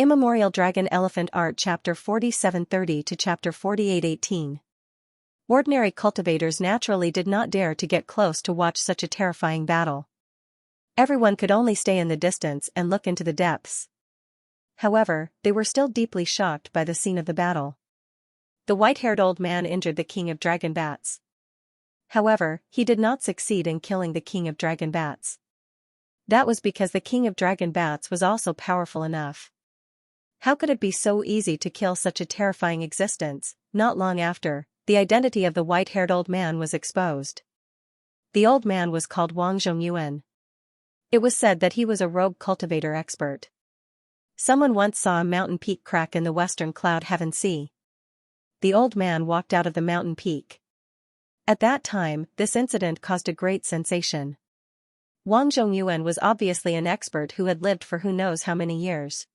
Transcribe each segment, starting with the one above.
Immemorial Dragon Elephant Art Chapter 4730 to Chapter 4818. Ordinary cultivators naturally did not dare to get close to watch such a terrifying battle. Everyone could only stay in the distance and look into the depths. However, they were still deeply shocked by the scene of the battle. The white-haired old man injured the king of dragon bats. However, he did not succeed in killing the king of dragon bats. That was because the king of dragon bats was also powerful enough. How could it be so easy to kill such a terrifying existence? Not long after, the identity of the white-haired old man was exposed. The old man was called Wang Zhongyuan. It was said that he was a rogue cultivator expert. Someone once saw a mountain peak crack in the western cloud heaven sea. The old man walked out of the mountain peak. At that time, this incident caused a great sensation. Wang Zhongyuan was obviously an expert who had lived for who knows how many years.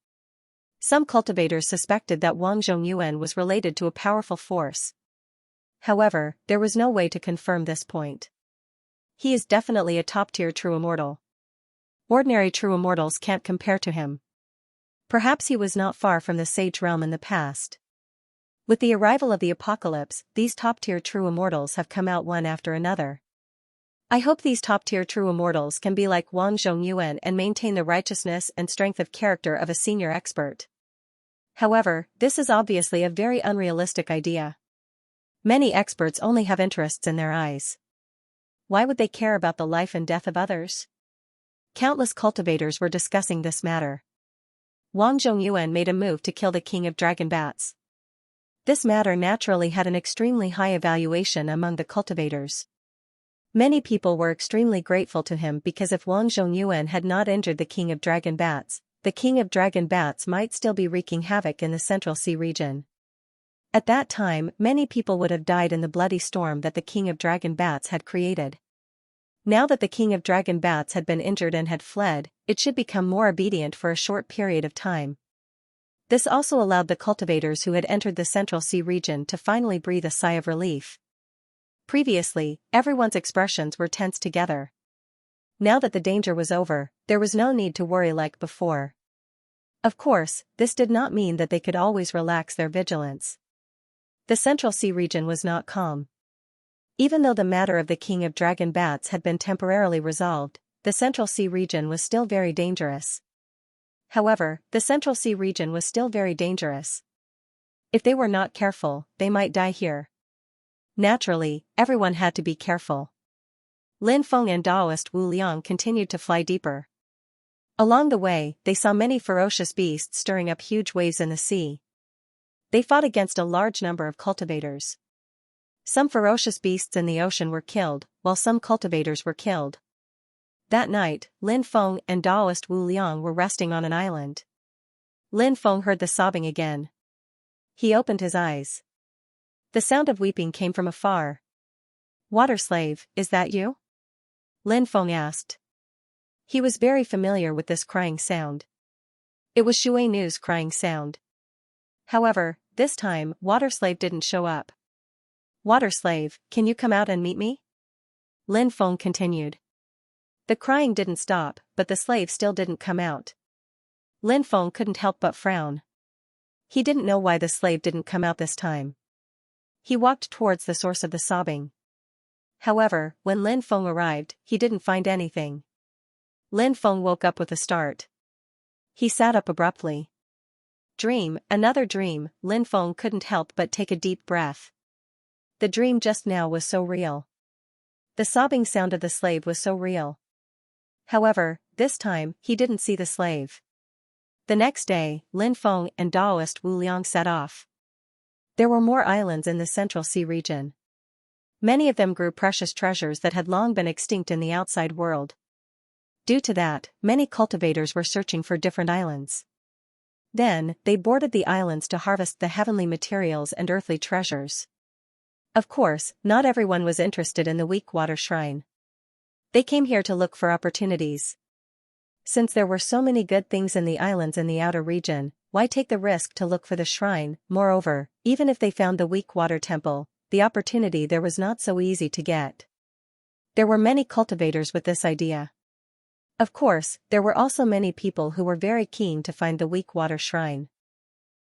Some cultivators suspected that Wang Zhongyuan was related to a powerful force. However, there was no way to confirm this point. He is definitely a top-tier true immortal. Ordinary true immortals can't compare to him. Perhaps he was not far from the sage realm in the past. With the arrival of the apocalypse, these top-tier true immortals have come out one after another. I hope these top-tier true immortals can be like Wang Zhongyuan and maintain the righteousness and strength of character of a senior expert. However, this is obviously a very unrealistic idea. Many experts only have interests in their eyes. Why would they care about the life and death of others? Countless cultivators were discussing this matter. Wang Zhongyuan made a move to kill the king of dragon bats. This matter naturally had an extremely high evaluation among the cultivators. Many people were extremely grateful to him because if Wang Zhongyuan had not injured the king of dragon bats, the king of dragon bats might still be wreaking havoc in the Central Sea region. At that time, many people would have died in the bloody storm that the king of dragon bats had created. Now that the king of dragon bats had been injured and had fled, it should become more obedient for a short period of time. This also allowed the cultivators who had entered the Central Sea region to finally breathe a sigh of relief. Previously, everyone's expressions were tense together. Now that the danger was over, there was no need to worry like before. Of course, this did not mean that they could always relax their vigilance. The Central Sea region was not calm. Even though the matter of the king of dragon bats had been temporarily resolved, the Central Sea region was still very dangerous. However, the Central Sea region was still very dangerous. If they were not careful, they might die here. Naturally, everyone had to be careful. Lin Feng and Daoist Wu Liang continued to fly deeper. Along the way, they saw many ferocious beasts stirring up huge waves in the sea. They fought against a large number of cultivators. Some ferocious beasts in the ocean were killed, while some cultivators were killed. That night, Lin Feng and Daoist Wu Liang were resting on an island. Lin Feng heard the sobbing again. He opened his eyes. The sound of weeping came from afar. "Water slave, is that you?" Lin Feng asked. He was very familiar with this crying sound. It was Shui Nu's crying sound. However, this time, Water Slave didn't show up. "Water Slave, can you come out and meet me?" Lin Feng continued. The crying didn't stop, but the slave still didn't come out. Lin Feng couldn't help but frown. He didn't know why the slave didn't come out this time. He walked towards the source of the sobbing. However, when Lin Feng arrived, he didn't find anything. Lin Feng woke up with a start. He sat up abruptly. Dream, another dream. Lin Feng couldn't help but take a deep breath. The dream just now was so real. The sobbing sound of the slave was so real. However, this time, he didn't see the slave. The next day, Lin Feng and Daoist Wu Liang set off. There were more islands in the Central Sea region. Many of them grew precious treasures that had long been extinct in the outside world. Due to that, many cultivators were searching for different islands. Then, they boarded the islands to harvest the heavenly materials and earthly treasures. Of course, not everyone was interested in the weak water shrine. They came here to look for opportunities. Since there were so many good things in the islands in the outer region, why take the risk to look for the shrine? Moreover, even if they found the weak water temple, the opportunity there was not so easy to get. There were many cultivators with this idea. Of course, there were also many people who were very keen to find the weak water shrine.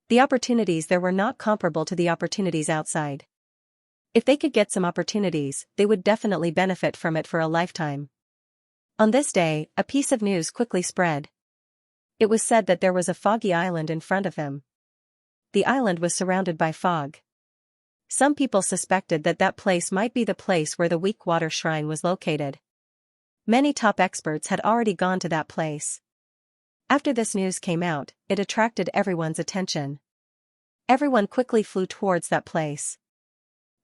The opportunities there were not comparable to the opportunities outside. If they could get some opportunities, they would definitely benefit from it for a lifetime. On this day, a piece of news quickly spread. It was said that there was a foggy island in front of him. The island was surrounded by fog. Some people suspected that that place might be the place where the weak water shrine was located. Many top experts had already gone to that place. After this news came out, it attracted everyone's attention. Everyone quickly flew towards that place.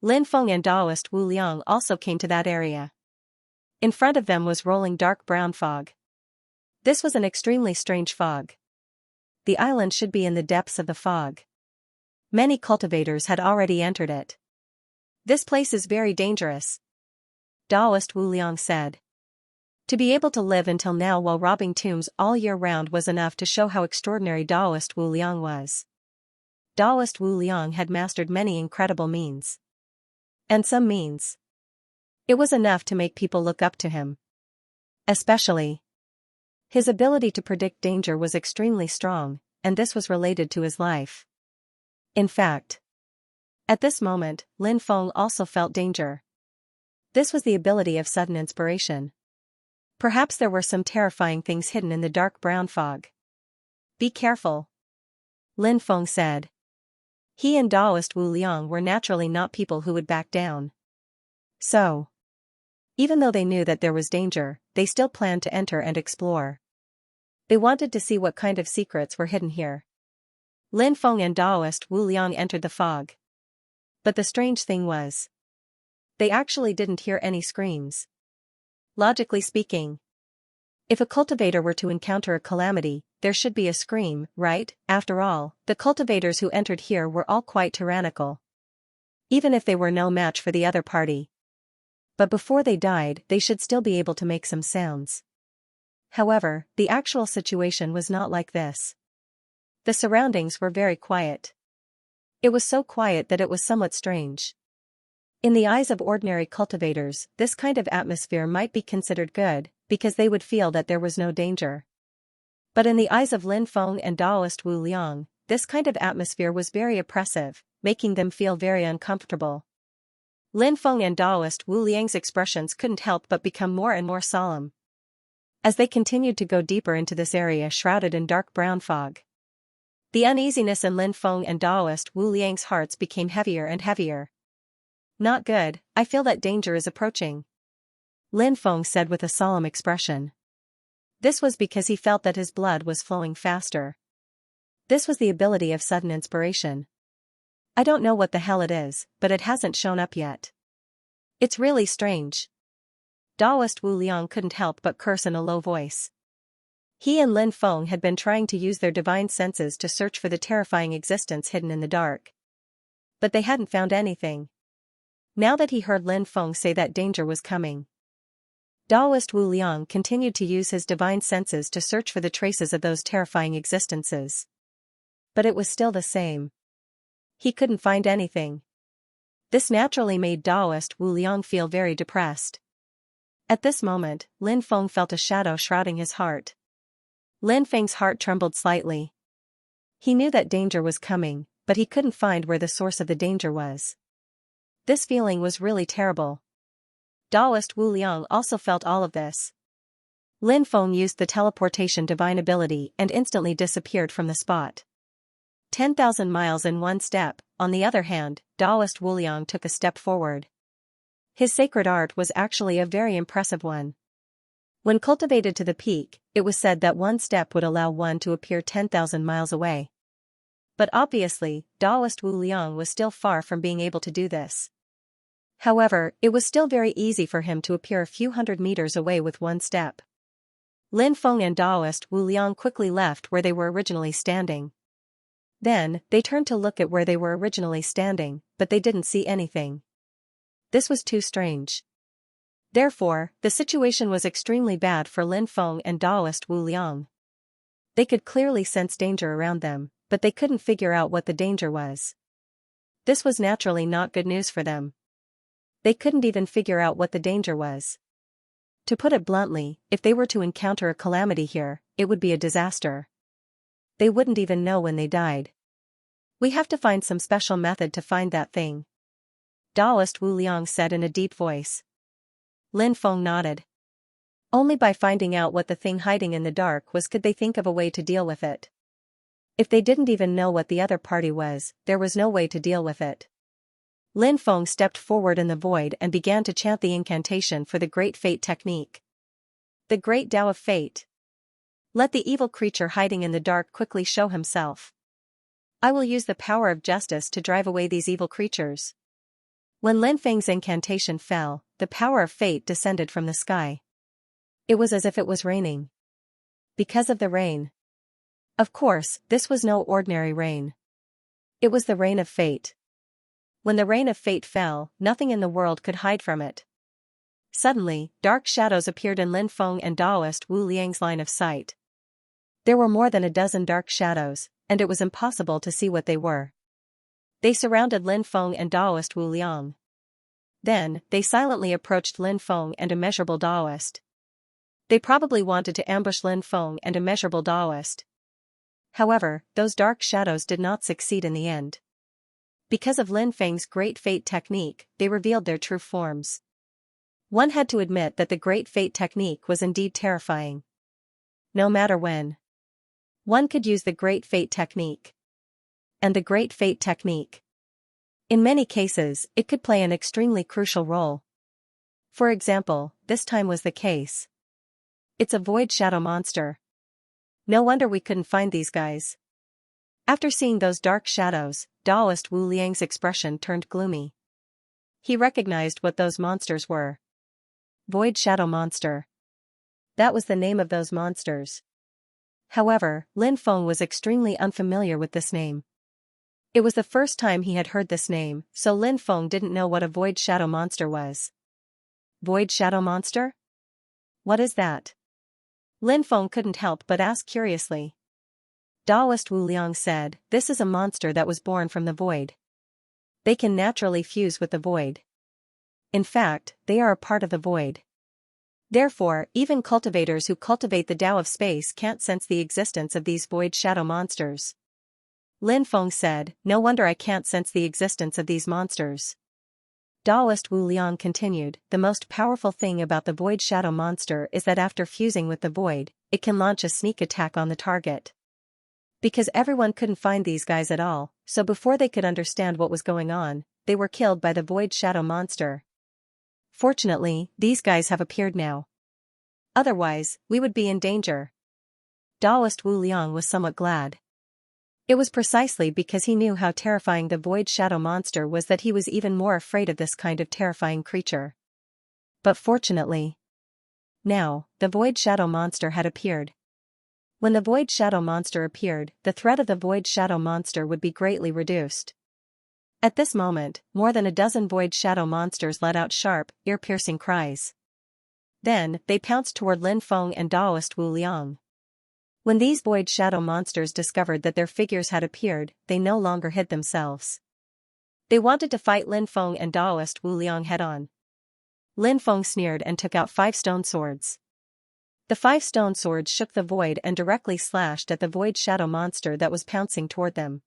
Lin Feng and Taoist Wu Liang also came to that area. In front of them was rolling dark brown fog. This was an extremely strange fog. The island should be in the depths of the fog. Many cultivators had already entered it. This place is very dangerous, Taoist Wu Liang said. To be able to live until now while robbing tombs all year round was enough to show how extraordinary Taoist Wu Liang was. Taoist Wu Liang had mastered many incredible means. And some means. It was enough to make people look up to him. Especially, his ability to predict danger was extremely strong, and this was related to his life. In fact, at this moment, Lin Feng also felt danger. This was the ability of sudden inspiration. Perhaps there were some terrifying things hidden in the dark brown fog. Be careful, Lin Feng said. He and Taoist Wu Liang were naturally not people who would back down. So, even though they knew that there was danger, they still planned to enter and explore. They wanted to see what kind of secrets were hidden here. Lin Feng and Taoist Wu Liang entered the fog. But the strange thing was, they actually didn't hear any screams. Logically speaking, if a cultivator were to encounter a calamity, there should be a scream, right? After all, the cultivators who entered here were all quite tyrannical. Even if they were no match for the other party. But before they died, they should still be able to make some sounds. However, the actual situation was not like this. The surroundings were very quiet. It was so quiet that it was somewhat strange. In the eyes of ordinary cultivators, this kind of atmosphere might be considered good, because they would feel that there was no danger. But in the eyes of Lin Feng and Taoist Wu Liang, this kind of atmosphere was very oppressive, making them feel very uncomfortable. Lin Feng and Taoist Wu Liang's expressions couldn't help but become more and more solemn. As they continued to go deeper into this area shrouded in dark brown fog, the uneasiness in Lin Feng and Taoist Wu Liang's hearts became heavier and heavier. Not good, I feel that danger is approaching, Lin Feng said with a solemn expression. This was because he felt that his blood was flowing faster. This was the ability of sudden inspiration. I don't know what the hell it is, but it hasn't shown up yet. It's really strange. Taoist Wu Liang couldn't help but curse in a low voice. He and Lin Feng had been trying to use their divine senses to search for the terrifying existence hidden in the dark. But they hadn't found anything. Now that he heard Lin Feng say that danger was coming, Taoist Wu Liang continued to use his divine senses to search for the traces of those terrifying existences. But it was still the same. He couldn't find anything. This naturally made Taoist Wu Liang feel very depressed. At this moment, Lin Feng felt a shadow shrouding his heart. Lin Feng's heart trembled slightly. He knew that danger was coming, but he couldn't find where the source of the danger was. This feeling was really terrible. Taoist Wu Liang also felt all of this. Lin Feng used the teleportation divine ability and instantly disappeared from the spot. 10,000 miles in one step. On the other hand, Taoist Wu Liang took a step forward. His sacred art was actually a very impressive one. When cultivated to the peak, it was said that one step would allow one to appear 10,000 miles away. But obviously, Taoist Wu Liang was still far from being able to do this. However, it was still very easy for him to appear a few hundred meters away with one step. Lin Feng and Taoist Wu Liang quickly left where they were originally standing. Then, they turned to look at where they were originally standing, but they didn't see anything. This was too strange. Therefore, the situation was extremely bad for Lin Feng and Taoist Wu Liang. They could clearly sense danger around them, but they couldn't figure out what the danger was. This was naturally not good news for them. They couldn't even figure out what the danger was. To put it bluntly, if they were to encounter a calamity here, it would be a disaster. They wouldn't even know when they died. We have to find some special method to find that thing, Taoist Wu Liang said in a deep voice. Lin Feng nodded. Only by finding out what the thing hiding in the dark was could they think of a way to deal with it. If they didn't even know what the other party was, there was no way to deal with it. Lin Feng stepped forward in the void and began to chant the incantation for the Great Fate technique. The Great Tao of Fate. Let the evil creature hiding in the dark quickly show himself. I will use the power of justice to drive away these evil creatures. When Lin Feng's incantation fell, the power of fate descended from the sky. It was as if it was raining. Because of the rain. Of course, this was no ordinary rain. It was the rain of fate. When the rain of fate fell, nothing in the world could hide from it. Suddenly, dark shadows appeared in Lin Feng and Taoist Wu Liang's line of sight. There were more than a dozen dark shadows, and it was impossible to see what they were. They surrounded Lin Feng and Taoist Wu Liang. Then, they silently approached Lin Feng and Immeasurable Taoist. They probably wanted to ambush Lin Feng and Immeasurable Taoist. However, those dark shadows did not succeed in the end. Because of Lin Feng's Great Fate technique, they revealed their true forms. One had to admit that the Great Fate technique was indeed terrifying. No matter when one could use the Great Fate technique. And the Great Fate technique. In many cases, it could play an extremely crucial role. For example, this time was the case. It's a void shadow monster. No wonder we couldn't find these guys. After seeing those dark shadows, Taoist Wu Liang's expression turned gloomy. He recognized what those monsters were. Void shadow monster. That was the name of those monsters. However, Lin Feng was extremely unfamiliar with this name. It was the first time he had heard this name, so Lin Feng didn't know what a void shadow monster was. Void shadow monster? What is that? Lin Feng couldn't help but ask curiously. Taoist Wu Liang said, this is a monster that was born from the void. They can naturally fuse with the void. In fact, they are a part of the void. Therefore, even cultivators who cultivate the Tao of space can't sense the existence of these void shadow monsters. Lin Feng said, no wonder I can't sense the existence of these monsters. Taoist Wu Liang continued, the most powerful thing about the void shadow monster is that after fusing with the void, it can launch a sneak attack on the target. Because everyone couldn't find these guys at all, so before they could understand what was going on, they were killed by the void shadow monster. Fortunately, these guys have appeared now. Otherwise, we would be in danger. Taoist Wu Liang was somewhat glad. It was precisely because he knew how terrifying the void shadow monster was that he was even more afraid of this kind of terrifying creature. But fortunately, now, the void shadow monster had appeared. When the void shadow monster appeared, the threat of the void shadow monster would be greatly reduced. At this moment, more than a dozen void shadow monsters let out sharp, ear-piercing cries. Then, they pounced toward Lin Feng and Taoist Wu Liang. When these void shadow monsters discovered that their figures had appeared, they no longer hid themselves. They wanted to fight Lin Feng and Taoist Wu Liang head-on. Lin Feng sneered and took out 5 stone swords. The 5 stone swords shook the void and directly slashed at the void shadow monster that was pouncing toward them.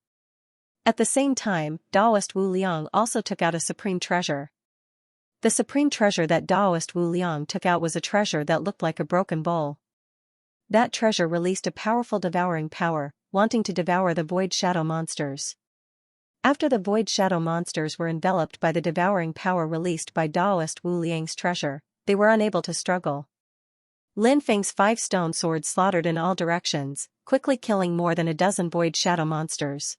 At the same time, Taoist Wu Liang also took out a supreme treasure. The supreme treasure that Taoist Wu Liang took out was a treasure that looked like a broken bowl. That treasure released a powerful devouring power, wanting to devour the void shadow monsters. After the void shadow monsters were enveloped by the devouring power released by Taoist Wu Liang's treasure, they were unable to struggle. Lin Feng's 5 stone swords slaughtered in all directions, quickly killing more than a dozen void shadow monsters.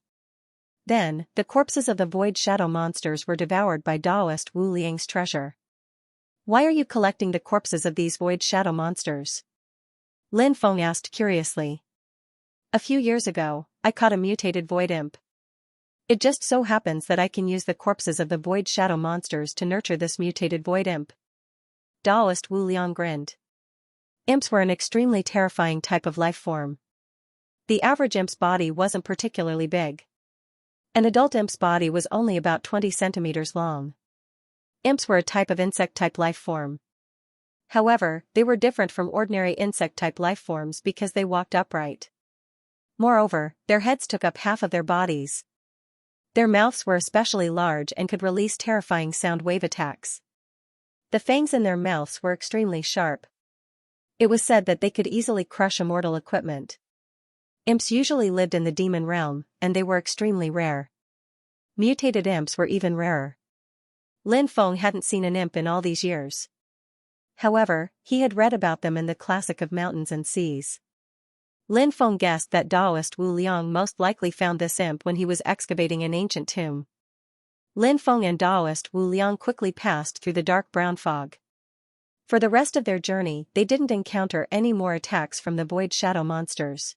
Then, the corpses of the void shadow monsters were devoured by Taoist Wu Liang's treasure. Why are you collecting the corpses of these void shadow monsters? Lin Feng asked curiously. A few years ago, I caught a mutated void imp. It just so happens that I can use the corpses of the void shadow monsters to nurture this mutated void imp. Taoist Wu Liang grinned. Imps were an extremely terrifying type of life form. The average imp's body wasn't particularly big. An adult imp's body was only about 20 centimeters long. Imps were a type of insect-type life form. However, they were different from ordinary insect-type lifeforms because they walked upright. Moreover, their heads took up half of their bodies. Their mouths were especially large and could release terrifying sound wave attacks. The fangs in their mouths were extremely sharp. It was said that they could easily crush immortal equipment. Imps usually lived in the demon realm, and they were extremely rare. Mutated imps were even rarer. Lin Feng hadn't seen an imp in all these years. However, he had read about them in the Classic of Mountains and Seas. Lin Feng guessed that Taoist Wu Liang most likely found this imp when he was excavating an ancient tomb. Lin Feng and Taoist Wu Liang quickly passed through the dark brown fog. For the rest of their journey, they didn't encounter any more attacks from the void shadow monsters.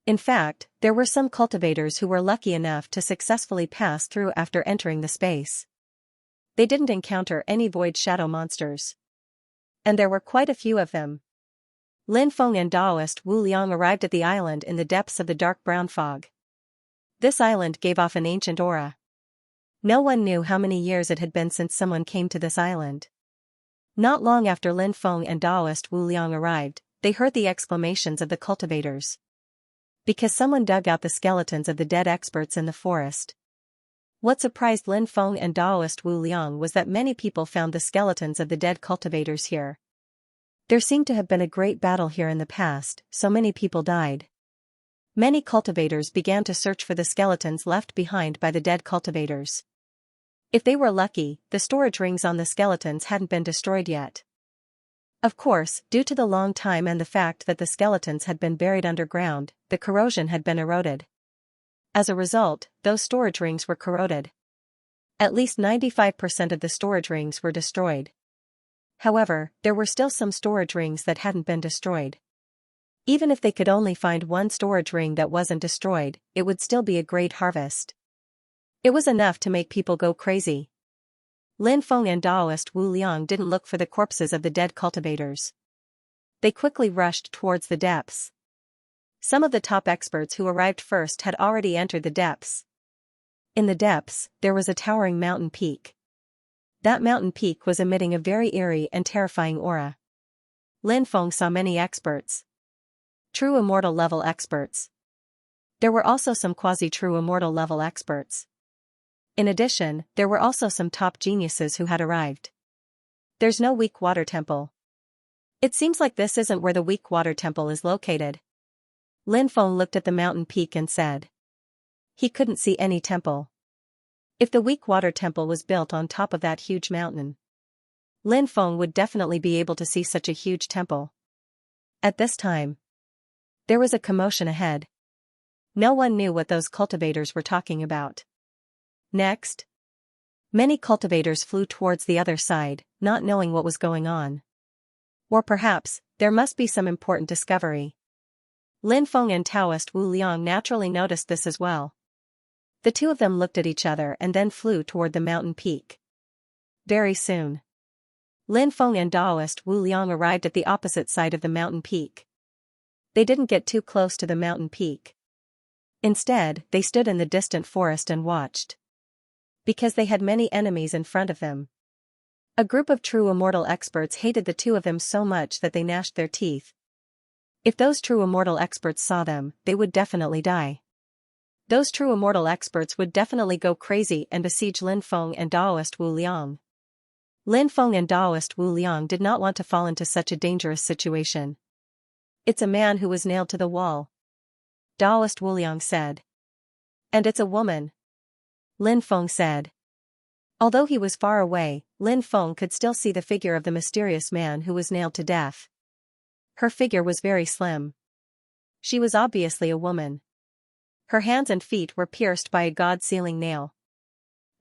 In fact, there were some cultivators who were lucky enough to successfully pass through after entering the space. They didn't encounter any void shadow monsters. And there were quite a few of them. Lin Feng and Taoist Wu Liang arrived at the island in the depths of the dark brown fog. This island gave off an ancient aura. No one knew how many years it had been since someone came to this island. Not long after Lin Feng and Taoist Wu Liang arrived, they heard the exclamations of the cultivators. Because someone dug out the skeletons of the dead experts in the forest. What surprised Lin Feng and Taoist Wu Liang was that many people found the skeletons of the dead cultivators here. There seemed to have been a great battle here in the past, so many people died. Many cultivators began to search for the skeletons left behind by the dead cultivators. If they were lucky, the storage rings on the skeletons hadn't been destroyed yet. Of course, due to the long time and the fact that the skeletons had been buried underground, the corrosion had been eroded. As a result, those storage rings were corroded. At least 95% of the storage rings were destroyed. However, there were still some storage rings that hadn't been destroyed. Even if they could only find one storage ring that wasn't destroyed, it would still be a great harvest. It was enough to make people go crazy. Lin Feng and Taoist Wu Liang didn't look for the corpses of the dead cultivators. They quickly rushed towards the depths. Some of the top experts who arrived first had already entered the depths. In the depths, there was a towering mountain peak. That mountain peak was emitting a very eerie and terrifying aura. Lin Feng saw many experts. True immortal level experts. There were also some quasi-true immortal level experts. In addition, there were also some top geniuses who had arrived. There's no weak water temple. It seems like this isn't where the weak water temple is located. Lin Feng looked at the mountain peak and said. He couldn't see any temple. If the weak water temple was built on top of that huge mountain, Lin Feng would definitely be able to see such a huge temple. At this time, there was a commotion ahead. No one knew what those cultivators were talking about. Next, many cultivators flew towards the other side, not knowing what was going on. Or perhaps, there must be some important discovery. Lin Feng and Taoist Wu Liang naturally noticed this as well. The two of them looked at each other and then flew toward the mountain peak. Very soon, Lin Feng and Taoist Wu Liang arrived at the opposite side of the mountain peak. They didn't get too close to the mountain peak. Instead, they stood in the distant forest and watched. Because they had many enemies in front of them. A group of true immortal experts hated the two of them so much that they gnashed their teeth. If those true immortal experts saw them, they would definitely die. Those true immortal experts would definitely go crazy and besiege Lin Feng and Taoist Wu Liang. Lin Feng and Taoist Wu Liang did not want to fall into such a dangerous situation. It's a man who was nailed to the wall, Taoist Wu Liang said. And it's a woman, Lin Feng said. Although he was far away, Lin Feng could still see the figure of the mysterious man who was nailed to death. Her figure was very slim. She was obviously a woman. Her hands and feet were pierced by a god-sealing nail.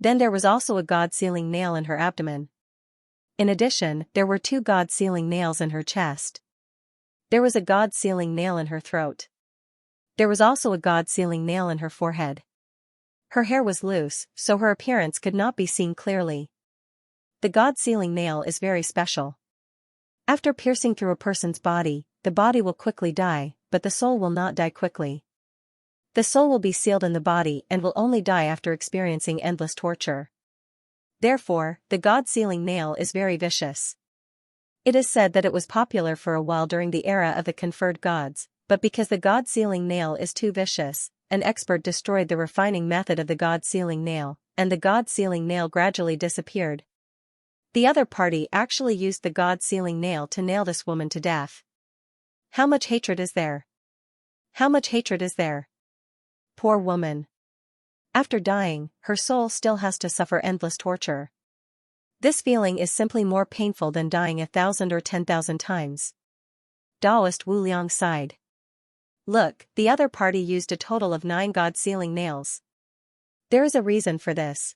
Then there was also a god-sealing nail in her abdomen. In addition, there were 2 god-sealing nails in her chest. There was a god-sealing nail in her throat. There was also a god-sealing nail in her forehead. Her hair was loose, so her appearance could not be seen clearly. The god-sealing nail is very special. After piercing through a person's body, the body will quickly die, but the soul will not die quickly. The soul will be sealed in the body and will only die after experiencing endless torture. Therefore, the god-sealing nail is very vicious. It is said that it was popular for a while during the era of the conferred gods, but because the god sealing nail is too vicious, an expert destroyed the refining method of the god sealing nail, and the god sealing nail gradually disappeared. The other party actually used the god sealing nail to nail this woman to death. How much hatred is there? How much hatred is there? Poor woman. After dying, her soul still has to suffer endless torture. This feeling is simply more painful than dying 1,000 or 10,000 times. Taoist Wu Liang sighed. Look, the other party used a total of 9 god-sealing nails. There is a reason for this.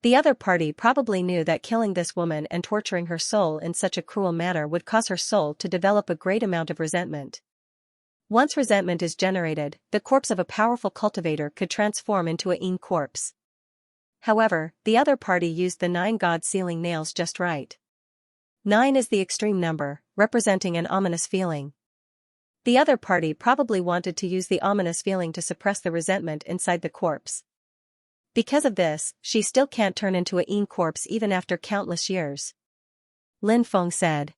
The other party probably knew that killing this woman and torturing her soul in such a cruel manner would cause her soul to develop a great amount of resentment. Once resentment is generated, the corpse of a powerful cultivator could transform into a Yin corpse. However, the other party used the 9 god-sealing nails just right. 9 is the extreme number, representing an ominous feeling. The other party probably wanted to use the ominous feeling to suppress the resentment inside the corpse. Because of this, she still can't turn into a Yin corpse even after countless years. Lin Feng said.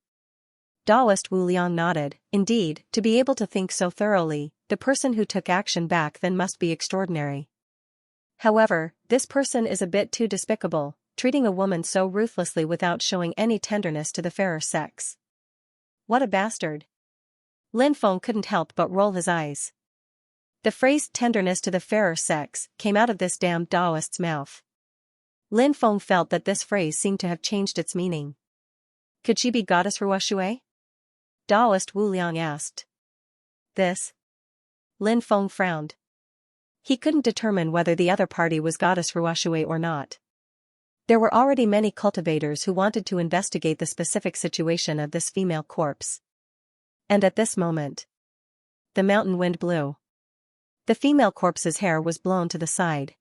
Taoist Wu Liang nodded. Indeed, to be able to think so thoroughly, the person who took action back then must be extraordinary. However, this person is a bit too despicable, treating a woman so ruthlessly without showing any tenderness to the fairer sex. What a bastard. Lin Feng couldn't help but roll his eyes. The phrase tenderness to the fairer sex came out of this damned Taoist's mouth. Lin Feng felt that this phrase seemed to have changed its meaning. Could she be goddess Ruoshui? Taoist Wu Liang asked. This? Lin Feng frowned. He couldn't determine whether the other party was goddess Ruoshui or not. There were already many cultivators who wanted to investigate the specific situation of this female corpse. And at this moment, the mountain wind blew. The female corpse's hair was blown to the side.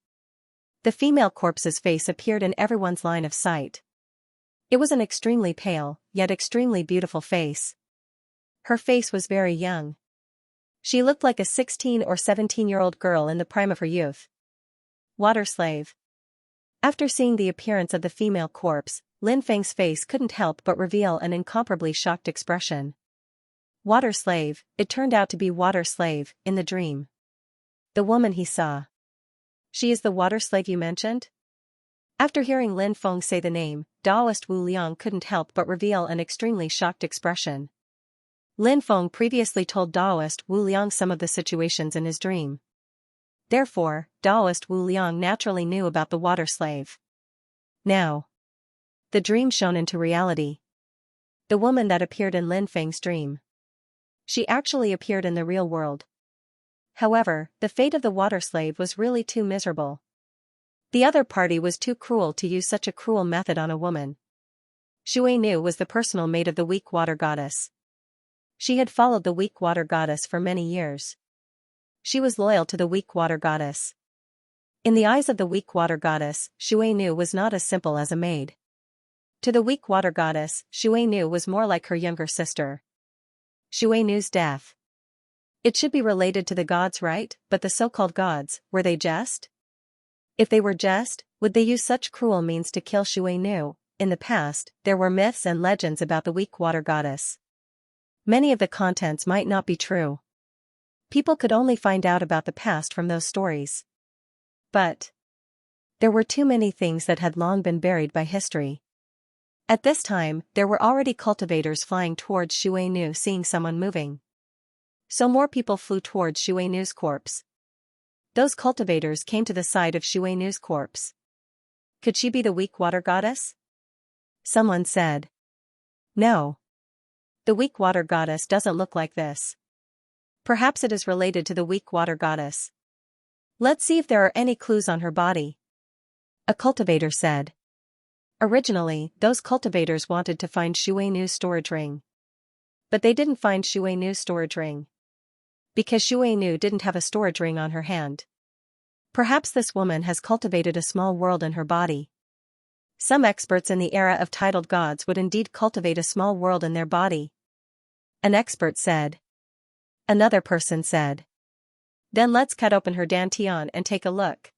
The female corpse's face appeared in everyone's line of sight. It was an extremely pale, yet extremely beautiful face. Her face was very young. She looked like a 16 or 17-year-old girl in the prime of her youth. Water slave. After seeing the appearance of the female corpse, Lin Feng's face couldn't help but reveal an incomparably shocked expression. Water slave, it turned out to be water slave, in the dream. The woman he saw. She is the water slave you mentioned? After hearing Lin Feng say the name, Taoist Wu Liang couldn't help but reveal an extremely shocked expression. Lin Feng previously told Taoist Wu Liang some of the situations in his dream. Therefore, Taoist Wu Liang naturally knew about the water slave. Now, the dream shone into reality. The woman that appeared in Lin Feng's dream. She actually appeared in the real world. However, the fate of the water slave was really too miserable. The other party was too cruel to use such a cruel method on a woman. Shui Nu was the personal mate of the weak water goddess. She had followed the weak water goddess for many years. She was loyal to the weak water goddess. In the eyes of the weak water goddess, Shui Nu was not as simple as a maid. To the weak water goddess, Shui Nu was more like her younger sister. Shui Nu's death. It should be related to the gods, right? But the so-called gods, were they just? If they were just, would they use such cruel means to kill Shui Nu? In the past, there were myths and legends about the weak water goddess. Many of the contents might not be true. People could only find out about the past from those stories. But there were too many things that had long been buried by history. At this time, there were already cultivators flying towards Shui Nu seeing someone moving. So more people flew towards Shui Nu's corpse. Those cultivators came to the side of Shui Nu's corpse. Could she be the weak water goddess? Someone said. No. The weak water goddess doesn't look like this. Perhaps it is related to the weak water goddess. Let's see if there are any clues on her body. A cultivator said. Originally, those cultivators wanted to find Shui Nu's storage ring. But they didn't find Shui Nu's storage ring. Because Shui Nu didn't have a storage ring on her hand. Perhaps this woman has cultivated a small world in her body. Some experts in the era of titled gods would indeed cultivate a small world in their body. An expert said. Another person said. Then let's cut open her dantian and take a look.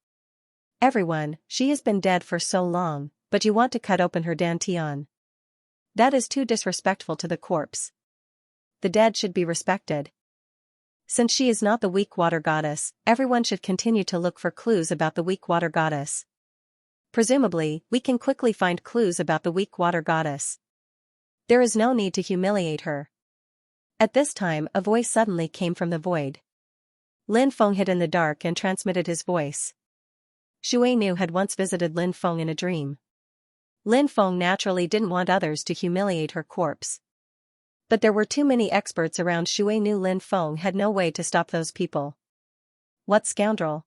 Everyone, she has been dead for so long, but you want to cut open her dantian. That is too disrespectful to the corpse. The dead should be respected. Since she is not the weak water goddess, everyone should continue to look for clues about the weak water goddess. Presumably, we can quickly find clues about the weak water goddess. There is no need to humiliate her. At this time, a voice suddenly came from the void. Lin Feng hid in the dark and transmitted his voice. Shui Nu had once visited Lin Feng in a dream. Lin Feng naturally didn't want others to humiliate her corpse. But there were too many experts around. Shui Nu Lin Feng had no way to stop those people. What scoundrel!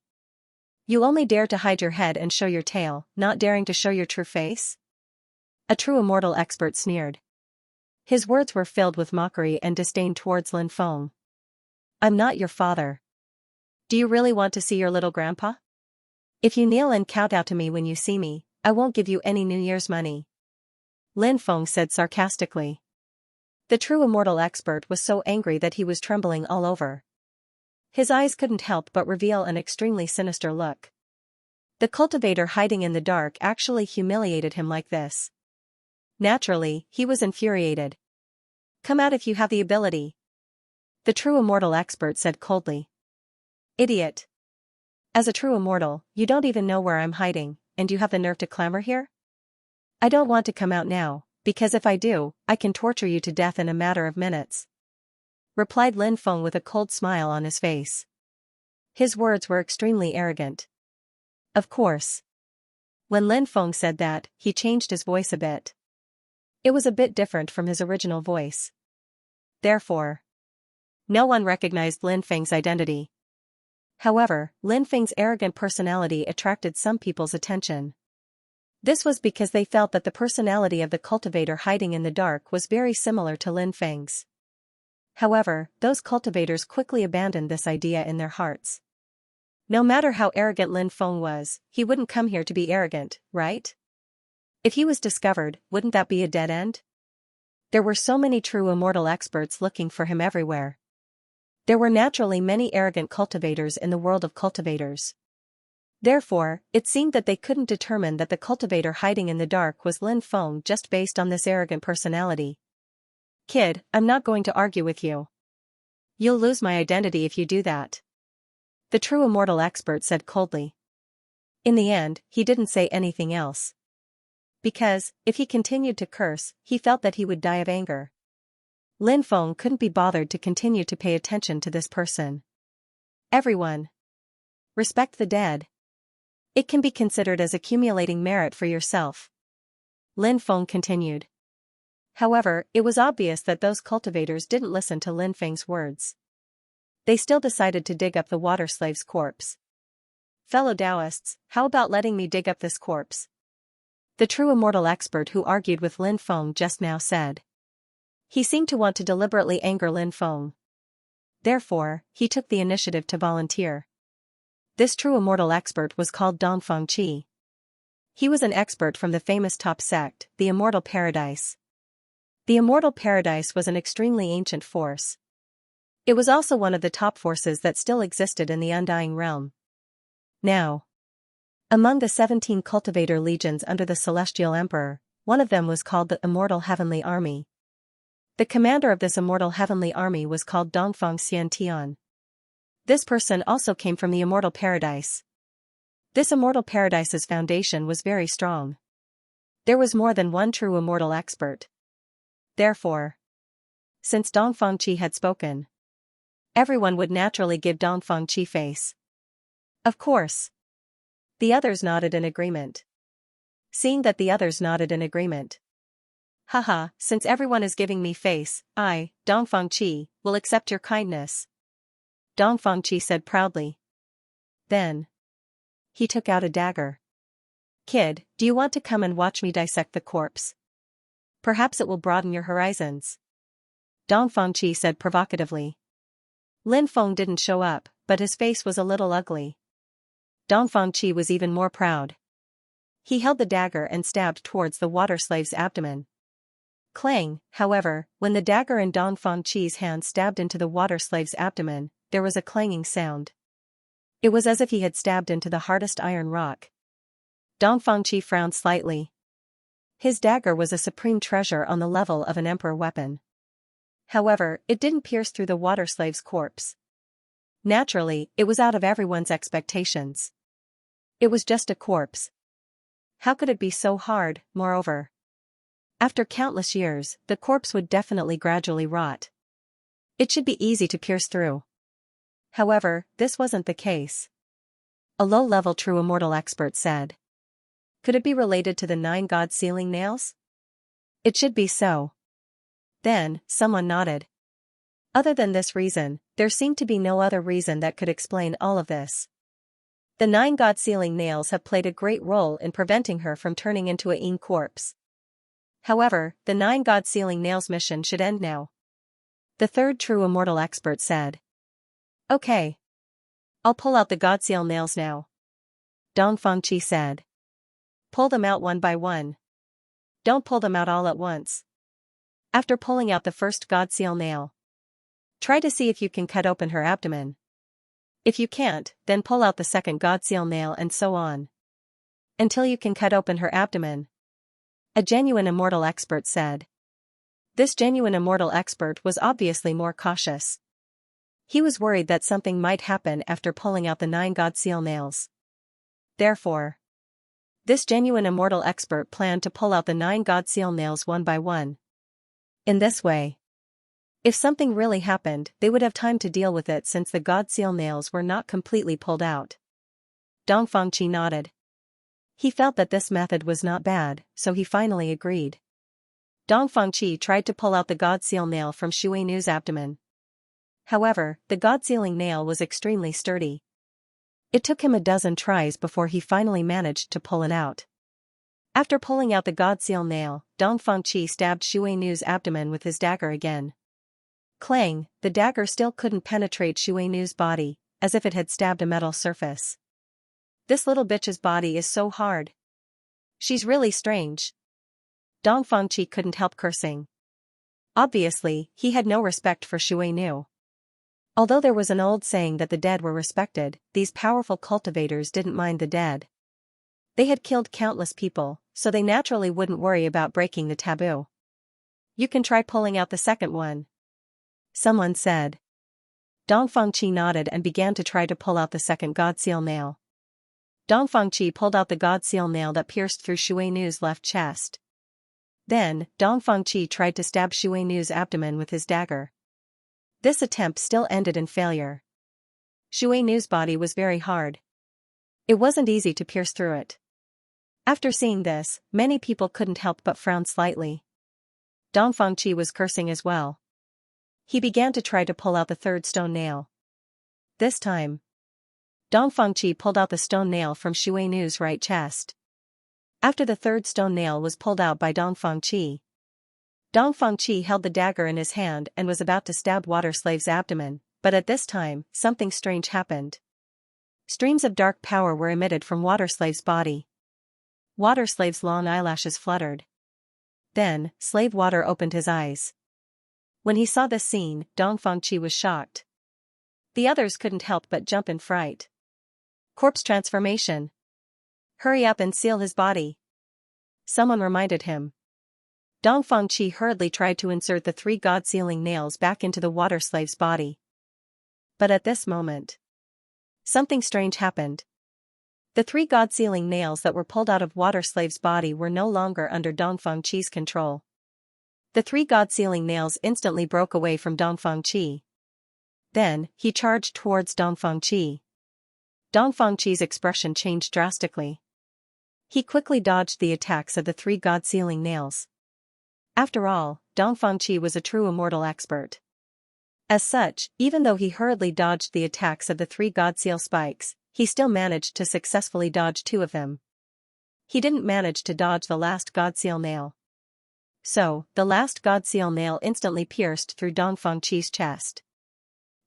You only dare to hide your head and show your tail, not daring to show your true face? A true immortal expert sneered. His words were filled with mockery and disdain towards Lin Feng. I'm not your father. Do you really want to see your little grandpa? If you kneel and kowtow to me when you see me, I won't give you any New Year's money. Lin Feng said sarcastically. The true immortal expert was so angry that he was trembling all over. His eyes couldn't help but reveal an extremely sinister look. The cultivator hiding in the dark actually humiliated him like this. Naturally, he was infuriated. Come out if you have the ability. The true immortal expert said coldly. Idiot. As a true immortal, you don't even know where I'm hiding, and you have the nerve to clamor here? I don't want to come out now, because if I do, I can torture you to death in a matter of minutes. Replied Lin Feng with a cold smile on his face. His words were extremely arrogant. Of course. When Lin Feng said that, he changed his voice a bit. It was a bit different from his original voice. Therefore, no one recognized Lin Feng's identity. However, Lin Feng's arrogant personality attracted some people's attention. This was because they felt that the personality of the cultivator hiding in the dark was very similar to Lin Feng's. However, those cultivators quickly abandoned this idea in their hearts. No matter how arrogant Lin Feng was, he wouldn't come here to be arrogant, right? If he was discovered, wouldn't that be a dead end? There were so many true immortal experts looking for him everywhere. There were naturally many arrogant cultivators in the world of cultivators. Therefore, it seemed that they couldn't determine that the cultivator hiding in the dark was Lin Feng just based on this arrogant personality. Kid, I'm not going to argue with you. You'll lose my identity if you do that. The true immortal expert said coldly. In the end, he didn't say anything else. Because, if he continued to curse, he felt that he would die of anger. Lin Feng couldn't be bothered to continue to pay attention to this person. Everyone. Respect the dead. It can be considered as accumulating merit for yourself. Lin Feng continued. However, it was obvious that those cultivators didn't listen to Lin Feng's words. They still decided to dig up the water slave's corpse. Fellow Taoists, how about letting me dig up this corpse? The true immortal expert who argued with Lin Feng just now said. He seemed to want to deliberately anger Lin Feng. Therefore, he took the initiative to volunteer. This true immortal expert was called Dongfang Qi. He was an expert from the famous top sect, the Immortal Paradise. The Immortal Paradise was an extremely ancient force. It was also one of the top forces that still existed in the Undying Realm. Now, among the 17 cultivator legions under the Celestial Emperor, one of them was called the Immortal Heavenly Army. The commander of this Immortal Heavenly Army was called Dongfang Xianxia. This person also came from the Immortal Paradise. This Immortal Paradise's foundation was very strong. There was more than one true immortal expert. Therefore, since Dongfang Qi had spoken, everyone would naturally give Dongfang Qi face. Of course. The others nodded in agreement. Seeing that the others nodded in agreement. Haha, since everyone is giving me face, I, Dongfang Qi, will accept your kindness. Dongfang Qi said proudly. Then, he took out a dagger. Kid, do you want to come and watch me dissect the corpse? Perhaps it will broaden your horizons. Dongfang Qi said provocatively. Lin Feng didn't show up, but his face was a little ugly. Dongfang Qi was even more proud. He held the dagger and stabbed towards the water slave's abdomen. Clang, however, when the dagger in Dongfang Qi's hand stabbed into the water slave's abdomen, there was a clanging sound. It was as if he had stabbed into the hardest iron rock. Dongfang Qi frowned slightly. His dagger was a supreme treasure on the level of an emperor weapon. However, it didn't pierce through the water slave's corpse. Naturally, it was out of everyone's expectations. It was just a corpse. How could it be so hard, moreover? After countless years, the corpse would definitely gradually rot. It should be easy to pierce through. However, this wasn't the case. A low-level true immortal expert said. Could it be related to the 9 god sealing nails? It should be so. Then, someone nodded. Other than this reason, there seemed to be no other reason that could explain all of this. The 9 god sealing nails have played a great role in preventing her from turning into a Yin corpse. However, the 9 god sealing nails mission should end now. The third true immortal expert said. Okay. I'll pull out the god seal nails now. Dong Fangqi said. Pull them out one by one. Don't pull them out all at once. After pulling out the first god seal nail, try to see if you can cut open her abdomen. If you can't, then pull out the second god seal nail and so on. Until you can cut open her abdomen. A genuine immortal expert said. This genuine immortal expert was obviously more cautious. He was worried that something might happen after pulling out the 9 god seal nails. Therefore, this genuine immortal expert planned to pull out the 9 god seal nails one by one. In this way, if something really happened, they would have time to deal with it since the god seal nails were not completely pulled out. Dong Fangqi nodded. He felt that this method was not bad, so he finally agreed. Dong Fangqi tried to pull out the god seal nail from Xue Nu's abdomen. However, the god sealing nail was extremely sturdy. It took him a dozen tries before he finally managed to pull it out. After pulling out the god seal nail, Dong Fangqi stabbed Xue Nu's abdomen with his dagger again. Clang, the dagger still couldn't penetrate Xue Nu's body, as if it had stabbed a metal surface. This little bitch's body is so hard. She's really strange. Dong Fangqi couldn't help cursing. Obviously, he had no respect for Xue Nu. Although there was an old saying that the dead were respected, these powerful cultivators didn't mind the dead. They had killed countless people, so they naturally wouldn't worry about breaking the taboo. You can try pulling out the second one. Someone said. Dong Fangqi nodded and began to try to pull out the second god seal nail. Dong Fangqi pulled out the god seal nail that pierced through Xue Nu's left chest. Then, Dong Fangqi tried to stab Xue Nu's abdomen with his dagger. This attempt still ended in failure. Xue Nu's body was very hard. It wasn't easy to pierce through it. After seeing this, many people couldn't help but frown slightly. Dong Fangqi was cursing as well. He began to try to pull out the third stone nail. This time, Dong Fangqi pulled out the stone nail from Xue Nu's right chest. After the third stone nail was pulled out by Dong Fangqi held the dagger in his hand and was about to stab Water Slave's abdomen, but at this time, something strange happened. Streams of dark power were emitted from Water Slave's body. Water Slave's long eyelashes fluttered. Then, Slave Water opened his eyes. When he saw this scene, Dong Fangqi was shocked. The others couldn't help but jump in fright. Corpse transformation. Hurry up and seal his body. Someone reminded him. Dong Fangqi hurriedly tried to insert the 3 god sealing nails back into the Water Slave's body. But at this moment, something strange happened. The 3 god sealing nails that were pulled out of Water Slave's body were no longer under Dong Fangqi's control. The 3 god sealing nails instantly broke away from Dong Fangqi. Then, he charged towards Dong Fangqi. Dong Fangqi's expression changed drastically. He quickly dodged the attacks of the 3 god sealing nails. After all, Dong Fangqi was a true immortal expert. As such, even though he hurriedly dodged the attacks of the 3 god seal spikes, he still managed to successfully dodge 2 of them. He didn't manage to dodge the last god seal nail. So, the last god seal nail instantly pierced through Dong Fangqi's chest.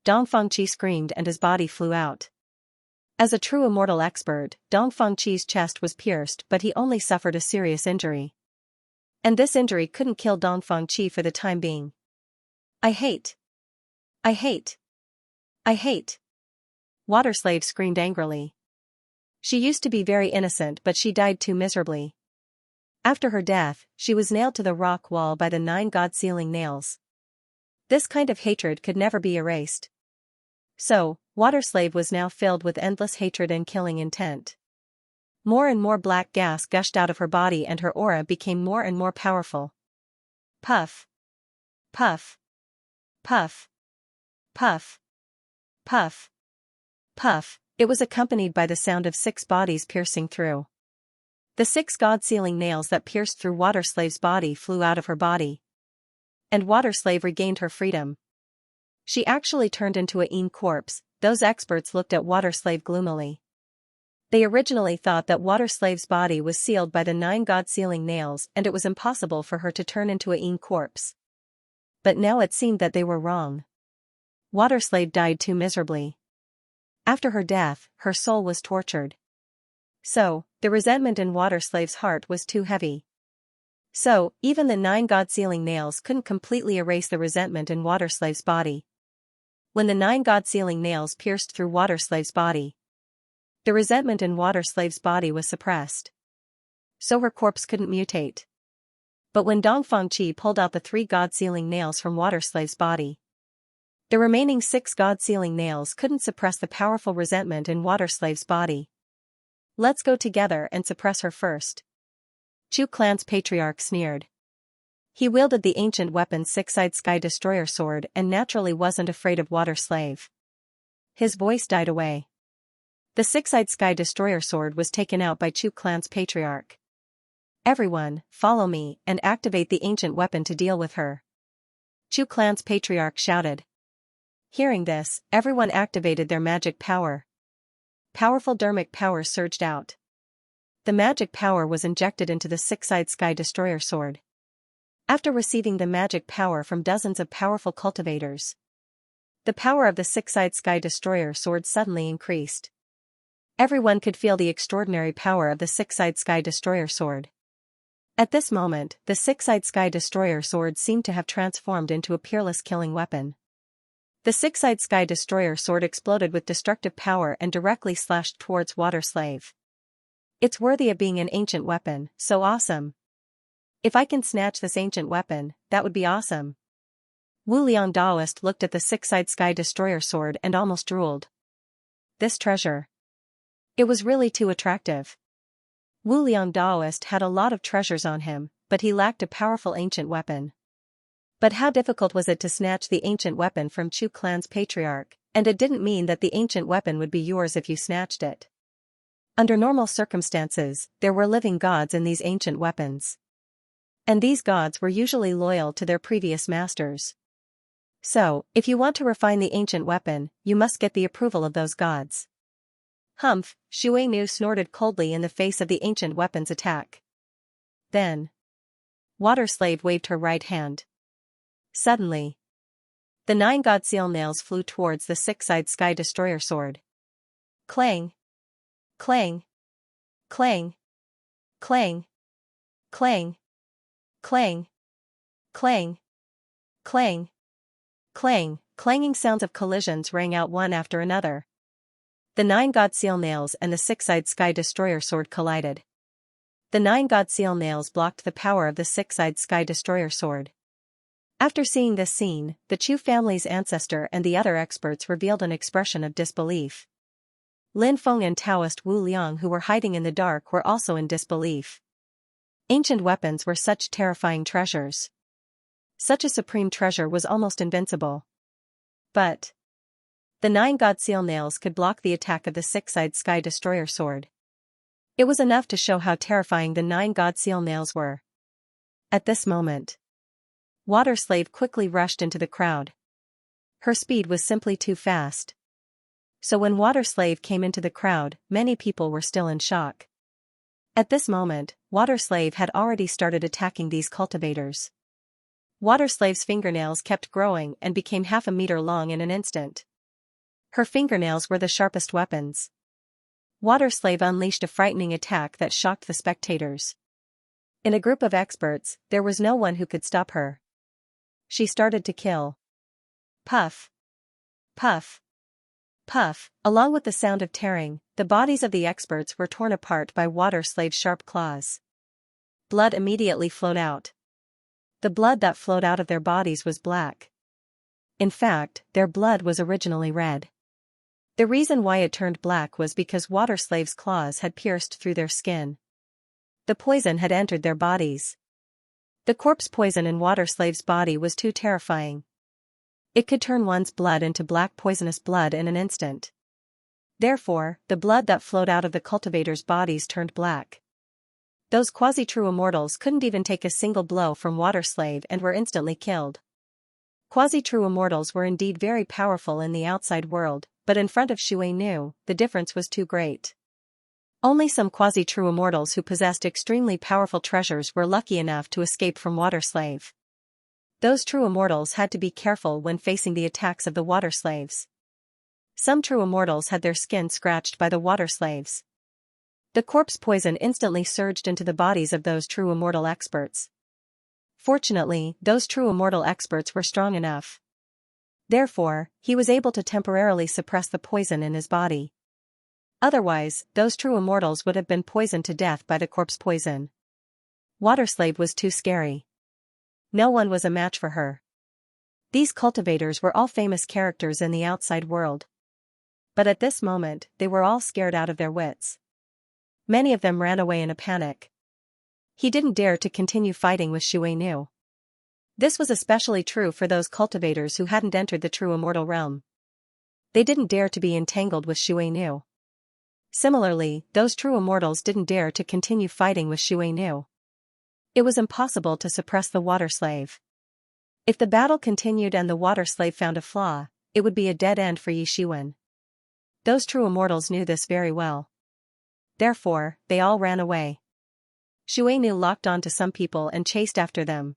Dong Fangqi screamed and his body flew out. As a true immortal expert, Dong Fangqi's chest was pierced but he only suffered a serious injury. And this injury couldn't kill Dong Fangqi for the time being. I hate. Water Slave screamed angrily. She used to be very innocent but she died too miserably. After her death, she was nailed to the rock wall by the 9 god-sealing nails. This kind of hatred could never be erased. So, Water Slave was now filled with endless hatred and killing intent. More and more black gas gushed out of her body and her aura became more and more powerful. Puff. Puff. Puff. Puff. Puff. Puff. It was accompanied by the sound of 6 bodies piercing through. The 6 god-sealing nails that pierced through Water Slave's body flew out of her body. And Water Slave regained her freedom. She actually turned into a corpse. Those experts looked at Water Slave gloomily. They originally thought that Water Slave's body was sealed by the 9 god-sealing nails and it was impossible for her to turn into a corpse. But now it seemed that they were wrong. Water Slave died too miserably. After her death, her soul was tortured. So, the resentment in Water Slave's heart was too heavy. So, even the 9 god-sealing nails couldn't completely erase the resentment in Water Slave's body. When the 9 god-sealing nails pierced through Water Slave's body, the resentment in Water Slave's body was suppressed. So her corpse couldn't mutate. But when Dongfang Qi pulled out the 3 god-sealing nails from Water Slave's body, the remaining 6 god-sealing nails couldn't suppress the powerful resentment in Water Slave's body. Let's go together and suppress her first. Chu Clan's patriarch sneered. He wielded the ancient weapon 6-eyed Sky Destroyer sword and naturally wasn't afraid of Water Slave. His voice died away. The 6-eyed Sky Destroyer sword was taken out by Chu Clan's patriarch. Everyone, follow me and activate the ancient weapon to deal with her. Chu Clan's patriarch shouted. Hearing this, everyone activated their magic power. Powerful dermic power surged out. The magic power was injected into the 6-eyed Sky Destroyer sword. After receiving the magic power from dozens of powerful cultivators, the power of the 6-eyed Sky Destroyer sword suddenly increased. Everyone could feel the extraordinary power of the 6-eyed Sky Destroyer sword. At this moment, the 6-eyed Sky Destroyer sword seemed to have transformed into a peerless killing weapon. The 6-eyed Sky Destroyer sword exploded with destructive power and directly slashed towards Water Slave. It's worthy of being an ancient weapon, so awesome. If I can snatch this ancient weapon, that would be awesome. Wu Liang Daoist looked at the 6-eyed Sky Destroyer sword and almost drooled. This treasure. It was really too attractive. Wu Liang Daoist had a lot of treasures on him, but he lacked a powerful ancient weapon. But how difficult was it to snatch the ancient weapon from Chu Clan's patriarch, and it didn't mean that the ancient weapon would be yours if you snatched it. Under normal circumstances, there were living gods in these ancient weapons. And these gods were usually loyal to their previous masters. So, if you want to refine the ancient weapon, you must get the approval of those gods. Humph, Shui Nu snorted coldly in the face of the ancient weapon's attack. Then, Water Slave waved her right hand. Suddenly, the 9 god seal nails flew towards the 6-eyed Sky Destroyer sword. Clang! Clang! Clang! Clang! Clang! Clang! Clang! Clang! Clang! Clanging sounds of collisions rang out one after another. The 9 god seal nails and the 6-eyed Sky Destroyer sword collided. The 9 god seal nails blocked the power of the 6-eyed Sky Destroyer sword. After seeing this scene, the Chu family's ancestor and the other experts revealed an expression of disbelief. Lin Feng and Taoist Wu Liang, who were hiding in the dark, were also in disbelief. Ancient weapons were such terrifying treasures. Such a supreme treasure was almost invincible. But the 9 god seal nails could block the attack of the 6-eyed Sky Destroyer sword. It was enough to show how terrifying the 9 god seal nails were. At this moment, Water Slave quickly rushed into the crowd. Her speed was simply too fast. So when Water Slave came into the crowd, many people were still in shock. At this moment, Water Slave had already started attacking these cultivators. Water Slave's fingernails kept growing and became half a meter long in an instant. Her fingernails were the sharpest weapons. Water Slave unleashed a frightening attack that shocked the spectators. In a group of experts, there was no one who could stop her. She started to kill. Puff. Puff. Puff. Along with the sound of tearing, the bodies of the experts were torn apart by Water Slave's sharp claws. Blood immediately flowed out. The blood that flowed out of their bodies was black. In fact, their blood was originally red. The reason why it turned black was because water slaves' claws had pierced through their skin. The poison had entered their bodies. The corpse poison in water slave's body was too terrifying. It could turn one's blood into black poisonous blood in an instant. Therefore, the blood that flowed out of the cultivators' bodies turned black. Those quasi-true immortals couldn't even take a single blow from water slave and were instantly killed. Quasi-true immortals were indeed very powerful in the outside world, but in front of Xianxia, the difference was too great. Only some quasi-true immortals who possessed extremely powerful treasures were lucky enough to escape from water slave. Those true immortals had to be careful when facing the attacks of the water slaves. Some true immortals had their skin scratched by the water slaves. The corpse poison instantly surged into the bodies of those true immortal experts. Fortunately, those true immortal experts were strong enough. Therefore, he was able to temporarily suppress the poison in his body. Otherwise, those true immortals would have been poisoned to death by the corpse poison. Water slave was too scary. No one was a match for her. These cultivators were all famous characters in the outside world. But at this moment, they were all scared out of their wits. Many of them ran away in a panic. He didn't dare to continue fighting with Xianxia. This was especially true for those cultivators who hadn't entered the true immortal realm. They didn't dare to be entangled with Xianxia. Similarly, those true immortals didn't dare to continue fighting with Xianxia. It was impossible to suppress the water slave. If the battle continued and the water slave found a flaw, it would be a dead end for Yi Shiwen. Those true immortals knew this very well. Therefore, they all ran away. Xianxia locked on to some people and chased after them.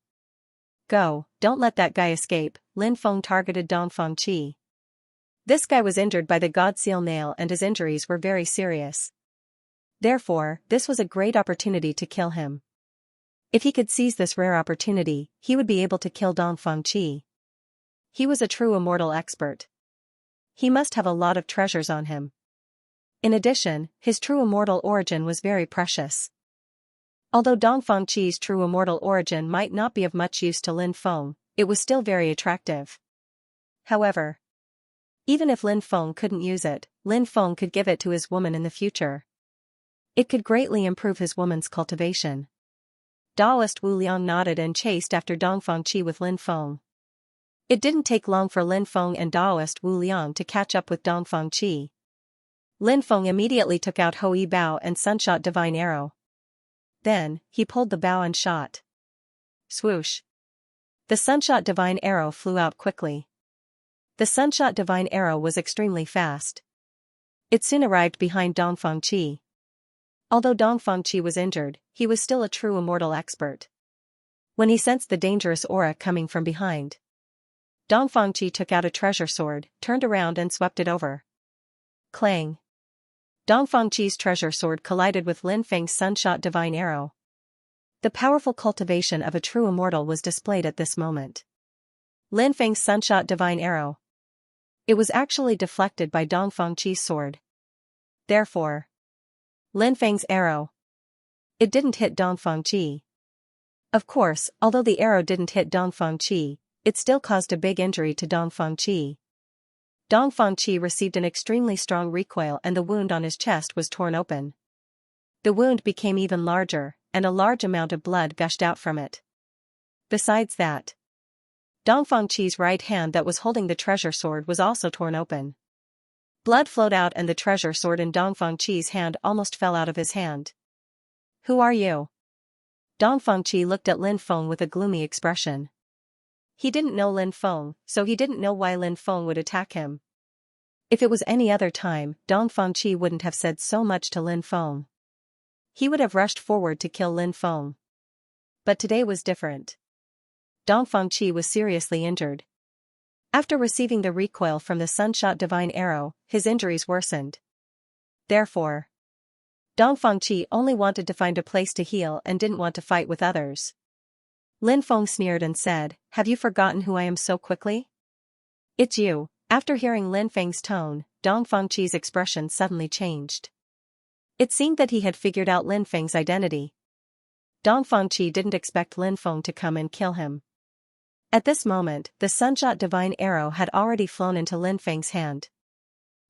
Go, don't let that guy escape, Lin Feng targeted Dongfang Qi. This guy was injured by the god seal nail and his injuries were very serious. Therefore, this was a great opportunity to kill him. If he could seize this rare opportunity, he would be able to kill Dongfang Qi. He was a true immortal expert. He must have a lot of treasures on him. In addition, his true immortal origin was very precious. Although Dongfang Qi's true immortal origin might not be of much use to Lin Feng, it was still very attractive. However, even if Lin Feng couldn't use it, Lin Feng could give it to his woman in the future. It could greatly improve his woman's cultivation. Daoist Wu Liang nodded and chased after Dongfang Qi with Lin Feng. It didn't take long for Lin Feng and Daoist Wu Liang to catch up with Dongfang Qi. Lin Feng immediately took out Hou Yi Bao and Sunshot Divine Arrow. Then, he pulled the bow and shot. Swoosh. The Sunshot Divine Arrow flew out quickly. The Sunshot Divine Arrow was extremely fast. It soon arrived behind Dongfang Qi. Although Dongfang Qi was injured, he was still a true immortal expert. When he sensed the dangerous aura coming from behind, Dongfang Qi took out a treasure sword, turned around and swept it over. Clang. Dongfang Qi's treasure sword collided with Lin Feng's Sunshot Divine Arrow. The powerful cultivation of a true immortal was displayed at this moment. Lin Feng's Sunshot Divine Arrow. It was actually deflected by Dongfang Qi's sword. Therefore, Lin Feng's arrow. It didn't hit Dongfang Qi. Of course, although the arrow didn't hit Dongfang Qi, it still caused a big injury to Dongfang Qi. Dongfang Qi received an extremely strong recoil and the wound on his chest was torn open. The wound became even larger, and a large amount of blood gushed out from it. Besides that, Dongfang Qi's right hand that was holding the treasure sword was also torn open. Blood flowed out and the treasure sword in Dongfang Qi's hand almost fell out of his hand. Who are you? Dongfang Qi looked at Lin Feng with a gloomy expression. He didn't know Lin Feng, so he didn't know why Lin Feng would attack him. If it was any other time, Dongfang Qi wouldn't have said so much to Lin Feng. He would have rushed forward to kill Lin Feng. But today was different. Dongfang Qi was seriously injured. After receiving the recoil from the Sunshot Divine Arrow, his injuries worsened. Therefore, Dongfang Qi only wanted to find a place to heal and didn't want to fight with others. Lin Feng sneered and said, "Have you forgotten who I am so quickly?" "It's you." After hearing Lin Feng's tone, Dongfang Qi's expression suddenly changed. It seemed that he had figured out Lin Feng's identity. Dong Fangqi didn't expect Lin Feng to come and kill him. At this moment, the sunshot divine arrow had already flown into Lin Feng's hand.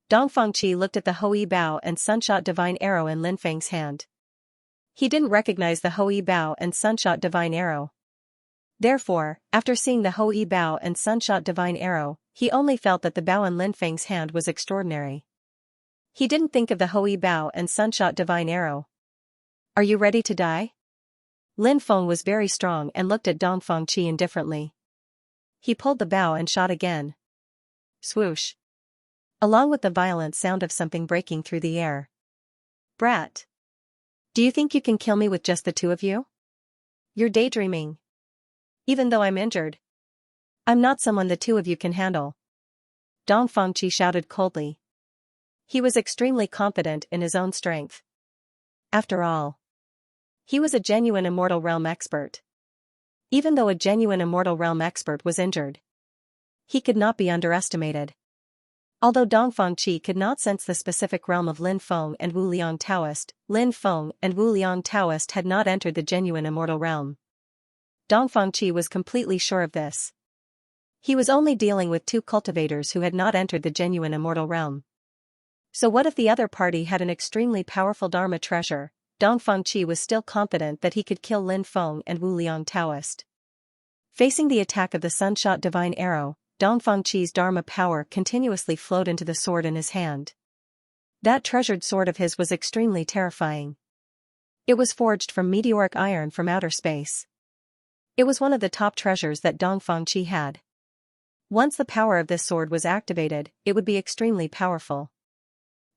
Dong Fangqi looked at the Hui Bao and sunshot divine arrow in Lin Feng's hand. He didn't recognize the Hui Bao and sunshot divine arrow. Therefore, after seeing the Hui Bao and sunshot divine arrow, he only felt that the Bao in Lin Feng's hand was extraordinary. He didn't think of the Hui Bao and sunshot divine arrow. Are you ready to die? Lin Feng was very strong and looked at Dong Fangqi indifferently. He pulled the Bao and shot again. Swoosh. Along with the violent sound of something breaking through the air. Brat. Do you think you can kill me with just the two of you? You're daydreaming. Even though I'm injured, I'm not someone the two of you can handle. Dong Fangqi shouted coldly. He was extremely confident in his own strength. After all, he was a genuine Immortal Realm expert. Even though a genuine Immortal Realm expert was injured, he could not be underestimated. Although Dong Fangqi could not sense the specific realm of Lin Feng and Wu Liang Taoist, Lin Feng and Wu Liang Taoist had not entered the genuine Immortal Realm. Dong Fangqi was completely sure of this. He was only dealing with two cultivators who had not entered the genuine Immortal Realm. So what if the other party had an extremely powerful Dharma treasure? Dong Fangqi was still confident that he could kill Lin Feng and Wu Liang Taoist. Facing the attack of the sunshot divine arrow, Dong Fangqi's Dharma power continuously flowed into the sword in his hand. That treasured sword of his was extremely terrifying. It was forged from meteoric iron from outer space. It was one of the top treasures that Dong Fangqi had. Once the power of this sword was activated, it would be extremely powerful.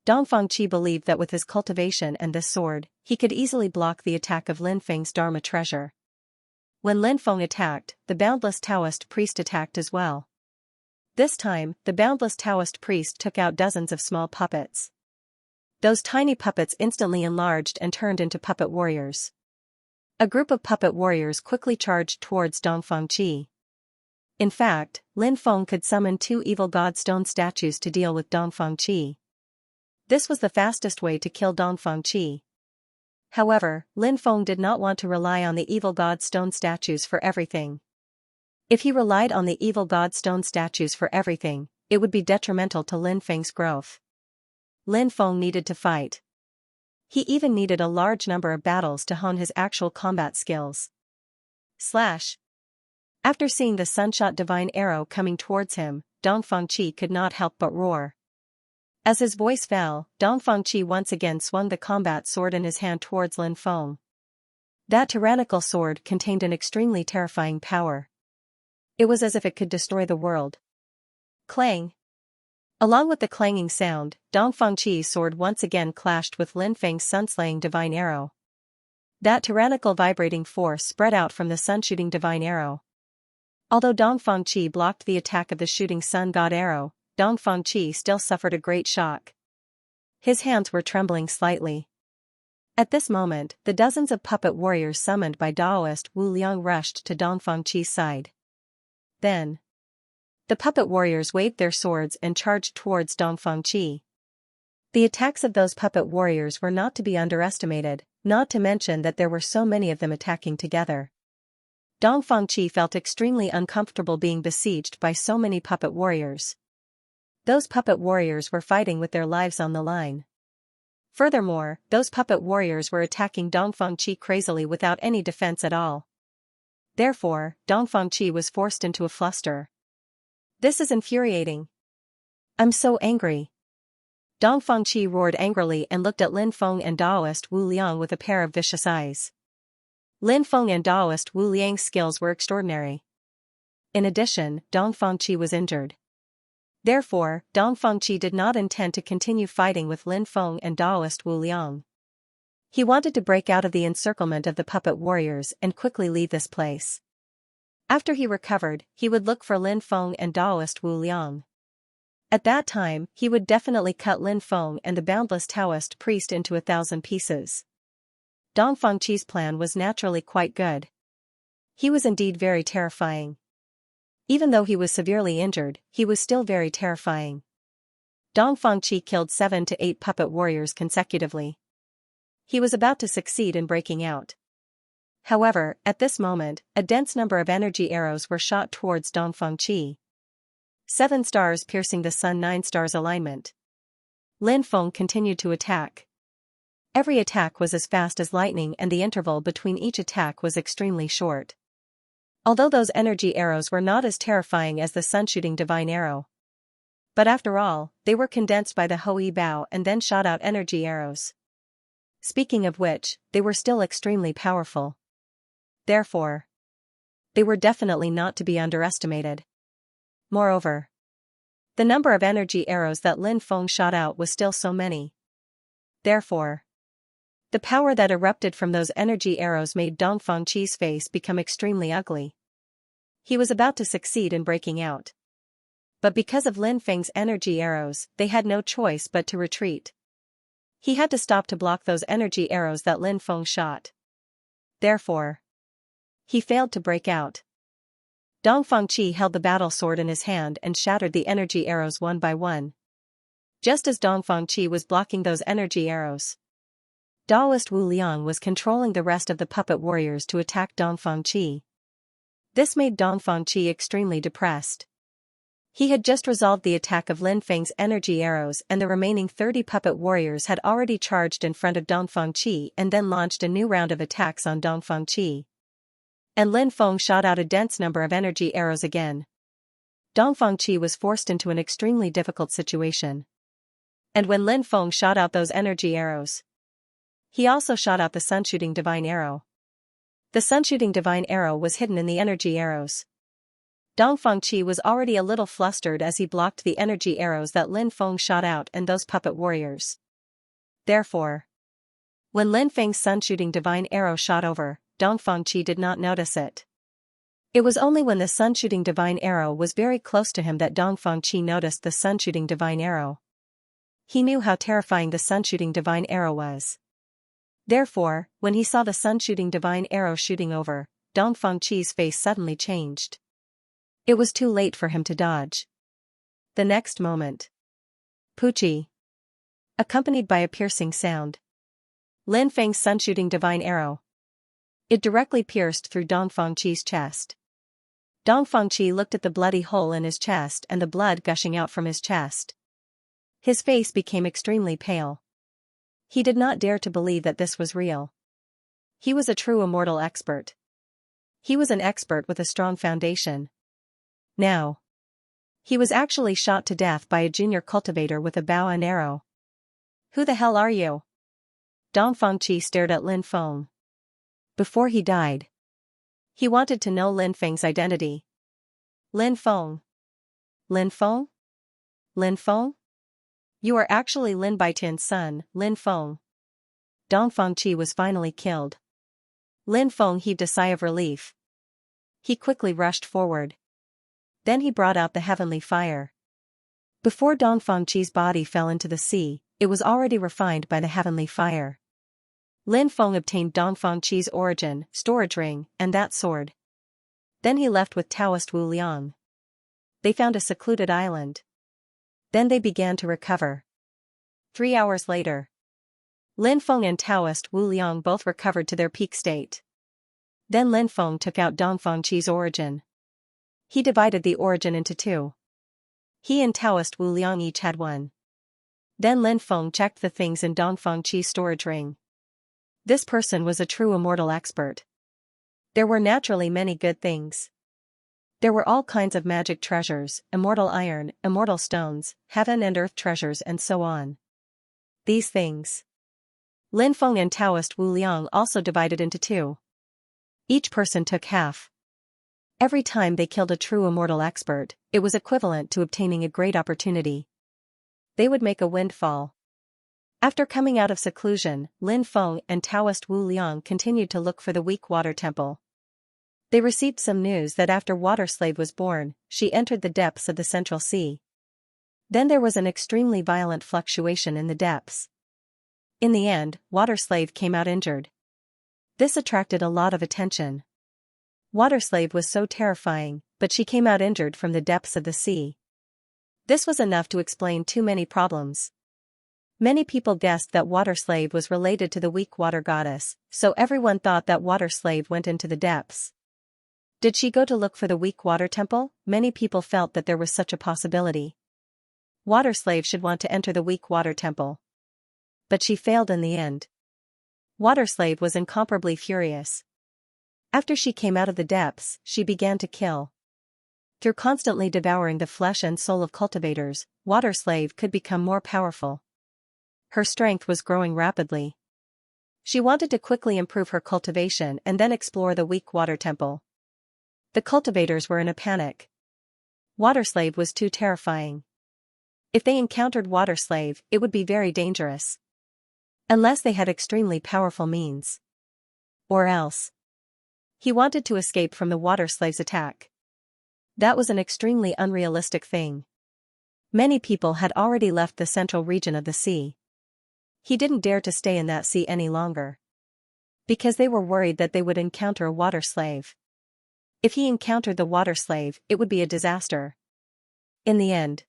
Dong Fangqi believed that with his cultivation and this sword, he could easily block the attack of Lin Feng's Dharma treasure. When Lin Feng attacked, the boundless Taoist priest attacked as well. This time, the boundless Taoist priest took out dozens of small puppets. Those tiny puppets instantly enlarged and turned into puppet warriors. A group of puppet warriors quickly charged towards Dong Fangqi. In fact, Lin Feng could summon two evil god stone statues to deal with Dong Fangqi. This was the fastest way to kill Dong Fangqi. However, Lin Feng did not want to rely on the evil god stone statues for everything. If he relied on the evil god stone statues for everything, it would be detrimental to Lin Feng's growth. Lin Feng needed to fight. He even needed a large number of battles to hone his actual combat skills. Slash. After seeing the sunshot divine arrow coming towards him, Dong Fangqi could not help but roar. As his voice fell, Dong Fangqi once again swung the combat sword in his hand towards Lin Feng. That tyrannical sword contained an extremely terrifying power. It was as if it could destroy the world. Clang. Along with the clanging sound, Dong Fangqi's sword once again clashed with Lin Feng's sun-slaying divine arrow. That tyrannical vibrating force spread out from the sun-shooting divine arrow. Although Dong Fangqi blocked the attack of the shooting sun god arrow, Dong Fangqi still suffered a great shock. His hands were trembling slightly. At this moment, the dozens of puppet warriors summoned by Taoist Wu Liang rushed to Dong Fangqi's side. Then, the puppet warriors waved their swords and charged towards Dong Fangqi. The attacks of those puppet warriors were not to be underestimated, not to mention that there were so many of them attacking together. Dong Fangqi felt extremely uncomfortable being besieged by so many puppet warriors. Those puppet warriors were fighting with their lives on the line. Furthermore, those puppet warriors were attacking Dong Fangqi crazily without any defense at all. Therefore, Dong Fangqi was forced into a fluster. This is infuriating. I'm so angry. Dong Fangqi roared angrily and looked at Lin Feng and Taoist Wu Liang with a pair of vicious eyes. Lin Feng and Taoist Wu Liang's skills were extraordinary. In addition, Dong Fangqi was injured. Therefore, Dong Fangqi did not intend to continue fighting with Lin Feng and Taoist Wu Liang. He wanted to break out of the encirclement of the puppet warriors and quickly leave this place. After he recovered, he would look for Lin Feng and Taoist Wu Liang. At that time, he would definitely cut Lin Feng and the boundless Taoist priest into 1,000 pieces. Dong Fangqi's plan was naturally quite good. He was indeed very terrifying. Even though he was severely injured, he was still very terrifying. Dong Fangqi killed 7 to 8 puppet warriors consecutively. He was about to succeed in breaking out. However, at this moment, a dense number of energy arrows were shot towards Dongfang Qi. 7 stars piercing the sun, 9 stars alignment. Lin Feng continued to attack. Every attack was as fast as lightning and the interval between each attack was extremely short. Although those energy arrows were not as terrifying as the sun-shooting divine arrow. But after all, they were condensed by the Hou Bao and then shot out energy arrows. Speaking of which, they were still extremely powerful. Therefore, they were definitely not to be underestimated. Moreover, the number of energy arrows that Lin Feng shot out was still so many. Therefore, the power that erupted from those energy arrows made Dongfang Qi's face become extremely ugly. He was about to succeed in breaking out. But because of Lin Feng's energy arrows, they had no choice but to retreat. He had to stop to block those energy arrows that Lin Feng shot. Therefore, he failed to break out. Dongfang Qi held the battle sword in his hand and shattered the energy arrows one by one. Just as Dongfang Qi was blocking those energy arrows, Daoist Wu Liang was controlling the rest of the puppet warriors to attack Dongfang Qi. This made Dongfang Qi extremely depressed. He had just resolved the attack of Lin Feng's energy arrows and the remaining 30 puppet warriors had already charged in front of Dongfang Qi and then launched a new round of attacks on Dongfang Qi. And Lin Feng shot out a dense number of energy arrows again. Dongfang Qi was forced into an extremely difficult situation. And when Lin Feng shot out those energy arrows, he also shot out the sun-shooting divine arrow. The sun-shooting divine arrow was hidden in the energy arrows. Dongfang Qi was already a little flustered as he blocked the energy arrows that Lin Feng shot out and those puppet warriors. Therefore, when Lin Feng's sun-shooting divine arrow shot over, Dongfang Qi did not notice it. It was only when the sun-shooting divine arrow was very close to him that Dongfang Qi noticed the sun-shooting divine arrow. He knew how terrifying the sun-shooting divine arrow was. Therefore, when he saw the sun-shooting divine arrow shooting over, Dongfang Qi's face suddenly changed. It was too late for him to dodge. The next moment, Puchi, accompanied by a piercing sound. Lin Feng's sun-shooting divine arrow. It directly pierced through Dongfang Qi's chest. Dongfang Qi looked at the bloody hole in his chest and the blood gushing out from his chest. His face became extremely pale. He did not dare to believe that this was real. He was a true immortal expert. He was an expert with a strong foundation. Now, he was actually shot to death by a junior cultivator with a bow and arrow. Who the hell are you? Dongfang Qi stared at Lin Feng. Before he died, he wanted to know Lin Feng's identity. Lin Feng. Lin Feng? Lin Feng? You are actually Lin Baitin's son, Lin Feng. Dongfang Qi was finally killed. Lin Feng heaved a sigh of relief. He quickly rushed forward. Then he brought out the heavenly fire. Before Dongfang Qi's body fell into the sea, it was already refined by the heavenly fire. Lin Feng obtained Dongfang Qi's origin, storage ring, and that sword. Then he left with Taoist Wu Liang. They found a secluded island. Then they began to recover. 3 hours later, Lin Feng and Taoist Wu Liang both recovered to their peak state. Then Lin Feng took out Dongfang Qi's origin. He divided the origin into 2. He and Taoist Wu Liang each had 1. Then Lin Feng checked the things in Dongfang Qi's storage ring. This person was a true immortal expert. There were naturally many good things. There were all kinds of magic treasures, immortal iron, immortal stones, heaven and earth treasures and so on. These things, Lin Feng and Taoist Wu Liang also divided into 2. Each person took half. Every time they killed a true immortal expert, it was equivalent to obtaining a great opportunity. They would make a windfall. After coming out of seclusion, Lin Feng and Taoist Wu Liang continued to look for the weak water temple. They received some news that after Water Slave was born, she entered the depths of the Central Sea. Then there was an extremely violent fluctuation in the depths. In the end, Water Slave came out injured. This attracted a lot of attention. Water Slave was so terrifying, but she came out injured from the depths of the sea. This was enough to explain too many problems. Many people guessed that Water Slave was related to the weak water goddess, so everyone thought that Water Slave went into the depths. Did she go to look for the weak water temple? Many people felt that there was such a possibility. Water Slave should want to enter the weak water temple. But she failed in the end. Water Slave was incomparably furious. After she came out of the depths, she began to kill. Through constantly devouring the flesh and soul of cultivators, Water Slave could become more powerful. Her strength was growing rapidly. She wanted to quickly improve her cultivation and then explore the weak water temple. The cultivators were in a panic. Water Slave was too terrifying. If they encountered Water Slave, it would be very dangerous. Unless they had extremely powerful means. Or else. He wanted to escape from the Water Slave's attack. That was an extremely unrealistic thing. Many people had already left the central region of the sea. He didn't dare to stay in that sea any longer. Because they were worried that they would encounter a Water Slave. If he encountered the Water Slave, it would be a disaster. In the end,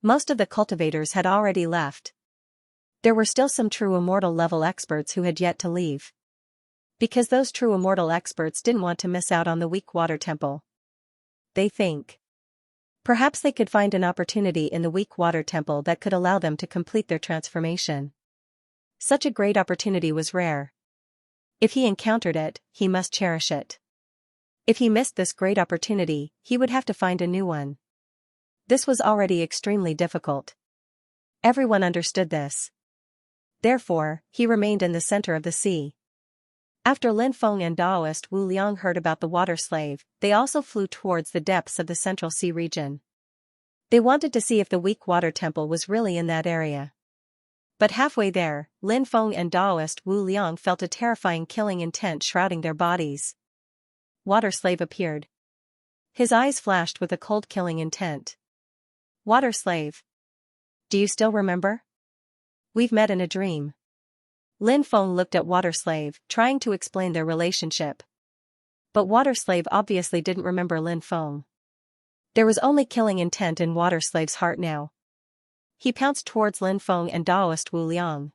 most of the cultivators had already left. There were still some true immortal level experts who had yet to leave. Because those true immortal experts didn't want to miss out on the weak water temple. They think. Perhaps they could find an opportunity in the weak water temple that could allow them to complete their transformation. Such a great opportunity was rare. If he encountered it, he must cherish it. If he missed this great opportunity, he would have to find a new one. This was already extremely difficult. Everyone understood this. Therefore, he remained in the center of the sea. After Lin Feng and Daoist Wu Liang heard about the Water Slave, they also flew towards the depths of the Central Sea region. They wanted to see if the weak water temple was really in that area. But halfway there, Lin Feng and Daoist Wu Liang felt a terrifying killing intent shrouding their bodies. Water Slave appeared. His eyes flashed with a cold killing intent. Water Slave. Do you still remember? We've met in a dream. Lin Feng looked at Water Slave, trying to explain their relationship. But Water Slave obviously didn't remember Lin Feng. There was only killing intent in Water Slave's heart now. He pounced towards Lin Feng and Daoist Wu Liang.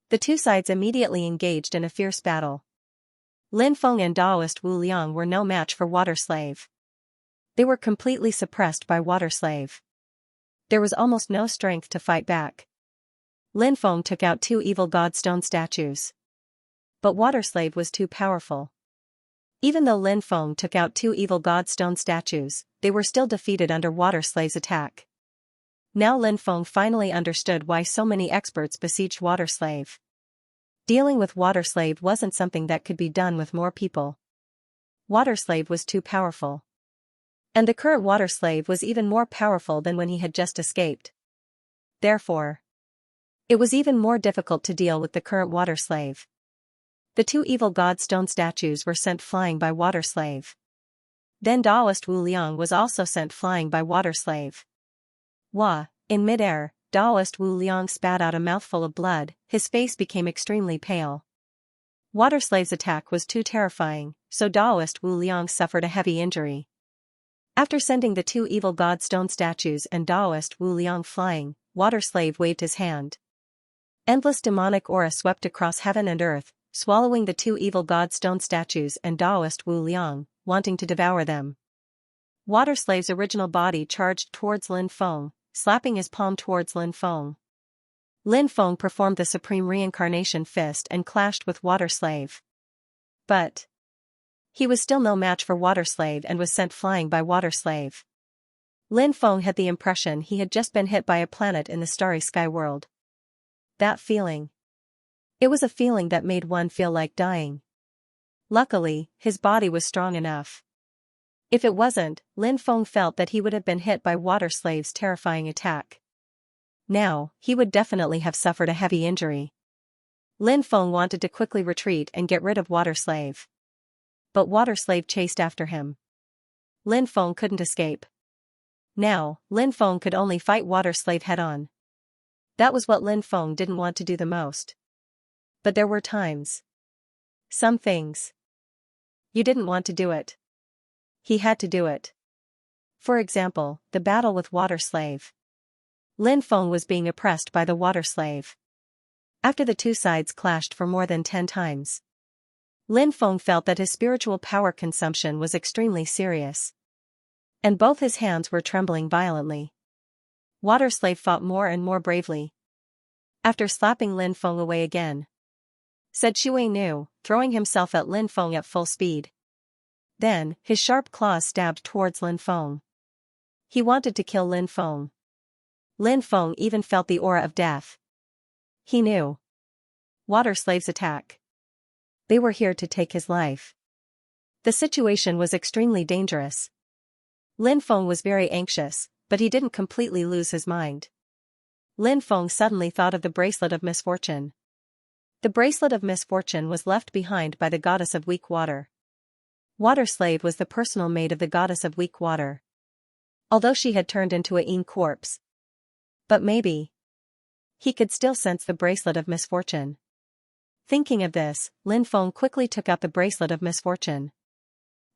The two sides immediately engaged in a fierce battle. Lin Feng and Daoist Wu Liang were no match for Water Slave. They were completely suppressed by Water Slave. There was almost no strength to fight back. Lin Feng took out two evil god stone statues. But Water Slave was too powerful. Even though Lin Feng took out two evil god stone statues, they were still defeated under Water Slave's attack. Now Lin Feng finally understood why so many experts besieged Water Slave. Dealing with Water Slave wasn't something that could be done with more people. Water Slave was too powerful. And the current Water Slave was even more powerful than when he had just escaped. Therefore, it was even more difficult to deal with the current Water Slave. The two evil god stone statues were sent flying by Water Slave. Then Daoist Wu Liang was also sent flying by Water Slave. In midair, Daoist Wu Liang spat out a mouthful of blood, his face became extremely pale. Water Slave's attack was too terrifying, so Daoist Wu Liang suffered a heavy injury. After sending the two evil god stone statues and Daoist Wu Liang flying, Water Slave waved his hand. Endless demonic aura swept across heaven and earth, swallowing the two evil god stone statues and Daoist Wu Liang, wanting to devour them. Water Slave's original body charged towards Lin Feng, slapping his palm towards Lin Feng. Lin Feng performed the Supreme Reincarnation Fist and clashed with Water Slave. But he was still no match for Water Slave and was sent flying by Water Slave. Lin Feng had the impression he had just been hit by a planet in the starry sky world. That feeling. It was a feeling that made one feel like dying. Luckily, his body was strong enough. If it wasn't, Lin Feng felt that he would have been hit by Water Slave's terrifying attack. Now, he would definitely have suffered a heavy injury. Lin Feng wanted to quickly retreat and get rid of Water Slave. But Water Slave chased after him. Lin Feng couldn't escape. Now, Lin Feng could only fight Water Slave head-on. That was what Lin Feng didn't want to do the most. But there were times. Some things. You didn't want to do it. He had to do it. For example, the battle with Water Slave. Lin Feng was being oppressed by the water slave. After the two sides clashed for more than 10 times, Lin Feng felt that his spiritual power consumption was extremely serious. And both his hands were trembling violently. Water slave fought more and more bravely. After slapping Lin Feng away again, said Shui Nu, throwing himself at Lin Feng at full speed. Then, his sharp claws stabbed towards Lin Feng. He wanted to kill Lin Feng. Lin Feng even felt the aura of death. He knew. Water slaves attack. They were here to take his life. The situation was extremely dangerous. Lin Feng was very anxious, but he didn't completely lose his mind. Lin Feng suddenly thought of the bracelet of misfortune. The bracelet of misfortune was left behind by the goddess of weak water. Water slave was the personal maid of the goddess of weak water. Although she had turned into a Yin corpse. But maybe he could still sense the bracelet of misfortune. Thinking of this, Lin Feng quickly took out the bracelet of misfortune.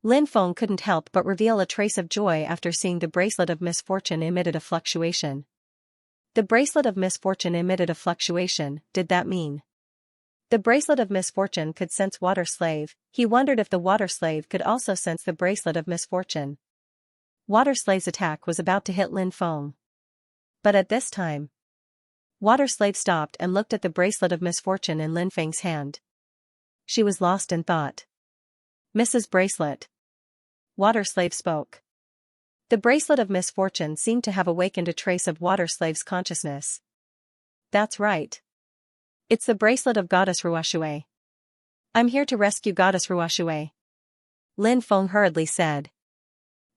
Lin Feng couldn't help but reveal a trace of joy after seeing the bracelet of misfortune emitted a fluctuation. The bracelet of misfortune emitted a fluctuation, did that mean? The bracelet of misfortune could sense water slave. He wondered if the water slave could also sense the bracelet of misfortune. Water slave's attack was about to hit Lin Feng. But at this time, water slave stopped and looked at the bracelet of misfortune in Lin Feng's hand. She was lost in thought. Mrs. Bracelet. Water slave spoke. The bracelet of misfortune seemed to have awakened a trace of water slave's consciousness. That's right. It's the bracelet of Goddess Ruoshui. I'm here to rescue Goddess Ruoshui. Lin Feng hurriedly said.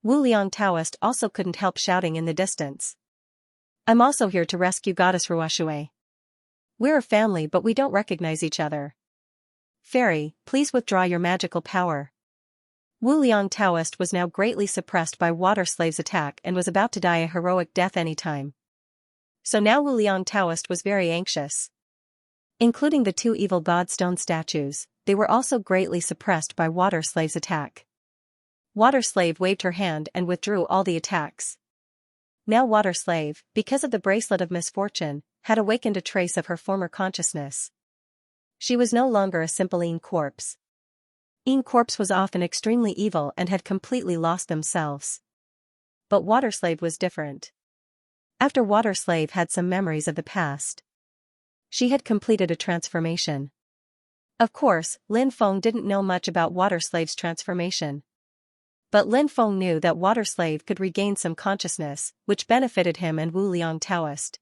Wu Liang Taoist also couldn't help shouting in the distance. I'm also here to rescue Goddess Ruoshui. We're a family but we don't recognize each other. Fairy, please withdraw your magical power. Wu Liang Taoist was now greatly suppressed by water slave's attack and was about to die a heroic death anytime. So now Wu Liang Taoist was very anxious. Including the two evil god stone statues, they were also greatly suppressed by water slave's attack. Water slave waved her hand and withdrew all the attacks. Now water slave, because of the bracelet of misfortune, had awakened a trace of her former consciousness. She was no longer a simple Yin corpse. Yin corpse was often extremely evil and had completely lost themselves. But water slave was different. After water slave had some memories of the past, she had completed a transformation. Of course, Lin Feng didn't know much about water slave's transformation. But Lin Feng knew that water slave could regain some consciousness, which benefited him and Wu Liang Taoist.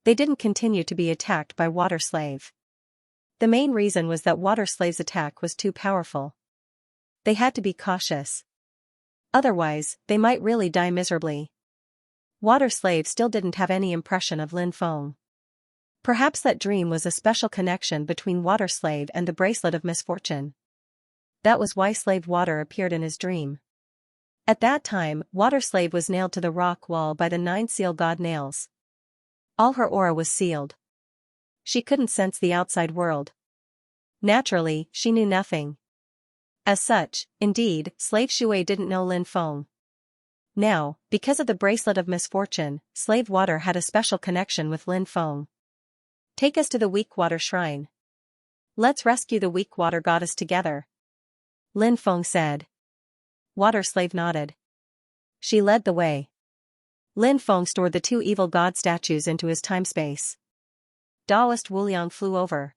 They didn't continue to be attacked by water slave. The main reason was that water slave's attack was too powerful. They had to be cautious. Otherwise, they might really die miserably. Water slave still didn't have any impression of Lin Feng. Perhaps that dream was a special connection between water slave and the bracelet of misfortune. That was why slave water appeared in his dream. At that time, water slave was nailed to the rock wall by the 9 seal god nails. All her aura was sealed. She couldn't sense the outside world. Naturally, she knew nothing. As such, indeed, slave Shui didn't know Lin Feng. Now, because of the bracelet of misfortune, slave water had a special connection with Lin Feng. Take us to the weak water shrine. Let's rescue the weak water goddess together. Lin Feng said. Water slave nodded. She led the way. Lin Feng stored the two evil god statues into his time-space. Taoist Wu Liang flew over.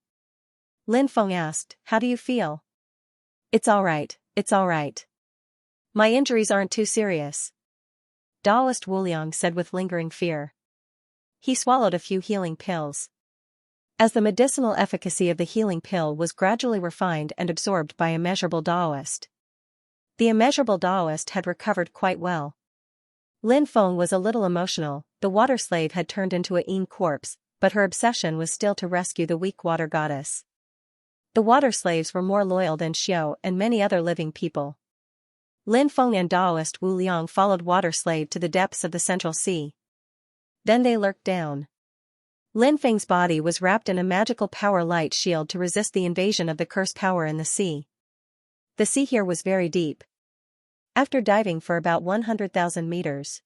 Lin Feng asked, how do you feel? It's alright, it's alright. My injuries aren't too serious. Taoist Wu Liang said with lingering fear. He swallowed a few healing pills. As the medicinal efficacy of the healing pill was gradually refined and absorbed by immeasurable Taoist. The immeasurable Taoist had recovered quite well. Lin Feng was a little emotional. The water slave had turned into a Yin corpse, but her obsession was still to rescue the weak water goddess. The water slaves were more loyal than Xiao and many other living people. Lin Feng and Taoist Wu Liang followed water slave to the depths of the Central Sea. Then they lurked down. Lin Feng's body was wrapped in a magical power light shield to resist the invasion of the cursed power in the sea. The sea here was very deep. After diving for about 100,000 meters,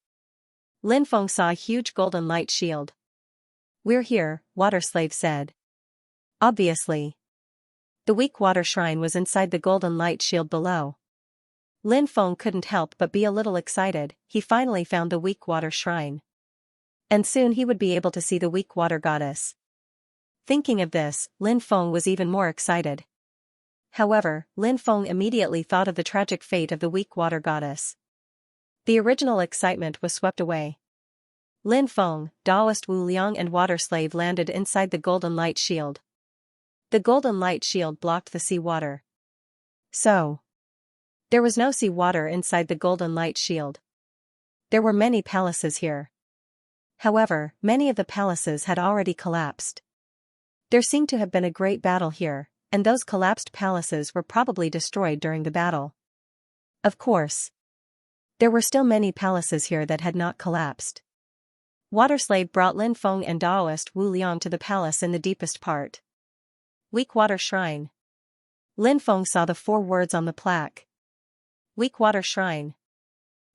Lin Feng saw a huge golden light shield. "We're here," Water Slave said. Obviously. The weak water shrine was inside the golden light shield below. Lin Feng couldn't help but be a little excited. He finally found the weak water shrine. And soon he would be able to see the weak water goddess. Thinking of this, Lin Feng was even more excited. However, Lin Feng immediately thought of the tragic fate of the weak water goddess. The original excitement was swept away. Lin Feng, Taoist Wu Liang and Water Slave landed inside the golden light shield. The golden light shield blocked the sea water. So, there was no sea water inside the golden light shield. There were many palaces here. However, many of the palaces had already collapsed. There seemed to have been a great battle here, and those collapsed palaces were probably destroyed during the battle. Of course, there were still many palaces here that had not collapsed. Water Slave brought Lin Feng and Taoist Wu Liang to the palace in the deepest part. Weak Water Shrine. Lin Feng saw the 4 words on the plaque. Weak Water Shrine.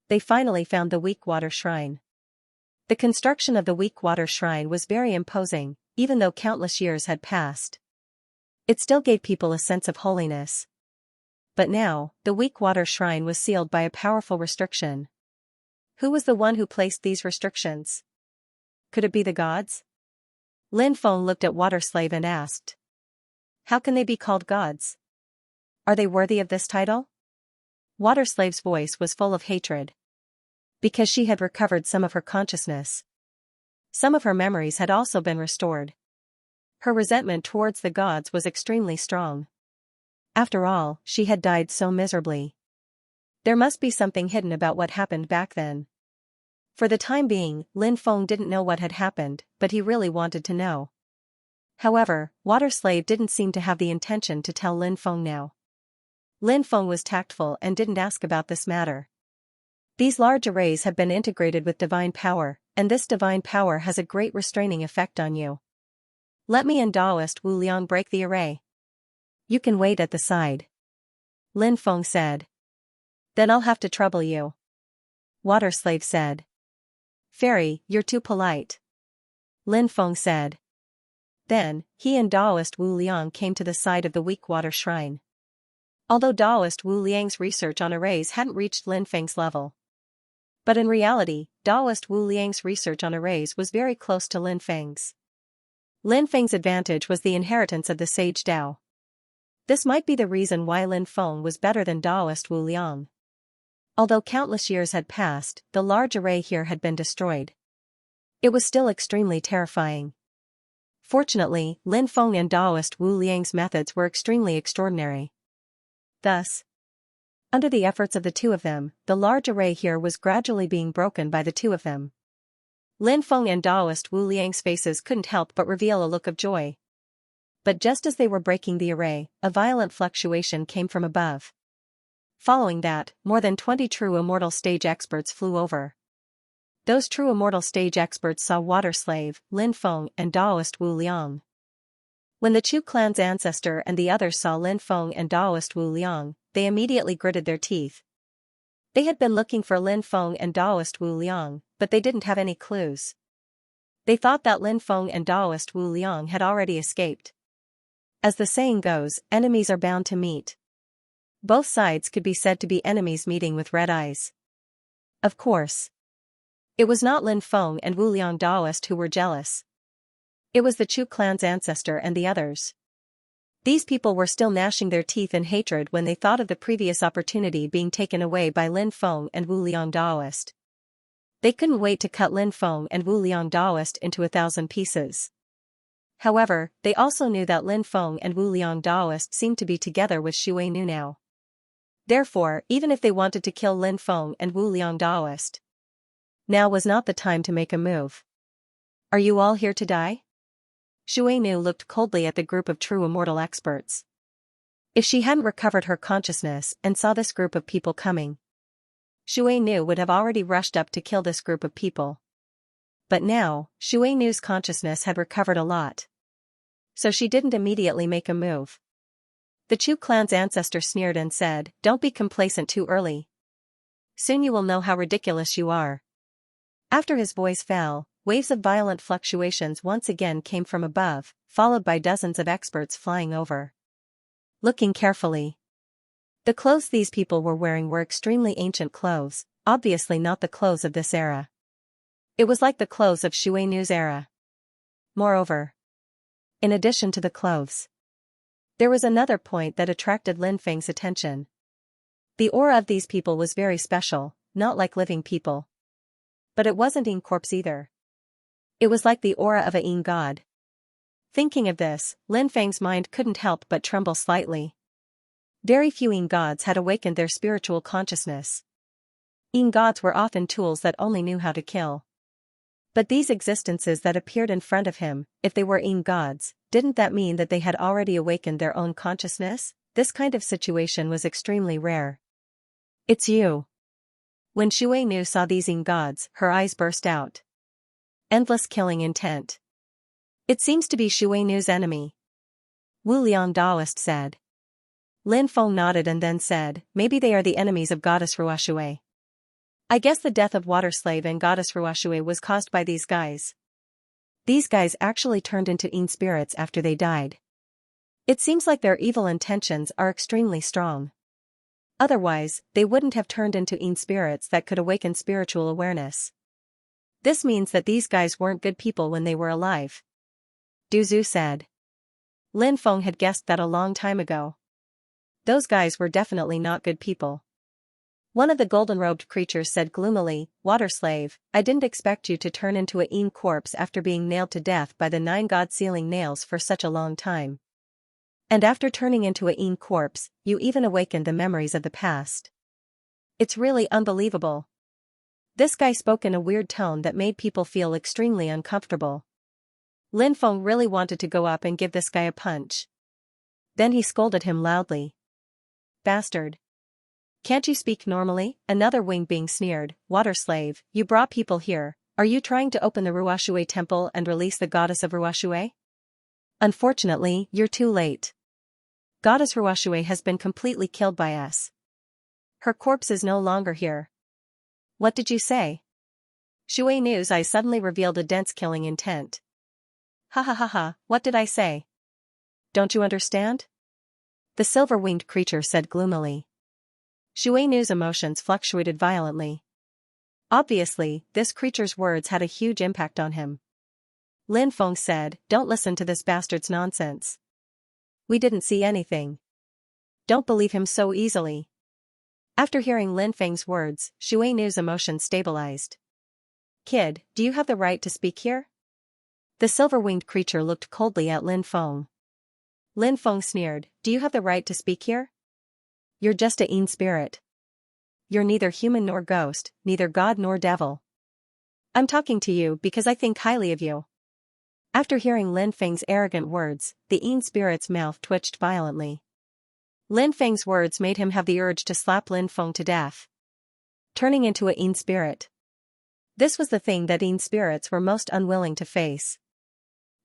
They finally found the Weak Water Shrine. The construction of the Weak Water Shrine was very imposing, even though countless years had passed. It still gave people a sense of holiness. But now, the Weak Water Shrine was sealed by a powerful restriction. Who was the one who placed these restrictions? Could it be the gods? Lin Feng looked at Water Slave and asked. How can they be called gods? Are they worthy of this title? Water Slave's voice was full of hatred. Because she had recovered some of her consciousness. Some of her memories had also been restored. Her resentment towards the gods was extremely strong. After all, she had died so miserably. There must be something hidden about what happened back then. For the time being, Lin Feng didn't know what had happened, but he really wanted to know. However, Water Slave didn't seem to have the intention to tell Lin Feng now. Lin Feng was tactful and didn't ask about this matter. These large arrays have been integrated with divine power, and this divine power has a great restraining effect on you. Let me and Taoist Wu Liang break the array. You can wait at the side. Lin Feng said. Then I'll have to trouble you. Water Slave said. Fairy, you're too polite. Lin Feng said. Then, he and Taoist Wu Liang came to the side of the Weak Water Shrine. Although Taoist Wu Liang's research on arrays hadn't reached Lin Feng's level. But in reality, Taoist Wu Liang's research on arrays was very close to Lin Feng's. Lin Feng's advantage was the inheritance of the Sage Tao. This might be the reason why Lin Feng was better than Taoist Wu Liang. Although countless years had passed, the large array here had been destroyed. It was still extremely terrifying. Fortunately, Lin Feng and Taoist Wu Liang's methods were extremely extraordinary. Thus, under the efforts of the two of them, the large array here was gradually being broken by the two of them. Lin Feng and Taoist Wu Liang's faces couldn't help but reveal a look of joy. But just as they were breaking the array, a violent fluctuation came from above. Following that, more than 20 true immortal stage experts flew over. Those true immortal stage experts saw Water Slave, Lin Feng and Taoist Wu Liang. When the Chu clan's ancestor and the others saw Lin Feng and Taoist Wu Liang, they immediately gritted their teeth. They had been looking for Lin Feng and Taoist Wu Liang, but they didn't have any clues. They thought that Lin Feng and Taoist Wu Liang had already escaped. As the saying goes, enemies are bound to meet. Both sides could be said to be enemies meeting with red eyes. Of course. It was not Lin Feng and Wu Liang Taoist who were jealous. It was the Chu clan's ancestor and the others. These people were still gnashing their teeth in hatred when they thought of the previous opportunity being taken away by Lin Feng and Wu Liang Taoist. They couldn't wait to cut Lin Feng and Wu Liang Taoist into 1,000 pieces. However, they also knew that Lin Feng and Wu Liang Taoist seemed to be together with Xue Nu now. Therefore, even if they wanted to kill Lin Feng and Wu Liang Taoist, now was not the time to make a move. Are you all here to die? Xue Nu looked coldly at the group of true immortal experts. If she hadn't recovered her consciousness and saw this group of people coming, Xue Nu would have already rushed up to kill this group of people. But now, Xue Nu's consciousness had recovered a lot. So she didn't immediately make a move. The Chu clan's ancestor sneered and said, "Don't be complacent too early. Soon you will know how ridiculous you are." After his voice fell, waves of violent fluctuations once again came from above, followed by dozens of experts flying over. Looking carefully. The clothes these people were wearing were extremely ancient clothes, obviously not the clothes of this era. It was like the clothes of Shui Nu's era. Moreover, in addition to the clothes, there was another point that attracted Lin Feng's attention. The aura of these people was very special, not like living people. But it wasn't Yin corpse either. It was like the aura of a Yin god. Thinking of this, Lin Feng's mind couldn't help but tremble slightly. Very few Yin gods had awakened their spiritual consciousness. Yin gods were often tools that only knew how to kill. But these existences that appeared in front of him, if they were Yin gods, didn't that mean that they had already awakened their own consciousness? This kind of situation was extremely rare. It's you. When Shui Nu saw these Yin gods, her eyes burst out. Endless killing intent. It seems to be Shui Nu's enemy. Wu Liang Daoist said. Lin Feng nodded and then said, maybe they are the enemies of Goddess Ruoshui. I guess the death of Water Slave and Goddess Ruoshui was caused by these guys. These guys actually turned into Yin spirits after they died. It seems like their evil intentions are extremely strong. Otherwise, they wouldn't have turned into Yin spirits that could awaken spiritual awareness. This means that these guys weren't good people when they were alive. Du Zhu said. Lin Feng had guessed that a long time ago. Those guys were definitely not good people. One of the golden-robed creatures said gloomily, Water Slave, I didn't expect you to turn into a Yin corpse after being nailed to death by the 9 god-sealing nails for such a long time. And after turning into a Yin corpse, you even awakened the memories of the past. It's really unbelievable. This guy spoke in a weird tone that made people feel extremely uncomfortable. Lin Feng really wanted to go up and give this guy a punch. Then he scolded him loudly. Bastard. Can't you speak normally? Another wing being sneered, Water Slave, you brought people here, are you trying to open the Ruoshui temple and release the goddess of Ruoshui? Unfortunately, you're too late. Goddess Ruoshui has been completely killed by us. Her corpse is no longer here. What did you say? Shui Nu's eyes suddenly revealed a dense killing intent. Ha ha ha ha, what did I say? Don't you understand? The silver-winged creature said gloomily. Shui Nu's emotions fluctuated violently. Obviously, this creature's words had a huge impact on him. Lin Feng said, don't listen to this bastard's nonsense. We didn't see anything. Don't believe him so easily. After hearing Lin Feng's words, Shui Nu's emotions stabilized. Kid, do you have the right to speak here? The silver-winged creature looked coldly at Lin Feng. Lin Feng sneered, do you have the right to speak here? You're just a Yin spirit. You're neither human nor ghost, neither god nor devil. I'm talking to you because I think highly of you. After hearing Lin Feng's arrogant words, the Yin spirit's mouth twitched violently. Lin Feng's words made him have the urge to slap Lin Feng to death. Turning into a Yin spirit. This was the thing that Yin spirits were most unwilling to face.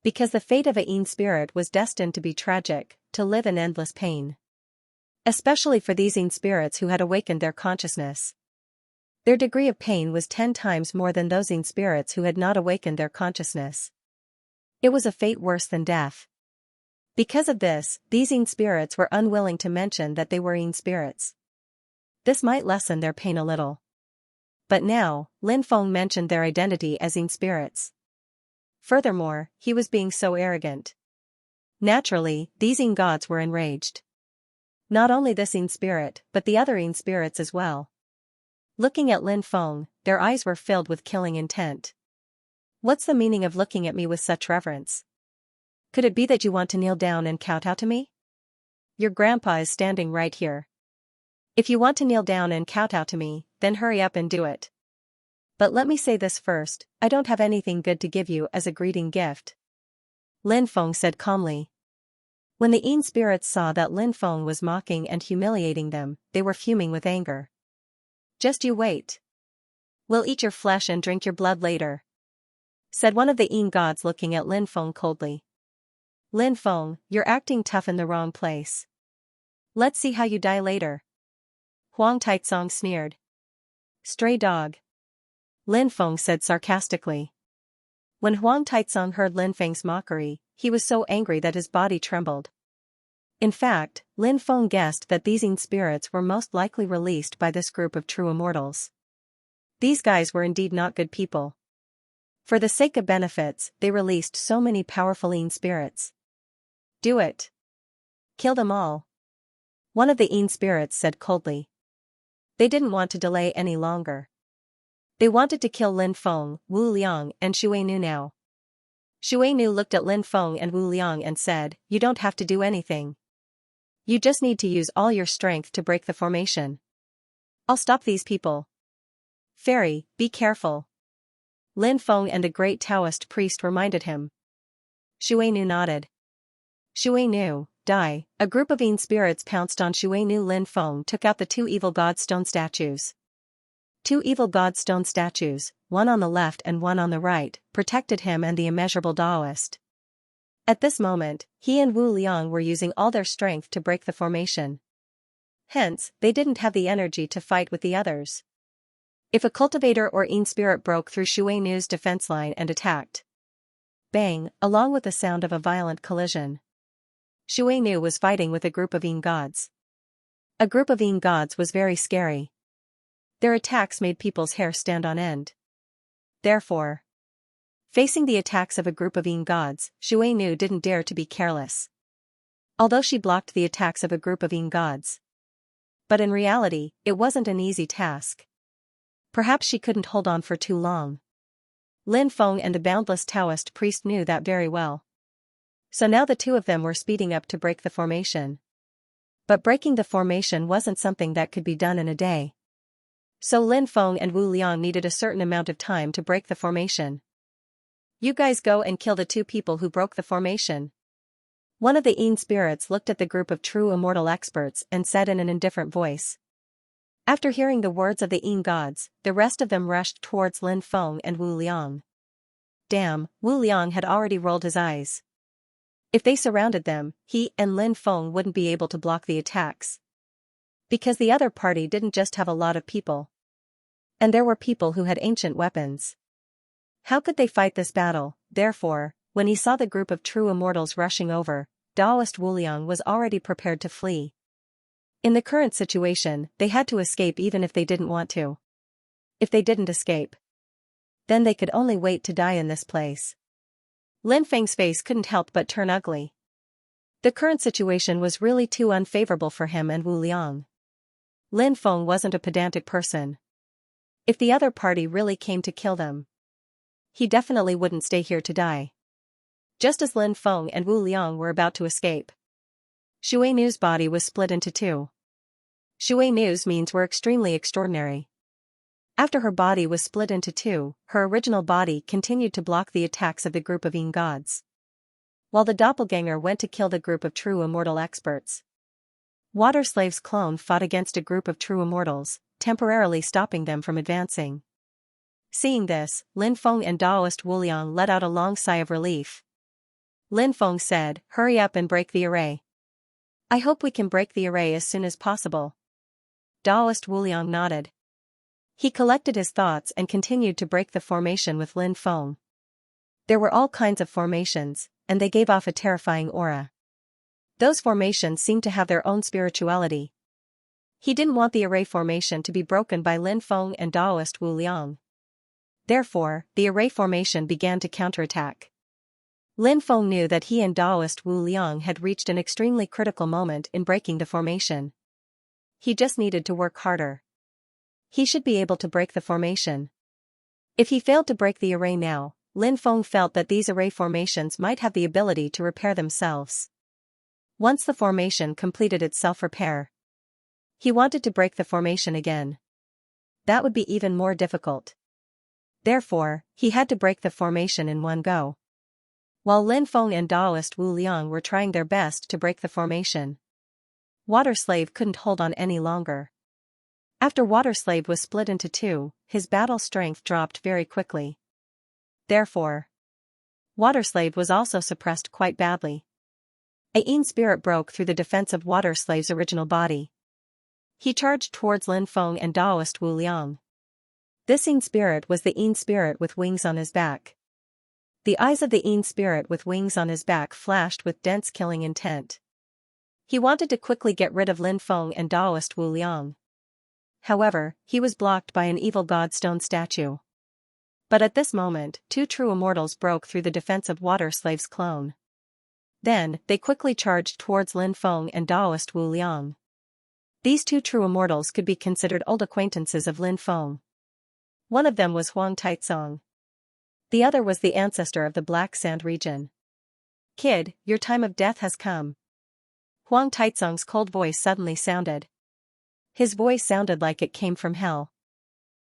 Because the fate of a Yin spirit was destined to be tragic, to live in endless pain. Especially for these Yin spirits who had awakened their consciousness. Their degree of pain was 10 times more than those Yin spirits who had not awakened their consciousness. It was a fate worse than death. Because of this, these Yin spirits were unwilling to mention that they were Yin spirits. This might lessen their pain a little. But now, Lin Feng mentioned their identity as Yin spirits. Furthermore, he was being so arrogant. Naturally, these Yin gods were enraged. Not only this Yin spirit, but the other Yin spirits as well. Looking at Lin Feng, their eyes were filled with killing intent. What's the meaning of looking at me with such reverence? Could it be that you want to kneel down and kowtow to me? Your grandpa is standing right here. If you want to kneel down and kowtow to me, then hurry up and do it. But let me say this first, I don't have anything good to give you as a greeting gift. Lin Feng said calmly. When the Yin spirits saw that Lin Feng was mocking and humiliating them, they were fuming with anger. Just you wait. We'll eat your flesh and drink your blood later, said one of the Yin gods looking at Lin Feng coldly. Lin Feng, you're acting tough in the wrong place. Let's see how you die later. Huang Taizong sneered. Stray dog. Lin Feng said sarcastically. When Huang Taizong heard Lin Feng's mockery, he was so angry that his body trembled. In fact, Lin Feng guessed that these Yin spirits were most likely released by this group of true immortals. These guys were indeed not good people. For the sake of benefits, they released so many powerful Yin spirits. Do it. Kill them all. One of the Yin spirits said coldly. They didn't want to delay any longer. They wanted to kill Lin Feng, Wu Liang, and Xue Nu now. Xue Nu looked at Lin Feng and Wu Liang and said, "You don't have to do anything. You just need to use all your strength to break the formation. I'll stop these people." "Fairy, be careful." Lin Feng and a great Taoist priest reminded him. Xue Nu nodded. Xue Nu, die. A group of Yin spirits pounced on Xue Nu. Lin Feng took out the two evil god stone statues. Two evil god stone statues, one on the left and one on the right, protected him and the immeasurable Taoist. At this moment, he and Wu Liang were using all their strength to break the formation. Hence, they didn't have the energy to fight with the others. If a cultivator or Yin spirit broke through Xue Nu's defense line and attacked. Bang, along with the sound of a violent collision. Xue Nu was fighting with a group of Yin gods. A group of Yin gods was very scary. Their attacks made people's hair stand on end. Therefore, facing the attacks of a group of Yin gods, Xue Nu didn't dare to be careless. Although she blocked the attacks of a group of Yin gods. But in reality, it wasn't an easy task. Perhaps she couldn't hold on for too long. Lin Feng and the boundless Taoist priest knew that very well. So now the two of them were speeding up to break the formation. But breaking the formation wasn't something that could be done in a day. So Lin Feng and Wu Liang needed a certain amount of time to break the formation. "You guys go and kill the two people who broke the formation." One of the Yin spirits looked at the group of true immortal experts and said in an indifferent voice. After hearing the words of the Yin gods, the rest of them rushed towards Lin Feng and Wu Liang. Damn, Wu Liang had already rolled his eyes. If they surrounded them, he and Lin Feng wouldn't be able to block the attacks. Because the other party didn't just have a lot of people. And there were people who had ancient weapons. How could they fight this battle? Therefore, when he saw the group of true immortals rushing over, Taoist Wu Liang was already prepared to flee. In the current situation, they had to escape even if they didn't want to. If they didn't escape, then they could only wait to die in this place. Lin Feng's face couldn't help but turn ugly. The current situation was really too unfavorable for him and Wu Liang. Lin Feng wasn't a pedantic person. If the other party really came to kill them, he definitely wouldn't stay here to die. Just as Lin Feng and Wu Liang were about to escape, Xue Nu's body was split into two. Xue Nu's means were extremely extraordinary. After her body was split into two, her original body continued to block the attacks of the group of Yin gods. While the doppelganger went to kill the group of true immortal experts. Water Slave's clone fought against a group of true immortals, temporarily stopping them from advancing. Seeing this, Lin Feng and Taoist Wu Liang let out a long sigh of relief. Lin Feng said, "Hurry up and break the array." "I hope we can break the array as soon as possible." Taoist Wu Liang nodded. He collected his thoughts and continued to break the formation with Lin Feng. There were all kinds of formations, and they gave off a terrifying aura. Those formations seemed to have their own spirituality. He didn't want the array formation to be broken by Lin Feng and Taoist Wu Liang. Therefore, the array formation began to counterattack. Lin Feng knew that he and Taoist Wu Liang had reached an extremely critical moment in breaking the formation. He just needed to work harder. He should be able to break the formation. If he failed to break the array now, Lin Feng felt that these array formations might have the ability to repair themselves. Once the formation completed its self-repair, he wanted to break the formation again. That would be even more difficult. Therefore, he had to break the formation in one go. While Lin Feng and Taoist Wu Liang were trying their best to break the formation, Water Slave couldn't hold on any longer. After Water Slave was split into two, his battle strength dropped very quickly. Therefore, Water Slave was also suppressed quite badly. A Yin spirit broke through the defense of Water Slave's original body. He charged towards Lin Feng and Taoist Wu Liang. This Een spirit was the Een spirit with wings on his back. The eyes of the Een spirit with wings on his back flashed with dense killing intent. He wanted to quickly get rid of Lin Feng and Daoist Wu Liang. However, he was blocked by an evil god stone statue. But at this moment, two true immortals broke through the defensive water slave's clone. Then, they quickly charged towards Lin Feng and Daoist Wu Liang. These two true immortals could be considered old acquaintances of Lin Feng. One of them was Huang Taizong. The other was the ancestor of the Black Sand region. "Kid, your time of death has come." Huang Taizong's cold voice suddenly sounded. His voice sounded like it came from hell.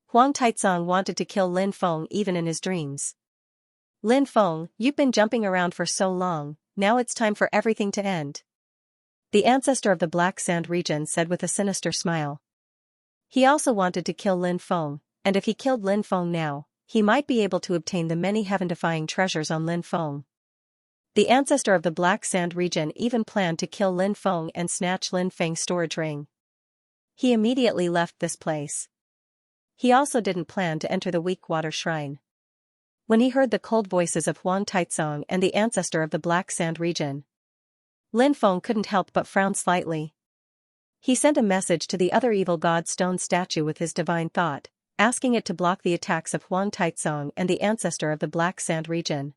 Huang Taizong wanted to kill Lin Feng even in his dreams. "Lin Feng, you've been jumping around for so long, now it's time for everything to end." The ancestor of the Black Sand region said with a sinister smile. He also wanted to kill Lin Feng, and if he killed Lin Feng now, he might be able to obtain the many heaven-defying treasures on Lin Feng. The ancestor of the Black Sand region even planned to kill Lin Feng and snatch Lin Feng's storage ring. He immediately left this place. He also didn't plan to enter the Weak Water Shrine. When he heard the cold voices of Huang Taizong and the ancestor of the Black Sand region, Lin Feng couldn't help but frown slightly. He sent a message to the other evil god stone statue with his divine thought, asking it to block the attacks of Huang Taizong and the ancestor of the Black Sand region.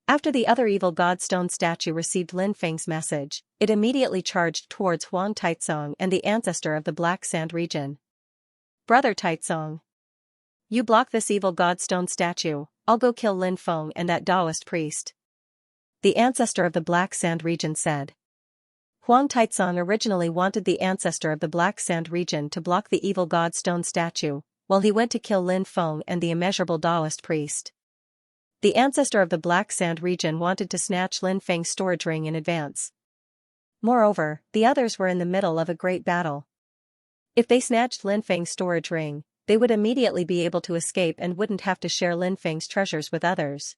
After the other evil god stone statue received Lin Feng's message, it immediately charged towards Huang Taizong and the ancestor of the Black Sand region. "Brother Taizong, you block this evil god stone statue, I'll go kill Lin Feng and that Taoist priest," the ancestor of the Black Sand region said. Huang Taizong originally wanted the ancestor of the Black Sand region to block the evil god stone statue, while he went to kill Lin Feng and the immeasurable Taoist priest. The ancestor of the Black Sand region wanted to snatch Lin Feng's storage ring in advance. Moreover, the others were in the middle of a great battle. If they snatched Lin Feng's storage ring, they would immediately be able to escape and wouldn't have to share Lin Feng's treasures with others.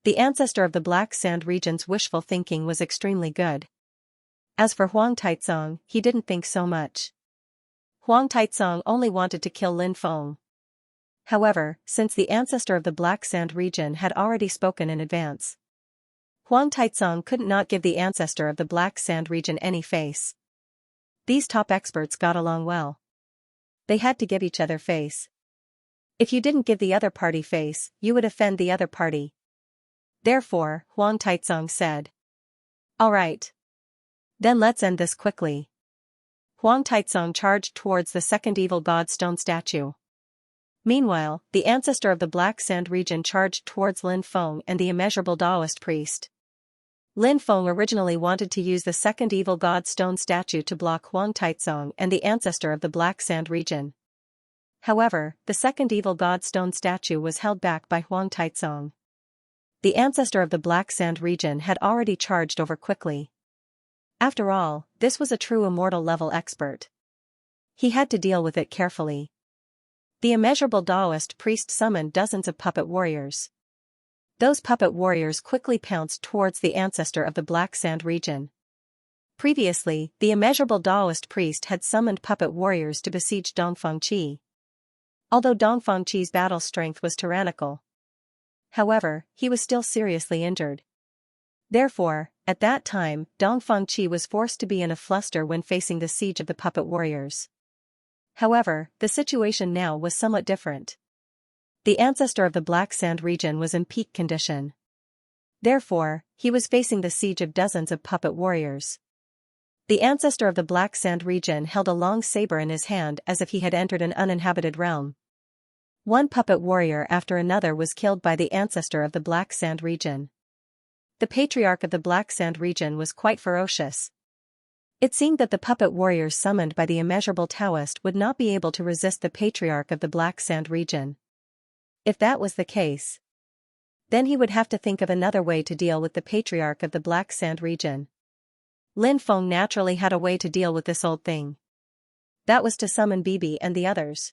The ancestor of the Black Sand region's wishful thinking was extremely good. As for Huang Taizong, he didn't think so much. Huang Taizong only wanted to kill Lin Feng. However, since the ancestor of the Black Sand region had already spoken in advance, Huang Taizong couldn't not give the ancestor of the Black Sand region any face. These top experts got along well. They had to give each other face. If you didn't give the other party face, you would offend the other party. Therefore, Huang Taizong said, "All right. Then let's end this quickly." Huang Taizong charged towards the second evil god stone statue. Meanwhile, the ancestor of the Black Sand region charged towards Lin Feng and the immeasurable Taoist priest. Lin Feng originally wanted to use the second evil god stone statue to block Huang Taizong and the ancestor of the Black Sand region. However, the second evil god stone statue was held back by Huang Taizong. The ancestor of the Black Sand region had already charged over quickly. After all, this was a true immortal level expert. He had to deal with it carefully. The immeasurable Taoist priest summoned dozens of puppet warriors. Those puppet warriors quickly pounced towards the ancestor of the Black Sand region. Previously, the immeasurable Taoist priest had summoned puppet warriors to besiege Dongfang Qi. Although Dongfang Qi's battle strength was tyrannical, however, he was still seriously injured. Therefore, at that time, Dongfang Qi was forced to be in a fluster when facing the siege of the puppet warriors. However, the situation now was somewhat different. The ancestor of the Black Sand region was in peak condition. Therefore, he was facing the siege of dozens of puppet warriors. The ancestor of the Black Sand region held a long saber in his hand as if he had entered an uninhabited realm. One puppet warrior after another was killed by the ancestor of the Black Sand region. The patriarch of the Black Sand region was quite ferocious. It seemed that the puppet warriors summoned by the immeasurable Taoist would not be able to resist the patriarch of the Black Sand region. If that was the case, then he would have to think of another way to deal with the patriarch of the Black Sand region. Lin Feng naturally had a way to deal with this old thing. That was to summon Bibi and the others.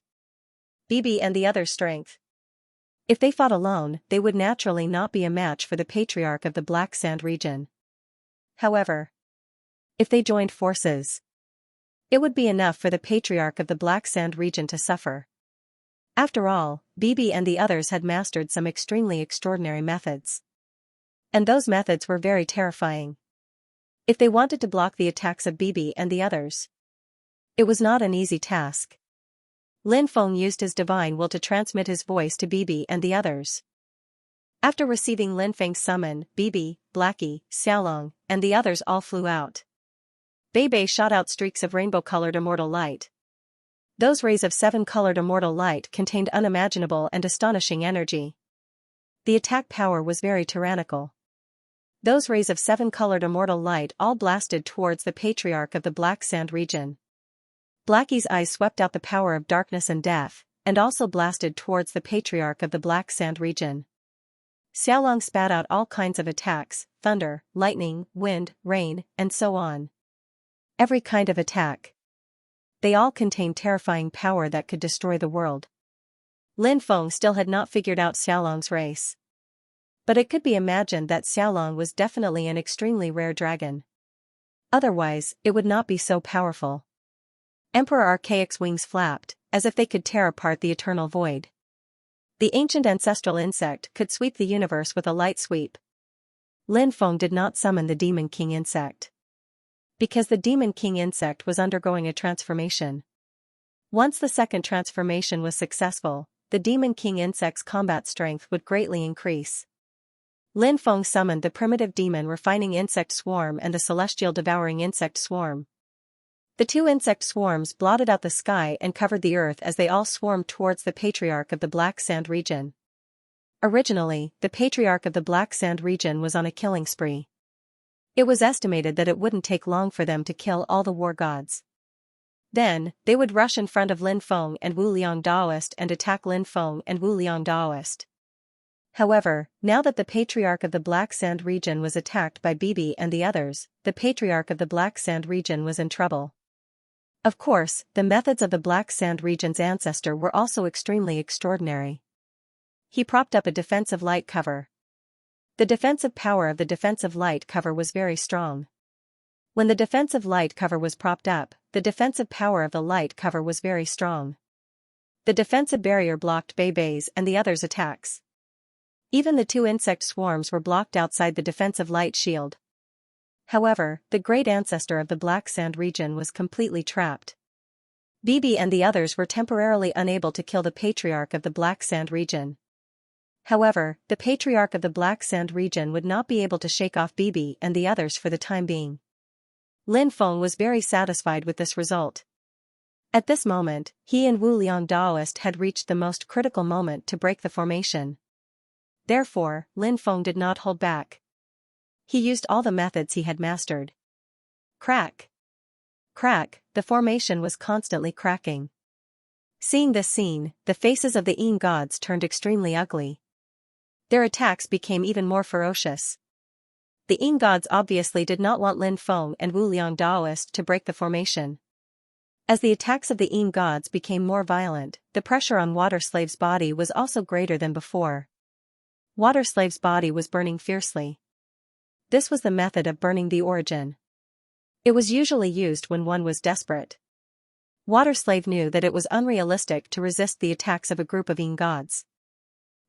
Bibi and the others' strength. If they fought alone, they would naturally not be a match for the patriarch of the Black Sand region. However, if they joined forces, it would be enough for the patriarch of the Black Sand region to suffer. After all, Bibi and the others had mastered some extremely extraordinary methods. And those methods were very terrifying. If they wanted to block the attacks of Bibi and the others, it was not an easy task. Lin Feng used his divine will to transmit his voice to Bibi and the others. After receiving Lin Feng's summon, Bibi, Blackie, Xiaolong, and the others all flew out. Bei shot out streaks of rainbow-colored immortal light. Those rays of seven-colored immortal light contained unimaginable and astonishing energy. The attack power was very tyrannical. Those rays of seven-colored immortal light all blasted towards the Patriarch of the Black Sand region. Blackie's eyes swept out the power of darkness and death, and also blasted towards the Patriarch of the Black Sand region. Xiaolong spat out all kinds of attacks, thunder, lightning, wind, rain, and so on. Every kind of attack. They all contained terrifying power that could destroy the world. Lin Feng still had not figured out Xiaolong's race. But it could be imagined that Xiaolong was definitely an extremely rare dragon. Otherwise, it would not be so powerful. Emperor Archaic's wings flapped, as if they could tear apart the eternal void. The ancient ancestral insect could sweep the universe with a light sweep. Lin Feng did not summon the Demon King insect, because the Demon King insect was undergoing a transformation. Once the second transformation was successful, the Demon King insect's combat strength would greatly increase. Lin Feng summoned the primitive demon refining insect swarm and the celestial devouring insect swarm. The two insect swarms blotted out the sky and covered the earth as they all swarmed towards the Patriarch of the Black Sand region. Originally, the Patriarch of the Black Sand region was on a killing spree. It was estimated that it wouldn't take long for them to kill all the war gods. Then, they would rush in front of Lin Feng and Wu Liang Daoist and attack Lin Feng and Wu Liang Daoist. However, now that the Patriarch of the Black Sand region was attacked by Bibi and the others, the Patriarch of the Black Sand region was in trouble. Of course, the methods of the Black Sand region's ancestor were also extremely extraordinary. He propped up a defensive light cover. The defensive power of the defensive light cover was very strong. When the defensive light cover was propped up, the defensive power of the light cover was very strong. The defensive barrier blocked Bei's and the others' attacks. Even the two insect swarms were blocked outside the defensive light shield. However, the great ancestor of the Black Sand region was completely trapped. Bibi and the others were temporarily unable to kill the Patriarch of the Black Sand region. However, the Patriarch of the Black Sand region would not be able to shake off Bibi and the others for the time being. Lin Feng was very satisfied with this result. At this moment, he and Wu Liang Daoist had reached the most critical moment to break the formation. Therefore, Lin Feng did not hold back. He used all the methods he had mastered. Crack! Crack, the formation was constantly cracking. Seeing this scene, the faces of the Yin gods turned extremely ugly. Their attacks became even more ferocious. The Yin gods obviously did not want Lin Feng and Wu Liang Daoist to break the formation. As the attacks of the Yin gods became more violent, the pressure on Water Slave's body was also greater than before. Water Slave's body was burning fiercely. This was the method of burning the origin. It was usually used when one was desperate. Water Slave knew that it was unrealistic to resist the attacks of a group of Yin gods.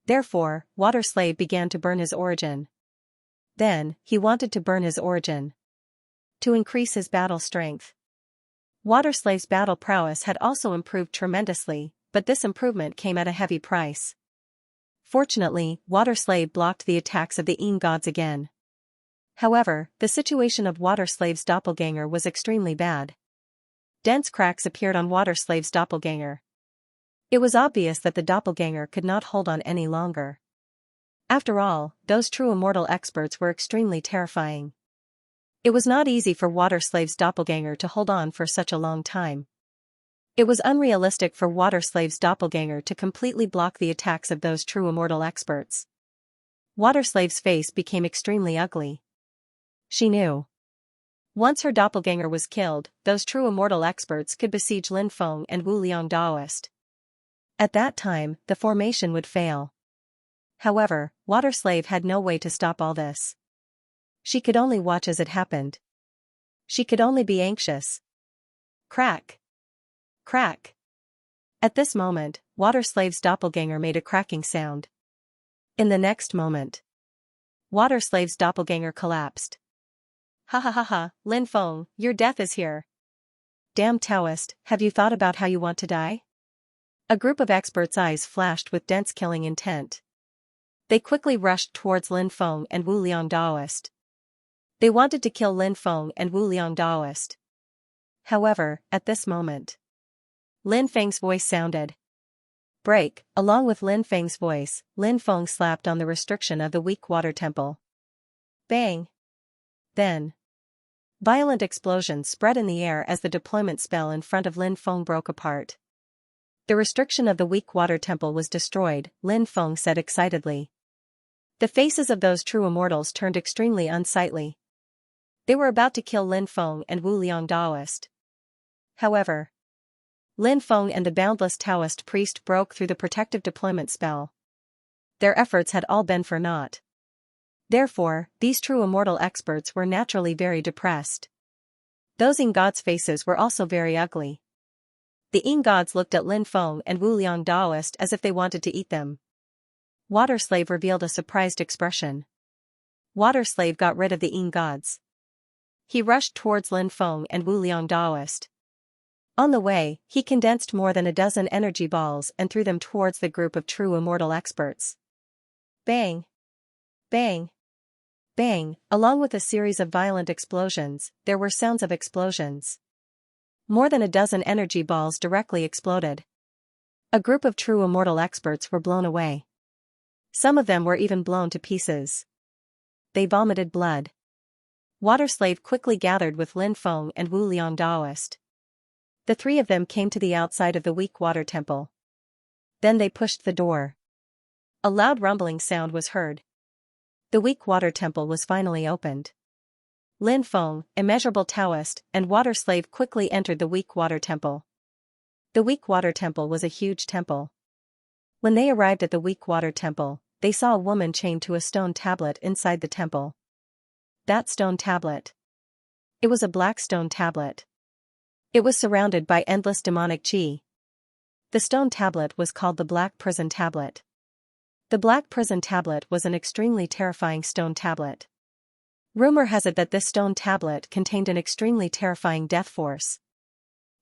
Therefore, Water Slave began to burn his origin. Then, he wanted to burn his origin to increase his battle strength. Water Slave's battle prowess had also improved tremendously, but this improvement came at a heavy price. Fortunately, Water Slave blocked the attacks of the Yin gods again. However, the situation of Water Slave's doppelganger was extremely bad. Dense cracks appeared on Water Slave's doppelganger. It was obvious that the doppelganger could not hold on any longer. After all, those true immortal experts were extremely terrifying. It was not easy for Water Slave's doppelganger to hold on for such a long time. It was unrealistic for Water Slave's doppelganger to completely block the attacks of those true immortal experts. Water Slave's face became extremely ugly. She knew. Once her doppelganger was killed, those true immortal experts could besiege Lin Feng and Wu Liang Daoist. At that time, the formation would fail. However, Water Slave had no way to stop all this. She could only watch as it happened. She could only be anxious. Crack! Crack! At this moment, Water Slave's doppelganger made a cracking sound. In the next moment, Water Slave's doppelganger collapsed. Ha ha ha ha, Lin Feng, your death is here. Damn Taoist, have you thought about how you want to die? A group of experts' eyes flashed with dense killing intent. They quickly rushed towards Lin Feng and Wu Liang Daoist. They wanted to kill Lin Feng and Wu Liang Daoist. However, at this moment, Lin Feng's voice sounded. Break. Along with Lin Feng's voice, Lin Feng slapped on the restriction of the weak water temple. Bang! Then, violent explosions spread in the air as the deployment spell in front of Lin Feng broke apart. The restriction of the weak water temple was destroyed, Lin Feng said excitedly. The faces of those true immortals turned extremely unsightly. They were about to kill Lin Feng and Wu Liang Daoist. However, Lin Feng and the boundless Taoist priest broke through the protective deployment spell. Their efforts had all been for naught. Therefore, these true immortal experts were naturally very depressed. Those Ying gods' faces were also very ugly. The Ying gods looked at Lin Feng and Wu Liang Daoist as if they wanted to eat them. Water Slave revealed a surprised expression. Water Slave got rid of the Ying gods. He rushed towards Lin Feng and Wu Liang Daoist. On the way, he condensed more than a dozen energy balls and threw them towards the group of true immortal experts. Bang! Bang! Bang! Along with a series of violent explosions, there were sounds of explosions. More than a dozen energy balls directly exploded. A group of true immortal experts were blown away. Some of them were even blown to pieces. They vomited blood. Water Slave quickly gathered with Lin Feng and Wu Liang Daoist. The three of them came to the outside of the weak water temple. Then they pushed the door. A loud rumbling sound was heard. The weak water temple was finally opened. Lin Feng, immeasurable Taoist, and Water Slave quickly entered the weak water temple. The weak water temple was a huge temple. When they arrived at the weak water temple, they saw a woman chained to a stone tablet inside the temple. That stone tablet. It was a black stone tablet. It was surrounded by endless demonic qi. The stone tablet was called the Black Prison Tablet. The Black Prison Tablet was an extremely terrifying stone tablet. Rumor has it that this stone tablet contained an extremely terrifying death force.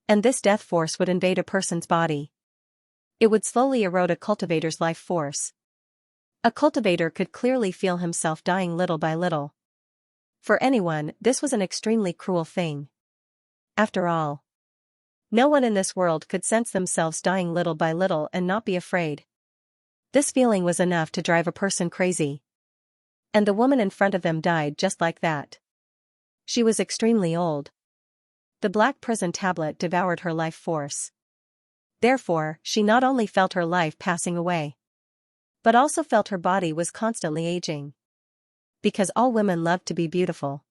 And this death force would invade a person's body. It would slowly erode a cultivator's life force. A cultivator could clearly feel himself dying little by little. For anyone, this was an extremely cruel thing. After all, no one in this world could sense themselves dying little by little and not be afraid. This feeling was enough to drive a person crazy. And the woman in front of them died just like that. She was extremely old. The Black Prison Tablet devoured her life force. Therefore, she not only felt her life passing away, but also felt her body was constantly aging. Because all women love to be beautiful.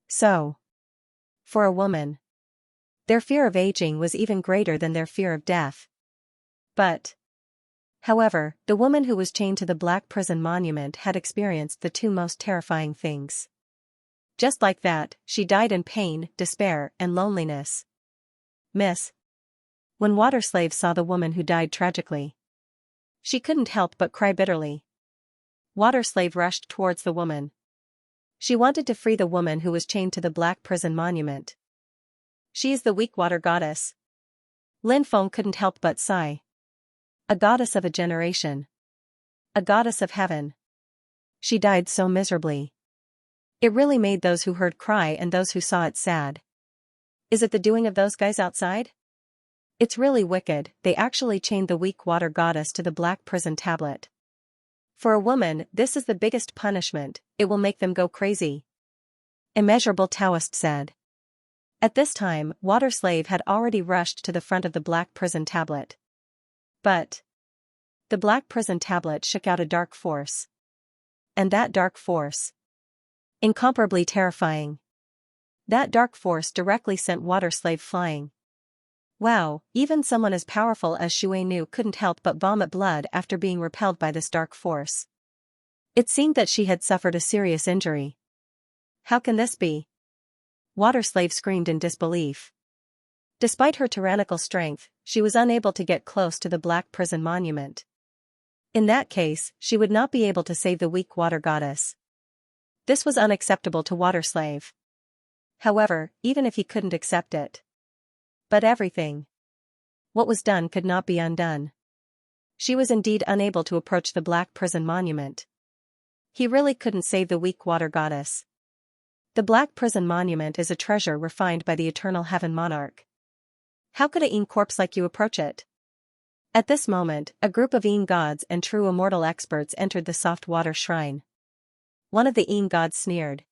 So, for a woman, their fear of aging was even greater than their fear of death. But, however, the woman who was chained to the Black Prison Monument had experienced the two most terrifying things. Just like that, she died in pain, despair, and loneliness. Miss. When Water Slave saw the woman who died tragically, she couldn't help but cry bitterly. Water Slave rushed towards the woman. She wanted to free the woman who was chained to the Black Prison Monument. She is the weak water goddess. Lin Feng couldn't help but sigh. A goddess of a generation. A goddess of heaven. She died so miserably. It really made those who heard cry and those who saw it sad. Is it the doing of those guys outside? It's really wicked, they actually chained the weak water goddess to the Black Prison Tablet. For a woman, this is the biggest punishment, it will make them go crazy. Immeasurable Taoist said. At this time, Water Slave had already rushed to the front of the Black Prison Tablet. But the Black Prison Tablet shook out a dark force. And that dark force, incomparably terrifying. That dark force directly sent Water Slave flying. Wow, even someone as powerful as Shui Nu couldn't help but vomit blood after being repelled by this dark force. It seemed that she had suffered a serious injury. How can this be? Water Slave screamed in disbelief. Despite her tyrannical strength, she was unable to get close to the black prison monument. In that case, she would not be able to save the weak water goddess. This was unacceptable to Water Slave. However, even if he couldn't accept it. But everything. What was done could not be undone. She was indeed unable to approach the black prison monument. He really couldn't save the weak water goddess. The black prison monument is a treasure refined by the eternal heaven monarch. How could a Yin corpse like you approach it? At this moment, a group of Yin gods and true immortal experts entered the soft water shrine. One of the Yin gods sneered.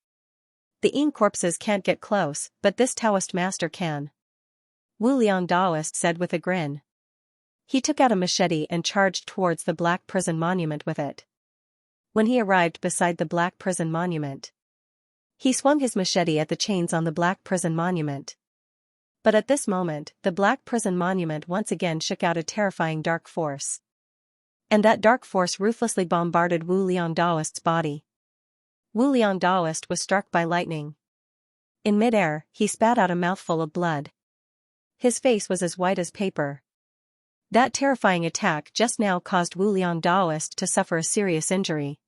The Yin corpses can't get close, but this Taoist master can. Wu Liang Daoist said with a grin. He took out a machete and charged towards the black prison monument with it. When he arrived beside the black prison monument, he swung his machete at the chains on the black prison monument. But at this moment, the black prison monument once again shook out a terrifying dark force. And that dark force ruthlessly bombarded Wu Liang Daoist's body. Wu Liang Daoist was struck by lightning. In midair, he spat out a mouthful of blood. His face was as white as paper. That terrifying attack just now caused Wu Liang Daoist to suffer a serious injury.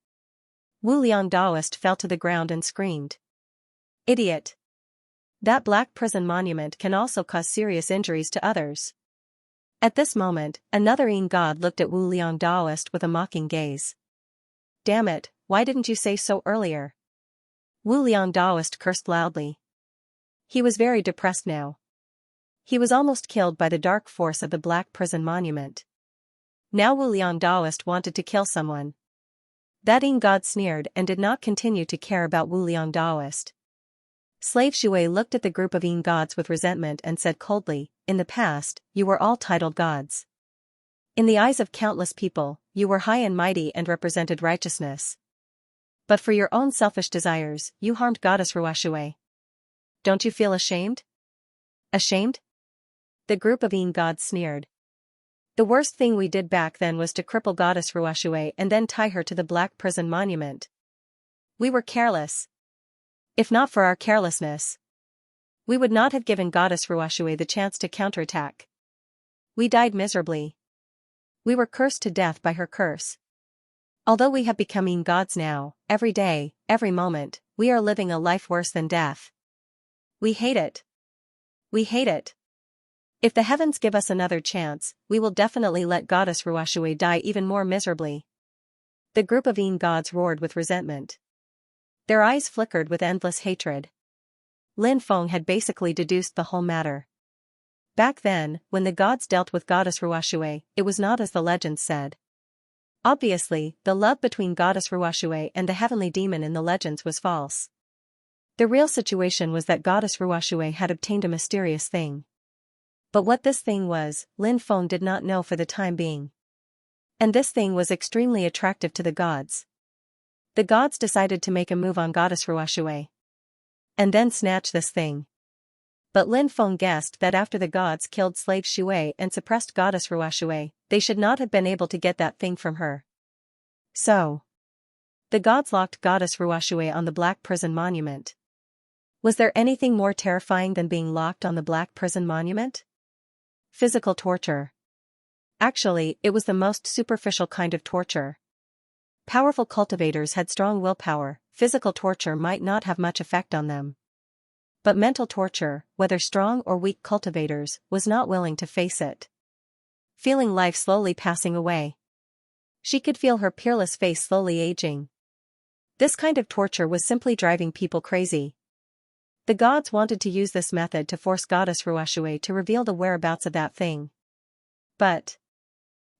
Wu Liang Daoist fell to the ground and screamed. Idiot! That black prison monument can also cause serious injuries to others. At this moment, another Yin god looked at Wu Liang Daoist with a mocking gaze. Damn it, why didn't you say so earlier? Wu Liang Daoist cursed loudly. He was very depressed now. He was almost killed by the dark force of the black prison monument. Now Wu Liang Daoist wanted to kill someone. That Yin god sneered and did not continue to care about Wu Liang Daoist. Slave Shui looked at the group of Yin gods with resentment and said coldly, in the past, you were all titled gods. In the eyes of countless people, you were high and mighty and represented righteousness. But for your own selfish desires, you harmed Goddess Ruashui. Don't you feel ashamed? Ashamed? The group of Yin gods sneered. The worst thing we did back then was to cripple Goddess Ruashui and then tie her to the black prison monument. We were careless. If not for our carelessness, we would not have given Goddess Ruashui the chance to counterattack. We died miserably. We were cursed to death by her curse. Although we have become Yin gods now, every day, every moment, we are living a life worse than death. We hate it. We hate it. If the heavens give us another chance, we will definitely let Goddess Ruashui die even more miserably. The group of Yin gods roared with resentment. Their eyes flickered with endless hatred. Lin Feng had basically deduced the whole matter. Back then, when the gods dealt with Goddess Ruashui, it was not as the legends said. Obviously, the love between Goddess Ruashui and the heavenly demon in the legends was false. The real situation was that Goddess Ruashui had obtained a mysterious thing. But what this thing was, Lin Feng did not know for the time being. And this thing was extremely attractive to the gods. The gods decided to make a move on Goddess Ruashui. And then snatch this thing. But Lin Feng guessed that after the gods killed Slave Shui and suppressed Goddess Ruashui, they should not have been able to get that thing from her. So, the gods locked Goddess Ruashui on the black prison monument. Was there anything more terrifying than being locked on the black prison monument? Physical torture. Actually, it was the most superficial kind of torture. Powerful cultivators had strong willpower, physical torture might not have much effect on them. But mental torture, whether strong or weak cultivators, was not willing to face it. Feeling life slowly passing away. She could feel her peerless face slowly aging. This kind of torture was simply driving people crazy. The gods wanted to use this method to force Goddess Ruashui to reveal the whereabouts of that thing. But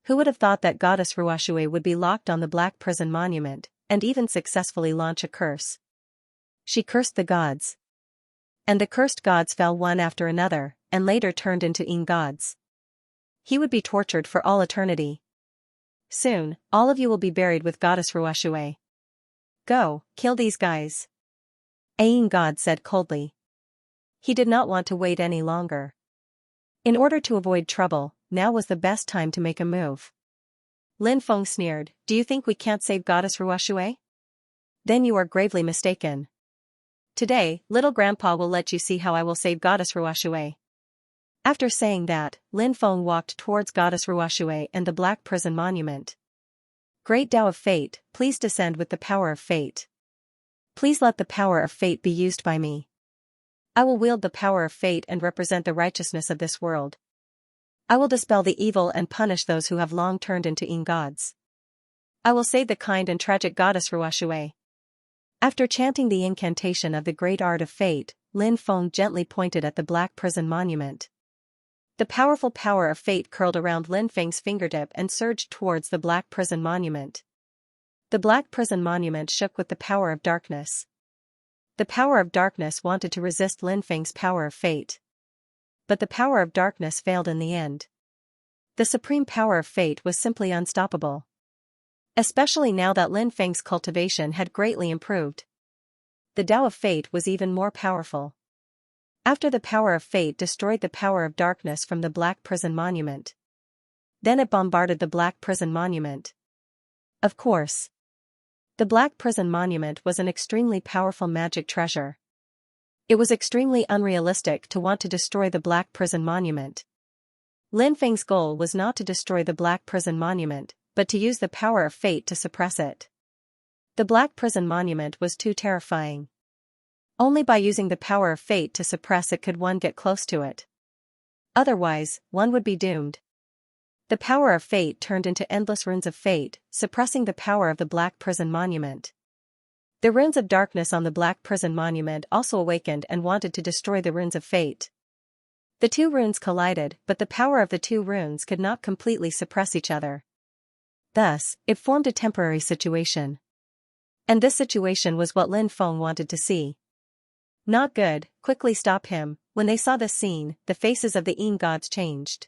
who would have thought that Goddess Ruashui would be locked on the black prison monument, and even successfully launch a curse? She cursed the gods. And the cursed gods fell one after another, and later turned into Yin gods. He would be tortured for all eternity. Soon, all of you will be buried with Goddess Ruashui. Go, kill these guys. A Yin god said coldly. He did not want to wait any longer. In order to avoid trouble, now was the best time to make a move. Lin Feng sneered, do you think we can't save Goddess Ruashui? Then you are gravely mistaken. Today, little grandpa will let you see how I will save Goddess Ruashui. After saying that, Lin Feng walked towards Goddess Ruoshui and the Black Prison Monument. Great Tao of Fate, please descend with the power of fate. Please let the power of fate be used by me. I will wield the power of fate and represent the righteousness of this world. I will dispel the evil and punish those who have long turned into Yin gods. I will save the kind and tragic Goddess Ruoshui. After chanting the incantation of the great art of fate, Lin Feng gently pointed at the Black Prison Monument. The powerful power of fate curled around Lin Feng's fingertip and surged towards the Black Prison Monument. The Black Prison Monument shook with the power of darkness. The power of darkness wanted to resist Lin Feng's power of fate. But the power of darkness failed in the end. The supreme power of fate was simply unstoppable. Especially now that Lin Feng's cultivation had greatly improved. The Tao of Fate was even more powerful. After the power of fate destroyed the power of darkness from the Black Prison Monument. Then it bombarded the Black Prison Monument. Of course. The Black Prison Monument was an extremely powerful magic treasure. It was extremely unrealistic to want to destroy the Black Prison Monument. Lin Feng's goal was not to destroy the Black Prison Monument, but to use the power of fate to suppress it. The Black Prison Monument was too terrifying. Only by using the power of fate to suppress it could one get close to it. Otherwise, one would be doomed. The power of fate turned into endless runes of fate, suppressing the power of the Black Prison Monument. The runes of darkness on the Black Prison Monument also awakened and wanted to destroy the runes of fate. The two runes collided, but the power of the two runes could not completely suppress each other. Thus, it formed a temporary situation. And this situation was what Lin Feng wanted to see. Not good, quickly stop him. When they saw this scene, the faces of the Yin gods changed.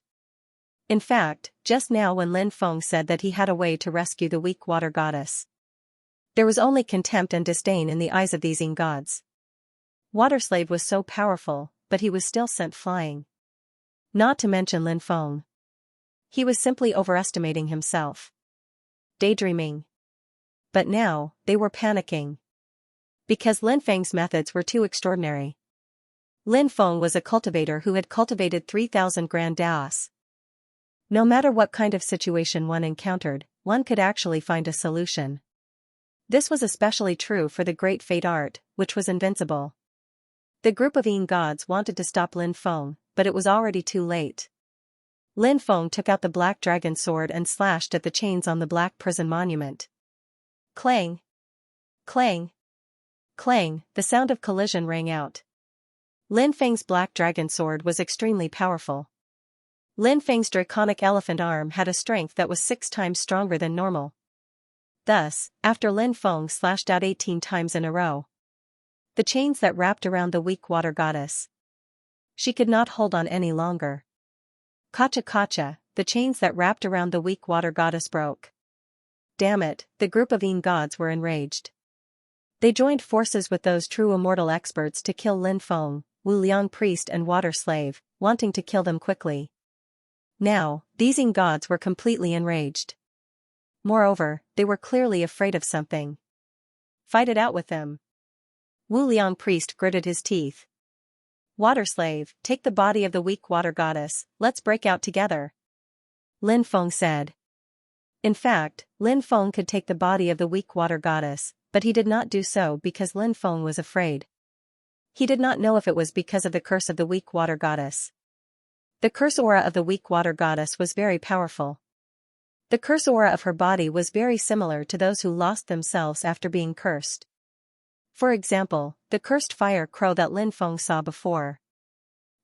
In fact, just now when Lin Feng said that he had a way to rescue the weak water goddess, there was only contempt and disdain in the eyes of these Yin gods. Water Slave was so powerful, but he was still sent flying. Not to mention Lin Feng. He was simply overestimating himself. Daydreaming. But now, they were panicking. Because Lin Feng's methods were too extraordinary. Lin Feng was a cultivator who had cultivated 3,000 grand daos. No matter what kind of situation one encountered, one could actually find a solution. This was especially true for the great fate art, which was invincible. The group of Yin gods wanted to stop Lin Feng, but it was already too late. Lin Feng took out the black dragon sword and slashed at the chains on the Black Prison Monument. Clang! Clang! Clang! The sound of collision rang out. Lin Feng's black dragon sword was extremely powerful. Lin Feng's draconic elephant arm had a strength that was 6 times stronger than normal. Thus, after Lin Feng slashed out 18 times in a row, the chains that wrapped around the weak water goddess, she could not hold on any longer. Kacha kacha, the chains that wrapped around the weak water goddess broke. Damn it, the group of Yin gods were enraged. They joined forces with those true immortal experts to kill Lin Feng, Wu Liang priest and water slave, wanting to kill them quickly. Now, these Yin gods were completely enraged. Moreover, they were clearly afraid of something. Fight it out with them. Wu Liang priest gritted his teeth. Water slave, take the body of the weak water goddess, let's break out together. Lin Feng said. In fact, Lin Feng could take the body of the weak water goddess, but he did not do so because Lin Feng was afraid. He did not know if it was because of the curse of the weak water goddess. The curse aura of the weak water goddess was very powerful. The curse aura of her body was very similar to those who lost themselves after being cursed. For example, the cursed fire crow that Lin Feng saw before.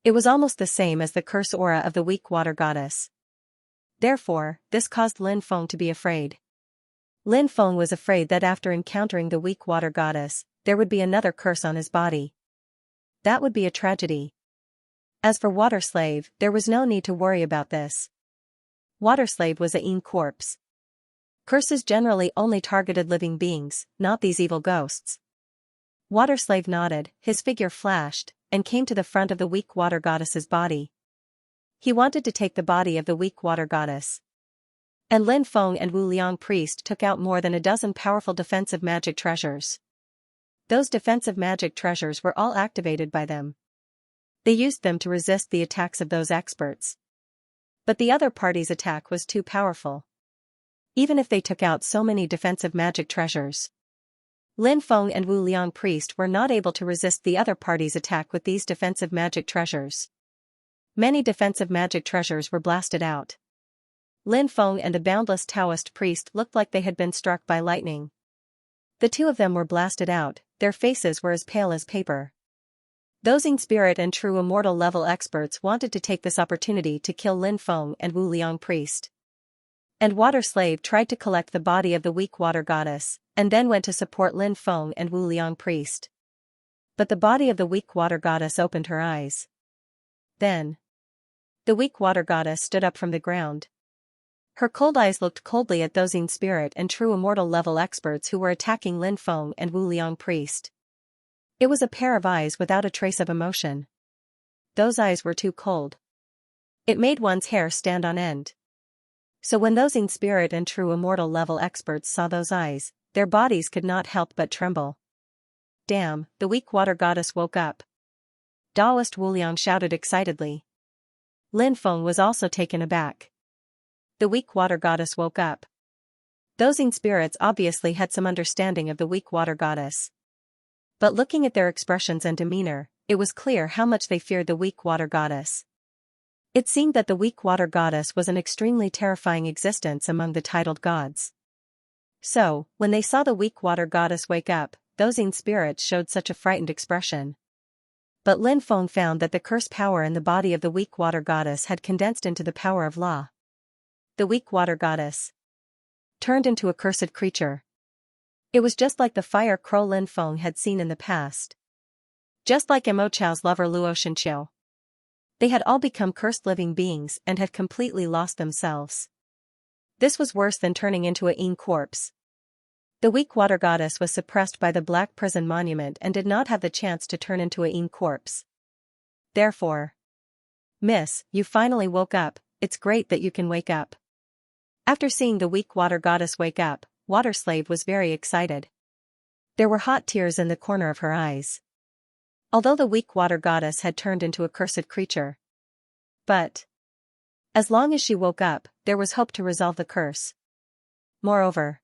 It was almost the same as the curse aura of the weak water goddess. Therefore, this caused Lin Feng to be afraid. Lin Feng was afraid that after encountering the weak water goddess, there would be another curse on his body. That would be a tragedy. As for Water Slave, there was no need to worry about this. Water Slave was a Yin corpse. Curses generally only targeted living beings, not these evil ghosts. Water Slave nodded, his figure flashed, and came to the front of the weak water goddess's body. He wanted to take the body of the weak water goddess. And Lin Feng and Wu Liang priest took out more than a dozen powerful defensive magic treasures. Those defensive magic treasures were all activated by them. They used them to resist the attacks of those experts. But the other party's attack was too powerful. Even if they took out so many defensive magic treasures, Lin Feng and Wu Liang priest were not able to resist the other party's attack with these defensive magic treasures. Many defensive magic treasures were blasted out. Lin Feng and the boundless Taoist priest looked like they had been struck by lightning. The two of them were blasted out, their faces were as pale as paper. Those in spirit and true immortal level experts wanted to take this opportunity to kill Lin Feng and Wu Liang priest. And Water Slave tried to collect the body of the weak water goddess, and then went to support Lin Feng and Wu Liang priest. But the body of the weak water goddess opened her eyes. Then the weak water goddess stood up from the ground. Her cold eyes looked coldly at those in spirit and true immortal level experts who were attacking Lin Feng and Wu Liang priest. It was a pair of eyes without a trace of emotion. Those eyes were too cold. It made one's hair stand on end. So when those in spirit and true immortal level experts saw those eyes, their bodies could not help but tremble. Damn, the weak water goddess woke up. Taoist Wu Liang shouted excitedly. Lin Feng was also taken aback. The weak water goddess woke up. Those in spirits obviously had some understanding of the weak water goddess. But looking at their expressions and demeanor, it was clear how much they feared the weak water goddess. It seemed that the weak water goddess was an extremely terrifying existence among the titled gods. So, when they saw the weak water goddess wake up, those in spirits showed such a frightened expression. But Lin Feng found that the curse power in the body of the weak water goddess had condensed into the power of law. The weak water goddess turned into a cursed creature. It was just like the fire crow Lin Feng had seen in the past. Just like Mo Chao's lover Luo Xianxia. They had all become cursed living beings and had completely lost themselves. This was worse than turning into a Yin corpse. The weak water goddess was suppressed by the black prison monument and did not have the chance to turn into a Yin corpse. Therefore, Miss, you finally woke up, it's great that you can wake up. After seeing the weak water goddess wake up, Water Slave was very excited. There were hot tears in the corner of her eyes. Although the weak water goddess had turned into a cursed creature. But as long as she woke up, there was hope to resolve the curse. Moreover,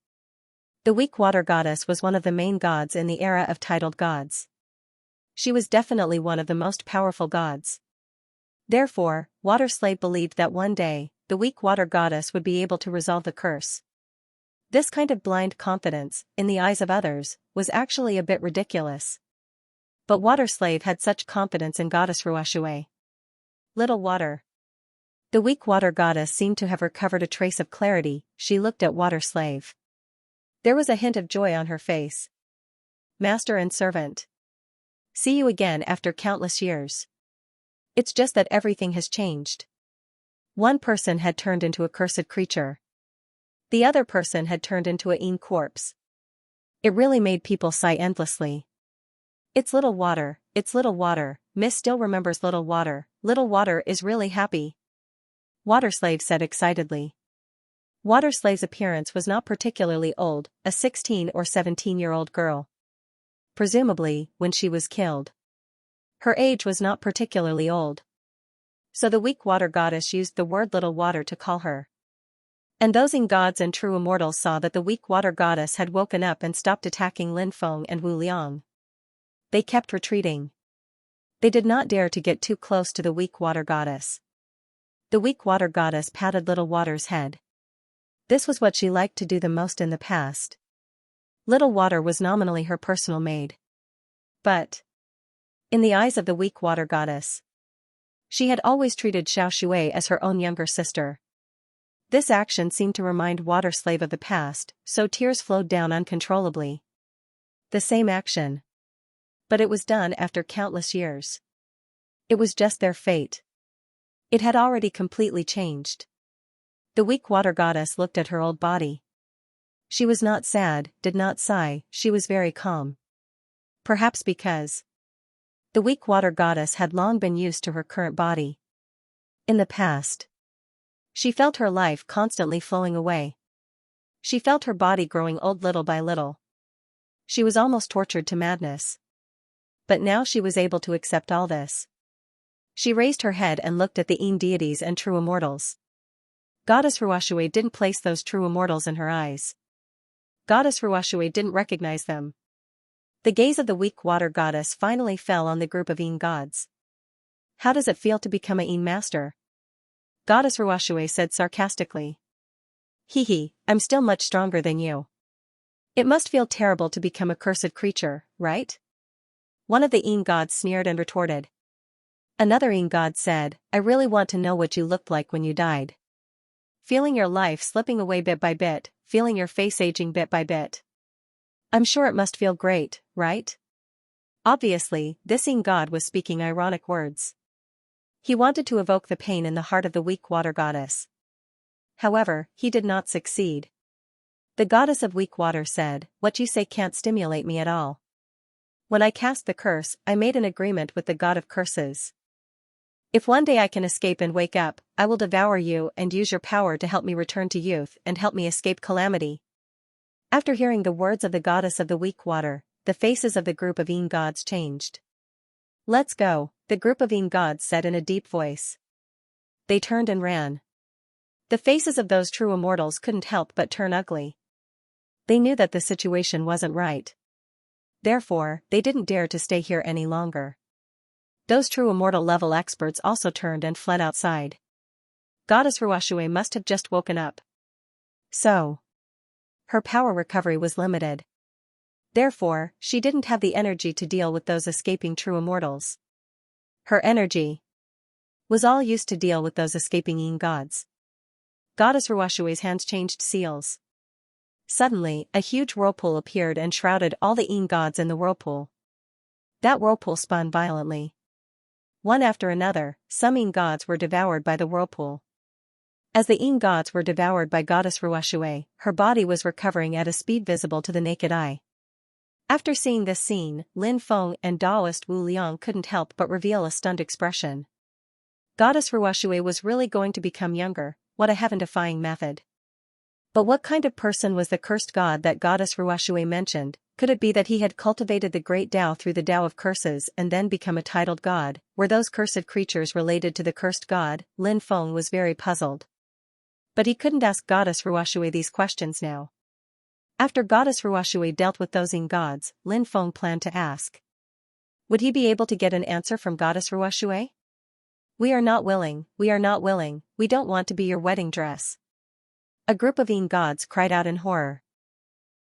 the weak water goddess was one of the main gods in the era of titled gods. She was definitely one of the most powerful gods. Therefore, Water Slave believed that one day, the weak water goddess would be able to resolve the curse. This kind of blind confidence, in the eyes of others, was actually a bit ridiculous. But Water Slave had such confidence in Goddess Ruoshui. Little water. The weak water goddess seemed to have recovered a trace of clarity. She looked at Water Slave. There was a hint of joy on her face. Master and servant. See you again after countless years. It's just that everything has changed. One person had turned into a cursed creature. The other person had turned into a Yin corpse. It really made people sigh endlessly. It's Little Water, Miss still remembers Little Water is really happy. Water Slave said excitedly. Water Slave's appearance was not particularly old, a 16 or 17-year-old girl. Presumably, when she was killed. Her age was not particularly old. So the weak water goddess used the word Little Water to call her. And those in gods and true immortals saw that the weak water goddess had woken up and stopped attacking Lin Feng and Wu Liang. They kept retreating. They did not dare to get too close to the weak water goddess. The weak water goddess patted Little Water's head. This was what she liked to do the most in the past. Little Water was nominally her personal maid. But in the eyes of the weak water goddess, she had always treated Xiao Shui as her own younger sister. This action seemed to remind Water Slave of the past, so tears flowed down uncontrollably. The same action. But it was done after countless years. It was just their fate. It had already completely changed. The weak water goddess looked at her old body. She was not sad, did not sigh, she was very calm. Perhaps because the weak water goddess had long been used to her current body. In the past, she felt her life constantly flowing away. She felt her body growing old little by little. She was almost tortured to madness. But now she was able to accept all this. She raised her head and looked at the Yin deities and true immortals. Goddess Ruoshui didn't place those true immortals in her eyes. Goddess Ruoshui didn't recognize them. The gaze of the weak water goddess finally fell on the group of Yin gods. How does it feel to become a Yin master? Goddess Ruoshui said sarcastically. Hee, I'm still much stronger than you. It must feel terrible to become a cursed creature, right? One of the Yin gods sneered and retorted. Another Yin god said, I really want to know what you looked like when you died. Feeling your life slipping away bit by bit, feeling your face aging bit by bit. I'm sure it must feel great, right? Obviously, this Yin god was speaking ironic words. He wanted to evoke the pain in the heart of the weak water goddess. However, he did not succeed. The goddess of weak water said, what you say can't stimulate me at all. When I cast the curse, I made an agreement with the god of curses. If one day I can escape and wake up, I will devour you and use your power to help me return to youth and help me escape calamity. After hearing the words of the goddess of the weak water, the faces of the group of Yin gods changed. Let's go, the group of Yin gods said in a deep voice. They turned and ran. The faces of those true immortals couldn't help but turn ugly. They knew that the situation wasn't right. Therefore, they didn't dare to stay here any longer. Those true immortal level experts also turned and fled outside. Goddess Ruoshui must have just woken up. So, her power recovery was limited. Therefore, she didn't have the energy to deal with those escaping true immortals. Her energy was all used to deal with those escaping Yin gods. Goddess Ruoshui's hands changed seals. Suddenly, a huge whirlpool appeared and shrouded all the Yin gods in the whirlpool. That whirlpool spun violently. One after another, some Yin gods were devoured by the whirlpool. As the Yin gods were devoured by Goddess Ruoshui, her body was recovering at a speed visible to the naked eye. After seeing this scene, Lin Feng and Taoist Wu Liang couldn't help but reveal a stunned expression. Goddess Ruoshui was really going to become younger, what a heaven-defying method. But what kind of person was the cursed god that Goddess Ruoshui mentioned? Could it be that he had cultivated the great Tao through the Tao of curses and then become a titled god? Were those cursed creatures related to the cursed god? Lin Feng was very puzzled. But he couldn't ask Goddess Ruoshui these questions now. After Goddess Ruoshui dealt with those Yin gods, Lin Feng planned to ask. Would he be able to get an answer from Goddess Ruoshui? We are not willing, we don't want to be your wedding dress. A group of Yin gods cried out in horror.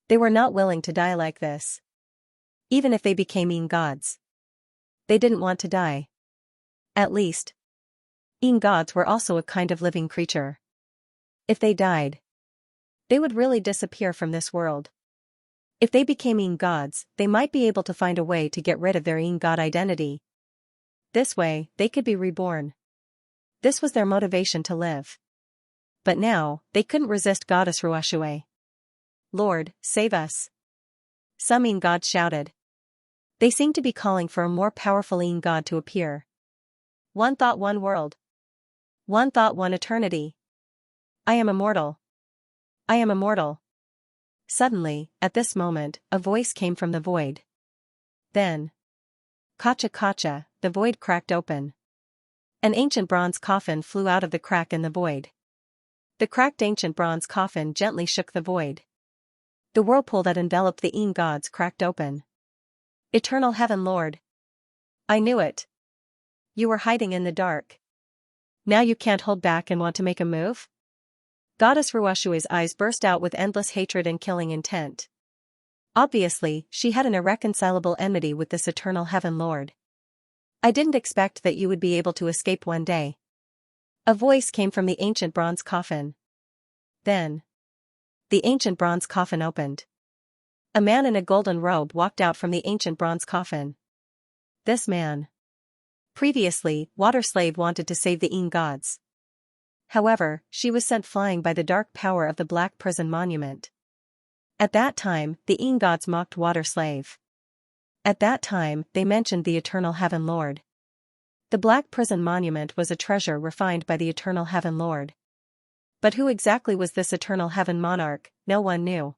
They were not willing to die like this. Even if they became Yin gods. They didn't want to die. At least, Yin gods were also a kind of living creature. If they died, they would really disappear from this world. If they became Yin gods, they might be able to find a way to get rid of their Yin god identity. This way, they could be reborn. This was their motivation to live. But now, they couldn't resist Goddess Ruoshui. Lord, save us. Some Yin gods shouted. They seemed to be calling for a more powerful Yin god to appear. One thought, one world. One thought, one eternity. I am immortal. I am immortal. Suddenly, at this moment, a voice came from the void. Then, Kacha Kacha, the void cracked open. An ancient bronze coffin flew out of the crack in the void. The cracked ancient bronze coffin gently shook the void. The whirlpool that enveloped the Yin gods cracked open. Eternal Heaven Lord. I knew it. You were hiding in the dark. Now you can't hold back and want to make a move? Goddess Ruoshui's eyes burst out with endless hatred and killing intent. Obviously, she had an irreconcilable enmity with this Eternal Heaven Lord. I didn't expect that you would be able to escape one day. A voice came from the ancient bronze coffin. Then, the ancient bronze coffin opened. A man in a golden robe walked out from the ancient bronze coffin. This man. Previously, Water Slave wanted to save the Yin gods. However, she was sent flying by the dark power of the Black Prison Monument. At that time, the Yin gods mocked Water Slave. At that time, they mentioned the Eternal Heaven Lord. The Black Prison Monument was a treasure refined by the Eternal Heaven Lord. But who exactly was this Eternal Heaven Monarch? No one knew.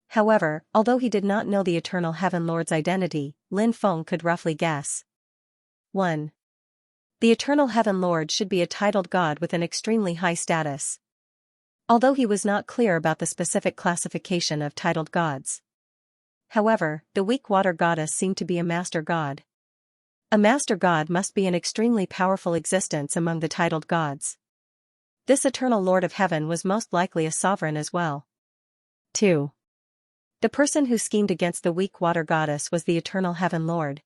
However, although he did not know the Eternal Heaven Lord's identity, Lin Feng could roughly guess. 1. The Eternal Heaven Lord should be a titled god with an extremely high status. Although he was not clear about the specific classification of titled gods. However, the weak water goddess seemed to be a master god. A master god must be an extremely powerful existence among the titled gods. This eternal Lord of Heaven was most likely a sovereign as well. 2. The person who schemed against the weak water goddess was the Eternal Heaven Lord.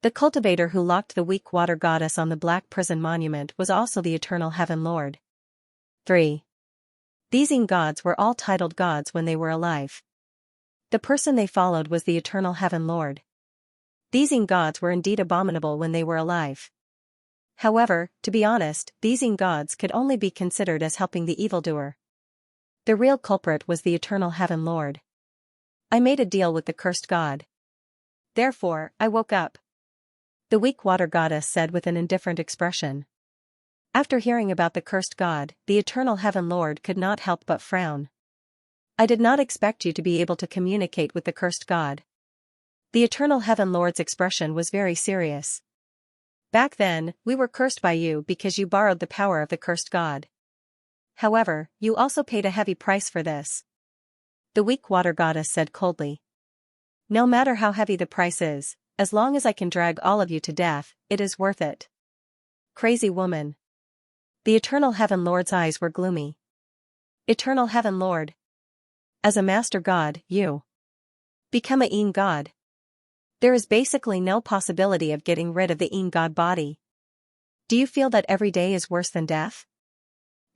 The cultivator who locked the weak water goddess on the black prison monument was also the Eternal Heaven Lord. 3. These gods were all titled gods when they were alive. The person they followed was the Eternal Heaven Lord. These gods were indeed abominable when they were alive. However, to be honest, these gods could only be considered as helping the evildoer. The real culprit was the Eternal Heaven Lord. I made a deal with the cursed god. Therefore, I woke up. The weak water goddess said with an indifferent expression. After hearing about the cursed god, the Eternal Heaven Lord could not help but frown. I did not expect you to be able to communicate with the cursed god. The Eternal Heaven Lord's expression was very serious. Back then, we were cursed by you because you borrowed the power of the cursed god. However, you also paid a heavy price for this. The weak water goddess said coldly. No matter how heavy the price is, as long as I can drag all of you to death, it is worth it. Crazy woman. The Eternal Heaven Lord's eyes were gloomy. Eternal Heaven Lord. As a master god, you become a god. There is basically no possibility of getting rid of the god body. Do you feel that every day is worse than death?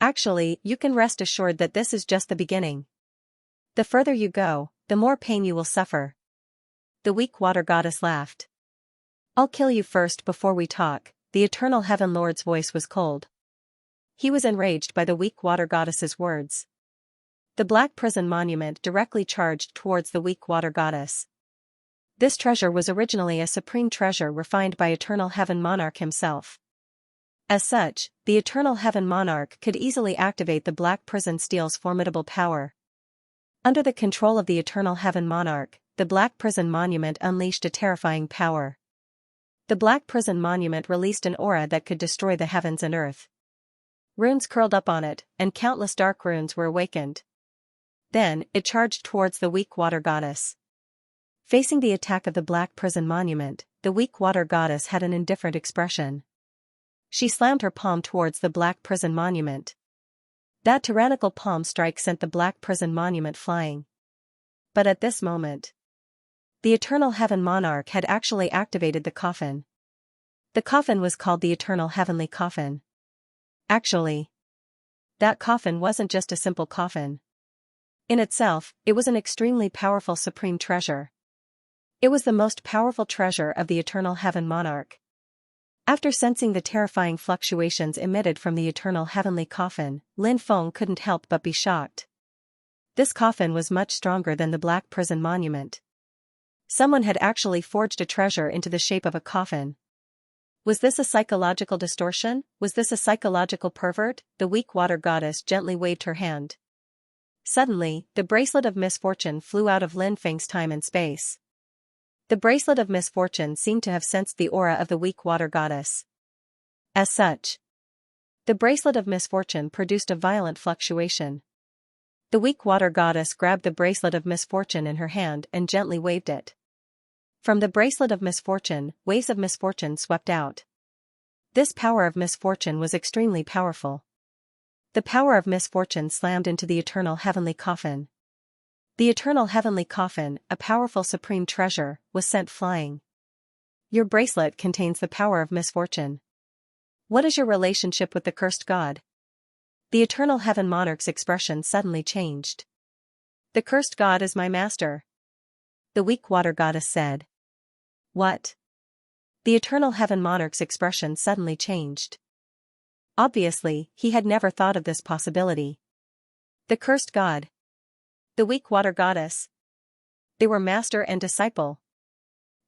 Actually, you can rest assured that this is just the beginning. The further you go, the more pain you will suffer. The weak water goddess laughed. I'll kill you first before we talk. The Eternal Heaven Lord's voice was cold. He was enraged by the weak water goddess's words. The black prison monument directly charged towards the weak water goddess. This treasure was originally a supreme treasure refined by Eternal Heaven Monarch himself. As such, the Eternal Heaven Monarch could easily activate the black prison steel's formidable power. Under the control of the Eternal Heaven Monarch, the black prison monument unleashed a terrifying power. The black prison monument released an aura that could destroy the heavens and earth. Runes curled up on it, and countless dark runes were awakened. Then, it charged towards the weak water goddess. Facing the attack of the black prison monument, the weak water goddess had an indifferent expression. She slammed her palm towards the black prison monument. That tyrannical palm strike sent the black prison monument flying. But at this moment, the Eternal Heaven Monarch had actually activated the coffin. The coffin was called the Eternal Heavenly Coffin. Actually, that coffin wasn't just a simple coffin. In itself, it was an extremely powerful supreme treasure. It was the most powerful treasure of the Eternal Heaven Monarch. After sensing the terrifying fluctuations emitted from the Eternal Heavenly Coffin, Lin Feng couldn't help but be shocked. This coffin was much stronger than the black prison monument. Someone had actually forged a treasure into the shape of a coffin. Was this a psychological distortion? Was this a psychological pervert? The weak water goddess gently waved her hand. Suddenly, the bracelet of misfortune flew out of Lin Feng's time and space. The bracelet of misfortune seemed to have sensed the aura of the weak water goddess. As such, the bracelet of misfortune produced a violent fluctuation. The weak water goddess grabbed the bracelet of misfortune in her hand and gently waved it. From the bracelet of misfortune, waves of misfortune swept out. This power of misfortune was extremely powerful. The power of misfortune slammed into the Eternal Heavenly Coffin. The Eternal Heavenly Coffin, a powerful supreme treasure, was sent flying. Your bracelet contains the power of misfortune. What is your relationship with the cursed god? The Eternal Heaven Monarch's expression suddenly changed. The cursed god is my master. The weak water goddess said. What? The Eternal Heaven Monarch's expression suddenly changed. Obviously, he had never thought of this possibility. The cursed god. The weak water goddess. They were master and disciple.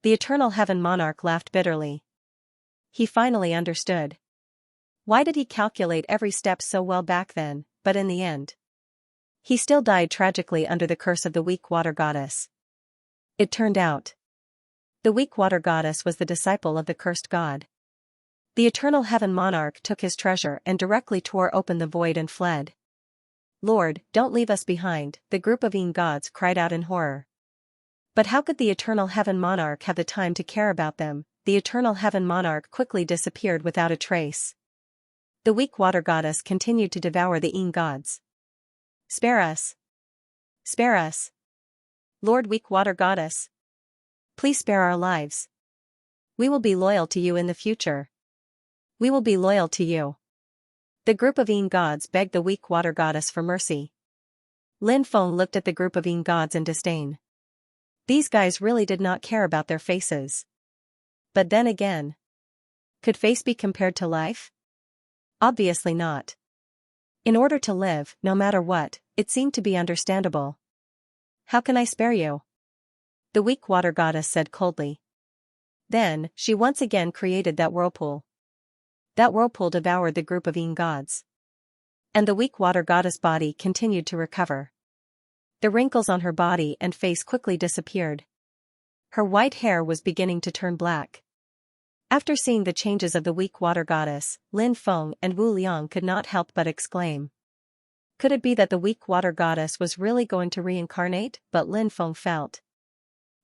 The Eternal Heaven Monarch laughed bitterly. He finally understood. Why did he calculate every step so well back then, but in the end? He still died tragically under the curse of the weak water goddess. It turned out. The weak water goddess was the disciple of the cursed god. The eternal heaven monarch took his treasure and directly tore open the void and fled. "Lord, don't leave us behind," the group of gods cried out in horror. But how could the eternal heaven monarch have the time to care about them? The eternal heaven monarch quickly disappeared without a trace. The weak water goddess continued to devour the gods. "Spare us! Spare us! Lord weak water goddess! Please spare our lives. We will be loyal to you in the future. We will be loyal to you." The group of gods begged the weak water goddess for mercy. Lin Feng looked at the group of gods in disdain. These guys really did not care about their faces. But then again, could face be compared to life? Obviously not. In order to live, no matter what, it seemed to be understandable. "How can I spare you?" the weak water goddess said coldly. Then, she once again created that whirlpool. That whirlpool devoured the group of gods. And the weak water goddess body continued to recover. The wrinkles on her body and face quickly disappeared. Her white hair was beginning to turn black. After seeing the changes of the weak water goddess, Lin Feng and Wu Liang could not help but exclaim. Could it be that the weak water goddess was really going to reincarnate? But Lin Feng felt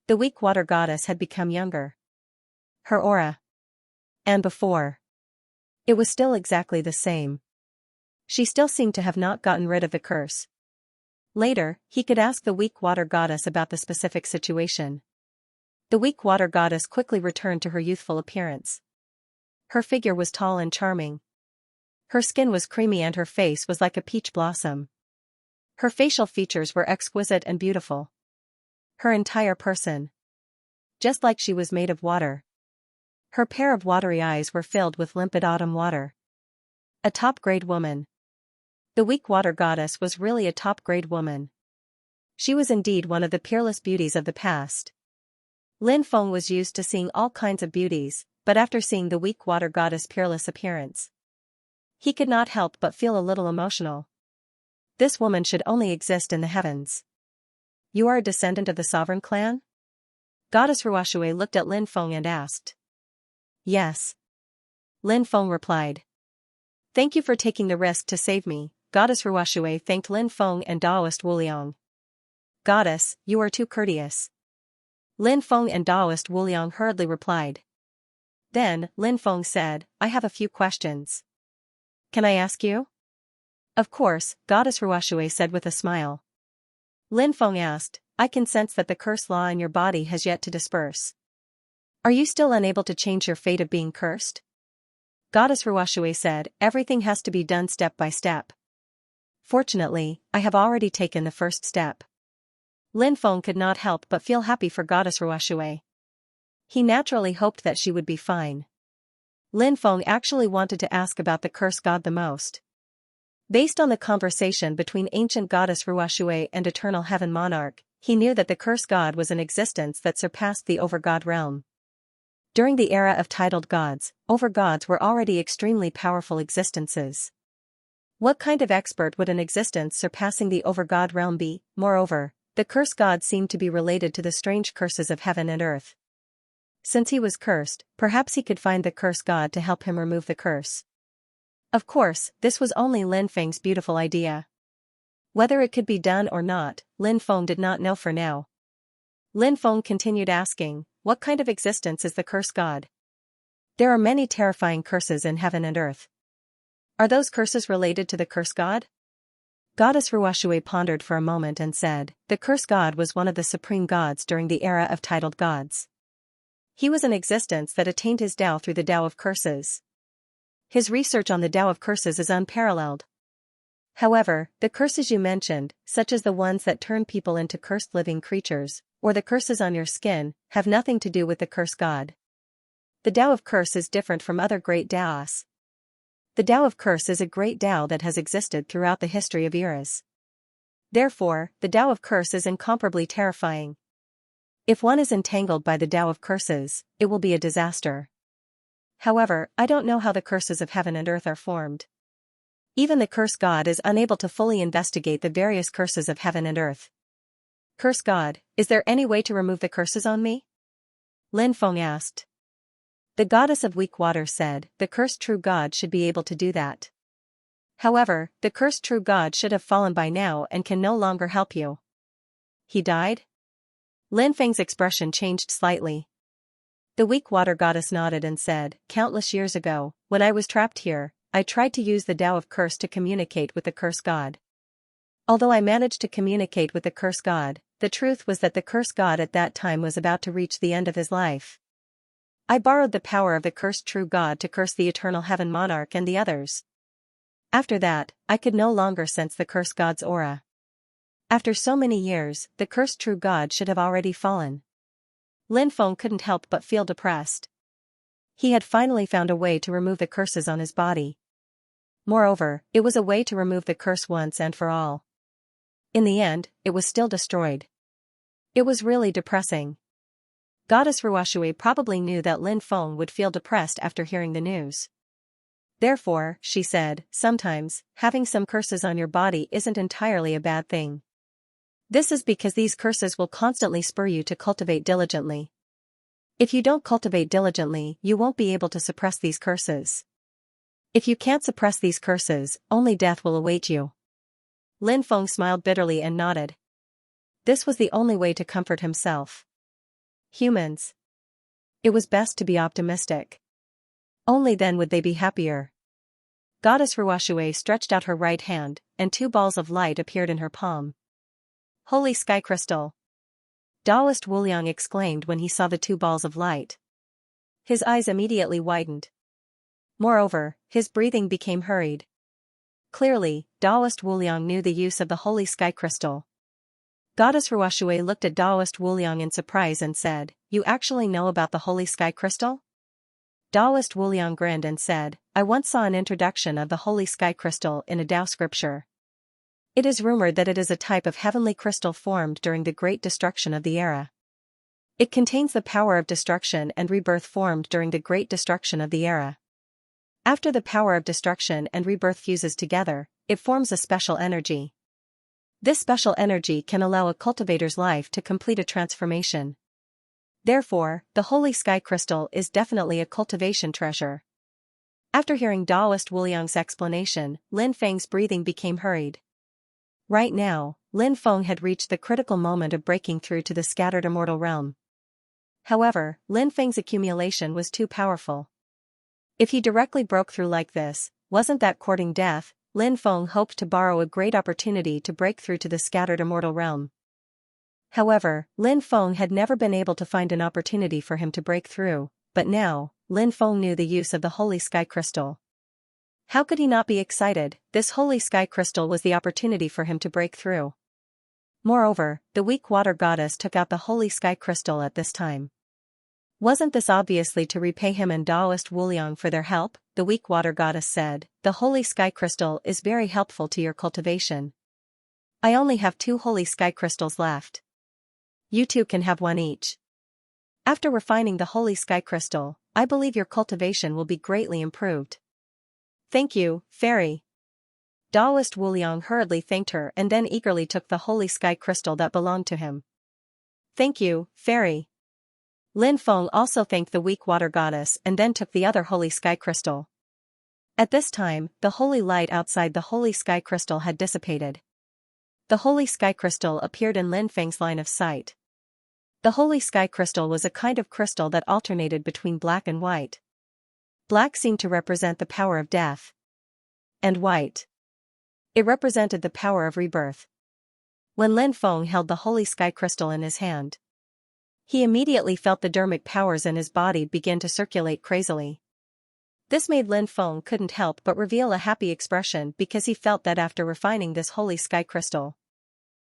the weak water goddess had become younger. Her aura. And before, it was still exactly the same. She still seemed to have not gotten rid of the curse. Later, he could ask the weak water goddess about the specific situation. The weak water goddess quickly returned to her youthful appearance. Her figure was tall and charming. Her skin was creamy and her face was like a peach blossom. Her facial features were exquisite and beautiful. Her entire person, just like she was made of water. Her pair of watery eyes were filled with limpid autumn water. A top-grade woman. The weak water goddess was really a top-grade woman. She was indeed one of the peerless beauties of the past. Lin Feng was used to seeing all kinds of beauties, but after seeing the weak water goddess' peerless appearance, he could not help but feel a little emotional. This woman should only exist in the heavens. "You are a descendant of the sovereign clan?" Goddess Ruoxue looked at Lin Feng and asked. "Yes." Lin Feng replied. "Thank you for taking the risk to save me." Goddess Ruoxue thanked Lin Feng and Taoist Wu Liang. "Goddess, you are too courteous." Lin Feng and Taoist Wu Liang hurriedly replied. Then, Lin Feng said, "I have a few questions. Can I ask you?" "Of course," Goddess Ruoxue said with a smile. Lin Feng asked, "I can sense that the curse law in your body has yet to disperse. Are you still unable to change your fate of being cursed?" Goddess Ruoxue said, "Everything has to be done step by step. Fortunately, I have already taken the first step." Lin Feng could not help but feel happy for Goddess Ruoxue. He naturally hoped that she would be fine. Lin Feng actually wanted to ask about the curse god the most. Based on the conversation between ancient Goddess Ruoxue and eternal heaven monarch, he knew that the curse god was an existence that surpassed the over-god realm. During the era of titled gods, over-gods were already extremely powerful existences. What kind of expert would an existence surpassing the over-god realm be? Moreover, the curse god seemed to be related to the strange curses of heaven and earth. Since he was cursed, perhaps he could find the curse god to help him remove the curse. Of course, this was only Lin Feng's beautiful idea. Whether it could be done or not, Lin Feng did not know for now. Lin Feng continued asking, "What kind of existence is the curse god?" "There are many terrifying curses in heaven and earth." "Are those curses related to the curse god?" Goddess Ruoxue pondered for a moment and said, "The curse god was one of the supreme gods during the era of titled gods. He was an existence that attained his Tao through the Tao of curses. His research on the Tao of curses is unparalleled. However, the curses you mentioned, such as the ones that turn people into cursed living creatures, or the curses on your skin, have nothing to do with the curse god. The Tao of curse is different from other great Taos. The Tao of curse is a great Tao that has existed throughout the history of eras. Therefore, the Tao of curse is incomparably terrifying. If one is entangled by the Tao of curses, it will be a disaster. However, I don't know how the curses of heaven and earth are formed. Even the curse god is unable to fully investigate the various curses of heaven and earth." "Curse god, is there any way to remove the curses on me?" Lin Feng asked. The goddess of weak water said, the cursed true god should be able to do that. However, the cursed true god should have fallen by now and can no longer help you. He died? Lin Feng's expression changed slightly. The weak water goddess nodded and said, countless years ago, when I was trapped here, I tried to use the Tao of Curse to communicate with the curse god. Although I managed to communicate with the curse god, the truth was that the curse god at that time was about to reach the end of his life. I borrowed the power of the cursed true god to curse the eternal heaven monarch and the others. After that, I could no longer sense the curse god's aura. After so many years, the cursed true god should have already fallen. Lin Feng couldn't help but feel depressed. He had finally found a way to remove the curses on his body. Moreover, it was a way to remove the curse once and for all. In the end, it was still destroyed. It was really depressing. Goddess Ruoshui probably knew that Lin Feng would feel depressed after hearing the news. Therefore, she said, sometimes, having some curses on your body isn't entirely a bad thing. This is because these curses will constantly spur you to cultivate diligently. If you don't cultivate diligently, you won't be able to suppress these curses. If you can't suppress these curses, only death will await you. Lin Feng smiled bitterly and nodded. This was the only way to comfort himself. Humans. It was best to be optimistic. Only then would they be happier. Goddess Ruoshui stretched out her right hand, and 2 balls of light appeared in her palm. Holy Sky Crystal! Taoist Wuliang exclaimed when he saw the 2 balls of light. His eyes immediately widened. Moreover, his breathing became hurried. Clearly, Taoist Wuliang knew the use of the Holy Sky Crystal. Goddess Ruoshui looked at Taoist Wuliang in surprise and said, you actually know about the Holy Sky Crystal? Taoist Wuliang grinned and said, I once saw an introduction of the Holy Sky Crystal in a Tao scripture. It is rumored that it is a type of heavenly crystal formed during the Great Destruction of the era. It contains the power of destruction and rebirth formed during the Great Destruction of the era. After the power of destruction and rebirth fuses together, it forms a special energy. This special energy can allow a cultivator's life to complete a transformation. Therefore, the Holy Sky Crystal is definitely a cultivation treasure. After hearing Taoist Wuliang's explanation, Lin Feng's breathing became hurried. Right now, Lin Feng had reached the critical moment of breaking through to the scattered immortal realm. However, Lin Feng's accumulation was too powerful. If he directly broke through like this, wasn't that courting death? Lin Feng hoped to borrow a great opportunity to break through to the scattered immortal realm. However, Lin Feng had never been able to find an opportunity for him to break through, but now, Lin Feng knew the use of the Holy Sky Crystal. How could he not be excited? This Holy Sky Crystal was the opportunity for him to break through. Moreover, the weak water goddess took out the Holy Sky Crystal at this time. Wasn't this obviously to repay him and Taoist Wuliang for their help? The weak water goddess said, the Holy Sky Crystal is very helpful to your cultivation. I only have 2 Holy Sky Crystals left. You 2 can have 1 each. After refining the Holy Sky Crystal, I believe your cultivation will be greatly improved. Thank you, Fairy. Taoist Wuliang hurriedly thanked her and then eagerly took the Holy Sky Crystal that belonged to him. Thank you, Fairy. Lin Feng also thanked the weak water goddess and then took the other Holy Sky Crystal. At this time, the holy light outside the Holy Sky Crystal had dissipated. The Holy Sky Crystal appeared in Lin Feng's line of sight. The Holy Sky Crystal was a kind of crystal that alternated between black and white. Black seemed to represent the power of death. And white. It represented the power of rebirth. When Lin Feng held the Holy Sky Crystal in his hand, he immediately felt the dermic powers in his body begin to circulate crazily. This made Lin Feng couldn't help but reveal a happy expression because he felt that after refining this Holy Sky Crystal,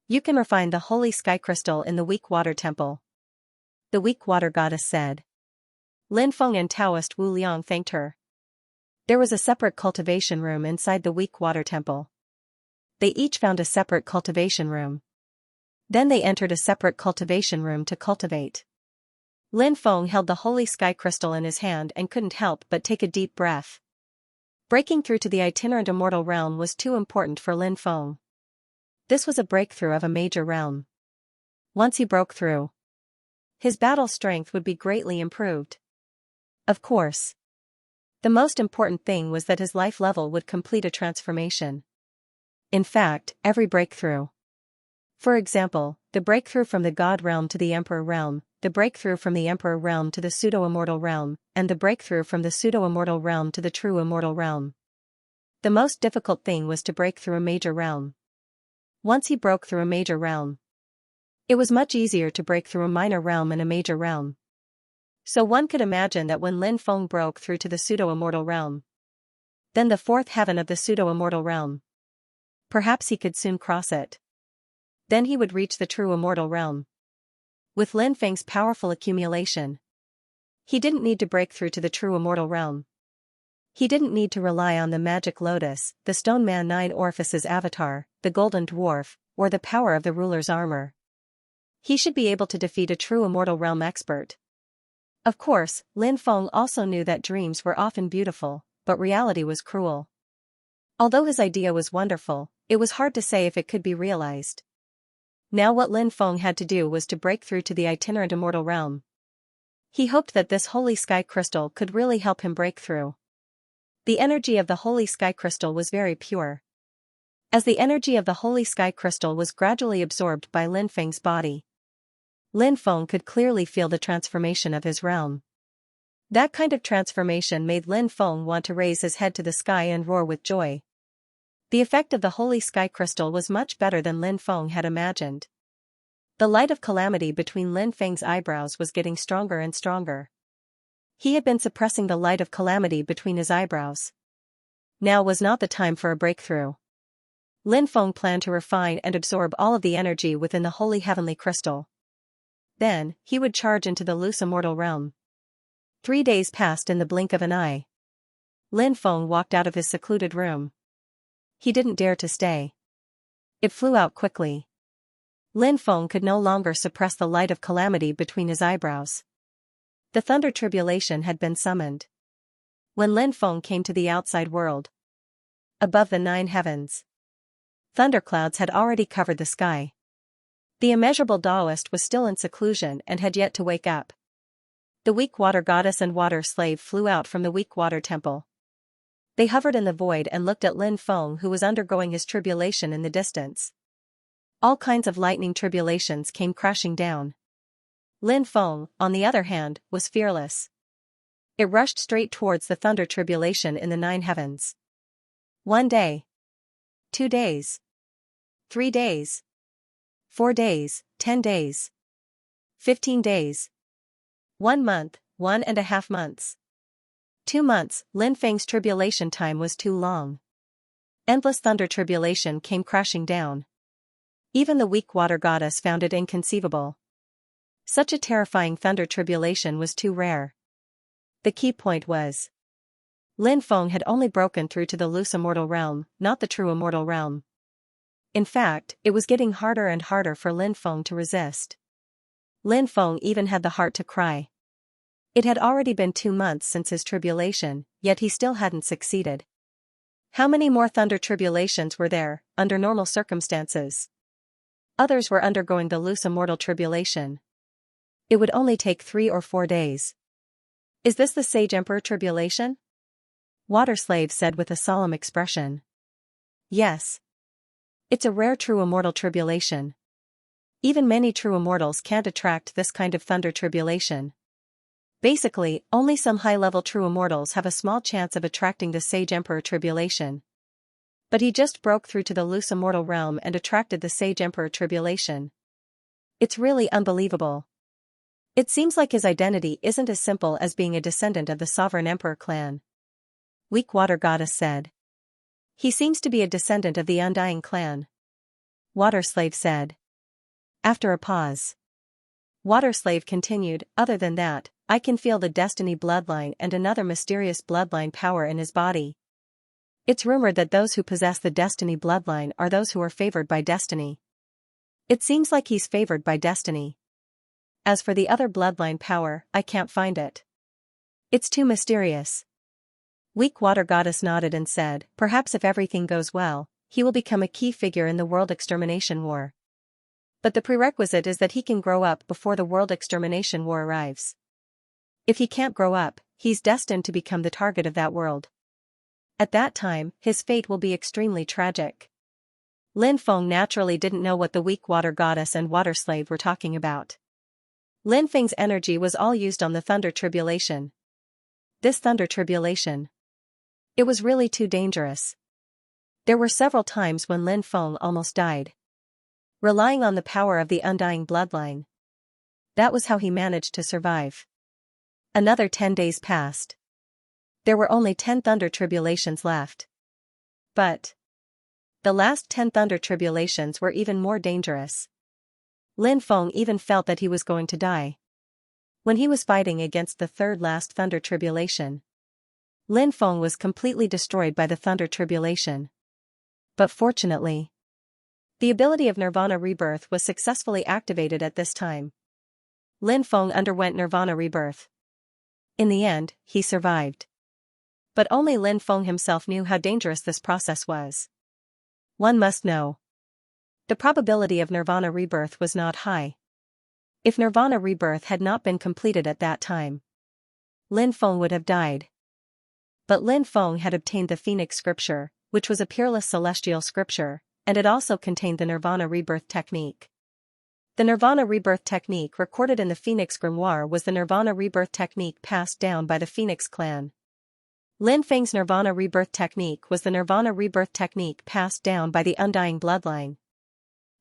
you can refine the Holy Sky Crystal in the weak water temple. The weak water goddess said. Lin Feng and Taoist Wu Liang thanked her. There was a separate cultivation room inside the weak water temple. They each found a separate cultivation room. Then they entered a separate cultivation room to cultivate. Lin Feng held the Holy Sky Crystal in his hand and couldn't help but take a deep breath. Breaking through to the itinerant immortal realm was too important for Lin Feng. This was a breakthrough of a major realm. Once he broke through, his battle strength would be greatly improved. Of course. The most important thing was that his life level would complete a transformation. In fact, every breakthrough. For example, the breakthrough from the God realm to the Emperor realm, the breakthrough from the Emperor realm to the pseudo-immortal realm, and the breakthrough from the pseudo-immortal realm to the true immortal realm. The most difficult thing was to break through a major realm. Once he broke through a major realm, it was much easier to break through a minor realm and a major realm. So one could imagine that when Lin Feng broke through to the pseudo-immortal realm, then the fourth heaven of the pseudo-immortal realm, perhaps he could soon cross it. Then he would reach the true immortal realm. With Lin Feng's powerful accumulation, he didn't need to break through to the true immortal realm. He didn't need to rely on the magic lotus, the stone man nine orifices avatar, the golden dwarf, or the power of the ruler's armor. He should be able to defeat a true immortal realm expert. Of course, Lin Feng also knew that dreams were often beautiful, but reality was cruel. Although his idea was wonderful, it was hard to say if it could be realized. Now what Lin Feng had to do was to break through to the itinerant immortal realm. He hoped that this holy sky crystal could really help him break through. The energy of the holy sky crystal was very pure. As the energy of the holy sky crystal was gradually absorbed by Lin Feng's body, Lin Feng could clearly feel the transformation of his realm. That kind of transformation made Lin Feng want to raise his head to the sky and roar with joy. The effect of the holy sky crystal was much better than Lin Feng had imagined. The light of calamity between Lin Feng's eyebrows was getting stronger and stronger. He had been suppressing the light of calamity between his eyebrows. Now was not the time for a breakthrough. Lin Feng planned to refine and absorb all of the energy within the holy heavenly crystal. Then, he would charge into the loose immortal realm. 3 days passed in the blink of an eye. Lin Feng walked out of his secluded room. He didn't dare to stay. It flew out quickly. Lin Feng could no longer suppress the light of calamity between his eyebrows. The thunder tribulation had been summoned. When Lin Feng came to the outside world, above the 9 heavens, thunderclouds had already covered the sky. The immeasurable Taoist was still in seclusion and had yet to wake up. The weak water goddess and water slave flew out from the weak water temple. They hovered in the void and looked at Lin Feng, who was undergoing his tribulation in the distance. All kinds of lightning tribulations came crashing down. Lin Feng, on the other hand, was fearless. It rushed straight towards the thunder tribulation in the 9 heavens. 1 day. 2 days. 3 days. 4 days, 10 days. 15 days. 1 month, 1.5 months. 2 months, Lin Feng's tribulation time was too long. Endless thunder tribulation came crashing down. Even the weak water goddess found it inconceivable. Such a terrifying thunder tribulation was too rare. The key point was, Lin Feng had only broken through to the loose immortal realm, not the true immortal realm. In fact, it was getting harder and harder for Lin Feng to resist. Lin Feng even had the heart to cry. It had already been 2 months since his tribulation, yet he still hadn't succeeded. How many more thunder tribulations were there, under normal circumstances? Others were undergoing the loose immortal tribulation. It would only take 3 or 4 days. Is this the Sage Emperor tribulation? Water Slave said with a solemn expression. Yes. It's a rare true immortal tribulation. Even many true immortals can't attract this kind of thunder tribulation. Basically, only some high-level true immortals have a small chance of attracting the Sage Emperor tribulation. But he just broke through to the loose immortal realm and attracted the Sage Emperor tribulation. It's really unbelievable. It seems like his identity isn't as simple as being a descendant of the Sovereign Emperor clan. Weak Water Goddess said. He seems to be a descendant of the Undying clan. Water Slave said. After a pause, Water Slave continued, other than that, I can feel the Destiny bloodline and another mysterious bloodline power in his body. It's rumored that those who possess the Destiny bloodline are those who are favored by Destiny. It seems like he's favored by Destiny. As for the other bloodline power, I can't find it. It's too mysterious. Weak Water Goddess nodded and said, perhaps if everything goes well, he will become a key figure in the world extermination war. But the prerequisite is that he can grow up before the world extermination war arrives. If he can't grow up, he's destined to become the target of that world. At that time, his fate will be extremely tragic. Lin Feng naturally didn't know what the weak water goddess and water slave were talking about. Lin Feng's energy was all used on the thunder tribulation. This thunder tribulation. It was really too dangerous. There were several times when Lin Feng almost died. Relying on the power of the undying bloodline. That was how he managed to survive. Another 10 days passed. There were only 10 thunder tribulations left. But the last 10 thunder tribulations were even more dangerous. Lin Feng even felt that he was going to die. When he was fighting against the third last thunder tribulation, Lin Feng was completely destroyed by the thunder tribulation. But fortunately, the ability of Nirvana Rebirth was successfully activated at this time. Lin Feng underwent Nirvana Rebirth. In the end, he survived. But only Lin Feng himself knew how dangerous this process was. One must know. The probability of Nirvana Rebirth was not high. If Nirvana Rebirth had not been completed at that time, Lin Feng would have died. But Lin Feng had obtained the Phoenix Scripture, which was a peerless celestial scripture, and it also contained the Nirvana Rebirth technique. The Nirvana Rebirth technique recorded in the Phoenix Grimoire was the Nirvana Rebirth technique passed down by the Phoenix clan. Lin Feng's Nirvana Rebirth technique was the Nirvana Rebirth technique passed down by the Undying Bloodline.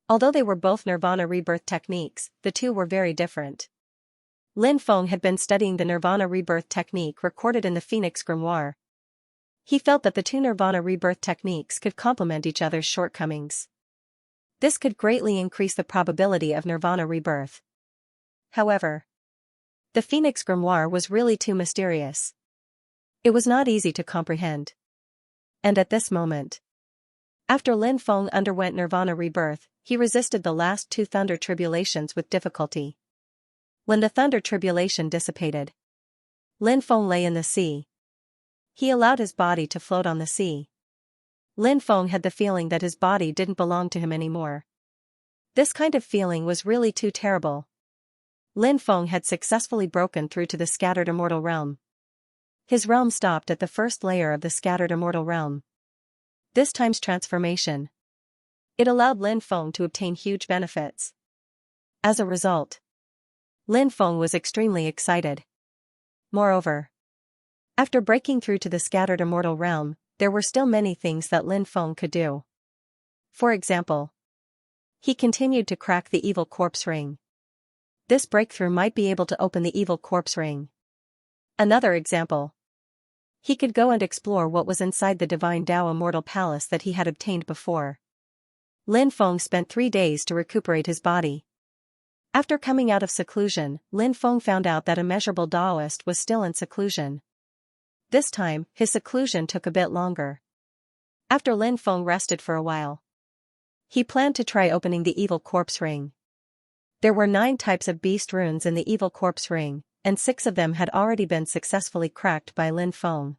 Although they were both Nirvana Rebirth techniques, the two were very different. Lin Feng had been studying the Nirvana Rebirth technique recorded in the Phoenix Grimoire. He felt that the two Nirvana Rebirth techniques could complement each other's shortcomings. This could greatly increase the probability of Nirvana Rebirth. However, the Phoenix Grimoire was really too mysterious. It was not easy to comprehend. And at this moment, after Lin Feng underwent Nirvana Rebirth, he resisted the last 2 thunder tribulations with difficulty. When the thunder tribulation dissipated, Lin Feng lay in the sea. He allowed his body to float on the sea. Lin Feng had the feeling that his body didn't belong to him anymore. This kind of feeling was really too terrible. Lin Feng had successfully broken through to the scattered immortal realm. His realm stopped at the first layer of the scattered immortal realm. This time's transformation. It allowed Lin Feng to obtain huge benefits. As a result, Lin Feng was extremely excited. Moreover, after breaking through to the scattered immortal realm, there were still many things that Lin Feng could do. For example, he continued to crack the evil corpse ring. This breakthrough might be able to open the evil corpse ring. Another example. He could go and explore what was inside the divine Tao immortal palace that he had obtained before. Lin Feng spent 3 days to recuperate his body. After coming out of seclusion, Lin Feng found out that immeasurable Taoist was still in seclusion. This time, his seclusion took a bit longer. After Lin Feng rested for a while, he planned to try opening the evil corpse ring. There were 9 types of beast runes in the evil corpse ring, and 6 of them had already been successfully cracked by Lin Feng.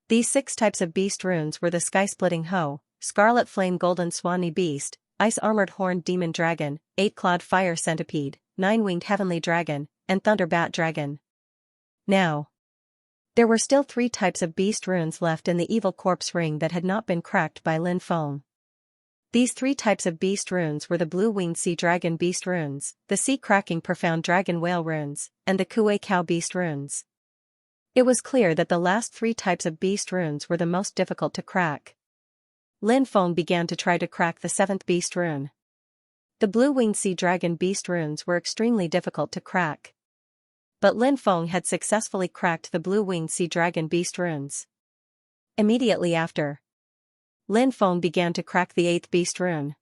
These 6 types of beast runes were the Sky-Splitting Hoe, Scarlet Flame Golden Swanee Beast, Ice-Armored Horned Demon Dragon, 8-Clawed Fire Centipede, 9-Winged Heavenly Dragon, and Thunder Bat Dragon. Now, there were still 3 types of beast runes left in the evil corpse ring that had not been cracked by Lin Feng. These 3 types of beast runes were the Blue-Winged Sea Dragon Beast runes, the Sea-Cracking Profound Dragon Whale runes, and the Kuei Cow Beast runes. It was clear that the last 3 types of beast runes were the most difficult to crack. Lin Feng began to try to crack the 7th beast rune. The Blue-Winged Sea Dragon Beast runes were extremely difficult to crack. But Lin Feng had successfully cracked the Blue-Winged Sea Dragon Beast runes. Immediately after, Lin Feng began to crack the 8th beast rune.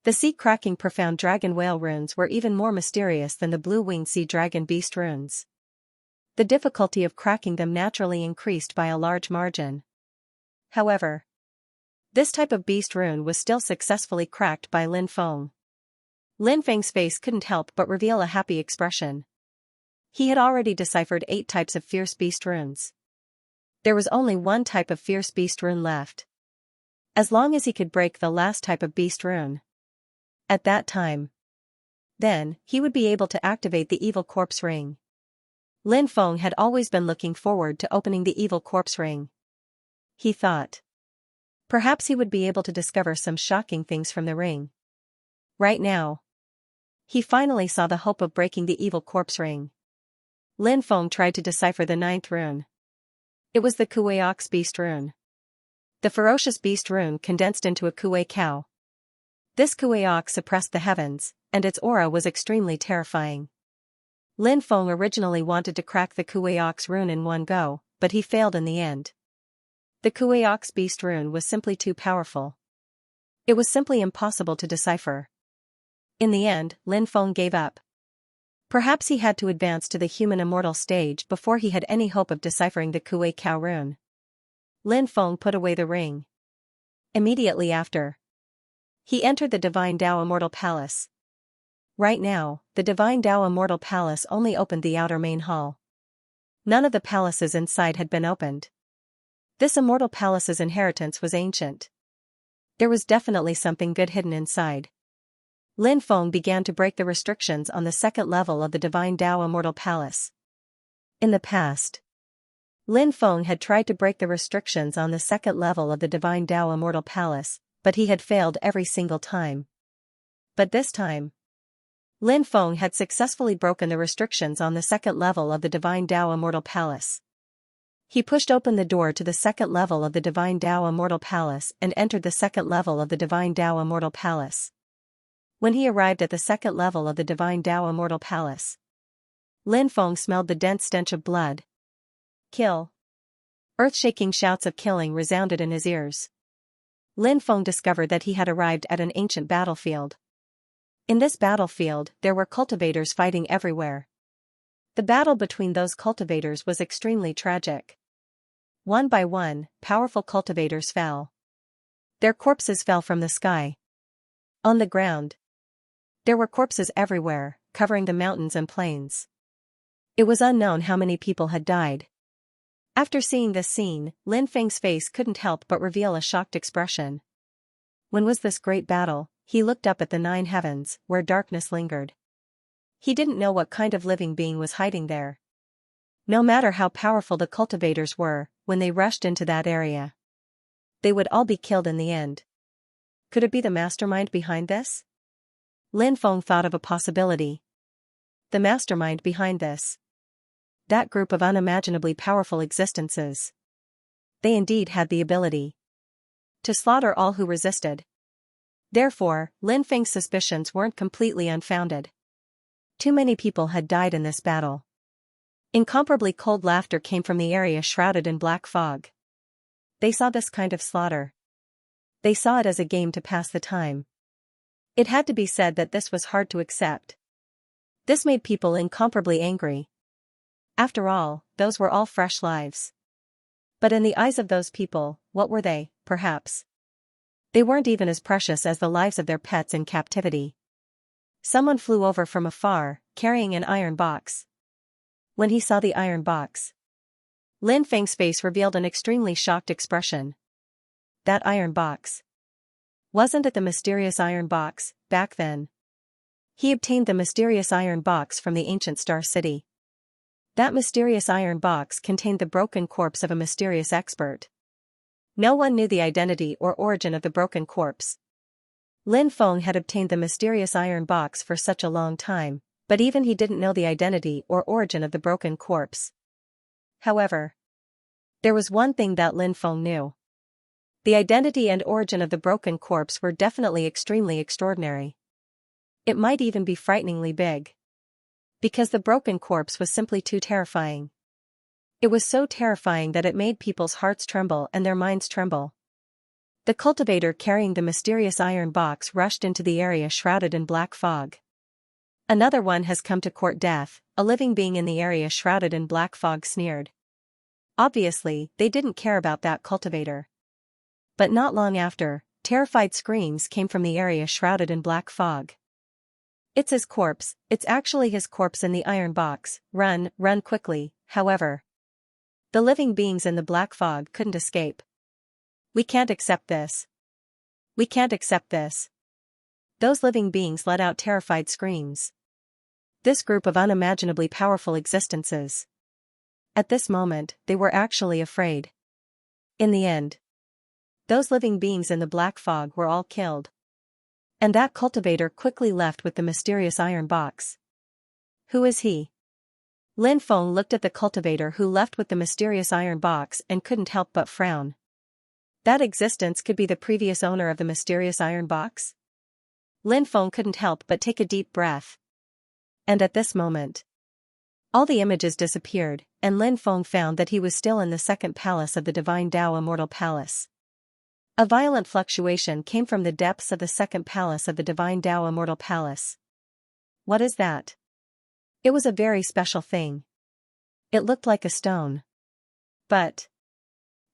The Sea-Cracking Profound Dragon Whale runes were even more mysterious than the Blue-Winged Sea Dragon Beast runes. The difficulty of cracking them naturally increased by a large margin. However, this type of beast rune was still successfully cracked by Lin Feng. Lin Feng's face couldn't help but reveal a happy expression. He had already deciphered 8 types of fierce beast runes. There was only 1 type of fierce beast rune left. As long as he could break the last type of beast rune, at that time, then he would be able to activate the evil corpse ring. Lin Feng had always been looking forward to opening the evil corpse ring. He thought. Perhaps he would be able to discover some shocking things from the ring. Right now. He finally saw the hope of breaking the evil corpse ring. Lin Feng tried to decipher the 9th rune. It was the Kuei-Ox beast rune. The ferocious beast rune condensed into a Kuei cow. This Kuei-Ox suppressed the heavens, and its aura was extremely terrifying. Lin Feng originally wanted to crack the Kuei-Ox rune in one go, but he failed in the end. The Kuei-Ox beast rune was simply too powerful. It was simply impossible to decipher. In the end, Lin Feng gave up. Perhaps he had to advance to the human immortal stage before he had any hope of deciphering the Kuei cow rune. Lin Feng put away the ring. Immediately after, he entered the Divine Tao Immortal Palace. Right now, the Divine Tao Immortal Palace only opened the outer main hall. None of the palaces inside had been opened. This immortal palace's inheritance was ancient. There was definitely something good hidden inside. Lin Feng began to break the restrictions on the 2nd level of the Divine Tao Immortal Palace. In the past, Lin Feng had tried to break the restrictions on the 2nd level of the Divine Tao Immortal Palace, but he had failed every single time. But this time, Lin Feng had successfully broken the restrictions on the 2nd level of the Divine Tao Immortal Palace. He pushed open the door to the 2nd level of the Divine Tao Immortal Palace and entered the 2nd level of the Divine Tao Immortal Palace. When he arrived at the 2nd level of the Divine Tao Immortal Palace, Lin Feng smelled the dense stench of blood. Kill. Earth-shaking shouts of killing resounded in his ears. Lin Feng discovered that he had arrived at an ancient battlefield. In this battlefield, there were cultivators fighting everywhere. The battle between those cultivators was extremely tragic. One by one, powerful cultivators fell. Their corpses fell from the sky. On the ground, there were corpses everywhere, covering the mountains and plains. It was unknown how many people had died. After seeing this scene, Lin Feng's face couldn't help but reveal a shocked expression. When was this great battle? He looked up at the 9 heavens, where darkness lingered. He didn't know what kind of living being was hiding there. No matter how powerful the cultivators were, when they rushed into that area, they would all be killed in the end. Could it be the mastermind behind this? Lin Feng thought of a possibility. The mastermind behind this. That group of unimaginably powerful existences. They indeed had the ability to slaughter all who resisted. Therefore, Lin Feng's suspicions weren't completely unfounded. Too many people had died in this battle. Incomparably cold laughter came from the area shrouded in black fog. They saw this kind of slaughter. They saw it as a game to pass the time. It had to be said that this was hard to accept. This made people incomparably angry. After all, those were all fresh lives. But in the eyes of those people, what were they, perhaps? They weren't even as precious as the lives of their pets in captivity. Someone flew over from afar, carrying an iron box. When he saw the iron box, Lin Feng's face revealed an extremely shocked expression. That iron box. Wasn't it the mysterious iron box, back then? He obtained the mysterious iron box from the ancient Star City. That mysterious iron box contained the broken corpse of a mysterious expert. No one knew the identity or origin of the broken corpse. Lin Feng had obtained the mysterious iron box for such a long time, but even he didn't know the identity or origin of the broken corpse. However, there was one thing that Lin Feng knew. The identity and origin of the broken corpse were definitely extremely extraordinary. It might even be frighteningly big. Because the broken corpse was simply too terrifying. It was so terrifying that it made people's hearts tremble and their minds tremble. The cultivator carrying the mysterious iron box rushed into the area shrouded in black fog. Another one has come to court death, a living being in the area shrouded in black fog sneered. Obviously, they didn't care about that cultivator. But not long after, terrified screams came from the area shrouded in black fog. It's his corpse, it's actually his corpse in the iron box, run quickly, however. The living beings in the black fog couldn't escape. We can't accept this. We can't accept this. Those living beings let out terrified screams. This group of unimaginably powerful existences. At this moment, they were actually afraid. In the end, those living beings in the black fog were all killed. And that cultivator quickly left with the mysterious iron box. Who is he? Lin Feng looked at the cultivator who left with the mysterious iron box and couldn't help but frown. That existence could be the previous owner of the mysterious iron box? Lin Feng couldn't help but take a deep breath. And at this moment, all the images disappeared, and Lin Feng found that he was still in the second palace of the Divine Tao Immortal Palace. A violent fluctuation came from the depths of the second palace of the Divine Tao Immortal Palace. What is that? It was a very special thing. It looked like a stone. But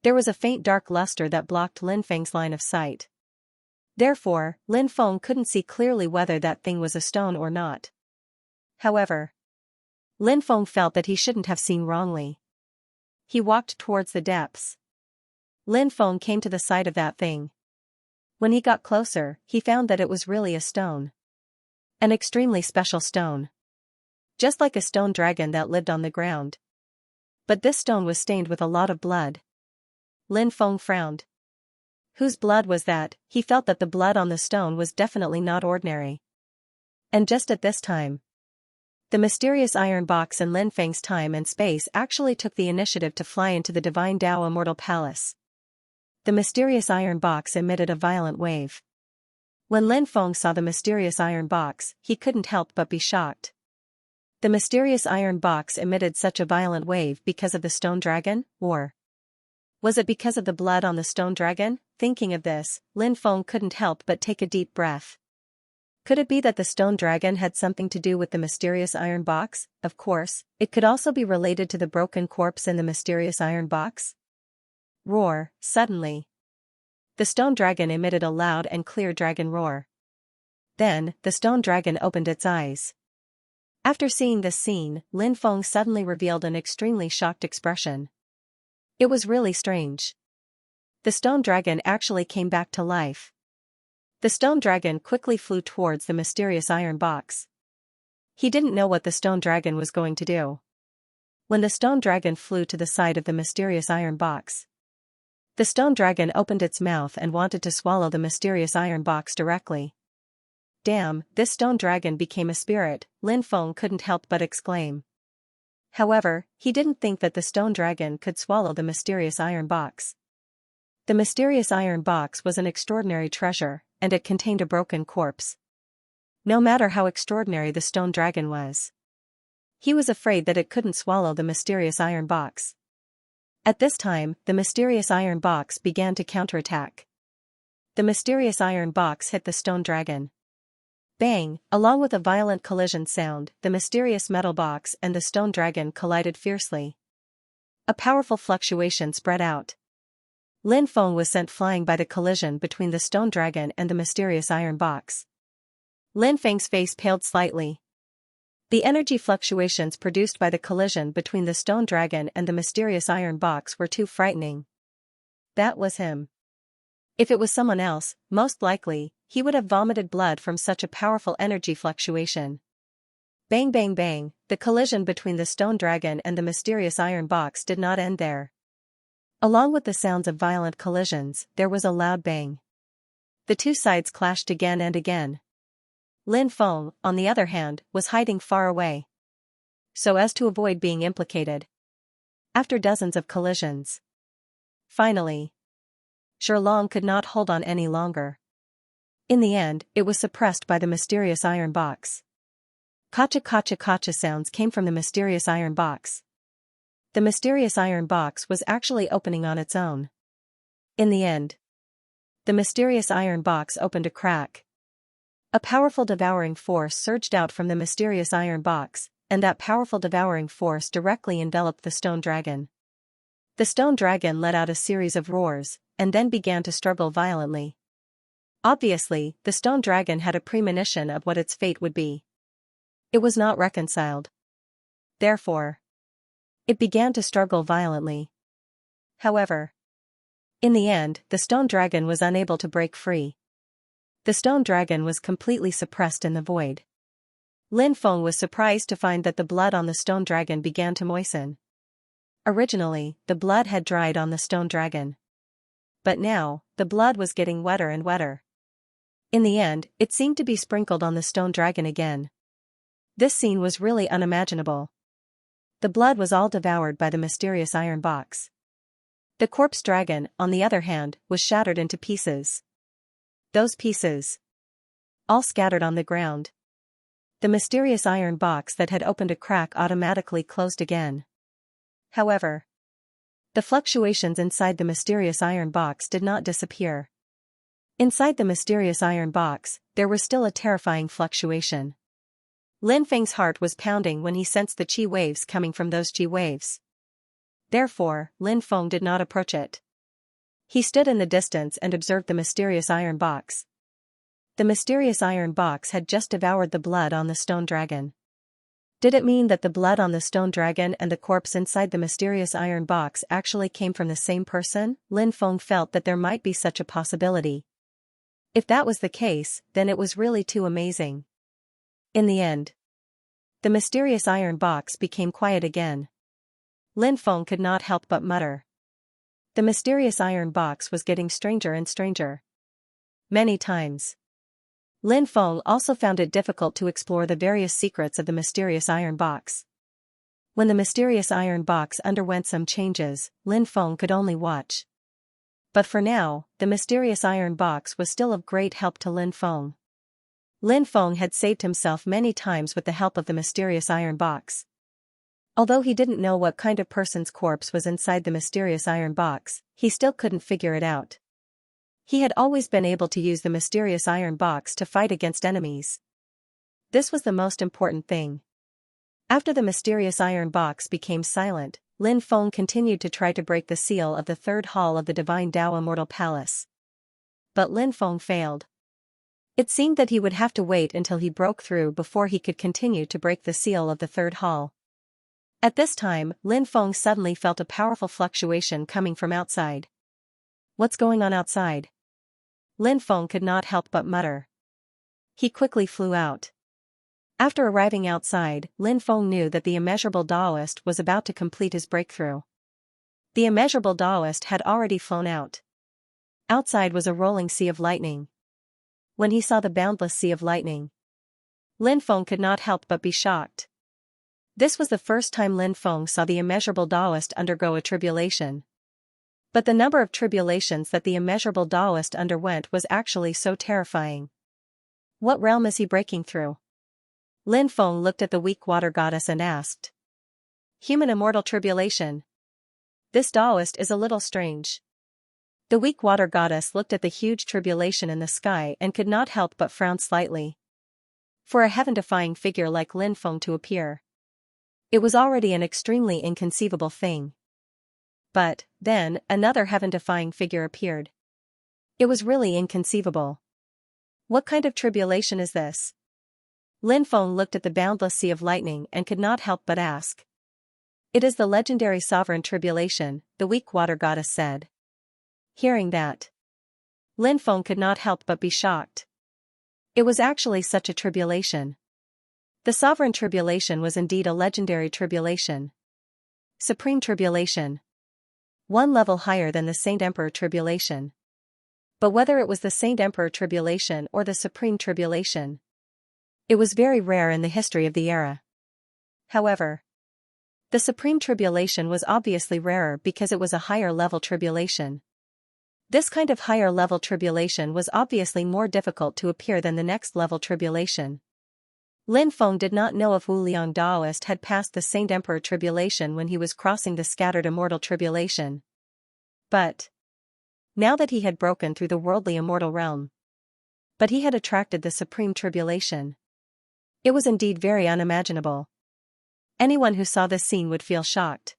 there was a faint dark luster that blocked Lin Feng's line of sight. Therefore, Lin Feng couldn't see clearly whether that thing was a stone or not. However, Lin Feng felt that he shouldn't have seen wrongly. He walked towards the depths. Lin Feng came to the side of that thing. When he got closer, he found that it was really a stone. An extremely special stone. Just like a stone dragon that lived on the ground. But this stone was stained with a lot of blood. Lin Feng frowned. Whose blood was that? He felt that the blood on the stone was definitely not ordinary. And just at this time, the mysterious iron box in Lin Feng's time and space actually took the initiative to fly into the Divine Tao Immortal Palace. The mysterious iron box emitted a violent wave. When Lin Feng saw the mysterious iron box, he couldn't help but be shocked. The mysterious iron box emitted such a violent wave because of the stone dragon, or was it because of the blood on the stone dragon? Thinking of this, Lin Feng couldn't help but take a deep breath. Could it be that the stone dragon had something to do with the mysterious iron box? Of course, it could also be related to the broken corpse in the mysterious iron box. Roar, suddenly. The stone dragon emitted a loud and clear dragon roar. Then, the stone dragon opened its eyes. After seeing this scene, Lin Feng suddenly revealed an extremely shocked expression. It was really strange. The stone dragon actually came back to life. The stone dragon quickly flew towards the mysterious iron box. He didn't know what the stone dragon was going to do. When the stone dragon flew to the side of the mysterious iron box, the stone dragon opened its mouth and wanted to swallow the mysterious iron box directly. Damn, this stone dragon became a spirit, Lin Feng couldn't help but exclaim. However, he didn't think that the stone dragon could swallow the mysterious iron box. The mysterious iron box was an extraordinary treasure, and it contained a broken corpse. No matter how extraordinary the stone dragon was, he was afraid that it couldn't swallow the mysterious iron box. At this time, the mysterious iron box began to counterattack. The mysterious iron box hit the stone dragon. Bang! Along with a violent collision sound, the mysterious metal box and the stone dragon collided fiercely. A powerful fluctuation spread out. Lin Feng was sent flying by the collision between the stone dragon and the mysterious iron box. Lin Feng's face paled slightly. The energy fluctuations produced by the collision between the stone dragon and the mysterious iron box were too frightening. That was him. If it was someone else, most likely, he would have vomited blood from such a powerful energy fluctuation. Bang bang bang, the collision between the stone dragon and the mysterious iron box did not end there. Along with the sounds of violent collisions, there was a loud bang. The two sides clashed again and again. Lin Feng, on the other hand, was hiding far away, so as to avoid being implicated. After dozens of collisions, finally, Long could not hold on any longer. In the end, it was suppressed by the mysterious iron box. Kacha kacha kacha sounds came from the mysterious iron box. The mysterious iron box was actually opening on its own. In the end, the mysterious iron box opened a crack. A powerful devouring force surged out from the mysterious iron box, and that powerful devouring force directly enveloped the stone dragon. The stone dragon let out a series of roars, and then began to struggle violently. Obviously, the stone dragon had a premonition of what its fate would be. It was not reconciled. Therefore, it began to struggle violently. However, in the end, the stone dragon was unable to break free. The stone dragon was completely suppressed in the void. Lin Feng was surprised to find that the blood on the stone dragon began to moisten. Originally, the blood had dried on the stone dragon. But now, the blood was getting wetter and wetter. In the end, it seemed to be sprinkled on the stone dragon again. This scene was really unimaginable. The blood was all devoured by the mysterious iron box. The corpse dragon, on the other hand, was shattered into pieces. Those pieces, all scattered on the ground. The mysterious iron box that had opened a crack automatically closed again. However, the fluctuations inside the mysterious iron box did not disappear. Inside the mysterious iron box, there was still a terrifying fluctuation. Lin Feng's heart was pounding when he sensed the qi waves coming from those qi waves. Therefore, Lin Feng did not approach it. He stood in the distance and observed the mysterious iron box. The mysterious iron box had just devoured the blood on the stone dragon. Did it mean that the blood on the stone dragon and the corpse inside the mysterious iron box actually came from the same person? Lin Feng felt that there might be such a possibility. If that was the case, then it was really too amazing. In the end, the mysterious iron box became quiet again. Lin Feng could not help but mutter. The mysterious iron box was getting stranger and stranger. Many times, Lin Feng also found it difficult to explore the various secrets of the mysterious iron box. When the mysterious iron box underwent some changes, Lin Feng could only watch. But for now, the mysterious iron box was still of great help to Lin Feng. Lin Feng had saved himself many times with the help of the mysterious iron box. Although he didn't know what kind of person's corpse was inside the mysterious iron box, he still couldn't figure it out. He had always been able to use the mysterious iron box to fight against enemies. This was the most important thing. After the mysterious iron box became silent, Lin Feng continued to try to break the seal of the third hall of the Divine Tao Immortal Palace. But Lin Feng failed. It seemed that he would have to wait until he broke through before he could continue to break the seal of the third hall. At this time, Lin Feng suddenly felt a powerful fluctuation coming from outside. What's going on outside? Lin Feng could not help but mutter. He quickly flew out. After arriving outside, Lin Feng knew that the immeasurable Taoist was about to complete his breakthrough. The immeasurable Taoist had already flown out. Outside was a rolling sea of lightning. When he saw the boundless sea of lightning, Lin Feng could not help but be shocked. This was the first time Lin Feng saw the immeasurable Taoist undergo a tribulation. But the number of tribulations that the immeasurable Taoist underwent was actually so terrifying. What realm is he breaking through? Lin Feng looked at the weak water goddess and asked. Human immortal tribulation. This Taoist is a little strange. The weak water goddess looked at the huge tribulation in the sky and could not help but frown slightly. For a heaven-defying figure like Lin Feng to appear, it was already an extremely inconceivable thing. But, then, another heaven-defying figure appeared. It was really inconceivable. What kind of tribulation is this? Lin Feng looked at the boundless sea of lightning and could not help but ask. It is the legendary sovereign tribulation, the weak water goddess said. Hearing that, Lin Feng could not help but be shocked. It was actually such a tribulation. The sovereign tribulation was indeed a legendary tribulation. Supreme tribulation. One level higher than the Saint Emperor tribulation. But whether it was the Saint Emperor tribulation or the Supreme tribulation, it was very rare in the history of the era. However, the Supreme tribulation was obviously rarer because it was a higher level tribulation. This kind of higher level tribulation was obviously more difficult to appear than the next level tribulation. Lin Feng did not know if Wu Liang Daoist had passed the Saint Emperor tribulation when he was crossing the scattered immortal tribulation. But now that he had broken through the worldly immortal realm, but he had attracted the Supreme tribulation. It was indeed very unimaginable. Anyone who saw this scene would feel shocked.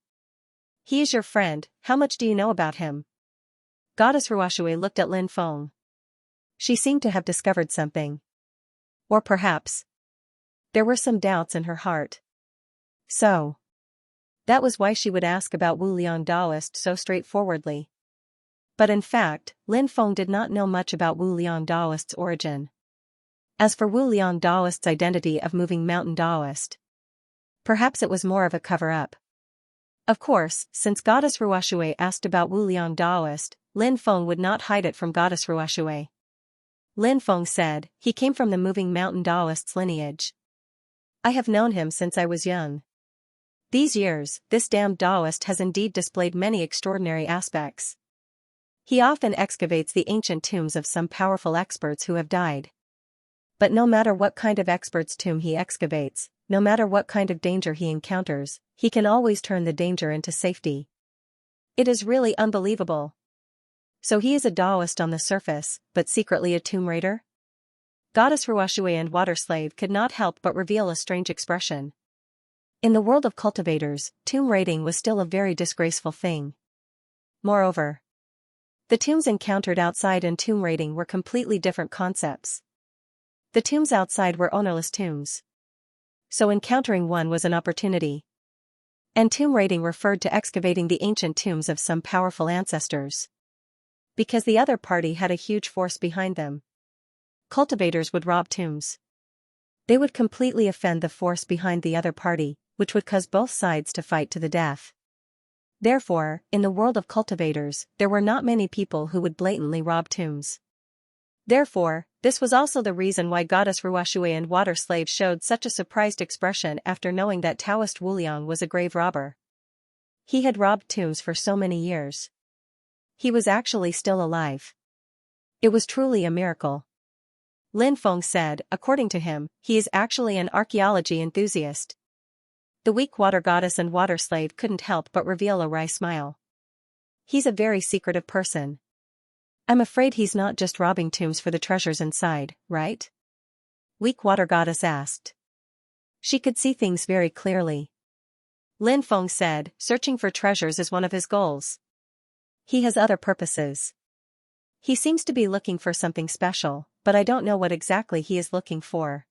He is your friend, how much do you know about him? Goddess Ruoshui looked at Lin Feng. She seemed to have discovered something. Or perhaps there were some doubts in her heart. So that was why she would ask about Wu Liang Daoist so straightforwardly. But in fact, Lin Feng did not know much about Wu Liang Daoist's origin. As for Wu Liang Daoist's identity of moving mountain Daoist, perhaps it was more of a cover-up. Of course, since Goddess Ruoxue asked about Wu Liang Daoist, Lin Feng would not hide it from Goddess Ruoxue. Lin Feng said, he came from the moving mountain Daoist's lineage. I have known him since I was young. These years, this damned Daoist has indeed displayed many extraordinary aspects. He often excavates the ancient tombs of some powerful experts who have died. But no matter what kind of expert's tomb he excavates, no matter what kind of danger he encounters, he can always turn the danger into safety. It is really unbelievable. So he is a Daoist on the surface, but secretly a tomb raider? Goddess Ruoxue and Water Slave could not help but reveal a strange expression. In the world of cultivators, tomb raiding was still a very disgraceful thing. Moreover, the tombs encountered outside and tomb raiding were completely different concepts. The tombs outside were ownerless tombs. So encountering one was an opportunity. And tomb raiding referred to excavating the ancient tombs of some powerful ancestors. Because the other party had a huge force behind them. Cultivators would rob tombs. They would completely offend the force behind the other party, which would cause both sides to fight to the death. Therefore, in the world of cultivators, there were not many people who would blatantly rob tombs. Therefore, this was also the reason why Goddess Ruoxue and Water Slave showed such a surprised expression after knowing that Taoist Wu Liang was a grave robber. He had robbed tombs for so many years. He was actually still alive. It was truly a miracle. Lin Feng said, according to him, he is actually an archaeology enthusiast. The weak water goddess and Water Slave couldn't help but reveal a wry smile. He's a very secretive person. I'm afraid he's not just robbing tombs for the treasures inside, right? Weak water goddess asked. She could see things very clearly. Lin Feng said, searching for treasures is one of his goals. He has other purposes. He seems to be looking for something special, but I don't know what exactly he is looking for.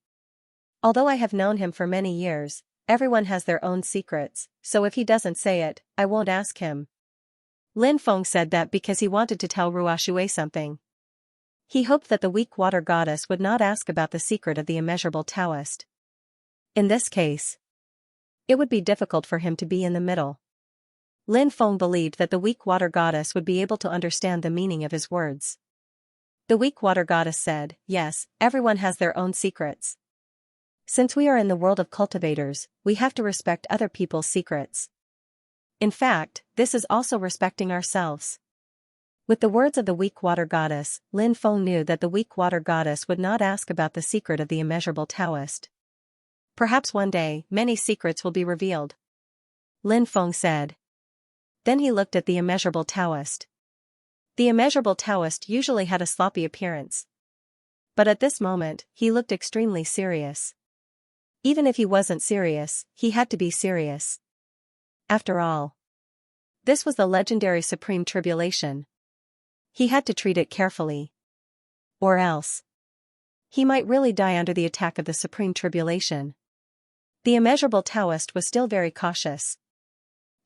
Although I have known him for many years, everyone has their own secrets, so if he doesn't say it, I won't ask him. Lin Feng said that because he wanted to tell Ruoxue something. He hoped that the weak water goddess would not ask about the secret of the immeasurable Taoist. In this case, it would be difficult for him to be in the middle. Lin Feng believed that the weak water goddess would be able to understand the meaning of his words. The weak water goddess said, yes, everyone has their own secrets. Since we are in the world of cultivators, we have to respect other people's secrets. In fact, this is also respecting ourselves. With the words of the weak water goddess, Lin Feng knew that the weak water goddess would not ask about the secret of the immeasurable Taoist. Perhaps one day, many secrets will be revealed. Lin Feng said. Then he looked at the immeasurable Taoist. The immeasurable Taoist usually had a sloppy appearance. But at this moment, he looked extremely serious. Even if he wasn't serious, he had to be serious. After all, this was the legendary Supreme Tribulation. He had to treat it carefully. Or else, he might really die under the attack of the Supreme Tribulation. The immeasurable Taoist was still very cautious.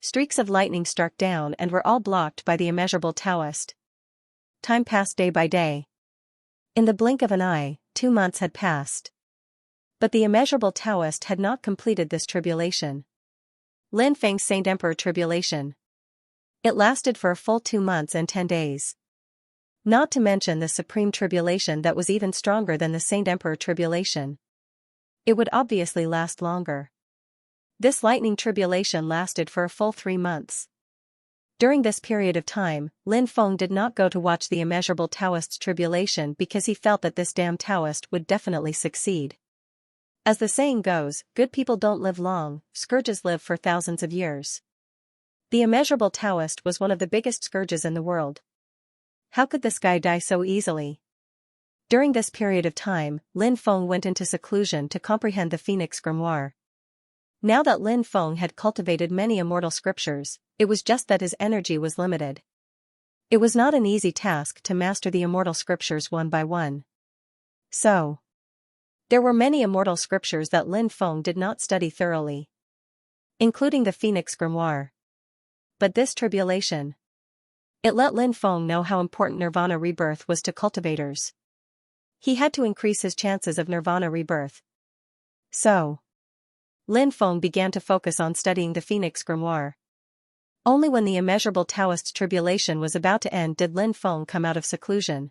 Streaks of lightning struck down and were all blocked by the immeasurable Taoist. Time passed day by day. In the blink of an eye, 2 months had passed. But the immeasurable Taoist had not completed this tribulation. Lin Feng's Saint Emperor Tribulation. It lasted for a full 2 months and 10 days. Not to mention the Supreme Tribulation that was even stronger than the Saint Emperor Tribulation. It would obviously last longer. This lightning tribulation lasted for a full 3 months. During this period of time, Lin Feng did not go to watch the immeasurable Taoist's tribulation because he felt that this damn Taoist would definitely succeed. As the saying goes, good people don't live long, scourges live for thousands of years. The immeasurable Taoist was one of the biggest scourges in the world. How could this guy die so easily? During this period of time, Lin Feng went into seclusion to comprehend the Phoenix Grimoire. Now that Lin Feng had cultivated many immortal scriptures, it was just that his energy was limited. It was not an easy task to master the immortal scriptures one by one. So, there were many immortal scriptures that Lin Feng did not study thoroughly, including the Phoenix Grimoire. But this tribulation, it let Lin Feng know how important nirvana rebirth was to cultivators. He had to increase his chances of nirvana rebirth. So, Lin Feng began to focus on studying the Phoenix Grimoire. Only when the immeasurable Taoist's tribulation was about to end did Lin Feng come out of seclusion.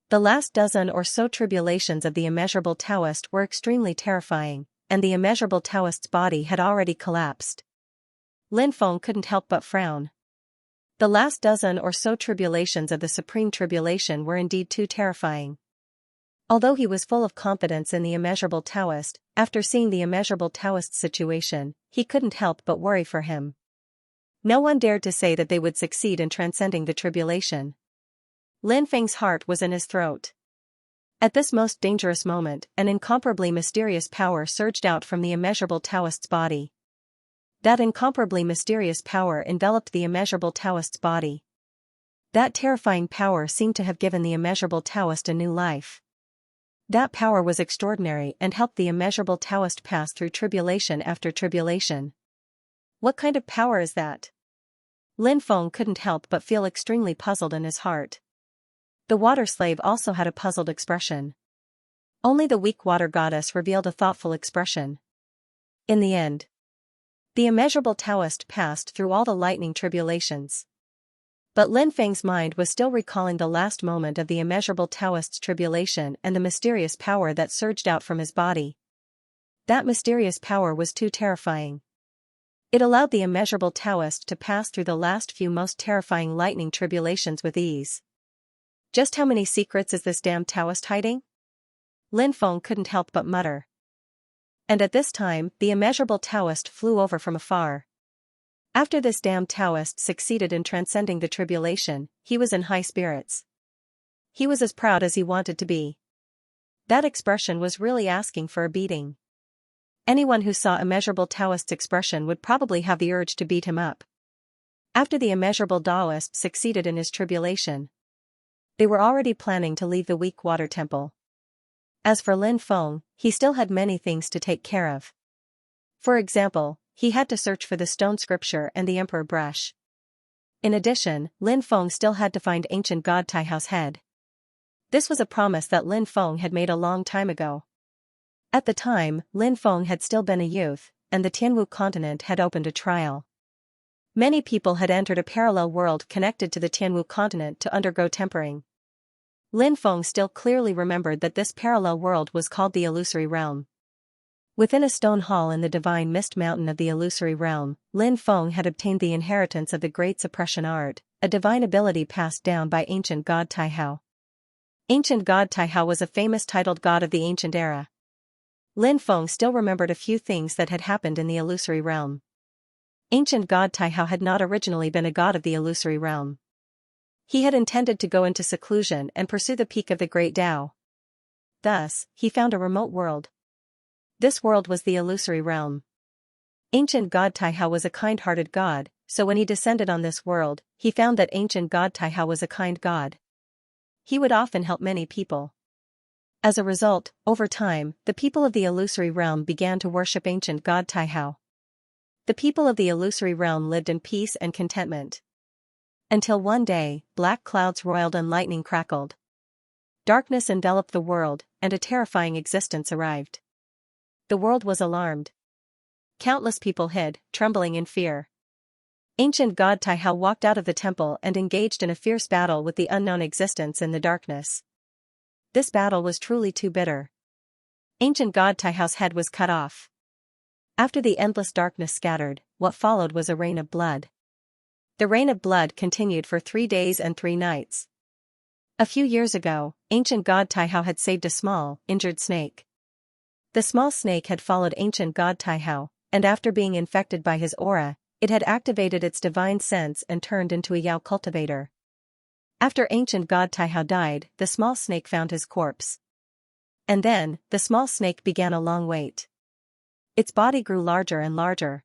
The last dozen or so tribulations of the immeasurable Taoist were extremely terrifying, and the immeasurable Taoist's body had already collapsed. Lin Feng couldn't help but frown. The last dozen or so tribulations of the Supreme Tribulation were indeed too terrifying. Although he was full of confidence in the immeasurable Taoist, after seeing the immeasurable Taoist's situation, he couldn't help but worry for him. No one dared to say that they would succeed in transcending the tribulation. Lin Feng's heart was in his throat. At this most dangerous moment, an incomparably mysterious power surged out from the immeasurable Taoist's body. That incomparably mysterious power enveloped the immeasurable Taoist's body. That terrifying power seemed to have given the immeasurable Taoist a new life. That power was extraordinary and helped the immeasurable Taoist pass through tribulation after tribulation. What kind of power is that? Lin Feng couldn't help but feel extremely puzzled in his heart. The water slave also had a puzzled expression. Only the weak water goddess revealed a thoughtful expression. In the end, the immeasurable Taoist passed through all the lightning tribulations. But Lin Feng's mind was still recalling the last moment of the immeasurable Taoist's tribulation and the mysterious power that surged out from his body. That mysterious power was too terrifying. It allowed the immeasurable Taoist to pass through the last few most terrifying lightning tribulations with ease. Just how many secrets is this damned Taoist hiding? Lin Feng couldn't help but mutter. And at this time, the immeasurable Taoist flew over from afar. After this damned Taoist succeeded in transcending the tribulation, he was in high spirits. He was as proud as he wanted to be. That expression was really asking for a beating. Anyone who saw immeasurable Taoist's expression would probably have the urge to beat him up. After the immeasurable Taoist succeeded in his tribulation, they were already planning to leave the weak water temple. As for Lin Feng, he still had many things to take care of. For example, he had to search for the stone scripture and the emperor brush. In addition, Lin Feng still had to find ancient god Taihao's head. This was a promise that Lin Feng had made a long time ago. At the time, Lin Feng had still been a youth, and the Tianwu continent had opened a trial. Many people had entered a parallel world connected to the Tianwu continent to undergo tempering. Lin Feng still clearly remembered that this parallel world was called the Illusory Realm. Within a stone hall in the divine mist mountain of the Illusory Realm, Lin Feng had obtained the inheritance of the Great Suppression Art, a divine ability passed down by ancient god Taihao. Ancient god Taihao was a famous titled god of the ancient era. Lin Feng still remembered a few things that had happened in the Illusory Realm. Ancient god Taihao had not originally been a god of the Illusory Realm. He had intended to go into seclusion and pursue the peak of the Great Tao. Thus, he found a remote world. This world was the Illusory Realm. Ancient god Taihao was a kind-hearted god, so when he descended on this world, he found that ancient god Taihao was a kind god. He would often help many people. As a result, over time, the people of the Illusory Realm began to worship ancient god Taihao. The people of the Illusory Realm lived in peace and contentment. Until one day, black clouds roiled and lightning crackled. Darkness enveloped the world, and a terrifying existence arrived. The world was alarmed. Countless people hid, trembling in fear. Ancient god Taihao walked out of the temple and engaged in a fierce battle with the unknown existence in the darkness. This battle was truly too bitter. Ancient god Taihao's head was cut off. After the endless darkness scattered, what followed was a rain of blood. The rain of blood continued for 3 days and 3 nights. A few years ago, ancient god Taihao had saved a small, injured snake. The small snake had followed ancient god Taihao, and after being infected by his aura, it had activated its divine sense and turned into a Yao cultivator. After ancient god Taihao died, the small snake found his corpse. And then, the small snake began a long wait. Its body grew larger and larger.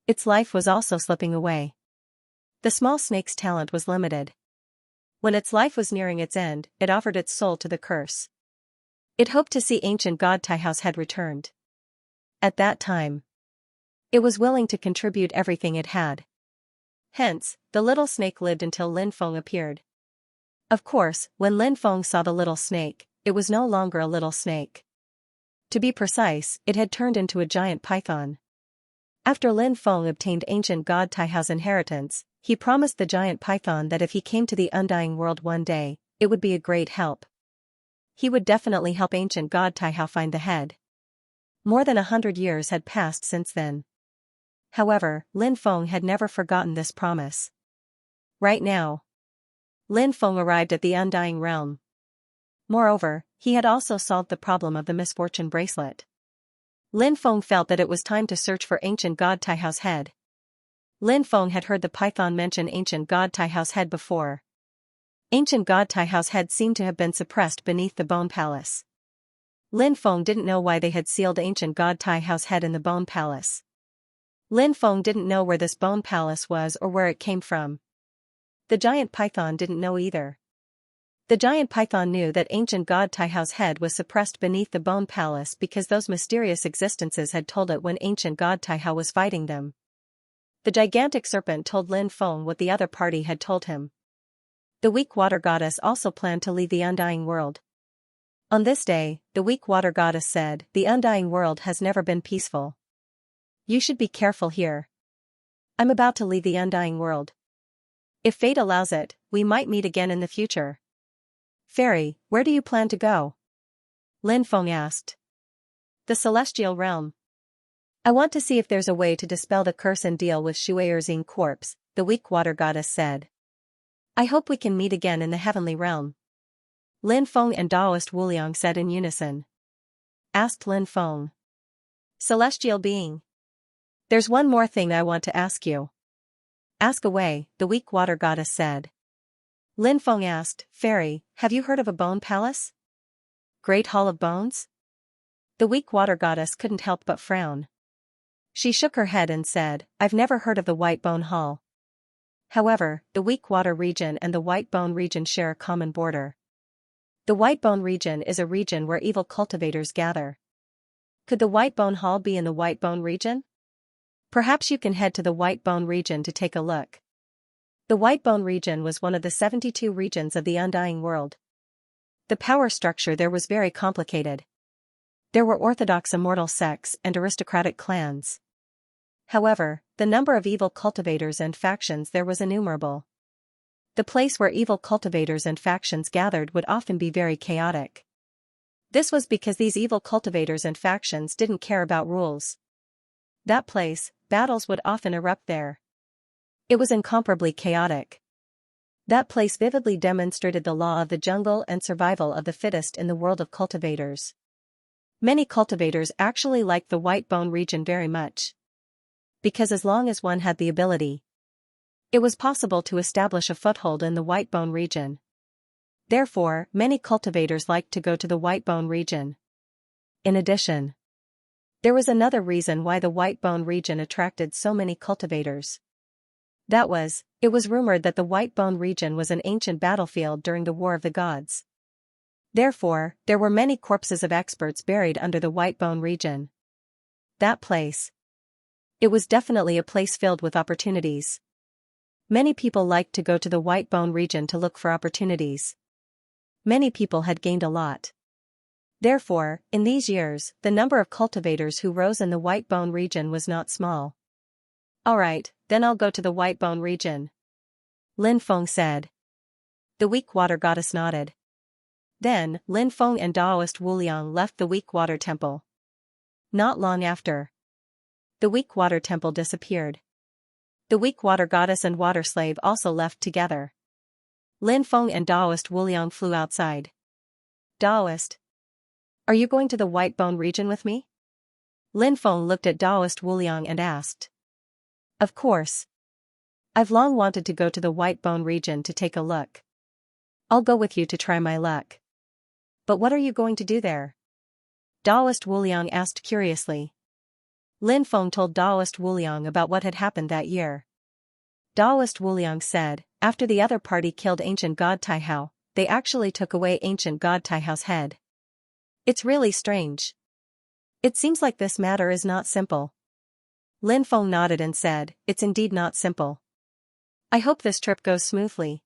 Its life was also slipping away. The small snake's talent was limited. When its life was nearing its end, it offered its soul to the curse. It hoped to see ancient god Taihao's head returned. At that time, it was willing to contribute everything it had. Hence, the little snake lived until Lin Feng appeared. Of course, when Lin Feng saw the little snake, it was no longer a little snake. To be precise, it had turned into a giant python. After Lin Feng obtained ancient god Taihao's inheritance, he promised the giant python that if he came to the Undying World one day, it would be a great help. He would definitely help ancient god Taihao find the head. More than 100 years had passed since then. However, Lin Feng had never forgotten this promise. Right now, Lin Feng arrived at the Undying Realm. Moreover, he had also solved the problem of the misfortune bracelet. Lin Feng felt that it was time to search for ancient god Taihao's head. Lin Feng had heard the python mention ancient god Taihao's head before. Ancient god Taihao's head seemed to have been suppressed beneath the Bone Palace. Lin Feng didn't know why they had sealed ancient god Taihao's head in the Bone Palace. Lin Feng didn't know where this Bone Palace was or where it came from. The giant python didn't know either. The giant python knew that ancient god Taihao's head was suppressed beneath the Bone Palace because those mysterious existences had told it when ancient god Taihao was fighting them. The gigantic serpent told Lin Feng what the other party had told him. The weak water goddess also planned to leave the Undying World. On this day, the weak water goddess said, "The Undying World has never been peaceful. You should be careful here. I'm about to leave the Undying World. If fate allows it, we might meet again in the future." "Fairy, where do you plan to go?" Lin Feng asked. "The Celestial Realm. I want to see if there's a way to dispel the curse and deal with Shue'er's corpse," the weak water goddess said. "I hope we can meet again in the Heavenly Realm." Lin Feng and Taoist Wuliang said in unison. Asked Lin Feng. "Celestial being. There's one more thing I want to ask you." "Ask away," the weak water goddess said. Lin Feng asked, "Fairy, have you heard of a bone palace? Great Hall of Bones?" The weak water goddess couldn't help but frown. She shook her head and said, "I've never heard of the White Bone Hall." However, the weak water region and the White Bone region share a common border. The White Bone region is a region where evil cultivators gather. Could the White Bone Hall be in the White Bone region? Perhaps you can head to the White Bone region to take a look. The White Bone region was one of the 72 regions of the Undying World. The power structure there was very complicated. There were orthodox immortal sects and aristocratic clans. However, the number of evil cultivators and factions there was innumerable. The place where evil cultivators and factions gathered would often be very chaotic. This was because these evil cultivators and factions didn't care about rules. That place, battles would often erupt there. It was incomparably chaotic. That place vividly demonstrated the law of the jungle and survival of the fittest in the world of cultivators. Many cultivators actually liked the White Bone region very much. Because as long as one had the ability, it was possible to establish a foothold in the White Bone region. Therefore, many cultivators liked to go to the White Bone region. In addition, there was another reason why the White Bone region attracted so many cultivators. That was, it was rumored that the White Bone region was an ancient battlefield during the War of the Gods. Therefore, there were many corpses of experts buried under the White Bone region. That place. It was definitely a place filled with opportunities. Many people liked to go to the White Bone region to look for opportunities. Many people had gained a lot. Therefore, in these years, the number of cultivators who rose in the White Bone region was not small. "Alright, then I'll go to the White Bone region," Lin Feng said. The weak water goddess nodded. Then, Lin Feng and Taoist Wuliang left the weak water temple. Not long after, the weak water temple disappeared. The weak water goddess and water slave also left together. Lin Feng and Taoist Wuliang flew outside. "Taoist, are you going to the White Bone region with me?" Lin Feng looked at Taoist Wuliang and asked. "Of course. I've long wanted to go to the White Bone region to take a look. I'll go with you to try my luck." "But what are you going to do there?" Taoist Wuliang asked curiously. Lin Feng told Taoist Wuliang about what had happened that year. Taoist Wuliang said, after the other party killed ancient god Taihao, they actually took away ancient god Taihao's head. It's really strange. It seems like this matter is not simple. Lin Feng nodded and said, "It's indeed not simple. I hope this trip goes smoothly."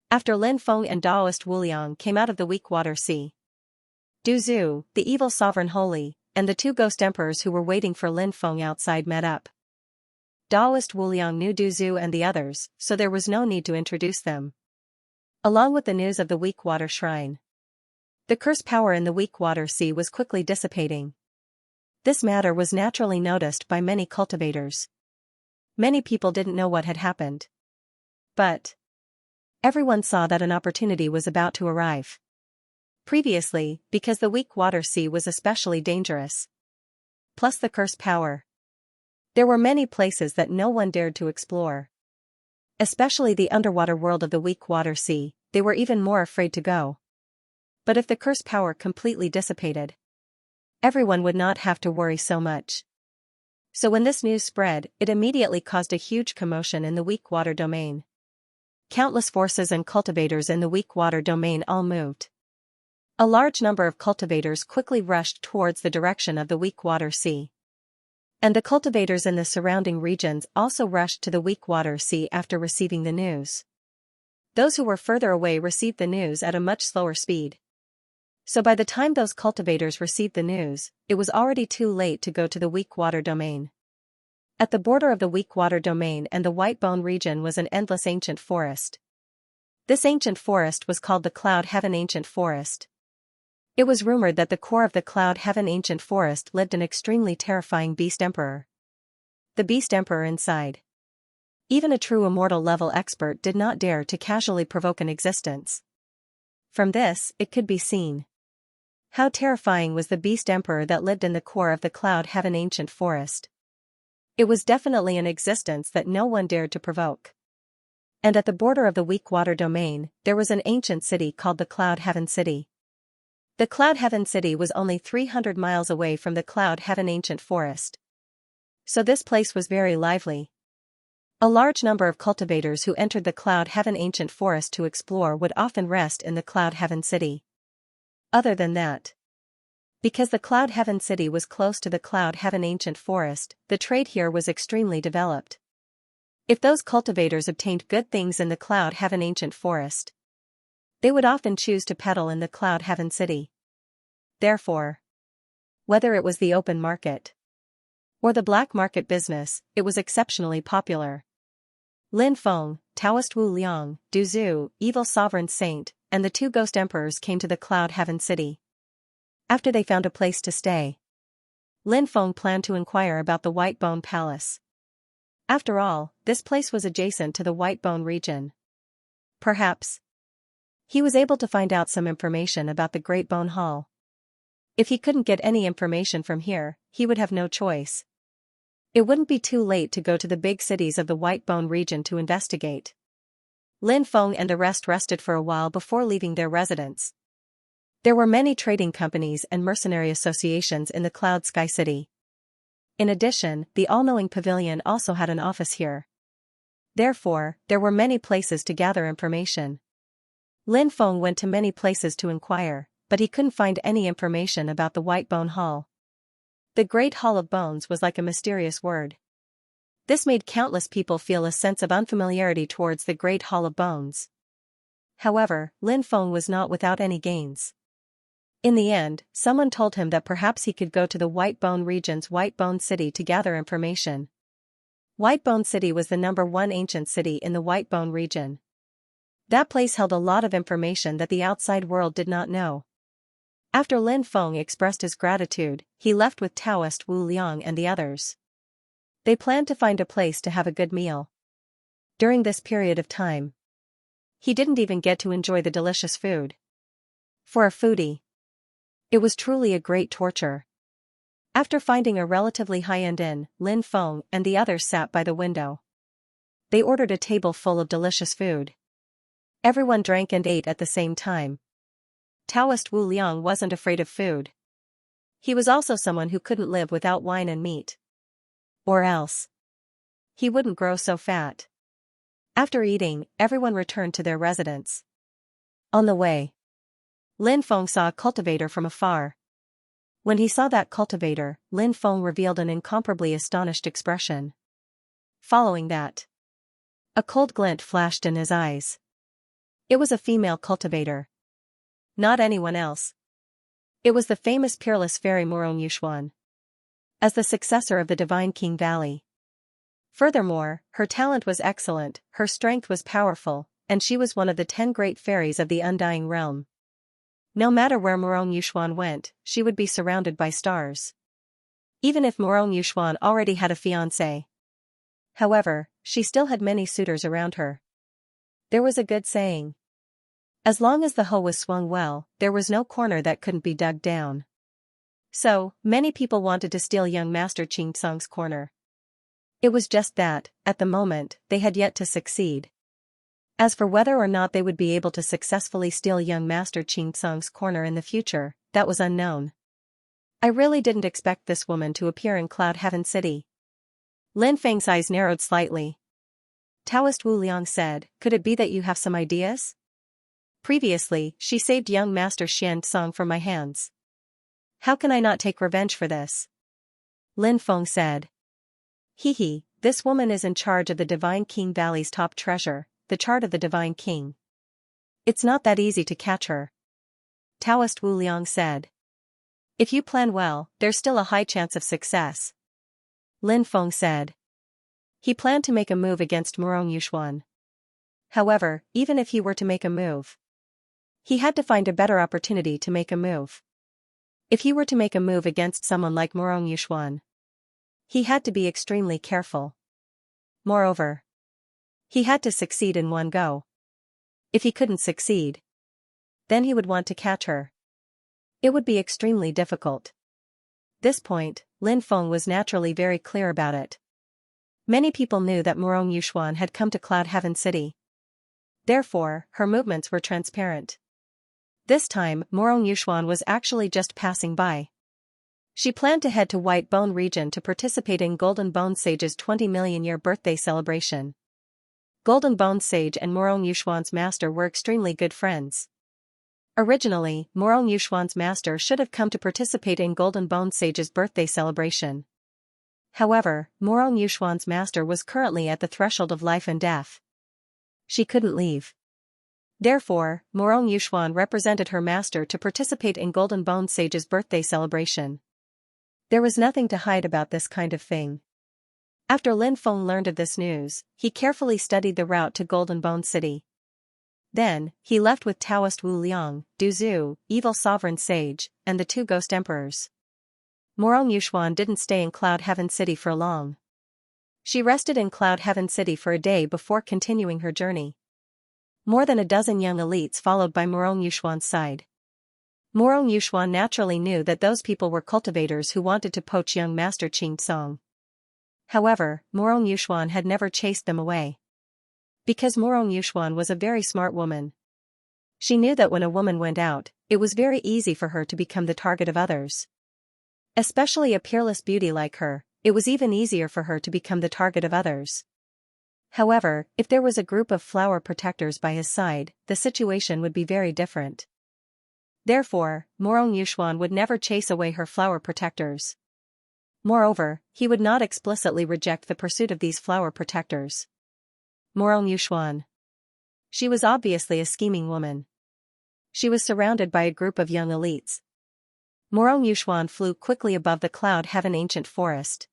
After Lin Feng and Taoist Wuliang came out of the weak water sea, Du Zhu, the evil sovereign holy, and the two ghost emperors who were waiting for Lin Feng outside met up. Taoist Wuliang knew Du Zhu and the others, so there was no need to introduce them. Along with the news of the weak water shrine, the cursed power in the weak water sea was quickly dissipating. This matter was naturally noticed by many cultivators. Many people didn't know what had happened, but everyone saw that an opportunity was about to arrive. Previously, because the weak water sea was especially dangerous, plus the cursed power, there were many places that no one dared to explore. Especially the underwater world of the weak water sea, they were even more afraid to go. But if the cursed power completely dissipated, everyone would not have to worry so much. So when this news spread, it immediately caused a huge commotion in the weak water domain. Countless forces and cultivators in the weak water domain all moved. A large number of cultivators quickly rushed towards the direction of the weak water sea. And the cultivators in the surrounding regions also rushed to the weak water sea after receiving the news. Those who were further away received the news at a much slower speed. So by the time those cultivators received the news, it was already too late to go to the weak water domain. At the border of the weak water domain and the White Bone region was an endless ancient forest. This ancient forest was called the Cloud Heaven Ancient Forest. It was rumored that the core of the Cloud Heaven Ancient Forest lived an extremely terrifying Beast Emperor. The Beast Emperor inside. Even a true immortal level expert did not dare to casually provoke an existence. From this, it could be seen how terrifying was the Beast Emperor that lived in the core of the Cloud Heaven Ancient Forest. It was definitely an existence that no one dared to provoke. And at the border of the weak water domain, there was an ancient city called the Cloud Heaven City. The Cloud Heaven City was only 300 miles away from the Cloud Heaven Ancient Forest. So this place was very lively. A large number of cultivators who entered the Cloud Heaven Ancient Forest to explore would often rest in the Cloud Heaven City. Other than that, because the Cloud Heaven City was close to the Cloud Heaven Ancient Forest, the trade here was extremely developed. If those cultivators obtained good things in the Cloud Heaven Ancient Forest, they would often choose to peddle in the Cloud Heaven City. Therefore, whether it was the open market or the black market business, it was exceptionally popular. Lin Feng, Taoist Wu Liang, Du Zhu, Evil Sovereign Saint, and the two ghost emperors came to the Cloud Heaven City. After they found a place to stay, Lin Feng planned to inquire about the White Bone Palace. After all, this place was adjacent to the White Bone region. Perhaps he was able to find out some information about the Great Bone Hall. If he couldn't get any information from here, he would have no choice. It wouldn't be too late to go to the big cities of the White Bone region to investigate. Lin Feng and the rest rested for a while before leaving their residence. There were many trading companies and mercenary associations in the Cloud Sky City. In addition, the all-knowing pavilion also had an office here. Therefore, there were many places to gather information. Lin Feng went to many places to inquire, but he couldn't find any information about the White Bone Hall. The Great Hall of Bones was like a mysterious word. This made countless people feel a sense of unfamiliarity towards the Great Hall of Bones. However, Lin Feng was not without any gains. In the end, someone told him that perhaps he could go to the White Bone region's White Bone City to gather information. White Bone City was the #1 ancient city in the White Bone region. That place held a lot of information that the outside world did not know. After Lin Feng expressed his gratitude, he left with Taoist Wu Liang and the others. They planned to find a place to have a good meal. During this period of time, he didn't even get to enjoy the delicious food. For a foodie, it was truly a great torture. After finding a relatively high-end inn, Lin Feng and the others sat by the window. They ordered a table full of delicious food. Everyone drank and ate at the same time. Taoist Wu Liang wasn't afraid of food. He was also someone who couldn't live without wine and meat. Or else he wouldn't grow so fat. After eating, everyone returned to their residence. On the way, Lin Feng saw a cultivator from afar. When he saw that cultivator, Lin Feng revealed an incomparably astonished expression. Following that, a cold glint flashed in his eyes. It was a female cultivator. Not anyone else. It was the famous peerless fairy Morong Yuxuan. As the successor of the divine King Valley, Furthermore, her talent was excellent, her strength was powerful, and she was one of the 10 great fairies of the Undying Realm. No matter where Morong Yuxuan went, she would be surrounded by stars. Even if Morong Yuxuan already had a fiancé. However, she still had many suitors around her. There was a good saying. As long as the hoe was swung well, there was no corner that couldn't be dug down. So, many people wanted to steal young Master Qingsong's corner. It was just that, at the moment, they had yet to succeed. As for whether or not they would be able to successfully steal young Master Qingsong's corner in the future, that was unknown. I really didn't expect this woman to appear in Cloud Heaven City. Lin Feng's eyes narrowed slightly. Taoist Wu Liang said, "Could it be that you have some ideas? Previously, she saved young Master Xianxia from my hands. How can I not take revenge for this?" Lin Feng said. Hee, this woman is in charge of the Divine King Valley's top treasure, the chart of the Divine King. It's not that easy to catch her. Taoist Wu Liang said. If you plan well, there's still a high chance of success. Lin Feng said. He planned to make a move against Morong Yuxuan. However, even if he were to make a move, he had to find a better opportunity to make a move. If he were to make a move against someone like Morong Yuxuan, he had to be extremely careful. Moreover, he had to succeed in one go. If he couldn't succeed, then he would want to catch her. It would be extremely difficult. This point, Lin Feng was naturally very clear about it. Many people knew that Morong Yuxuan had come to Cloud Heaven City. Therefore, her movements were transparent. This time, Morong Yuxuan was actually just passing by. She planned to head to White Bone region to participate in Golden Bone Sage's 20 million year birthday celebration. Golden Bone Sage and Morong Yuxuan's master were extremely good friends. Originally, Morong Yuxuan's master should have come to participate in Golden Bone Sage's birthday celebration. However, Morong Yuxuan's master was currently at the threshold of life and death. She couldn't leave. Therefore, Morong Yuxuan represented her master to participate in Golden Bone Sage's birthday celebration. There was nothing to hide about this kind of thing. After Lin Feng learned of this news, he carefully studied the route to Golden Bone City. Then, he left with Taoist Wu Liang, Du Zhu, Evil Sovereign Sage, and the 2 Ghost Emperors. Morong Yuxuan didn't stay in Cloud Heaven City for long. She rested in Cloud Heaven City for a day before continuing her journey. More than a dozen young elites followed by Morong Yuxuan's side. Morong Yuxuan naturally knew that those people were cultivators who wanted to poach young Master Qingsong. However, Morong Yuxuan had never chased them away. Because Morong Yuxuan was a very smart woman. She knew that when a woman went out, it was very easy for her to become the target of others. Especially a peerless beauty like her, it was even easier for her to become the target of others. However, if there was a group of flower protectors by his side, the situation would be very different. Therefore, Morong Yuxuan would never chase away her flower protectors. Moreover, he would not explicitly reject the pursuit of these flower protectors. Morong Yuxuan. She was obviously a scheming woman. She was surrounded by a group of young elites. Morong Yuxuan flew quickly above the Cloud Heaven ancient forest.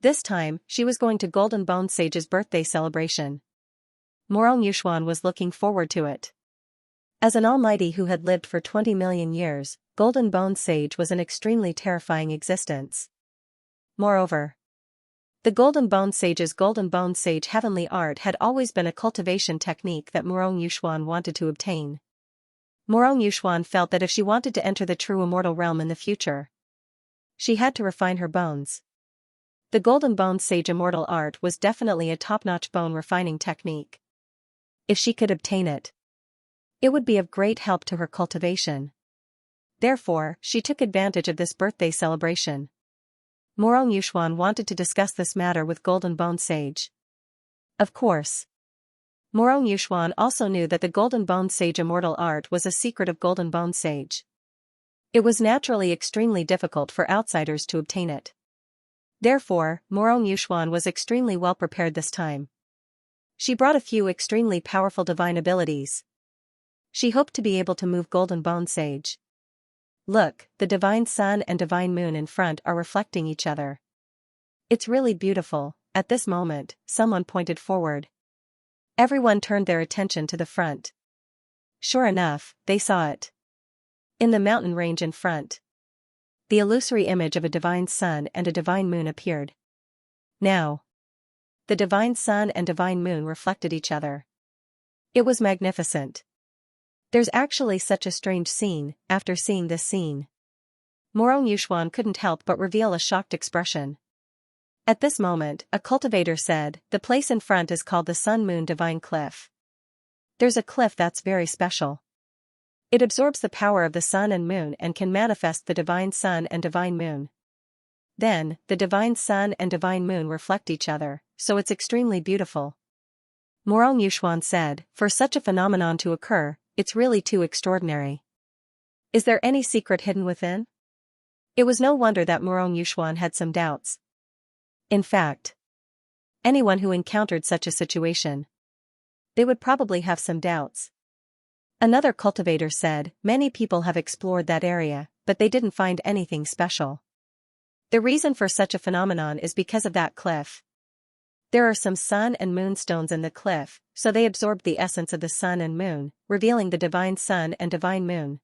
This time, she was going to Golden Bone Sage's birthday celebration. Morong Yuxuan was looking forward to it. As an almighty who had lived for 20 million years, Golden Bone Sage was an extremely terrifying existence. Moreover, the Golden Bone Sage's Golden Bone Sage heavenly art had always been a cultivation technique that Morong Yuxuan wanted to obtain. Morong Yuxuan felt that if she wanted to enter the true immortal realm in the future, she had to refine her bones. The Golden Bone Sage immortal art was definitely a top-notch bone refining technique. If she could obtain it, it would be of great help to her cultivation. Therefore, she took advantage of this birthday celebration. Morong Yuxuan wanted to discuss this matter with Golden Bone Sage. Of course, Morong Yuxuan also knew that the Golden Bone Sage immortal art was a secret of Golden Bone Sage. It was naturally extremely difficult for outsiders to obtain it. Therefore, Morong Yuxuan was extremely well prepared this time. She brought a few extremely powerful divine abilities. She hoped to be able to move Golden Bone Sage. Look, the Divine Sun and Divine Moon in front are reflecting each other. It's really beautiful, at this moment, someone pointed forward. Everyone turned their attention to the front. Sure enough, they saw it. In the mountain range in front, the illusory image of a divine sun and a divine moon appeared. Now, the divine sun and divine moon reflected each other. It was magnificent. There's actually such a strange scene. After seeing this scene, Morong Yuxuan couldn't help but reveal a shocked expression. At this moment, a cultivator said, "The place in front is called the Sun-Moon Divine Cliff. There's a cliff that's very special. It absorbs the power of the sun and moon and can manifest the divine sun and divine moon. Then, the divine sun and divine moon reflect each other, so it's extremely beautiful." Morong Yuxuan said, "For such a phenomenon to occur, it's really too extraordinary. Is there any secret hidden within?" It was no wonder that Morong Yuxuan had some doubts. In fact, anyone who encountered such a situation, they would probably have some doubts. Another cultivator said, "Many people have explored that area, but they didn't find anything special. The reason for such a phenomenon is because of that cliff. There are some sun and moon stones in the cliff, so they absorbed the essence of the sun and moon, revealing the divine sun and divine moon."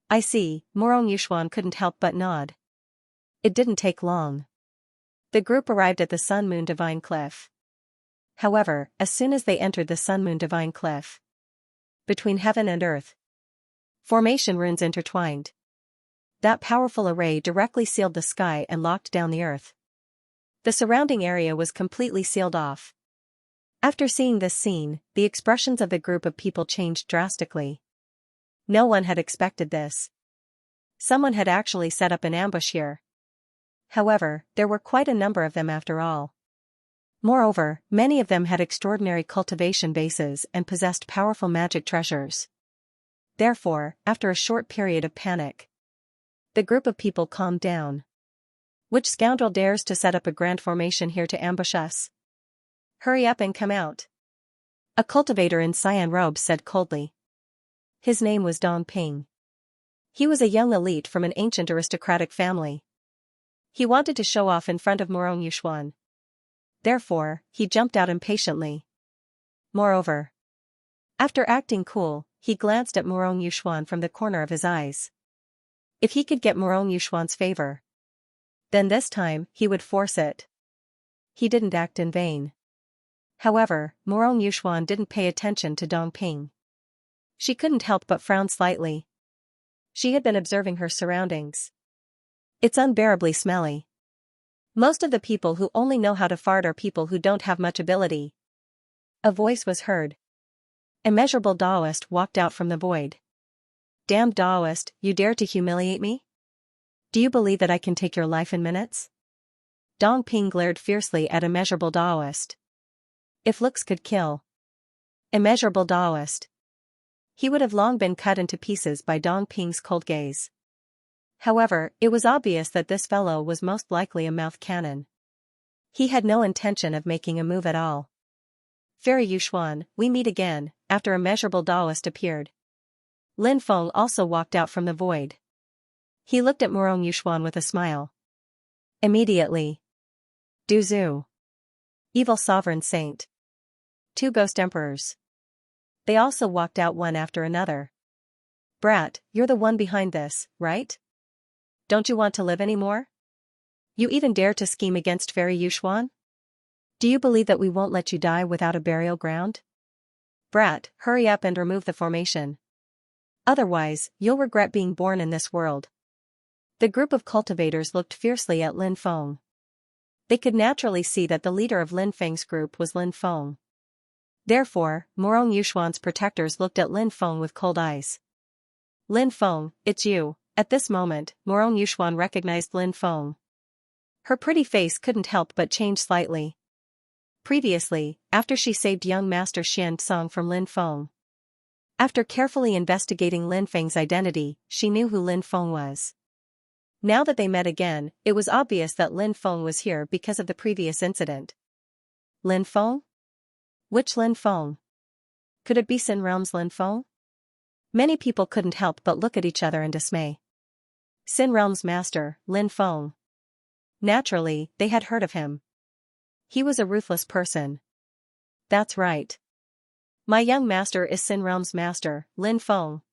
"I see," Morong Yuxuan couldn't help but nod. It didn't take long. The group arrived at the Sun-Moon Divine Cliff. However, as soon as they entered the Sun-Moon Divine Cliff, between heaven and earth, formation runes intertwined. That powerful array directly sealed the sky and locked down the earth. The surrounding area was completely sealed off. After seeing this scene, the expressions of the group of people changed drastically. No one had expected this. Someone had actually set up an ambush here. However, there were quite a number of them after all. Moreover, many of them had extraordinary cultivation bases and possessed powerful magic treasures. Therefore, after a short period of panic, the group of people calmed down. "Which scoundrel dares to set up a grand formation here to ambush us? Hurry up and come out." A cultivator in cyan robes said coldly. His name was Dong Ping. He was a young elite from an ancient aristocratic family. He wanted to show off in front of Morong Yuxuan. Therefore, he jumped out impatiently. Moreover, after acting cool, he glanced at Morong Yuxuan from the corner of his eyes. If he could get Morong Yuxuan's favor, then this time he would force it. He didn't act in vain. However, Morong Yuxuan didn't pay attention to Dong Ping. She couldn't help but frown slightly. She had been observing her surroundings. It's unbearably smelly. Most of the people who only know how to fart are people who don't have much ability. A voice was heard. Immeasurable Taoist walked out from the void. "Damned Taoist, you dare to humiliate me? Do you believe that I can take your life in minutes?" Dong Ping glared fiercely at Immeasurable Taoist. If looks could kill Immeasurable Taoist, he would have long been cut into pieces by Dong Ping's cold gaze. However, it was obvious that this fellow was most likely a mouth cannon. He had no intention of making a move at all. "Fairy Yuxuan, we meet again," after Immeasurable Taoist appeared. Lin Feng also walked out from the void. He looked at Morong Yuxuan with a smile. Immediately, Du Zhu, Evil Sovereign Saint, 2 Ghost Emperors. They also walked out one after another. "Brat, you're the one behind this, right? Don't you want to live anymore? You even dare to scheme against Fairy Yuxuan? Do you believe that we won't let you die without a burial ground? Brat, hurry up and remove the formation. Otherwise, you'll regret being born in this world." The group of cultivators looked fiercely at Lin Feng. They could naturally see that the leader of Lin Feng's group was Lin Feng. Therefore, Morong Yuxuan's protectors looked at Lin Feng with cold eyes. "Lin Feng, it's you." At this moment, Morong Yuxuan recognized Lin Feng. Her pretty face couldn't help but change slightly. Previously, after she saved young Master Xianxia from Lin Feng, after carefully investigating Lin Feng's identity, she knew who Lin Feng was. Now that they met again, it was obvious that Lin Feng was here because of the previous incident. Lin Feng? Which Lin Feng? Could it be Sin Realm's Lin Feng? Many people couldn't help but look at each other in dismay. Sin Realm's master, Lin Feng. Naturally, they had heard of him. He was a ruthless person. That's right. My young master is Sin Realm's master, Lin Feng,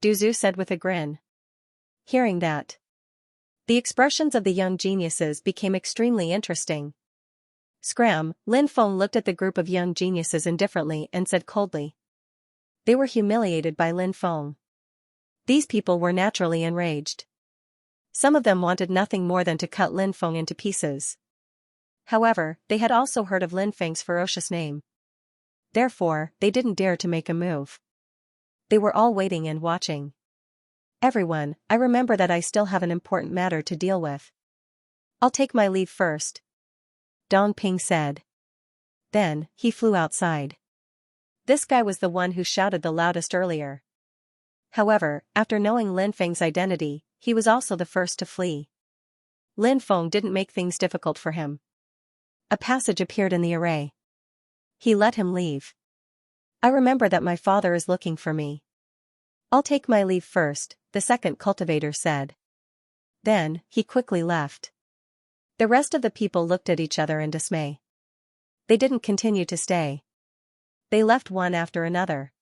Du Zhu said with a grin. Hearing that, the expressions of the young geniuses became extremely interesting. Scram, Lin Feng looked at the group of young geniuses indifferently and said coldly. They were humiliated by Lin Feng. These people were naturally enraged. Some of them wanted nothing more than to cut Lin Feng into pieces. However, they had also heard of Lin Feng's ferocious name. Therefore, they didn't dare to make a move. They were all waiting and watching. Everyone, I remember that I still have an important matter to deal with. I'll take my leave first, Dong Ping said. Then, he flew outside. This guy was the one who shouted the loudest earlier. However, after knowing Lin Feng's identity, he was also the first to flee. Lin Feng didn't make things difficult for him. A passage appeared in the array. He let him leave. I remember that my father is looking for me. I'll take my leave first, the second cultivator said. Then, he quickly left. The rest of the people looked at each other in dismay. They didn't continue to stay. They left one after another.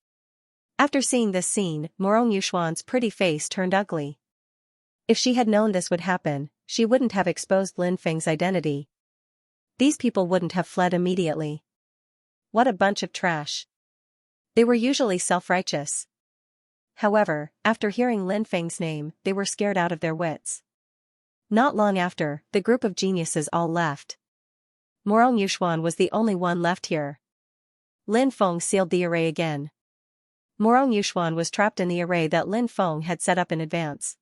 After seeing this scene, Morong Yuxuan's pretty face turned ugly. If she had known this would happen, she wouldn't have exposed Lin Feng's identity. These people wouldn't have fled immediately. What a bunch of trash. They were usually self-righteous. However, after hearing Lin Feng's name, they were scared out of their wits. Not long after, the group of geniuses all left. Morong Yuxuan was the only one left here. Lin Feng sealed the array again. Morong Yuxuan was trapped in the array that Lin Feng had set up in advance.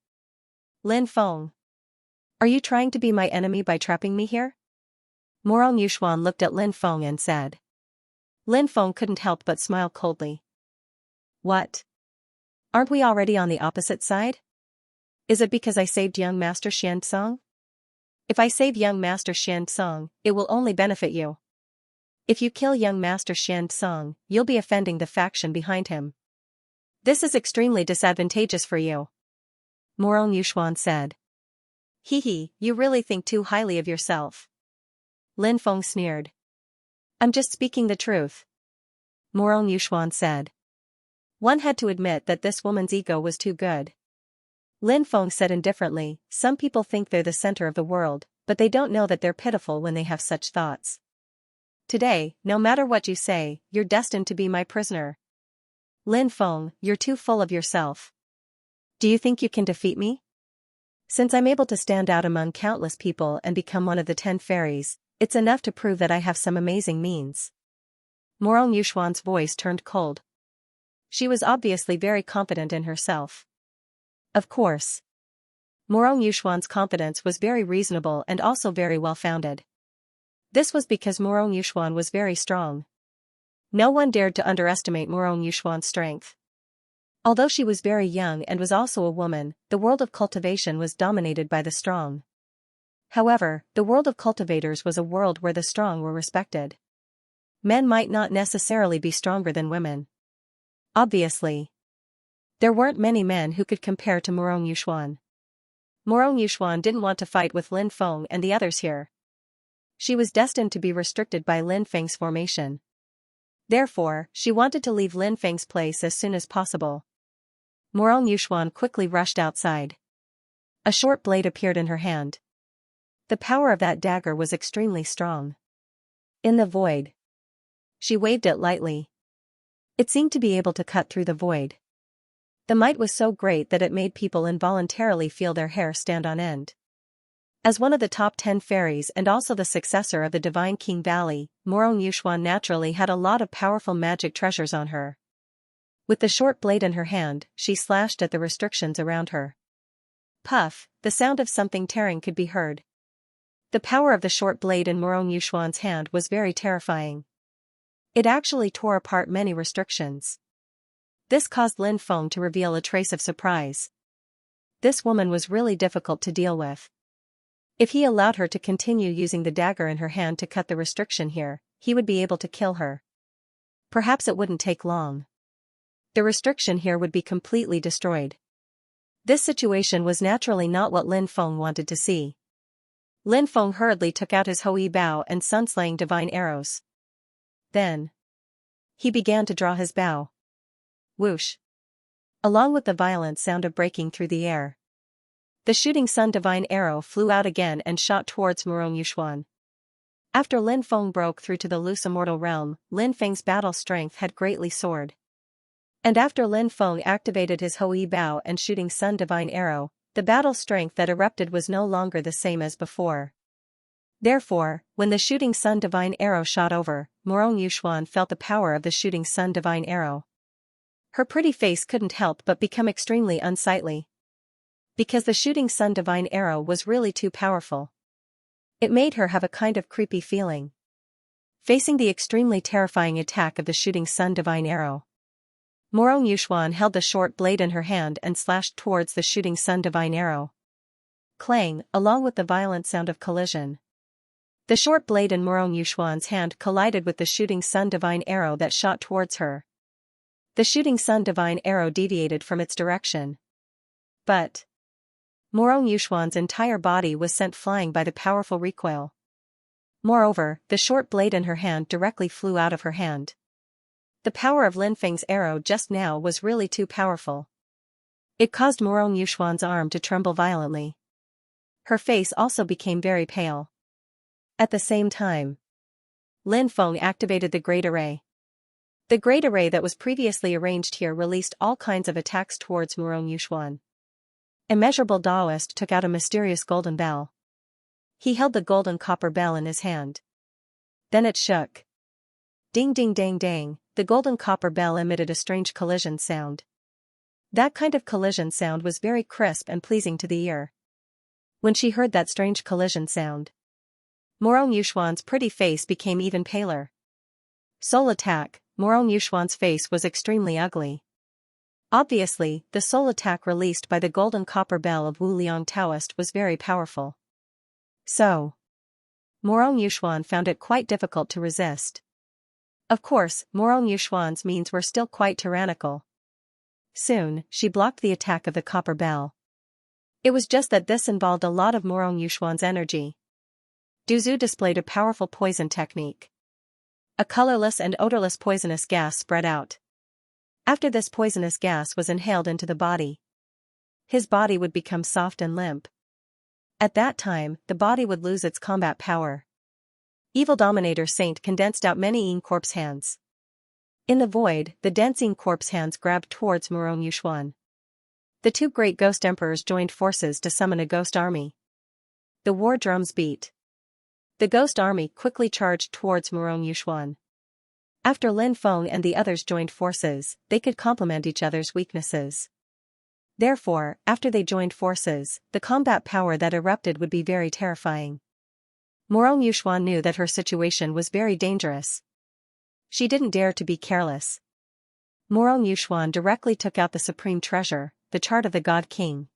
Lin Feng, are you trying to be my enemy by trapping me here? Morong Yuxuan looked at Lin Feng and said. Lin Feng couldn't help but smile coldly. What? Aren't we already on the opposite side? Is it because I saved young Master Xianxia? If I save young Master Xianxia, it will only benefit you. If you kill young Master Xianxia, you'll be offending the faction behind him. This is extremely disadvantageous for you, Morong Yuxuan said. Hee, you really think too highly of yourself. Lin Feng sneered. I'm just speaking the truth, Morong Yuxuan said. One had to admit that this woman's ego was too good. Lin Feng said indifferently, some people think they're the center of the world, but they don't know that they're pitiful when they have such thoughts. Today, no matter what you say, you're destined to be my prisoner. Lin Feng, you're too full of yourself. Do you think you can defeat me? Since I'm able to stand out among countless people and become one of the 10 fairies, it's enough to prove that I have some amazing means. Morong Yuxuan's voice turned cold. She was obviously very confident in herself. Of course. Morong Yuxuan's confidence was very reasonable and also very well-founded. This was because Morong Yuxuan was very strong. No one dared to underestimate Morong Yuxuan's strength. Although she was very young and was also a woman, the world of cultivation was dominated by the strong. However, the world of cultivators was a world where the strong were respected. Men might not necessarily be stronger than women. Obviously, there weren't many men who could compare to Morong Yuxuan. Morong Yuxuan didn't want to fight with Lin Feng and the others here. She was destined to be restricted by Lin Feng's formation. Therefore, she wanted to leave Lin Feng's place as soon as possible. Morong Yuxuan quickly rushed outside. A short blade appeared in her hand. The power of that dagger was extremely strong. In the void, she waved it lightly. It seemed to be able to cut through the void. The might was so great that it made people involuntarily feel their hair stand on end. As one of the top 10 fairies and also the successor of the Divine King Valley, Morong Yuxuan naturally had a lot of powerful magic treasures on her. With the short blade in her hand, she slashed at the restrictions around her. Puff, the sound of something tearing could be heard. The power of the short blade in Morong Yuxuan's hand was very terrifying. It actually tore apart many restrictions. This caused Lin Feng to reveal a trace of surprise. This woman was really difficult to deal with. If he allowed her to continue using the dagger in her hand to cut the restriction here, he would be able to kill her. Perhaps it wouldn't take long. The restriction here would be completely destroyed. This situation was naturally not what Lin Feng wanted to see. Lin Feng hurriedly took out his Hui Bao and sun-slaying divine arrows. Then he began to draw his bow. Whoosh! Along with the violent sound of breaking through the air, the shooting sun divine arrow flew out again and shot towards Murong Yuxuan. After Lin Feng broke through to the loose immortal realm, Lin Feng's battle strength had greatly soared. And after Lin Feng activated his Hui Bao and shooting sun divine arrow, the battle strength that erupted was no longer the same as before. Therefore, when the shooting sun divine arrow shot over, Murong Yuxuan felt the power of the shooting sun divine arrow. Her pretty face couldn't help but become extremely unsightly, because the shooting sun divine arrow was really too powerful. It made her have a kind of creepy feeling. Facing the extremely terrifying attack of the shooting sun divine arrow, Murong Yuxuan held the short blade in her hand and slashed towards the shooting sun divine arrow. Clang, along with the violent sound of collision. The short blade in Murong Yuxuan's hand collided with the shooting sun divine arrow that shot towards her. The shooting sun divine arrow deviated from its direction. But Murong Yuxuan's entire body was sent flying by the powerful recoil. Moreover, the short blade in her hand directly flew out of her hand. The power of Lin Feng's arrow just now was really too powerful. It caused Murong Yuxuan's arm to tremble violently. Her face also became very pale. At the same time, Lin Feng activated the Great Array. The Great Array that was previously arranged here released all kinds of attacks towards Murong Yuxuan. Immeasurable Taoist took out a mysterious golden bell. He held the golden copper bell in his hand. Then it shook. Ding ding dang dang, the golden copper bell emitted a strange collision sound. That kind of collision sound was very crisp and pleasing to the ear. When she heard that strange collision sound, Murong Yuxuan's pretty face became even paler. Soul attack, Murong Yuxuan's face was extremely ugly. Obviously, the soul attack released by the golden copper bell of Wu Liang Taoist was very powerful. So, Murong Yuxuan found it quite difficult to resist. Of course, Murong Yuxuan's means were still quite tyrannical. Soon, she blocked the attack of the copper bell. It was just that this involved a lot of Murong Yuxuan's energy. Duzu displayed a powerful poison technique. A colorless and odorless poisonous gas spread out. After this poisonous gas was inhaled into the body, his body would become soft and limp. At that time, the body would lose its combat power. Evil Dominator Saint condensed out many Yin Corpse hands. In the void, the dense Yin Corpse hands grabbed towards Murong Yuxuan. The two great ghost emperors joined forces to summon a ghost army. The war drums beat. The ghost army quickly charged towards Murong Yuxuan. After Lin Feng and the others joined forces, they could complement each other's weaknesses. Therefore, after they joined forces, the combat power that erupted would be very terrifying. Murong Yuxuan knew that her situation was very dangerous. She didn't dare to be careless. Murong Yuxuan directly took out the supreme treasure, the chart of the God King.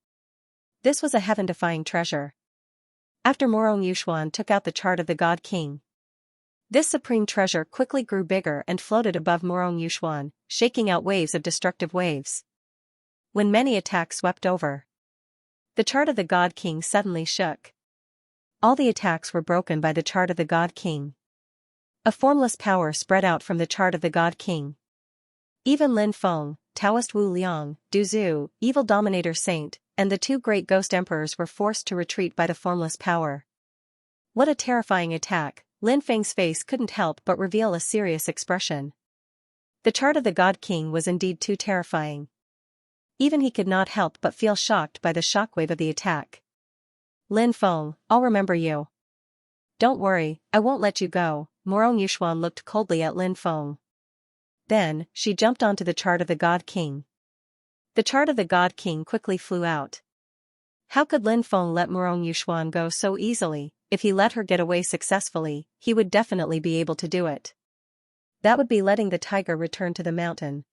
This was a heaven-defying treasure. After Murong Yuxuan took out the chart of the God King, this supreme treasure quickly grew bigger and floated above Murong Yuxuan, shaking out waves of destructive waves. When many attacks swept over, the chart of the God King suddenly shook. All the attacks were broken by the chart of the God King. A formless power spread out from the chart of the God King. Even Lin Feng, Taoist Wu Liang, Duzu, Evil Dominator Saint, and the two great ghost emperors were forced to retreat by the formless power. What a terrifying attack! Lin Feng's face couldn't help but reveal a serious expression. The chart of the God King was indeed too terrifying. Even he could not help but feel shocked by the shockwave of the attack. Lin Feng, I'll remember you. Don't worry, I won't let you go. Murong Yuxuan looked coldly at Lin Feng. Then, she jumped onto the chart of the God King. The chart of the God King quickly flew out. How could Lin Feng let Murong Yuxuan go so easily? If he let her get away successfully, he would definitely be able to do it. That would be letting the tiger return to the mountain.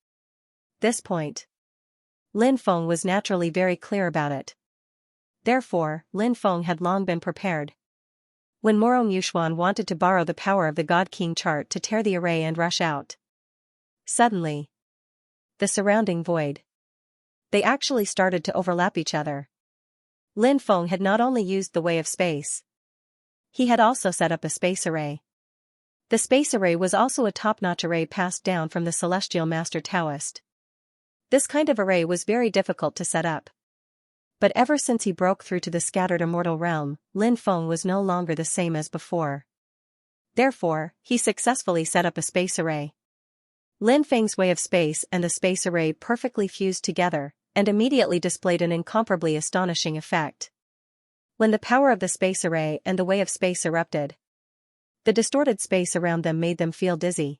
This point, Lin Feng was naturally very clear about it. Therefore, Lin Feng had long been prepared. When Murong Yuxuan wanted to borrow the power of the God King chart to tear the array and rush out, suddenly, the surrounding void, they actually started to overlap each other. Lin Feng had not only used the way of space, He had also set up a space array. The space array was also a top-notch array passed down from the celestial master Taoist. This kind of array was very difficult to set up. But ever since he broke through to the scattered immortal realm, Lin Feng was no longer the same as before. Therefore, he successfully set up a space array. Lin Feng's way of space and the space array perfectly fused together, and immediately displayed an incomparably astonishing effect. When the power of the space array and the way of space erupted, the distorted space around them made them feel dizzy.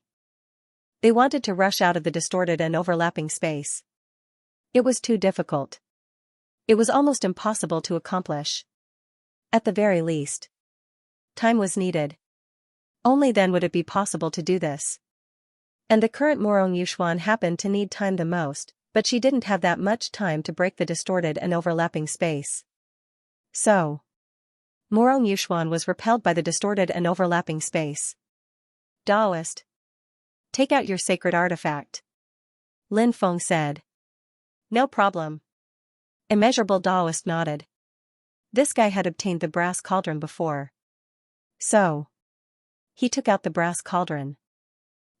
They wanted to rush out of the distorted and overlapping space. It was too difficult. It was almost impossible to accomplish. At the very least, time was needed. Only then would it be possible to do this. And the current Morong Yuxuan happened to need time the most, but she didn't have that much time to break the distorted and overlapping space. So, Morong Yuxuan was repelled by the distorted and overlapping space. Taoist, take out your sacred artifact, Lin Feng said. No problem. Immeasurable Taoist nodded. This guy had obtained the brass cauldron before. So, he took out the brass cauldron.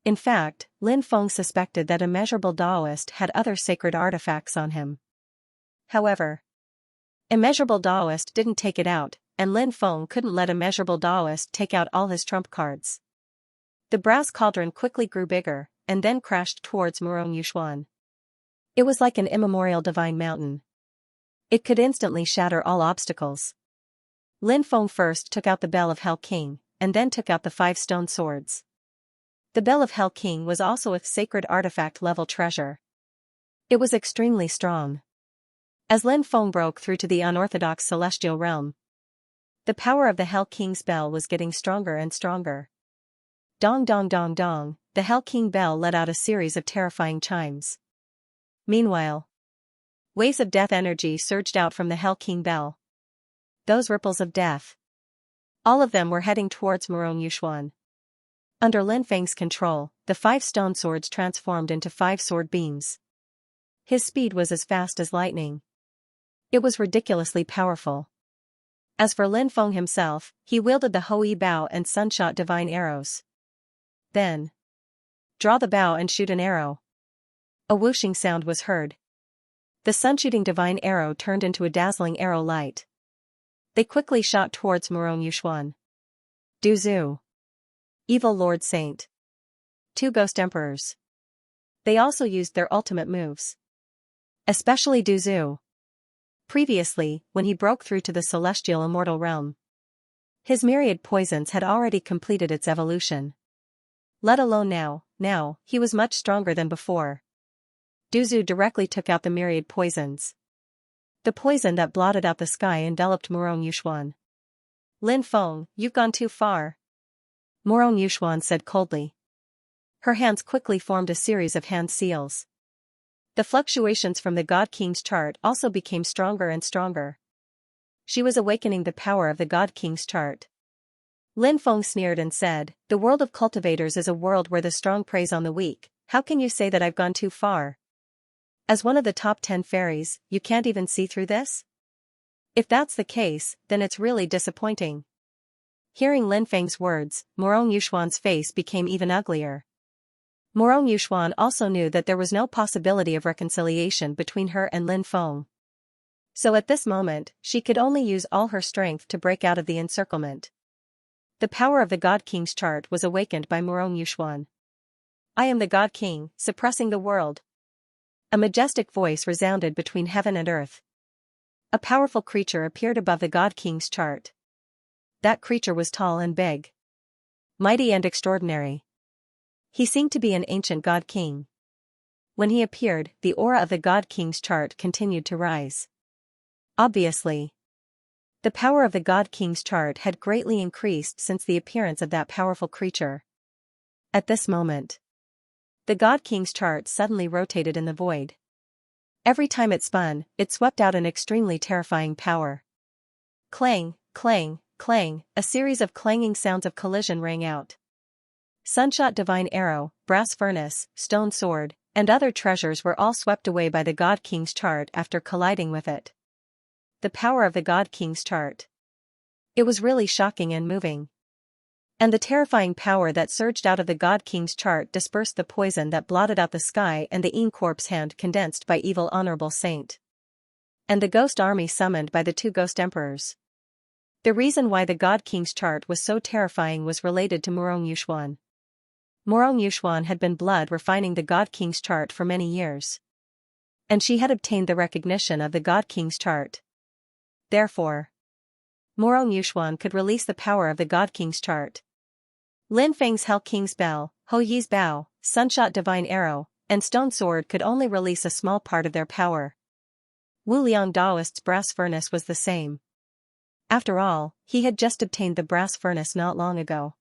In fact, Lin Feng suspected that Immeasurable Taoist had other sacred artifacts on him. However, Immeasurable Taoist didn't take it out, and Lin Feng couldn't let Immeasurable Taoist take out all his trump cards. The brass cauldron quickly grew bigger, and then crashed towards Morong Yuxuan. It was like an immemorial divine mountain. It could instantly shatter all obstacles. Lin Feng first took out the Bell of Hell King, and then took out the 5 stone swords. The Bell of Hell King was also a sacred artifact-level treasure. It was extremely strong. As Lin Feng broke through to the unorthodox celestial realm, the power of the Hell King's bell was getting stronger and stronger. Dong dong dong dong, the Hell King bell let out a series of terrifying chimes. Meanwhile, waves of death energy surged out from the Hell King bell. Those ripples of death. All of them were heading towards Morong Yuxuan. Under Lin Feng's control, the 5 stone swords transformed into 5 sword beams. His speed was as fast as lightning. It was ridiculously powerful. As for Lin Feng himself, he wielded the Hou Yi Bow and Sunshot divine arrows. Then, draw the bow and shoot an arrow. A whooshing sound was heard. The sun-shooting divine arrow turned into a dazzling arrow light. They quickly shot towards Morong Yuxuan. Duzu. Evil Lord Saint. 2 Ghost Emperors. They also used their ultimate moves. Especially Duzu. Previously, when he broke through to the celestial immortal realm, his myriad poisons had already completed its evolution. Let alone now, he was much stronger than before. Duzu directly took out the myriad poisons. The poison that blotted out the sky enveloped Morong Yuxuan. Lin Feng, you've gone too far, Morong Yuxuan said coldly. Her hands quickly formed a series of hand seals. The fluctuations from the God King's chart also became stronger and stronger. She was awakening the power of the God King's chart. Lin Feng sneered and said, "The world of cultivators is a world where the strong preys on the weak. How can you say that I've gone too far? As one of the top 10 fairies, you can't even see through this? If that's the case, then it's really disappointing." Hearing Lin Feng's words, Morong Yuxuan's face became even uglier. Morong Yuxuan also knew that there was no possibility of reconciliation between her and Lin Feng. So at this moment, she could only use all her strength to break out of the encirclement. The power of the God King's chart was awakened by Morong Yuxuan. "I am the God King, suppressing the world." A majestic voice resounded between heaven and earth. A powerful creature appeared above the God King's chart. That creature was tall and big, mighty and extraordinary. He seemed to be an ancient God King. When he appeared, the aura of the God King's chart continued to rise. Obviously, the power of the God King's chart had greatly increased since the appearance of that powerful creature. At this moment, the God King's chart suddenly rotated in the void. Every time it spun, it swept out an extremely terrifying power. Clang, clang, clang, a series of clanging sounds of collision rang out. Sunshot divine arrow, brass furnace, stone sword, and other treasures were all swept away by the God King's chart after colliding with it. The power of the God King's chart. It was really shocking and moving. And the terrifying power that surged out of the God King's chart dispersed the poison that blotted out the sky and the Corpse hand condensed by evil honorable saint. And the ghost army summoned by the two ghost emperors. The reason why the God King's chart was so terrifying was related to Murong Yuxuan. Murong Yuxuan had been blood refining the God King's chart for many years. And she had obtained the recognition of the God King's chart. Therefore, Murong Yuxuan could release the power of the God King's chart. Lin Feng's Hell King's Bell, Ho Yi's Bow, Sunshot Divine Arrow, and Stone Sword could only release a small part of their power. Wu Liang Daoist's brass furnace was the same. After all, he had just obtained the brass furnace not long ago.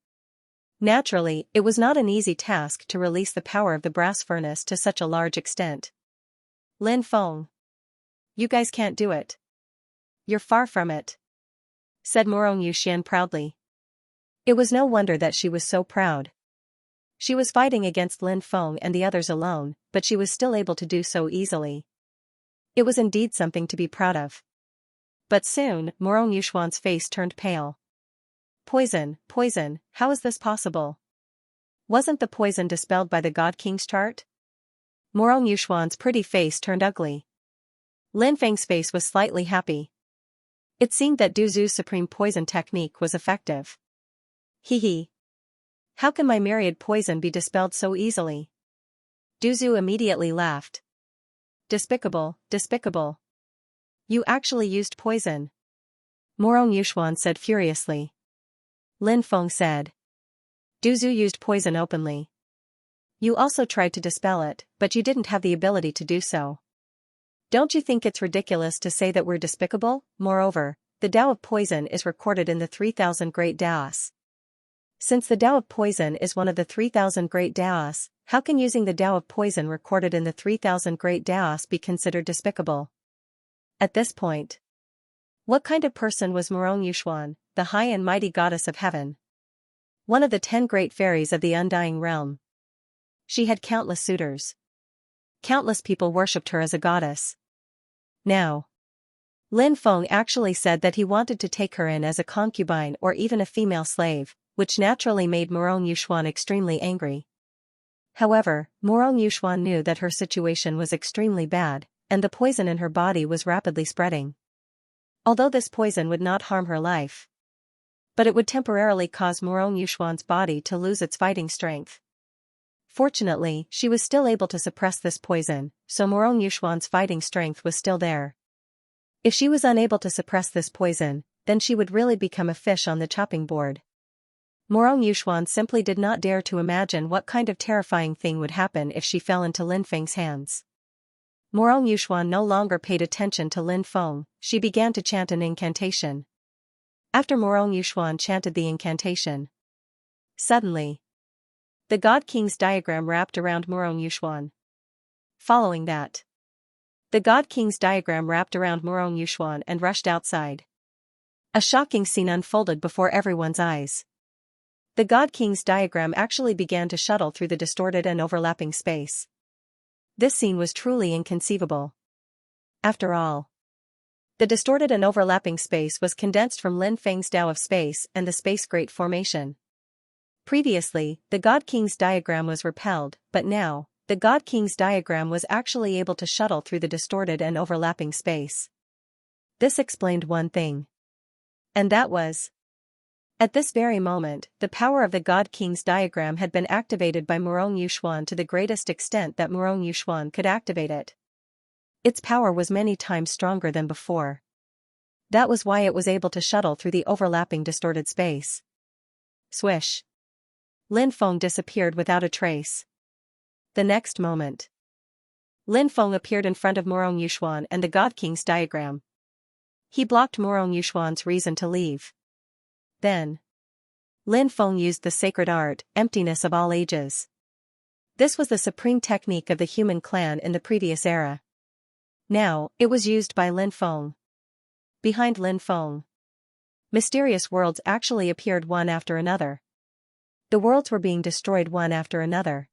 Naturally, it was not an easy task to release the power of the brass furnace to such a large extent. Lin Feng. You guys can't do it. You're far from it, said Murong Yuxian proudly. It was no wonder that she was so proud. She was fighting against Lin Feng and the others alone, but she was still able to do so easily. It was indeed something to be proud of. But soon, Murong Yuxuan's face turned pale. Poison, poison, how is this possible? Wasn't the poison dispelled by the God King's chart? Murong Yuxuan's pretty face turned ugly. Lin Feng's face was slightly happy. It seemed that Du Zhu's supreme poison technique was effective. Hee hee. How can my myriad poison be dispelled so easily? Du Zhu immediately laughed. Despicable, despicable. You actually used poison. Murong Yuxuan said furiously. Lin Feng said. Du Zhu used poison openly. You also tried to dispel it, but you didn't have the ability to do so. Don't you think it's ridiculous to say that we're despicable? Moreover, the Tao of Poison is recorded in the 3,000 Great Taos. Since the Tao of Poison is one of the 3,000 Great Taos, how can using the Tao of Poison recorded in the 3,000 Great Taos be considered despicable? At this point, what kind of person was Murong Yuxuan, the high and mighty goddess of heaven? One of the 10 great fairies of the Undying Realm. She had countless suitors. Countless people worshipped her as a goddess. Now, Lin Feng actually said that he wanted to take her in as a concubine or even a female slave, which naturally made Murong Yuxuan extremely angry. However, Murong Yuxuan knew that her situation was extremely bad, and the poison in her body was rapidly spreading. Although this poison would not harm her life, but it would temporarily cause Murong Yuxuan's body to lose its fighting strength. Fortunately, she was still able to suppress this poison, so Murong Yuxuan's fighting strength was still there. If she was unable to suppress this poison, then she would really become a fish on the chopping board. Murong Yuxuan simply did not dare to imagine what kind of terrifying thing would happen if she fell into Lin Feng's hands. Murong Yuxuan no longer paid attention to Lin Feng, she began to chant an incantation. After Murong Yuxuan chanted the incantation, suddenly, the God King's diagram wrapped around Murong Yuxuan. Following that, the God King's diagram wrapped around Murong Yuxuan and rushed outside. A shocking scene unfolded before everyone's eyes. The God King's diagram actually began to shuttle through the distorted and overlapping space. This scene was truly inconceivable. After all, the distorted and overlapping space was condensed from Lin Feng's Tao of Space and the Space Great Formation. Previously, the God King's diagram was repelled, but now, the God King's diagram was actually able to shuttle through the distorted and overlapping space. This explained one thing. And that was, at this very moment, the power of the God King's diagram had been activated by Murong Yuxuan to the greatest extent that Murong Yuxuan could activate it. Its power was many times stronger than before. That was why it was able to shuttle through the overlapping distorted space. Swish. Lin Feng disappeared without a trace. The next moment, Lin Feng appeared in front of Murong Yuxuan and the God King's diagram. He blocked Murong Yuxuan's reason to leave. Then, Lin Feng used the sacred art, emptiness of all ages. This was the supreme technique of the human clan in the previous era. Now, it was used by Lin Feng. Behind Lin Feng, mysterious worlds actually appeared one after another. The worlds were being destroyed one after another.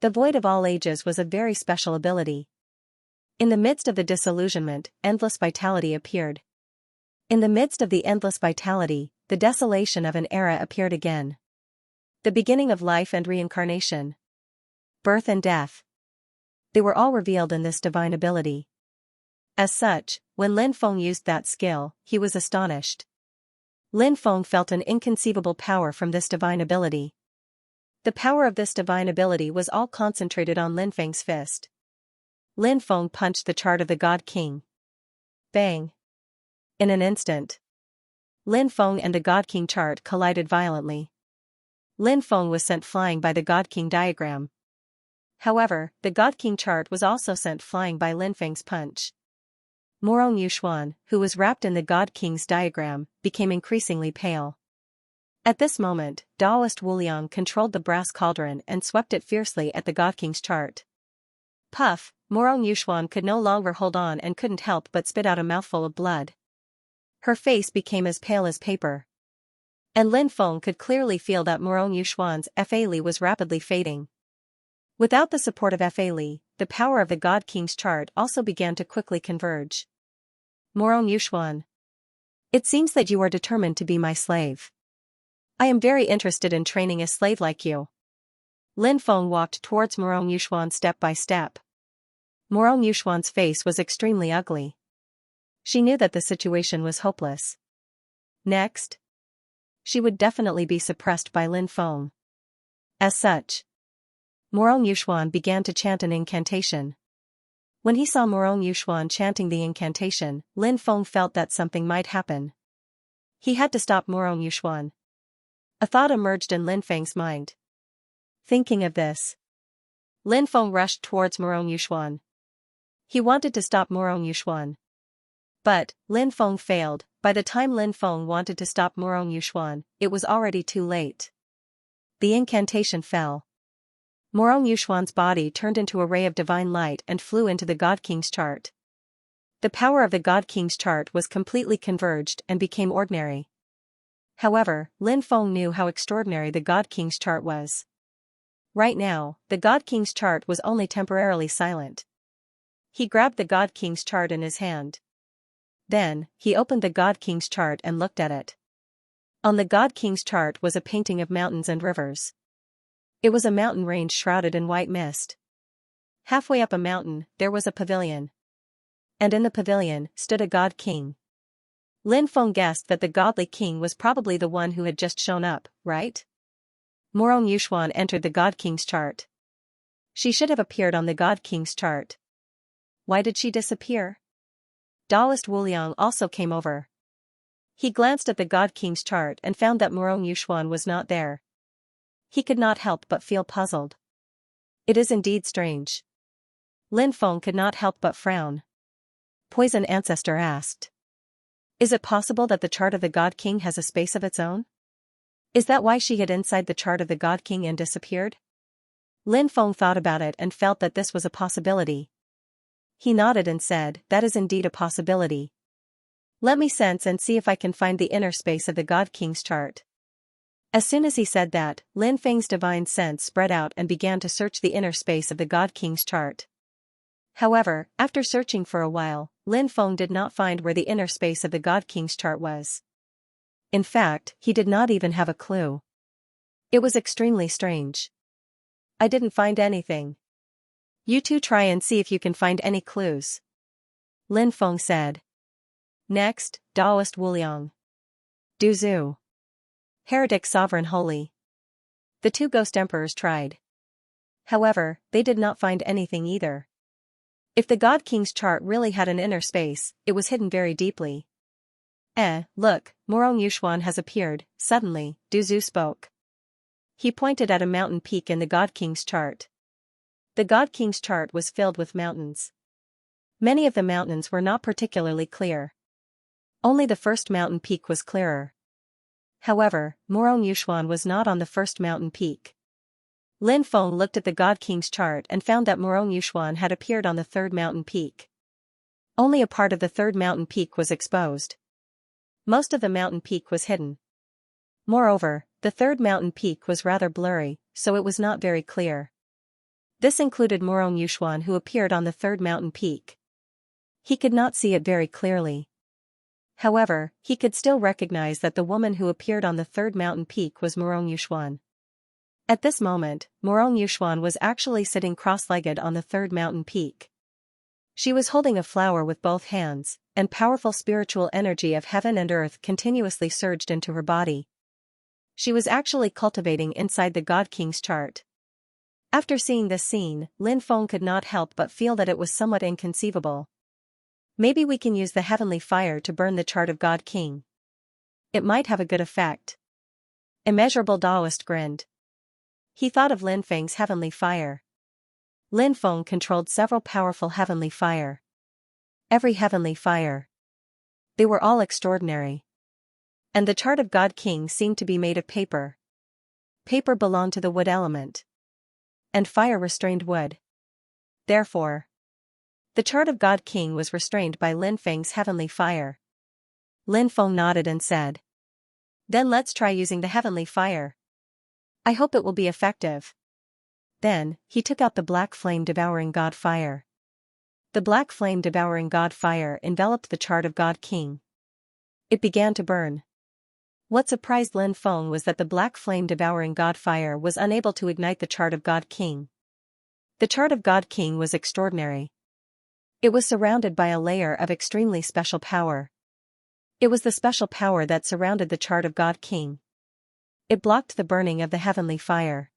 The void of all ages was a very special ability. In the midst of the disillusionment, endless vitality appeared. In the midst of the endless vitality, the desolation of an era appeared again. The beginning of life and reincarnation. Birth and death. They were all revealed in this divine ability. As such, when Lin Feng used that skill, he was astonished. Lin Feng felt an inconceivable power from this divine ability. The power of this divine ability was all concentrated on Lin Feng's fist. Lin Feng punched the chart of the God King. Bang! In an instant, Lin Feng and the God King chart collided violently. Lin Feng was sent flying by the God King diagram. However, the God King chart was also sent flying by Lin Feng's punch. Morong Yuxuan, who was wrapped in the God King's diagram, became increasingly pale. At this moment, Taoist Wuliang controlled the brass cauldron and swept it fiercely at the God King's chart. Puff, Morong Yuxuan could no longer hold on and couldn't help but spit out a mouthful of blood. Her face became as pale as paper. And Lin Feng could clearly feel that Morong Yuxuan's Fa Li was rapidly fading. Without the support of Fa Li, the power of the God King's chart also began to quickly converge. Morong Yuxuan. It seems that you are determined to be my slave. I am very interested in training a slave like you. Lin Feng walked towards Morong Yuxuan step by step. Morong Yuxuan's face was extremely ugly. She knew that the situation was hopeless. Next, she would definitely be suppressed by Lin Feng. As such, Morong Yuxuan began to chant an incantation. When he saw Morong Yuxuan chanting the incantation, Lin Feng felt that something might happen. He had to stop Morong Yuxuan. A thought emerged in Lin Feng's mind. Thinking of this, Lin Feng rushed towards Morong Yuxuan. He wanted to stop Morong Yuxuan. But, Lin Feng failed. By the time Lin Feng wanted to stop Morong Yuxuan, it was already too late. The incantation fell. Morong Yuxuan's body turned into a ray of divine light and flew into the God King's chart. The power of the God King's chart was completely converged and became ordinary. However, Lin Feng knew how extraordinary the God King's chart was. Right now, the God King's chart was only temporarily silent. He grabbed the God King's chart in his hand. Then, he opened the God King's chart and looked at it. On the God King's chart was a painting of mountains and rivers. It was a mountain range shrouded in white mist. Halfway up a mountain, there was a pavilion. And in the pavilion, stood a God King. Lin Feng guessed that the godly king was probably the one who had just shown up, right? Morong Yuxuan entered the God King's chart. She should have appeared on the God King's chart. Why did she disappear? Taoist Wuliang also came over. He glanced at the God King's chart and found that Morong Yuxuan was not there. He could not help but feel puzzled. It is indeed strange. Lin Feng could not help but frown. Poison Ancestor asked. Is it possible that the chart of the God King has a space of its own? Is that why she hid inside the chart of the God King and disappeared? Lin Feng thought about it and felt that this was a possibility. He nodded and said, that is indeed a possibility. Let me sense and see if I can find the inner space of the God King's chart. As soon as he said that, Lin Feng's divine sense spread out and began to search the inner space of the God King's chart. However, after searching for a while, Lin Feng did not find where the inner space of the God King's chart was. In fact, he did not even have a clue. It was extremely strange. I didn't find anything. You two try and see if you can find any clues. Lin Feng said. Next, Taoist Wuliang. Duzu. Heretic Sovereign Holy. The two ghost emperors tried. However, they did not find anything either. If the God King's chart really had an inner space, it was hidden very deeply. Look, Morong Yuxuan has appeared. Suddenly, Duzu spoke. He pointed at a mountain peak in the God King's chart. The God King's chart was filled with mountains. Many of the mountains were not particularly clear. Only the first mountain peak was clearer. However, Morong Yuxuan was not on the first mountain peak. Lin Feng looked at the God King's chart and found that Morong Yuxuan had appeared on the third mountain peak. Only a part of the third mountain peak was exposed. Most of the mountain peak was hidden. Moreover, the third mountain peak was rather blurry, so it was not very clear. This included Morong Yuxuan, who appeared on the third mountain peak. He could not see it very clearly. However, he could still recognize that the woman who appeared on the third mountain peak was Morong Yuxuan. At this moment, Morong Yuxuan was actually sitting cross-legged on the third mountain peak. She was holding a flower with both hands, and powerful spiritual energy of heaven and earth continuously surged into her body. She was actually cultivating inside the God King's chart. After seeing this scene, Lin Feng could not help but feel that it was somewhat inconceivable. Maybe we can use the heavenly fire to burn the chart of God King. It might have a good effect. Immeasurable Taoist grinned. He thought of Lin Feng's heavenly fire. Lin Feng controlled several powerful heavenly fire. Every heavenly fire. They were all extraordinary. And the chart of God King seemed to be made of paper. Paper belonged to the wood element. And fire restrained wood. Therefore, the chart of God King was restrained by Lin Feng's heavenly fire. Lin Feng nodded and said, "Then let's try using the heavenly fire. I hope it will be effective." Then, he took out the black flame devouring God fire. The black flame devouring God fire enveloped the chart of God King. It began to burn. What surprised Lin Feng was that the black flame devouring God fire was unable to ignite the chart of God King. The chart of God King was extraordinary. It was surrounded by a layer of extremely special power. It was the special power that surrounded the chart of God King. It blocked the burning of the heavenly fire.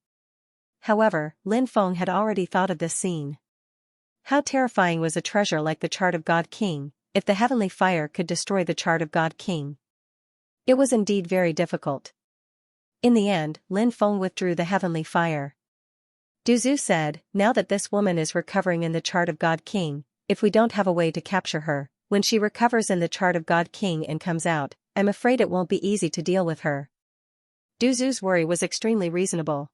However, Lin Feng had already thought of this scene. How terrifying was a treasure like the chart of God King, if the heavenly fire could destroy the chart of God King. It was indeed very difficult. In the end, Lin Feng withdrew the heavenly fire. Du Zhu said, "Now that this woman is recovering in the chart of God King, if we don't have a way to capture her, when she recovers in the chart of God King and comes out, I'm afraid it won't be easy to deal with her." Du Zhu's worry was extremely reasonable.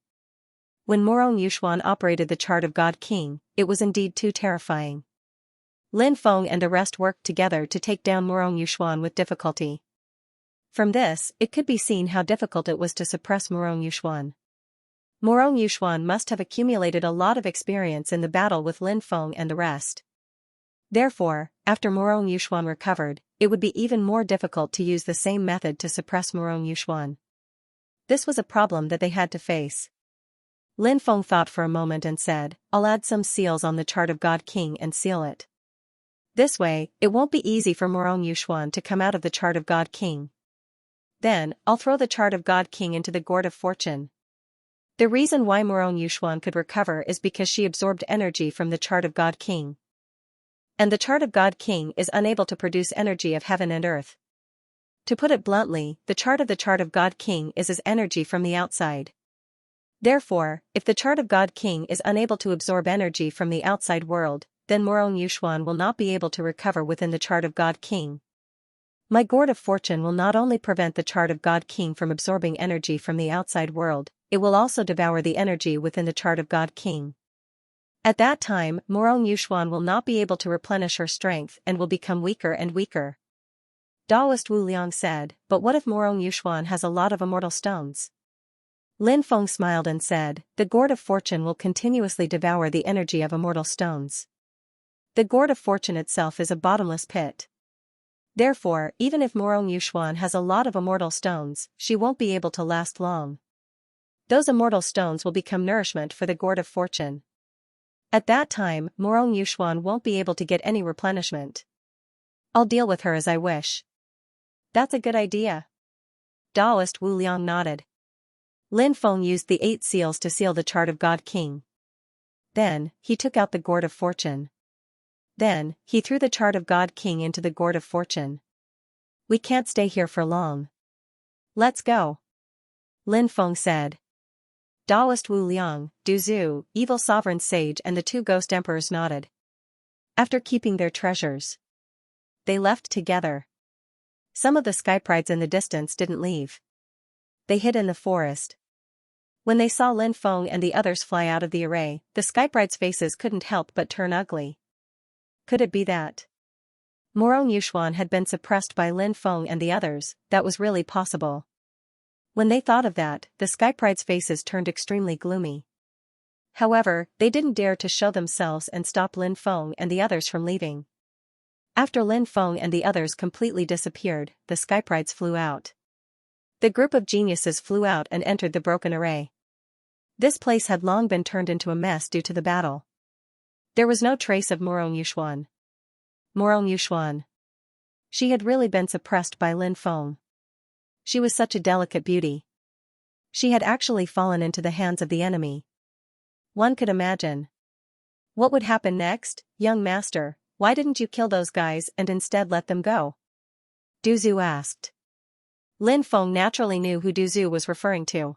When Morong Yuxuan operated the chart of God King, it was indeed too terrifying. Lin Feng and the rest worked together to take down Morong Yuxuan with difficulty. From this, it could be seen how difficult it was to suppress Morong Yuxuan. Morong Yuxuan must have accumulated a lot of experience in the battle with Lin Feng and the rest. Therefore, after Morong Yuxuan recovered, it would be even more difficult to use the same method to suppress Morong Yuxuan. This was a problem that they had to face. Lin Feng thought for a moment and said, "I'll add some seals on the chart of God King and seal it. This way, it won't be easy for Morong Yuxuan to come out of the chart of God King. Then, I'll throw the chart of God King into the gourd of fortune." The reason why Morong Yuxuan could recover is because she absorbed energy from the chart of God King. And the chart of God King is unable to produce energy of heaven and earth. To put it bluntly, the chart of God King is as energy from the outside. Therefore, if the chart of God King is unable to absorb energy from the outside world, then Morong Yuxuan will not be able to recover within the chart of God King. My gourd of fortune will not only prevent the chart of God King from absorbing energy from the outside world, it will also devour the energy within the chart of God King. At that time, Morong Yuxuan will not be able to replenish her strength and will become weaker and weaker. Taoist Wu Liang said, "But what if Morong Yuxuan has a lot of immortal stones?" Lin Feng smiled and said, "The gourd of fortune will continuously devour the energy of immortal stones. The gourd of fortune itself is a bottomless pit. Therefore, even if Morong Yuxuan has a lot of immortal stones, she won't be able to last long. Those immortal stones will become nourishment for the gourd of fortune. At that time, Morong Yuxuan won't be able to get any replenishment. I'll deal with her as I wish." "That's a good idea." Taoist Wu Liang nodded. Lin Feng used the 8 seals to seal the chart of God King. Then, he took out the gourd of fortune. Then, he threw the chart of God King into the gourd of fortune. "We can't stay here for long. Let's go," Lin Feng said. Taoist Wu Liang, Du Zhu, Evil Sovereign Sage and the 2 Ghost Emperors nodded. After keeping their treasures, they left together. Some of the skyprides in the distance didn't leave. They hid in the forest. When they saw Lin Feng and the others fly out of the array, the skyprides' faces couldn't help but turn ugly. Could it be that Morong Yuxuan had been suppressed by Lin Feng and the others? That was really possible. When they thought of that, the skyprides' faces turned extremely gloomy. However, they didn't dare to show themselves and stop Lin Feng and the others from leaving. After Lin Feng and the others completely disappeared, the skyprides flew out. The group of geniuses flew out and entered the broken array. This place had long been turned into a mess due to the battle. There was no trace of Morong Yuxuan. Morong Yuxuan. She had really been suppressed by Lin Feng. She was such a delicate beauty. She had actually fallen into the hands of the enemy. One could imagine. What would happen next, young master? Why didn't you kill those guys and instead let them go? Du Zhu asked. Lin Feng naturally knew who Du Zhu was referring to.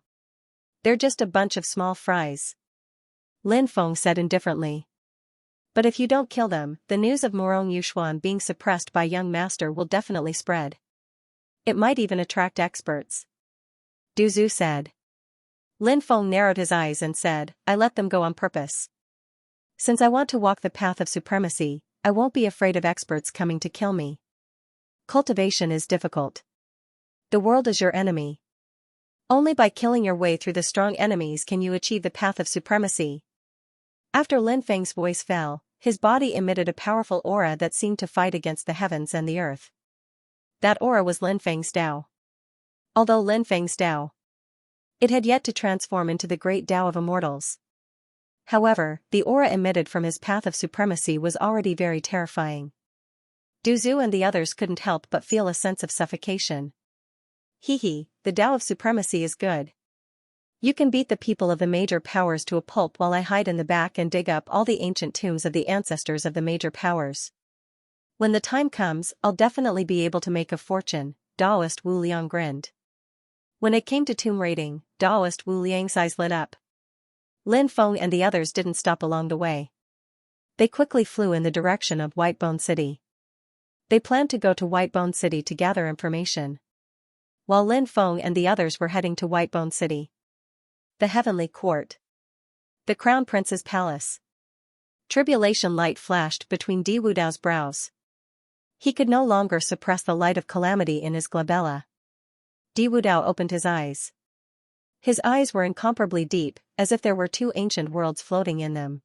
They're just a bunch of small fries. Lin Feng said indifferently. But if you don't kill them, the news of Morong Yuxuan being suppressed by young master will definitely spread. It might even attract experts. Du Zhu said. Lin Feng narrowed his eyes and said, I let them go on purpose. Since I want to walk the path of supremacy, I won't be afraid of experts coming to kill me. Cultivation is difficult. The world is your enemy. Only by killing your way through the strong enemies can you achieve the path of supremacy. After Lin Feng's voice fell, his body emitted a powerful aura that seemed to fight against the heavens and the earth. That aura was Lin Feng's Tao. Although Lin Feng's Tao, it had yet to transform into the great Tao of immortals. However, the aura emitted from his path of supremacy was already very terrifying. Du Zhu and the others couldn't help but feel a sense of suffocation. Hee, the Tao of supremacy is good. You can beat the people of the major powers to a pulp while I hide in the back and dig up all the ancient tombs of the ancestors of the major powers. When the time comes, I'll definitely be able to make a fortune, Daoist Wu Liang grinned. When it came to tomb raiding, Daoist Wu Liang's eyes lit up. Lin Feng and the others didn't stop along the way. They quickly flew in the direction of Whitebone City. They planned to go to Whitebone City to gather information. While Lin Feng and the others were heading to Whitebone City. The Heavenly Court. The Crown Prince's Palace. Tribulation light flashed between Di Wudao's brows. He could no longer suppress the light of calamity in his glabella. Di Wudao opened his eyes. His eyes were incomparably deep, as if there were two ancient worlds floating in them.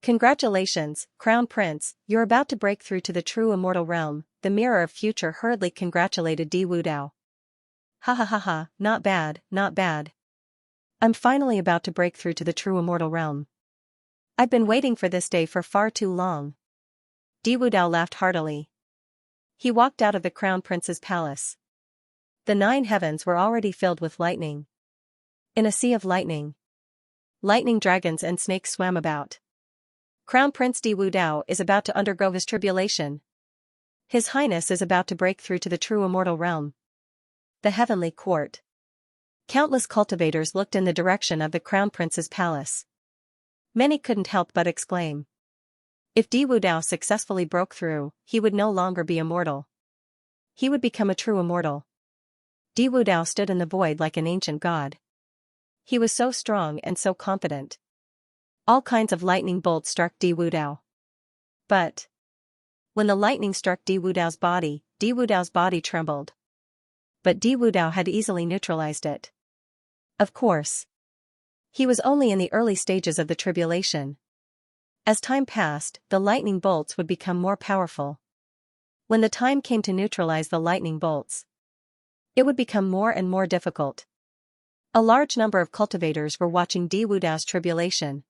Congratulations, Crown Prince, you're about to break through to the true immortal realm, the Mirror of Future hurriedly congratulated Di Wudao. Ha ha ha ha, not bad, not bad. I'm finally about to break through to the true immortal realm. I've been waiting for this day for far too long. Di Wudao laughed heartily. He walked out of the Crown Prince's palace. The 9 heavens were already filled with lightning. In a sea of lightning, dragons and snakes swam about. Crown Prince Di Wudao is about to undergo his tribulation. His Highness is about to break through to the true immortal realm. The Heavenly Court. Countless cultivators looked in the direction of the Crown Prince's palace. Many couldn't help but exclaim. If Di Wudao successfully broke through, he would no longer be immortal. He would become a true immortal. Di Wudao stood in the void like an ancient god. He was so strong and so confident. All kinds of lightning bolts struck Di Wudao. But when the lightning struck Di Wudao's body trembled. But Di Wudao had easily neutralized it. Of course. He was only in the early stages of the tribulation. As time passed, the lightning bolts would become more powerful. When the time came to neutralize the lightning bolts, it would become more and more difficult. A large number of cultivators were watching Di Wudao's tribulation.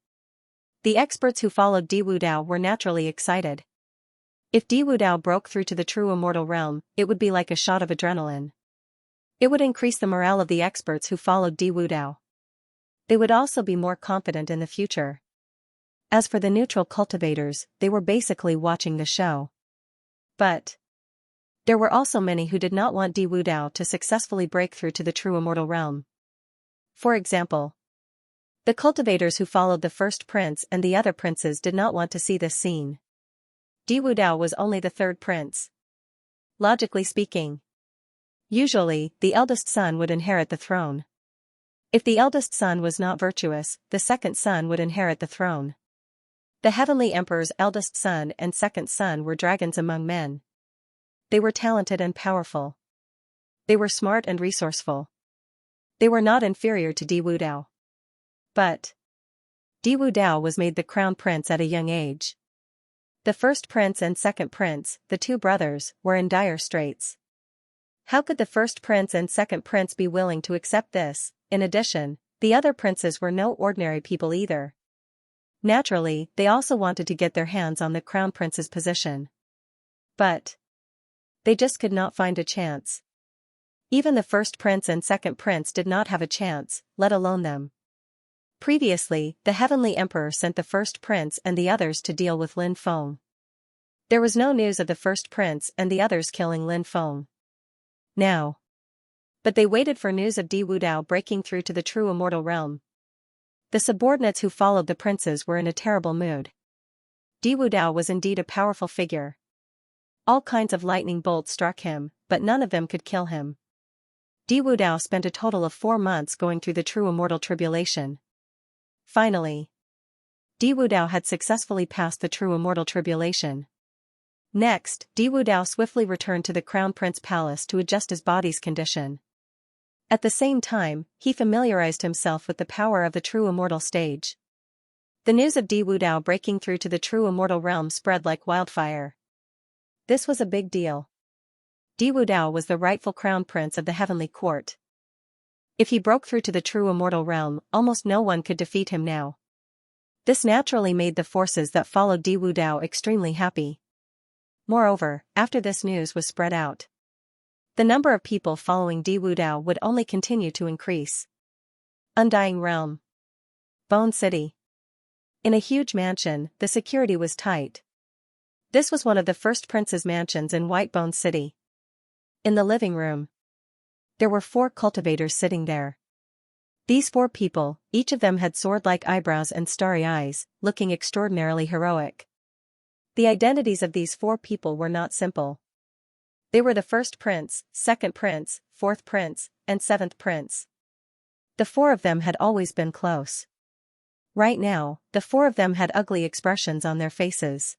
The experts who followed Di Wudao were naturally excited. If Di Wudao broke through to the true immortal realm, it would be like a shot of adrenaline. It would increase the morale of the experts who followed Di Wudao. They would also be more confident in the future. As for the neutral cultivators, they were basically watching the show. But there were also many who did not want Di Wudao to successfully break through to the true immortal realm. For example, the cultivators who followed the first prince and the other princes did not want to see this scene. Di Wudao was only the 3rd prince. Logically speaking, usually, the eldest son would inherit the throne. If the eldest son was not virtuous, the 2nd son would inherit the throne. The Heavenly Emperor's eldest son and 2nd son were dragons among men. They were talented and powerful. They were smart and resourceful. They were not inferior to Di Wudao. But Di Wudao was made the crown prince at a young age. The first prince and second prince, the two brothers, were in dire straits. How could the first prince and second prince be willing to accept this? In addition, the other princes were no ordinary people either. Naturally, they also wanted to get their hands on the crown prince's position. But they just could not find a chance. Even the first prince and second prince did not have a chance, let alone them. Previously, the Heavenly Emperor sent the first prince and the others to deal with Lin Feng. There was no news of the first prince and the others killing Lin Feng. Now. But they waited for news of Di Wudao breaking through to the true immortal realm. The subordinates who followed the princes were in a terrible mood. Di Wudao was indeed a powerful figure. All kinds of lightning bolts struck him, but none of them could kill him. Di Wudao spent a total of 4 months going through the true immortal tribulation. Finally, Di Wudao had successfully passed the true immortal tribulation. Next, Di Wudao swiftly returned to the Crown Prince Palace to adjust his body's condition. At the same time, he familiarized himself with the power of the true immortal stage. The news of Di Wudao breaking through to the true immortal realm spread like wildfire. This was a big deal. Di Wudao was the rightful crown prince of the heavenly court. If he broke through to the true immortal realm, almost no one could defeat him now. This naturally made the forces that followed Di Wudao extremely happy. Moreover, after this news was spread out, the number of people following Di Wudao would only continue to increase. Undying Realm. Bone City. In a huge mansion, the security was tight. This was one of the first prince's mansions in White Bone City. In the living room, there were 4 cultivators sitting there. These 4 people, each of them had sword-like eyebrows and starry eyes, looking extraordinarily heroic. The identities of these 4 people were not simple. They were the first prince, second prince, fourth prince, and 7th prince. The 4 of them had always been close. Right now, the 4 of them had ugly expressions on their faces.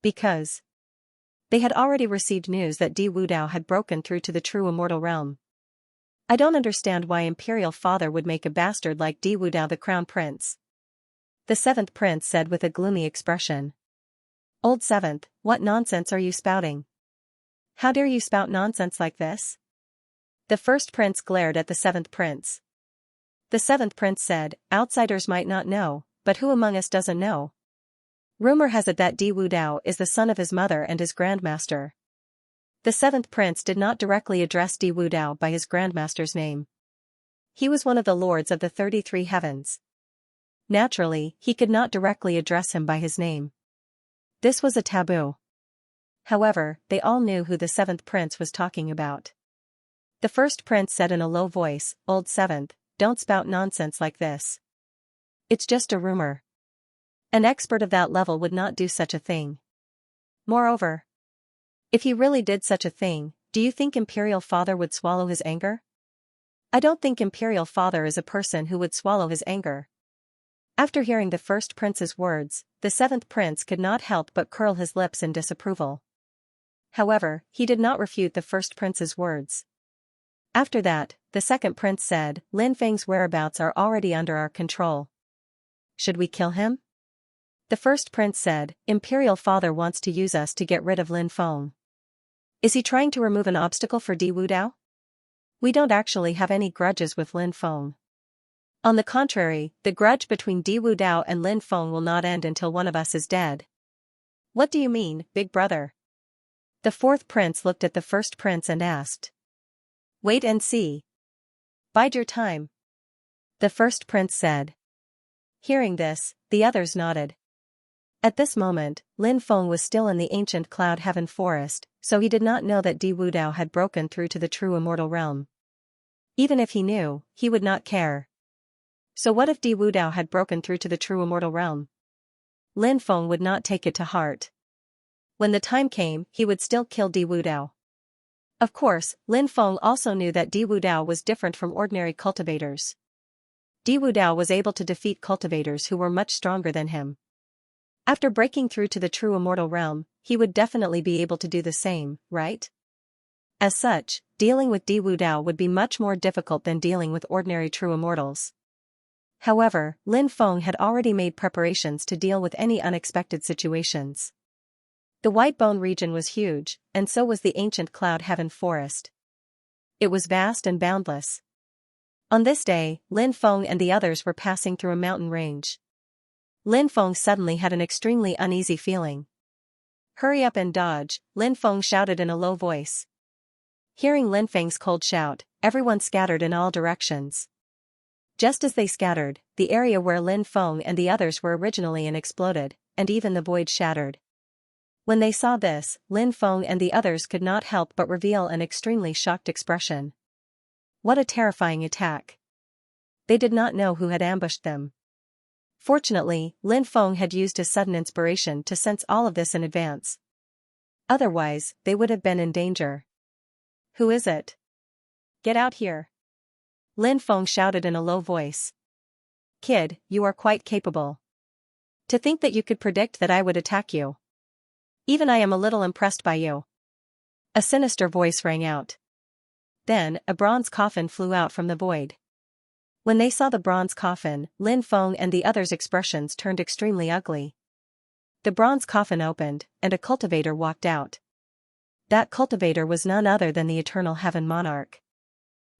Because they had already received news that Di Wudao had broken through to the true immortal realm. I don't understand why Imperial Father would make a bastard like Di Wudao the crown prince. The 7th prince said with a gloomy expression. Old 7th, what nonsense are you spouting? How dare you spout nonsense like this? The first prince glared at the 7th prince. The 7th prince said, outsiders might not know, but who among us doesn't know? Rumor has it that Di Wudao is the son of his mother and his grandmaster. The 7th prince did not directly address Di Wudao by his grandmaster's name. He was one of the lords of the 33 heavens. Naturally, he could not directly address him by his name. This was a taboo. However, they all knew who the 7th prince was talking about. The first prince said in a low voice, Old 7th, don't spout nonsense like this. It's just a rumor. An expert of that level would not do such a thing. Moreover, if he really did such a thing, do you think Imperial Father would swallow his anger? I don't think Imperial Father is a person who would swallow his anger. After hearing the first prince's words, the 7th prince could not help but curl his lips in disapproval. However, he did not refute the first prince's words. After that, the 2nd prince said, Lin Feng's whereabouts are already under our control. Should we kill him? The first prince said, Imperial Father wants to use us to get rid of Lin Feng. Is he trying to remove an obstacle for Di Wudao? We don't actually have any grudges with Lin Feng. On the contrary, the grudge between Di Wudao and Lin Feng will not end until one of us is dead. What do you mean, big brother? The 4th prince looked at the first prince and asked. Wait and see. Bide your time. The first prince said. Hearing this, the others nodded. At this moment, Lin Feng was still in the ancient Cloud Heaven forest, so he did not know that Di Wudao had broken through to the true immortal realm. Even if he knew, he would not care. So what if Di Wudao had broken through to the true immortal realm? Lin Feng would not take it to heart. When the time came, he would still kill Di Wudao. Of course, Lin Feng also knew that Di Wudao was different from ordinary cultivators. Di Wudao was able to defeat cultivators who were much stronger than him. After breaking through to the true immortal realm, he would definitely be able to do the same, right? As such, dealing with Di Wudao would be much more difficult than dealing with ordinary true immortals. However, Lin Feng had already made preparations to deal with any unexpected situations. The White Bone region was huge, and so was the ancient Cloud Heaven forest. It was vast and boundless. On this day, Lin Feng and the others were passing through a mountain range. Lin Feng suddenly had an extremely uneasy feeling. "Hurry up and dodge," Lin Feng shouted in a low voice. Hearing Lin Feng's cold shout, everyone scattered in all directions. Just as they scattered, the area where Lin Feng and the others were originally in exploded, and even the void shattered. When they saw this, Lin Feng and the others could not help but reveal an extremely shocked expression. What a terrifying attack! They did not know who had ambushed them. Fortunately, Lin Feng had used his sudden inspiration to sense all of this in advance. Otherwise, they would have been in danger. "Who is it? Get out here!" Lin Feng shouted in a low voice. "Kid, you are quite capable. To think that you could predict that I would attack you. Even I am a little impressed by you." A sinister voice rang out. Then, a bronze coffin flew out from the void. When they saw the bronze coffin, Lin Feng and the others' expressions turned extremely ugly. The bronze coffin opened, and a cultivator walked out. That cultivator was none other than the Eternal Heaven Monarch.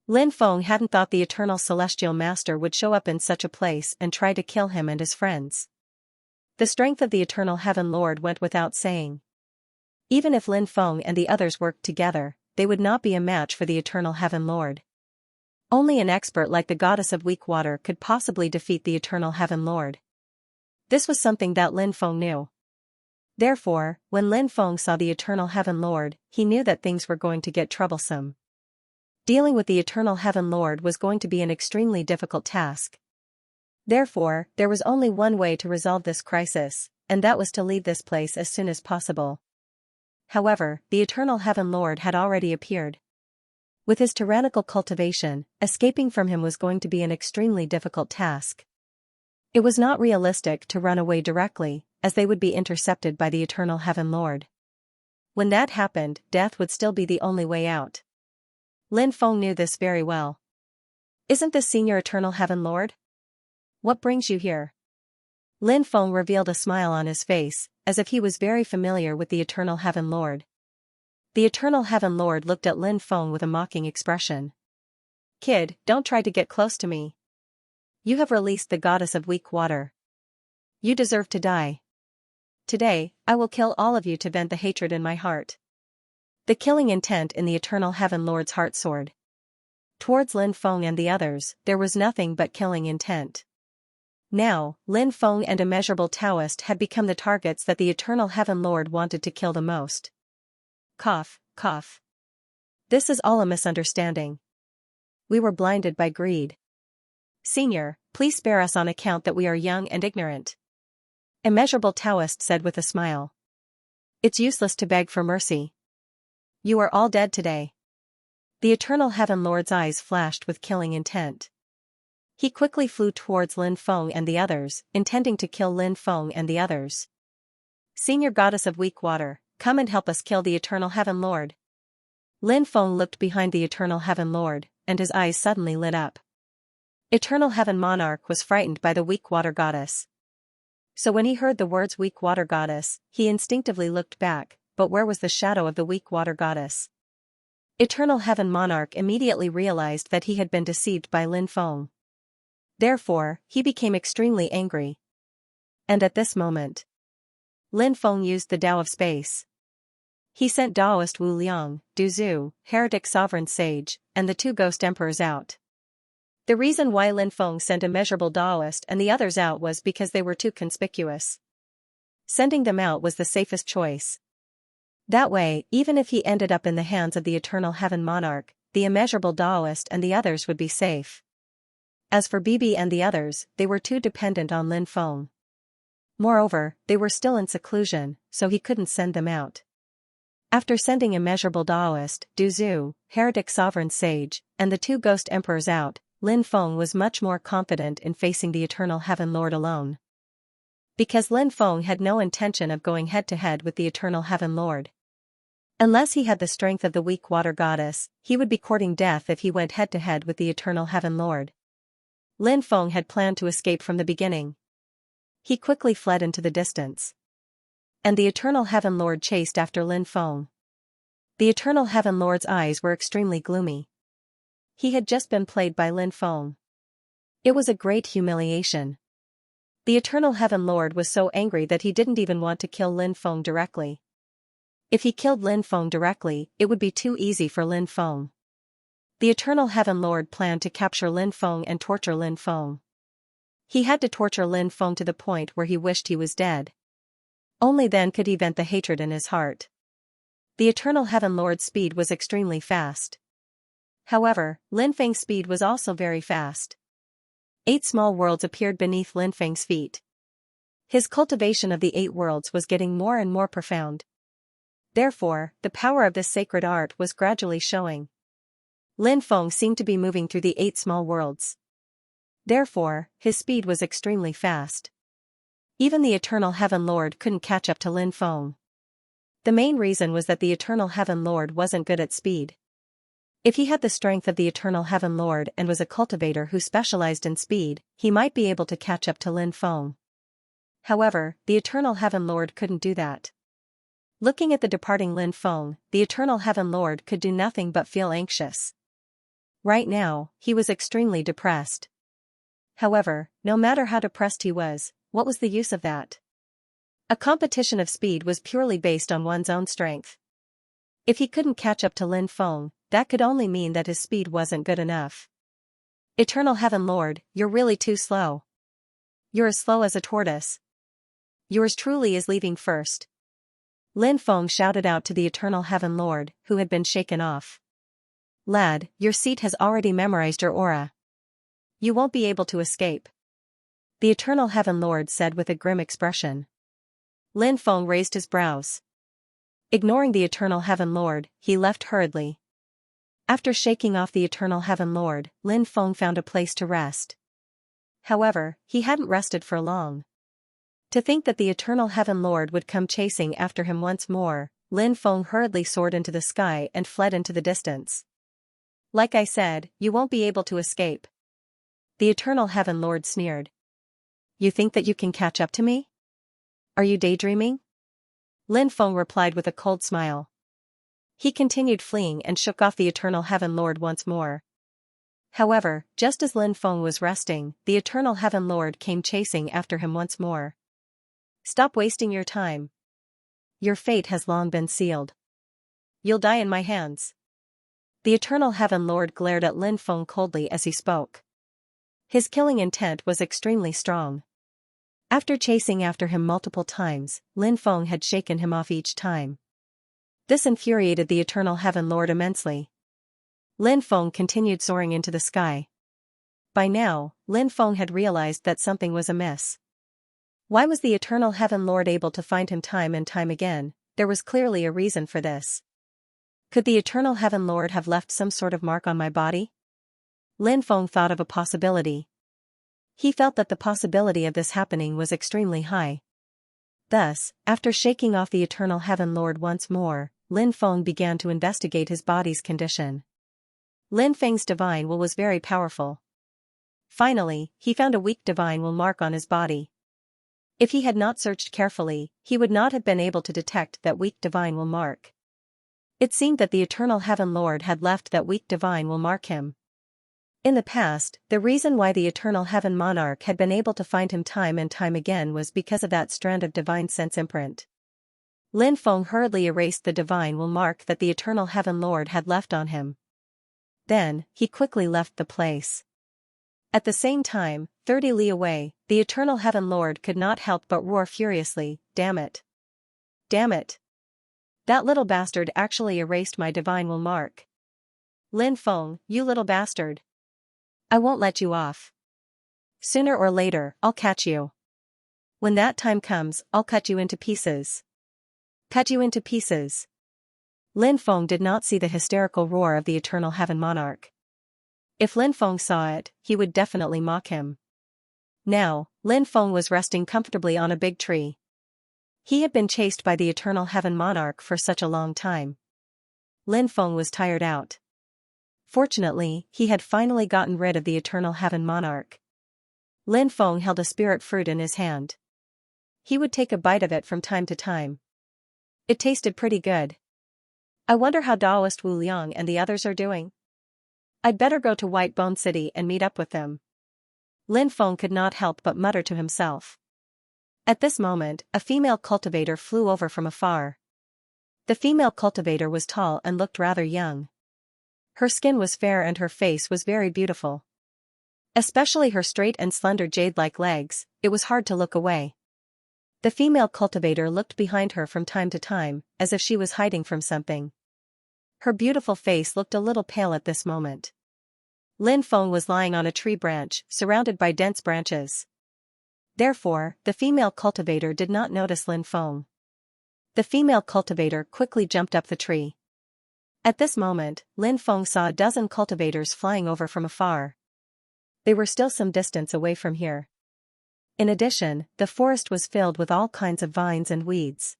Lin Feng hadn't thought the Eternal Celestial Master would show up in such a place and try to kill him and his friends. The strength of the Eternal Heaven Lord went without saying. Even if Lin Feng and the others worked together, they would not be a match for the Eternal Heaven Lord. Only an expert like the Goddess of Weak Water could possibly defeat the Eternal Heaven Lord. This was something that Lin Feng knew. Therefore, when Lin Feng saw the Eternal Heaven Lord, he knew that things were going to get troublesome. Dealing with the Eternal Heaven Lord was going to be an extremely difficult task. Therefore, there was only one way to resolve this crisis, and that was to leave this place as soon as possible. However, the Eternal Heaven Lord had already appeared. With his tyrannical cultivation, escaping from him was going to be an extremely difficult task. It was not realistic to run away directly, as they would be intercepted by the Eternal Heaven Lord. When that happened, death would still be the only way out. Lin Feng knew this very well. "Isn't this Senior Eternal Heaven Lord? What brings you here?" Lin Feng revealed a smile on his face, as if he was very familiar with the Eternal Heaven Lord. The Eternal Heaven Lord looked at Lin Feng with a mocking expression. "Kid, don't try to get close to me. You have released the Goddess of Weak Water. You deserve to die. Today, I will kill all of you to vent the hatred in my heart." The killing intent in the Eternal Heaven Lord's heart soared. Towards Lin Feng and the others, there was nothing but killing intent. Now, Lin Feng and Immeasurable Taoist had become the targets that the Eternal Heaven Lord wanted to kill the most. Cough, cough. This is all a misunderstanding. We were blinded by greed. Senior, please spare us on account that we are young and ignorant. Immeasurable Taoist said with a smile. It's useless to beg for mercy. You are all dead today. The Eternal Heaven Lord's eyes flashed with killing intent. He quickly flew towards Lin Feng and the others, intending to kill Lin Feng and the others. Senior Goddess of Weak Water, come and help us kill the Eternal Heaven Lord. Lin Feng looked behind the Eternal Heaven Lord, and his eyes suddenly lit up. Eternal Heaven Monarch was frightened by the Weak Water Goddess. So when he heard the words Weak Water Goddess, he instinctively looked back, but where was the shadow of the Weak Water Goddess? Eternal Heaven Monarch immediately realized that he had been deceived by Lin Feng. Therefore, he became extremely angry. And at this moment, Lin Feng used the Tao of Space. He sent Taoist Wu Liang, Du Zhu, Heretic Sovereign Sage, and the two Ghost Emperors out. The reason why Lin Feng sent Immeasurable Taoist and the others out was because they were too conspicuous. Sending them out was the safest choice. That way, even if he ended up in the hands of the Eternal Heaven Monarch, the Immeasurable Taoist and the others would be safe. As for Bibi and the others, they were too dependent on Lin Feng. Moreover, they were still in seclusion, so he couldn't send them out. After sending Immeasurable Taoist, Du Zhu, Heretic Sovereign Sage, and the two Ghost Emperors out, Lin Feng was much more confident in facing the Eternal Heaven Lord alone. Because Lin Feng had no intention of going head-to-head with the Eternal Heaven Lord. Unless he had the strength of the Weak Water Goddess, he would be courting death if he went head-to-head with the Eternal Heaven Lord. Lin Feng had planned to escape from the beginning. He quickly fled into the distance. And the Eternal Heaven Lord chased after Lin Feng. The Eternal Heaven Lord's eyes were extremely gloomy. He had just been played by Lin Feng. It was a great humiliation. The Eternal Heaven Lord was so angry that he didn't even want to kill Lin Feng directly. If he killed Lin Feng directly, it would be too easy for Lin Feng. The Eternal Heaven Lord planned to capture Lin Feng and torture Lin Feng. He had to torture Lin Feng to the point where he wished he was dead. Only then could he vent the hatred in his heart. The Eternal Heaven Lord's speed was extremely fast. However, Lin Feng's speed was also very fast. 8 small worlds appeared beneath Lin Feng's feet. His cultivation of the 8 worlds was getting more and more profound. Therefore, the power of this sacred art was gradually showing. Lin Feng seemed to be moving through the 8 small worlds. Therefore, his speed was extremely fast. Even the Eternal Heaven Lord couldn't catch up to Lin Feng. The main reason was that the Eternal Heaven Lord wasn't good at speed. If he had the strength of the Eternal Heaven Lord and was a cultivator who specialized in speed, he might be able to catch up to Lin Feng. However, the Eternal Heaven Lord couldn't do that. Looking at the departing Lin Feng, the Eternal Heaven Lord could do nothing but feel anxious. Right now, he was extremely depressed. However, no matter how depressed he was, what was the use of that? A competition of speed was purely based on one's own strength. If he couldn't catch up to Lin Feng, that could only mean that his speed wasn't good enough. Eternal Heaven Lord, you're really too slow. You're as slow as a tortoise. Yours truly is leaving first. Lin Feng shouted out to the Eternal Heaven Lord, who had been shaken off. Lad, your seat has already memorized your aura. You won't be able to escape. The Eternal Heaven Lord said with a grim expression. Lin Feng raised his brows. Ignoring the Eternal Heaven Lord, he left hurriedly. After shaking off the Eternal Heaven Lord, Lin Feng found a place to rest. However, he hadn't rested for long. To think that the Eternal Heaven Lord would come chasing after him once more, Lin Feng hurriedly soared into the sky and fled into the distance. Like I said, you won't be able to escape. The Eternal Heaven Lord sneered. You think that you can catch up to me? Are you daydreaming? Lin Feng replied with a cold smile. He continued fleeing and shook off the Eternal Heaven Lord once more. However, just as Lin Feng was resting, the Eternal Heaven Lord came chasing after him once more. Stop wasting your time. Your fate has long been sealed. You'll die in my hands. The Eternal Heaven Lord glared at Lin Feng coldly as he spoke. His killing intent was extremely strong. After chasing after him multiple times, Lin Feng had shaken him off each time. This infuriated the Eternal Heaven Lord immensely. Lin Feng continued soaring into the sky. By now, Lin Feng had realized that something was amiss. Why was the Eternal Heaven Lord able to find him time and time again? There was clearly a reason for this. Could the Eternal Heaven Lord have left some sort of mark on my body? Lin Feng thought of a possibility. He felt that the possibility of this happening was extremely high. Thus, after shaking off the Eternal Heaven Lord once more, Lin Feng began to investigate his body's condition. Lin Feng's divine will was very powerful. Finally, he found a weak divine will mark on his body. If he had not searched carefully, he would not have been able to detect that weak divine will mark. It seemed that the Eternal Heaven Lord had left that weak divine will mark him. In the past, the reason why the Eternal Heaven Monarch had been able to find him time and time again was because of that strand of divine sense imprint. Lin Feng hurriedly erased the divine will mark that the Eternal Heaven Lord had left on him. Then, he quickly left the place. At the same time, 30 li away, the Eternal Heaven Lord could not help but roar furiously, "Damn it! Damn it! That little bastard actually erased my divine will mark. Lin Feng, you little bastard! I won't let you off. Sooner or later, I'll catch you. When that time comes, I'll cut you into pieces. Cut you into pieces." Lin Feng did not see the hysterical roar of the Eternal Heaven Monarch. If Lin Feng saw it, he would definitely mock him. Now, Lin Feng was resting comfortably on a big tree. He had been chased by the Eternal Heaven Monarch for such a long time. Lin Feng was tired out. Fortunately, he had finally gotten rid of the Eternal Heaven Monarch. Lin Feng held a spirit fruit in his hand. He would take a bite of it from time to time. It tasted pretty good. I wonder how Daoist Wu Liang and the others are doing. I'd better go to White Bone City and meet up with them. Lin Feng could not help but mutter to himself. At this moment, a female cultivator flew over from afar. The female cultivator was tall and looked rather young. Her skin was fair and her face was very beautiful. Especially her straight and slender jade-like legs, it was hard to look away. The female cultivator looked behind her from time to time, as if she was hiding from something. Her beautiful face looked a little pale at this moment. Lin Feng was lying on a tree branch, surrounded by dense branches. Therefore, the female cultivator did not notice Lin Feng. The female cultivator quickly jumped up the tree. At this moment, Lin Feng saw a dozen cultivators flying over from afar. They were still some distance away from here. In addition, the forest was filled with all kinds of vines and weeds.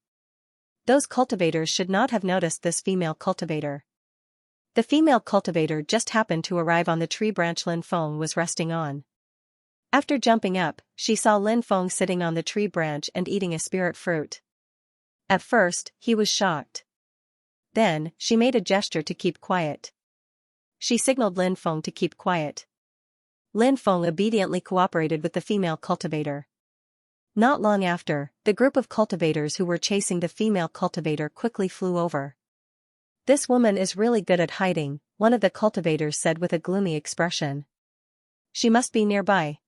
Those cultivators should not have noticed this female cultivator. The female cultivator just happened to arrive on the tree branch Lin Feng was resting on. After jumping up, she saw Lin Feng sitting on the tree branch and eating a spirit fruit. At first, he was shocked. Then, she made a gesture to keep quiet. She signaled Lin Feng to keep quiet. Lin Feng obediently cooperated with the female cultivator. Not long after, the group of cultivators who were chasing the female cultivator quickly flew over. "This woman is really good at hiding," one of the cultivators said with a gloomy expression. "She must be nearby.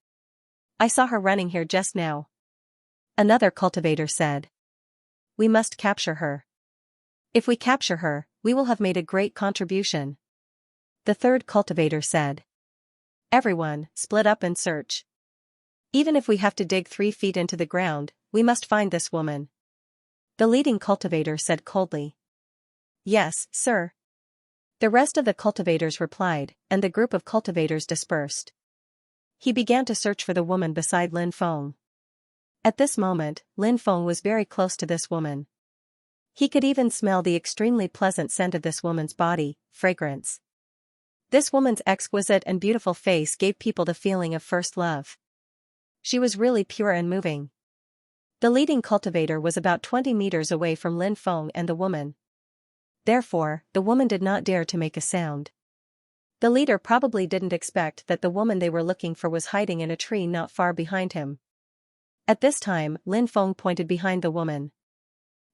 I saw her running here just now." Another cultivator said. "We must capture her. If we capture her, we will have made a great contribution." The third cultivator said. "Everyone, split up and search. Even if we have to dig 3 feet into the ground, we must find this woman." The leading cultivator said coldly. "Yes, sir." The rest of the cultivators replied, and the group of cultivators dispersed. He began to search for the woman beside Lin Feng. At this moment, Lin Feng was very close to this woman. He could even smell the extremely pleasant scent of this woman's body, fragrance. This woman's exquisite and beautiful face gave people the feeling of first love. She was really pure and moving. The leading cultivator was about 20 meters away from Lin Feng and the woman. Therefore, the woman did not dare to make a sound. The leader probably didn't expect that the woman they were looking for was hiding in a tree not far behind him. At this time, Lin Feng pointed behind the woman.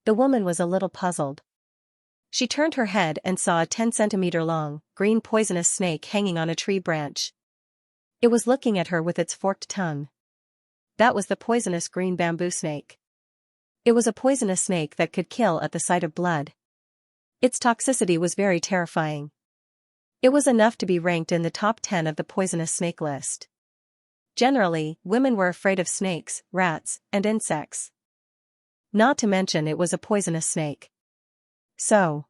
The woman was a little puzzled. She turned her head and saw a 10-centimeter-long, green poisonous snake hanging on a tree branch. It was looking at her with its forked tongue. That was the poisonous green bamboo snake. It was a poisonous snake that could kill at the sight of blood. Its toxicity was very terrifying. It was enough to be ranked in the top 10 of the poisonous snake list. Generally, women were afraid of snakes, rats, and insects. Not to mention it was a poisonous snake. So,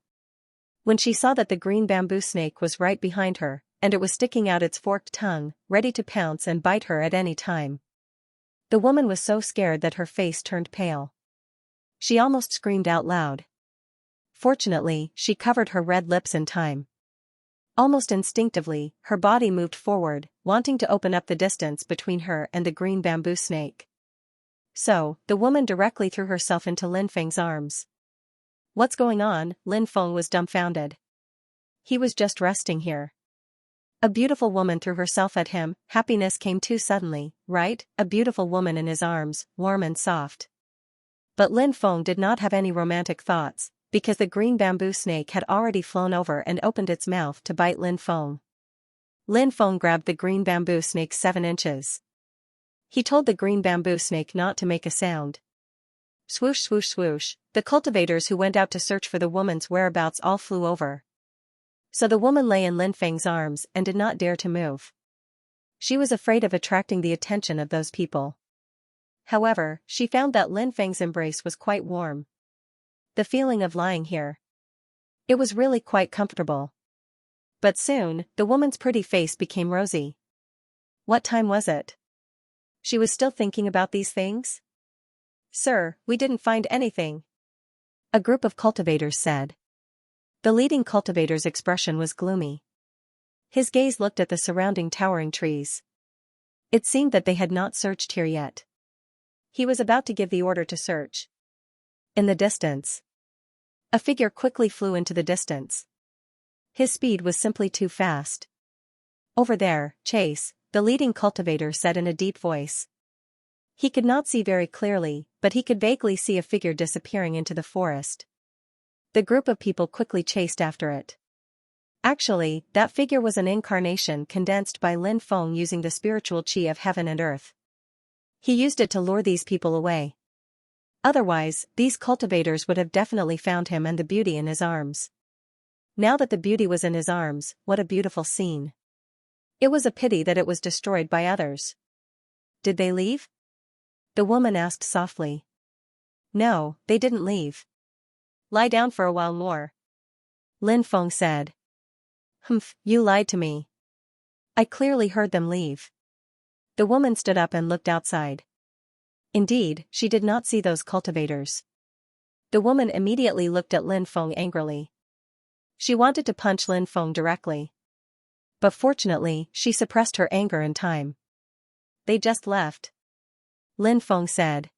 when she saw that the green bamboo snake was right behind her, and it was sticking out its forked tongue, ready to pounce and bite her at any time, the woman was so scared that her face turned pale. She almost screamed out loud. Fortunately, she covered her red lips in time. Almost instinctively, her body moved forward, wanting to open up the distance between her and the green bamboo snake. So, the woman directly threw herself into Lin Feng's arms. "What's going on?" Lin Feng was dumbfounded. He was just resting here. A beautiful woman threw herself at him. Happiness came too suddenly, right? A beautiful woman in his arms, warm and soft. But Lin Feng did not have any romantic thoughts, because the green bamboo snake had already flown over and opened its mouth to bite Lin Feng. Lin Feng grabbed the green bamboo snake's 7 inches. He told the green bamboo snake not to make a sound. Swoosh swoosh swoosh, the cultivators who went out to search for the woman's whereabouts all flew over. So the woman lay in Lin Feng's arms and did not dare to move. She was afraid of attracting the attention of those people. However, she found that Lin Feng's embrace was quite warm. The feeling of lying here. It was really quite comfortable. But soon, the woman's pretty face became rosy. What time was it? She was still thinking about these things? "Sir, we didn't find anything," a group of cultivators said. The leading cultivator's expression was gloomy. His gaze looked at the surrounding towering trees. It seemed that they had not searched here yet. He was about to give the order to search. In the distance, a figure quickly flew into the distance. His speed was simply too fast. "Over there, Chase," the leading cultivator said in a deep voice. He could not see very clearly, but he could vaguely see a figure disappearing into the forest. The group of people quickly chased after it. Actually, that figure was an incarnation condensed by Lin Feng using the spiritual qi of heaven and earth. He used it to lure these people away. Otherwise, these cultivators would have definitely found him and the beauty in his arms. Now that the beauty was in his arms, what a beautiful scene. It was a pity that it was destroyed by others. "Did they leave?" the woman asked softly. "No, they didn't leave. Lie down for a while more," Lin Feng said. "Humph, you lied to me. I clearly heard them leave." The woman stood up and looked outside. Indeed, she did not see those cultivators. The woman immediately looked at Lin Feng angrily. She wanted to punch Lin Feng directly. But fortunately, she suppressed her anger in time. "They just left," Lin Feng said.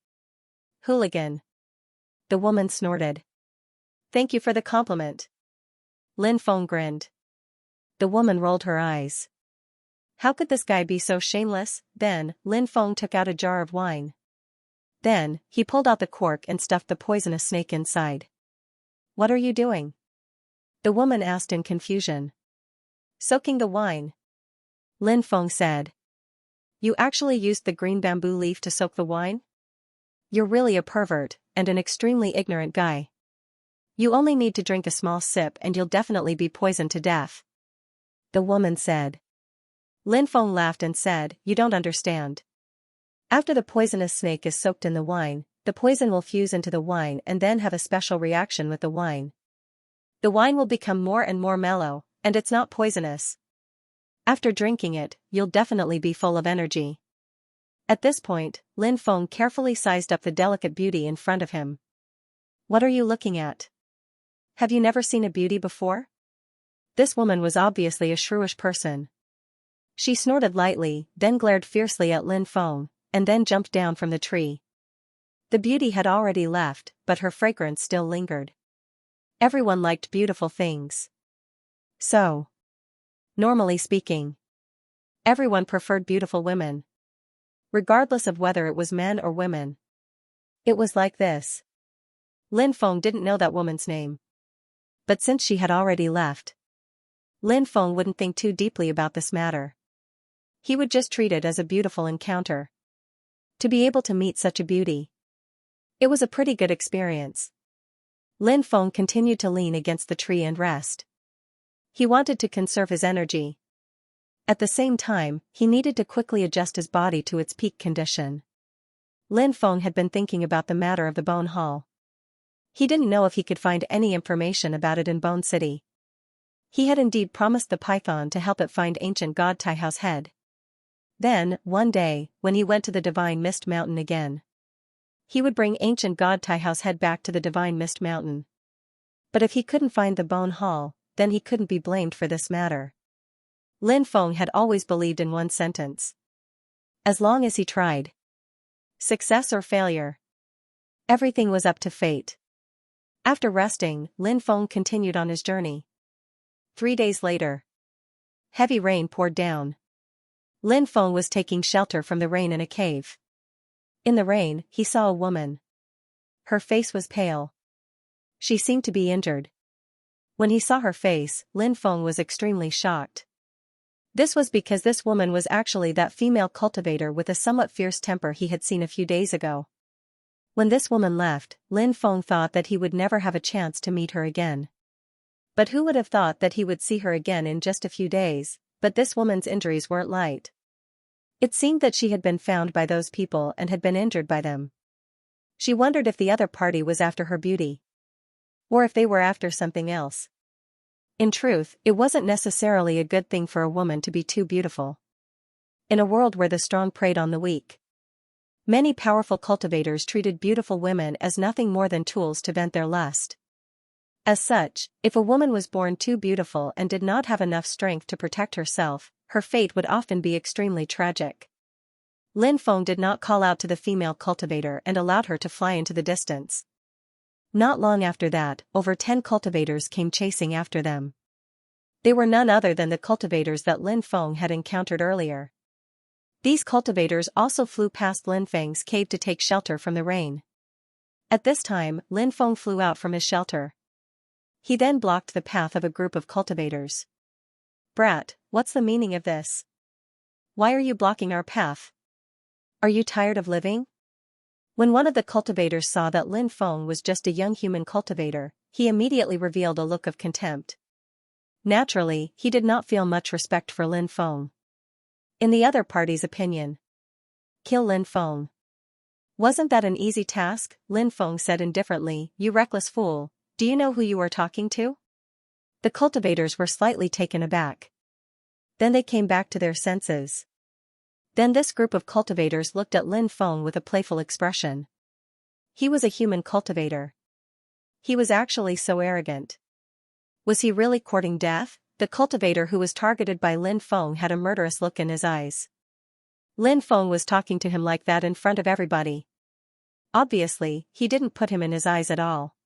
"Hooligan," the woman snorted. "Thank you for the compliment." Lin Feng grinned. The woman rolled her eyes. How could this guy be so shameless? Then, Lin Feng took out a jar of wine. Then, he pulled out the cork and stuffed the poisonous snake inside. "What are you doing?" the woman asked in confusion. "Soaking the wine," Lin Feng said. "You actually used the green bamboo leaf to soak the wine? You're really a pervert, and an extremely ignorant guy. You only need to drink a small sip and you'll definitely be poisoned to death," the woman said. Lin Feng laughed and said, "You don't understand. After the poisonous snake is soaked in the wine, the poison will fuse into the wine and then have a special reaction with the wine. The wine will become more and more mellow, and it's not poisonous. After drinking it, you'll definitely be full of energy." At this point, Lin Feng carefully sized up the delicate beauty in front of him. "What are you looking at? Have you never seen a beauty before?" This woman was obviously a shrewish person. She snorted lightly, then glared fiercely at Lin Feng, and then jumped down from the tree. The beauty had already left, but her fragrance still lingered. Everyone liked beautiful things. So, normally speaking, everyone preferred beautiful women, regardless of whether it was men or women. It was like this. Lin Feng didn't know that woman's name. But since she had already left, Lin Feng wouldn't think too deeply about this matter. He would just treat it as a beautiful encounter. To be able to meet such a beauty, it was a pretty good experience. Lin Feng continued to lean against the tree and rest. He wanted to conserve his energy. At the same time, he needed to quickly adjust his body to its peak condition. Lin Feng had been thinking about the matter of the Bone Hall. He didn't know if he could find any information about it in Bone City. He had indeed promised the python to help it find ancient god Taihao's head. Then, one day, when he went to the Divine Mist Mountain again, he would bring ancient god Taihao's head back to the Divine Mist Mountain. But if he couldn't find the Bone Hall, then he couldn't be blamed for this matter. Lin Feng had always believed in one sentence. As long as he tried. Success or failure, everything was up to fate. After resting, Lin Feng continued on his journey. 3 days later, heavy rain poured down. Lin Feng was taking shelter from the rain in a cave. In the rain, he saw a woman. Her face was pale. She seemed to be injured. When he saw her face, Lin Feng was extremely shocked. This was because this woman was actually that female cultivator with a somewhat fierce temper he had seen a few days ago. When this woman left, Lin Feng thought that he would never have a chance to meet her again. But who would have thought that he would see her again in just a few days? But this woman's injuries weren't light. It seemed that she had been found by those people and had been injured by them. She wondered if the other party was after her beauty, or if they were after something else. In truth, it wasn't necessarily a good thing for a woman to be too beautiful. In a world where the strong preyed on the weak, many powerful cultivators treated beautiful women as nothing more than tools to vent their lust. As such, if a woman was born too beautiful and did not have enough strength to protect herself, her fate would often be extremely tragic. Lin Feng did not call out to the female cultivator and allowed her to fly into the distance. Not long after that, over 10 cultivators came chasing after them. They were none other than the cultivators that Lin Feng had encountered earlier. These cultivators also flew past Lin Feng's cave to take shelter from the rain. At this time, Lin Feng flew out from his shelter. He then blocked the path of a group of cultivators. "Brat, what's the meaning of this? Why are you blocking our path? Are you tired of living?" When one of the cultivators saw that Lin Feng was just a young human cultivator, he immediately revealed a look of contempt. Naturally, he did not feel much respect for Lin Feng. In the other party's opinion, kill Lin Feng. "Wasn't that an easy task?" Lin Feng said indifferently. "You reckless fool, do you know who you are talking to?" The cultivators were slightly taken aback. Then they came back to their senses. Then this group of cultivators looked at Lin Feng with a playful expression. He was a human cultivator. He was actually so arrogant. Was he really courting death? The cultivator who was targeted by Lin Feng had a murderous look in his eyes. Lin Feng was talking to him like that in front of everybody. Obviously, he didn't put him in his eyes at all.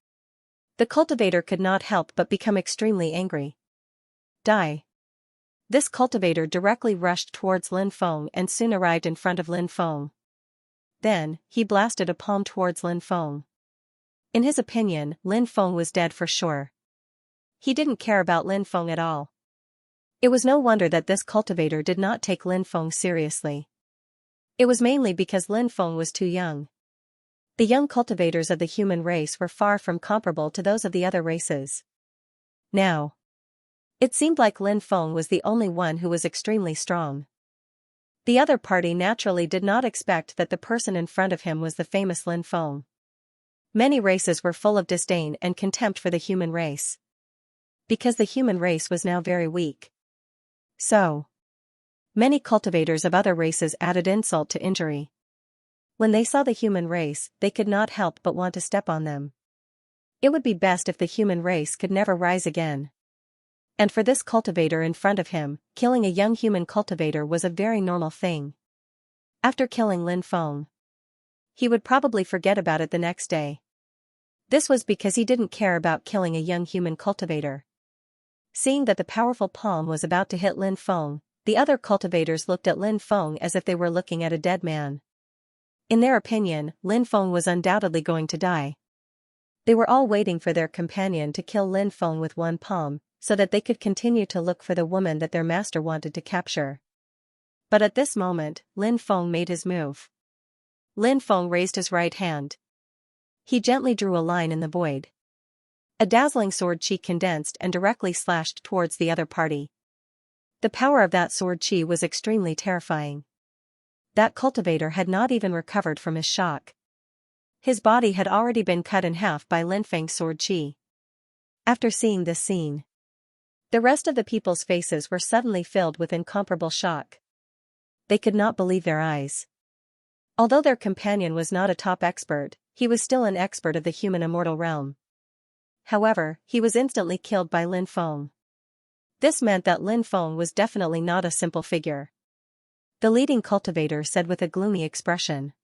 The cultivator could not help but become extremely angry. "Die." This cultivator directly rushed towards Lin Feng and soon arrived in front of Lin Feng. Then, he blasted a palm towards Lin Feng. In his opinion, Lin Feng was dead for sure. He didn't care about Lin Feng at all. It was no wonder that this cultivator did not take Lin Feng seriously. It was mainly because Lin Feng was too young. The young cultivators of the human race were far from comparable to those of the other races. Now, it seemed like Lin Feng was the only one who was extremely strong. The other party naturally did not expect that the person in front of him was the famous Lin Feng. Many races were full of disdain and contempt for the human race. Because the human race was now very weak. So, many cultivators of other races added insult to injury. When they saw the human race, they could not help but want to step on them. It would be best if the human race could never rise again. And for this cultivator in front of him, killing a young human cultivator was a very normal thing. After killing Lin Feng, he would probably forget about it the next day. This was because he didn't care about killing a young human cultivator. Seeing that the powerful palm was about to hit Lin Feng, the other cultivators looked at Lin Feng as if they were looking at a dead man. In their opinion, Lin Feng was undoubtedly going to die. They were all waiting for their companion to kill Lin Feng with one palm, so that they could continue to look for the woman that their master wanted to capture. But at this moment, Lin Feng made his move. Lin Feng raised his right hand. He gently drew a line in the void. A dazzling sword chi condensed and directly slashed towards the other party. The power of that sword chi was extremely terrifying. That cultivator had not even recovered from his shock. His body had already been cut in half by Lin Feng's sword chi. After seeing this scene, the rest of the people's faces were suddenly filled with incomparable shock. They could not believe their eyes. Although their companion was not a top expert, he was still an expert of the human immortal realm. However, he was instantly killed by Lin Feng. This meant that Lin Feng was definitely not a simple figure. The leading cultivator said with a gloomy expression,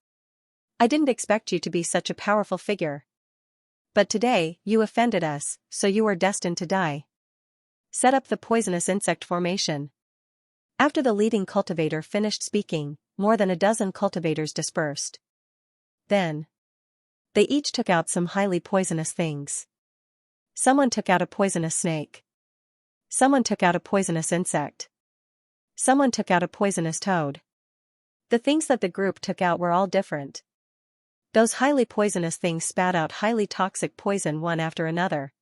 "I didn't expect you to be such a powerful figure. But today, you offended us, so you are destined to die. Set up the poisonous insect formation." After the leading cultivator finished speaking, more than a dozen cultivators dispersed. Then, they each took out some highly poisonous things. Someone took out a poisonous snake. Someone took out a poisonous insect. Someone took out a poisonous toad. The things that the group took out were all different. Those highly poisonous things spat out highly toxic poison one after another.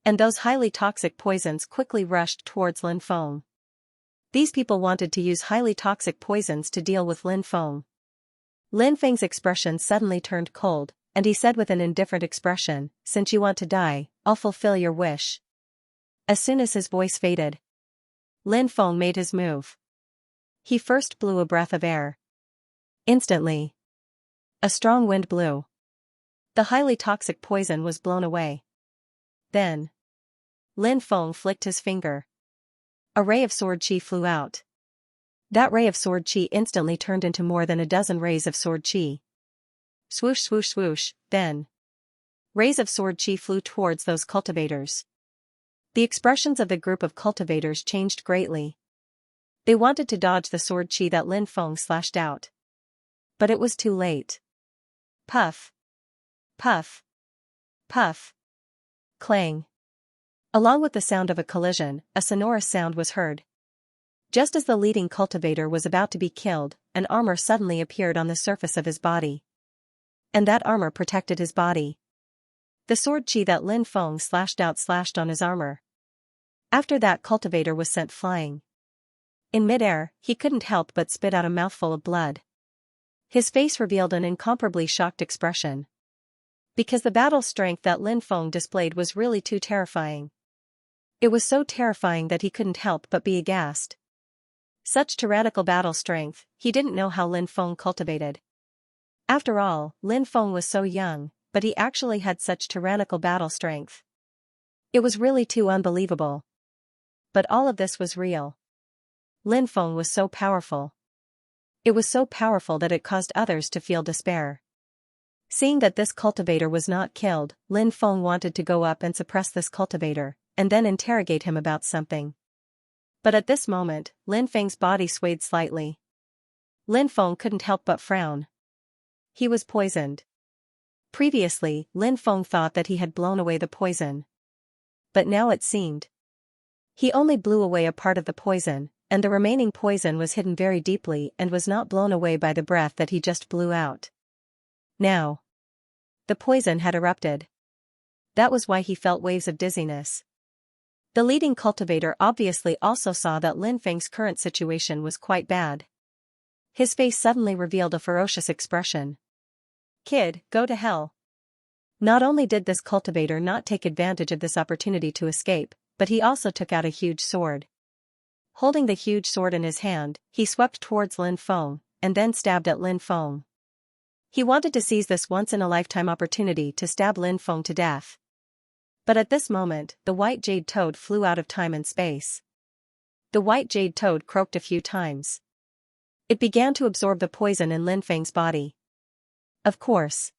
And those highly toxic poisons quickly rushed towards Lin Feng. These people wanted to use highly toxic poisons to deal with Lin Feng. Lin Feng's expression suddenly turned cold, and he said with an indifferent expression, "Since you want to die, I'll fulfill your wish." As soon as his voice faded, Lin Feng made his move. He first blew a breath of air. Instantly, a strong wind blew. The highly toxic poison was blown away. Then, Lin Feng flicked his finger. A ray of sword chi flew out. That ray of sword chi instantly turned into more than a dozen rays of sword chi. Swoosh swoosh swoosh, then. Rays of sword chi flew towards those cultivators. The expressions of the group of cultivators changed greatly. They wanted to dodge the sword chi that Lin Feng slashed out. But it was too late. Puff. Puff. Puff. Clang. Along with the sound of a collision, a sonorous sound was heard. Just as the leading cultivator was about to be killed, an armor suddenly appeared on the surface of his body. And that armor protected his body. The sword chi that Lin Feng slashed out slashed on his armor. After that, cultivator was sent flying. In midair, he couldn't help but spit out a mouthful of blood. His face revealed an incomparably shocked expression. Because the battle strength that Lin Feng displayed was really too terrifying. It was so terrifying that he couldn't help but be aghast. Such tyrannical battle strength, he didn't know how Lin Feng cultivated. After all, Lin Feng was so young, but he actually had such tyrannical battle strength. It was really too unbelievable. But all of this was real. Lin Feng was so powerful. It was so powerful that it caused others to feel despair. Seeing that this cultivator was not killed, Lin Feng wanted to go up and suppress this cultivator, and then interrogate him about something. But at this moment, Lin Feng's body swayed slightly. Lin Feng couldn't help but frown. He was poisoned. Previously, Lin Feng thought that he had blown away the poison. But now it seemed. He only blew away a part of the poison, and the remaining poison was hidden very deeply and was not blown away by the breath that he just blew out. Now, the poison had erupted. That was why he felt waves of dizziness. The leading cultivator obviously also saw that Lin Feng's current situation was quite bad. His face suddenly revealed a ferocious expression. Kid, go to hell. Not only did this cultivator not take advantage of this opportunity to escape, but he also took out a huge sword. Holding the huge sword in his hand, he swept towards Lin Feng, and then stabbed at Lin Feng. He wanted to seize this once-in-a-lifetime opportunity to stab Lin Feng to death. But at this moment, the white jade toad flew out of time and space. The white jade toad croaked a few times. It began to absorb the poison in Lin Feng's body. Of course.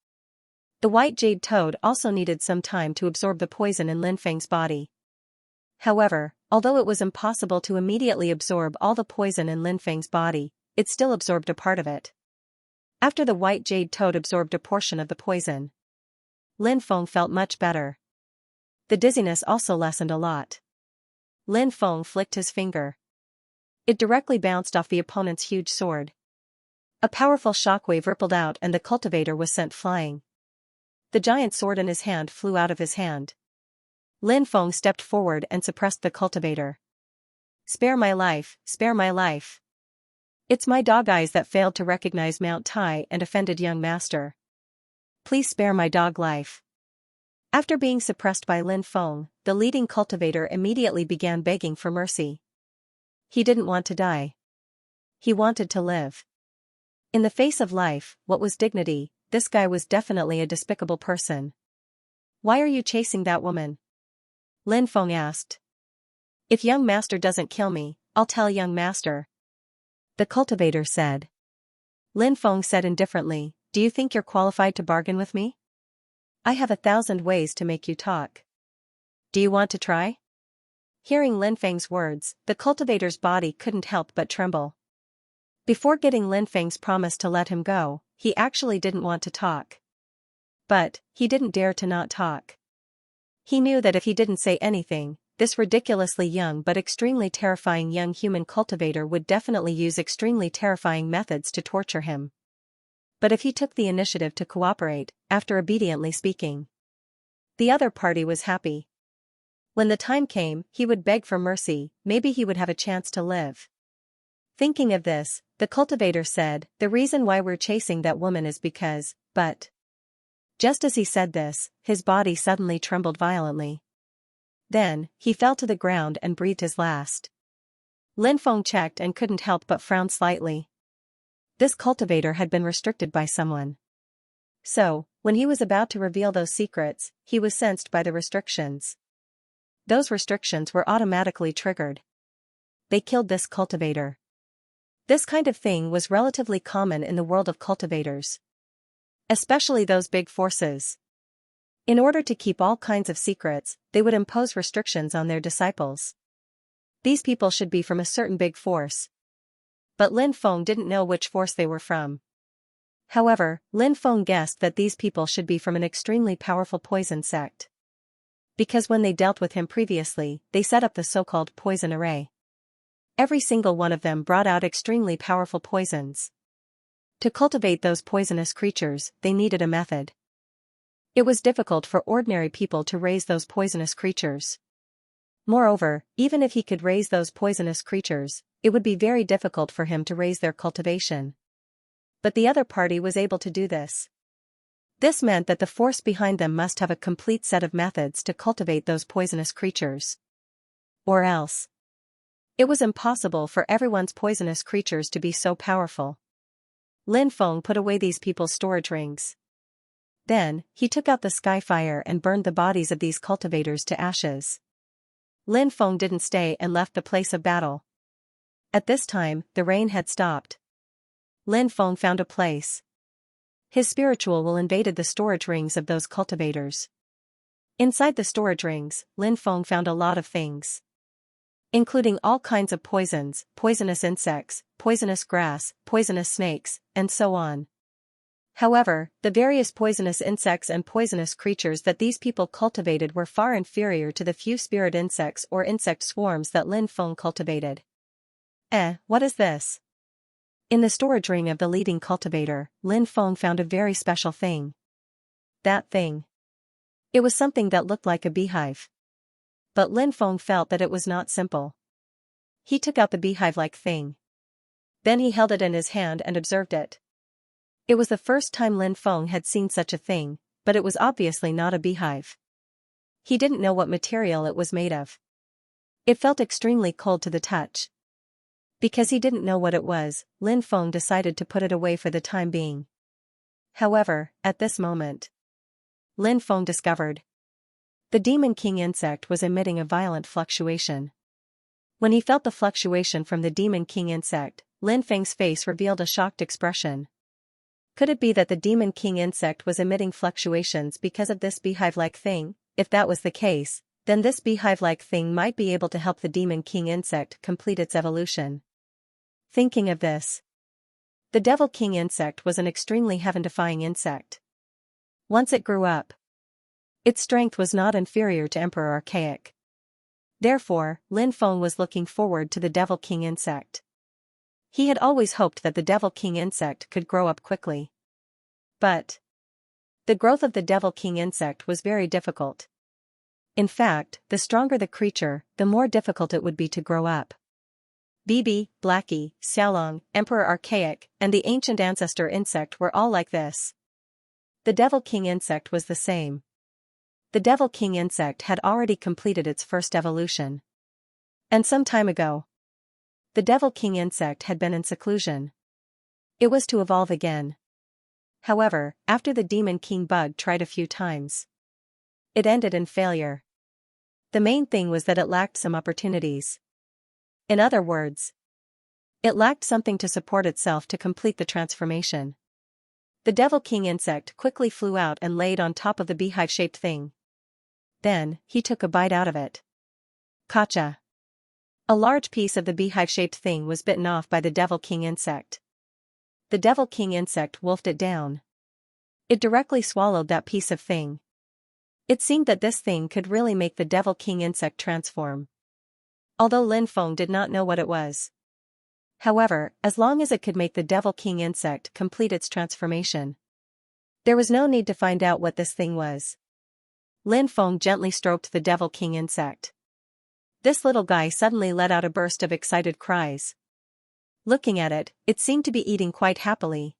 The white jade toad also needed some time to absorb the poison in Lin Feng's body. However, although it was impossible to immediately absorb all the poison in Lin Feng's body, it still absorbed a part of it. After the white jade toad absorbed a portion of the poison, Lin Feng felt much better. The dizziness also lessened a lot. Lin Feng flicked his finger. It directly bounced off the opponent's huge sword. A powerful shockwave rippled out and the cultivator was sent flying. The giant sword in his hand flew out of his hand. Lin Feng stepped forward and suppressed the cultivator. Spare my life, spare my life. It's my dog eyes that failed to recognize Mount Tai and offended young master. Please spare my dog life. After being suppressed by Lin Feng, the leading cultivator immediately began begging for mercy. He didn't want to die. He wanted to live. In the face of life, what was dignity, this guy was definitely a despicable person. Why are you chasing that woman? Lin Feng asked. If young master doesn't kill me, I'll tell young master. The cultivator said. Lin Feng said indifferently, do you think you're qualified to bargain with me? I have 1,000 ways to make you talk. Do you want to try? Hearing Lin Feng's words, the cultivator's body couldn't help but tremble. Before getting Lin Feng's promise to let him go, he actually didn't want to talk. But, he didn't dare to not talk. He knew that if he didn't say anything, this ridiculously young but extremely terrifying young human cultivator would definitely use extremely terrifying methods to torture him. But if he took the initiative to cooperate, after obediently speaking, the other party was happy. When the time came, he would beg for mercy, maybe he would have a chance to live. Thinking of this, the cultivator said, the reason why we're chasing that woman is because, but. Just as he said this, his body suddenly trembled violently. Then, he fell to the ground and breathed his last. Lin Feng checked and couldn't help but frown slightly. This cultivator had been restricted by someone. So, when he was about to reveal those secrets, he was sensed by the restrictions. Those restrictions were automatically triggered. They killed this cultivator. This kind of thing was relatively common in the world of cultivators, especially those big forces. In order to keep all kinds of secrets, they would impose restrictions on their disciples. These people should be from a certain big force. But Lin Feng didn't know which force they were from. However, Lin Feng guessed that these people should be from an extremely powerful poison sect. Because when they dealt with him previously, they set up the so-called poison array. Every single one of them brought out extremely powerful poisons. To cultivate those poisonous creatures, they needed a method. It was difficult for ordinary people to raise those poisonous creatures. Moreover, even if he could raise those poisonous creatures, it would be very difficult for him to raise their cultivation. But the other party was able to do this. This meant that the force behind them must have a complete set of methods to cultivate those poisonous creatures. Or else, it was impossible for everyone's poisonous creatures to be so powerful. Lin Feng put away these people's storage rings. Then, he took out the skyfire and burned the bodies of these cultivators to ashes. Lin Feng didn't stay and left the place of battle. At this time, the rain had stopped. Lin Feng found a place. His spiritual will invaded the storage rings of those cultivators. Inside the storage rings, Lin Feng found a lot of things, including all kinds of poisons, poisonous insects, poisonous grass, poisonous snakes, and so on. However, the various poisonous insects and poisonous creatures that these people cultivated were far inferior to the few spirit insects or insect swarms that Lin Feng cultivated. What is this? In the storage ring of the leading cultivator, Lin Feng found a very special thing. That thing. It was something that looked like a beehive. But Lin Feng felt that it was not simple. He took out the beehive-like thing. Then he held it in his hand and observed it. It was the first time Lin Feng had seen such a thing, but it was obviously not a beehive. He didn't know what material it was made of. It felt extremely cold to the touch. Because he didn't know what it was, Lin Feng decided to put it away for the time being. However, at this moment, Lin Feng discovered the Demon King insect was emitting a violent fluctuation. When he felt the fluctuation from the Demon King insect, Lin Feng's face revealed a shocked expression. Could it be that the Demon King insect was emitting fluctuations because of this beehive-like thing? If that was the case, then this beehive-like thing might be able to help the Demon King insect complete its evolution. Thinking of this, the Devil King insect was an extremely heaven-defying insect. Once it grew up, its strength was not inferior to Emperor Archaic. Therefore, Lin Feng was looking forward to the Devil King insect. He had always hoped that the Devil King insect could grow up quickly. But the growth of the Devil King insect was very difficult. In fact, the stronger the creature, the more difficult it would be to grow up. Bibi, Blackie, Xiaolong, Emperor Archaic, and the ancient ancestor insect were all like this. The Devil King insect was the same. The Devil King insect had already completed its first evolution. And some time ago, the Devil King insect had been in seclusion. It was to evolve again. However, after the Demon King bug tried a few times, it ended in failure. The main thing was that it lacked some opportunities. In other words, it lacked something to support itself to complete the transformation. The Devil King insect quickly flew out and laid on top of the beehive-shaped thing. Then, he took a bite out of it. Gotcha! A large piece of the beehive-shaped thing was bitten off by the Devil King insect. The Devil King insect wolfed it down. It directly swallowed that piece of thing. It seemed that this thing could really make the Devil King insect transform. Although Lin Feng did not know what it was. However, as long as it could make the Devil King insect complete its transformation, there was no need to find out what this thing was. Lin Feng gently stroked the Devil King insect. This little guy suddenly let out a burst of excited cries. Looking at it, it seemed to be eating quite happily.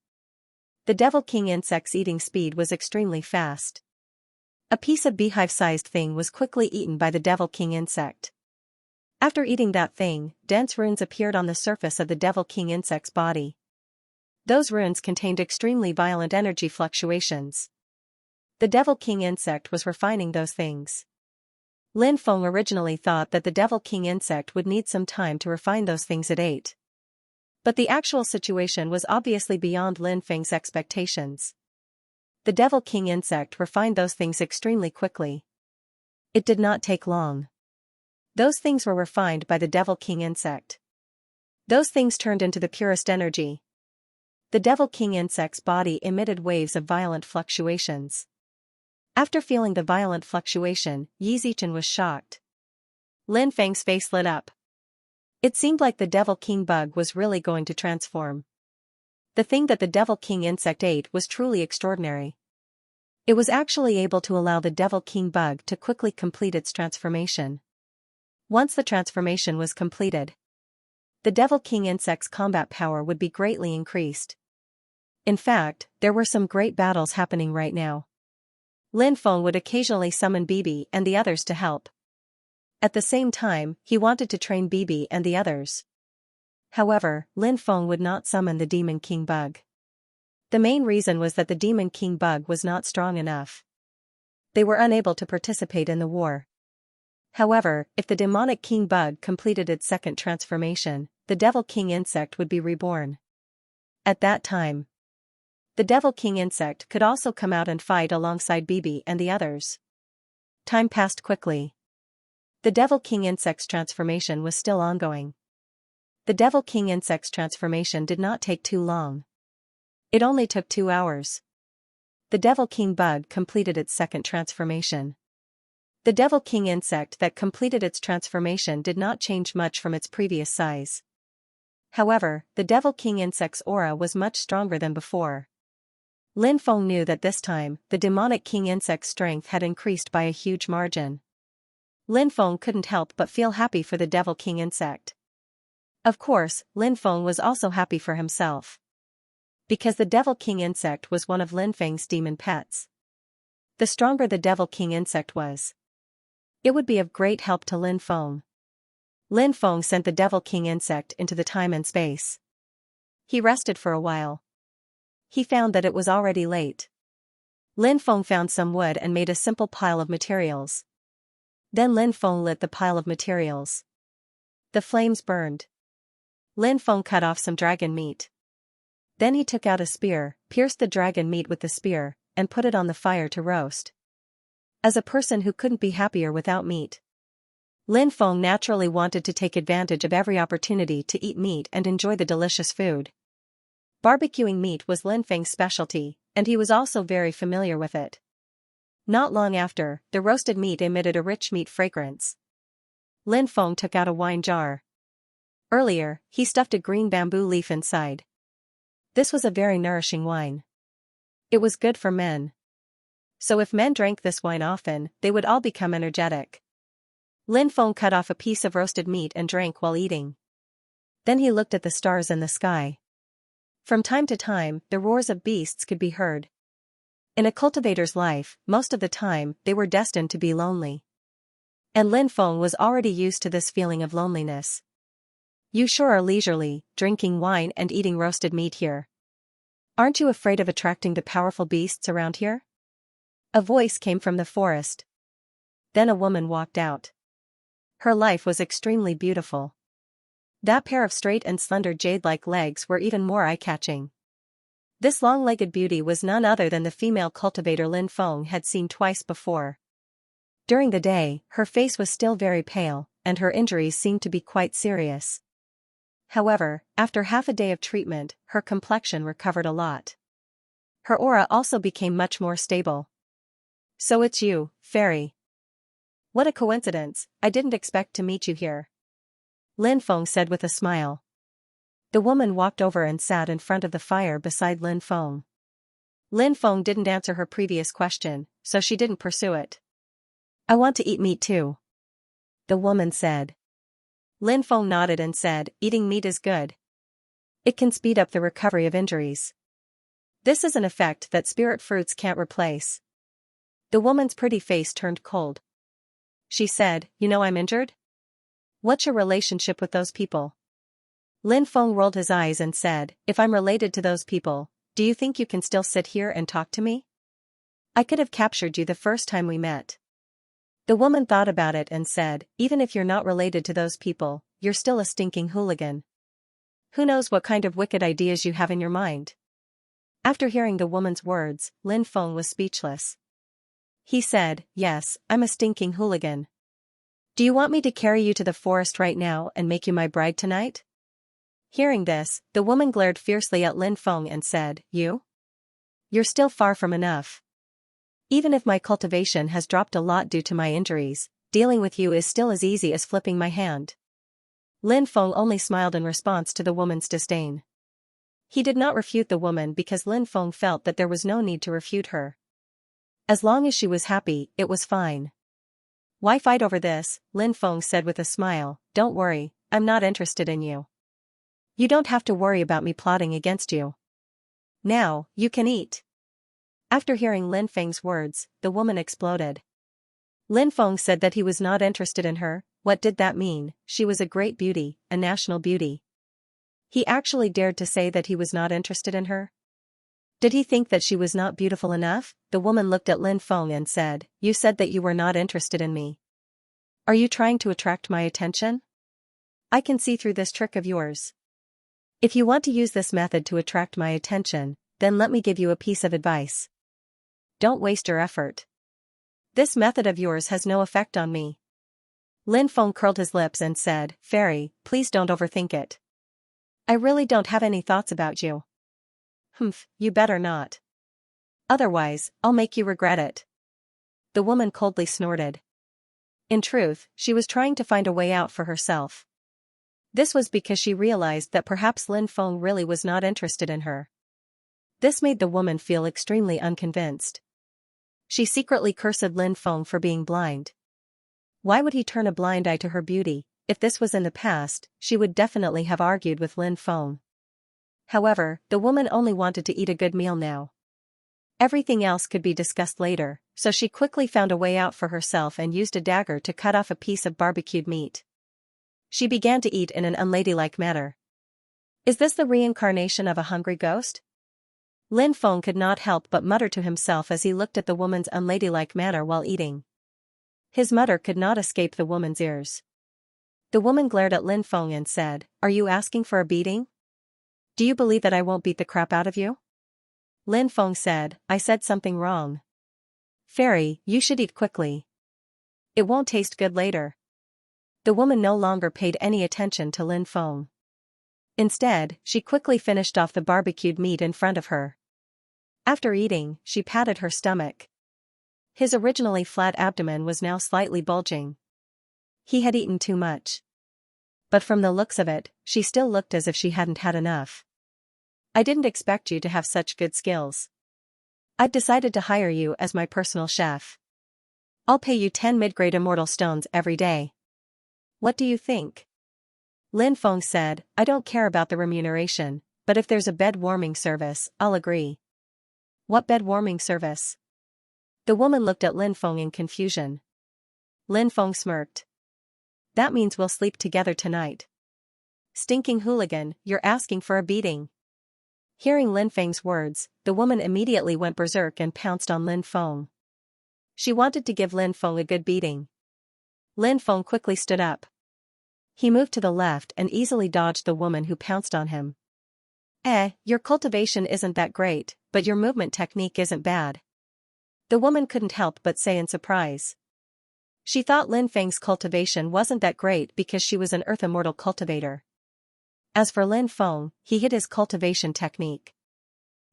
The Devil King insect's eating speed was extremely fast. A piece of beehive-sized thing was quickly eaten by the Devil King insect. After eating that thing, dense runes appeared on the surface of the Devil King insect's body. Those runes contained extremely violent energy fluctuations. The Devil King insect was refining those things. Lin Feng originally thought that the Devil King insect would need some time to refine those things it ate. But the actual situation was obviously beyond Lin Feng's expectations. The Devil King insect refined those things extremely quickly. It did not take long. Those things were refined by the Devil King insect. Those things turned into the purest energy. The Devil King insect's body emitted waves of violent fluctuations. After feeling the violent fluctuation, Yi Zichen was shocked. Lin Feng's face lit up. It seemed like the Devil King bug was really going to transform. The thing that the Devil King insect ate was truly extraordinary. It was actually able to allow the Devil King bug to quickly complete its transformation. Once the transformation was completed, the Devil King insect's combat power would be greatly increased. In fact, there were some great battles happening right now. Lin Feng would occasionally summon Bibi and the others to help. At the same time, he wanted to train Bibi and the others. However, Lin Feng would not summon the Demon King bug. The main reason was that the Demon King bug was not strong enough. They were unable to participate in the war. However, if the Demonic King bug completed its second transformation, the Devil King insect would be reborn. At that time, the Devil King insect could also come out and fight alongside Bibi and the others. Time passed quickly. The Devil King insect's transformation was still ongoing. The Devil King insect's transformation did not take too long. It only took 2 hours. The Devil King bug completed its second transformation. The Devil King insect that completed its transformation did not change much from its previous size. However, the Devil King insect's aura was much stronger than before. Lin Feng knew that this time, the Demonic King insect's strength had increased by a huge margin. Lin Feng couldn't help but feel happy for the Devil King insect. Of course, Lin Feng was also happy for himself. Because the Devil King insect was one of Lin Feng's demon pets. The stronger the Devil King insect was, it would be of great help to Lin Feng. Lin Feng sent the Devil King insect into the time and space. He rested for a while. He found that it was already late. Lin Feng found some wood and made a simple pile of materials. Then Lin Feng lit the pile of materials. The flames burned. Lin Feng cut off some dragon meat. Then he took out a spear, pierced the dragon meat with the spear, and put it on the fire to roast. As a person who couldn't be happier without meat, Lin Feng naturally wanted to take advantage of every opportunity to eat meat and enjoy the delicious food. Barbecuing meat was Lin Feng's specialty, and he was also very familiar with it. Not long after, the roasted meat emitted a rich meat fragrance. Lin Feng took out a wine jar. Earlier, he stuffed a green bamboo leaf inside. This was a very nourishing wine. It was good for men. So if men drank this wine often, they would all become energetic. Lin Feng cut off a piece of roasted meat and drank while eating. Then he looked at the stars in the sky. From time to time, the roars of beasts could be heard. In a cultivator's life, most of the time, they were destined to be lonely. And Lin Feng was already used to this feeling of loneliness. You sure are leisurely, drinking wine and eating roasted meat here. Aren't you afraid of attracting the powerful beasts around here? A voice came from the forest. Then a woman walked out. Her life was extremely beautiful. That pair of straight and slender jade-like legs were even more eye-catching. This long-legged beauty was none other than the female cultivator Lin Feng had seen twice before. During the day, her face was still very pale, and her injuries seemed to be quite serious. However, after half a day of treatment, her complexion recovered a lot. Her aura also became much more stable. So it's you, fairy. What a coincidence, I didn't expect to meet you here. Lin Feng said with a smile. The woman walked over and sat in front of the fire beside Lin Feng. Lin Feng didn't answer her previous question, so she didn't pursue it. I want to eat meat too. The woman said. Lin Feng nodded and said, eating meat is good. It can speed up the recovery of injuries. This is an effect that spirit fruits can't replace. The woman's pretty face turned cold. She said, you know I'm injured? What's your relationship with those people? Lin Feng rolled his eyes and said, if I'm related to those people, do you think you can still sit here and talk to me? I could have captured you the first time we met. The woman thought about it and said, even if you're not related to those people, you're still a stinking hooligan. Who knows what kind of wicked ideas you have in your mind? After hearing the woman's words, Lin Feng was speechless. He said, yes, I'm a stinking hooligan. Do you want me to carry you to the forest right now and make you my bride tonight? Hearing this, the woman glared fiercely at Lin Feng and said, You're still far from enough. Even if my cultivation has dropped a lot due to my injuries, dealing with you is still as easy as flipping my hand. Lin Feng only smiled in response to the woman's disdain. He did not refute the woman because Lin Feng felt that there was no need to refute her. As long as she was happy, it was fine. Why fight over this? Lin Feng said with a smile, don't worry, I'm not interested in you. You don't have to worry about me plotting against you. Now, you can eat. After hearing Lin Feng's words, the woman exploded. Lin Feng said that he was not interested in her. What did that mean? She was a great beauty, a national beauty. He actually dared to say that he was not interested in her? Did he think that she was not beautiful enough? The woman looked at Lin Feng and said, you said that you were not interested in me. Are you trying to attract my attention? I can see through this trick of yours. If you want to use this method to attract my attention, then let me give you a piece of advice. Don't waste your effort. This method of yours has no effect on me. Lin Feng curled his lips and said, Fairy, please don't overthink it. I really don't have any thoughts about you. You better not. Otherwise, I'll make you regret it. The woman coldly snorted. In truth, she was trying to find a way out for herself. This was because she realized that perhaps Lin Feng really was not interested in her. This made the woman feel extremely unconvinced. She secretly cursed Lin Feng for being blind. Why would he turn a blind eye to her beauty? If this was in the past, she would definitely have argued with Lin Feng. However, the woman only wanted to eat a good meal now. Everything else could be discussed later, so she quickly found a way out for herself and used a dagger to cut off a piece of barbecued meat. She began to eat in an unladylike manner. Is this the reincarnation of a hungry ghost? Lin Feng could not help but mutter to himself as he looked at the woman's unladylike manner while eating. His mutter could not escape the woman's ears. The woman glared at Lin Feng and said, Are you asking for a beating? Do you believe that I won't beat the crap out of you? Lin Feng said, I said something wrong. Fairy, you should eat quickly. It won't taste good later. The woman no longer paid any attention to Lin Feng. Instead, she quickly finished off the barbecued meat in front of her. After eating, she patted her stomach. His originally flat abdomen was now slightly bulging. He had eaten too much. But from the looks of it, she still looked as if she hadn't had enough. I didn't expect you to have such good skills. I've decided to hire you as my personal chef. I'll pay you 10 mid-grade immortal stones every day. What do you think? Lin Feng said, I don't care about the remuneration, but if there's a bed warming service, I'll agree. What bed warming service? The woman looked at Lin Feng in confusion. Lin Feng smirked. That means we'll sleep together tonight. Stinking hooligan, you're asking for a beating. Hearing Lin Feng's words, the woman immediately went berserk and pounced on Lin Feng. She wanted to give Lin Feng a good beating. Lin Feng quickly stood up. He moved to the left and easily dodged the woman who pounced on him. Your cultivation isn't that great, but your movement technique isn't bad. The woman couldn't help but say in surprise. She thought Lin Feng's cultivation wasn't that great because she was an earth immortal cultivator. As for Lin Feng, he hid his cultivation technique.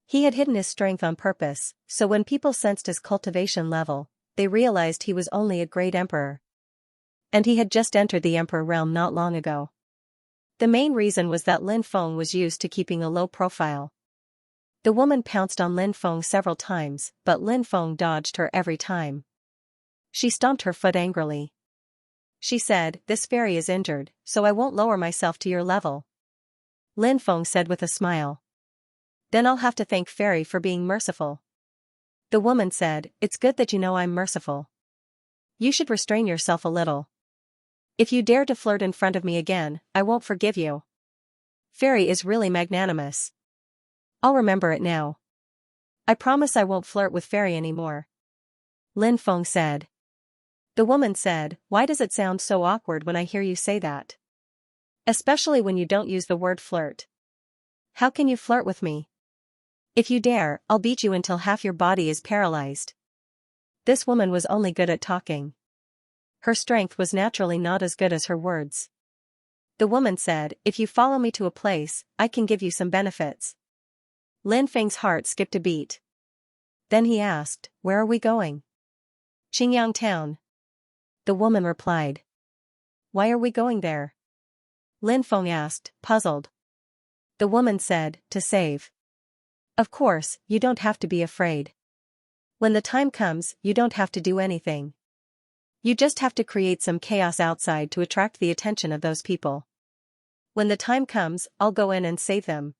He had hidden his strength on purpose, so when people sensed his cultivation level, they realized he was only a great emperor. And he had just entered the emperor realm not long ago. The main reason was that Lin Feng was used to keeping a low profile. The woman pounced on Lin Feng several times, but Lin Feng dodged her every time. She stomped her foot angrily. She said, This fairy is injured, so I won't lower myself to your level. Lin Feng said with a smile. Then I'll have to thank fairy for being merciful. The woman said, It's good that you know I'm merciful. You should restrain yourself a little. If you dare to flirt in front of me again, I won't forgive you. Fairy is really magnanimous. I'll remember it now. I promise I won't flirt with Fairy anymore. Lin Feng said. The woman said, Why does it sound so awkward when I hear you say that? Especially when you don't use the word flirt. How can you flirt with me? If you dare, I'll beat you until half your body is paralyzed. This woman was only good at talking. Her strength was naturally not as good as her words. The woman said, if you follow me to a place, I can give you some benefits. Lin Feng's heart skipped a beat. Then he asked, where are we going? Qingyang town. The woman replied. Why are we going there? Lin Feng asked, puzzled. The woman said, to save. Of course, you don't have to be afraid. When the time comes, you don't have to do anything. You just have to create some chaos outside to attract the attention of those people. When the time comes, I'll go in and save them.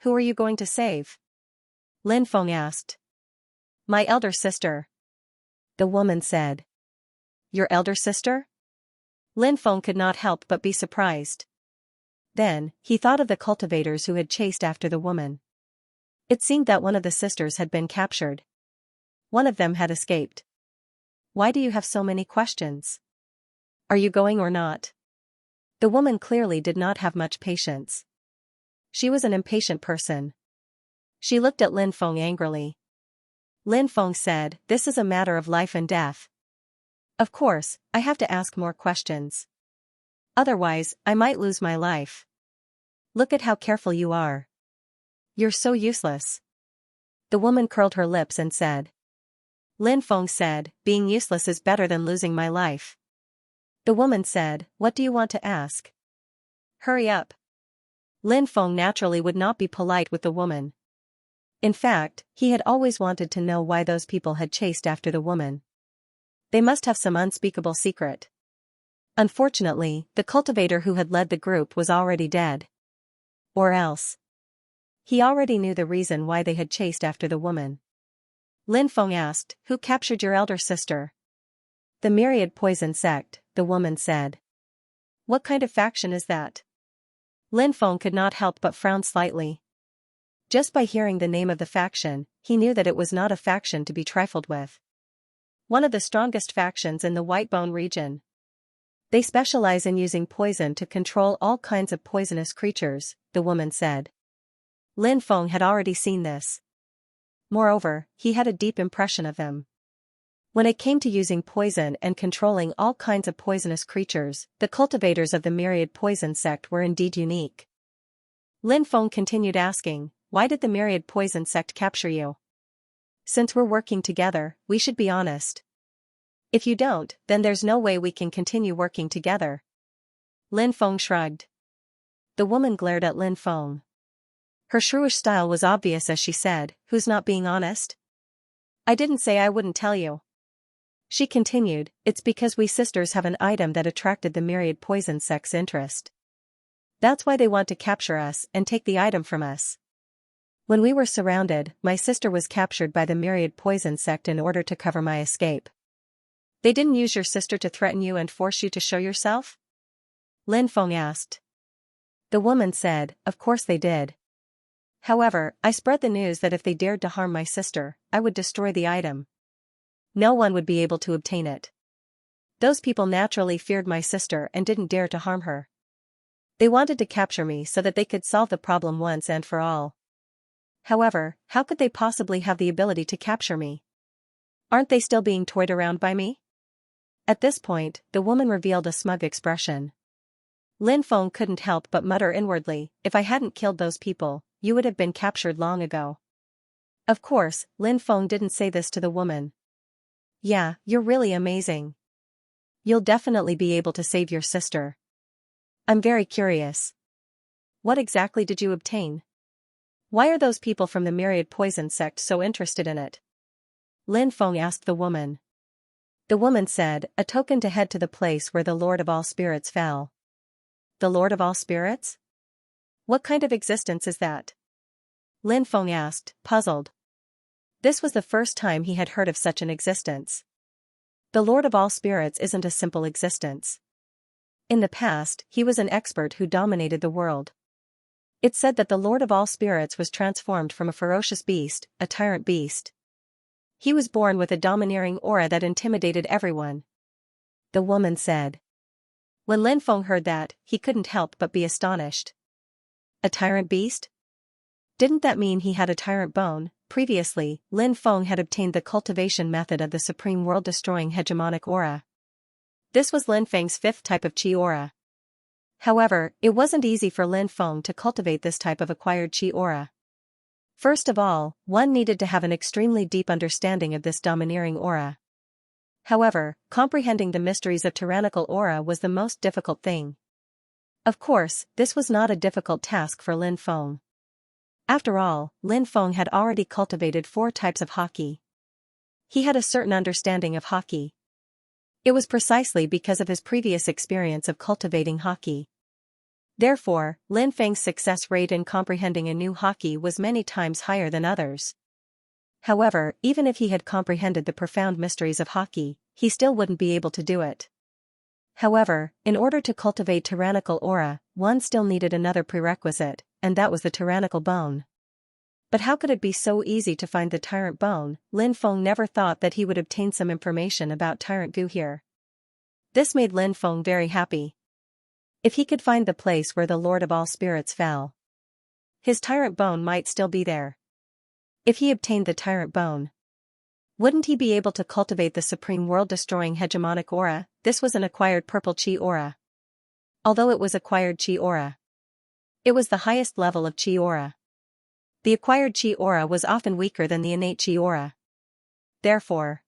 Who are you going to save? Lin Feng asked. My elder sister. The woman said. Your elder sister? Lin Feng could not help but be surprised. Then, he thought of the cultivators who had chased after the woman. It seemed that one of the sisters had been captured. One of them had escaped. Why do you have so many questions? Are you going or not? The woman clearly did not have much patience. She was an impatient person. She looked at Lin Feng angrily. Lin Feng said, this is a matter of life and death. Of course, I have to ask more questions. Otherwise, I might lose my life. Look at how careful you are. You're so useless. The woman curled her lips and said. Lin Feng said, being useless is better than losing my life. The woman said, what do you want to ask? Hurry up. Lin Feng naturally would not be polite with the woman. In fact, he had always wanted to know why those people had chased after the woman. They must have some unspeakable secret. Unfortunately, the cultivator who had led the group was already dead. Or else. He already knew the reason why they had chased after the woman. Lin Feng asked, who captured your elder sister? The Myriad Poison Sect, the woman said. What kind of faction is that? Lin Feng could not help but frown slightly. Just by hearing the name of the faction, he knew that it was not a faction to be trifled with. One of the strongest factions in the Whitebone region. They specialize in using poison to control all kinds of poisonous creatures, the woman said. Lin Feng had already seen this. Moreover, he had a deep impression of them. When it came to using poison and controlling all kinds of poisonous creatures, the cultivators of the Myriad Poison Sect were indeed unique. Lin Feng continued asking, why did the Myriad Poison Sect capture you? Since we're working together, we should be honest. If you don't, then there's no way we can continue working together. Lin Feng shrugged. The woman glared at Lin Feng. Her shrewish style was obvious as she said, who's not being honest? I didn't say I wouldn't tell you. She continued, it's because we sisters have an item that attracted the Myriad Poison Sect's interest. That's why they want to capture us and take the item from us. When we were surrounded, my sister was captured by the Myriad Poison Sect in order to cover my escape. They didn't use your sister to threaten you and force you to show yourself? Lin Feng asked. The woman said, of course they did. However, I spread the news that if they dared to harm my sister, I would destroy the item. No one would be able to obtain it. Those people naturally feared my sister and didn't dare to harm her. They wanted to capture me so that they could solve the problem once and for all. However, how could they possibly have the ability to capture me? Aren't they still being toyed around by me? At this point, the woman revealed a smug expression. Lin Feng couldn't help but mutter inwardly, if I hadn't killed those people, you would have been captured long ago. Of course, Lin Feng didn't say this to the woman. Yeah, you're really amazing. You'll definitely be able to save your sister. I'm very curious. What exactly did you obtain? Why are those people from the Myriad Poison Sect so interested in it? Lin Feng asked the woman. The woman said, a token to head to the place where the Lord of all Spirits fell. The Lord of all Spirits? What kind of existence is that? Lin Feng asked, puzzled. This was the first time he had heard of such an existence. The Lord of all Spirits isn't a simple existence. In the past, he was an expert who dominated the world. It's said that the Lord of all Spirits was transformed from a ferocious beast, a tyrant beast. He was born with a domineering aura that intimidated everyone. The woman said. When Lin Feng heard that, he couldn't help but be astonished. A tyrant beast? Didn't that mean he had a tyrant bone? Previously, Lin Feng had obtained the cultivation method of the supreme world-destroying hegemonic aura. This was Lin Feng's fifth type of Qi aura. However, it wasn't easy for Lin Feng to cultivate this type of acquired Qi aura. First of all, one needed to have an extremely deep understanding of this domineering aura. However, comprehending the mysteries of tyrannical aura was the most difficult thing. Of course, this was not a difficult task for Lin Feng. After all, Lin Feng had already cultivated 4 types of Haki. He had a certain understanding of Haki. It was precisely because of his previous experience of cultivating Haki. Therefore, Lin Feng's success rate in comprehending a new Haki was many times higher than others. However, even if he had comprehended the profound mysteries of Haki, he still wouldn't be able to do it. However, in order to cultivate tyrannical aura, one still needed another prerequisite, and that was the tyrannical bone. But how could it be so easy to find the tyrant bone? Lin Feng never thought that he would obtain some information about Tyrant Gu here. This made Lin Feng very happy. If he could find the place where the Lord of all Spirits fell, his tyrant bone might still be there. If he obtained the tyrant bone, wouldn't he be able to cultivate the supreme world-destroying hegemonic aura? This was an acquired purple Qi aura. Although it was acquired Qi aura, it was the highest level of Qi aura. The acquired Qi aura was often weaker than the innate Qi aura. Therefore,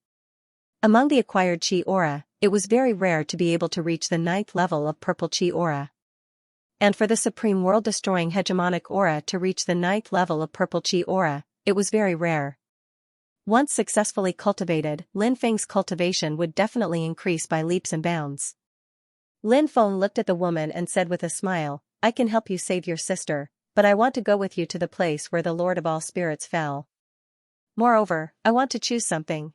among the acquired Qi aura, it was very rare to be able to reach the 9th level of purple Qi aura. And for the supreme world-destroying hegemonic aura to reach the 9th level of purple Qi aura, it was very rare. Once successfully cultivated, Lin Feng's cultivation would definitely increase by leaps and bounds. Lin Feng looked at the woman and said with a smile, "I can help you save your sister, but I want to go with you to the place where the Lord of all Spirits fell. Moreover, I want to choose something."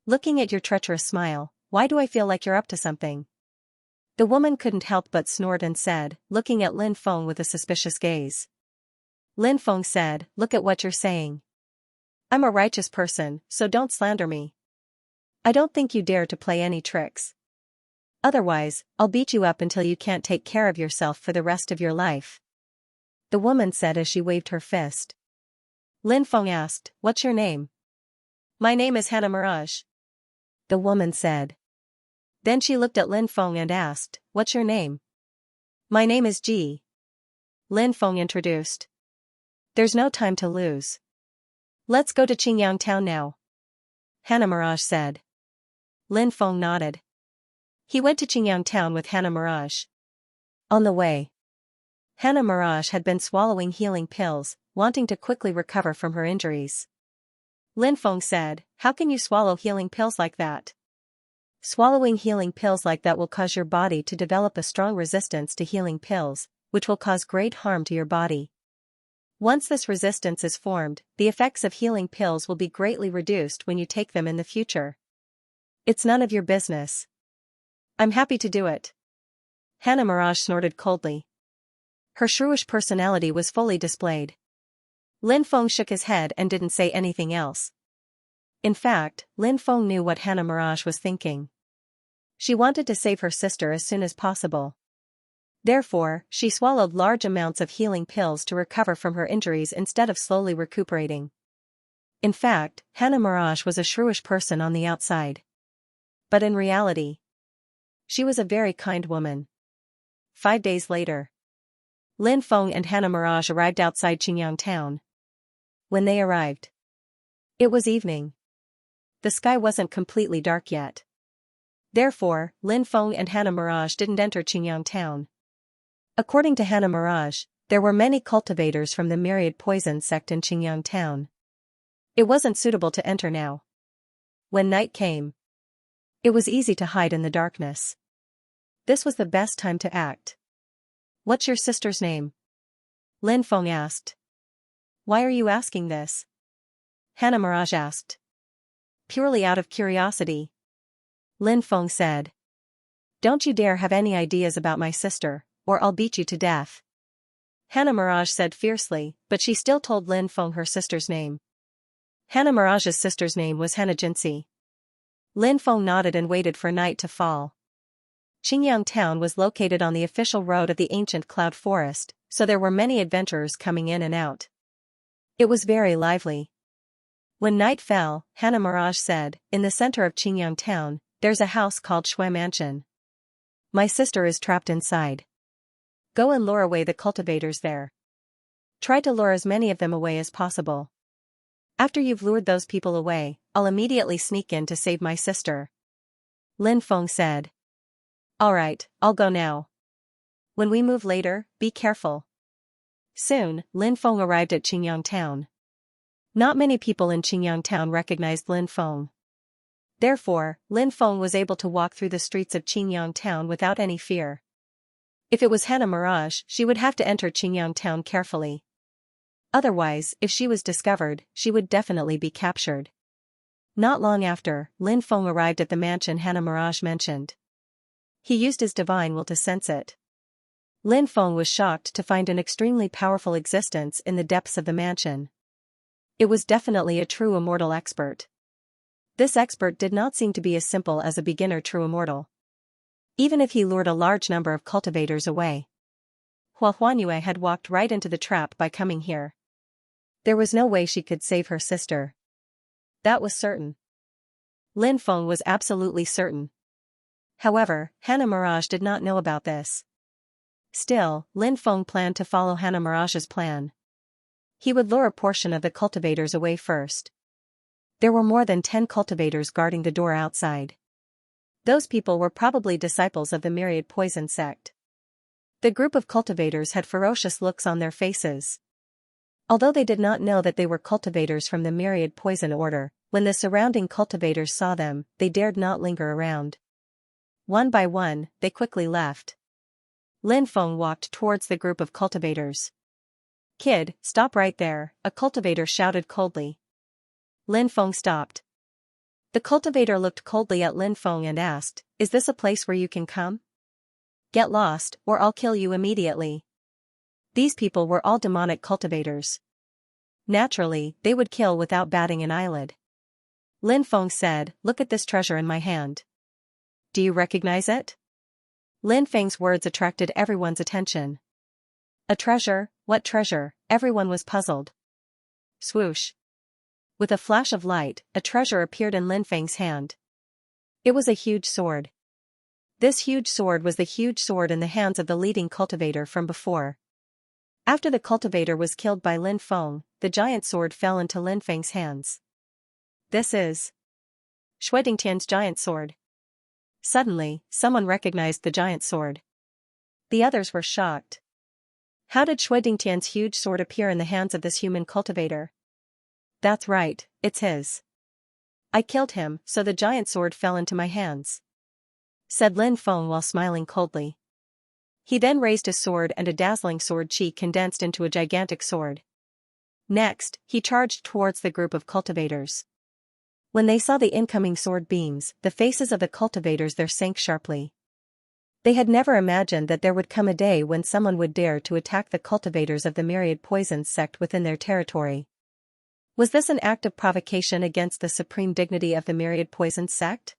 Looking at your treacherous smile, why do I feel like you're up to something? The woman couldn't help but snort and said, looking at Lin Feng with a suspicious gaze. Lin Feng said, "Look at what you're saying. I'm a righteous person, so don't slander me. I don't think you dare to play any tricks. Otherwise, I'll beat you up until you can't take care of yourself for the rest of your life." The woman said as she waved her fist. Lin Feng asked, "What's your name?" "My name is Hannah Mirage," the woman said. Then she looked at Lin Feng and asked, "What's your name?" "My name is Ji," Lin Feng introduced. "There's no time to lose. Let's go to Qingyang town now," Hannah Mirage said. Lin Feng nodded. He went to Qingyang town with Hannah Mirage. On the way, Hannah Mirage had been swallowing healing pills, wanting to quickly recover from her injuries. Lin Feng said, "How can you swallow healing pills like that? Swallowing healing pills like that will cause your body to develop a strong resistance to healing pills, which will cause great harm to your body. Once this resistance is formed, the effects of healing pills will be greatly reduced when you take them in the future. It's none of your business." "I'm happy to do it," Hannah Mirage snorted coldly. Her shrewish personality was fully displayed. Lin Feng shook his head and didn't say anything else. In fact, Lin Feng knew what Hannah Mirage was thinking. She wanted to save her sister as soon as possible. Therefore, she swallowed large amounts of healing pills to recover from her injuries instead of slowly recuperating. In fact, Hannah Mirage was a shrewish person on the outside. But in reality, she was a very kind woman. 5 days later, Lin Feng and Hannah Mirage arrived outside Qingyang town. When they arrived, it was evening. The sky wasn't completely dark yet. Therefore, Lin Feng and Hannah Mirage didn't enter Qingyang town. According to Hannah Mirage, there were many cultivators from the myriad poison sect in Qingyang town. It wasn't suitable to enter now. When night came, it was easy to hide in the darkness. This was the best time to act. "What's your sister's name?" Lin Feng asked. "Why are you asking this?" Hannah Mirage asked. "Purely out of curiosity," Lin Feng said. "Don't you dare have any ideas about my sister, or I'll beat you to death," Hannah Mirage said fiercely, but she still told Lin Feng her sister's name. Hannah Mirage's sister's name was Hannah Jinsi. Lin Feng nodded and waited for night to fall. Qingyang town was located on the official road of the ancient cloud forest, so there were many adventurers coming in and out. It was very lively. When night fell, Hannah Mirage said, "In the center of Qingyang town, there's a house called Shui Mansion. My sister is trapped inside. Go and lure away the cultivators there. Try to lure as many of them away as possible. After you've lured those people away, I'll immediately sneak in to save my sister." Lin Feng said. "Alright, I'll go now. When we move later, be careful." Soon, Lin Feng arrived at Qingyang town. Not many people in Qingyang town recognized Lin Feng. Therefore, Lin Feng was able to walk through the streets of Qingyang town without any fear. If it was Hannah Mirage, she would have to enter Qingyang town carefully. Otherwise, if she was discovered, she would definitely be captured. Not long after, Lin Feng arrived at the mansion Hannah Mirage mentioned. He used his divine will to sense it. Lin Feng was shocked to find an extremely powerful existence in the depths of the mansion. It was definitely a true immortal expert. This expert did not seem to be as simple as a beginner true immortal. Even if he lured a large number of cultivators away, Hua Huanyue had walked right into the trap by coming here. There was no way she could save her sister. That was certain. Lin Feng was absolutely certain. However, Hannah Mirage did not know about this. Still, Lin Feng planned to follow Hannah Mirage's plan. He would lure a portion of the cultivators away first. There were more than 10 cultivators guarding the door outside. Those people were probably disciples of the myriad poison sect. The group of cultivators had ferocious looks on their faces. Although they did not know that they were cultivators from the myriad poison order, when the surrounding cultivators saw them, they dared not linger around. One by one, they quickly left. Lin Feng walked towards the group of cultivators. "Kid, stop right there," a cultivator shouted coldly. Lin Feng stopped. The cultivator looked coldly at Lin Feng and asked, "Is this a place where you can come? Get lost, or I'll kill you immediately." These people were all demonic cultivators. Naturally, they would kill without batting an eyelid. Lin Feng said, "Look at this treasure in my hand. Do you recognize it?" Lin Feng's words attracted everyone's attention. A treasure? What treasure? Everyone was puzzled. Swoosh. With a flash of light, a treasure appeared in Lin Feng's hand. It was a huge sword. This huge sword was the huge sword in the hands of the leading cultivator from before. After the cultivator was killed by Lin Feng, the giant sword fell into Lin Feng's hands. This is Shui Dingtian's giant sword. Suddenly, someone recognized the giant sword. The others were shocked. How did Shui Dingtian's huge sword appear in the hands of this human cultivator? That's right, it's his. I killed him, so the giant sword fell into my hands," said Lin Feng while smiling coldly. He then raised his sword and a dazzling sword chi condensed into a gigantic sword. Next, he charged towards the group of cultivators. When they saw the incoming sword beams, the faces of the cultivators there sank sharply. They had never imagined that there would come a day when someone would dare to attack the cultivators of the myriad poisons sect within their territory. Was this an act of provocation against the supreme dignity of the myriad poisons sect?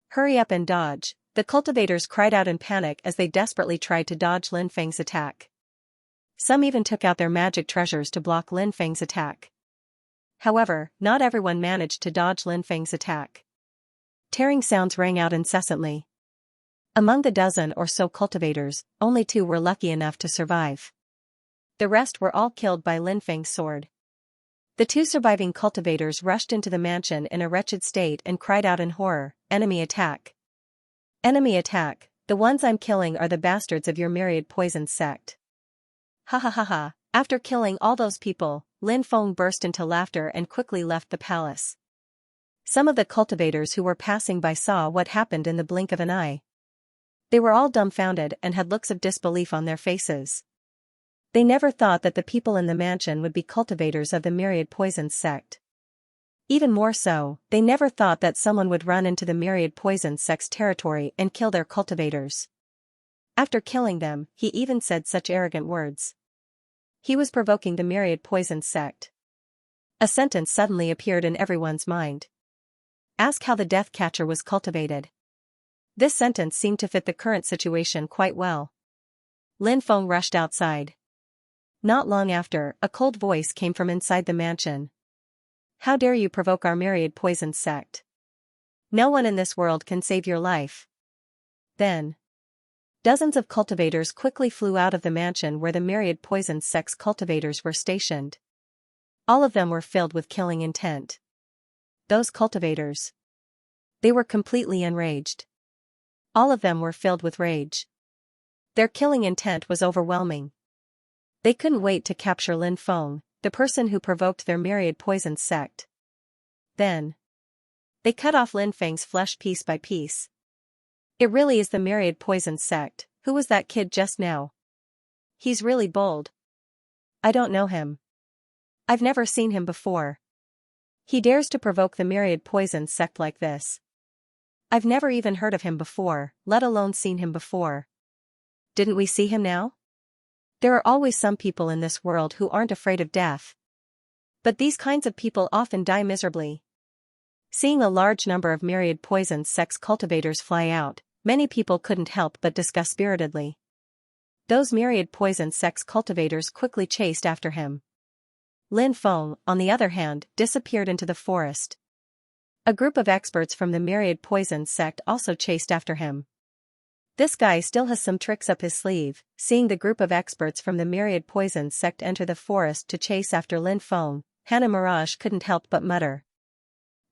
"Hurry up and dodge," the cultivators cried out in panic as they desperately tried to dodge Lin Feng's attack. Some even took out their magic treasures to block Lin Feng's attack. However, not everyone managed to dodge Lin Feng's attack. Tearing sounds rang out incessantly. Among the dozen or so cultivators, only 2 were lucky enough to survive. The rest were all killed by Lin Feng's sword. The 2 surviving cultivators rushed into the mansion in a wretched state and cried out in horror, "Enemy attack! Enemy attack! The ones I'm killing are the bastards of your myriad poison sect." Ha ha ha ha. After killing all those people, Lin Feng burst into laughter and quickly left the palace. Some of the cultivators who were passing by saw what happened in the blink of an eye. They were all dumbfounded and had looks of disbelief on their faces. They never thought that the people in the mansion would be cultivators of the myriad poisons sect. Even more so, they never thought that someone would run into the myriad poisons sect's territory and kill their cultivators. After killing them, he even said such arrogant words. He was provoking the myriad poisons sect. A sentence suddenly appeared in everyone's mind. Ask how the death catcher was cultivated. This sentence seemed to fit the current situation quite well. Lin Feng rushed outside. Not long after, a cold voice came from inside the mansion. How dare you provoke our myriad poisoned sect? No one in this world can save your life. Then, dozens of cultivators quickly flew out of the mansion where the myriad poisoned sect's cultivators were stationed. All of them were filled with killing intent. Those cultivators. They were completely enraged. All of them were filled with rage. Their killing intent was overwhelming. They couldn't wait to capture Lin Feng, the person who provoked their myriad poisoned sect. Then, they cut off Lin Feng's flesh piece by piece. It really is the myriad poisoned sect. Who was that kid just now? He's really bold. I don't know him. I've never seen him before. He dares to provoke the myriad poisoned sect like this. I've never even heard of him before, let alone seen him before. Didn't we see him now? There are always some people in this world who aren't afraid of death. But these kinds of people often die miserably. Seeing a large number of myriad poisoned sect's cultivators fly out, many people couldn't help but discuss spiritedly. Those myriad poisoned sect's cultivators quickly chased after him. Lin Feng, on the other hand, disappeared into the forest. A group of experts from the myriad poisoned sect also chased after him. This guy still has some tricks up his sleeve. Seeing the group of experts from the myriad poisoned sect enter the forest to chase after Lin Feng, Hannah Mirage couldn't help but mutter.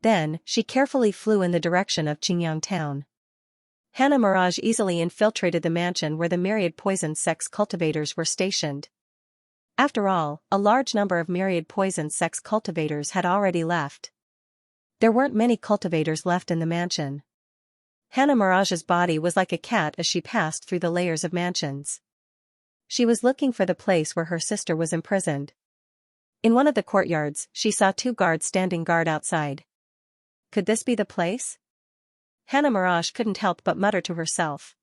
Then, she carefully flew in the direction of Qingyang town. Hannah Mirage easily infiltrated the mansion where the myriad poisoned sect's cultivators were stationed. After all, a large number of myriad poisoned sect's cultivators had already left. There weren't many cultivators left in the mansion. Hannah Mirage's body was like a cat as she passed through the layers of mansions. She was looking for the place where her sister was imprisoned. In one of the courtyards, she saw 2 guards standing guard outside. Could this be the place? Hannah Mirage couldn't help but mutter to herself.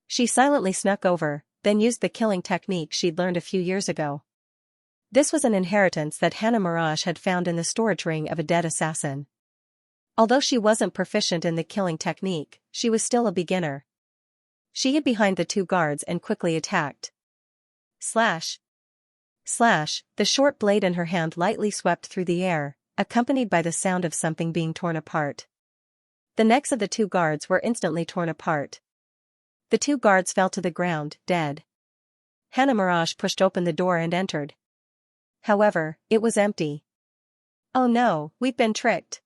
She silently snuck over, then used the killing technique she'd learned a few years ago. This was an inheritance that Hannah Mirage had found in the storage ring of a dead assassin. Although she wasn't proficient in the killing technique, she was still a beginner. She hid behind the 2 guards and quickly attacked. Slash! Slash! The short blade in her hand lightly swept through the air, accompanied by the sound of something being torn apart. The necks of the 2 guards were instantly torn apart. The 2 guards fell to the ground, dead. Hannah Mirage pushed open the door and entered. However, it was empty. Oh no, we've been tricked.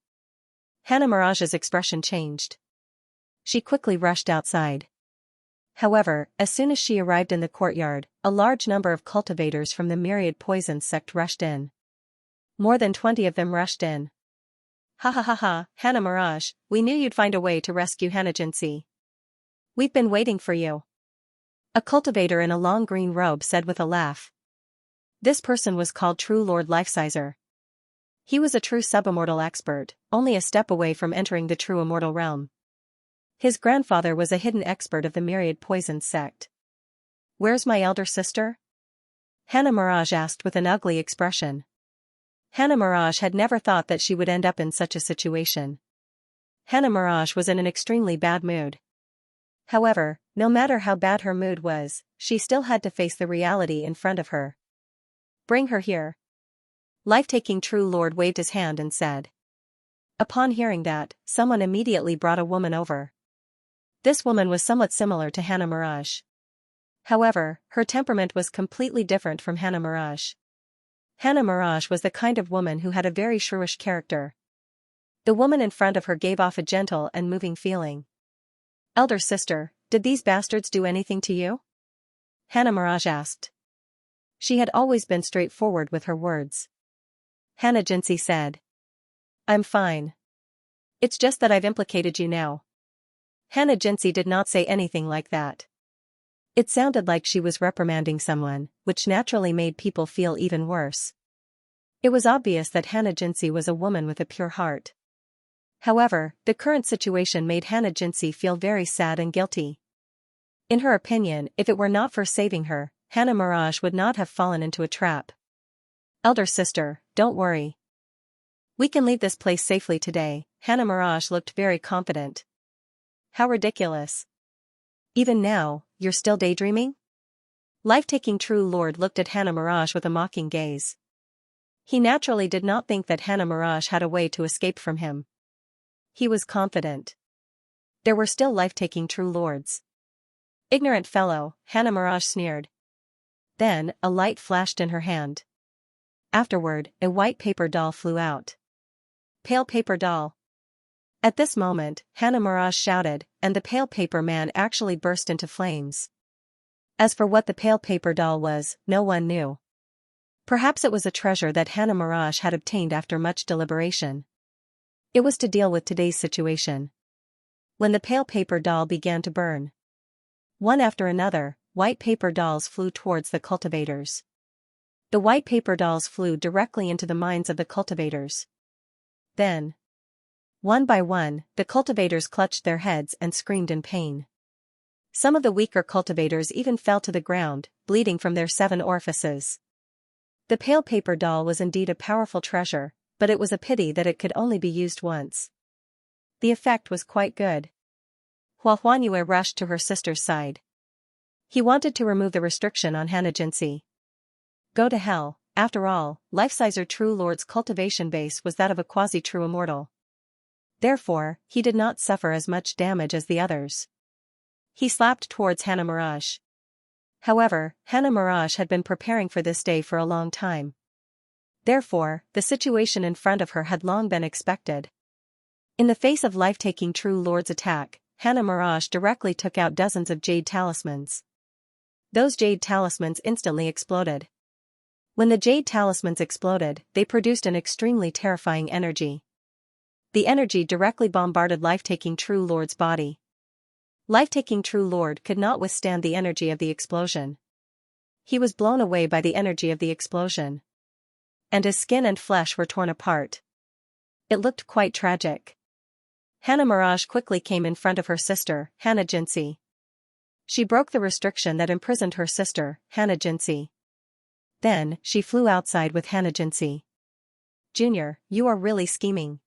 Hannah Mirage's expression changed. She quickly rushed outside. However, as soon as she arrived in the courtyard, a large number of cultivators from the myriad poison sect rushed in. More than 20 of them rushed in. Ha ha ha ha, Hannah Mirage, we knew you'd find a way to rescue Xianxia. We've been waiting for you. A cultivator in a long green robe said with a laugh. This person was called True Lord Lifesizer. He was a true subimmortal expert, only a step away from entering the true immortal realm. His grandfather was a hidden expert of the myriad poison sect. Where's my elder sister? Hannah Mirage asked with an ugly expression. Hannah Mirage had never thought that she would end up in such a situation. Hannah Mirage was in an extremely bad mood. However, no matter how bad her mood was, she still had to face the reality in front of her. Bring her here. Life-taking True Lord waved his hand and said. Upon hearing that, someone immediately brought a woman over. This woman was somewhat similar to Hannah Mirage. However, her temperament was completely different from Hannah Mirage. Hannah Mirage was the kind of woman who had a very shrewish character. The woman in front of her gave off a gentle and moving feeling. Elder sister, did these bastards do anything to you? Hannah Mirage asked. She had always been straightforward with her words. Xianxia said. I'm fine. It's just that I've implicated you now. Xianxia did not say anything like that. It sounded like she was reprimanding someone, which naturally made people feel even worse. It was obvious that Xianxia was a woman with a pure heart. However, the current situation made Xianxia feel very sad and guilty. In her opinion, if it were not for saving her, Hannah Mirage would not have fallen into a trap. Elder sister, don't worry. We can leave this place safely today. Hannah Mirage looked very confident. How ridiculous. Even now, you're still daydreaming? Life-taking True Lord looked at Hannah Mirage with a mocking gaze. He naturally did not think that Hannah Mirage had a way to escape from him. He was confident. There were still life-taking True Lords. Ignorant fellow, Hannah Mirage sneered. Then, a light flashed in her hand. Afterward, a white paper doll flew out. Pale paper doll. At this moment, Hannah Mirage shouted, and the pale paper man actually burst into flames. As for what the pale paper doll was, no one knew. Perhaps it was a treasure that Hannah Mirage had obtained after much deliberation. It was to deal with today's situation. When the pale paper doll began to burn, one after another, white paper dolls flew towards the cultivators. The white paper dolls flew directly into the minds of the cultivators. Then, one by one, the cultivators clutched their heads and screamed in pain. Some of the weaker cultivators even fell to the ground, bleeding from their 7 orifices. The pale paper doll was indeed a powerful treasure, but it was a pity that it could only be used once. The effect was quite good. Hua Huanyue rushed to her sister's side. He wanted to remove the restriction on Hannah Xianxia. Go to hell, after all, life-sizer True Lord's cultivation base was that of a quasi-true immortal. Therefore, he did not suffer as much damage as the others. He slapped towards Hannah Mirage. However, Hannah Mirage had been preparing for this day for a long time. Therefore, the situation in front of her had long been expected. In the face of life-taking True Lord's attack, Hannah Mirage directly took out dozens of jade talismans. Those jade talismans instantly exploded. When the jade talismans exploded, they produced an extremely terrifying energy. The energy directly bombarded life-taking True Lord's body. Life-taking True Lord could not withstand the energy of the explosion. He was blown away by the energy of the explosion. And his skin and flesh were torn apart. It looked quite tragic. Hannah Mirage quickly came in front of her sister, Hannah Xianxia. She broke the restriction that imprisoned her sister, Hannah Xianxia. Then, she flew outside with Hannah Xianxia. Junior, you are really scheming.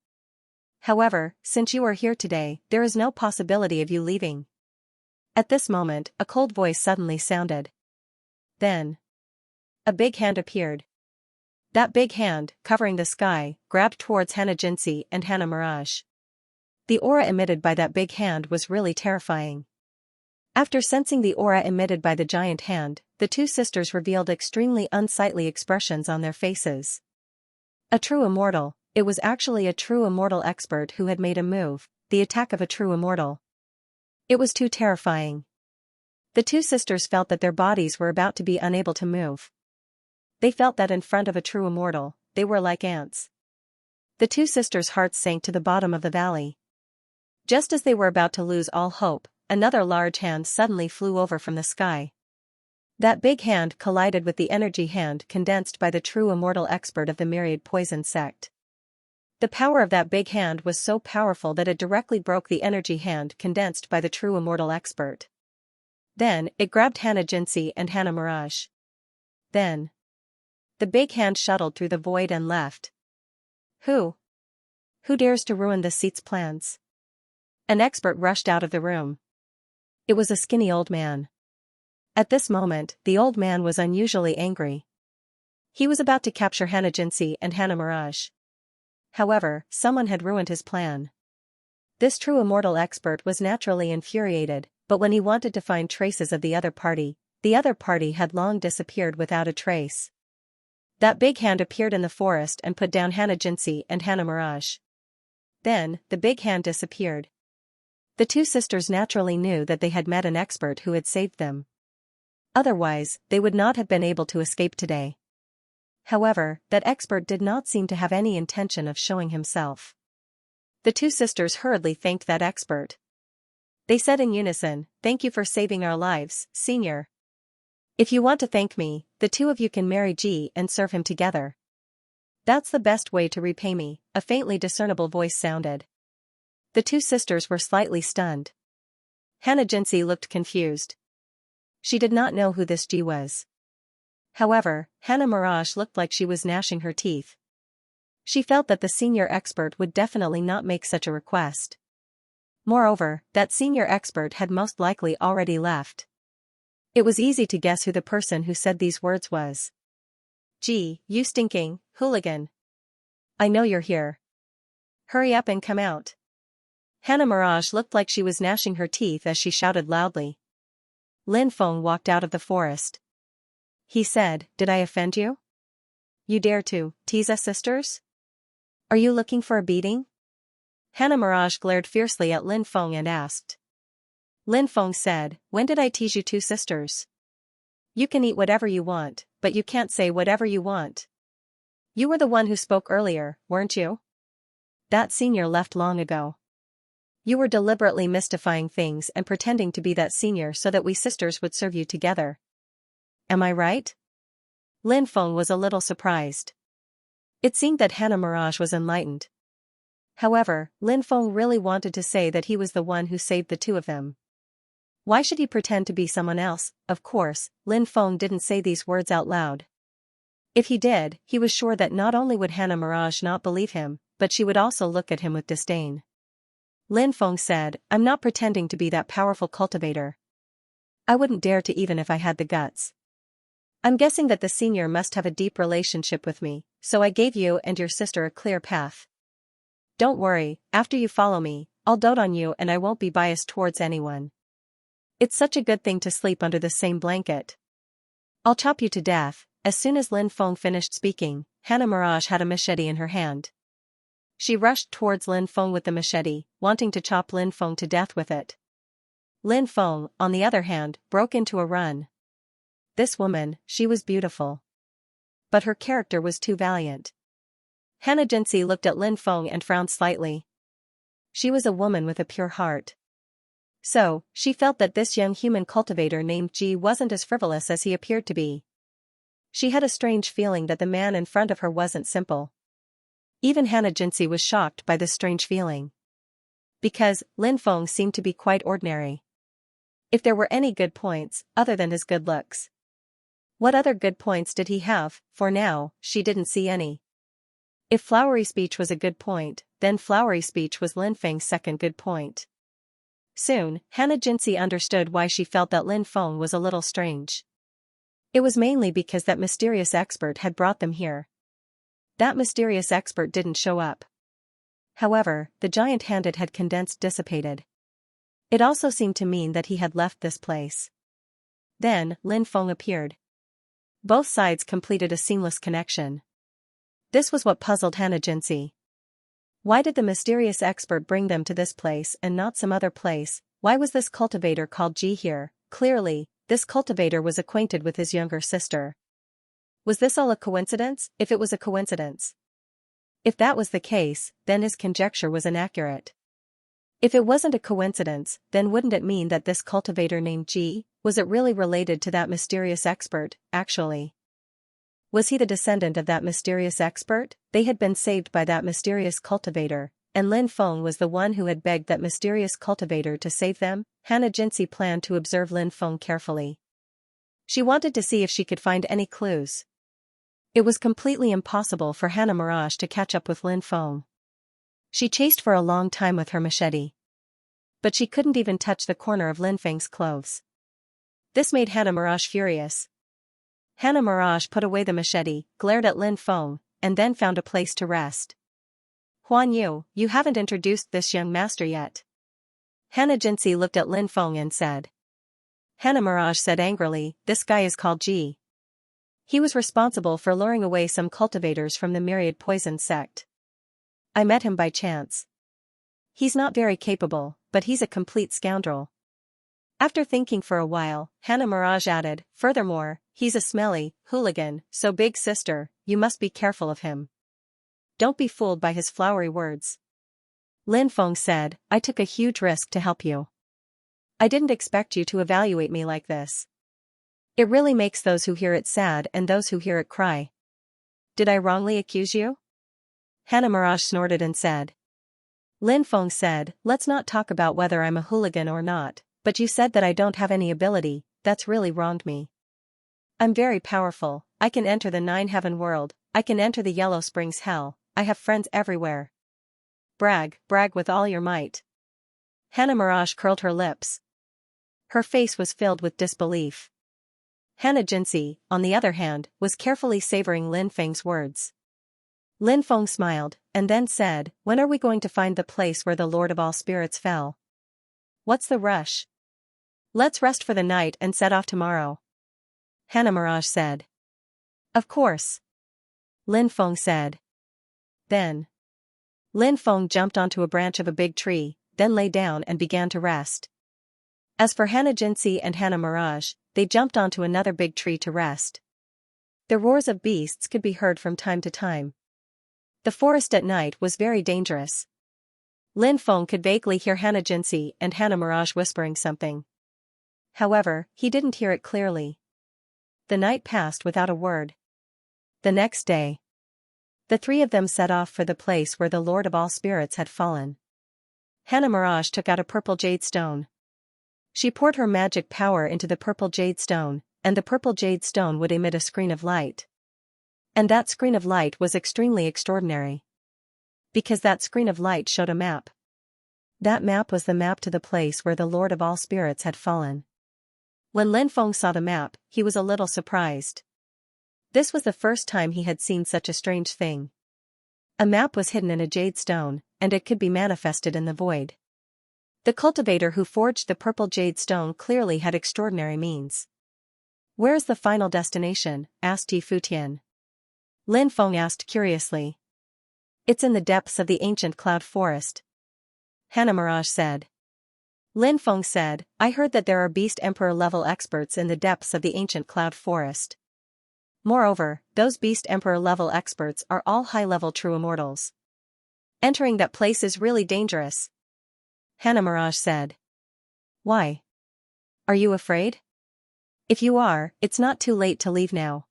However, since you are here today, there is no possibility of you leaving. At this moment, a cold voice suddenly sounded. Then, a big hand appeared. That big hand, covering the sky, grabbed towards Hannah Xianxia and Hannah Mirage. The aura emitted by that big hand was really terrifying. After sensing the aura emitted by the giant hand, the two sisters revealed extremely unsightly expressions on their faces. A true immortal, it was actually a true immortal expert who had made a move, the attack of a true immortal. It was too terrifying. The two sisters felt that their bodies were about to be unable to move. They felt that in front of a true immortal, they were like ants. The two sisters' hearts sank to the bottom of the valley. Just as they were about to lose all hope, another large hand suddenly flew over from the sky. That big hand collided with the energy hand condensed by the true immortal expert of the myriad poison sect. The power of that big hand was so powerful that it directly broke the energy hand condensed by the true immortal expert. Then, it grabbed Hannah Xianxia and Hannah Mirage. Then, the big hand shuttled through the void and left. Who? Who dares to ruin the seat's plans? An expert rushed out of the room. It was a skinny old man. At this moment, the old man was unusually angry. He was about to capture Hannah Xianxia and Hannah Mirage. However, someone had ruined his plan. This true immortal expert was naturally infuriated, but when he wanted to find traces of the other party had long disappeared without a trace. That big hand appeared in the forest and put down Hannah Xianxia and Hannah Mirage. Then, the big hand disappeared. The two sisters naturally knew that they had met an expert who had saved them. Otherwise, they would not have been able to escape today. However, that expert did not seem to have any intention of showing himself. The two sisters hurriedly thanked that expert. They said in unison, "Thank you for saving our lives, Senior. If you want to thank me, the two of you can marry Ji and serve him together. That's the best way to repay me," a faintly discernible voice sounded. The two sisters were slightly stunned. Hannah Xianxia looked confused. She did not know who this Ji was. However, Hannah Mirage looked like she was gnashing her teeth. She felt that the senior expert would definitely not make such a request. Moreover, that senior expert had most likely already left. It was easy to guess who the person who said these words was. "Gee, you stinking hooligan. I know you're here. Hurry up and come out." Hannah Mirage looked like she was gnashing her teeth as she shouted loudly. Lin Feng walked out of the forest. He said, "Did I offend you? You dare to tease us sisters? Are you looking for a beating?" Hannah Mirage glared fiercely at Lin Feng and asked. Lin Feng said, "When did I tease you two sisters? You can eat whatever you want, but you can't say whatever you want. You were the one who spoke earlier, weren't you? That senior left long ago. You were deliberately mystifying things and pretending to be that senior so that we sisters would serve you together. Am I right?" Lin Feng was a little surprised. It seemed that Hannah Mirage was enlightened. However, Lin Feng really wanted to say that he was the one who saved the two of them. Why should he pretend to be someone else? Of course, Lin Feng didn't say these words out loud. If he did, he was sure that not only would Hannah Mirage not believe him, but she would also look at him with disdain. Lin Feng said, "I'm not pretending to be that powerful cultivator. I wouldn't dare to even if I had the guts. I'm guessing that the senior must have a deep relationship with me, so I gave you and your sister a clear path. Don't worry, after you follow me, I'll dote on you and I won't be biased towards anyone. It's such a good thing to sleep under the same blanket. I'll chop you to death." As soon as Lin Feng finished speaking, Hannah Mirage had a machete in her hand. She rushed towards Lin Feng with the machete, wanting to chop Lin Feng to death with it. Lin Feng, on the other hand, broke into a run. This woman, she was beautiful. But her character was too valiant. Hannah Jinsi looked at Lin Feng and frowned slightly. She was a woman with a pure heart. So, she felt that this young human cultivator named Ji wasn't as frivolous as he appeared to be. She had a strange feeling that the man in front of her wasn't simple. Even Hannah Jinsi was shocked by this strange feeling. Because Lin Feng seemed to be quite ordinary. If there were any good points, other than his good looks. What other good points did he have? For now, she didn't see any. If flowery speech was a good point, then flowery speech was Lin Feng's second good point. Soon, Hannah Jinsi understood why she felt that Lin Feng was a little strange. It was mainly because that mysterious expert had brought them here. That mysterious expert didn't show up. However, the giant-handed had condensed dissipated. It also seemed to mean that he had left this place. Then, Lin Feng appeared. Both sides completed a seamless connection. This was what puzzled Hannah Jinsi. Why did the mysterious expert bring them to this place and not some other place? Why was this cultivator called Ji here? Clearly, this cultivator was acquainted with his younger sister. Was this all a coincidence? If it was a coincidence. If that was the case, then his conjecture was inaccurate. If it wasn't a coincidence, then wouldn't it mean that this cultivator named Ji, was it really related to that mysterious expert, actually? Was he the descendant of that mysterious expert? They had been saved by that mysterious cultivator, and Lin Feng was the one who had begged that mysterious cultivator to save them. Hannah Jinsi planned to observe Lin Feng carefully. She wanted to see if she could find any clues. It was completely impossible for Hannah Mirage to catch up with Lin Feng. She chased for a long time with her machete. But she couldn't even touch the corner of Lin Feng's clothes. This made Hannah Mirage furious. Hannah Mirage put away the machete, glared at Lin Feng, and then found a place to rest. "Huan Yu, you haven't introduced this young master yet." Hannah Jinsi looked at Lin Feng and said. Hannah Mirage said angrily, "This guy is called Ji. He was responsible for luring away some cultivators from the myriad poison sect. I met him by chance. He's not very capable, but he's a complete scoundrel." After thinking for a while, Hannah Mirage added, "Furthermore, he's a smelly hooligan, so big sister, you must be careful of him. Don't be fooled by his flowery words." Lin Feng said, "I took a huge risk to help you. I didn't expect you to evaluate me like this. It really makes those who hear it sad and those who hear it cry. Did I wrongly accuse you?" Hannah Mirage snorted and said. Lin Feng said, "Let's not talk about whether I'm a hooligan or not, but you said that I don't have any ability. That's really wronged me. I'm very powerful, I can enter the Nine-Heaven world, I can enter the Yellow Springs hell, I have friends everywhere. Brag, brag with all your might." Hannah Mirage curled her lips. Her face was filled with disbelief. Hannah Jinsey, on the other hand, was carefully savoring Lin Feng's words. Lin Feng smiled, and then said, "When are we going to find the place where the Lord of all Spirits fell? What's the rush? Let's rest for the night and set off tomorrow," Hannah Mirage said. "Of course," Lin Feng said. Then Lin Feng jumped onto a branch of a big tree, then lay down and began to rest. As for Hannah Jinsey and Hannah Mirage, they jumped onto another big tree to rest. The roars of beasts could be heard from time to time. The forest at night was very dangerous. Lin Feng could vaguely hear Hannah Jinsey and Hannah Mirage whispering something. However, he didn't hear it clearly. The night passed without a word. The next day, the three of them set off for the place where the Lord of all Spirits had fallen. Hannah Mirage took out a purple jade stone. She poured her magic power into the purple jade stone, and the purple jade stone would emit a screen of light. And that screen of light was extremely extraordinary. Because that screen of light showed a map. That map was the map to the place where the Lord of all Spirits had fallen. When Lin Feng saw the map, he was a little surprised. This was the first time he had seen such a strange thing. A map was hidden in a jade stone, and it could be manifested in the void. The cultivator who forged the purple jade stone clearly had extraordinary means. "Where is the final destination?" asked Yi Futian. Lin Feng asked curiously. "It's in the depths of the ancient cloud forest," Hannah Mirage said. Lin Feng said, "I heard that there are Beast Emperor level experts in the depths of the ancient cloud forest. Moreover, those Beast Emperor level experts are all high-level true immortals. Entering that place is really dangerous," Hannah Mirage said. "Why? Are you afraid? If you are, it's not too late to leave now."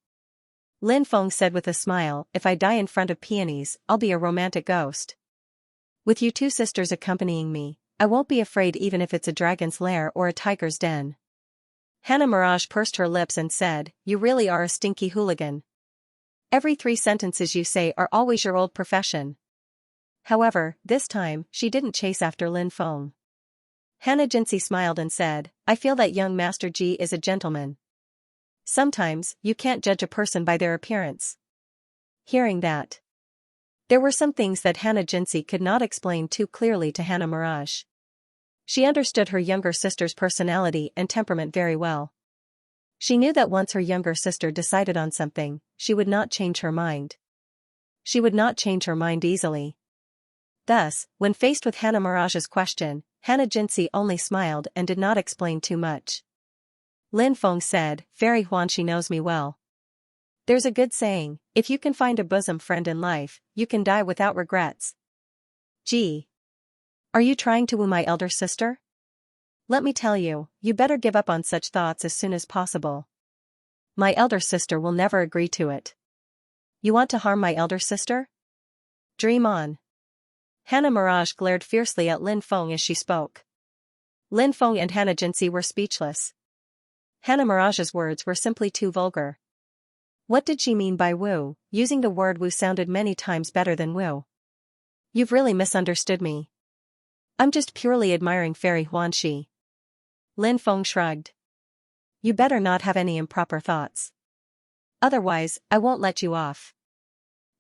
Lin Feng said with a smile, "If I die in front of peonies, I'll be a romantic ghost. With you two sisters accompanying me, I won't be afraid even if it's a dragon's lair or a tiger's den." Hannah Mirage pursed her lips and said, "You really are a stinky hooligan. Every 3 sentences you say are always your old profession." However, this time, she didn't chase after Lin Feng. Hannah Jinsey smiled and said, "I feel that young Master Ji is a gentleman. Sometimes, you can't judge a person by their appearance." Hearing that, there were some things that Hannah Jinsey could not explain too clearly to Hannah Mirage. She understood her younger sister's personality and temperament very well. She knew that once her younger sister decided on something, she would not change her mind. She would not change her mind easily. Thus, when faced with Hannah Mirage's question, Hannah Jinsey only smiled and did not explain too much. Lin Feng said, "Fairy Huanxi knows me well. There's a good saying, if you can find a bosom friend in life, you can die without regrets." "Gee. Are you trying to woo my elder sister? Let me tell you, you better give up on such thoughts as soon as possible. My elder sister will never agree to it." "You want to harm my elder sister? Dream on." Hannah Mirage glared fiercely at Lin Feng as she spoke. Lin Feng and Hannah Jinsey were speechless. Hannah Mirage's words were simply too vulgar. What did she mean by woo? Using the word woo sounded many times better than woo. "You've really misunderstood me. I'm just purely admiring Fairy Huanxi." Lin Feng shrugged. "You better not have any improper thoughts. Otherwise, I won't let you off."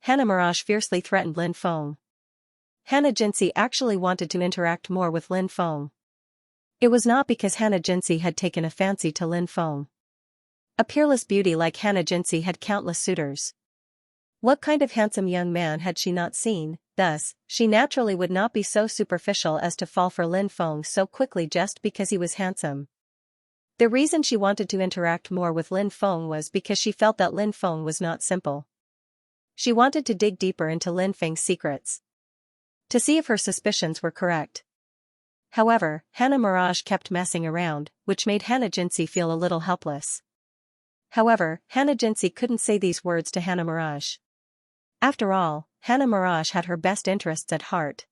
Hannah Mirage fiercely threatened Lin Feng. Hannah Jinsey actually wanted to interact more with Lin Feng. It was not because Hannah Jinsey had taken a fancy to Lin Feng. A peerless beauty like Hannah Jinsey had countless suitors. What kind of handsome young man had she not seen? Thus, she naturally would not be so superficial as to fall for Lin Feng so quickly just because he was handsome. The reason she wanted to interact more with Lin Feng was because she felt that Lin Feng was not simple. She wanted to dig deeper into Lin Feng's secrets, to see if her suspicions were correct. However, Hannah Mirage kept messing around, which made Hannah Jinsey feel a little helpless. However, Hannah Jinsey couldn't say these words to Hannah Mirage. After all, Hannah Mirage had her best interests at heart.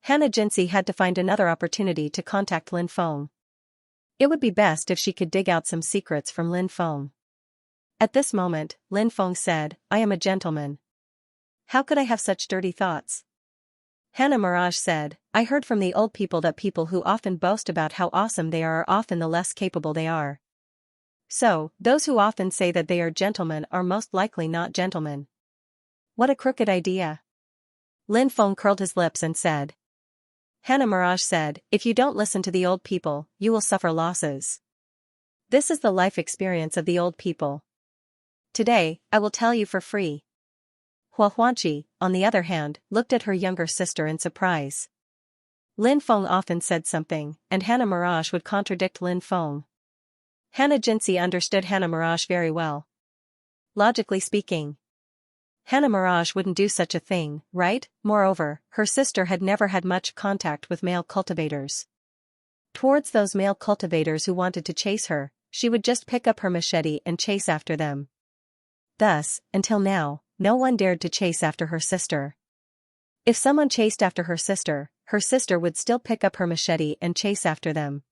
Hannah Jinsey had to find another opportunity to contact Lin Feng. It would be best if she could dig out some secrets from Lin Feng. At this moment, Lin Feng said, "I am a gentleman. How could I have such dirty thoughts?" Hannah Mirage said, "I heard from the old people that people who often boast about how awesome they are often the less capable they are. So, those who often say that they are gentlemen are most likely not gentlemen. What a crooked idea. Lin Feng curled his lips and said. Hannah Mirage said, if you don't listen to the old people, you will suffer losses. This is the life experience of the old people. Today, I will tell you for free. Hua Huanqi, on the other hand, looked at her younger sister in surprise. Lin Feng often said something, and Hannah Mirage would contradict Lin Feng. Hannah Jinxi understood Hannah Mirage very well. Logically speaking, Hannah Mirage wouldn't do such a thing, right? Moreover, her sister had never had much contact with male cultivators. Towards those male cultivators who wanted to chase her, she would just pick up her machete and chase after them. Thus, until now, no one dared to chase after her sister. If someone chased after her sister would still pick up her machete and chase after them.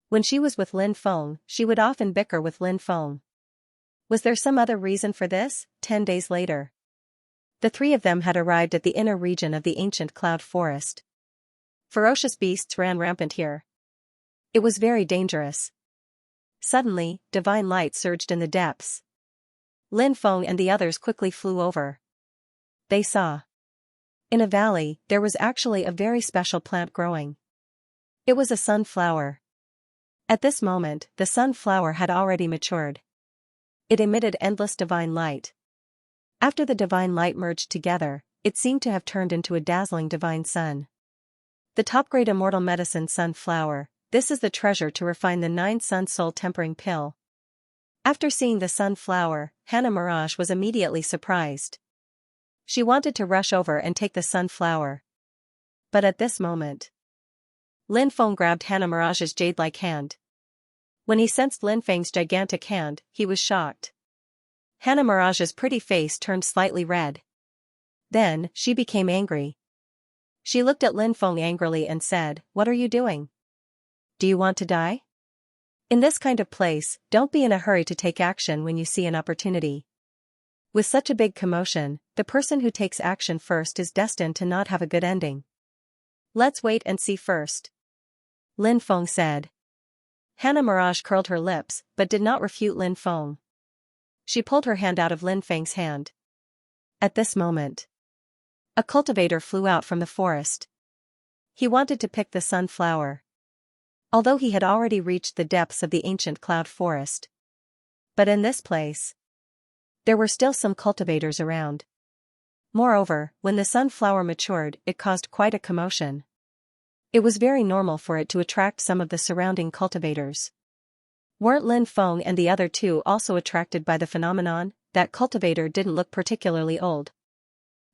When she was with Lin Feng, she would often bicker with Lin Feng. Was there some other reason for this? 10 days later, the three of them had arrived at the inner region of the ancient cloud forest. Ferocious beasts ran rampant here. It was very dangerous. Suddenly, divine light surged in the depths. Lin Feng and the others quickly flew over. They saw. In a valley, there was actually a very special plant growing. It was a sunflower. At this moment, the sunflower had already matured. It emitted endless divine light. After the divine light merged together, it seemed to have turned into a dazzling divine sun. The top-grade immortal medicine sunflower, this is the treasure to refine the 9 sun soul tempering pill. After seeing the sunflower, Hannah Mirage was immediately surprised. She wanted to rush over and take the sunflower. But at this moment, Lin Feng grabbed Hannah Mirage's jade-like hand. When he sensed Lin Feng's gigantic hand, he was shocked. Hannah Mirage's pretty face turned slightly red. Then, she became angry. She looked at Lin Feng angrily and said, "What are you doing? Do you want to die? In this kind of place, don't be in a hurry to take action when you see an opportunity. With such a big commotion, the person who takes action first is destined to not have a good ending. Let's wait and see first," Lin Feng said. Hannah Mirage curled her lips, but did not refute Lin Feng. She pulled her hand out of Lin Feng's hand. At this moment, a cultivator flew out from the forest. He wanted to pick the sunflower, although he had already reached the depths of the ancient cloud forest. But in this place, there were still some cultivators around. Moreover, when the sunflower matured, it caused quite a commotion. It was very normal for it to attract some of the surrounding cultivators. Weren't Lin Feng and the other two also attracted by the phenomenon? That cultivator didn't look particularly old,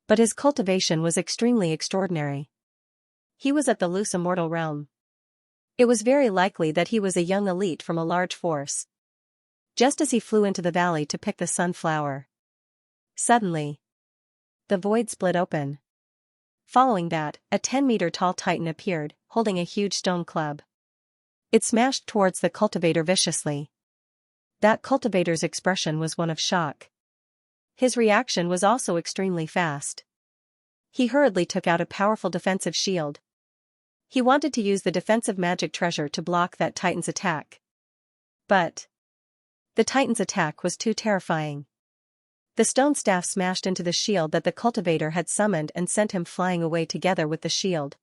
but his cultivation was extremely extraordinary. He was at the loose immortal realm. It was very likely that he was a young elite from a large force. Just as he flew into the valley to pick the sunflower, suddenly, the void split open. Following that, a 10-meter-tall titan appeared, holding a huge stone club. It smashed towards the cultivator viciously. That cultivator's expression was one of shock. His reaction was also extremely fast. He hurriedly took out a powerful defensive shield. He wanted to use the defensive magic treasure to block that titan's attack. But the titan's attack was too terrifying. The stone staff smashed into the shield that the cultivator had summoned and sent him flying away together with the shield.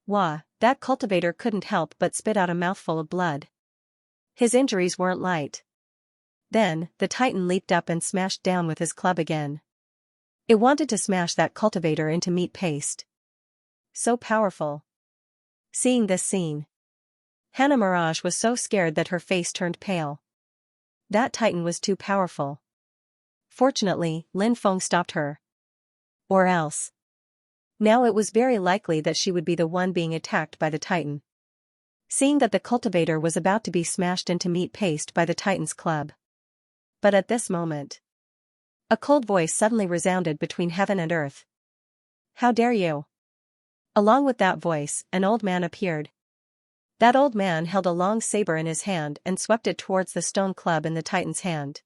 Wah, that cultivator couldn't help but spit out a mouthful of blood. His injuries weren't light. Then, the titan leaped up and smashed down with his club again. It wanted to smash that cultivator into meat paste. So powerful. Seeing this scene, Hannah Mirage was so scared that her face turned pale. That titan was too powerful. Fortunately, Lin Feng stopped her. Or else, now it was very likely that she would be the one being attacked by the titan. Seeing that the cultivator was about to be smashed into meat paste by the titan's club. But at this moment, a cold voice suddenly resounded between heaven and earth. "How dare you?" Along with that voice, an old man appeared. That old man held a long saber in his hand and swept it towards the stone club in the titan's hand.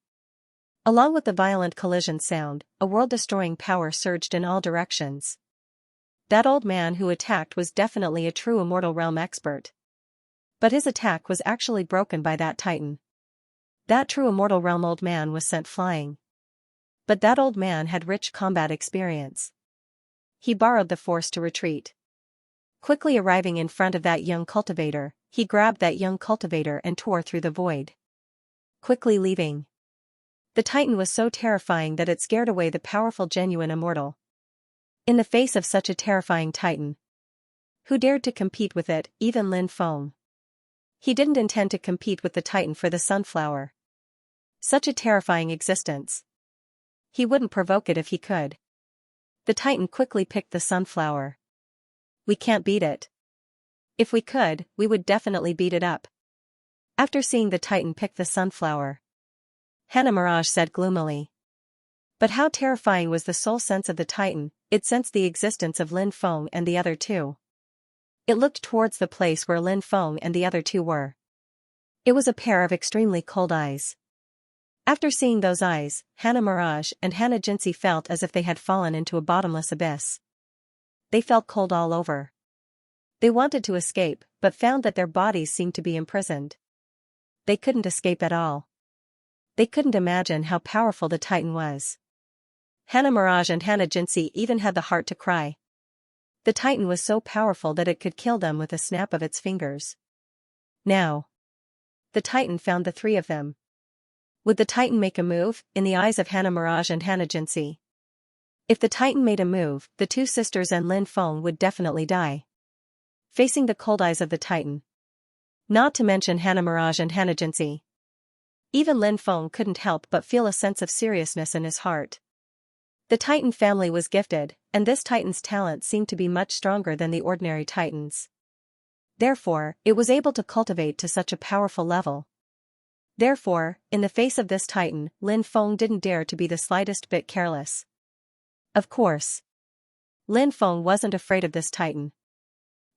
Along with the violent collision sound, a world-destroying power surged in all directions. That old man who attacked was definitely a true immortal realm expert. But his attack was actually broken by that titan. That true immortal realm old man was sent flying. But that old man had rich combat experience. He borrowed the force to retreat. Quickly arriving in front of that young cultivator, he grabbed that young cultivator and tore through the void. Quickly leaving. The Titan was so terrifying that it scared away the powerful genuine immortal. In the face of such a terrifying Titan, who dared to compete with it, even Lin Feng? He didn't intend to compete with the Titan for the sunflower. Such a terrifying existence. He wouldn't provoke it if he could. The Titan quickly picked the sunflower. We can't beat it. If we could, we would definitely beat it up. After seeing the Titan pick the sunflower, Hannah Mirage said gloomily. But how terrifying was the soul sense of the Titan, it sensed the existence of Lin Feng and the other two. It looked towards the place where Lin Feng and the other two were. It was a pair of extremely cold eyes. After seeing those eyes, Hannah Mirage and Hannah Jinsey felt as if they had fallen into a bottomless abyss. They felt cold all over. They wanted to escape, but found that their bodies seemed to be imprisoned. They couldn't escape at all. They couldn't imagine how powerful the Titan was. Hannah Mirage and Hannah Jinsey even had the heart to cry. The Titan was so powerful that it could kill them with a snap of its fingers. Now, the Titan found the three of them. Would the Titan make a move, in the eyes of Hannah Mirage and Hannah Jinsey? If the Titan made a move, the two sisters and Lin Feng would definitely die. Facing the cold eyes of the Titan. Not to mention Hannah Mirage and Hannah Jinsey. Even Lin Feng couldn't help but feel a sense of seriousness in his heart. The Titan family was gifted, and this Titan's talent seemed to be much stronger than the ordinary Titans. Therefore, it was able to cultivate to such a powerful level. Therefore, in the face of this Titan, Lin Feng didn't dare to be the slightest bit careless. Of course, Lin Feng wasn't afraid of this Titan.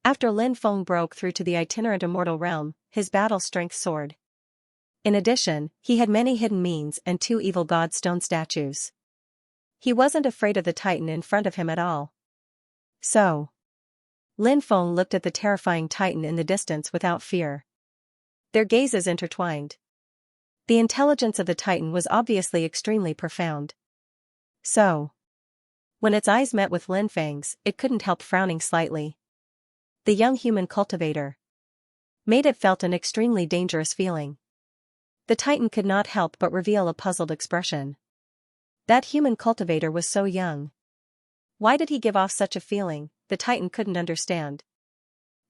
After Lin Feng broke through to the itinerant immortal realm, his battle strength soared. In addition, he had many hidden means and 2 evil god stone statues. He wasn't afraid of the Titan in front of him at all. So, Lin Feng looked at the terrifying Titan in the distance without fear. Their gazes intertwined. The intelligence of the Titan was obviously extremely profound. So, when its eyes met with Lin Feng's, it couldn't help frowning slightly. The young human cultivator made it felt an extremely dangerous feeling. The Titan could not help but reveal a puzzled expression. That human cultivator was so young. Why did he give off such a feeling? The Titan couldn't understand.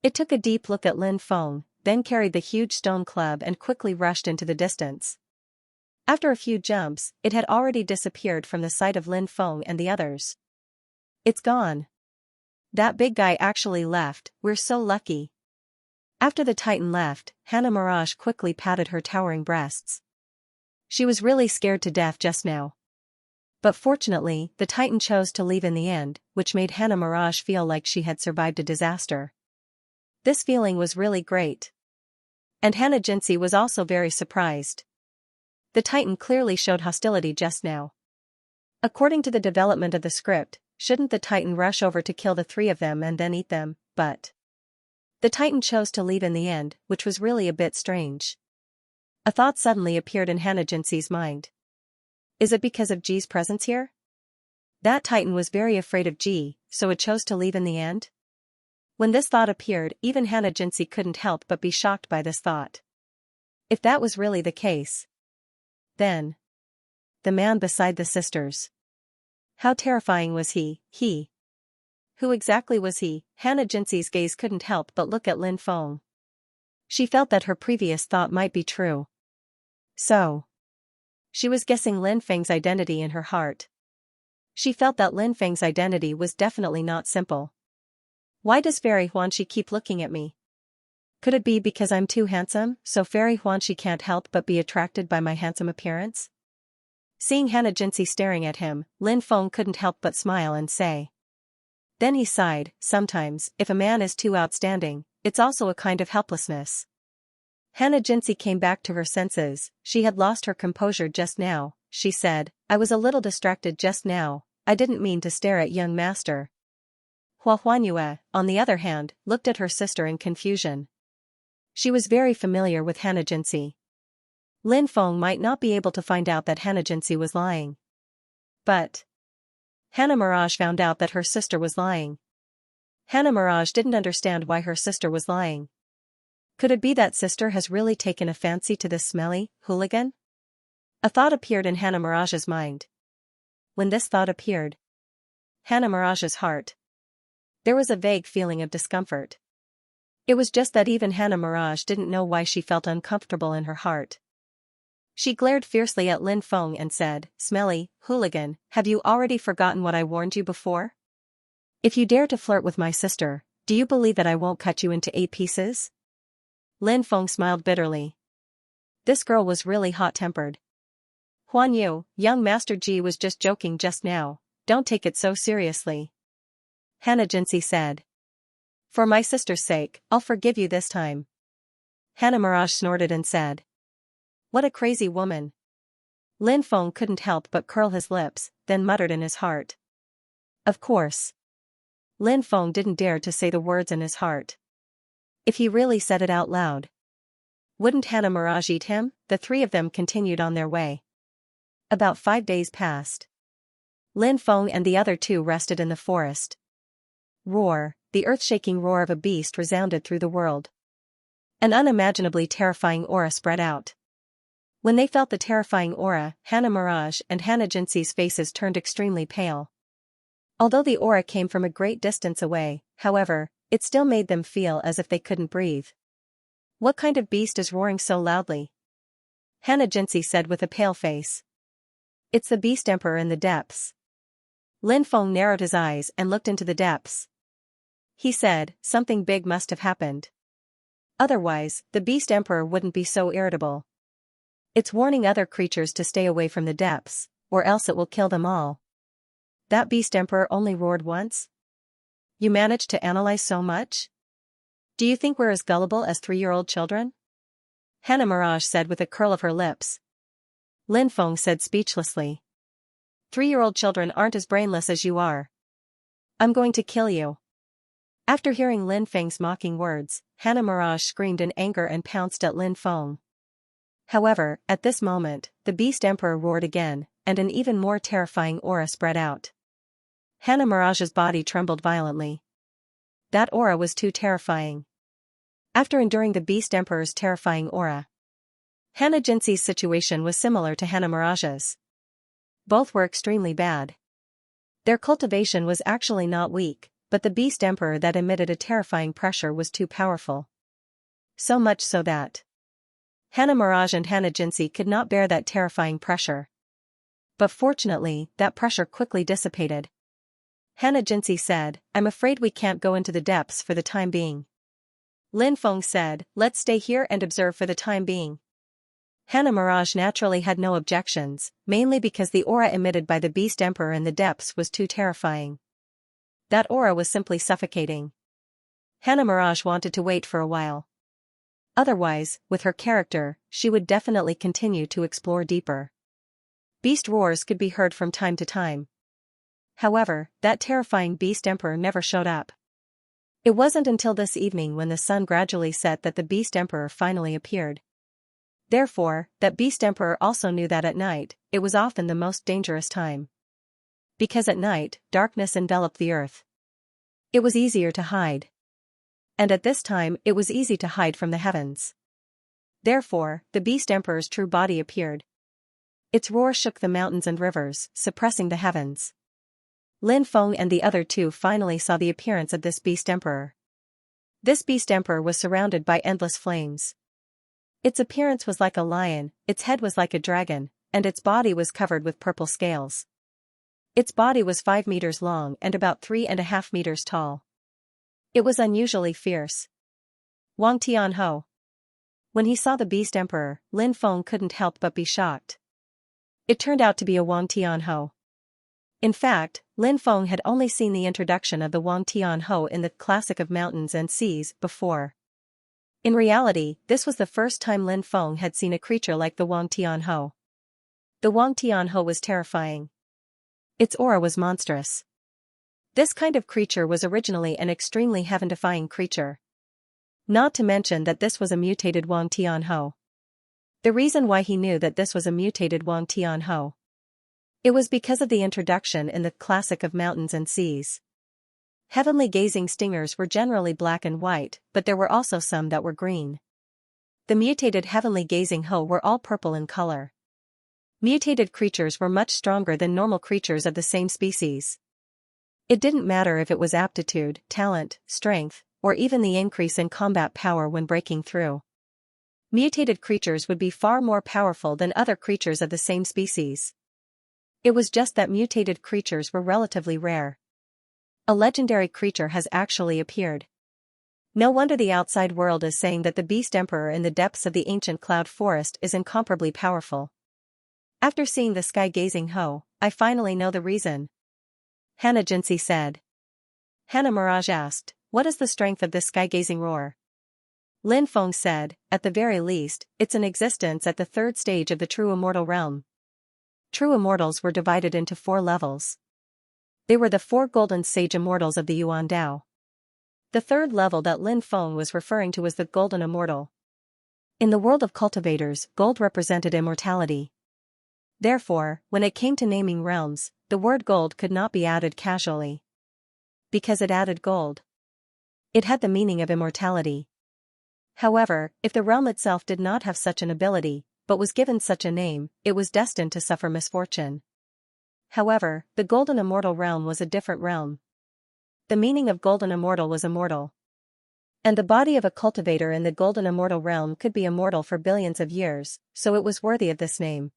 It took a deep look at Lin Feng, then carried the huge stone club and quickly rushed into the distance. After a few jumps, it had already disappeared from the sight of Lin Feng and the others. It's gone. That big guy actually left, we're so lucky. After the Titan left, Hannah Mirage quickly patted her towering breasts. She was really scared to death just now. But fortunately, the Titan chose to leave in the end, which made Hannah Mirage feel like she had survived a disaster. This feeling was really great. And Hannah Jinsey was also very surprised. The Titan clearly showed hostility just now. According to the development of the script, shouldn't the Titan rush over to kill the 3 of them and then eat them, but the Titan chose to leave in the end, which was really a bit strange. A thought suddenly appeared in Hannah Jinsey's mind. Is it because of Ji's presence here? That Titan was very afraid of Ji, so it chose to leave in the end? When this thought appeared, even Hannah Jinsey couldn't help but be shocked by this thought. If that was really the case, then the man beside the sisters. How terrifying was he? Who exactly was he? Hannah Jinsey's gaze couldn't help but look at Lin Feng. She felt that her previous thought might be true. So, she was guessing Lin Feng's identity in her heart. She felt that Lin Feng's identity was definitely not simple. Why does Fairy Huanxi keep looking at me? Could it be because I'm too handsome, so Fairy Huanxi can't help but be attracted by my handsome appearance? Seeing Hannah Jinsey staring at him, Lin Feng couldn't help but smile and say. Then he sighed, sometimes, if a man is too outstanding, it's also a kind of helplessness. Hannah Jinsey came back to her senses. She had lost her composure just now. She said, I was a little distracted just now, I didn't mean to stare at young master. Hua Huanyue, on the other hand, looked at her sister in confusion. She was very familiar with Hannah Jinsey. Lin Feng might not be able to find out that Hannah Jinsi was lying. But Hannah Mirage found out that her sister was lying. Hannah Mirage didn't understand why her sister was lying. Could it be that sister has really taken a fancy to this smelly hooligan? A thought appeared in Hannah Mirage's mind. When this thought appeared, Hannah Mirage's heart, there was a vague feeling of discomfort. It was just that even Hannah Mirage didn't know why she felt uncomfortable in her heart. She glared fiercely at Lin Feng and said, "Smelly hooligan, have you already forgotten what I warned you before? If you dare to flirt with my sister, do you believe that I won't cut you into 8 pieces?" Lin Feng smiled bitterly. This girl was really hot-tempered. "Huan Yu, young Master Ji was just joking just now, don't take it so seriously," Hannah Jinsi said. "For my sister's sake, I'll forgive you this time." Hannah Mirage snorted and said, "What a crazy woman." Lin Feng couldn't help but curl his lips, then muttered in his heart. Of course. Lin Feng didn't dare to say the words in his heart. If he really said it out loud, wouldn't Hannah Mirage eat him? The 3 of them continued on their way. About 5 days passed. Lin Feng and the other 2 rested in the forest. Roar, the earth-shaking roar of a beast resounded through the world. An unimaginably terrifying aura spread out. When they felt the terrifying aura, Hannah Mirage and Hannah Jinsi's faces turned extremely pale. Although the aura came from a great distance away, however, it still made them feel as if they couldn't breathe. "What kind of beast is roaring so loudly?" Hannah Jinsi said with a pale face. "It's the Beast Emperor in the depths." Lin Feng narrowed his eyes and looked into the depths. He said, "Something big must have happened. Otherwise, the Beast Emperor wouldn't be so irritable. It's warning other creatures to stay away from the depths, or else it will kill them all." "That Beast Emperor only roared once? You managed to analyze so much? Do you think we're as gullible as 3-year-old children?" Hannah Mirage said with a curl of her lips. Lin Feng said speechlessly. 3-year-old children aren't as brainless as you are. I'm going to kill you." After hearing Lin Feng's mocking words, Hannah Mirage screamed in anger and pounced at Lin Feng. However, at this moment, the Beast Emperor roared again, and an even more terrifying aura spread out. Hannah Mirage's body trembled violently. That aura was too terrifying. After enduring the Beast Emperor's terrifying aura, Hannah Jinsi's situation was similar to Hannah Mirage's. Both were extremely bad. Their cultivation was actually not weak, but the Beast Emperor that emitted a terrifying pressure was too powerful. So much so that Hannah Mirage and Hannah Jinsi could not bear that terrifying pressure. But fortunately, that pressure quickly dissipated. Hannah Jinsi said, "I'm afraid we can't go into the depths for the time being." Lin Feng said, "Let's stay here and observe for the time being." Hannah Mirage naturally had no objections, mainly because the aura emitted by the Beast Emperor in the depths was too terrifying. That aura was simply suffocating. Hannah Mirage wanted to wait for a while. Otherwise, with her character, she would definitely continue to explore deeper. Beast roars could be heard from time to time. However, that terrifying Beast Emperor never showed up. It wasn't until this evening when the sun gradually set that the Beast Emperor finally appeared. Therefore, that Beast Emperor also knew that at night, it was often the most dangerous time. Because at night, darkness enveloped the earth. It was easier to hide. And at this time, it was easy to hide from the heavens. Therefore, the Beast Emperor's true body appeared. Its roar shook the mountains and rivers, suppressing the heavens. Lin Feng and the other 2 finally saw the appearance of this Beast Emperor. This Beast Emperor was surrounded by endless flames. Its appearance was like a lion, its head was like a dragon, and its body was covered with purple scales. Its body was 5 meters long and about 3.5 meters tall. It was unusually fierce. Wang Tianho. When he saw the Beast Emperor, Lin Feng couldn't help but be shocked. It turned out to be a Wang Tianho. In fact, Lin Feng had only seen the introduction of the Wang Tianho in the Classic of Mountains and Seas before. In reality, this was the first time Lin Feng had seen a creature like the Wang Tianho. The Wang Tianho was terrifying. Its aura was monstrous. This kind of creature was originally an extremely heaven-defying creature. Not to mention that this was a mutated Wang Tianho. The reason why he knew that this was a mutated Wang Tianhou. It was because of the introduction in the classic of mountains and seas. Heavenly gazing stingers were generally black and white, but there were also some that were green. The mutated heavenly gazing Hou were all purple in color. Mutated creatures were much stronger than normal creatures of the same species. It didn't matter if it was aptitude, talent, strength, or even the increase in combat power when breaking through. Mutated creatures would be far more powerful than other creatures of the same species. It was just that mutated creatures were relatively rare. A legendary creature has actually appeared. No wonder the outside world is saying that the Beast Emperor in the depths of the ancient cloud forest is incomparably powerful. After seeing the sky-gazing Hou, I finally know the reason. Xianxia said. Hannah Mirage asked, what is the strength of this sky-gazing roar? Lin Feng said, at the very least, it's an existence at the third stage of the true immortal realm. True immortals were divided into 4 levels. They were the 4 golden sage immortals of the Yuan Dao. The third level that Lin Feng was referring to was the golden immortal. In the world of cultivators, gold represented immortality. Therefore, when it came to naming realms, the word gold could not be added casually. Because it added gold. It had the meaning of immortality. However, if the realm itself did not have such an ability, but was given such a name, it was destined to suffer misfortune. However, the golden immortal realm was a different realm. The meaning of golden immortal was immortal. And the body of a cultivator in the golden immortal realm could be immortal for billions of years, so it was worthy of this name.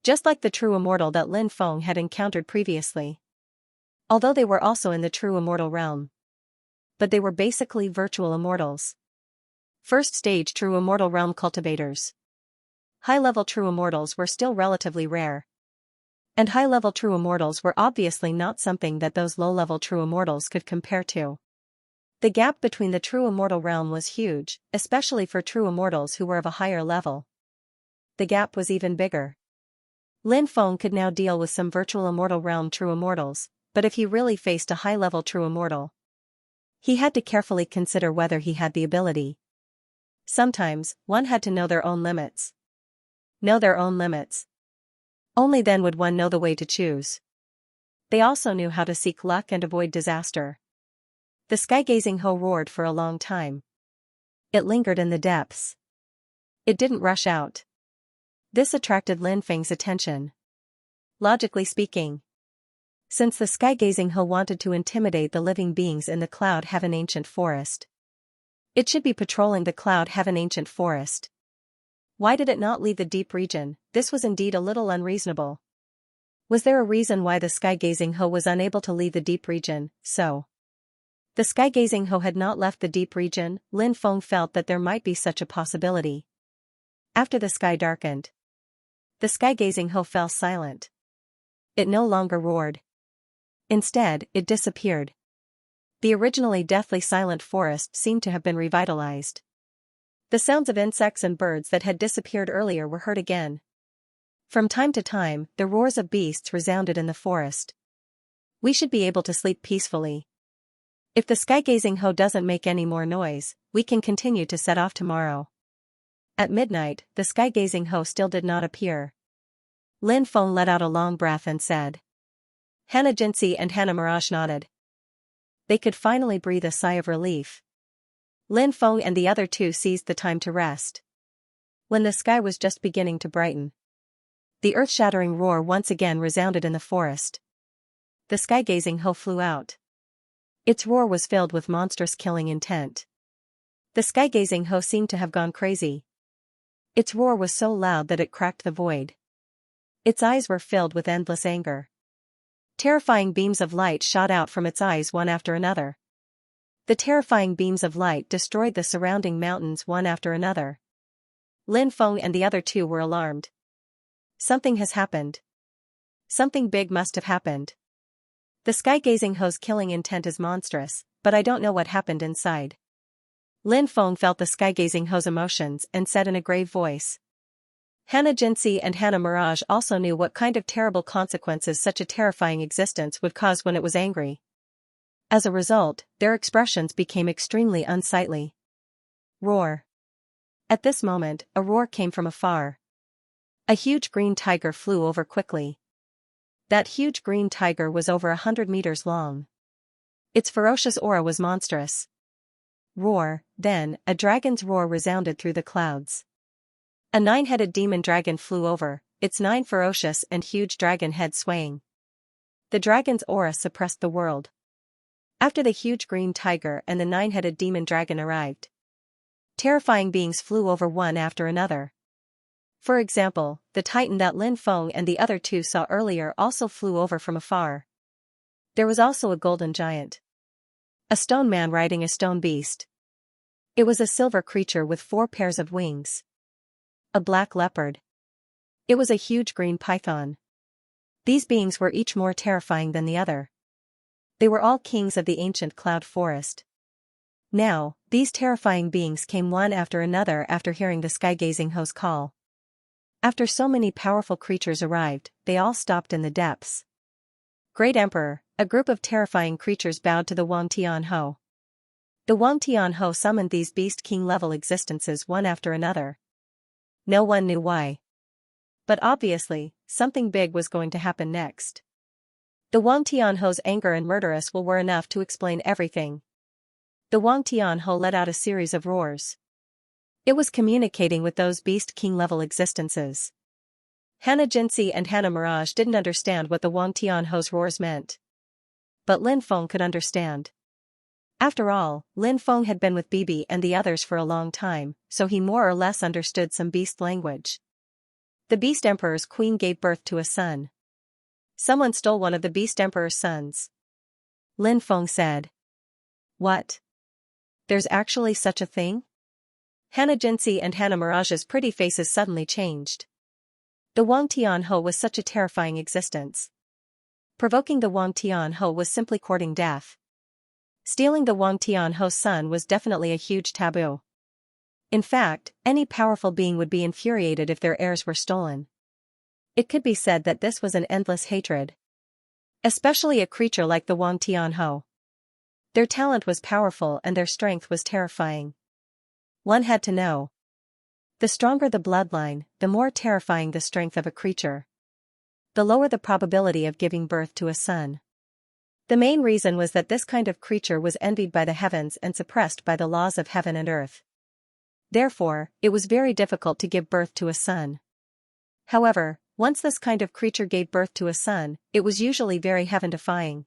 Just like the true immortal that Lin Feng had encountered previously. Although they were also in the true immortal realm. But they were basically virtual immortals. First stage true immortal realm cultivators. High-level true immortals were still relatively rare. And high-level true immortals were obviously not something that those low-level true immortals could compare to. The gap between the true immortal realm was huge, especially for true immortals who were of a higher level. The gap was even bigger. Lin Feng could now deal with some virtual immortal realm true immortals, but if he really faced a high-level true immortal, he had to carefully consider whether he had the ability. Sometimes, one had to know their own limits. Know their own limits. Only then would one know the way to choose. They also knew how to seek luck and avoid disaster. The sky-gazing Hou roared for a long time. It lingered in the depths. It didn't rush out. This attracted Lin Feng's attention. Logically speaking, since the sky-gazing Hou wanted to intimidate the living beings in the Cloud Heaven Ancient Forest, it should be patrolling the Cloud Heaven Ancient Forest. Why did it not leave the deep region? This was indeed a little unreasonable. Was there a reason why the sky-gazing Hou was unable to leave the deep region? So, the sky-gazing Hou had not left the deep region. Lin Feng felt that there might be such a possibility. After the sky darkened, the sky-gazing Hou fell silent. It no longer roared. Instead, it disappeared. The originally deathly silent forest seemed to have been revitalized. The sounds of insects and birds that had disappeared earlier were heard again. From time to time, the roars of beasts resounded in the forest. We should be able to sleep peacefully. If the sky-gazing Hou doesn't make any more noise, we can continue to set off tomorrow. At midnight, the sky-gazing Hou still did not appear. Lin Feng let out a long breath and said. Xianxia and Hannah Mirage nodded. They could finally breathe a sigh of relief. Lin Feng and the other 2 seized the time to rest. When the sky was just beginning to brighten, the earth-shattering roar once again resounded in the forest. The sky-gazing Hou flew out. Its roar was filled with monstrous killing intent. The sky-gazing Hou seemed to have gone crazy. Its roar was so loud that it cracked the void. Its eyes were filled with endless anger. Terrifying beams of light shot out from its eyes one after another. The terrifying beams of light destroyed the surrounding mountains one after another. Lin Feng and the other 2 were alarmed. Something has happened. Something big must have happened. The sky-gazing Hou's killing intent is monstrous, but I don't know what happened inside. Lin Feng felt the sky-gazing Hou's emotions and said in a grave voice. Xianxia and Hannah Mirage also knew what kind of terrible consequences such a terrifying existence would cause when it was angry. As a result, their expressions became extremely unsightly. Roar. At this moment, a roar came from afar. A huge green tiger flew over quickly. That huge green tiger was over 100 meters long. Its ferocious aura was monstrous. Roar, then, a dragon's roar resounded through the clouds. A 9-headed demon dragon flew over, its 9 ferocious and huge dragon heads swaying. The dragon's aura suppressed the world. After the huge green tiger and the 9-headed demon dragon arrived, terrifying beings flew over one after another. For example, the titan that Lin Feng and the other two saw earlier also flew over from afar. There was also a golden giant. A stone man riding a stone beast. It was a silver creature with 4 pairs of wings. A black leopard. It was a huge green python. These beings were each more terrifying than the other. They were all kings of the ancient cloud forest. Now, these terrifying beings came one after another after hearing the sky-gazing Ho's call. After so many powerful creatures arrived, they all stopped in the depths. Great Emperor, a group of terrifying creatures bowed to the Wang Tian Ho. The Wang Tian Ho summoned these beast king-level existences one after another. No one knew why. But obviously, something big was going to happen next. The Wang Tian Ho's anger and murderous will were enough to explain everything. The Wang Tian Ho let out a series of roars. It was communicating with those beast king-level existences. Hannah Jinsi and Hannah Mirage didn't understand what the Wang Tian Ho's roars meant. But Lin Feng could understand. After all, Lin Feng had been with Bibi and the others for a long time, so he more or less understood some beast language. The Beast Emperor's queen gave birth to a son. Someone stole one of the Beast Emperor's sons. Lin Feng said. What? There's actually such a thing? Hannah Jinsi and Hannah Mirage's pretty faces suddenly changed. The Wang Tian Ho was such a terrifying existence. Provoking the Wang Tian Ho was simply courting death. Stealing the Wang Tian Ho's son was definitely a huge taboo. In fact, any powerful being would be infuriated if their heirs were stolen. It could be said that this was an endless hatred. Especially a creature like the Wang Tian Ho. Their talent was powerful and their strength was terrifying. One had to know. The stronger the bloodline, the more terrifying the strength of a creature. The lower the probability of giving birth to a son. The main reason was that this kind of creature was envied by the heavens and suppressed by the laws of heaven and earth. Therefore, it was very difficult to give birth to a son. However, once this kind of creature gave birth to a son, it was usually very heaven-defying.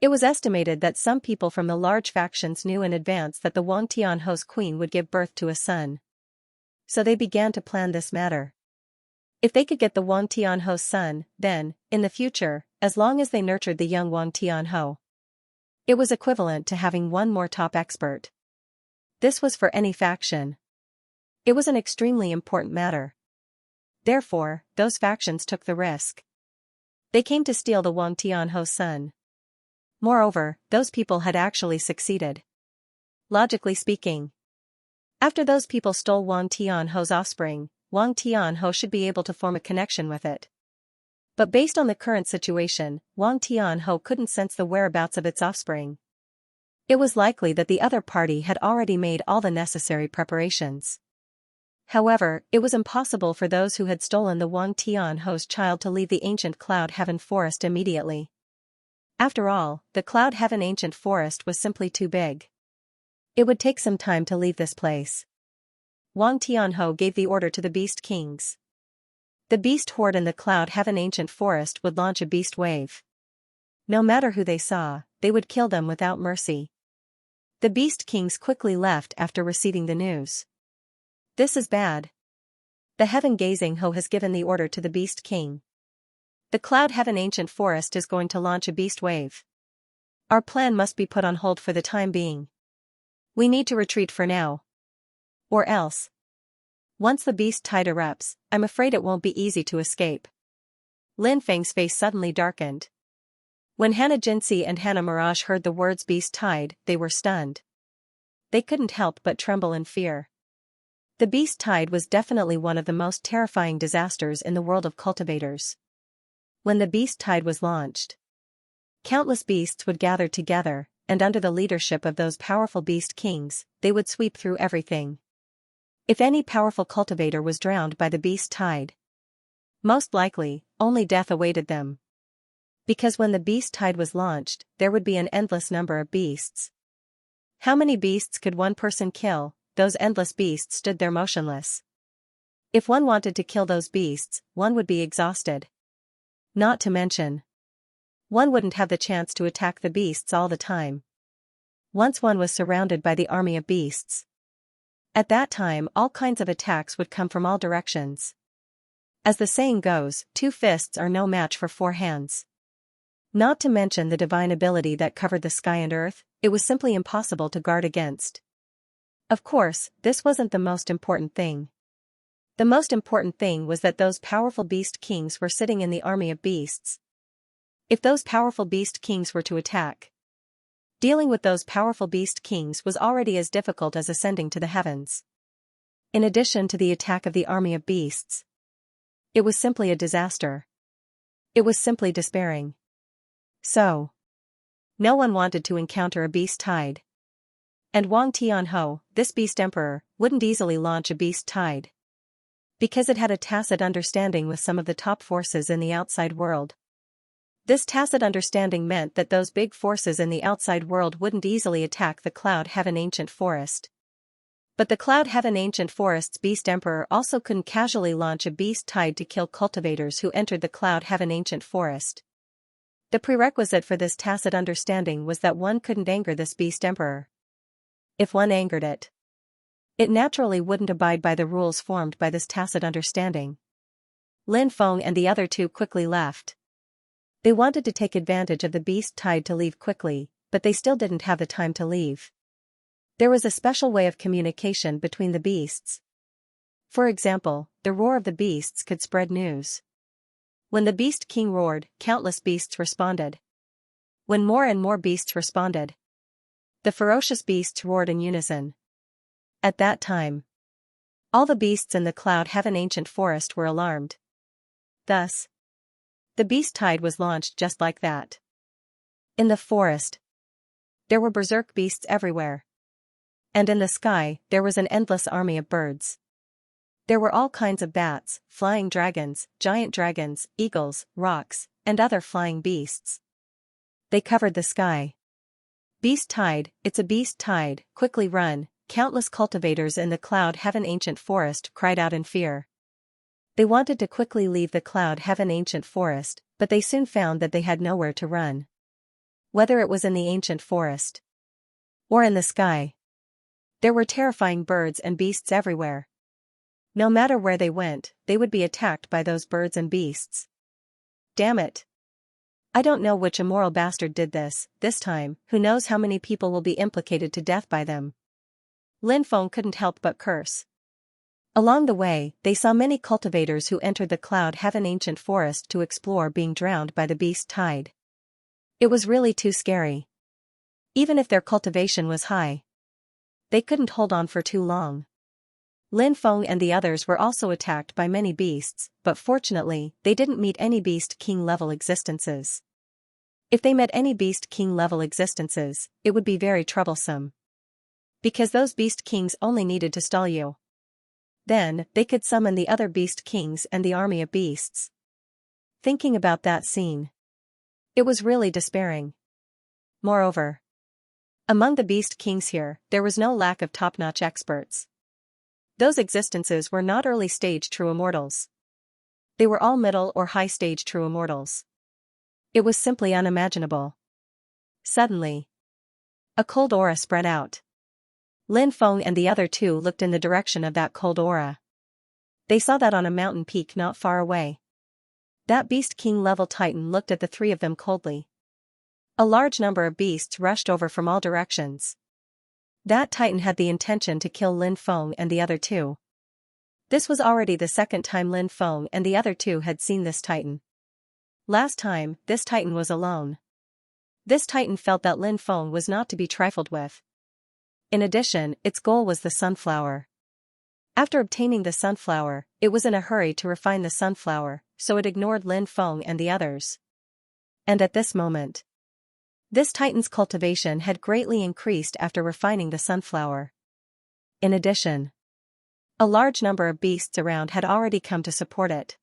It was estimated that some people from the large factions knew in advance that the Wang Tian Ho's queen would give birth to a son. So they began to plan this matter. If they could get the Wang Tian Ho's son, then, in the future, as long as they nurtured the young Wang Tian Ho, it was equivalent to having one more top expert. This was for any faction. It was an extremely important matter. Therefore, those factions took the risk. They came to steal the Wang Tian Ho's son. Moreover, those people had actually succeeded. Logically speaking, after those people stole Wang Tian Ho's offspring, Wang Tian Ho should be able to form a connection with it. But based on the current situation, Wang Tian Ho couldn't sense the whereabouts of its offspring. It was likely that the other party had already made all the necessary preparations. However, it was impossible for those who had stolen the Wang Tian Ho's child to leave the ancient Cloud Heaven Forest immediately. After all, the Cloud Heaven Ancient Forest was simply too big. It would take some time to leave this place. Wang Tian Ho gave the order to the Beast Kings. The Beast Horde in the Cloud Heaven Ancient Forest would launch a beast wave. No matter who they saw, they would kill them without mercy. The Beast Kings quickly left after receiving the news. This is bad. The Heaven-Gazing Ho has given the order to the Beast King. The Cloud Heaven Ancient Forest is going to launch a beast wave. Our plan must be put on hold for the time being. We need to retreat for now. Or else. Once the beast tide erupts, I'm afraid it won't be easy to escape. Lin Feng's face suddenly darkened. When Hannah Jinsi and Hannah Mirage heard the words beast tide, they were stunned. They couldn't help but tremble in fear. The beast tide was definitely one of the most terrifying disasters in the world of cultivators. When the beast tide was launched, countless beasts would gather together, and under the leadership of those powerful beast kings, they would sweep through everything. If any powerful cultivator was drowned by the beast tide, most likely, only death awaited them. Because when the beast tide was launched, there would be an endless number of beasts. How many beasts could one person kill? Those endless beasts stood there motionless. If one wanted to kill those beasts, one would be exhausted. Not to mention, one wouldn't have the chance to attack the beasts all the time. Once one was surrounded by the army of beasts. At that time, all kinds of attacks would come from all directions. As the saying goes, 2 fists are no match for 4 hands. Not to mention the divine ability that covered the sky and earth, it was simply impossible to guard against. Of course, this wasn't the most important thing. The most important thing was that those powerful beast kings were sitting in the army of beasts. If those powerful beast kings were to attack, dealing with those powerful beast kings was already as difficult as ascending to the heavens. In addition to the attack of the army of beasts, it was simply a disaster. It was simply despairing. So, no one wanted to encounter a beast tide. And Wang Tianhou, this beast emperor, wouldn't easily launch a beast tide. Because it had a tacit understanding with some of the top forces in the outside world. This tacit understanding meant that those big forces in the outside world wouldn't easily attack the Cloud Heaven Ancient Forest. But the Cloud Heaven Ancient Forest's Beast Emperor also couldn't casually launch a beast tide to kill cultivators who entered the Cloud Heaven Ancient Forest. The prerequisite for this tacit understanding was that one couldn't anger this Beast Emperor. If one angered it, it naturally wouldn't abide by the rules formed by this tacit understanding. Lin Feng and the other 2 quickly left. They wanted to take advantage of the beast tide to leave quickly, but they still didn't have the time to leave. There was a special way of communication between the beasts. For example, the roar of the beasts could spread news. When the Beast King roared, countless beasts responded. When more and more beasts responded, the ferocious beasts roared in unison. At that time, all the beasts in the Cloud Heaven Ancient Forest were alarmed. Thus, the beast tide was launched just like that. In the forest, there were berserk beasts everywhere. And in the sky, there was an endless army of birds. There were all kinds of bats, flying dragons, giant dragons, eagles, rocks, and other flying beasts. They covered the sky. Beast tide, it's a beast tide, quickly run, countless cultivators in the Cloud Heaven Ancient Forest cried out in fear. They wanted to quickly leave the Cloud Heaven Ancient Forest, but they soon found that they had nowhere to run. Whether it was in the ancient forest or in the sky, there were terrifying birds and beasts everywhere. No matter where they went, they would be attacked by those birds and beasts. Damn it. I don't know which immoral bastard did this time, who knows how many people will be implicated to death by them. Lin Feng couldn't help but curse. Along the way, they saw many cultivators who entered the Cloud Heaven Ancient Forest to explore being drowned by the beast tide. It was really too scary. Even if their cultivation was high, they couldn't hold on for too long. Lin Feng and the others were also attacked by many beasts, but fortunately, they didn't meet any Beast King level existences. If they met any Beast King level existences, it would be very troublesome. Because those Beast Kings only needed to stall you. Then, they could summon the other Beast Kings and the army of beasts. Thinking about that scene, it was really despairing. Moreover, among the Beast Kings here, there was no lack of top-notch experts. Those existences were not early-stage true immortals. They were all middle or high-stage true immortals. It was simply unimaginable. Suddenly, a cold aura spread out. Lin Feng and the other 2 looked in the direction of that cold aura. They saw that on a mountain peak not far away. That Beast King level Titan looked at the 3 of them coldly. A large number of beasts rushed over from all directions. That Titan had the intention to kill Lin Feng and the other 2. This was already the second time Lin Feng and the other 2 had seen this Titan. Last time, this Titan was alone. This Titan felt that Lin Feng was not to be trifled with. In addition, its goal was the sunflower. After obtaining the sunflower, it was in a hurry to refine the sunflower, so it ignored Lin Feng and the others. And at this moment, this Titan's cultivation had greatly increased after refining the sunflower. In addition, A large number of beasts around had already come to support it.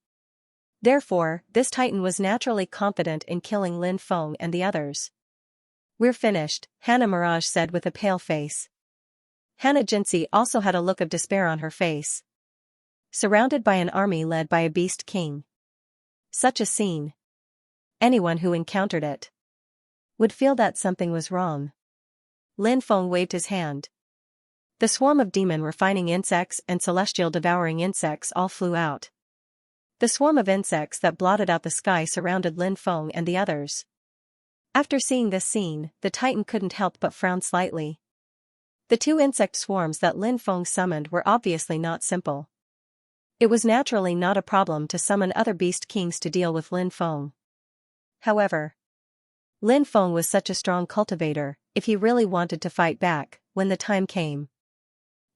Therefore, this titan was naturally confident in killing Lin Feng and the others. "We're finished," Hannah Mirage said with a pale face. Hannah Jinsi also had a look of despair on her face. Surrounded by an army led by a beast king. Such a scene. Anyone who encountered it would feel that something was wrong. Lin Feng waved his hand. The swarm of demon refining insects and celestial devouring insects all flew out. The swarm of insects that blotted out the sky surrounded Lin Feng and the others. After seeing this scene, the titan couldn't help but frown slightly. The two insect swarms that Lin Feng summoned were obviously not simple. It was naturally not a problem to summon other beast kings to deal with Lin Feng. However, Lin Feng was such a strong cultivator. If he really wanted to fight back, when the time came,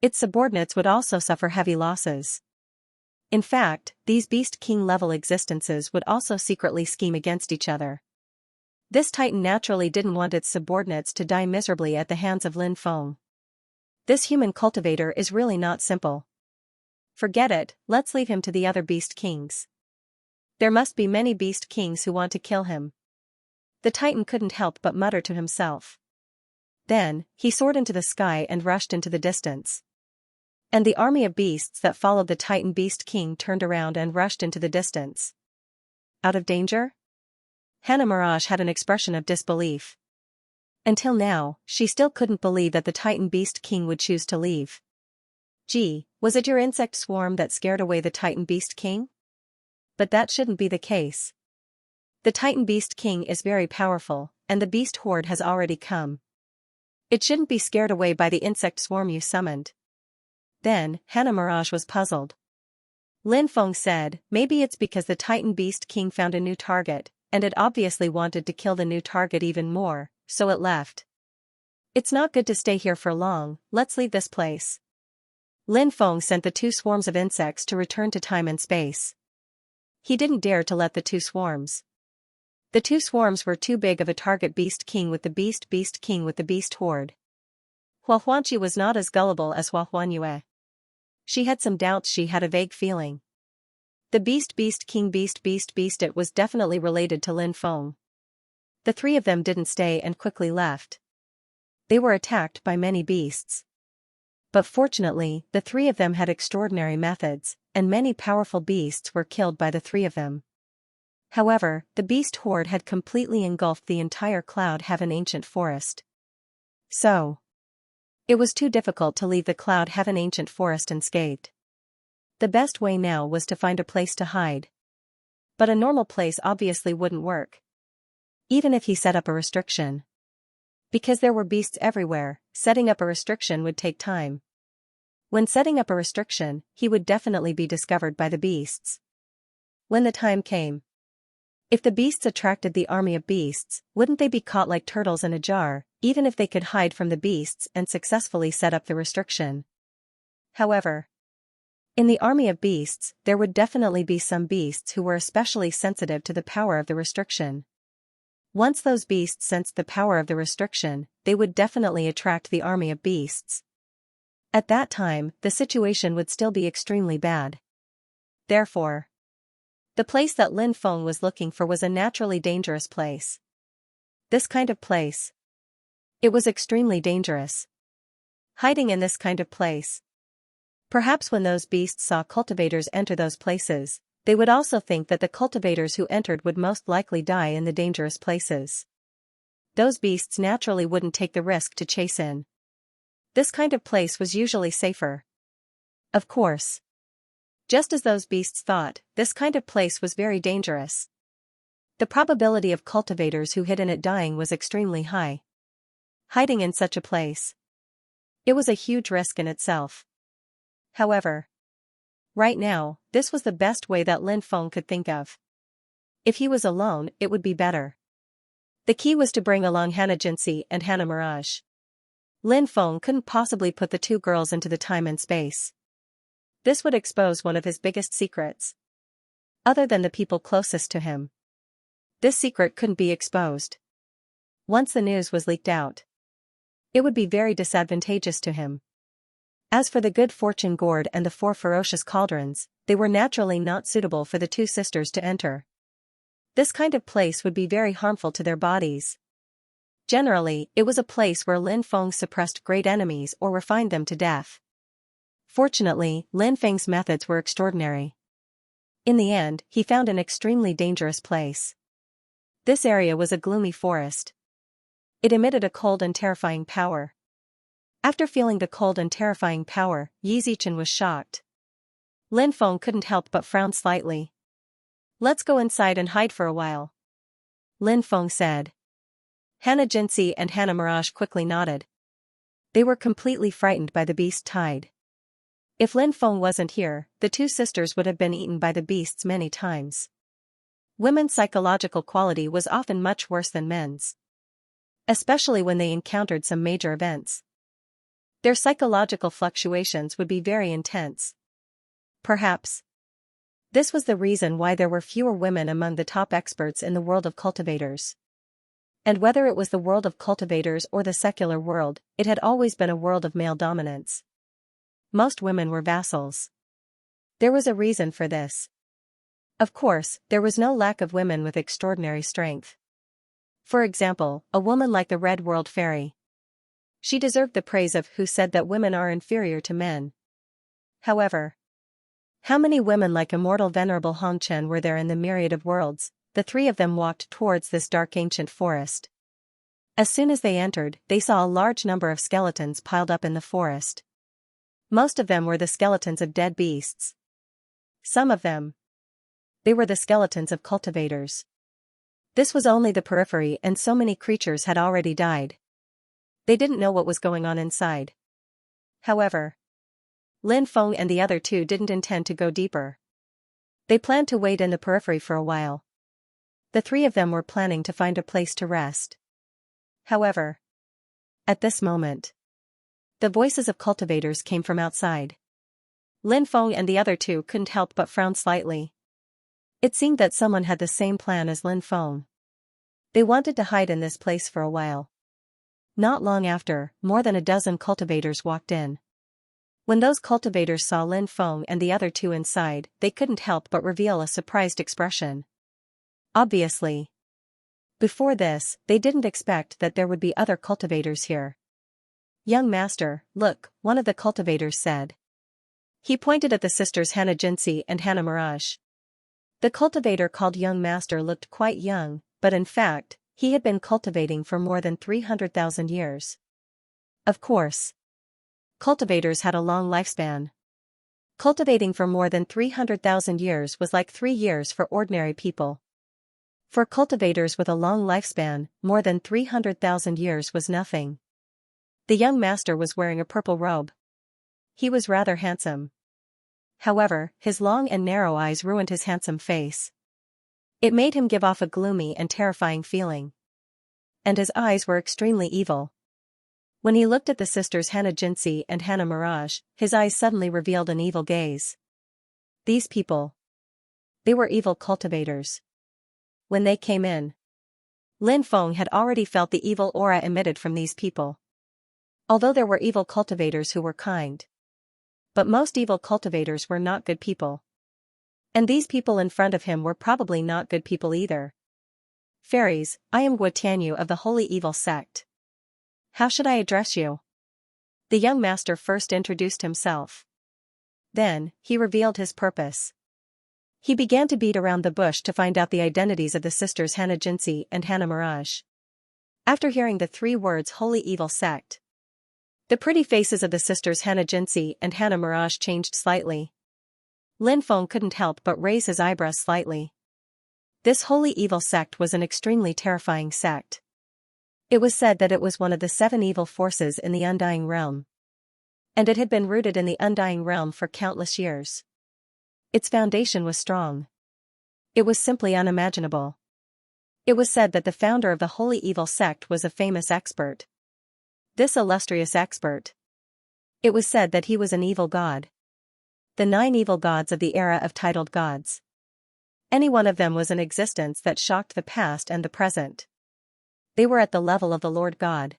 its subordinates would also suffer heavy losses. In fact, these beast king level existences would also secretly scheme against each other. This titan naturally didn't want its subordinates to die miserably at the hands of Lin Feng. This human cultivator is really not simple. Forget it, let's leave him to the other beast kings. There must be many beast kings who want to kill him. The titan couldn't help but mutter to himself. Then, he soared into the sky and rushed into the distance. And the army of beasts that followed the titan beast king turned around and rushed into the distance. Out of danger? Hannah Mirage had an expression of disbelief. Until now, she still couldn't believe that the titan beast king would choose to leave. Gee, was it your insect swarm that scared away the titan beast king? But that shouldn't be the case. The titan beast king is very powerful, and the beast horde has already come. It shouldn't be scared away by the insect swarm you summoned. Then, Hannah Mirage was puzzled. Lin Feng said, maybe it's because the titan beast king found a new target, and it obviously wanted to kill the new target even more, so it left. It's not good to stay here for long, let's leave this place. Lin Feng sent the two swarms of insects to return to time and space. He didn't dare to let the two swarms. The two swarms were too big of a target beast king with the beast king with the beast horde. Hua Huanqi was not as gullible as Hua Huanyue. She had some doubts. She had a vague feeling. The beast king it was definitely related to Lin Feng. The three of them didn't stay and quickly left. They were attacked by many beasts. But fortunately, the three of them had extraordinary methods, and many powerful beasts were killed by the three of them. However, the beast horde had completely engulfed the entire Cloud Heaven ancient forest. So, it was too difficult to leave the Cloud Heaven ancient forest unscathed. The best way now was to find a place to hide. But a normal place obviously wouldn't work. Even if he set up a restriction. Because there were beasts everywhere, setting up a restriction would take time. When setting up a restriction, he would definitely be discovered by the beasts. When the time came. If the beasts attracted the army of beasts, wouldn't they be caught like turtles in a jar, even if they could hide from the beasts and successfully set up the restriction? However, in the army of beasts, there would definitely be some beasts who were especially sensitive to the power of the restriction. Once those beasts sensed the power of the restriction, they would definitely attract the army of beasts. At that time, the situation would still be extremely bad. Therefore, the place that Lin Feng was looking for was a naturally dangerous place. This kind of place. It was extremely dangerous. Hiding in this kind of place. Perhaps when those beasts saw cultivators enter those places, they would also think that the cultivators who entered would most likely die in the dangerous places. Those beasts naturally wouldn't take the risk to chase in. This kind of place was usually safer. Of course. Just as those beasts thought, this kind of place was very dangerous. The probability of cultivators who hid in it dying was extremely high. Hiding in such a place. It was a huge risk in itself. However, right now, this was the best way that Lin Feng could think of. If he was alone, it would be better. The key was to bring along Hannah Jinsi and Hannah Mirage. Lin Feng couldn't possibly put the two girls into the time and space. This would expose one of his biggest secrets. Other than the people closest to him. This secret couldn't be exposed. Once the news was leaked out, it would be very disadvantageous to him. As for the good fortune gourd and the 4 ferocious cauldrons, they were naturally not suitable for the 2 sisters to enter. This kind of place would be very harmful to their bodies. Generally, it was a place where Lin Feng suppressed great enemies or refined them to death. Fortunately, Lin Feng's methods were extraordinary. In the end, he found an extremely dangerous place. This area was a gloomy forest. It emitted a cold and terrifying power. After feeling the cold and terrifying power, Yi Zichen was shocked. Lin Feng couldn't help but frown slightly. "Let's go inside and hide for a while," Lin Feng said. Hannah Jinsi and Hannah Mirage quickly nodded. They were completely frightened by the beast tide. If Lin Feng wasn't here, the 2 sisters would have been eaten by the beasts many times. Women's psychological quality was often much worse than men's. Especially when they encountered some major events. Their psychological fluctuations would be very intense. Perhaps this was the reason why there were fewer women among the top experts in the world of cultivators. And whether it was the world of cultivators or the secular world, it had always been a world of male dominance. Most women were vassals. There was a reason for this. Of course, there was no lack of women with extraordinary strength. For example, a woman like the Red World Fairy. She deserved the praise of who said that women are inferior to men. However, how many women like immortal Venerable Hongchen were there in the myriad of worlds? The 3 of them walked towards this dark ancient forest. As soon as they entered, they saw a large number of skeletons piled up in the forest. Most of them were the skeletons of dead beasts. Some of them, they were the skeletons of cultivators. This was only the periphery, and so many creatures had already died. They didn't know what was going on inside. However, Lin Feng and the other 2 didn't intend to go deeper. They planned to wait in the periphery for a while. The 3 of them were planning to find a place to rest. However, at this moment, the voices of cultivators came from outside. Lin Feng and the other 2 couldn't help but frown slightly. It seemed that someone had the same plan as Lin Feng. They wanted to hide in this place for a while. Not long after, more than a dozen cultivators walked in. When those cultivators saw Lin Feng and the other 2 inside, they couldn't help but reveal a surprised expression. Obviously, before this, they didn't expect that there would be other cultivators here. "Young master, look," one of the cultivators said. He pointed at the sisters Hannah Jinsi and Hannah Mirage. The cultivator called young master looked quite young, but in fact, he had been cultivating for more than 300,000 years. Of course, cultivators had a long lifespan. Cultivating for more than 300,000 years was like 3 years for ordinary people. For cultivators with a long lifespan, more than 300,000 years was nothing. The young master was wearing a purple robe. He was rather handsome. However, his long and narrow eyes ruined his handsome face. It made him give off a gloomy and terrifying feeling. And his eyes were extremely evil. When he looked at the sisters Hannah Jinsi and Hannah Mirage, his eyes suddenly revealed an evil gaze. These people, they were evil cultivators. When they came in, Lin Feng had already felt the evil aura emitted from these people. Although there were evil cultivators who were kind. But most evil cultivators were not good people. And these people in front of him were probably not good people either. "Fairies, I am Guo Tianyu of the Holy Evil Sect. How should I address you?" The young master first introduced himself. Then, he revealed his purpose. He began to beat around the bush to find out the identities of the sisters Hannah Jinsi and Hannah Mirage. After hearing the 3 words Holy Evil Sect, the pretty faces of the sisters Hannah Jinsi and Hannah Mirage changed slightly. Lin Feng couldn't help but raise his eyebrows slightly. This Holy Evil Sect was an extremely terrifying sect. It was said that it was one of the 7 evil forces in the Undying Realm. And it had been rooted in the Undying Realm for countless years. Its foundation was strong. It was simply unimaginable. It was said that the founder of the Holy Evil Sect was a famous expert. This illustrious expert. It was said that he was an evil god. The 9 evil gods of the era of titled gods. Any one of them was an existence that shocked the past and the present. They were at the level of the Lord God,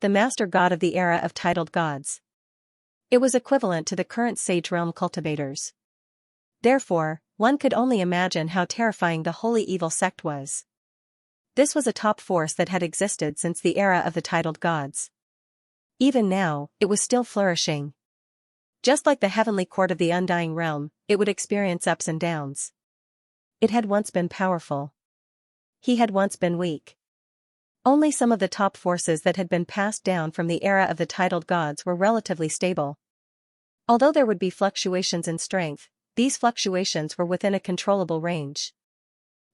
the master god of the era of titled gods. It was equivalent to the current Sage Realm cultivators. Therefore, one could only imagine how terrifying the holy evil sect was. This was a top force that had existed since the era of the titled gods. Even now, it was still flourishing. Just like the heavenly court of the undying realm, it would experience ups and downs. It had once been powerful. He had once been weak. Only some of the top forces that had been passed down from the era of the titled gods were relatively stable. Although there would be fluctuations in strength, these fluctuations were within a controllable range.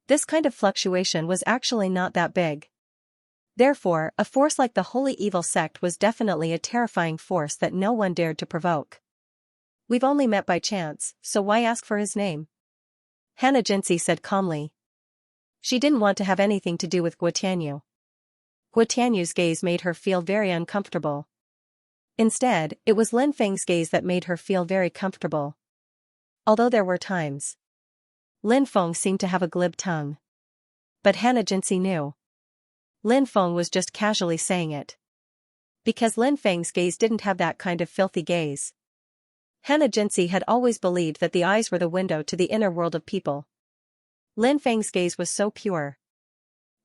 This kind of fluctuation was actually not that big. Therefore, a force like the holy evil sect was definitely a terrifying force that no one dared to provoke. We've only met by chance, so why ask for his name? Hannah Jinsey said calmly. She didn't want to have anything to do with Guotianyu. Guotianyu's gaze made her feel very uncomfortable. Instead, it was Lin Feng's gaze that made her feel very comfortable. Although there were times Lin Feng seemed to have a glib tongue. But Hannah Jinsey knew. Lin Feng was just casually saying it. Because Lin Feng's gaze didn't have that kind of filthy gaze. Hannah Jinsey had always believed that the eyes were the window to the inner world of people. Lin Feng's gaze was so pure.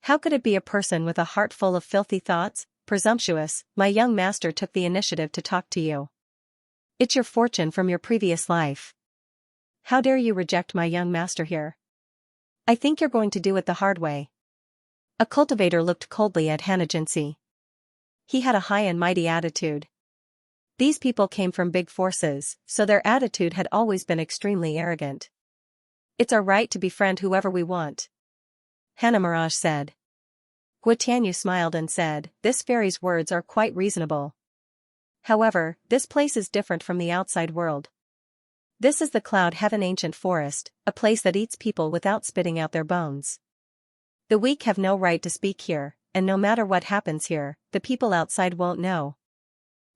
How could it be a person with a heart full of filthy thoughts? Presumptuous, my young master took the initiative to talk to you. It's your fortune from your previous life. How dare you reject my young master here? I think you're going to do it the hard way. A cultivator looked coldly at Hannah Jinsey. He had a high and mighty attitude. These people came from big forces, so their attitude had always been extremely arrogant. It's our right to befriend whoever we want. Hannah Mirage said. Guotianyu smiled and said, this fairy's words are quite reasonable. However, this place is different from the outside world. This is the Cloud Heaven Ancient Forest, a place that eats people without spitting out their bones. The weak have no right to speak here, and no matter what happens here, the people outside won't know.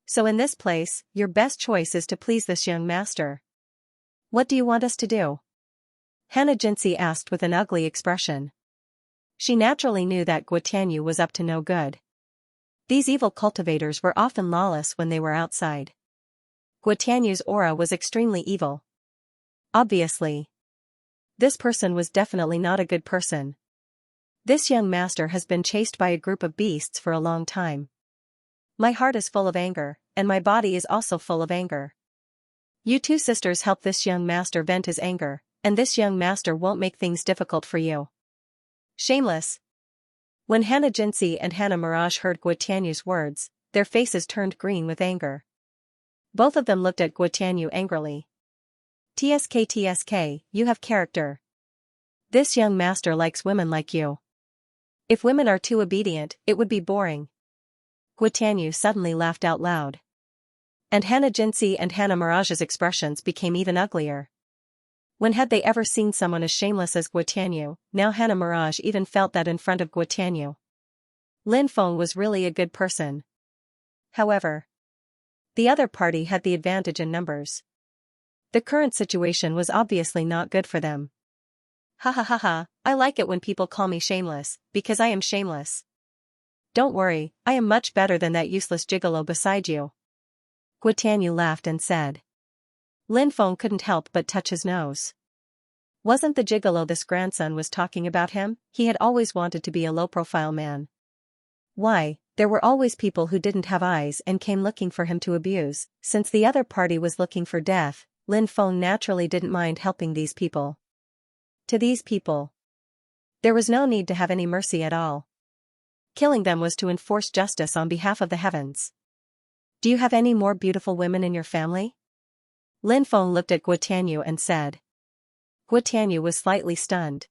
So in this place, your best choice is to please this young master. What do you want us to do? Hannah Jinsey asked with an ugly expression. She naturally knew that Guotianyu was up to no good. These evil cultivators were often lawless when they were outside. Guotianyu's aura was extremely evil. Obviously. This person was definitely not a good person. This young master has been chased by a group of beasts for a long time. My heart is full of anger, and my body is also full of anger. You two sisters help this young master vent his anger, and this young master won't make things difficult for you. Shameless. When Hannah Jinsey and Hannah Mirage heard Guotianyu's words, their faces turned green with anger. Both of them looked at Guotianyu angrily. TSK, you have character. This young master likes women like you. If women are too obedient, it would be boring. Guotianyu suddenly laughed out loud. And Hannah Jinsey and Hannah Mirage's expressions became even uglier. When had they ever seen someone as shameless as Guotianyu? Now Hannah Mirage even felt that in front of Guotianyu. Lin Feng was really a good person. However, the other party had the advantage in numbers. The current situation was obviously not good for them. Ha ha ha ha, I like it when people call me shameless, because I am shameless. Don't worry, I am much better than that useless gigolo beside you. Guotianyu laughed and said. Lin Feng couldn't help but touch his nose. Wasn't the gigolo this grandson was talking about him? He had always wanted to be a low-profile man. Why, there were always people who didn't have eyes and came looking for him to abuse. Since the other party was looking for death, Lin Feng naturally didn't mind helping these people. To these people, there was no need to have any mercy at all. Killing them was to enforce justice on behalf of the heavens. Do you have any more beautiful women in your family? Lin Feng looked at Guotianyu and said. Guotianyu was slightly stunned.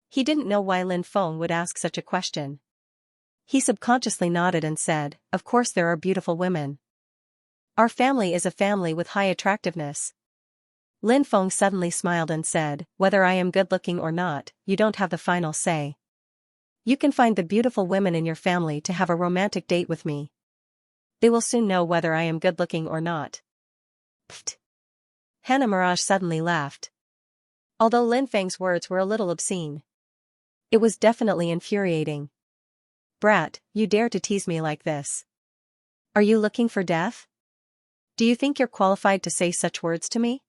He didn't know why Lin Feng would ask such a question. He subconsciously nodded and said, of course there are beautiful women. Our family is a family with high attractiveness. Lin Feng suddenly smiled and said, whether I am good-looking or not, you don't have the final say. You can find the beautiful women in your family to have a romantic date with me. They will soon know whether I am good-looking or not. Pfft. Hannah Mirage suddenly laughed. Although Lin Feng's words were a little obscene, it was definitely infuriating. Brat, you dare to tease me like this. Are you looking for death? Do you think you're qualified to say such words to me?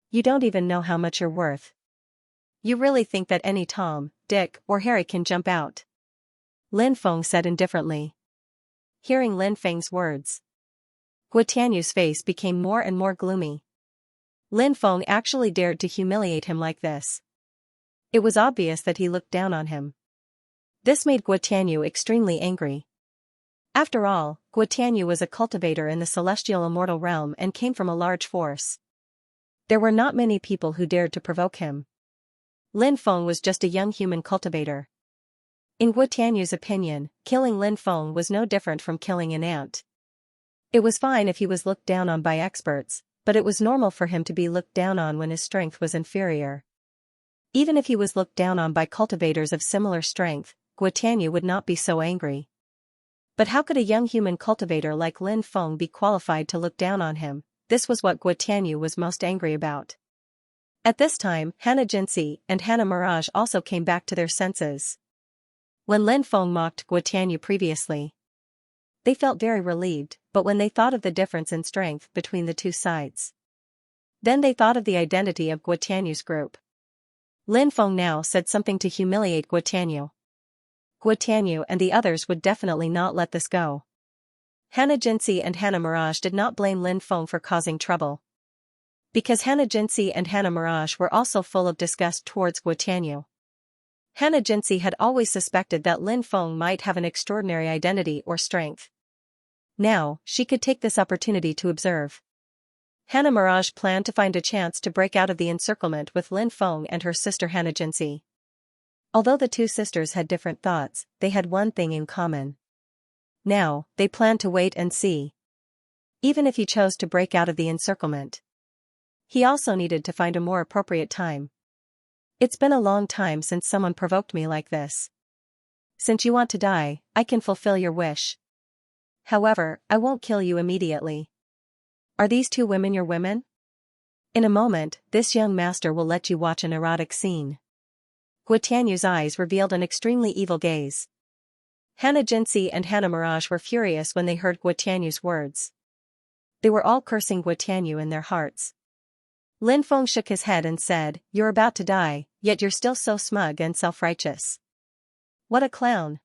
You don't even know how much you're worth. You really think that any Tom, Dick, or Harry can jump out? Lin Feng said indifferently. Hearing Lin Feng's words, Guo Tianyu's face became more and more gloomy. Lin Feng actually dared to humiliate him like this. It was obvious that he looked down on him. This made Guo Tianyu extremely angry. After all, Guo Tianyu was a cultivator in the celestial immortal realm and came from a large force. There were not many people who dared to provoke him. Lin Feng was just a young human cultivator. In Guo Tianyu's opinion, killing Lin Feng was no different from killing an ant. It was fine if he was looked down on by experts, but it was normal for him to be looked down on when his strength was inferior. Even if he was looked down on by cultivators of similar strength, Guo Tianyu would not be so angry. But how could a young human cultivator like Lin Feng be qualified to look down on him? This was what Guo Tianyu was most angry about. At this time, Hana Jinsi and Hana Mirage also came back to their senses. When Lin Feng mocked Guo Tianyu previously, they felt very relieved, but when they thought of the difference in strength between the two sides, then they thought of the identity of Guo Tianyu's group. Lin Feng now said something to humiliate Guo Tianyu. Guo Tianyu and the others would definitely not let this go. Hana Jinsi and Hana Mirage did not blame Lin Feng for causing trouble, because Hana Jinsi and Hana Mirage were also full of disgust towards Guo Tianyu. Hana Jinsi had always suspected that Lin Feng might have an extraordinary identity or strength. Now, she could take this opportunity to observe. Hana Mirage planned to find a chance to break out of the encirclement with Lin Feng and her sister Hana Jinsi. Although the two sisters had different thoughts, they had one thing in common. Now, they planned to wait and see. Even if he chose to break out of the encirclement, he also needed to find a more appropriate time. It's been a long time since someone provoked me like this. Since you want to die, I can fulfill your wish. However, I won't kill you immediately. Are these two women your women? In a moment, this young master will let you watch an erotic scene. Guo Tianyu's eyes revealed an extremely evil gaze. Hana Jinsi and Hana Mirage were furious when they heard Guo Tianyu's words. They were all cursing Guo Tianyu in their hearts. Lin Feng shook his head and said, "You're about to die, yet you're still so smug and self-righteous. What a clown."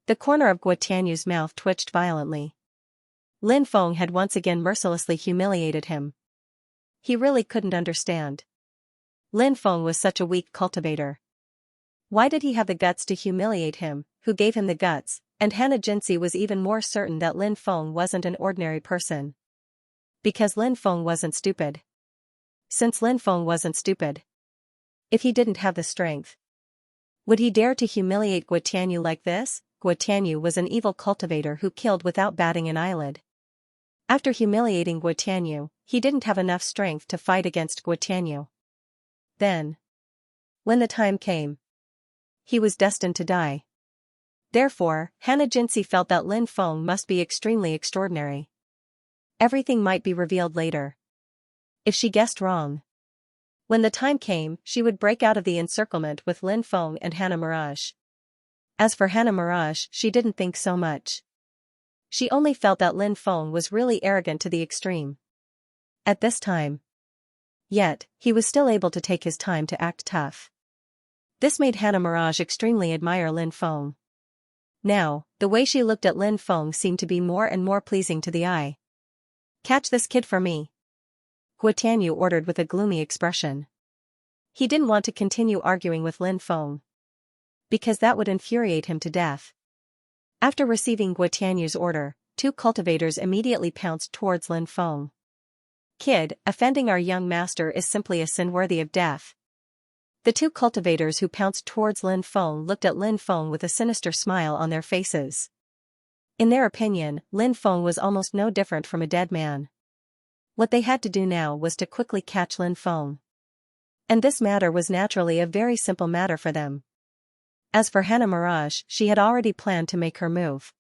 The corner of Guo Tianyu's mouth twitched violently. Lin Feng had once again mercilessly humiliated him. He really couldn't understand. Lin Feng was such a weak cultivator. Why did he have the guts to humiliate him? Who gave him the guts? And Hana Jinsi was even more certain that Lin Feng wasn't an ordinary person. Because Lin Feng wasn't stupid. Since Lin Feng wasn't stupid, if he didn't have the strength, would he dare to humiliate Guo Tianyu like this? Guo Tianyu was an evil cultivator who killed without batting an eyelid. After humiliating Guo Tianyu, he didn't have enough strength to fight against Guo Tianyu. Then, when the time came, he was destined to die. Therefore, Hana Jinsi felt that Lin Feng must be extremely extraordinary. Everything might be revealed later. If she guessed wrong, when the time came, she would break out of the encirclement with Lin Feng and Hana Mirage. As for Hana Mirage, she didn't think so much. She only felt that Lin Feng was really arrogant to the extreme. At this time. Yet, he was still able to take his time to act tough. This made Hana Mirage extremely admire Lin Feng. Now, the way she looked at Lin Feng seemed to be more and more pleasing to the eye. "Catch this kid for me," Guo Tianyu ordered with a gloomy expression. He didn't want to continue arguing with Lin Feng, because that would infuriate him to death. After receiving Guo Tianyu's order, two cultivators immediately pounced towards Lin Feng. "Kid, offending our young master is simply a sin worthy of death." The two cultivators who pounced towards Lin Feng looked at Lin Feng with a sinister smile on their faces. In their opinion, Lin Feng was almost no different from a dead man. What they had to do now was to quickly catch Lin Feng. And this matter was naturally a very simple matter for them. As for Hana Mirage, she had already planned to make her move.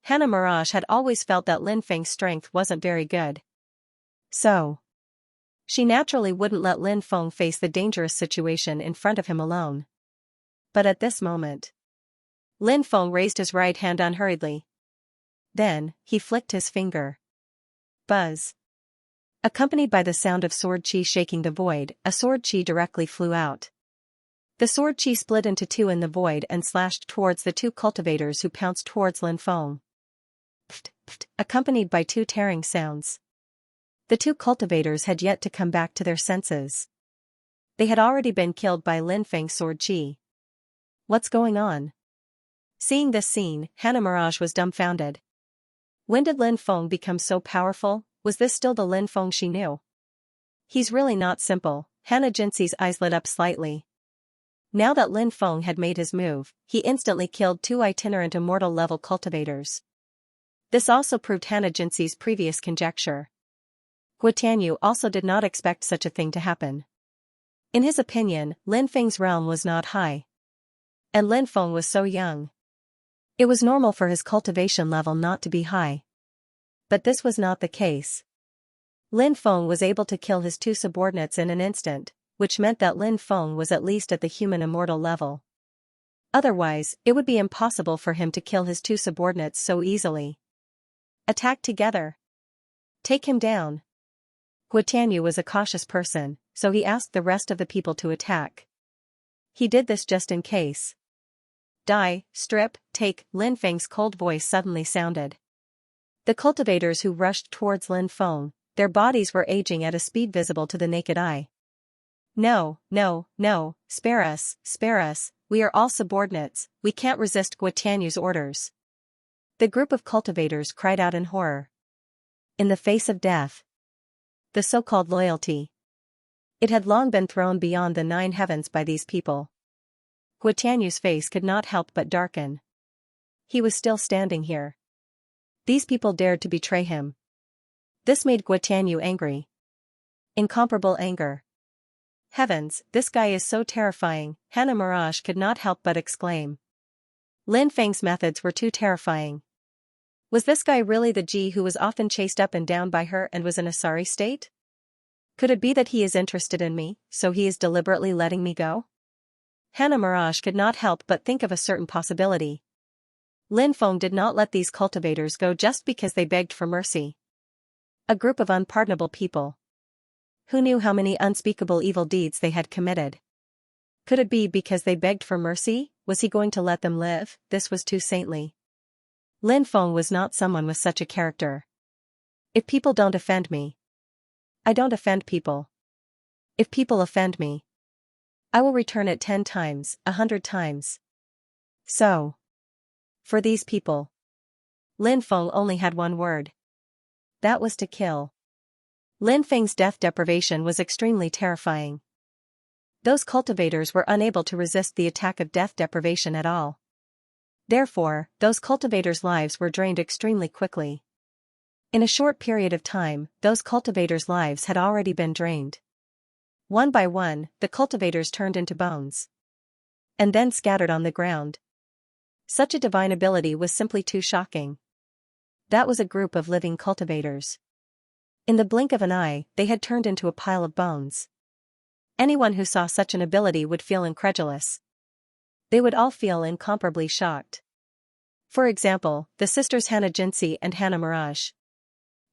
Hana Mirage had always felt that Lin Feng's strength wasn't very good. So, she naturally wouldn't let Lin Feng face the dangerous situation in front of him alone. But at this moment, Lin Feng raised his right hand unhurriedly. Then, he flicked his finger. Buzz. Accompanied by the sound of sword chi shaking the void, a sword chi directly flew out. The sword chi split into two in the void and slashed towards the two cultivators who pounced towards Lin Feng. Pft, pft, accompanied by two tearing sounds. The two cultivators had yet to come back to their senses. They had already been killed by Lin Feng's sword chi. What's going on? Seeing this scene, Hannah Mirage was dumbfounded. When did Lin Feng become so powerful? Was this still the Lin Feng she knew? He's really not simple. Hannah Jinxi's eyes lit up slightly. Now that Lin Feng had made his move, he instantly killed two itinerant immortal level cultivators. This also proved Hannah Jinxi's previous conjecture. Guo Tianyu also did not expect such a thing to happen. In his opinion, Lin Feng's realm was not high. And Lin Feng was so young. It was normal for his cultivation level not to be high. But this was not the case. Lin Feng was able to kill his two subordinates in an instant, which meant that Lin Feng was at least at the human immortal level. Otherwise, it would be impossible for him to kill his two subordinates so easily. Attack together. Take him down. Guo Tianyu was a cautious person, so he asked the rest of the people to attack. He did this just in case. Die, strip, take, Lin Feng's cold voice suddenly sounded. The cultivators who rushed towards Lin Feng, their bodies were aging at a speed visible to the naked eye. No, no, no, spare us, we are all subordinates, we can't resist Guo Tianyu's orders. The group of cultivators cried out in horror. In the face of death. The so-called loyalty. It had long been thrown beyond the 9 heavens by these people. Guo Tianyu's face could not help but darken. He was still standing here. These people dared to betray him. This made Guo Tianyu angry. Incomparable anger. Heavens, this guy is so terrifying, Hannah Mirage could not help but exclaim. Lin Feng's methods were too terrifying. Was this guy really the Ji who was often chased up and down by her and was in a sorry state? Could it be that he is interested in me, so he is deliberately letting me go? Hannah Mirage could not help but think of a certain possibility. Lin Feng did not let these cultivators go just because they begged for mercy. A group of unpardonable people. Who knew how many unspeakable evil deeds they had committed? Could it be because they begged for mercy? Was he going to let them live? This was too saintly. Lin Feng was not someone with such a character. If people don't offend me, I don't offend people. If people offend me, I will return it 10 times, 100 times. So, for these people, Lin Feng only had one word. That was to kill. Lin Feng's death deprivation was extremely terrifying. Those cultivators were unable to resist the attack of death deprivation at all. Therefore, those cultivators' lives were drained extremely quickly. In a short period of time, those cultivators' lives had already been drained. One by one, the cultivators turned into bones. And then scattered on the ground. Such a divine ability was simply too shocking. That was a group of living cultivators. In the blink of an eye, they had turned into a pile of bones. Anyone who saw such an ability would feel incredulous. They would all feel incomparably shocked. For example, the sisters Hannah Jinxi and Hannah Mirage.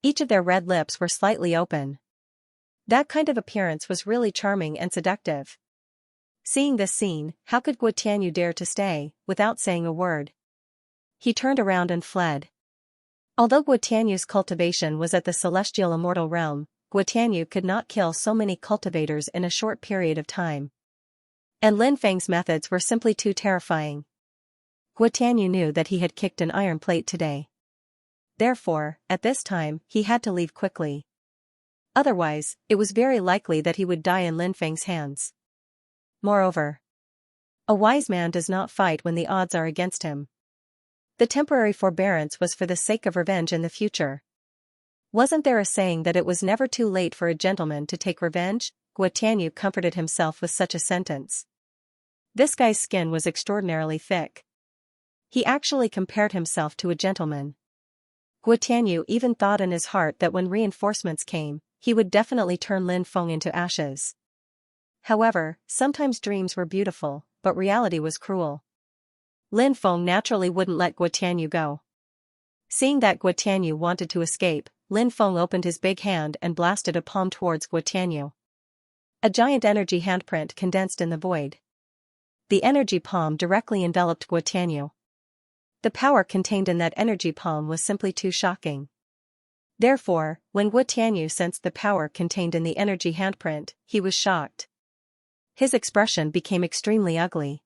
Each of their red lips were slightly open. That kind of appearance was really charming and seductive. Seeing this scene, how could Guo Tianyu dare to stay, without saying a word? He turned around and fled. Although Guo Tianyu's cultivation was at the celestial immortal realm, Guo Tianyu could not kill so many cultivators in a short period of time. And Lin Feng's methods were simply too terrifying. Guo Tianyu knew that he had kicked an iron plate today. Therefore, at this time, he had to leave quickly. Otherwise, it was very likely that he would die in Lin Feng's hands. Moreover, a wise man does not fight when the odds are against him. The temporary forbearance was for the sake of revenge in the future. Wasn't there a saying that it was never too late for a gentleman to take revenge? Guo Tianyu comforted himself with such a sentence. This guy's skin was extraordinarily thick. He actually compared himself to a gentleman. Guo Tianyu even thought in his heart that when reinforcements came, he would definitely turn Lin Feng into ashes. However, sometimes dreams were beautiful, but reality was cruel. Lin Feng naturally wouldn't let Guo Tianyu go. Seeing that Guo Tianyu wanted to escape, Lin Feng opened his big hand and blasted a palm towards Guo Tianyu. A giant energy handprint condensed in the void. The energy palm directly enveloped Guo Tianyu. The power contained in that energy palm was simply too shocking. Therefore, when Guo Tianyu sensed the power contained in the energy handprint, he was shocked. His expression became extremely ugly.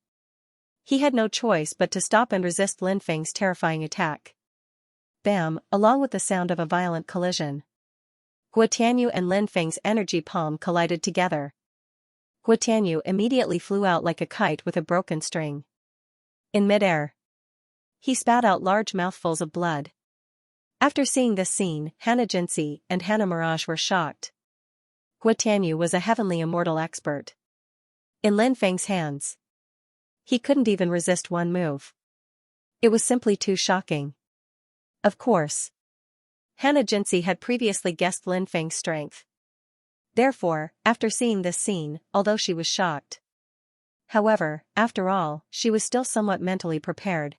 He had no choice but to stop and resist Lin Feng's terrifying attack. Bam, along with the sound of a violent collision. Guo Tianyu and Lin Feng's energy palm collided together. Guo Tianyu immediately flew out like a kite with a broken string. In midair, he spat out large mouthfuls of blood. After seeing this scene, Xianxia and Mirage were shocked. Guo Tianyu was a heavenly immortal expert. In Lin Feng's hands, he couldn't even resist one move. It was simply too shocking. Of course, Xianxia had previously guessed Lin Feng's strength. Therefore, after seeing this scene, although she was shocked, however, after all, she was still somewhat mentally prepared.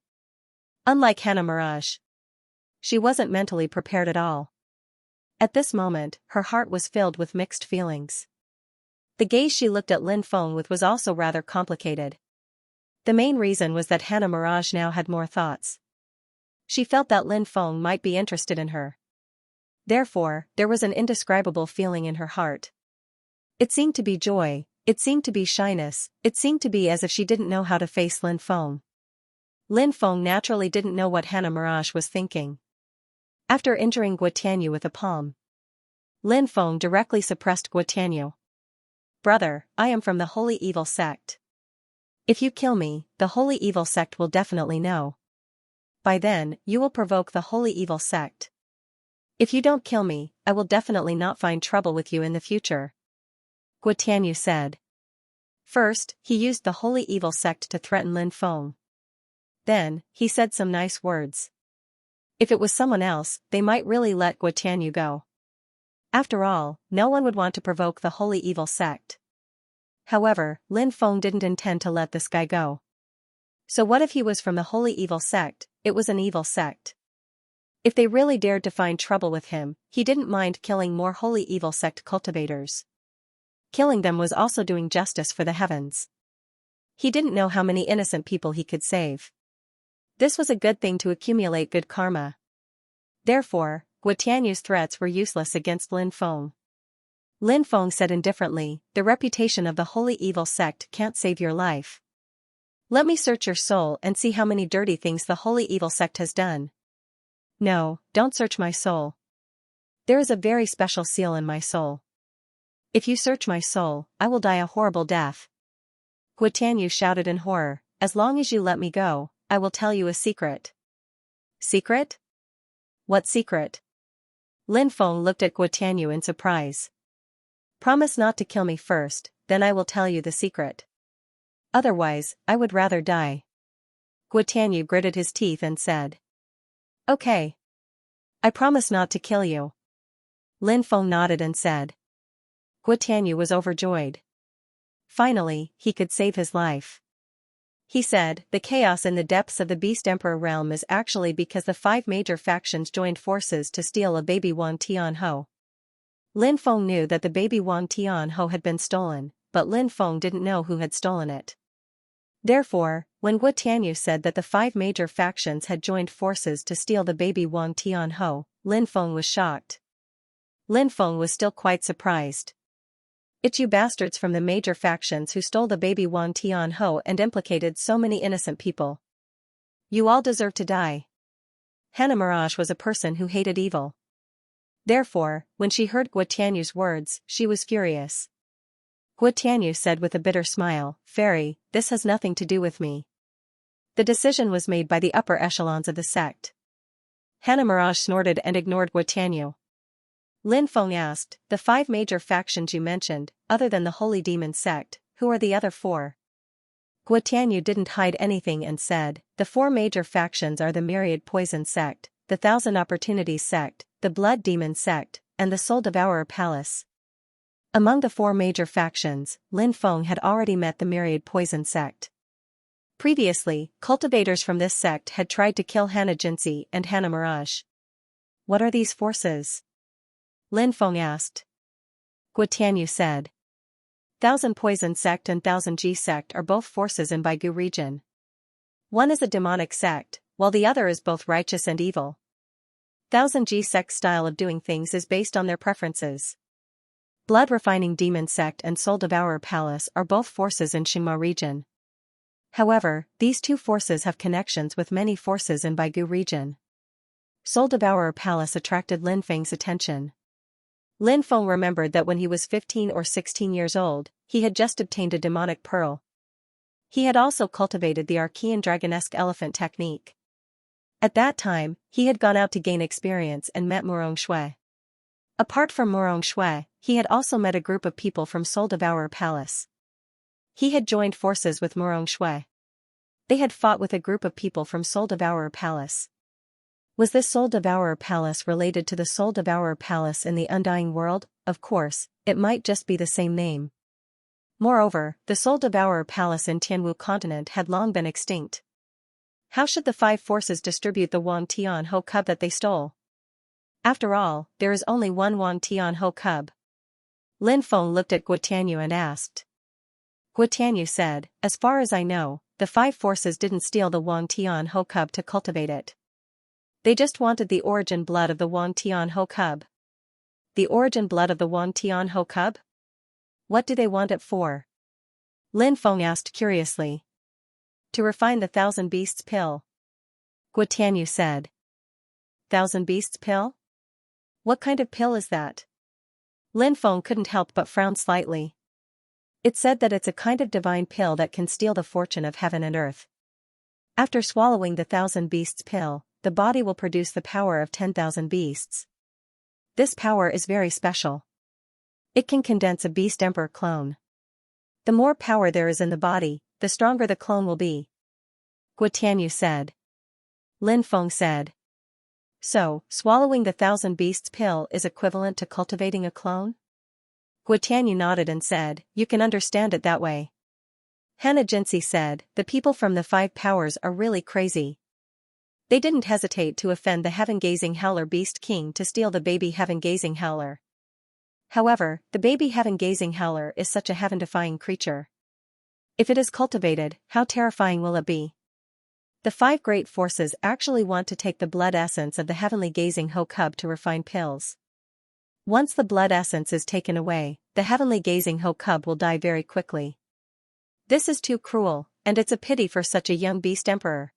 Unlike Mirage, she wasn't mentally prepared at all. At this moment, her heart was filled with mixed feelings. The gaze she looked at Lin Feng with was also rather complicated. The main reason was that Mirage now had more thoughts. She felt that Lin Feng might be interested in her. Therefore, there was an indescribable feeling in her heart. It seemed to be joy, it seemed to be shyness, it seemed to be as if she didn't know how to face Lin Feng. Lin Feng naturally didn't know what Mirage was thinking. After injuring Guo Tianyu with a palm, Lin Feng directly suppressed Guo Tianyu. "Brother, I am from the Holy Evil Sect. If you kill me, the Holy Evil Sect will definitely know. By then, you will provoke the Holy Evil Sect. If you don't kill me, I will definitely not find trouble with you in the future," Guo Tianyu said. First, he used the Holy Evil Sect to threaten Lin Feng. Then, he said some nice words. If it was someone else, they might really let Guo Tianyu go. After all, no one would want to provoke the Holy Evil Sect. However, Lin Feng didn't intend to let this guy go. So what if he was from the Holy Evil Sect? It was an evil sect. If they really dared to find trouble with him, he didn't mind killing more Holy Evil Sect cultivators. Killing them was also doing justice for the heavens. He didn't know how many innocent people he could save. This was a good thing to accumulate good karma. Therefore, Guo Tianyu's threats were useless against Lin Feng. Lin Feng said indifferently, "The reputation of the Holy Evil Sect can't save your life. Let me search your soul and see how many dirty things the Holy Evil Sect has done." "No, don't search my soul. There is a very special seal in my soul. If you search my soul, I will die a horrible death." Guo Tianyu shouted in horror, "As long as you let me go, I will tell you a secret." "Secret? What secret?" Lin Feng looked at Guo Tianyu in surprise. "Promise not to kill me first, then I will tell you the secret. Otherwise, I would rather die." Guo Tianyu gritted his teeth and said, "Okay. I promise not to kill you." Lin Feng nodded and said. Guo Tianyu was overjoyed. Finally, he could save his life. He said, "The chaos in the depths of the Beast Emperor realm is actually because the 5 major factions joined forces to steal a baby Wang Tianho." Lin Feng knew that the baby Wang Tianho had been stolen, but Lin Feng didn't know who had stolen it. Therefore, when Guo Tianyu said that the 5 major factions had joined forces to steal the baby Wang Tianho, Lin Feng was shocked. Lin Feng was still quite surprised. "It's you bastards from the major factions who stole the baby Wang Tianho and implicated so many innocent people. You all deserve to die." Mirage was a person who hated evil. Therefore, when she heard Guo Tianyu's words, she was furious. Guo Tianyu said with a bitter smile, "Fairy, this has nothing to do with me. The decision was made by the upper echelons of the sect." Mirage snorted and ignored Guo Tianyu. Lin Feng asked, "The 5 major factions you mentioned, other than the Holy Demon Sect, who are the other 4? Guo Tianyu didn't hide anything and said, "The 4 major factions are the Myriad Poison Sect, the 1,000 Opportunities Sect, the Blood Demon Sect, and the Soul Devourer Palace." Among the 4 major factions, Lin Feng had already met the Myriad Poison Sect. Previously, cultivators from this sect had tried to kill Xianxia and Mirage. What are these forces? Lin Feng asked. Guo Tianyu said. Thousand Poison Sect and Thousand Ji Sect are both forces in Baigu region. One is a demonic sect, while the other is both righteous and evil. Thousand Ji Sect's style of doing things is based on their preferences. Blood Refining Demon Sect and Soul Devourer Palace are both forces in Xingma region. However, these two forces have connections with many forces in Baigu region. Soul Devourer Palace attracted Lin Feng's attention. Lin Feng remembered that when he was 15 or 16 years old, he had just obtained a demonic pearl. He had also cultivated the Archean Dragonesque Elephant technique. At that time, he had gone out to gain experience and met Murong Shui. Apart from Murong Shui, he had also met a group of people from Soul Devourer Palace. He had joined forces with Murong Shui. They had fought with a group of people from Soul Devourer Palace. Was this Soul Devourer Palace related to the Soul Devourer Palace in the Undying World? Of course, it might just be the same name. Moreover, the Soul Devourer Palace in Tianwu continent had long been extinct. How should the five forces distribute the Wang Tian Ho cub that they stole? After all, there is only one Wang Tian Ho cub. Lin Feng looked at Guo Tianyu and asked. Guo Tianyu said, as far as I know, the five forces didn't steal the Wang Tian Ho cub to cultivate it. They just wanted the origin blood of the Wang Tian Ho cub. The origin blood of the Wang Tian Ho cub? What do they want it for? Lin Feng asked curiously. To refine the Thousand Beasts pill. Guo Tianyu said. Thousand Beasts pill? What kind of pill is that? Lin Feng couldn't help but frown slightly. It said that it's a kind of divine pill that can steal the fortune of heaven and earth. After swallowing the Thousand Beasts pill, the body will produce the power of 10,000 beasts. This power is very special. It can condense a beast emperor clone. The more power there is in the body, the stronger the clone will be. Guo Tianyu said. Lin Feng said. So, swallowing the Thousand Beasts pill is equivalent to cultivating a clone? Guo Tianyu nodded and said, you can understand it that way. Hannah Jinsi said, the people from the five powers are really crazy. They didn't hesitate to offend the heaven-gazing Howler Beast King to steal the baby heaven-gazing Howler. However, the baby heaven-gazing Howler is such a heaven-defying creature. If it is cultivated, how terrifying will it be? The five great forces actually want to take the blood essence of the heavenly-gazing Ho cub to refine pills. Once the blood essence is taken away, the heavenly-gazing Ho cub will die very quickly. This is too cruel, and it's a pity for such a young beast emperor.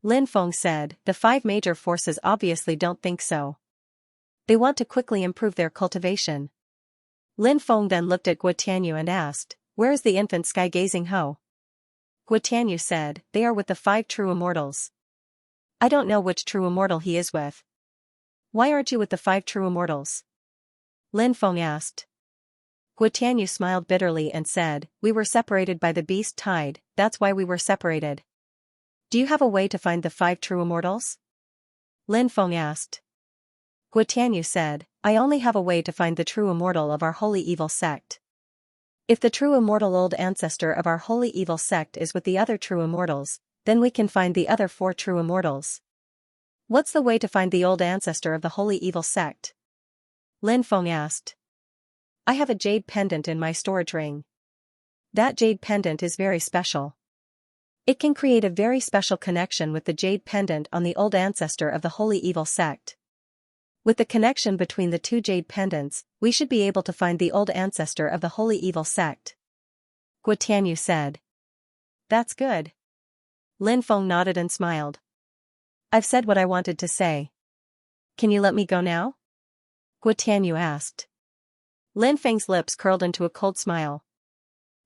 Lin Feng said, the five major forces obviously don't think so. They want to quickly improve their cultivation. Lin Feng then looked at Guo Tianyu and asked, where is the infant sky-gazing Ho? Guo Tianyu said, they are with the five true immortals. I don't know which true immortal he is with. Why aren't you with the five true immortals? Lin Feng asked. Guo Tianyu smiled bitterly and said, we were separated by the beast tide, that's why we were separated. Do you have a way to find the five true immortals? Lin Feng asked. Guo Tianyu said, I only have a way to find the true immortal of our holy evil sect. If the true immortal old ancestor of our holy evil sect is with the other true immortals, then we can find the other four true immortals. What's the way to find the old ancestor of the holy evil sect? Lin Feng asked. I have a jade pendant in my storage ring. That jade pendant is very special. It can create a very special connection with the jade pendant on the old ancestor of the holy evil sect. With the connection between the two jade pendants, we should be able to find the old ancestor of the holy evil sect. Guo Tianyu said. That's good. Lin Feng nodded and smiled. I've said what I wanted to say. Can you let me go now? Guo Tianyu asked. Lin Feng's lips curled into a cold smile.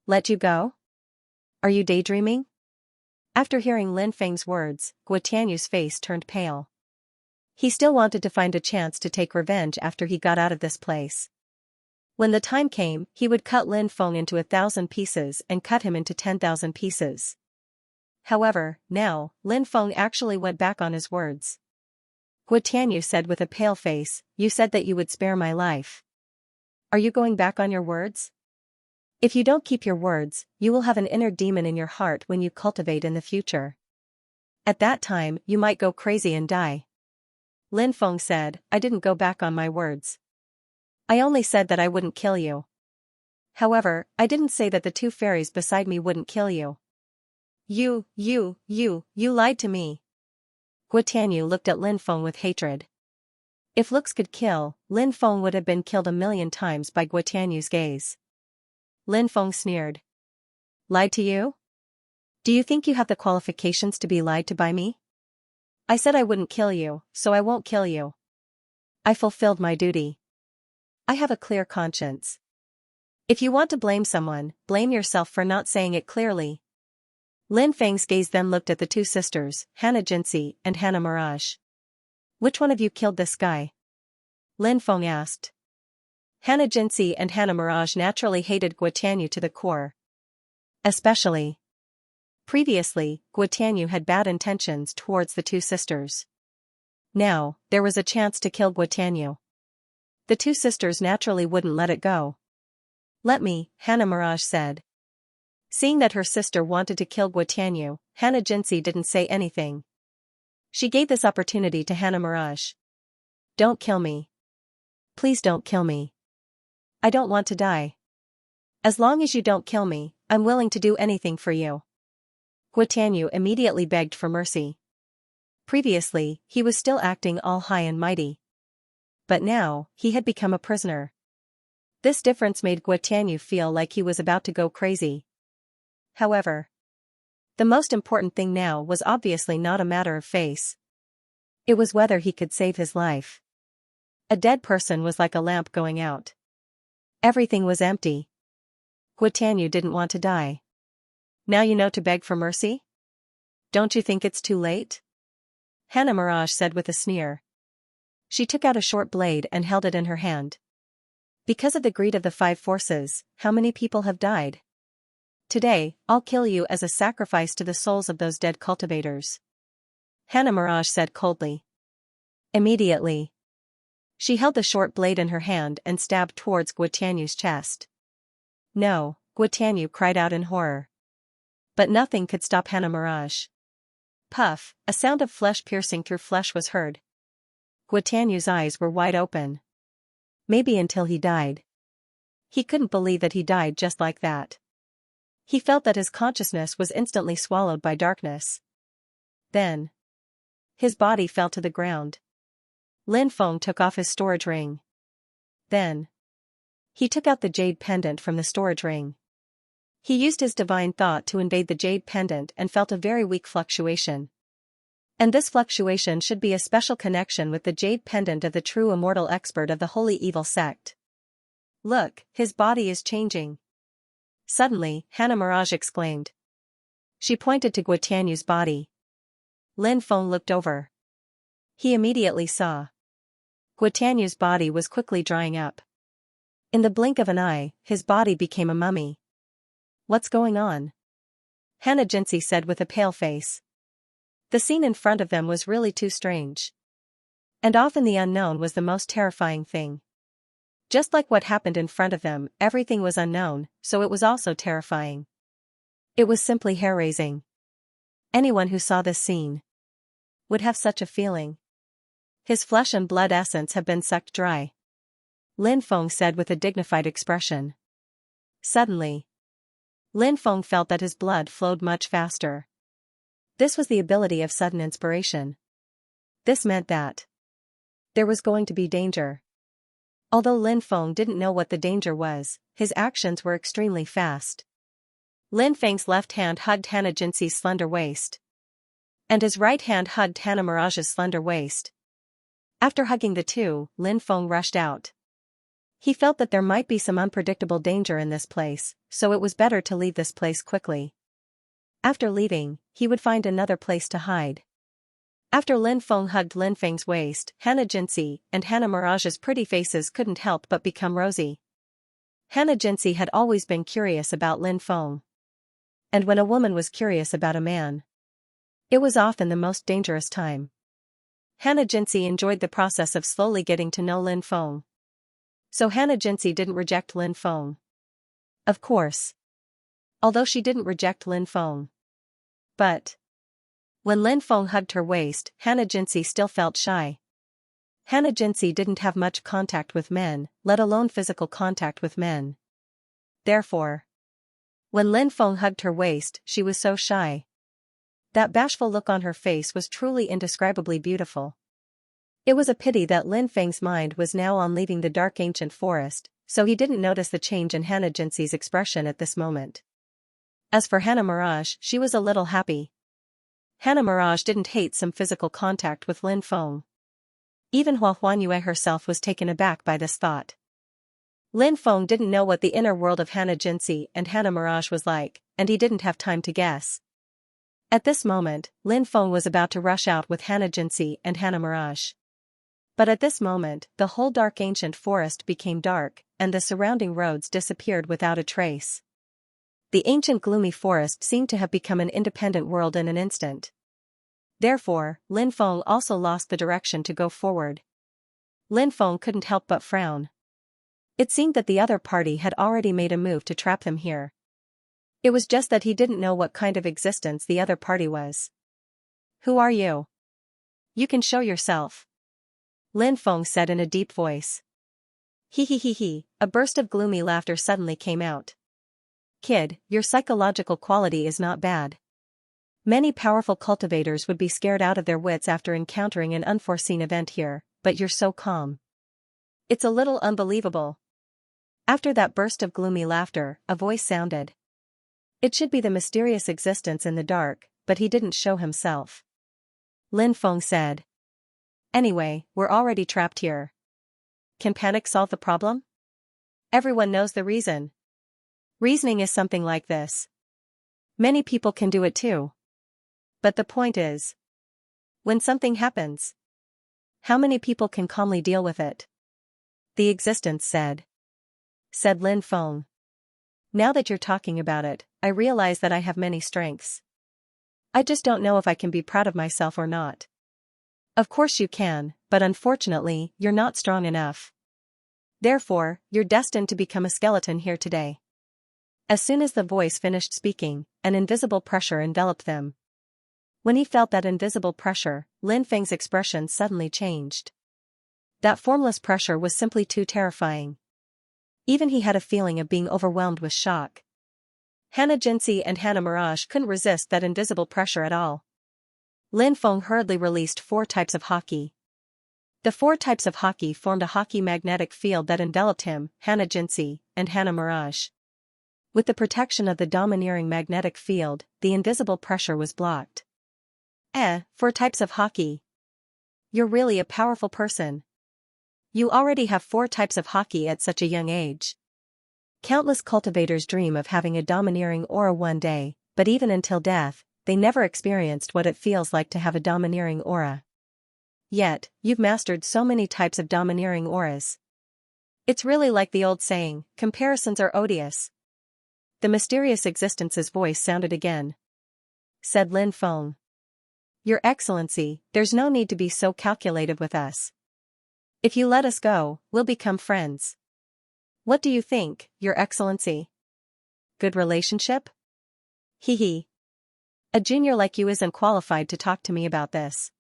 Let you go? Are you daydreaming? After hearing Lin Feng's words, Guo Tianyu's face turned pale. He still wanted to find a chance to take revenge after he got out of this place. When the time came, he would cut Lin Feng into 1,000 pieces and cut him into 10,000 pieces. However, now, Lin Feng actually went back on his words. Guo Tianyu said with a pale face, you said that you would spare my life. Are you going back on your words? If you don't keep your words, you will have an inner demon in your heart when you cultivate in the future. At that time, you might go crazy and die. Lin Feng said, I didn't go back on my words. I only said that I wouldn't kill you. However, I didn't say that the two fairies beside me wouldn't kill you. You lied to me. Guo Tianyu looked at Lin Feng with hatred. If looks could kill, Lin Feng would have been killed 1,000,000 times by Guo Tianyu's gaze. Lin Feng sneered. Lied to you? Do you think you have the qualifications to be lied to by me? I said I wouldn't kill you, so I won't kill you. I fulfilled my duty. I have a clear conscience. If you want to blame someone, blame yourself for not saying it clearly. Lin Feng's gaze then looked at the two sisters, Hannah Jinsi and Hannah Mirage. Which one of you killed this guy? Lin Feng asked. Hannah Jinsi and Hannah Mirage naturally hated Guo Tianyu to the core. Especially. Previously, Guo Tianyu had bad intentions towards the two sisters. Now, there was a chance to kill Guo Tianyu. The two sisters naturally wouldn't let it go. Let me, Hannah Mirage said. Seeing that her sister wanted to kill Guo Tianyu, Hannah Jinsi didn't say anything. She gave this opportunity to Hannah Mirage. Don't kill me. Please don't kill me. I don't want to die. As long as you don't kill me, I'm willing to do anything for you. Guo Tianyu immediately begged for mercy. Previously, he was still acting all high and mighty. But now, he had become a prisoner. This difference made Guo Tianyu feel like he was about to go crazy. However, the most important thing now was obviously not a matter of face. It was whether he could save his life. A dead person was like a lamp going out. Everything was empty. Guo Tianyu didn't want to die. Now you know to beg for mercy? Don't you think it's too late? Hannah Mirage said with a sneer. She took out a short blade and held it in her hand. Because of the greed of the five forces, how many people have died? Today, I'll kill you as a sacrifice to the souls of those dead cultivators. Hannah Mirage said coldly. Immediately, she held the short blade in her hand and stabbed towards Guo Tianyu's chest. No, Guo Tianyu cried out in horror. But nothing could stop Hannah Mirage. Puff, a sound of flesh piercing through flesh was heard. Guo Tianyu's eyes were wide open. Maybe until he died. He couldn't believe that he died just like that. He felt that his consciousness was instantly swallowed by darkness. Then, his body fell to the ground. Lin Feng took off his storage ring. Then, he took out the jade pendant from the storage ring. He used his divine thought to invade the jade pendant and felt a very weak fluctuation. And this fluctuation should be a special connection with the jade pendant of the true immortal expert of the holy evil sect. Look, his body is changing. Suddenly, Hannah Mirage exclaimed. She pointed to Guo Tianyu's body. Lin Feng looked over. He immediately saw. Guo Tianyu's body was quickly drying up. In the blink of an eye, his body became a mummy. What's going on? Hannah Jinsi said with a pale face. The scene in front of them was really too strange. And often the unknown was the most terrifying thing. Just like what happened in front of them, everything was unknown, so it was also terrifying. It was simply hair-raising. Anyone who saw this scene would have such a feeling. His flesh and blood essence have been sucked dry. Lin Feng said with a dignified expression. Suddenly, Lin Feng felt that his blood flowed much faster. This was the ability of sudden inspiration. This meant that there was going to be danger. Although Lin Feng didn't know what the danger was, his actions were extremely fast. Lin Feng's left hand hugged Hannah Jinsi's slender waist. And his right hand hugged Hannah Mirage's slender waist. After hugging the two, Lin Feng rushed out. He felt that there might be some unpredictable danger in this place, so it was better to leave this place quickly. After leaving, he would find another place to hide. After Lin Feng hugged Lin Feng's waist, Hannah Jinsi and Hannah Mirage's pretty faces couldn't help but become rosy. Hannah Jinsi had always been curious about Lin Feng. And when a woman was curious about a man, it was often the most dangerous time. Hannah Jinsi enjoyed the process of slowly getting to know Lin Feng. So Hannah Jinsi didn't reject Lin Feng. Of course. Although she didn't reject Lin Feng. But when Lin Feng hugged her waist, Hannah Jinsi still felt shy. Hannah Jinsey didn't have much contact with men, let alone physical contact with men. Therefore, when Lin Feng hugged her waist, she was so shy. That bashful look on her face was truly indescribably beautiful. It was a pity that Lin Feng's mind was now on leaving the dark ancient forest, so he didn't notice the change in Hannah Jinsey's expression at this moment. As for Hannah Mirage, she was a little happy. Hannah Mirage didn't hate some physical contact with Lin Feng. Even Hua Huanyue herself was taken aback by this thought. Lin Feng didn't know what the inner world of Hannah Jinsey and Hannah Mirage was like, and he didn't have time to guess. At this moment, Lin Feng was about to rush out with Hannah Jinsey and Hannah Mirage. But at this moment, the whole dark ancient forest became dark, and the surrounding roads disappeared without a trace. The ancient gloomy forest seemed to have become an independent world in an instant. Therefore, Lin Feng also lost the direction to go forward. Lin Feng couldn't help but frown. It seemed that the other party had already made a move to trap them here. It was just that he didn't know what kind of existence the other party was. "Who are you? You can show yourself," Lin Feng said in a deep voice. He, a burst of gloomy laughter suddenly came out. "Kid, your psychological quality is not bad. Many powerful cultivators would be scared out of their wits after encountering an unforeseen event here, but you're so calm. It's a little unbelievable." After that burst of gloomy laughter, a voice sounded. It should be the mysterious existence in the dark, but he didn't show himself. Lin Feng said. "Anyway, we're already trapped here. Can panic solve the problem? Everyone knows the reason. Reasoning is something like this. Many people can do it too. But the point is, when something happens, how many people can calmly deal with it?" "The existence said," Lin Feng. "Now that you're talking about it, I realize that I have many strengths. I just don't know if I can be proud of myself or not." "Of course you can, but unfortunately, you're not strong enough. Therefore, you're destined to become a skeleton here today." As soon as the voice finished speaking, an invisible pressure enveloped them. When he felt that invisible pressure, Lin Feng's expression suddenly changed. That formless pressure was simply too terrifying. Even he had a feeling of being overwhelmed with shock. Hannah Jinsey and Hannah Mirage couldn't resist that invisible pressure at all. Lin Feng hurriedly released 4 types of hockey. The 4 types of hockey formed a hockey magnetic field that enveloped him, Hannah Jinsey, and Hannah Mirage. With the protection of the domineering magnetic field, the invisible pressure was blocked. 4 types of hockey. You're really a powerful person. You already have 4 types of hockey at such a young age. Countless cultivators dream of having a domineering aura one day, but even until death, they never experienced what it feels like to have a domineering aura. Yet, you've mastered so many types of domineering auras. It's really like the old saying, comparisons are odious. The mysterious existence's voice sounded again. Lin Feng. "Your Excellency, there's no need to be so calculative with us. If you let us go, we'll become friends. What do you think, Your Excellency? Good relationship?" Hee. "A junior like you isn't qualified to talk to me about this."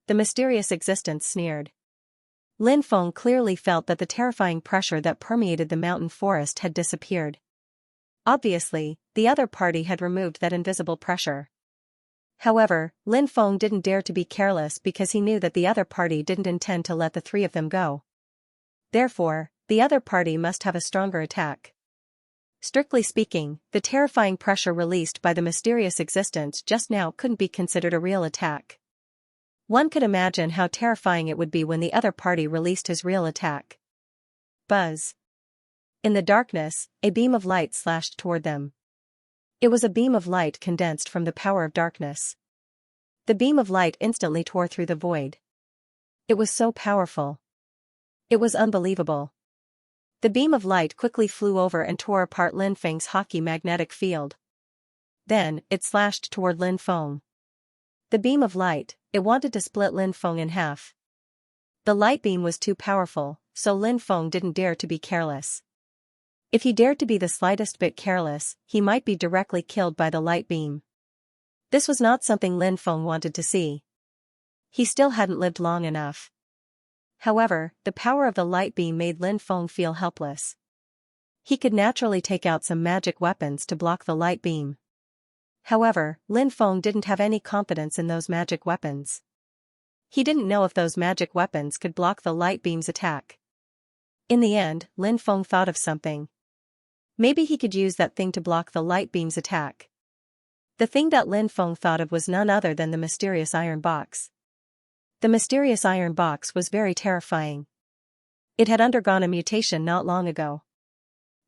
The mysterious existence sneered. Lin Feng clearly felt that the terrifying pressure that permeated the mountain forest had disappeared. Obviously, the other party had removed that invisible pressure. However, Lin Feng didn't dare to be careless because he knew that the other party didn't intend to let the 3 of them go. Therefore, the other party must have a stronger attack. Strictly speaking, the terrifying pressure released by the mysterious existence just now couldn't be considered a real attack. One could imagine how terrifying it would be when the other party released his real attack. Buzz. In the darkness, a beam of light slashed toward them. It was a beam of light condensed from the power of darkness. The beam of light instantly tore through the void. It was so powerful. It was unbelievable. The beam of light quickly flew over and tore apart Lin Feng's hockey magnetic field. Then, it slashed toward Lin Feng. The beam of light, it wanted to split Lin Feng in half. The light beam was too powerful, so Lin Feng didn't dare to be careless. If he dared to be the slightest bit careless, he might be directly killed by the light beam. This was not something Lin Feng wanted to see. He still hadn't lived long enough. However, the power of the light beam made Lin Feng feel helpless. He could naturally take out some magic weapons to block the light beam. However, Lin Feng didn't have any confidence in those magic weapons. He didn't know if those magic weapons could block the light beam's attack. In the end, Lin Feng thought of something. Maybe he could use that thing to block the light beam's attack. The thing that Lin Feng thought of was none other than the mysterious iron box. The mysterious iron box was very terrifying. It had undergone a mutation not long ago.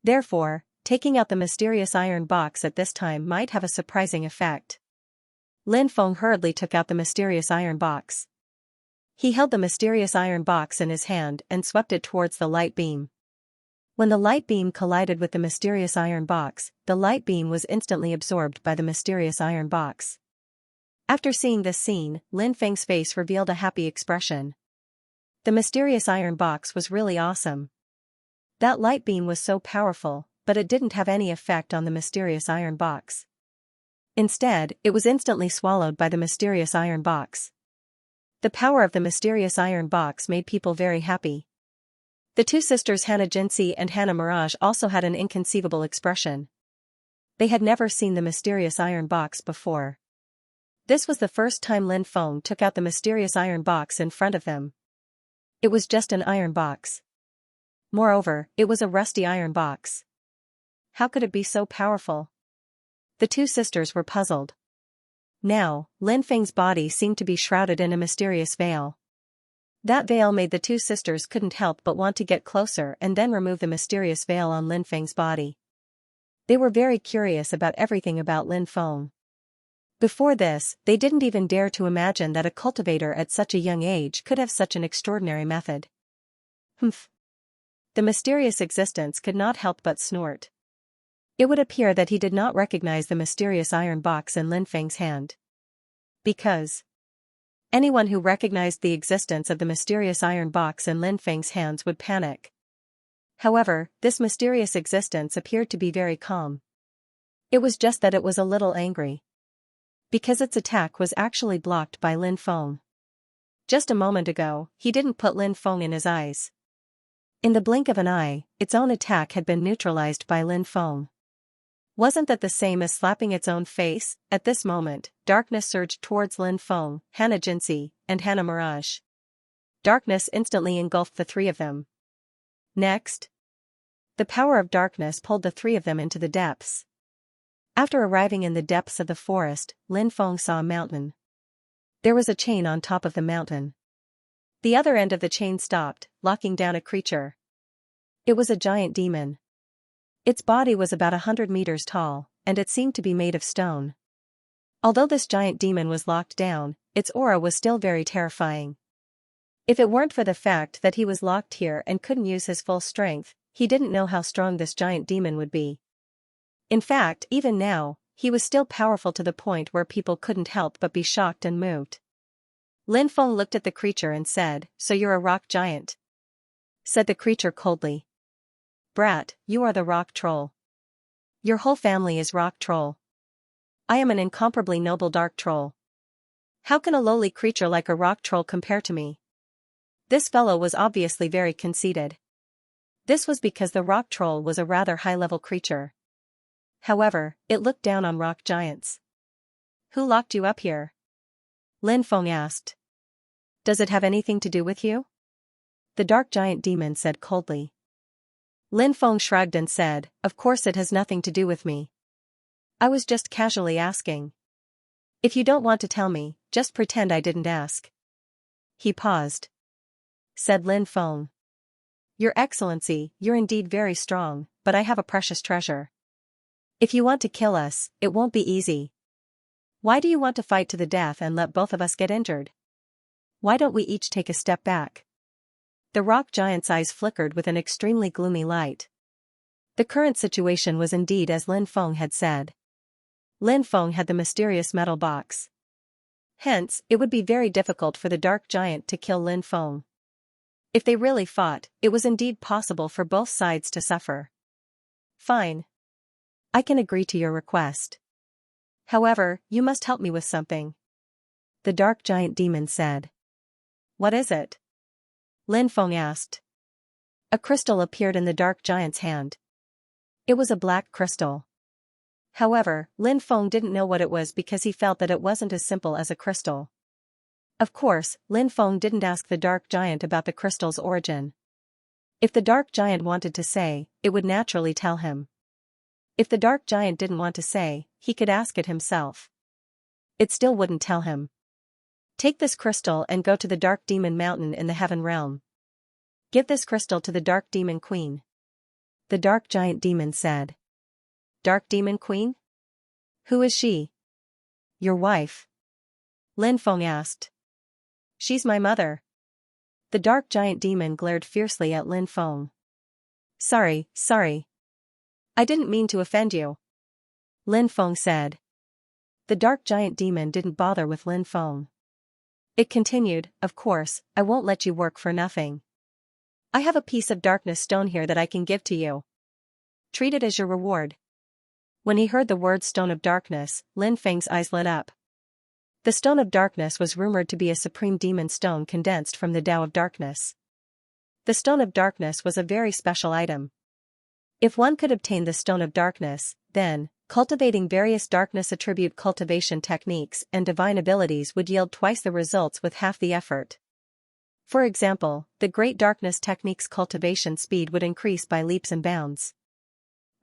Therefore, taking out the mysterious iron box at this time might have a surprising effect. Lin Feng hurriedly took out the mysterious iron box. He held the mysterious iron box in his hand and swept it towards the light beam. When the light beam collided with the mysterious iron box, the light beam was instantly absorbed by the mysterious iron box. After seeing this scene, Lin Feng's face revealed a happy expression. The mysterious iron box was really awesome. That light beam was so powerful, but it didn't have any effect on the mysterious iron box. Instead, it was instantly swallowed by the mysterious iron box. The power of the mysterious iron box made people very happy. The two sisters Xianxia and Immemorial also had an inconceivable expression. They had never seen the mysterious iron box before. This was the first time Lin Feng took out the mysterious iron box in front of them. It was just an iron box. Moreover, it was a rusty iron box. How could it be so powerful? The two sisters were puzzled. Now, Lin Feng's body seemed to be shrouded in a mysterious veil. That veil made the two sisters couldn't help but want to get closer and then remove the mysterious veil on Lin Feng's body. They were very curious about everything about Lin Feng. Before this, they didn't even dare to imagine that a cultivator at such a young age could have such an extraordinary method. Humph. The mysterious existence could not help but snort. It would appear that he did not recognize the mysterious iron box in Lin Feng's hand. Because anyone who recognized the existence of the mysterious iron box in Lin Feng's hands would panic. However, this mysterious existence appeared to be very calm. It was just that it was a little angry. Because its attack was actually blocked by Lin Feng. Just a moment ago, he didn't put Lin Feng in his eyes. In the blink of an eye, its own attack had been neutralized by Lin Feng. Wasn't that the same as slapping its own face? At this moment, darkness surged towards Lin Feng, Xianxia, and Immemorial. Darkness instantly engulfed the three of them. Next, the power of darkness pulled the three of them into the depths. After arriving in the depths of the forest, Lin Feng saw a mountain. There was a chain on top of the mountain. The other end of the chain stopped, locking down a creature. It was a giant demon. Its body was about 100 meters tall, and it seemed to be made of stone. Although this giant demon was locked down, its aura was still very terrifying. If it weren't for the fact that he was locked here and couldn't use his full strength, he didn't know how strong this giant demon would be. In fact, even now, he was still powerful to the point where people couldn't help but be shocked and moved. Lin Feng looked at the creature and said, "So you're a rock giant?" Said the creature coldly. "Brat, you are the rock troll. Your whole family is rock troll. I am an incomparably noble dark troll. How can a lowly creature like a rock troll compare to me?" This fellow was obviously very conceited. This was because the rock troll was a rather high-level creature. However, it looked down on rock giants. "Who locked you up here?" Lin Feng asked. "Does it have anything to do with you?" The dark giant demon said coldly. Lin Feng shrugged and said, "Of course it has nothing to do with me. I was just casually asking. If you don't want to tell me, just pretend I didn't ask." He paused. Said Lin Feng. "Your Excellency, you're indeed very strong, but I have a precious treasure. If you want to kill us, it won't be easy. Why do you want to fight to the death and let both of us get injured? Why don't we each take a step back?" The rock giant's eyes flickered with an extremely gloomy light. The current situation was indeed as Lin Feng had said. Lin Feng had the mysterious metal box. Hence, it would be very difficult for the dark giant to kill Lin Feng. If they really fought, it was indeed possible for both sides to suffer. "Fine. I can agree to your request. However, you must help me with something," the dark giant demon said. "What is it?" Lin Feng asked. A crystal appeared in the dark giant's hand. It was a black crystal. However, Lin Feng didn't know what it was because he felt that it wasn't as simple as a crystal. Of course, Lin Feng didn't ask the dark giant about the crystal's origin. If the dark giant wanted to say, it would naturally tell him. If the dark giant didn't want to say, he could ask it himself. It still wouldn't tell him. Take this crystal and go to the Dark Demon Mountain in the Heaven Realm. Give this crystal to the Dark Demon Queen. The Dark Giant Demon said. Dark Demon Queen? Who is she? Your wife? Lin Feng asked. She's my mother. The Dark Giant Demon glared fiercely at Lin Feng. Sorry. I didn't mean to offend you. Lin Feng said. The Dark Giant Demon didn't bother with Lin Feng. It continued, of course, I won't let you work for nothing. I have a piece of darkness stone here that I can give to you. Treat it as your reward. When he heard the word Stone of Darkness, Lin Feng's eyes lit up. The Stone of Darkness was rumored to be a supreme demon stone condensed from the Tao of Darkness. The Stone of Darkness was a very special item. If one could obtain the Stone of Darkness, then, cultivating various darkness attribute cultivation techniques and divine abilities would yield twice the results with half the effort. For example, the Great Darkness technique's cultivation speed would increase by leaps and bounds.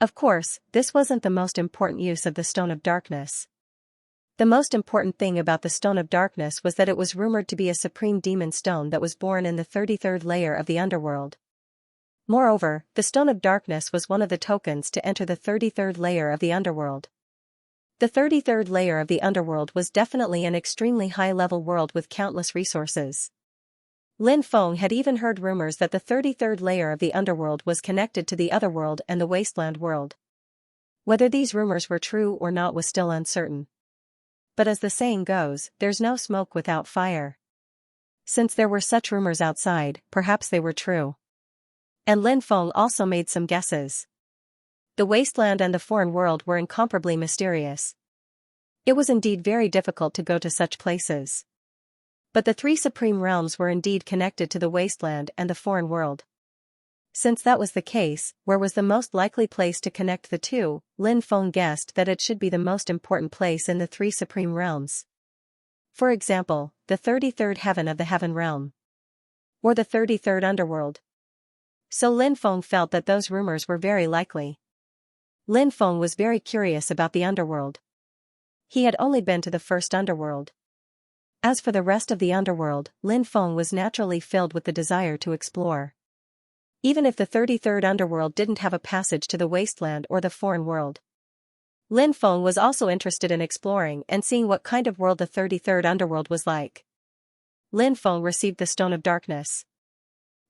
Of course, this wasn't the most important use of the Stone of Darkness. The most important thing about the Stone of Darkness was that it was rumored to be a supreme demon stone that was born in the 33rd layer of the underworld. Moreover, the Stone of Darkness was one of the tokens to enter the 33rd layer of the underworld. The 33rd layer of the underworld was definitely an extremely high-level world with countless resources. Lin Feng had even heard rumors that the 33rd layer of the underworld was connected to the otherworld and the wasteland world. Whether these rumors were true or not was still uncertain. But as the saying goes, there's no smoke without fire. Since there were such rumors outside, perhaps they were true. And Lin Feng also made some guesses. The wasteland and the foreign world were incomparably mysterious. It was indeed very difficult to go to such places. But the three supreme realms were indeed connected to the wasteland and the foreign world. Since that was the case, where was the most likely place to connect the two? Lin Feng guessed that it should be the most important place in the three supreme realms. For example, the 33rd heaven of the Heaven Realm. Or the 33rd underworld. So Lin Feng felt that those rumors were very likely. Lin Feng was very curious about the underworld. He had only been to the first underworld. As for the rest of the underworld, Lin Feng was naturally filled with the desire to explore. Even if the 33rd underworld didn't have a passage to the wasteland or the foreign world. Lin Feng was also interested in exploring and seeing what kind of world the 33rd underworld was like. Lin Feng received the Stone of Darkness.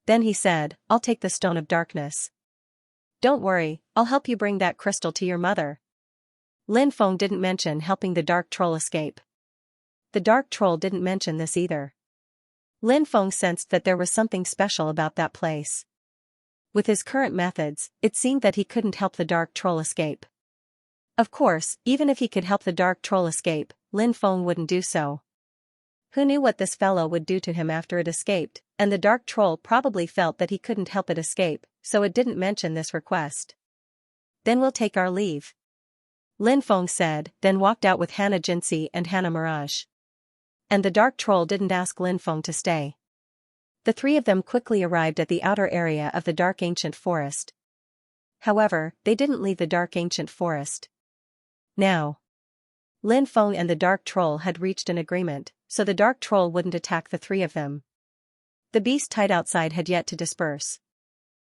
Then he said, I'll take the Stone of Darkness. Don't worry, I'll help you bring that crystal to your mother. Lin Feng didn't mention helping the Dark Troll escape. The Dark Troll didn't mention this either. Lin Feng sensed that there was something special about that place. With his current methods, it seemed that he couldn't help the Dark Troll escape. Of course, even if he could help the Dark Troll escape, Lin Feng wouldn't do so. Who knew what this fellow would do to him after it escaped, and the Dark Troll probably felt that he couldn't help it escape, so it didn't mention this request. Then we'll take our leave. Lin Feng said, then walked out with Hannah Jinsi and Hannah Mirage. And the Dark Troll didn't ask Lin Feng to stay. The three of them quickly arrived at the outer area of the Dark Ancient Forest. However, they didn't leave the Dark Ancient Forest. Now, Lin Feng and the Dark Troll had reached an agreement, so the Dark Troll wouldn't attack the three of them. The beast tied outside had yet to disperse.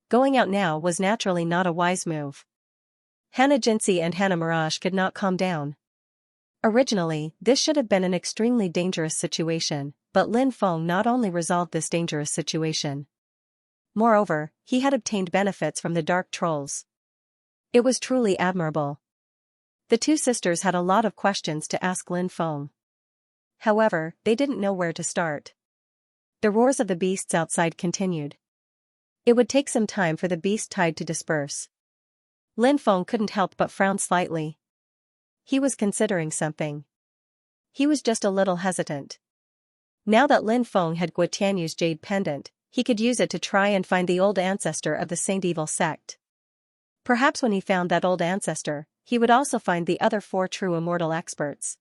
Going out now was naturally not a wise move. Hannah Jinsi and Hannah Mirage could not calm down. Originally, this should have been an extremely dangerous situation, but Lin Feng not only resolved this dangerous situation. Moreover, he had obtained benefits from the Dark Trolls. It was truly admirable. The two sisters had a lot of questions to ask Lin Feng. However, they didn't know where to start. The roars of the beasts outside continued. It would take some time for the beast tide to disperse. Lin Feng couldn't help but frown slightly. He was considering something. He was just a little hesitant. Now that Lin Feng had Guo Tianyu's jade pendant, he could use it to try and find the old ancestor of the Saint Evil sect. Perhaps when he found that old ancestor, he would also find the other 4 true immortal experts.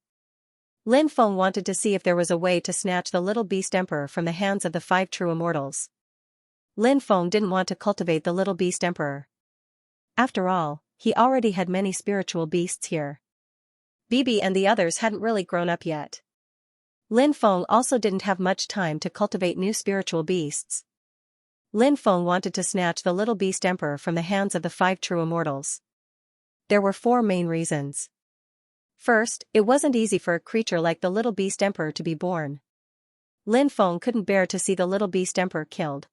Lin Feng wanted to see if there was a way to snatch the little beast emperor from the hands of the 5 true immortals. Lin Feng didn't want to cultivate the little beast emperor. After all, he already had many spiritual beasts here. Bibi and the others hadn't really grown up yet. Lin Feng also didn't have much time to cultivate new spiritual beasts. Lin Feng wanted to snatch the little beast emperor from the hands of the 5 true immortals. There were 4 main reasons. First, it wasn't easy for a creature like the little beast emperor to be born. Lin Feng couldn't bear to see the little beast emperor killed.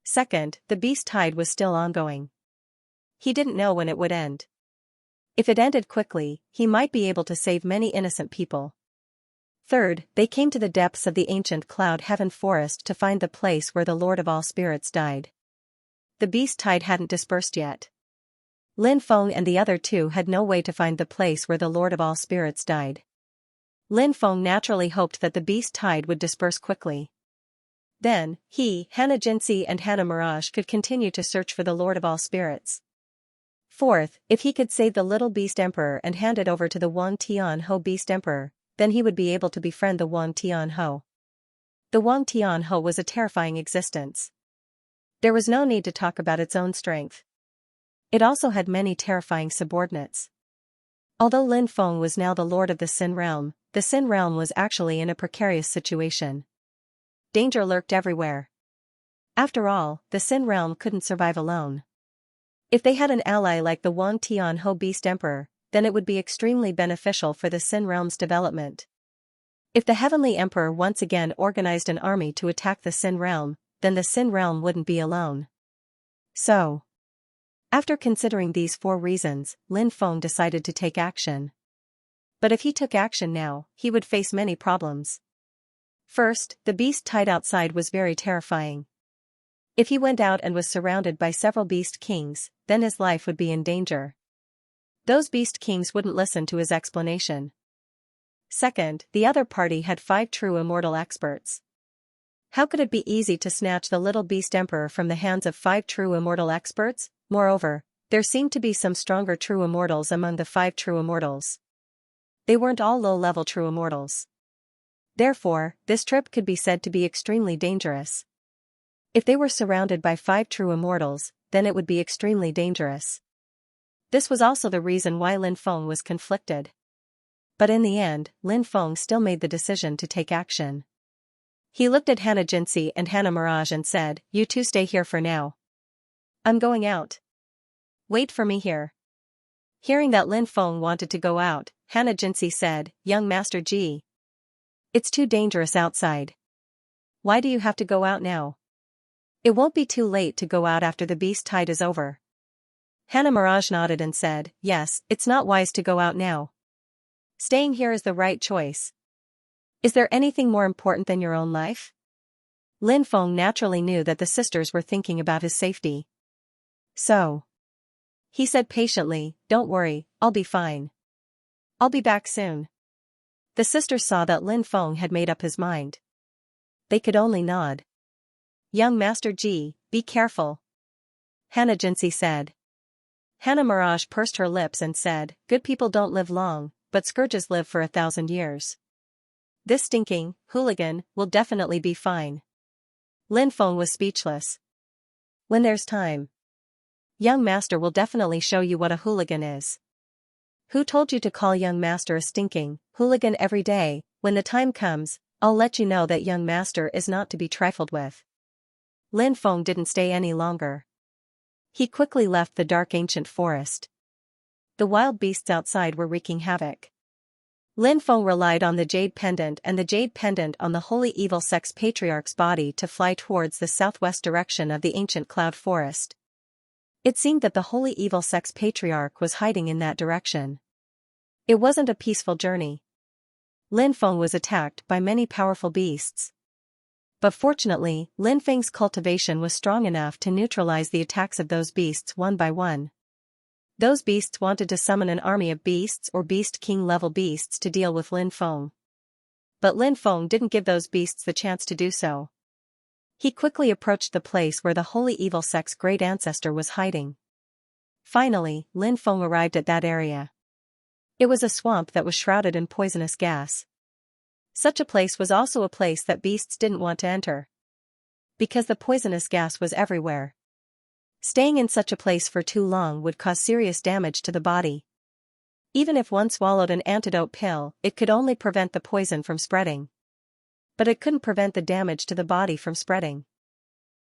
Second, the beast tide was still ongoing. He didn't know when it would end. If it ended quickly, he might be able to save many innocent people. Third, they came to the depths of the ancient Cloud Heaven forest to find the place where the Lord of all Spirits died. The beast tide hadn't dispersed yet. Lin Feng and the other 2 had no way to find the place where the Lord of all Spirits died. Lin Feng naturally hoped that the beast tide would disperse quickly. Then, he, Hana Jinsi and Hana Mirage could continue to search for the Lord of all Spirits. Fourth, if he could save the little beast emperor and hand it over to the Wang Tian Ho beast emperor, then he would be able to befriend the Wang Tian Ho. The Wang Tian Ho was a terrifying existence. There was no need to talk about its own strength. It also had many terrifying subordinates. Although Lin Feng was now the lord of the Sin Realm was actually in a precarious situation. Danger lurked everywhere. After all, the Sin Realm couldn't survive alone. If they had an ally like the Wang Tian Ho beast emperor, then it would be extremely beneficial for the Sin Realm's development. If the Heavenly Emperor once again organized an army to attack the Sin Realm, then the Sin Realm wouldn't be alone. So, after considering these 4 reasons, Lin Feng decided to take action. But if he took action now, he would face many problems. First, the beast tide outside was very terrifying. If he went out and was surrounded by several beast kings, then his life would be in danger. Those beast kings wouldn't listen to his explanation. Second, the other party had 5 true immortal experts. How could it be easy to snatch the little beast emperor from the hands of 5 true immortal experts? Moreover, there seemed to be some stronger true immortals among the 5 true immortals. They weren't all low-level true immortals. Therefore, this trip could be said to be extremely dangerous. If they were surrounded by 5 true immortals, then it would be extremely dangerous. This was also the reason why Lin Feng was conflicted. But in the end, Lin Feng still made the decision to take action. He looked at Hana Jinsi and Hana Mirage and said, "You 2 stay here for now. I'm going out. Wait for me here." Hearing that Lin Feng wanted to go out, Hana Jinsi said, "Young Master Ji. It's too dangerous outside. Why do you have to go out now? It won't be too late to go out after the beast tide is over." Hana Mirage nodded and said, "Yes, it's not wise to go out now. Staying here is the right choice. Is there anything more important than your own life?" Lin Feng naturally knew that the sisters were thinking about his safety. So, he said patiently, "Don't worry, I'll be fine. I'll be back soon." The sisters saw that Lin Feng had made up his mind. They could only nod. "Young Master Ji, be careful," Hana Jinsi said. Hana Mirage pursed her lips and said, "Good people don't live long, but scourges live for 1,000 years. This stinking hooligan will definitely be fine." Lin Feng was speechless. "When there's time, young master will definitely show you what a hooligan is." "Who told you to call young master a stinking hooligan every day? When the time comes, I'll let you know that young master is not to be trifled with." Lin Feng didn't stay any longer. He quickly left the dark ancient forest. The wild beasts outside were wreaking havoc. Lin Feng relied on the jade pendant and the jade pendant on the holy evil sex patriarch's body to fly towards the southwest direction of the ancient cloud forest. It seemed that the holy evil sex patriarch was hiding in that direction. It wasn't a peaceful journey. Lin Feng was attacked by many powerful beasts. But fortunately, Lin Feng's cultivation was strong enough to neutralize the attacks of those beasts one by one. Those beasts wanted to summon an army of beasts or beast king level beasts to deal with Lin Feng. But Lin Feng didn't give those beasts the chance to do so. He quickly approached the place where the holy evil sect's great ancestor was hiding. Finally, Lin Feng arrived at that area. It was a swamp that was shrouded in poisonous gas. Such a place was also a place that beasts didn't want to enter, because the poisonous gas was everywhere. Staying in such a place for too long would cause serious damage to the body. Even if one swallowed an antidote pill, it could only prevent the poison from spreading. But it couldn't prevent the damage to the body from spreading.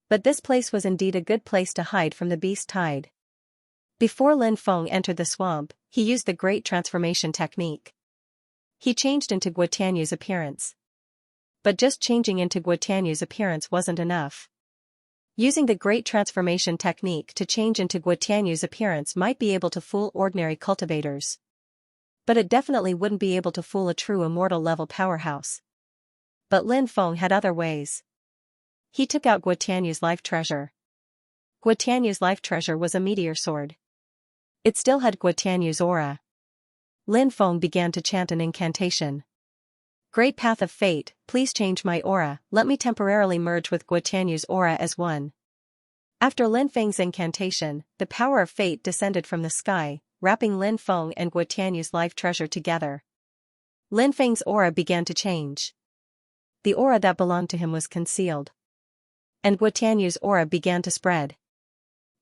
But this place was indeed a good place to hide from the beast tide. Before Lin Feng entered the swamp, he used the great transformation technique. He changed into Guotianyu's appearance. But just changing into Guotianyu's appearance wasn't enough. Using the great transformation technique to change into Guotianyu's appearance might be able to fool ordinary cultivators. But it definitely wouldn't be able to fool a true immortal level powerhouse. But Lin Feng had other ways. He took out Guotianyu's life treasure. Guotianyu's life treasure was a meteor sword. It still had Guotianyu's aura. Lin Feng began to chant an incantation. Great Path of Fate, please change my aura, let me temporarily merge with Guotianyu's aura as one. After Lin Feng's incantation, the power of fate descended from the sky, wrapping Lin Feng and Guotianyu's life treasure together. Lin Feng's aura began to change. The aura that belonged to him was concealed. And Guotianyu's aura began to spread.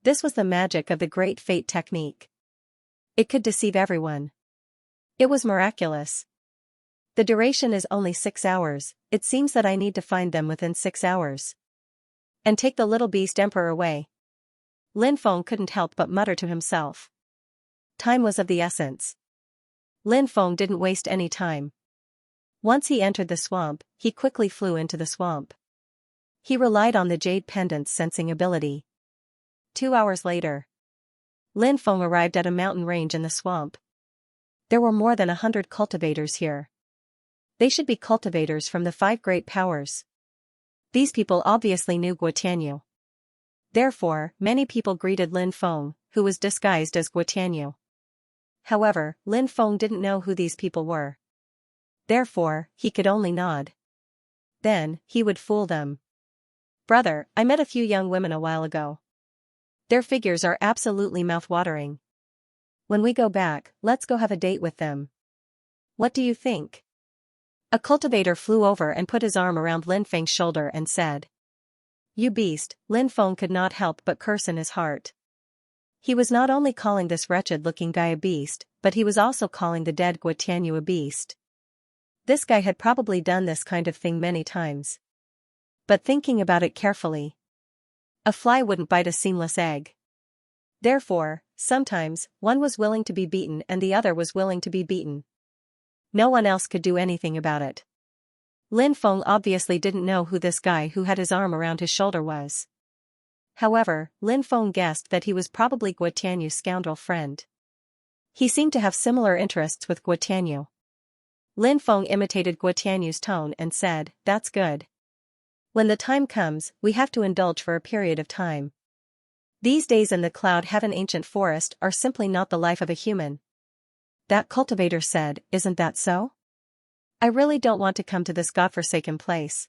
This was the magic of the great fate technique. It could deceive everyone. It was miraculous. The duration is only 6 hours, it seems that I need to find them within 6 hours. And take the little beast emperor away. Lin Feng couldn't help but mutter to himself. Time was of the essence. Lin Feng didn't waste any time. Once he entered the swamp, he quickly flew into the swamp. He relied on the jade pendant's sensing ability. 2 hours later, Lin Feng arrived at a mountain range in the swamp. There were more than 100 cultivators here. They should be cultivators from the 5 great powers. These people obviously knew Guotianyu. Therefore, many people greeted Lin Feng, who was disguised as Guotianyu. However, Lin Feng didn't know who these people were. Therefore, he could only nod. Then, he would fool them. Brother, I met a few young women a while ago. Their figures are absolutely mouth-watering. When we go back, let's go have a date with them. What do you think? A cultivator flew over and put his arm around Lin Feng's shoulder and said. You beast, Lin Feng could not help but curse in his heart. He was not only calling this wretched-looking guy a beast, but he was also calling the dead Guotianyu a beast. This guy had probably done this kind of thing many times. But thinking about it carefully, a fly wouldn't bite a seamless egg. Therefore, sometimes, one was willing to be beaten and the other was willing to be beaten. No one else could do anything about it. Lin Feng obviously didn't know who this guy who had his arm around his shoulder was. However, Lin Feng guessed that he was probably Guotianyu's scoundrel friend. He seemed to have similar interests with Guotianyu. Lin Feng imitated Guotianyu's tone and said, That's good. When the time comes, we have to indulge for a period of time. These days in the Cloud Heaven ancient forest are simply not the life of a human. That cultivator said, Isn't that so? I really don't want to come to this godforsaken place.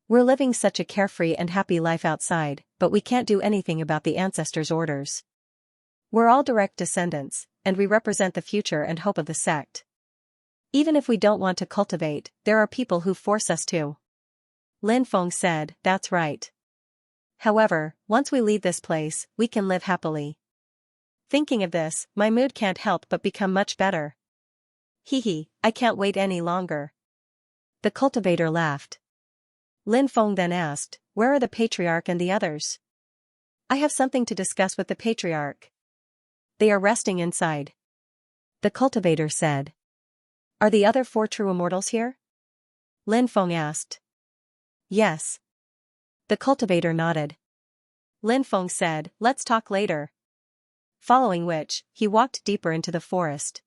We're living such a carefree and happy life outside, but we can't do anything about the ancestors' orders. We're all direct descendants, and we represent the future and hope of the sect. Even if we don't want to cultivate, there are people who force us to. Lin Feng said, That's right. However, once we leave this place, we can live happily. Thinking of this, my mood can't help but become much better. Hee, I can't wait any longer. The cultivator laughed. Lin Feng then asked, Where are the patriarch and the others? I have something to discuss with the patriarch. They are resting inside. The cultivator said. Are the other 4 true immortals here? Lin Feng asked. Yes. The cultivator nodded. Lin Feng said, Let's talk later. Following which, he walked deeper into the forest.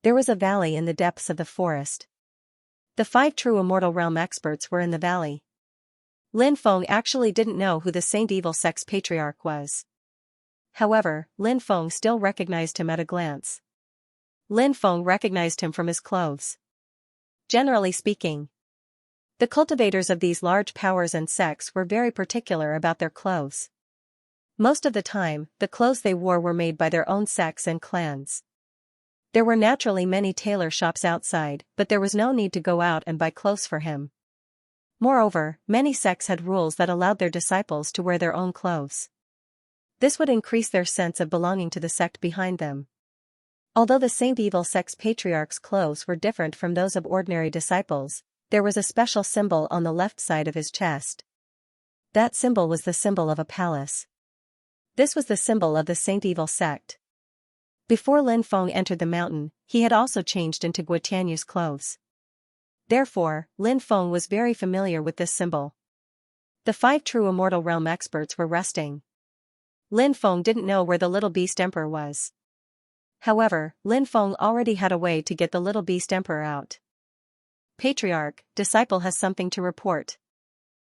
There was a valley in the depths of the forest. The 5 true immortal realm experts were in the valley. Lin Feng actually didn't know who the Saint Evil Sect's patriarch was. However, Lin Feng still recognized him at a glance. Lin Feng recognized him from his clothes. Generally speaking, The cultivators of these large powers and sects were very particular about their clothes. Most of the time, the clothes they wore were made by their own sects and clans. There were naturally many tailor shops outside, but there was no need to go out and buy clothes for him. Moreover, many sects had rules that allowed their disciples to wear their own clothes. This would increase their sense of belonging to the sect behind them. Although the Saint Evil sect's patriarch's clothes were different from those of ordinary disciples, there was a special symbol on the left side of his chest. That symbol was the symbol of a palace. This was the symbol of the Saint Evil sect. Before Lin Feng entered the mountain, he had also changed into Guotianyu's clothes. Therefore, Lin Feng was very familiar with this symbol. The 5 true immortal realm experts were resting. Lin Feng didn't know where the little beast emperor was. However, Lin Feng already had a way to get the little beast emperor out. Patriarch, disciple has something to report.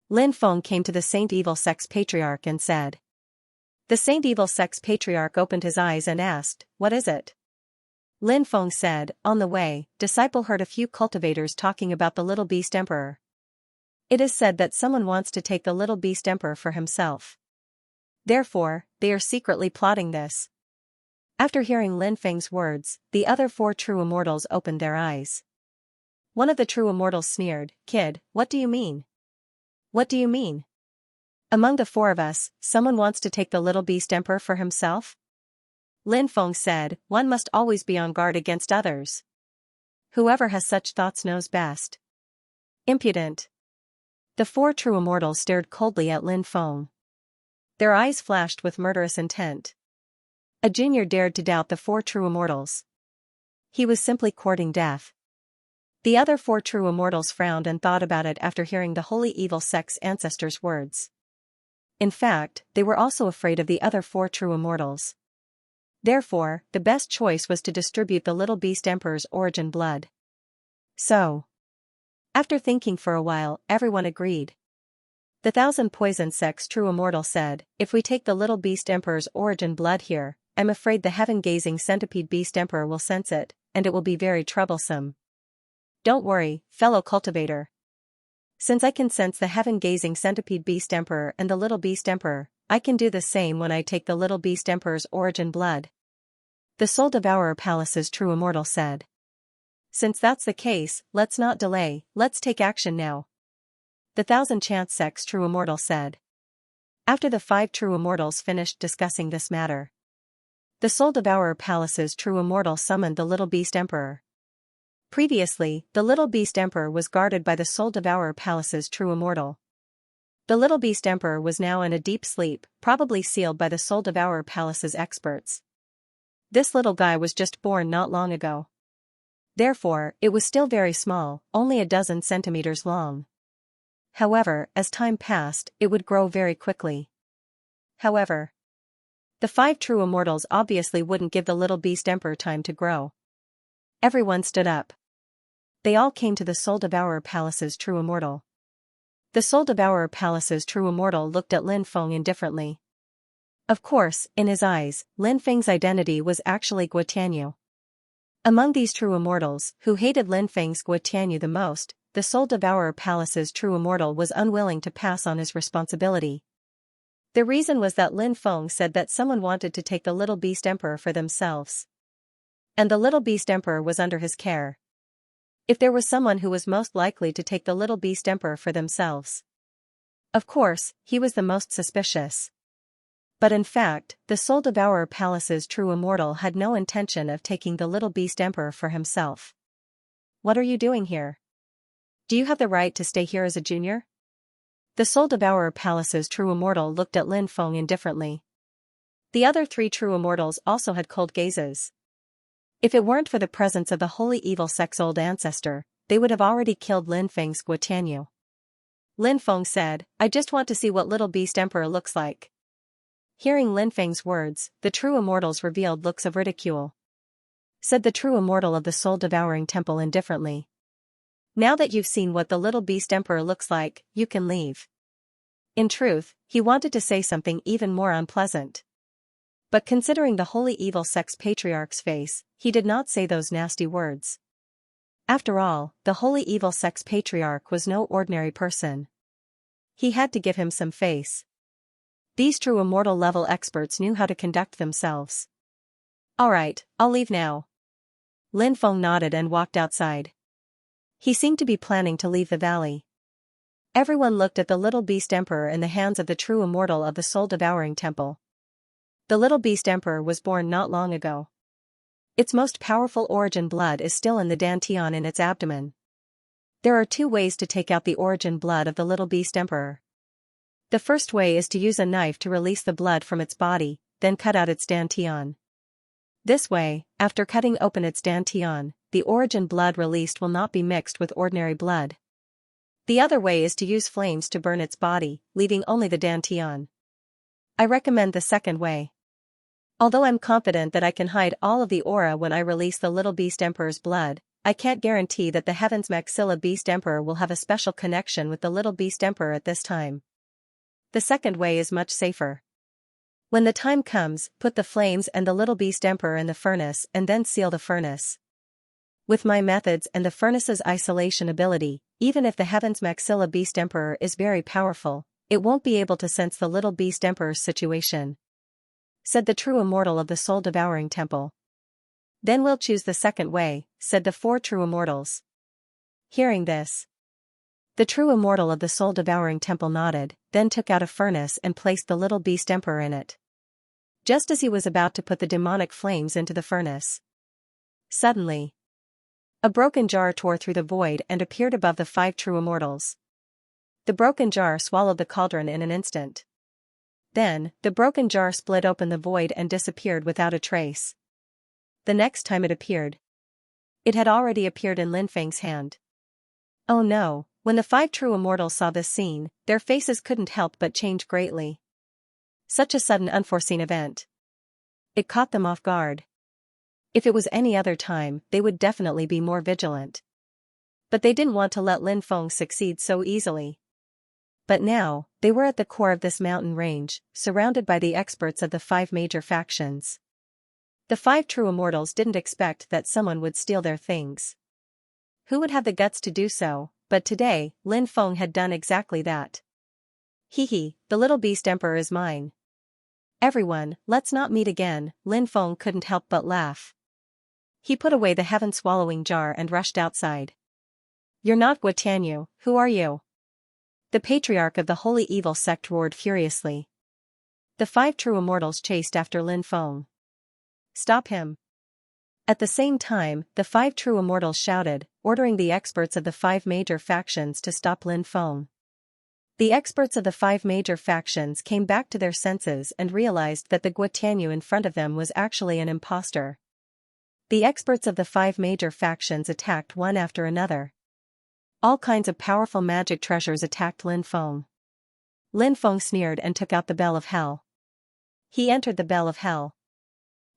Lin Feng came to the Saint Evil sect's patriarch and said. The Saint Evil sect's patriarch opened his eyes and asked, "What is it?" Lin Feng said, "On the way, disciple heard a few cultivators talking about the little beast emperor. It is said that someone wants to take the little beast emperor for himself. Therefore, they are secretly plotting this." After hearing Lin Feng's words, the other 4 true immortals opened their eyes. One of the true immortals sneered, "Kid, what do you mean? What do you mean? Among the 4 of us, someone wants to take the little beast emperor for himself?" Lin Feng said, "One must always be on guard against others. Whoever has such thoughts knows best." Impudent. The 4 true immortals stared coldly at Lin Feng. Their eyes flashed with murderous intent. A junior dared to doubt the 4 true immortals. He was simply courting death. The other 4 true immortals frowned and thought about it after hearing the Holy Evil sect's ancestors' words. In fact, they were also afraid of the other 4 true immortals. Therefore, the best choice was to distribute the little beast emperor's origin blood. So, after thinking for a while, everyone agreed. The 1,000 Poison sect's true immortal said, "If we take the little beast emperor's origin blood here, I'm afraid the heaven-gazing centipede beast emperor will sense it, and it will be very troublesome." "Don't worry, fellow cultivator. Since I can sense the heaven-gazing centipede beast emperor and the little beast emperor, I can do the same when I take the little beast emperor's origin blood." The Soul Devourer Palace's true immortal said. "Since that's the case, let's not delay, let's take action now." The 1,000 Chance sect's true immortal said. After the 5 true immortals finished discussing this matter, the Soul Devourer Palace's true immortal summoned the little beast emperor. Previously, the little beast emperor was guarded by the Soul Devourer Palace's true immortal. The little beast emperor was now in a deep sleep, probably sealed by the Soul Devourer Palace's experts. This little guy was just born not long ago. Therefore, it was still very small, only a dozen centimeters long. However, as time passed, it would grow very quickly. However, the 5 true immortals obviously wouldn't give the little beast emperor time to grow. Everyone stood up. They all came to the Soul Devourer Palace's true immortal. The Soul Devourer Palace's true immortal looked at Lin Feng indifferently. Of course, in his eyes, Lin Feng's identity was actually Guotianyu. Among these true immortals, who hated Lin Feng's Guotianyu the most, the Soul Devourer Palace's true immortal was unwilling to pass on his responsibility. The reason was that Lin Feng said that someone wanted to take the little beast emperor for themselves. And the little beast emperor was under his care. If there was someone who was most likely to take the little beast emperor for themselves, of course, he was the most suspicious. But in fact, the Soul Devourer Palace's true immortal had no intention of taking the little beast emperor for himself. "What are you doing here? Do you have the right to stay here as a junior?" The Soul Devourer Palace's true immortal looked at Lin Feng indifferently. The other 3 true immortals also had cold gazes. If it weren't for the presence of the Holy Evil sect's old ancestor, they would have already killed Lin Feng's Guotianyu. Lin Feng said, "I just want to see what little beast emperor looks like." Hearing Lin Feng's words, the true immortals revealed looks of ridicule. Said the true immortal of the Soul Devouring Temple indifferently. "Now that you've seen what the little beast emperor looks like, you can leave." In truth, he wanted to say something even more unpleasant. But considering the Holy Evil sect's patriarch's face, he did not say those nasty words. After all, the holy evil sect's patriarch was no ordinary person. He had to give him some face. These true immortal level experts knew how to conduct themselves. Alright, I'll leave now. Lin Feng nodded and walked outside. He seemed to be planning to leave the valley. Everyone looked at the little beast emperor in the hands of the true immortal of the soul-devouring temple. The little beast emperor was born not long ago. Its most powerful origin blood is still in the dantian in its abdomen. There are 2 ways to take out the origin blood of the little beast emperor. The first way is to use a knife to release the blood from its body, then cut out its dantian. This way, after cutting open its dantian, the origin blood released will not be mixed with ordinary blood. The other way is to use flames to burn its body, leaving only the dantian. I recommend the second way. Although I'm confident that I can hide all of the aura when I release the little beast emperor's blood, I can't guarantee that the Heaven's Maxilla Beast Emperor will have a special connection with the little beast emperor at this time. The second way is much safer. When the time comes, put the flames and the little beast emperor in the furnace and then seal the furnace. With my methods and the furnace's isolation ability, even if the Heaven's Maxilla Beast Emperor is very powerful, it won't be able to sense the little beast emperor's situation, said the true immortal of the soul-devouring temple. Then we'll choose the second way, said the 4 true immortals. Hearing this, the true immortal of the soul-devouring temple nodded, then took out a furnace and placed the little beast emperor in it. Just as he was about to put the demonic flames into the furnace, suddenly, a broken jar tore through the void and appeared above the 5 true immortals. The broken jar swallowed the cauldron in an instant. Then, the broken jar split open the void and disappeared without a trace. The next time it appeared, it had already appeared in Lin Feng's hand. Oh no, when the 5 true immortals saw this scene, their faces couldn't help but change greatly. Such a sudden unforeseen event. It caught them off guard. If it was any other time, they would definitely be more vigilant. But they didn't want to let Lin Feng succeed so easily. But now, they were at the core of this mountain range, surrounded by the experts of the 5 major factions. The 5 true immortals didn't expect that someone would steal their things. Who would have the guts to do so? But today, Lin Feng had done exactly that. Hee, the little beast emperor is mine. Everyone, let's not meet again, Lin Feng couldn't help but laugh. He put away the heaven-swallowing jar and rushed outside. You're not Guo Tianyu, who are you? The patriarch of the holy evil sect roared furiously. The 5 true immortals chased after Lin Feng. Stop him. At the same time, the 5 true immortals shouted, ordering the experts of the 5 major factions to stop Lin Feng. The experts of the 5 major factions came back to their senses and realized that the Guo Tianyu in front of them was actually an imposter. The experts of the 5 major factions attacked one after another. All kinds of powerful magic treasures attacked Lin Feng. Lin Feng sneered and took out the Bell of Hell. He entered the Bell of Hell.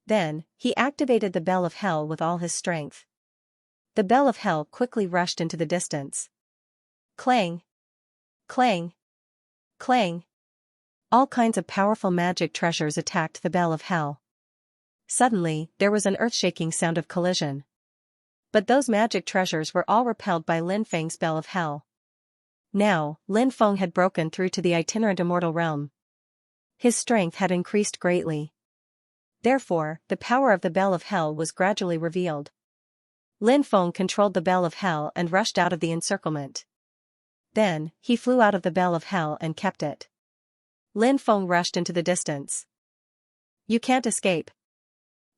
Then, he activated the Bell of Hell with all his strength. The Bell of Hell quickly rushed into the distance. Clang! Clang! Clang! All kinds of powerful magic treasures attacked the Bell of Hell. Suddenly, there was an earth-shaking sound of collision. But those magic treasures were all repelled by Lin Feng's Bell of Hell. Now, Lin Feng had broken through to the itinerant immortal realm. His strength had increased greatly. Therefore, the power of the Bell of Hell was gradually revealed. Lin Feng controlled the Bell of Hell and rushed out of the encirclement. Then, he flew out of the Bell of Hell and kept it. Lin Feng rushed into the distance. You can't escape.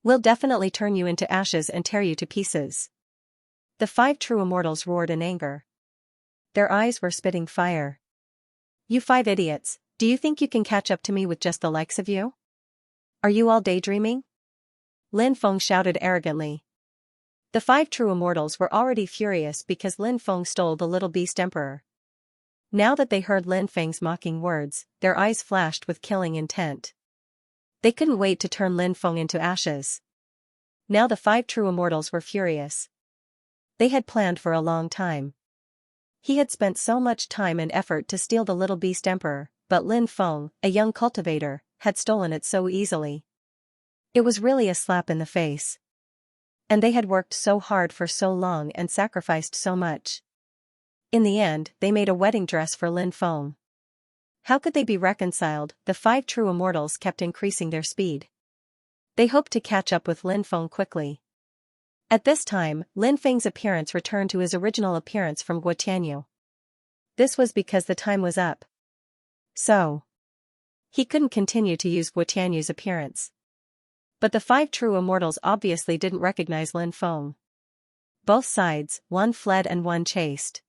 We'll definitely turn you into ashes and tear you to pieces. The 5 true immortals roared in anger. Their eyes were spitting fire. You 5 idiots, do you think you can catch up to me with just the likes of you? Are you all daydreaming? Lin Feng shouted arrogantly. The 5 true immortals were already furious because Lin Feng stole the little beast emperor. Now that they heard Lin Feng's mocking words, their eyes flashed with killing intent. They couldn't wait to turn Lin Feng into ashes. Now the 5 true immortals were furious. They had planned for a long time. He had spent so much time and effort to steal the little beast emperor, but Lin Feng, a young cultivator, had stolen it so easily. It was really a slap in the face. And they had worked so hard for so long and sacrificed so much. In the end, they made a wedding dress for Lin Feng. How could they be reconciled? The 5 true immortals kept increasing their speed. They hoped to catch up with Lin Feng quickly. At this time, Lin Feng's appearance returned to his original appearance from Guotianyu. This was because the time was up. So, he couldn't continue to use Guotianyu's appearance. But the 5 true immortals obviously didn't recognize Lin Feng. Both sides, one fled and one chased.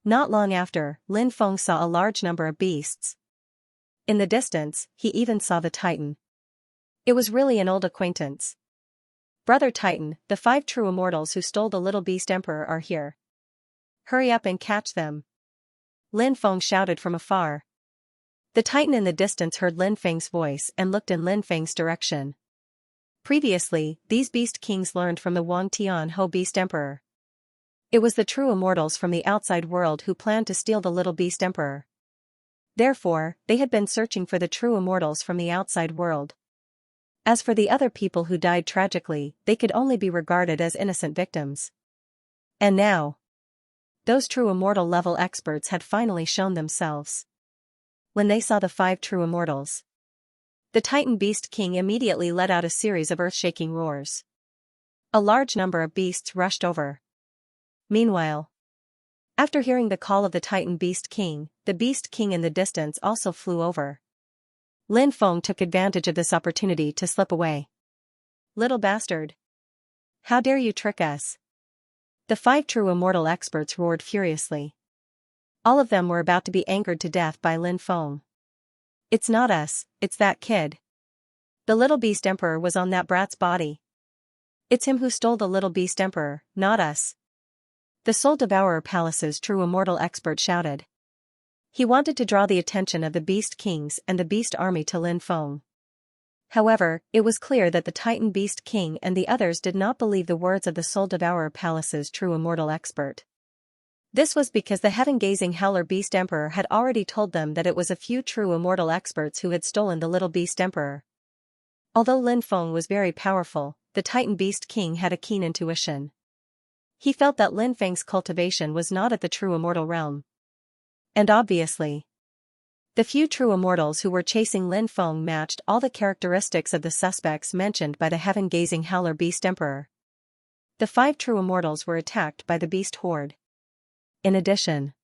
Not long after, Lin Feng saw a large number of beasts. In the distance, he even saw the Titan. It was really an old acquaintance. Brother Titan, the 5 true immortals who stole the little beast emperor are here. Hurry up and catch them. Lin Feng shouted from afar. The Titan in the distance heard Lin Feng's voice and looked in Lin Feng's direction. Previously, these beast kings learned from the Wang Tianho beast emperor. It was the true immortals from the outside world who planned to steal the little beast emperor. Therefore, they had been searching for the true immortals from the outside world. As for the other people who died tragically, they could only be regarded as innocent victims. And now, those true immortal level experts had finally shown themselves. When they saw the 5 true immortals, the Titan Beast King immediately let out a series of earth-shaking roars. A large number of beasts rushed over. Meanwhile, after hearing the call of the Titan Beast King, the Beast King in the distance also flew over. Lin Feng took advantage of this opportunity to slip away. Little bastard! How dare you trick us? The 5 true immortal experts roared furiously. All of them were about to be angered to death by Lin Feng. It's not us, it's that kid. The little beast emperor was on that brat's body. It's him who stole the little beast emperor, not us. The Soul Devourer Palace's true immortal expert shouted. He wanted to draw the attention of the beast kings and the beast army to Lin Feng. However, it was clear that the Titan Beast King and the others did not believe the words of the Soul Devourer Palace's true immortal expert. This was because the heaven-gazing Howler Beast Emperor had already told them that it was a few true immortal experts who had stolen the little Beast Emperor. Although Lin Feng was very powerful, the Titan Beast King had a keen intuition. He felt that Lin Feng's cultivation was not at the true immortal realm. And obviously, the few true immortals who were chasing Lin Feng matched all the characteristics of the suspects mentioned by the heaven-gazing Howler Beast Emperor. The 5 true immortals were attacked by the beast horde. In addition,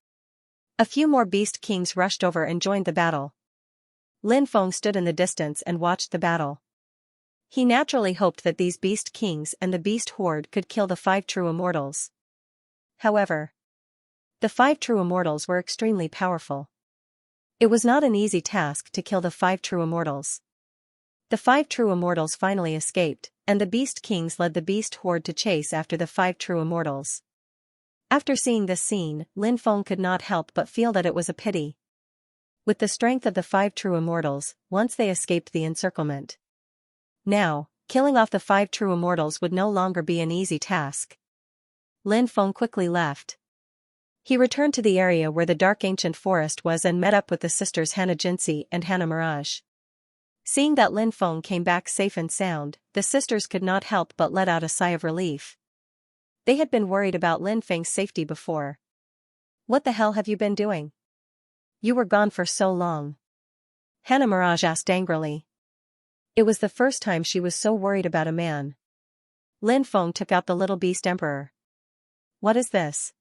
a few more beast kings rushed over and joined the battle. Lin Feng stood in the distance and watched the battle. He naturally hoped that these beast kings and the beast horde could kill the 5 true immortals. However, the 5 true immortals were extremely powerful. It was not an easy task to kill the 5 true immortals. The 5 true immortals finally escaped, and the beast kings led the beast horde to chase after the 5 true immortals. After seeing this scene, Lin Feng could not help but feel that it was a pity. With the strength of the 5 true immortals, once they escaped the encirclement. Now, killing off the 5 true immortals would no longer be an easy task. Lin Feng quickly left. He returned to the area where the dark ancient forest was and met up with the sisters Hana Jinsi and Hana Mirage. Seeing that Lin Feng came back safe and sound, the sisters could not help but let out a sigh of relief. They had been worried about Lin Feng's safety before. What the hell have you been doing? You were gone for so long. Hana Mirage asked angrily. It was the first time she was so worried about a man. Lin Feng took out the little beast emperor. What is this?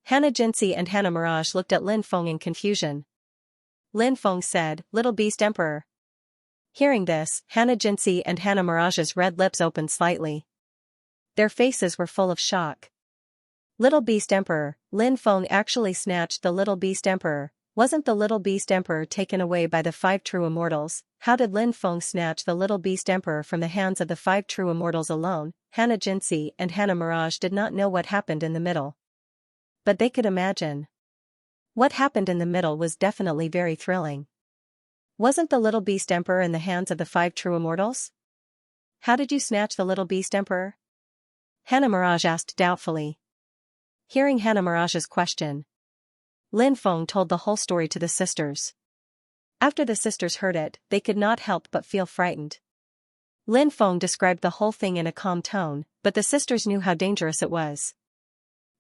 Hana Jinsi and Hana Mirage looked at Lin Feng in confusion. Lin Feng said, Little beast emperor. Hearing this, Hana Jinsi and Hana Mirage's red lips opened slightly. Their faces were full of shock. Little Beast Emperor, Lin Feng actually snatched the Little Beast Emperor. Wasn't the Little Beast Emperor taken away by the 5 true immortals? How did Lin Feng snatch the Little Beast Emperor from the hands of the 5 true immortals alone? Hana Jinsi and Hana Mirage did not know what happened in the middle. But they could imagine. What happened in the middle was definitely very thrilling. Wasn't the Little Beast Emperor in the hands of the 5 true immortals? How did you snatch the Little Beast Emperor? Hana Mirage asked doubtfully. Hearing Hana Mirage's question, Lin Feng told the whole story to the sisters. After the sisters heard it, they could not help but feel frightened. Lin Feng described the whole thing in a calm tone, but the sisters knew how dangerous it was.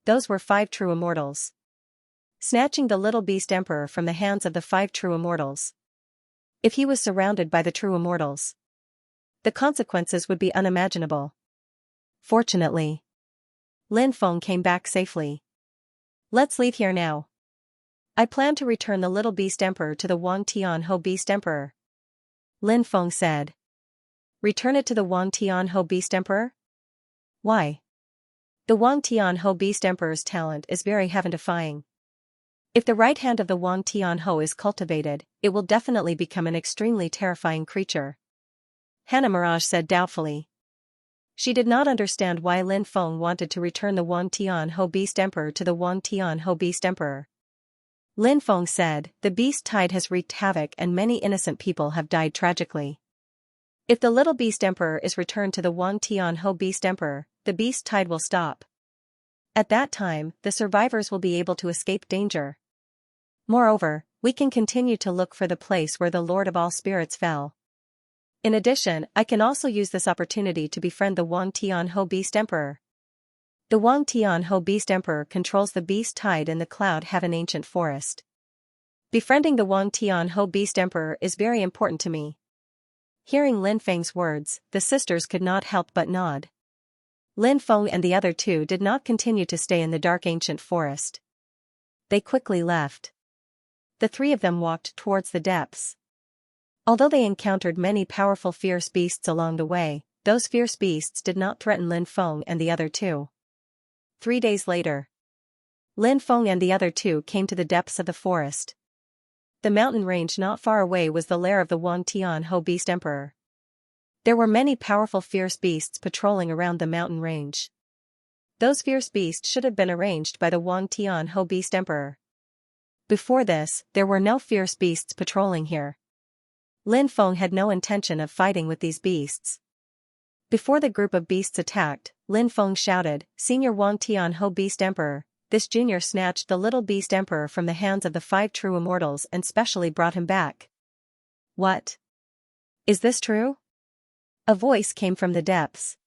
Those were 5 true immortals. Snatching the little beast emperor from the hands of the 5 true immortals. If he was surrounded by the true immortals, the consequences would be unimaginable. Fortunately, Lin Feng came back safely. Let's leave here now. I plan to return the little beast emperor to the Wang Tianhou beast emperor. Lin Feng said. Return it to the Wang Tianhou beast emperor? Why? The Wang Tianhou beast emperor's talent is very heaven-defying. If the right hand of the Wang Tianhou is cultivated, it will definitely become an extremely terrifying creature. Hannah Mirage said doubtfully. She did not understand why Lin Feng wanted to return the Wang Tianhou beast emperor to the Wang Tianhou beast emperor. Lin Feng said, the beast tide has wreaked havoc and many innocent people have died tragically. If the little beast emperor is returned to the Wang Tianhou beast emperor, the beast tide will stop. At that time, the survivors will be able to escape danger. Moreover, we can continue to look for the place where the Lord of all spirits fell. In addition, I can also use this opportunity to befriend the Wang Tianhou beast emperor. The Wang Tianhou beast emperor controls the beast tide in the Cloud Heaven ancient forest. Befriending the Wang Tianhou beast emperor is very important to me. Hearing Lin Feng's words, the sisters could not help but nod. Lin Feng and the other 2 did not continue to stay in the dark ancient forest. They quickly left. The 3 of them walked towards the depths. Although they encountered many powerful fierce beasts along the way, those fierce beasts did not threaten Lin Feng and the other 2. 3 days later, Lin Feng and the other 2 came to the depths of the forest. The mountain range not far away was the lair of the Wang Tianhou beast emperor. There were many powerful fierce beasts patrolling around the mountain range. Those fierce beasts should have been arranged by the Wang Tianhou beast emperor. Before this, there were no fierce beasts patrolling here. Lin Feng had no intention of fighting with these beasts. Before the group of beasts attacked, Lin Feng shouted, Senior Wang Tianhou beast emperor, this junior snatched the little beast emperor from the hands of the 5 true immortals and specially brought him back. What? Is this true? A voice came from the depths.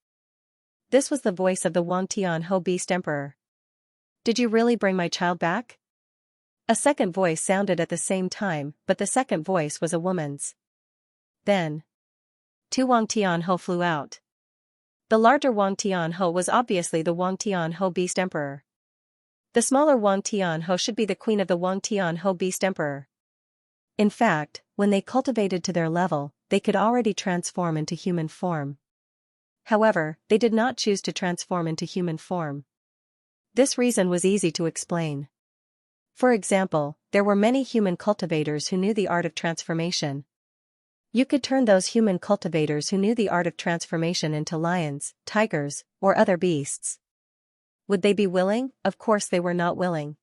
This was the voice of the Wang Tianhou beast emperor. Did you really bring my child back? A second voice sounded at the same time, but the second voice was a woman's. Then 2 Wang Tianhou flew out. The larger Wang Tianhou was obviously the Wang Tianhou beast emperor. The smaller Wang Tianhou should be the queen of the Wang Tianhou beast emperor. In fact, when they cultivated to their level, they could already transform into human form. However, they did not choose to transform into human form. This reason was easy to explain. For example, there were many human cultivators who knew the art of transformation. You could turn those human cultivators who knew the art of transformation into lions, tigers, or other beasts. Would they be willing? Of course they were not willing.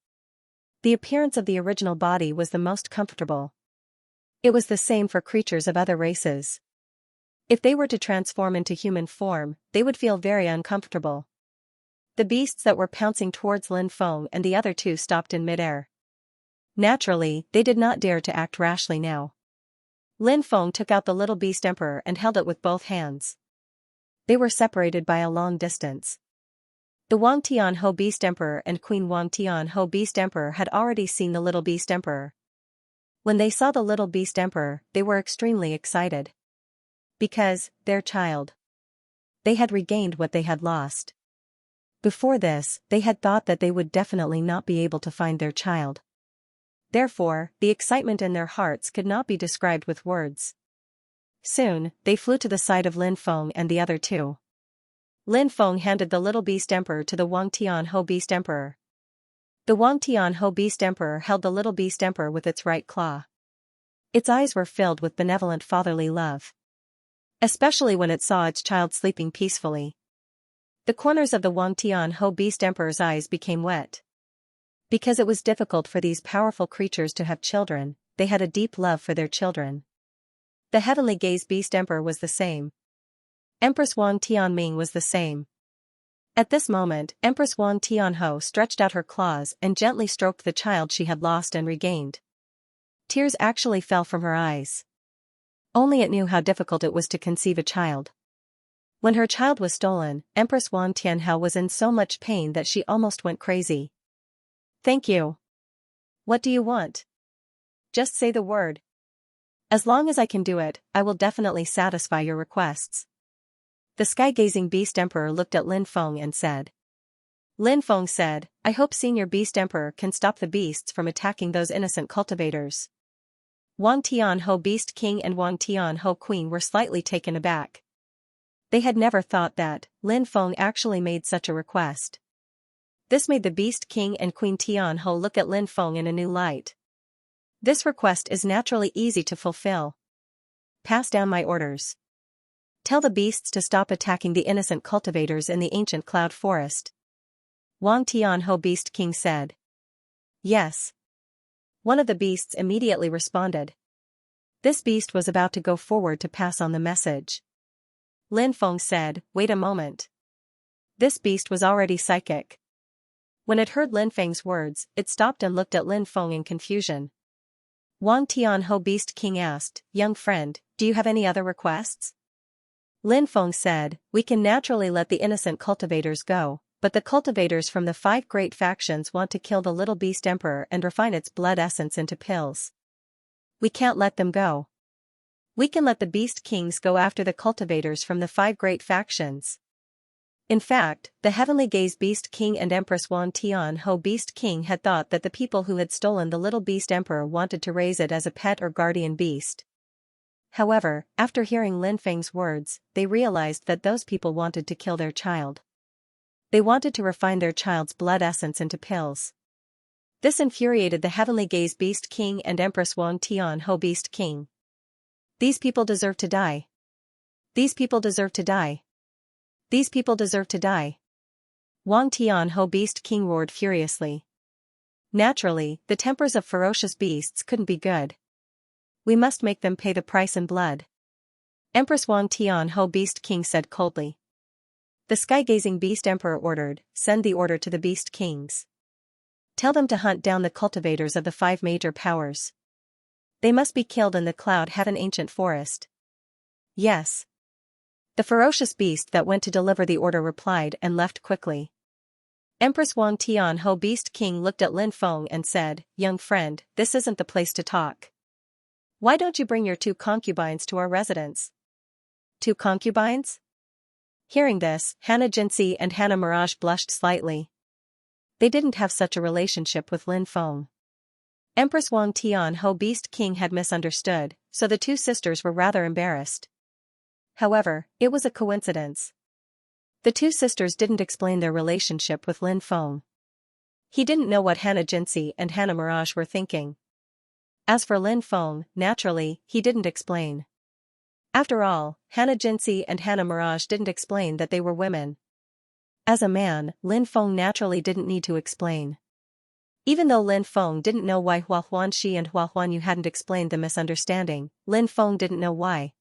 The appearance of the original body was the most comfortable. It was the same for creatures of other races. If they were to transform into human form, they would feel very uncomfortable. The beasts that were pouncing towards Lin Feng and the other 2 stopped in midair. Naturally, they did not dare to act rashly now. Lin Feng took out the little beast emperor and held it with both hands. They were separated by a long distance. The Wang Tianhou beast emperor and Queen Wang Tianhou beast emperor had already seen the little beast emperor. When they saw the little beast emperor, they were extremely excited. Because, their child. They had regained what they had lost. Before this, they had thought that they would definitely not be able to find their child. Therefore, the excitement in their hearts could not be described with words. Soon, they flew to the side of Lin Feng and the other 2. Lin Feng handed the little beast emperor to the Wang Tianhou beast emperor. The Wang Tianhou beast emperor held the little beast emperor with its right claw. Its eyes were filled with benevolent fatherly love. Especially when it saw its child sleeping peacefully. The corners of the Wang Tianhou beast emperor's eyes became wet. Because it was difficult for these powerful creatures to have children, they had a deep love for their children. The heavenly gaze beast emperor was the same. Empress Wang Tianming was the same. At this moment, Empress Wang Tianhou stretched out her claws and gently stroked the child she had lost and regained. Tears actually fell from her eyes. Only it knew how difficult it was to conceive a child. When her child was stolen, Empress Wang Tianhao was in so much pain that she almost went crazy. Thank you. What do you want? Just say the word. As long as I can do it, I will definitely satisfy your requests. The sky-gazing beast emperor looked at Lin Feng and said. Lin Feng said, I hope Senior Beast Emperor can stop the beasts from attacking those innocent cultivators. Wang Tianhou Beast King and Wang Tianhou Queen were slightly taken aback. They had never thought that Lin Feng actually made such a request. This made the Beast King and Queen Tianhou look at Lin Feng in a new light. This request is naturally easy to fulfill. Pass down my orders. Tell the beasts to stop attacking the innocent cultivators in the ancient cloud forest. Wang Tianhou Beast King said. Yes. One of the beasts immediately responded. This beast was about to go forward to pass on the message. Lin Feng said, wait a moment. This beast was already psychic. When it heard Lin Feng's words, it stopped and looked at Lin Feng in confusion. Wang Tianhou Beast King asked, young friend, do you have any other requests? Lin Feng said, we can naturally let the innocent cultivators go, but the cultivators from the 5 great factions want to kill the little beast emperor and refine its blood essence into pills. We can't let them go. We can let the beast kings go after the cultivators from the 5 great factions. In fact, the Heavenly Gaze Beast King and Empress Wang Tianhou Beast King had thought that the people who had stolen the little beast emperor wanted to raise it as a pet or guardian beast. However, after hearing Lin Feng's words, they realized that those people wanted to kill their child. They wanted to refine their child's blood essence into pills. This infuriated the Heavenly Gaze Beast King and Empress Wang Tianhou Beast King. These people deserve to die. These people deserve to die. These people deserve to die. Wang Tianhou Beast King roared furiously. Naturally, the tempers of ferocious beasts couldn't be good. We must make them pay the price in blood. Empress Wang Tianhou Beast King said coldly. The sky-gazing beast emperor ordered, send the order to the beast kings. Tell them to hunt down the cultivators of the 5 major powers. They must be killed in the Cloud Heaven ancient forest. Yes. The ferocious beast that went to deliver the order replied and left quickly. Empress Wang Tianhou Beast King looked at Lin Feng and said, young friend, this isn't the place to talk. Why don't you bring your 2 concubines to our residence? 2 concubines? Hearing this, Hannah Jinsi and Hannah Mirage blushed slightly. They didn't have such a relationship with Lin Feng. Empress Wang Tianhou Beast King had misunderstood, so the 2 sisters were rather embarrassed. However, it was a coincidence. The 2 sisters didn't explain their relationship with Lin Feng. He didn't know what Hannah Jinsi and Hannah Mirage were thinking. As for Lin Feng, naturally, he didn't explain. After all, Hannah Jinsi and Hannah Mirage didn't explain that they were women. As a man, Lin Feng naturally didn't need to explain. Even though Lin Feng didn't know why Hua Huanxi and Hua Huanyu hadn't explained the misunderstanding, Lin Feng didn't know why.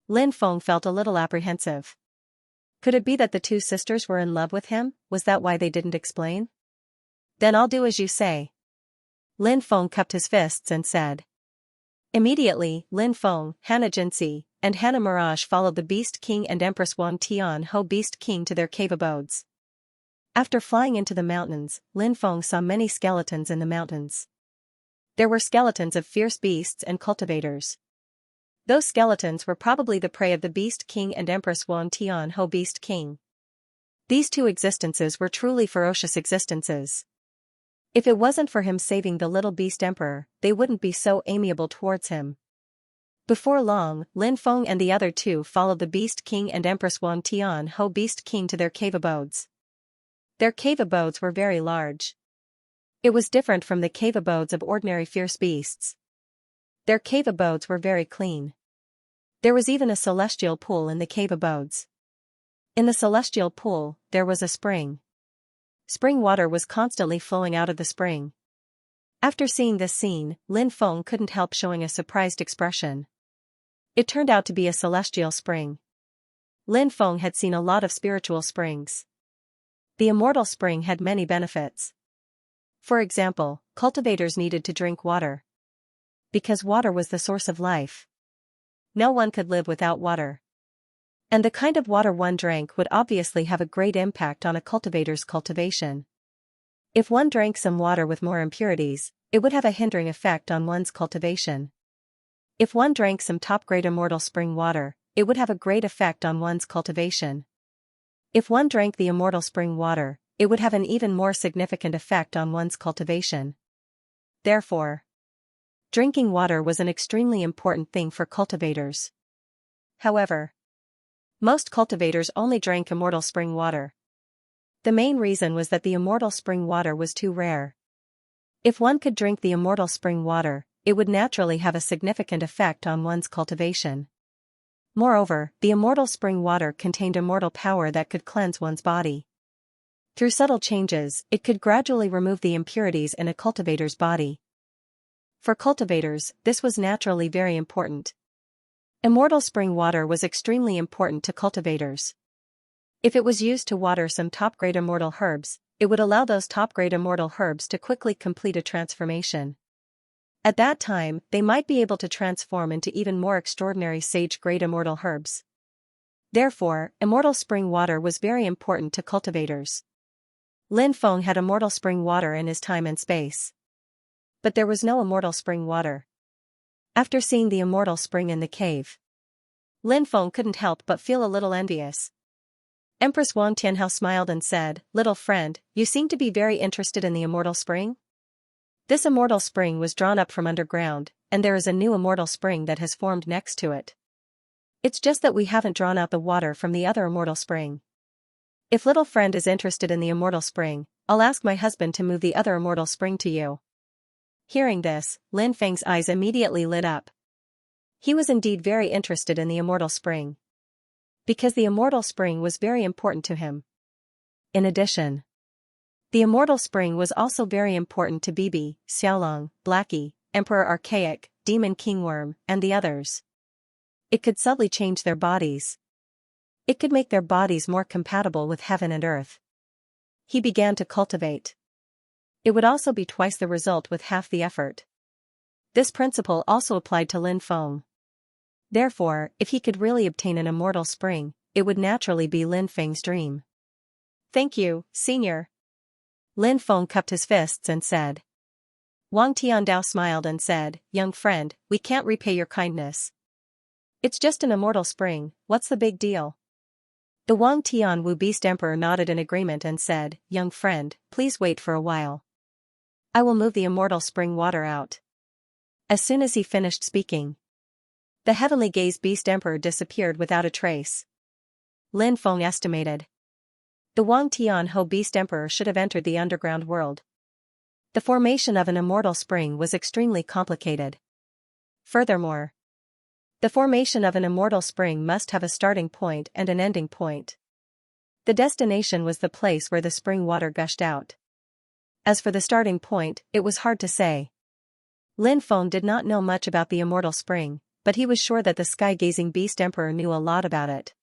Lin Feng felt a little apprehensive. Could it be that the 2 sisters were in love with him? Was that why they didn't explain? Then I'll do as you say. Lin Feng cupped his fists and said. Immediately, Lin Feng, Hannah Jinsi, and Hannah Mirage followed the Beast King and Empress Wang Tianhou Beast King to their cave abodes. After flying into the mountains, Lin Feng saw many skeletons in the mountains. There were skeletons of fierce beasts and cultivators. Those skeletons were probably the prey of the Beast King and Empress Wang Tianhou Beast King. These 2 existences were truly ferocious existences. If it wasn't for him saving the little beast emperor, they wouldn't be so amiable towards him. Before long, Lin Feng and the other 2 followed the Beast King and Empress Wang Tianhou Beast King to their cave abodes. Their cave abodes were very large. It was different from the cave abodes of ordinary fierce beasts. Their cave abodes were very clean. There was even a celestial pool in the cave abodes. In the celestial pool, there was a spring. Spring water was constantly flowing out of the spring. After seeing this scene, Lin Feng couldn't help showing a surprised expression. It turned out to be a celestial spring. Lin Feng had seen a lot of spiritual springs. The immortal spring had many benefits. For example, cultivators needed to drink water. Because water was the source of life. No one could live without water. And the kind of water one drank would obviously have a great impact on a cultivator's cultivation. If one drank some water with more impurities, it would have a hindering effect on one's cultivation. If one drank some top-grade immortal spring water, it would have a great effect on one's cultivation. If one drank the immortal spring water, it would have an even more significant effect on one's cultivation. Therefore, drinking water was an extremely important thing for cultivators. However, most cultivators only drank immortal spring water. The main reason was that the immortal spring water was too rare. If one could drink the immortal spring water, it would naturally have a significant effect on one's cultivation. Moreover, the immortal spring water contained immortal power that could cleanse one's body. Through subtle changes, it could gradually remove the impurities in a cultivator's body. For cultivators, this was naturally very important. Immortal spring water was extremely important to cultivators. If it was used to water some top-grade immortal herbs, it would allow those top-grade immortal herbs to quickly complete a transformation. At that time, they might be able to transform into even more extraordinary sage-grade immortal herbs. Therefore, immortal spring water was very important to cultivators. Lin Feng had immortal spring water in his time and space. But there was no immortal spring water. After seeing the immortal spring in the cave, Lin Feng couldn't help but feel a little envious. Empress Wang Tianhao smiled and said, "Little friend, you seem to be very interested in the immortal spring? This immortal spring was drawn up from underground, and there is a new immortal spring that has formed next to it. It's just that we haven't drawn out the water from the other immortal spring. If little friend is interested in the immortal spring, I'll ask my husband to move the other immortal spring to you." Hearing this, Lin Feng's eyes immediately lit up. He was indeed very interested in the immortal spring, because the immortal spring was very important to him. In addition, the immortal spring was also very important to Bibi, Xiaolong, Blackie, Emperor Archaic, Demon Kingworm, and the others. It could subtly change their bodies. It could make their bodies more compatible with heaven and earth. He began to cultivate. It would also be twice the result with half the effort. This principle also applied to Lin Feng. Therefore, if he could really obtain an immortal spring, it would naturally be Lin Feng's dream. "Thank you, senior." Lin Feng cupped his fists and said. Wang Tiandao smiled and said, "Young friend, we can't repay your kindness. It's just an immortal spring, what's the big deal?" The Wang Tianwu Beast Emperor nodded in agreement and said, "Young friend, please wait for a while. I will move the immortal spring water out." As soon as he finished speaking, the Heavenly Gaze Beast Emperor disappeared without a trace. Lin Feng estimated. The Wang Tianho Beast Emperor should have entered the underground world. The formation of an immortal spring was extremely complicated. Furthermore, the formation of an immortal spring must have a starting point and an ending point. The destination was the place where the spring water gushed out. As for the starting point, it was hard to say. Lin Feng did not know much about the immortal spring, but he was sure that the sky-gazing Beast Emperor knew a lot about it.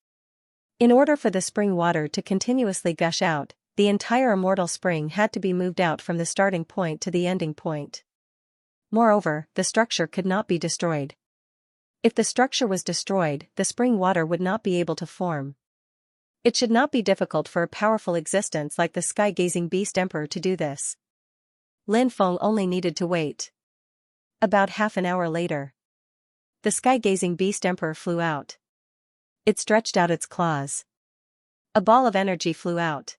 In order for the spring water to continuously gush out, the entire immortal spring had to be moved out from the starting point to the ending point. Moreover, the structure could not be destroyed. If the structure was destroyed, the spring water would not be able to form. It should not be difficult for a powerful existence like the sky-gazing Beast Emperor to do this. Lin Feng only needed to wait. About half an hour later, the sky-gazing Beast Emperor flew out. It stretched out its claws. A ball of energy flew out.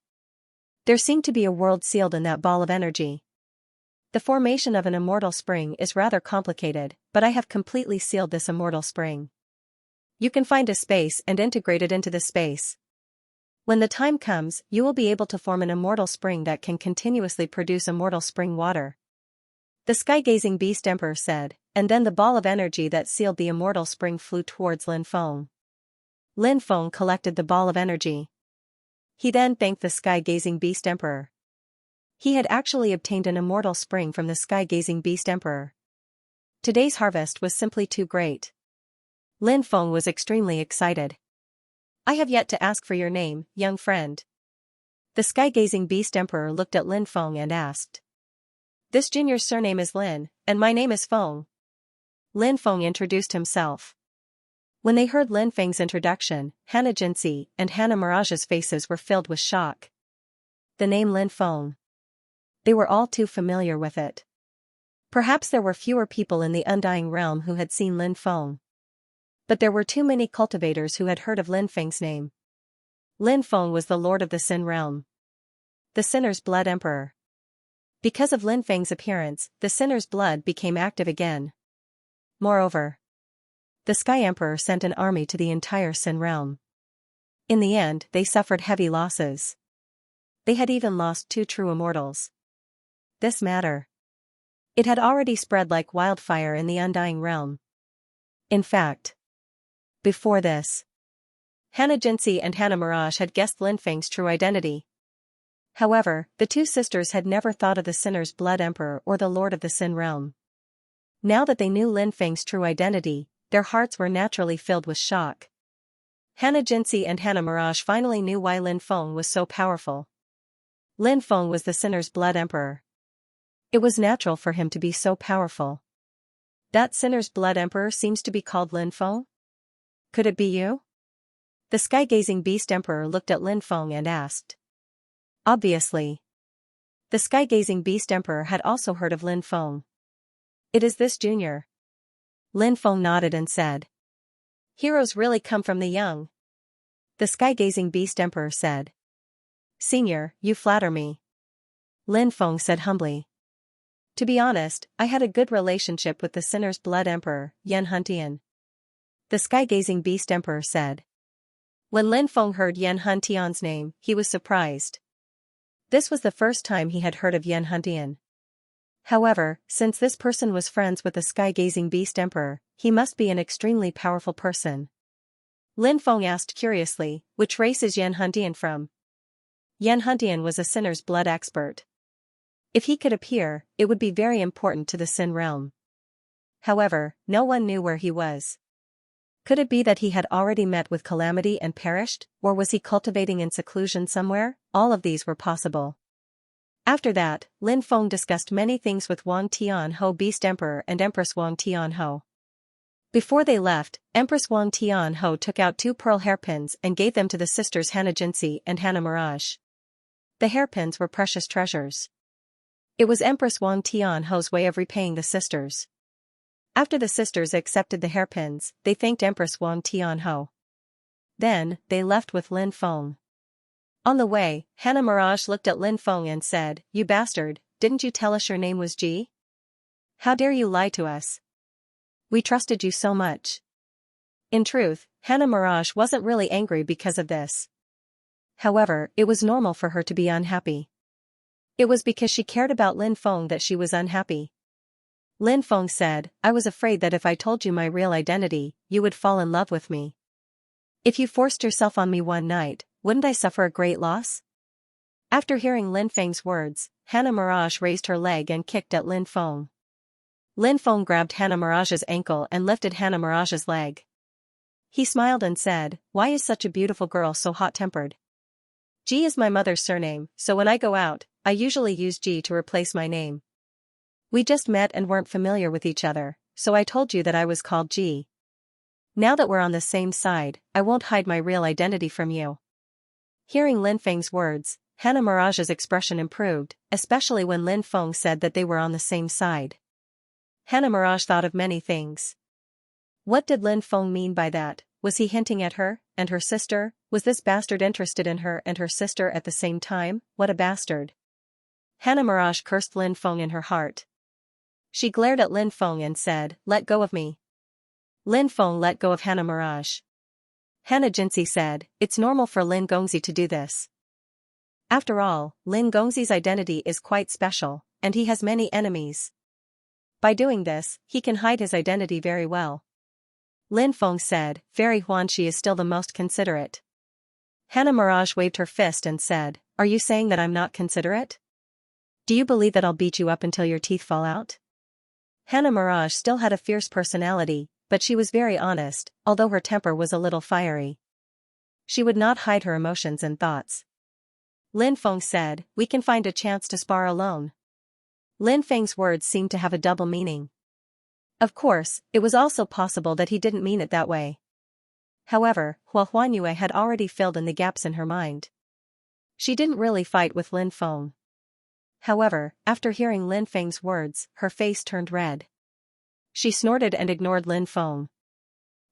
There seemed to be a world sealed in that ball of energy. The formation of an immortal spring is rather complicated, but I have completely sealed this immortal spring. You can find a space and integrate it into the space. When the time comes, you will be able to form an immortal spring that can continuously produce immortal spring water. The sky-gazing Beast Emperor said, and then the ball of energy that sealed the immortal spring flew towards Lin Feng. Lin Feng collected the ball of energy. He then thanked the sky-gazing Beast Emperor. He had actually obtained an immortal spring from the sky-gazing Beast Emperor. Today's harvest was simply too great. Lin Feng was extremely excited. "I have yet to ask for your name, young friend." The sky-gazing Beast Emperor looked at Lin Feng and asked. "This junior's surname is Lin, and my name is Feng." Lin Feng introduced himself. When they heard Lin Feng's introduction, Hannah Jinxi and Hannah Mirage's faces were filled with shock. The name Lin Feng. They were all too familiar with it. Perhaps there were fewer people in the Undying Realm who had seen Lin Feng. But there were too many cultivators who had heard of Lin Feng's name. Lin Feng was the Lord of the Sin Realm. The Sinner's Blood Emperor. Because of Lin Feng's appearance, the Sinner's blood became active again. Moreover, the Sky Emperor sent an army to the entire Sin Realm. In the end, they suffered heavy losses. They had even lost 2 true immortals. This matter. It had already spread like wildfire in the Undying Realm. In fact, before this, Hannah Jinxi and Hannah Mirage had guessed Lin Feng's true identity. However, the 2 sisters had never thought of the Sinner's Blood Emperor or the Lord of the Sin Realm. Now that they knew Lin Feng's true identity, their hearts were naturally filled with shock. Hannah Jinxi and Hannah Mirage finally knew why Lin Feng was so powerful. Lin Feng was the Sinner's Blood Emperor. It was natural for him to be so powerful. That Sinner's Blood Emperor seems to be called Lin Feng? Could it be you? The sky-gazing Beast Emperor looked at Lin Feng and asked. Obviously. The sky-gazing Beast Emperor had also heard of Lin Feng. It is this junior. Lin Feng nodded and said. Heroes really come from the young. The sky-gazing Beast Emperor said. Senior, you flatter me. Lin Feng said humbly. To be honest, I had a good relationship with the Sinner's Blood Emperor, Xianxia. The sky-gazing Beast Emperor said. When Lin Feng heard Xianxia's name, he was surprised. This was the first time he had heard of Xianxia. However, since this person was friends with the sky-gazing Beast Emperor, he must be an extremely powerful person. Lin Feng asked curiously, which race is Xianxia from? Xianxia was a Sinner's blood expert. If he could appear, it would be very important to the Sin Realm. However, no one knew where he was. Could it be that he had already met with calamity and perished, or was he cultivating in seclusion somewhere? All of these were possible. After that, Lin Feng discussed many things with Wang Tianho, Beast Emperor, and Empress Wang Tianho. Before they left, Empress Wang Tianho took out 2 pearl hairpins and gave them to the sisters Hannah Jinxi and Hannah Mirage. The hairpins were precious treasures. It was Empress Wang Tianho's way of repaying the sisters. After the sisters accepted the hairpins, they thanked Empress Wang Tianho. Then, they left with Lin Feng. On the way, Hannah Mirage looked at Lin Feng and said, You bastard, didn't you tell us your name was Ji? How dare you lie to us? We trusted you so much. In truth, Hannah Mirage wasn't really angry because of this. However, it was normal for her to be unhappy. It was because she cared about Lin Feng that she was unhappy. Lin Feng said, I was afraid that if I told you my real identity, you would fall in love with me. If you forced yourself on me one night, wouldn't I suffer a great loss? After hearing Lin Feng's words, Hannah Mirage raised her leg and kicked at Lin Feng. Lin Feng grabbed Hannah Mirage's ankle and lifted Hannah Mirage's leg. He smiled and said, Why is such a beautiful girl so hot-tempered? Ji is my mother's surname, so when I go out, I usually use Ji to replace my name. We just met and weren't familiar with each other, so I told you that I was called Ji. Now that we're on the same side, I won't hide my real identity from you. Hearing Lin Feng's words, Hannah Mirage's expression improved, especially when Lin Feng said that they were on the same side. Hannah Mirage thought of many things. What did Lin Feng mean by that? Was he hinting at her, and her sister? Was this bastard interested in her and her sister at the same time? What a bastard. Hannah Mirage cursed Lin Feng in her heart. She glared at Lin Feng and said, Let go of me. Lin Feng let go of Hannah Mirage. Hannah Jinxi said, It's normal for Lin Gongzi to do this. After all, Lin Gongzi's identity is quite special, and he has many enemies. By doing this, he can hide his identity very well. Lin Feng said, Fairy Huanxi is still the most considerate. Hannah Mirage waved her fist and said, Are you saying that I'm not considerate? Do you believe that I'll beat you up until your teeth fall out? Hannah Mirage still had a fierce personality, but she was very honest, although her temper was a little fiery. She would not hide her emotions and thoughts. Lin Feng said, We can find a chance to spar alone. Lin Feng's words seemed to have a double meaning. Of course, it was also possible that he didn't mean it that way. However, Huanyue had already filled in the gaps in her mind. She didn't really fight with Lin Feng. However, after hearing Lin Feng's words, her face turned red. She snorted and ignored Lin Feng.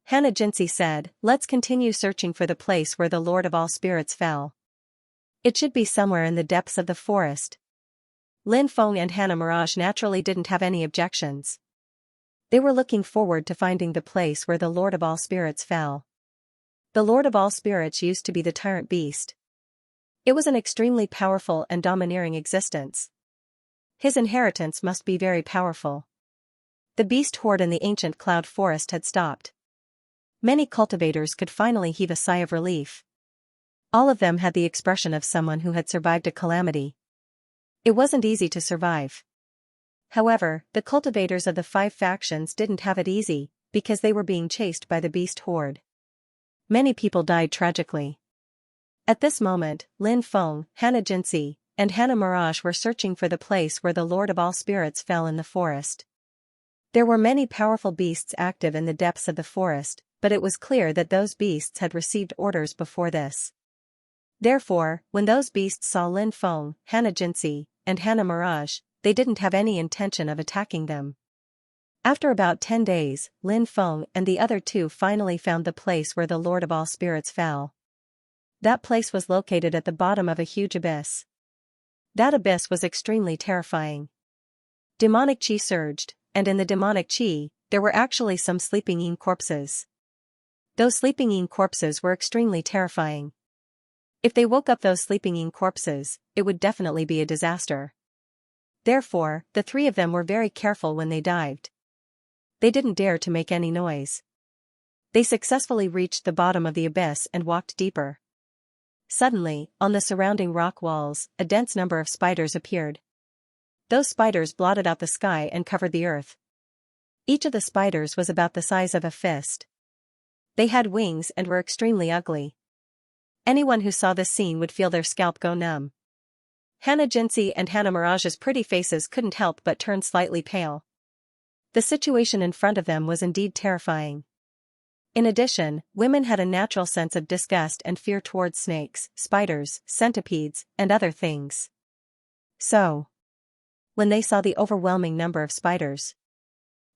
Hannah Jinsi said, "Let's continue searching for the place where the Lord of all spirits fell. It should be somewhere in the depths of the forest." Lin Feng and Hannah Mirage naturally didn't have any objections. They were looking forward to finding the place where the Lord of all spirits fell. The Lord of all spirits used to be the tyrant beast. It was an extremely powerful and domineering existence. His inheritance must be very powerful. The beast horde in the ancient cloud forest had stopped. Many cultivators could finally heave a sigh of relief. All of them had the expression of someone who had survived a calamity. It wasn't easy to survive. However, the cultivators of the 5 factions didn't have it easy, because they were being chased by the beast horde. Many people died tragically. At this moment, Lin Feng, Hannah Jinsi, and Hannah Mirage were searching for the place where the Lord of all spirits fell in the forest. There were many powerful beasts active in the depths of the forest, but it was clear that those beasts had received orders before this. Therefore, when those beasts saw Lin Feng, Hannah Jinsi, and Hannah Mirage, they didn't have any intention of attacking them. After about 10 days, Lin Feng and the other 2 finally found the place where the Lord of all spirits fell. That place was located at the bottom of a huge abyss. That abyss was extremely terrifying. Demonic chi surged, and in the demonic chi, there were actually some sleeping yin corpses. Those sleeping yin corpses were extremely terrifying. If they woke up those sleeping yin corpses, it would definitely be a disaster. Therefore, the 3 of them were very careful when they dived. They didn't dare to make any noise. They successfully reached the bottom of the abyss and walked deeper. Suddenly, on the surrounding rock walls, a dense number of spiders appeared. Those spiders blotted out the sky and covered the earth. Each of the spiders was about the size of a fist. They had wings and were extremely ugly. Anyone who saw this scene would feel their scalp go numb. Hannah Jinsi and Hannah Mirage's pretty faces couldn't help but turn slightly pale. The situation in front of them was indeed terrifying. In addition, women had a natural sense of disgust and fear towards snakes, spiders, centipedes, and other things. So, when they saw the overwhelming number of spiders,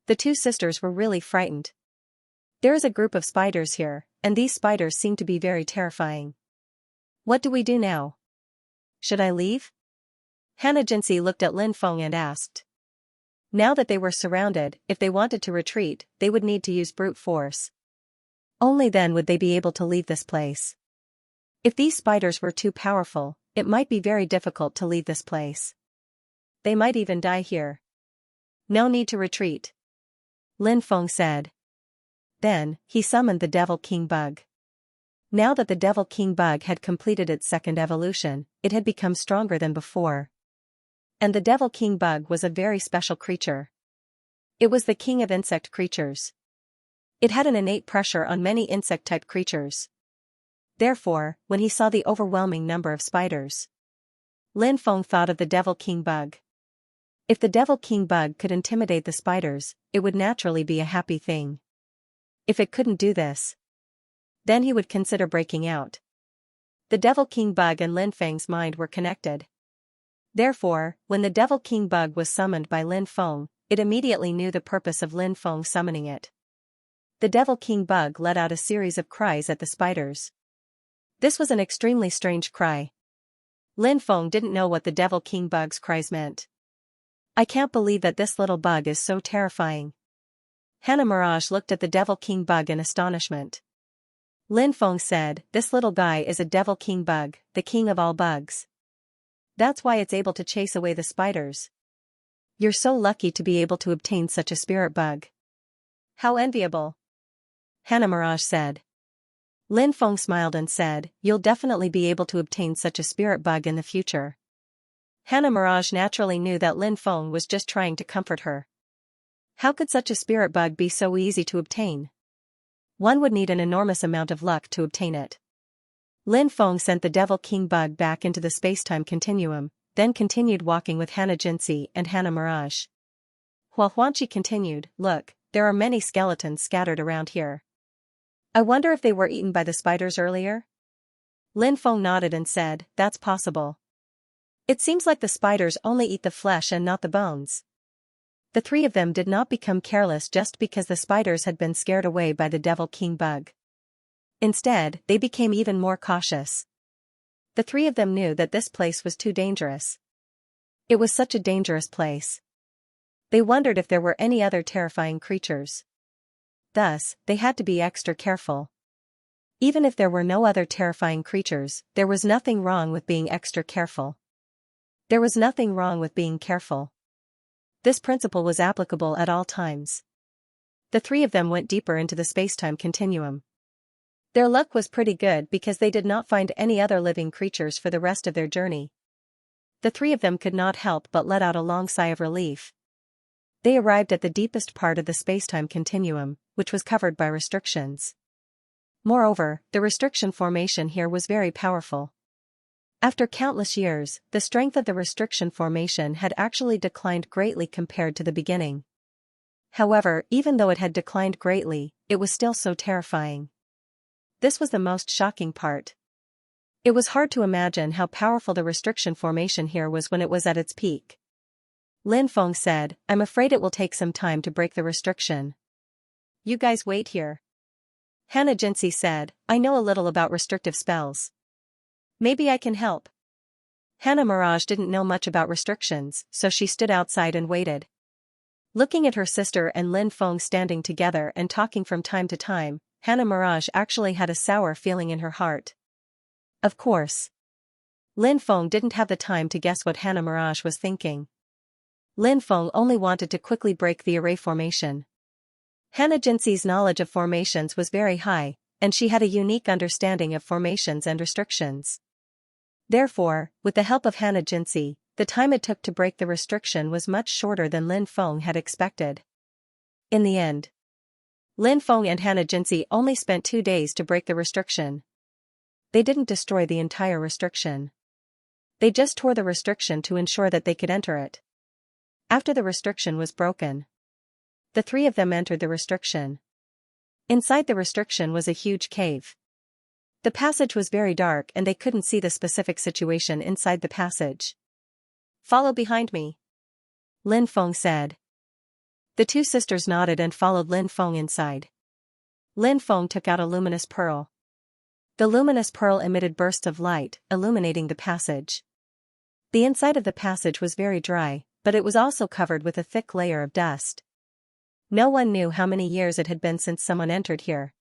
the 2 sisters were really frightened. There is a group of spiders here, and these spiders seem to be very terrifying. What do we do now? Should I leave? Hannah Jinsi looked at Lin Feng and asked. Now that they were surrounded, if they wanted to retreat, they would need to use brute force. Only then would they be able to leave this place. If these spiders were too powerful, it might be very difficult to leave this place. They might even die here. No need to retreat, Lin Feng said. Then, he summoned the Devil King Bug. Now that the Devil King Bug had completed its 2nd evolution, it had become stronger than before. And the Devil King Bug was a very special creature. It was the king of insect creatures. It had an innate pressure on many insect-type creatures. Therefore, when he saw the overwhelming number of spiders, Lin Feng thought of the Devil King Bug. If the Devil King Bug could intimidate the spiders, it would naturally be a happy thing. If it couldn't do this, then he would consider breaking out. The Devil King Bug and Lin Feng's mind were connected. Therefore, when the Devil King Bug was summoned by Lin Feng, it immediately knew the purpose of Lin Feng summoning it. The Devil King Bug let out a series of cries at the spiders. This was an extremely strange cry. Lin Feng didn't know what the Devil King Bug's cries meant. I can't believe that this little bug is so terrifying. Hannah Mirage looked at the Devil King Bug in astonishment. Lin Feng said, this little guy is a Devil King Bug, the king of all bugs. That's why it's able to chase away the spiders. You're so lucky to be able to obtain such a spirit bug. How enviable, Hannah Mirage said. Lin Feng smiled and said, you'll definitely be able to obtain such a spirit bug in the future. Hannah Mirage naturally knew that Lin Feng was just trying to comfort her. How could such a spirit bug be so easy to obtain? One would need an enormous amount of luck to obtain it. Lin Feng sent the Devil King Bug back into the space-time continuum, then continued walking with Hannah Jinsi and Hannah Mirage. While Huanqi continued, look, there are many skeletons scattered around here. I wonder if they were eaten by the spiders earlier? Lin Feng nodded and said, that's possible. It seems like the spiders only eat the flesh and not the bones. The three of them did not become careless just because the spiders had been scared away by the Devil King bug. Instead, they became even more cautious. The three of them knew that this place was too dangerous. It was such a dangerous place. They wondered if there were any other terrifying creatures. Thus, they had to be extra careful. Even if there were no other terrifying creatures, there was nothing wrong with being extra careful. There was nothing wrong with being careful. This principle was applicable at all times. The three of them went deeper into the space-time continuum. Their luck was pretty good because they did not find any other living creatures for the rest of their journey. The three of them could not help but let out a long sigh of relief. They arrived at the deepest part of the space-time continuum, which was covered by restrictions. Moreover, the restriction formation here was very powerful. After countless years, the strength of the restriction formation had actually declined greatly compared to the beginning. However, even though it had declined greatly, it was still so terrifying. This was the most shocking part. It was hard to imagine how powerful the restriction formation here was when it was at its peak. Lin Feng said, I'm afraid it will take some time to break the restriction. You guys wait here. Xianxia said, I know a little about restrictive spells. Maybe I can help. Hannah Mirage didn't know much about restrictions, so she stood outside and waited. Looking at her sister and Lin Feng standing together and talking from time to time, Hannah Mirage actually had a sour feeling in her heart. Of course. Lin Feng didn't have the time to guess what Hannah Mirage was thinking. Lin Feng only wanted to quickly break the array formation. Xianxia's knowledge of formations was very high, and she had a unique understanding of formations and restrictions. Therefore, with the help of Xianxia, the time it took to break the restriction was much shorter than Lin Feng had expected. In the end, Lin Feng and Xianxia only spent 2 days to break the restriction. They didn't destroy the entire restriction. They just tore the restriction to ensure that they could enter it. After the restriction was broken, the three of them entered the restriction. Inside the restriction was a huge cave. The passage was very dark and they couldn't see the specific situation inside the passage. Follow behind me, Lin Feng said. The two sisters nodded and followed Lin Feng inside. Lin Feng took out a luminous pearl. The luminous pearl emitted bursts of light, illuminating the passage. The inside of the passage was very dry, but it was also covered with a thick layer of dust. No one knew how many years it had been since someone entered here.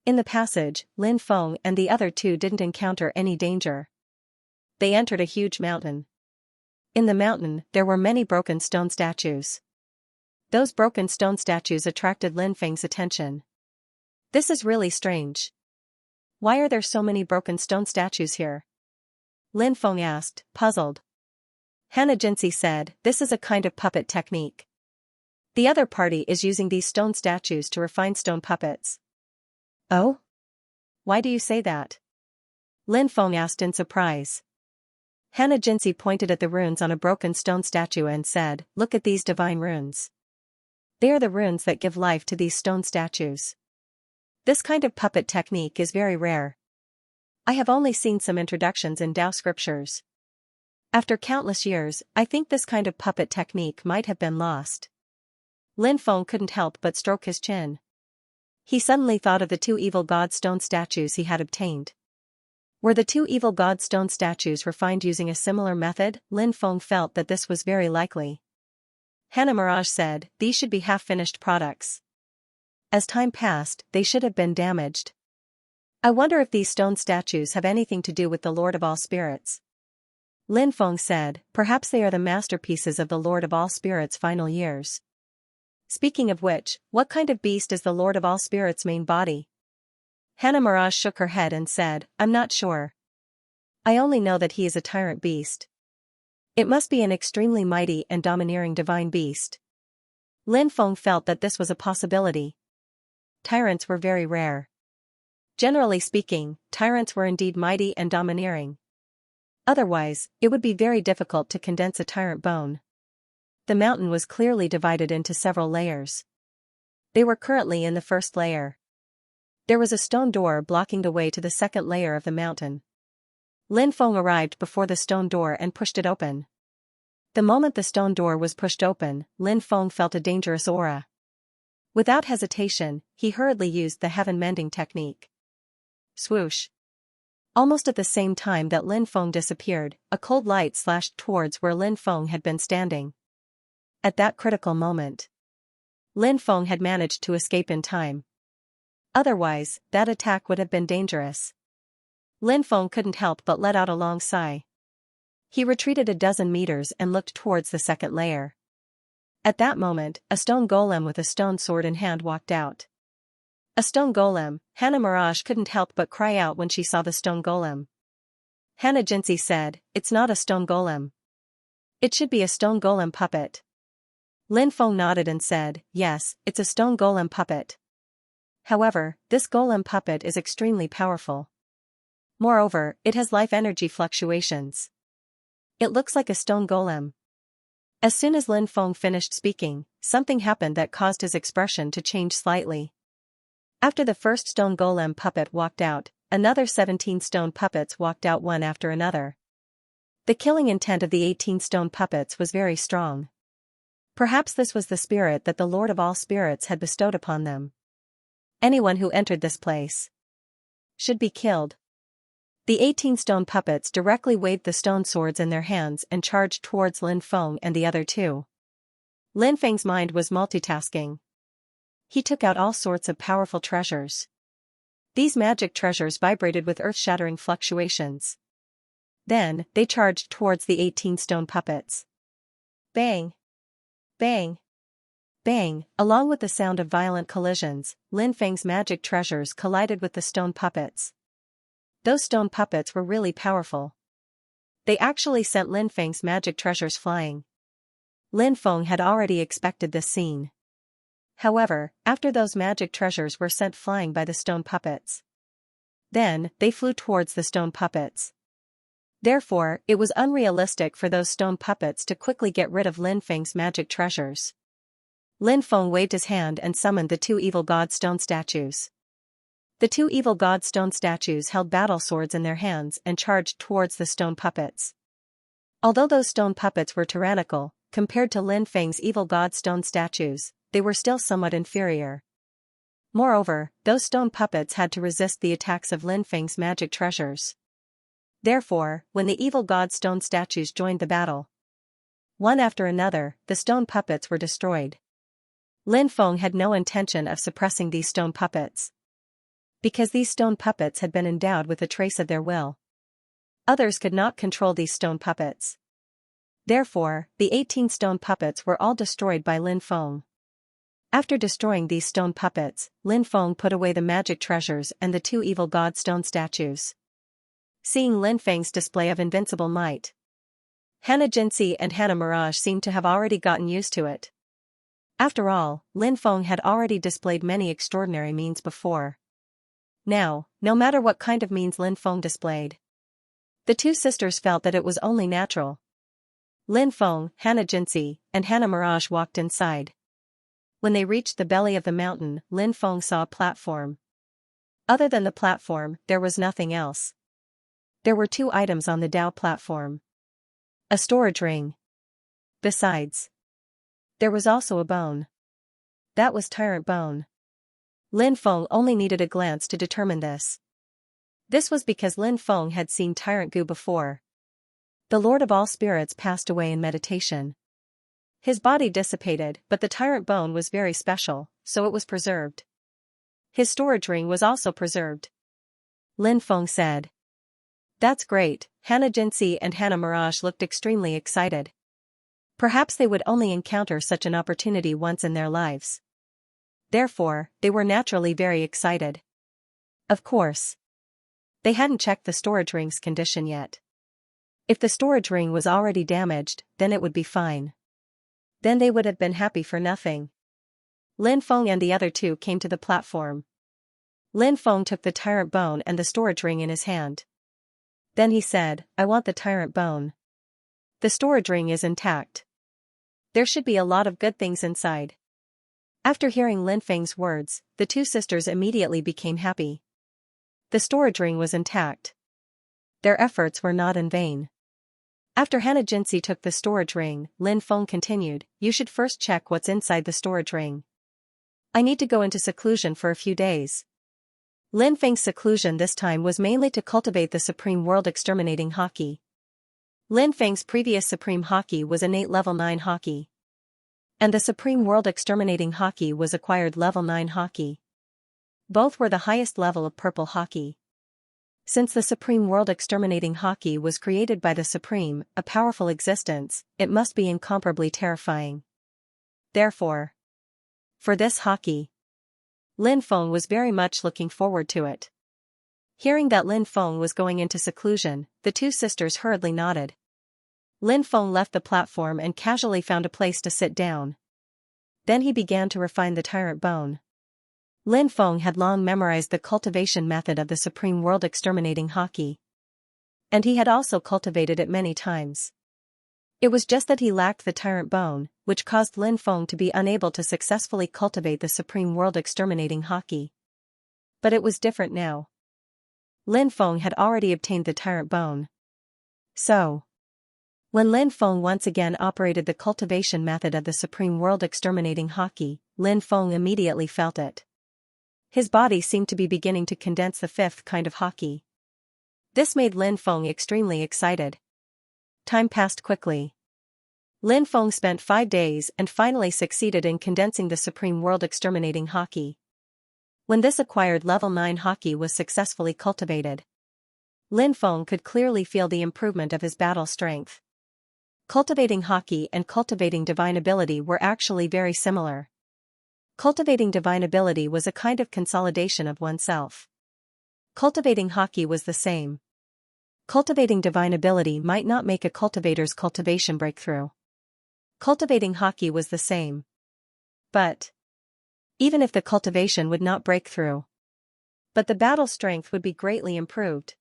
In the passage, Lin Feng and the other two didn't encounter any danger. They entered a huge mountain. In the mountain, there were many broken stone statues. Those broken stone statues attracted Lin Feng's attention. This is really strange. Why are there so many broken stone statues here? Lin Feng asked, puzzled. Xianxia said, this is a kind of puppet technique. The other party is using these stone statues to refine stone puppets. Oh? Why do you say that? Lin Feng asked in surprise. Xianxia pointed at the runes on a broken stone statue and said, look at these divine runes. They are the runes that give life to these stone statues. This kind of puppet technique is very rare. I have only seen some introductions in Tao scriptures. After countless years, I think this kind of puppet technique might have been lost. Lin Feng couldn't help but stroke his chin. He suddenly thought of the 2 evil god stone statues he had obtained. Were the 2 evil god stone statues refined using a similar method? Lin Feng felt that this was very likely. Hannah Mirage said, these should be half-finished products. As time passed, they should have been damaged. I wonder if these stone statues have anything to do with the Lord of all Spirits. Lin Feng said, perhaps they are the masterpieces of the Lord of all Spirits' final years. Speaking of which, what kind of beast is the Lord of all Spirits' main body? Hannah Mirage shook her head and said, I'm not sure. I only know that he is a tyrant beast. It must be an extremely mighty and domineering divine beast. Lin Feng felt that this was a possibility. Tyrants were very rare. Generally speaking, tyrants were indeed mighty and domineering. Otherwise, it would be very difficult to condense a tyrant bone. The mountain was clearly divided into several layers. They were currently in the first layer. There was a stone door blocking the way to the second layer of the mountain. Lin Feng arrived before the stone door and pushed it open. The moment the stone door was pushed open, Lin Feng felt a dangerous aura. Without hesitation, he hurriedly used the heaven-mending technique. Swoosh. Almost at the same time that Lin Feng disappeared, a cold light slashed towards where Lin Feng had been standing. At that critical moment, Lin Feng had managed to escape in time. Otherwise, that attack would have been dangerous. Lin Feng couldn't help but let out a long sigh. He retreated a dozen meters and looked towards the second layer. At that moment, a stone golem with a stone sword in hand walked out. A stone golem, Hannah Mirage couldn't help but cry out when she saw the stone golem. Hannah Jinsi said, "It's not a stone golem. It should be a stone golem puppet." Lin Feng nodded and said, "Yes, it's a stone golem puppet. However, this golem puppet is extremely powerful. Moreover, it has life energy fluctuations. It looks like a stone golem." As soon as Lin Feng finished speaking, something happened that caused his expression to change slightly. After the first stone golem puppet walked out, another 17 stone puppets walked out one after another. The killing intent of the 18 stone puppets was very strong. Perhaps this was the spirit that the Lord of all spirits had bestowed upon them. Anyone who entered this place should be killed. The 18 stone puppets directly waved the stone swords in their hands and charged towards Lin Feng and the other two. Lin Feng's mind was multitasking. He took out all sorts of powerful treasures. These magic treasures vibrated with earth-shattering fluctuations. Then, they charged towards the 18 stone puppets. Bang! Bang! Bang! Along with the sound of violent collisions, Lin Feng's magic treasures collided with the stone puppets. Those stone puppets were really powerful. They actually sent Lin Feng's magic treasures flying. Lin Feng had already expected this scene. However, after those magic treasures were sent flying by the stone puppets, then, they flew towards the stone puppets. Therefore, it was unrealistic for those stone puppets to quickly get rid of Lin Feng's magic treasures. Lin Feng waved his hand and summoned the two evil god stone statues. The two evil god stone statues held battle swords in their hands and charged towards the stone puppets. Although those stone puppets were tyrannical, compared to Lin Feng's evil god stone statues, they were still somewhat inferior. Moreover, those stone puppets had to resist the attacks of Lin Feng's magic treasures. Therefore, when the evil god stone statues joined the battle, one after another, the stone puppets were destroyed. Lin Feng had no intention of suppressing these stone puppets, because these stone puppets had been endowed with a trace of their will. Others could not control these stone puppets. Therefore, the 18 stone puppets were all destroyed by Lin Feng. After destroying these stone puppets, Lin Feng put away the magic treasures and the two evil god stone statues. Seeing Lin Feng's display of invincible might, Hannah Jinsi and Hannah Mirage seemed to have already gotten used to it. After all, Lin Feng had already displayed many extraordinary means before. Now, no matter what kind of means Lin Feng displayed, the two sisters felt that it was only natural. Lin Feng, Hannah Jinsi, and Hannah Mirage walked inside. When they reached the belly of the mountain, Lin Feng saw a platform. Other than the platform, there was nothing else. There were two items on the Dao platform. A storage ring. Besides, there was also a bone. That was tyrant bone. Lin Feng only needed a glance to determine this. This was because Lin Feng had seen tyrant goo before. The Lord of all spirits passed away in meditation. His body dissipated, but the tyrant bone was very special, so it was preserved. His storage ring was also preserved. Lin Feng said. That's great. Hannah Jinsi and Hannah Mirage looked extremely excited. Perhaps they would only encounter such an opportunity once in their lives. Therefore, they were naturally very excited. Of course, they hadn't checked the storage ring's condition yet. If the storage ring was already damaged, then it would be fine. Then they would have been happy for nothing. Lin Feng and the other two came to the platform. Lin Feng took the tyrant bone and the storage ring in his hand. Then he said, I want the tyrant bone. The storage ring is intact. There should be a lot of good things inside. After hearing Lin Feng's words, the two sisters immediately became happy. The storage ring was intact. Their efforts were not in vain. After Hannah Jinsi took the storage ring, Lin Feng continued, "You should first check what's inside the storage ring. I need to go into seclusion for a few days." Lin Feng's seclusion this time was mainly to cultivate the Supreme World Exterminating Haki. Lin Feng's previous Supreme Haki was innate level 9 Haki. And the Supreme World Exterminating Haki was acquired level 9 Haki. Both were the highest level of purple Haki. Since the Supreme World Exterminating Haki was created by the Supreme, a powerful existence, it must be incomparably terrifying. Therefore, for this Haki, Lin Feng was very much looking forward to it. Hearing that Lin Feng was going into seclusion, the two sisters hurriedly nodded. Lin Feng left the platform and casually found a place to sit down. Then he began to refine the tyrant bone. Lin Feng had long memorized the cultivation method of the Supreme World Exterminating Haki. And he had also cultivated it many times. It was just that he lacked the tyrant bone, which caused Lin Feng to be unable to successfully cultivate the Supreme World Exterminating Haki. But it was different now. Lin Feng had already obtained the tyrant bone. So, when Lin Feng once again operated the cultivation method of the Supreme World Exterminating Haki, Lin Feng immediately felt it. His body seemed to be beginning to condense the fifth kind of Haki. This made Lin Feng extremely excited. Time passed quickly. Lin Feng spent 5 days and finally succeeded in condensing the Supreme World Exterminating Haki. When this acquired level 9 Haki was successfully cultivated, Lin Feng could clearly feel the improvement of his battle strength. Cultivating Haki and cultivating divine ability were actually very similar. Cultivating divine ability was a kind of consolidation of oneself. Cultivating Haki was the same. Cultivating divine ability might not make a cultivator's cultivation breakthrough. Cultivating Haki was the same. But even if the cultivation would not break through, but the battle strength would be greatly improved.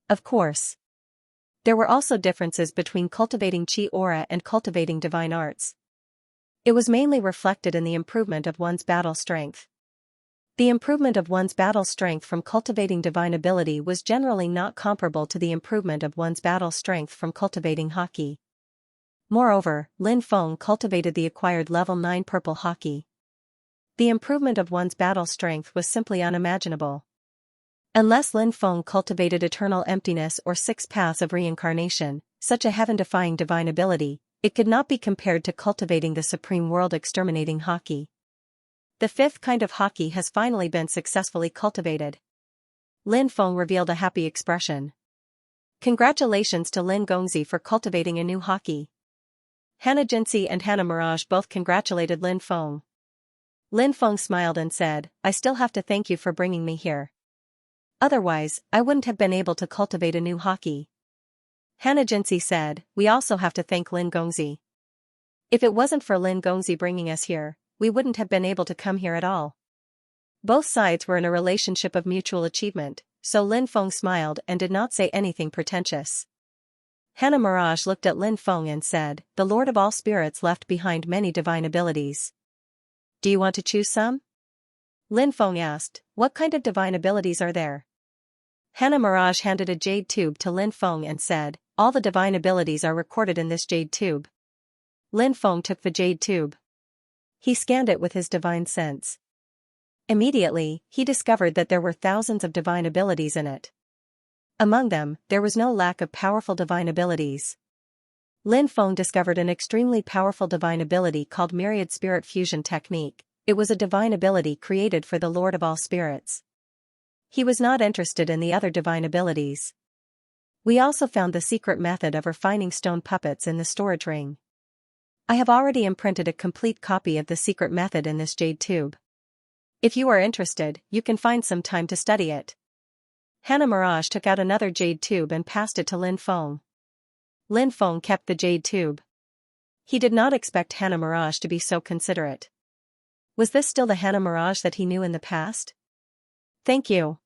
Of course, there were also differences between cultivating Qi aura and cultivating divine arts. It was mainly reflected in the improvement of one's battle strength. The improvement of one's battle strength from cultivating divine ability was generally not comparable to the improvement of one's battle strength from cultivating Haki. Moreover, Lin Feng cultivated the acquired level 9 purple Haki. The improvement of one's battle strength was simply unimaginable. Unless Lin Feng cultivated eternal emptiness or 6 paths of reincarnation, such a heaven-defying divine ability, it could not be compared to cultivating the Supreme World Exterminating Haki. The fifth kind of Haki has finally been successfully cultivated. Lin Feng revealed a happy expression. Congratulations to Lin Gongzi for cultivating a new Haki. Hannah Jinsi and Hannah Mirage both congratulated Lin Feng. Lin Feng smiled and said, "I still have to thank you for bringing me here. Otherwise, I wouldn't have been able to cultivate a new Haki." Hannah Jinsi said, "We also have to thank Lin Gongzi. If it wasn't for Lin Gongzi bringing us here, we wouldn't have been able to come here at all." Both sides were in a relationship of mutual achievement, so Lin Feng smiled and did not say anything pretentious. Hannah Mirage looked at Lin Feng and said, "The Lord of all Spirits left behind many divine abilities. Do you want to choose some?" Lin Feng asked, "What kind of divine abilities are there?" Hannah Mirage handed a jade tube to Lin Feng and said, "All the divine abilities are recorded in this jade tube." Lin Feng took the jade tube. He scanned it with his divine sense. Immediately, he discovered that there were thousands of divine abilities in it. Among them, there was no lack of powerful divine abilities. Lin Feng discovered an extremely powerful divine ability called Myriad Spirit Fusion Technique. It was a divine ability created for the Lord of all Spirits. He was not interested in the other divine abilities. We also found the secret method of refining stone puppets in the storage ring. I have already imprinted a complete copy of the secret method in this jade tube. If you are interested, you can find some time to study it. Hannah Mirage took out another jade tube and passed it to Lin Feng. Lin Feng kept the jade tube. He did not expect Hannah Mirage to be so considerate. Was this still the Hannah Mirage that he knew in the past? "Thank you."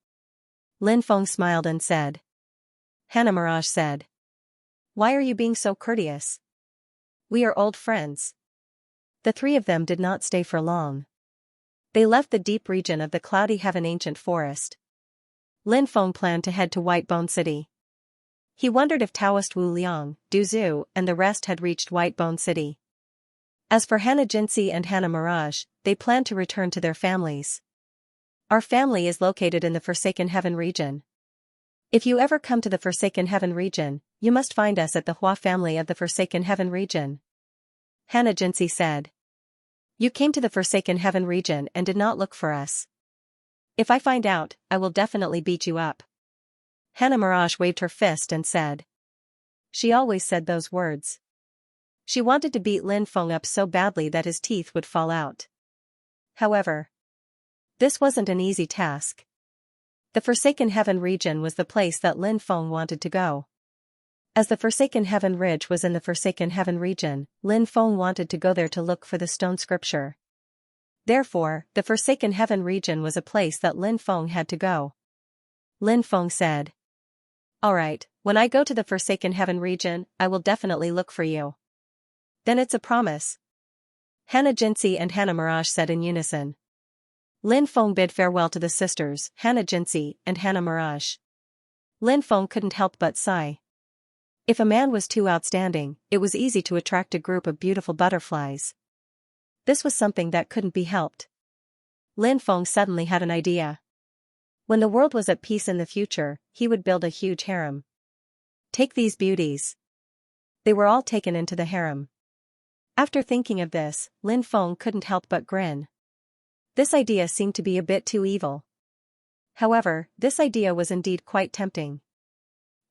Lin Feng smiled and said. Hannah Mirage said, "Why are you being so courteous? We are old friends." The three of them did not stay for long. They left the deep region of the cloudy heaven ancient forest. Lin Feng planned to head to Whitebone City. He wondered if Taoist Wu Liang, Du Zhu, and the rest had reached Whitebone City. As for Hannah Jinsi and Hannah Mirage, they planned to return to their families. Our family is located in the Forsaken Heaven region. If you ever come to the Forsaken Heaven region, you must find us at the Hua family of the Forsaken Heaven region. Hannah Jinsi said. You came to the Forsaken Heaven region and did not look for us. If I find out, I will definitely beat you up. Hannah Mirage waved her fist and said. She always said those words. She wanted to beat Lin Feng up so badly that his teeth would fall out. However, this wasn't an easy task. The Forsaken Heaven region was the place that Lin Feng wanted to go. As the Forsaken Heaven Ridge was in the Forsaken Heaven region, Lin Feng wanted to go there to look for the stone scripture. Therefore, the Forsaken Heaven region was a place that Lin Feng had to go. Lin Feng said. Alright, when I go to the Forsaken Heaven region, I will definitely look for you. Then it's a promise. Hannah Jinsi and Hannah Mirage said in unison. Lin Feng bid farewell to the sisters, Hannah Jinsi and Hannah Mirage. Lin Feng couldn't help but sigh. If a man was too outstanding, it was easy to attract a group of beautiful butterflies. This was something that couldn't be helped. Lin Feng suddenly had an idea. When the world was at peace in the future, he would build a huge harem. Take these beauties. They were all taken into the harem. After thinking of this, Lin Feng couldn't help but grin. This idea seemed to be a bit too evil. However, this idea was indeed quite tempting.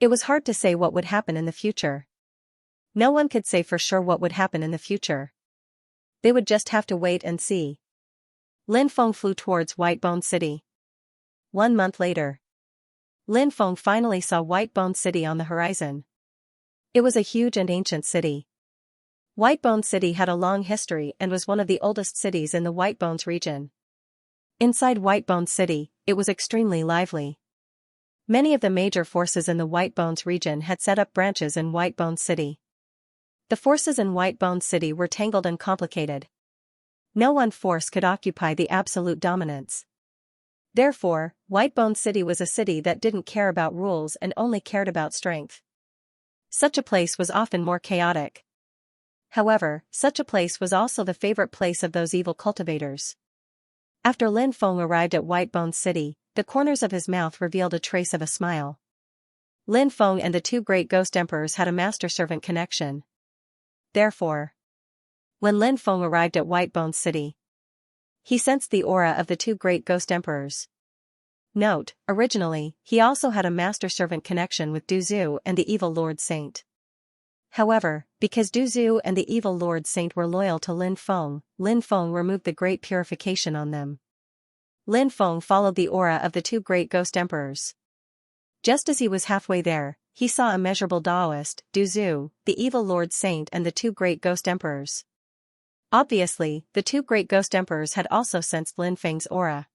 It was hard to say what would happen in the future. No one could say for sure what would happen in the future. They would just have to wait and see. Lin Feng flew towards Whitebone City. 1 month later, Lin Feng finally saw Whitebone City on the horizon. It was a huge and ancient city. Whitebone City had a long history and was one of the oldest cities in the Whitebones region. Inside Whitebone City, it was extremely lively. Many of the major forces in the Whitebones region had set up branches in Whitebone City. The forces in Whitebone City were tangled and complicated. No one force could occupy the absolute dominance. Therefore, Whitebone City was a city that didn't care about rules and only cared about strength. Such a place was often more chaotic. However, such a place was also the favorite place of those evil cultivators. After Lin Feng arrived at Whitebone City, the corners of his mouth revealed a trace of a smile. Lin Feng and the 2 great ghost emperors had a master-servant connection. Therefore, when Lin Feng arrived at Whitebone City, he sensed the aura of the 2 great ghost emperors. Note, originally, he also had a master-servant connection with Du Zhu and the evil Lord Saint. However, because Du Zhu and the evil Lord Saint were loyal to Lin Feng removed the great purification on them. Lin Feng followed the aura of the 2 great ghost emperors. Just as he was halfway there, he saw immeasurable Taoist, Du Zhu, the evil Lord Saint and the 2 great ghost emperors. Obviously, the 2 great ghost emperors had also sensed Lin Feng's aura.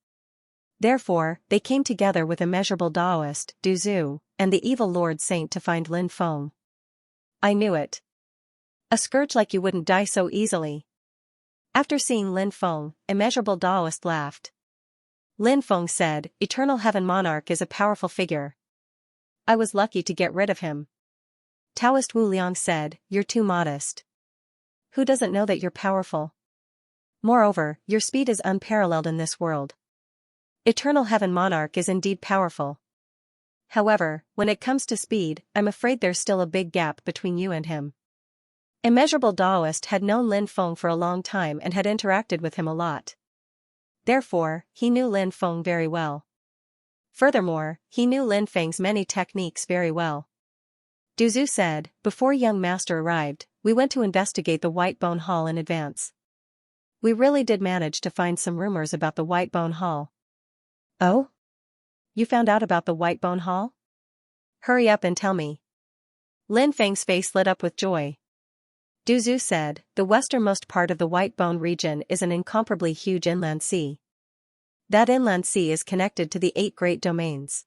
Therefore, they came together with immeasurable Taoist, Du Zhu, and the evil Lord Saint to find Lin Feng. I knew it. A scourge like you wouldn't die so easily. After seeing Lin Feng, immeasurable Taoist laughed. Lin Feng said, Eternal Heaven Monarch is a powerful figure. I was lucky to get rid of him. Taoist Wu Liang said, You're too modest. Who doesn't know that you're powerful? Moreover, your speed is unparalleled in this world. Eternal Heaven Monarch is indeed powerful. However, when it comes to speed, I'm afraid there's still a big gap between you and him. Immeasurable Taoist had known Lin Feng for a long time and had interacted with him a lot. Therefore, he knew Lin Feng very well. Furthermore, he knew Lin Feng's many techniques very well. Du Zhu said, Before young master arrived, we went to investigate the Whitebone Hall in advance. We really did manage to find some rumors about the Whitebone Hall. Oh? You found out about the Whitebone Hall? Hurry up and tell me. Lin Feng's face lit up with joy. Du Zhu said, The westernmost part of the Whitebone region is an incomparably huge inland sea. That inland sea is connected to the 8 great domains.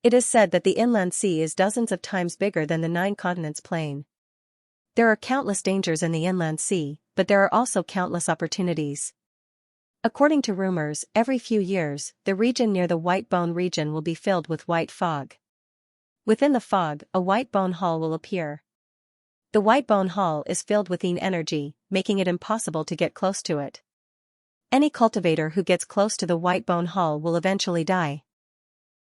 It is said that the inland sea is dozens of times bigger than the 9 continents plain. There are countless dangers in the inland sea, but there are also countless opportunities. According to rumors, every few years, the region near the White Bone region will be filled with white fog. Within the fog, a white bone hall will appear. The white bone hall is filled with yin energy, making it impossible to get close to it. Any cultivator who gets close to the white bone hall will eventually die.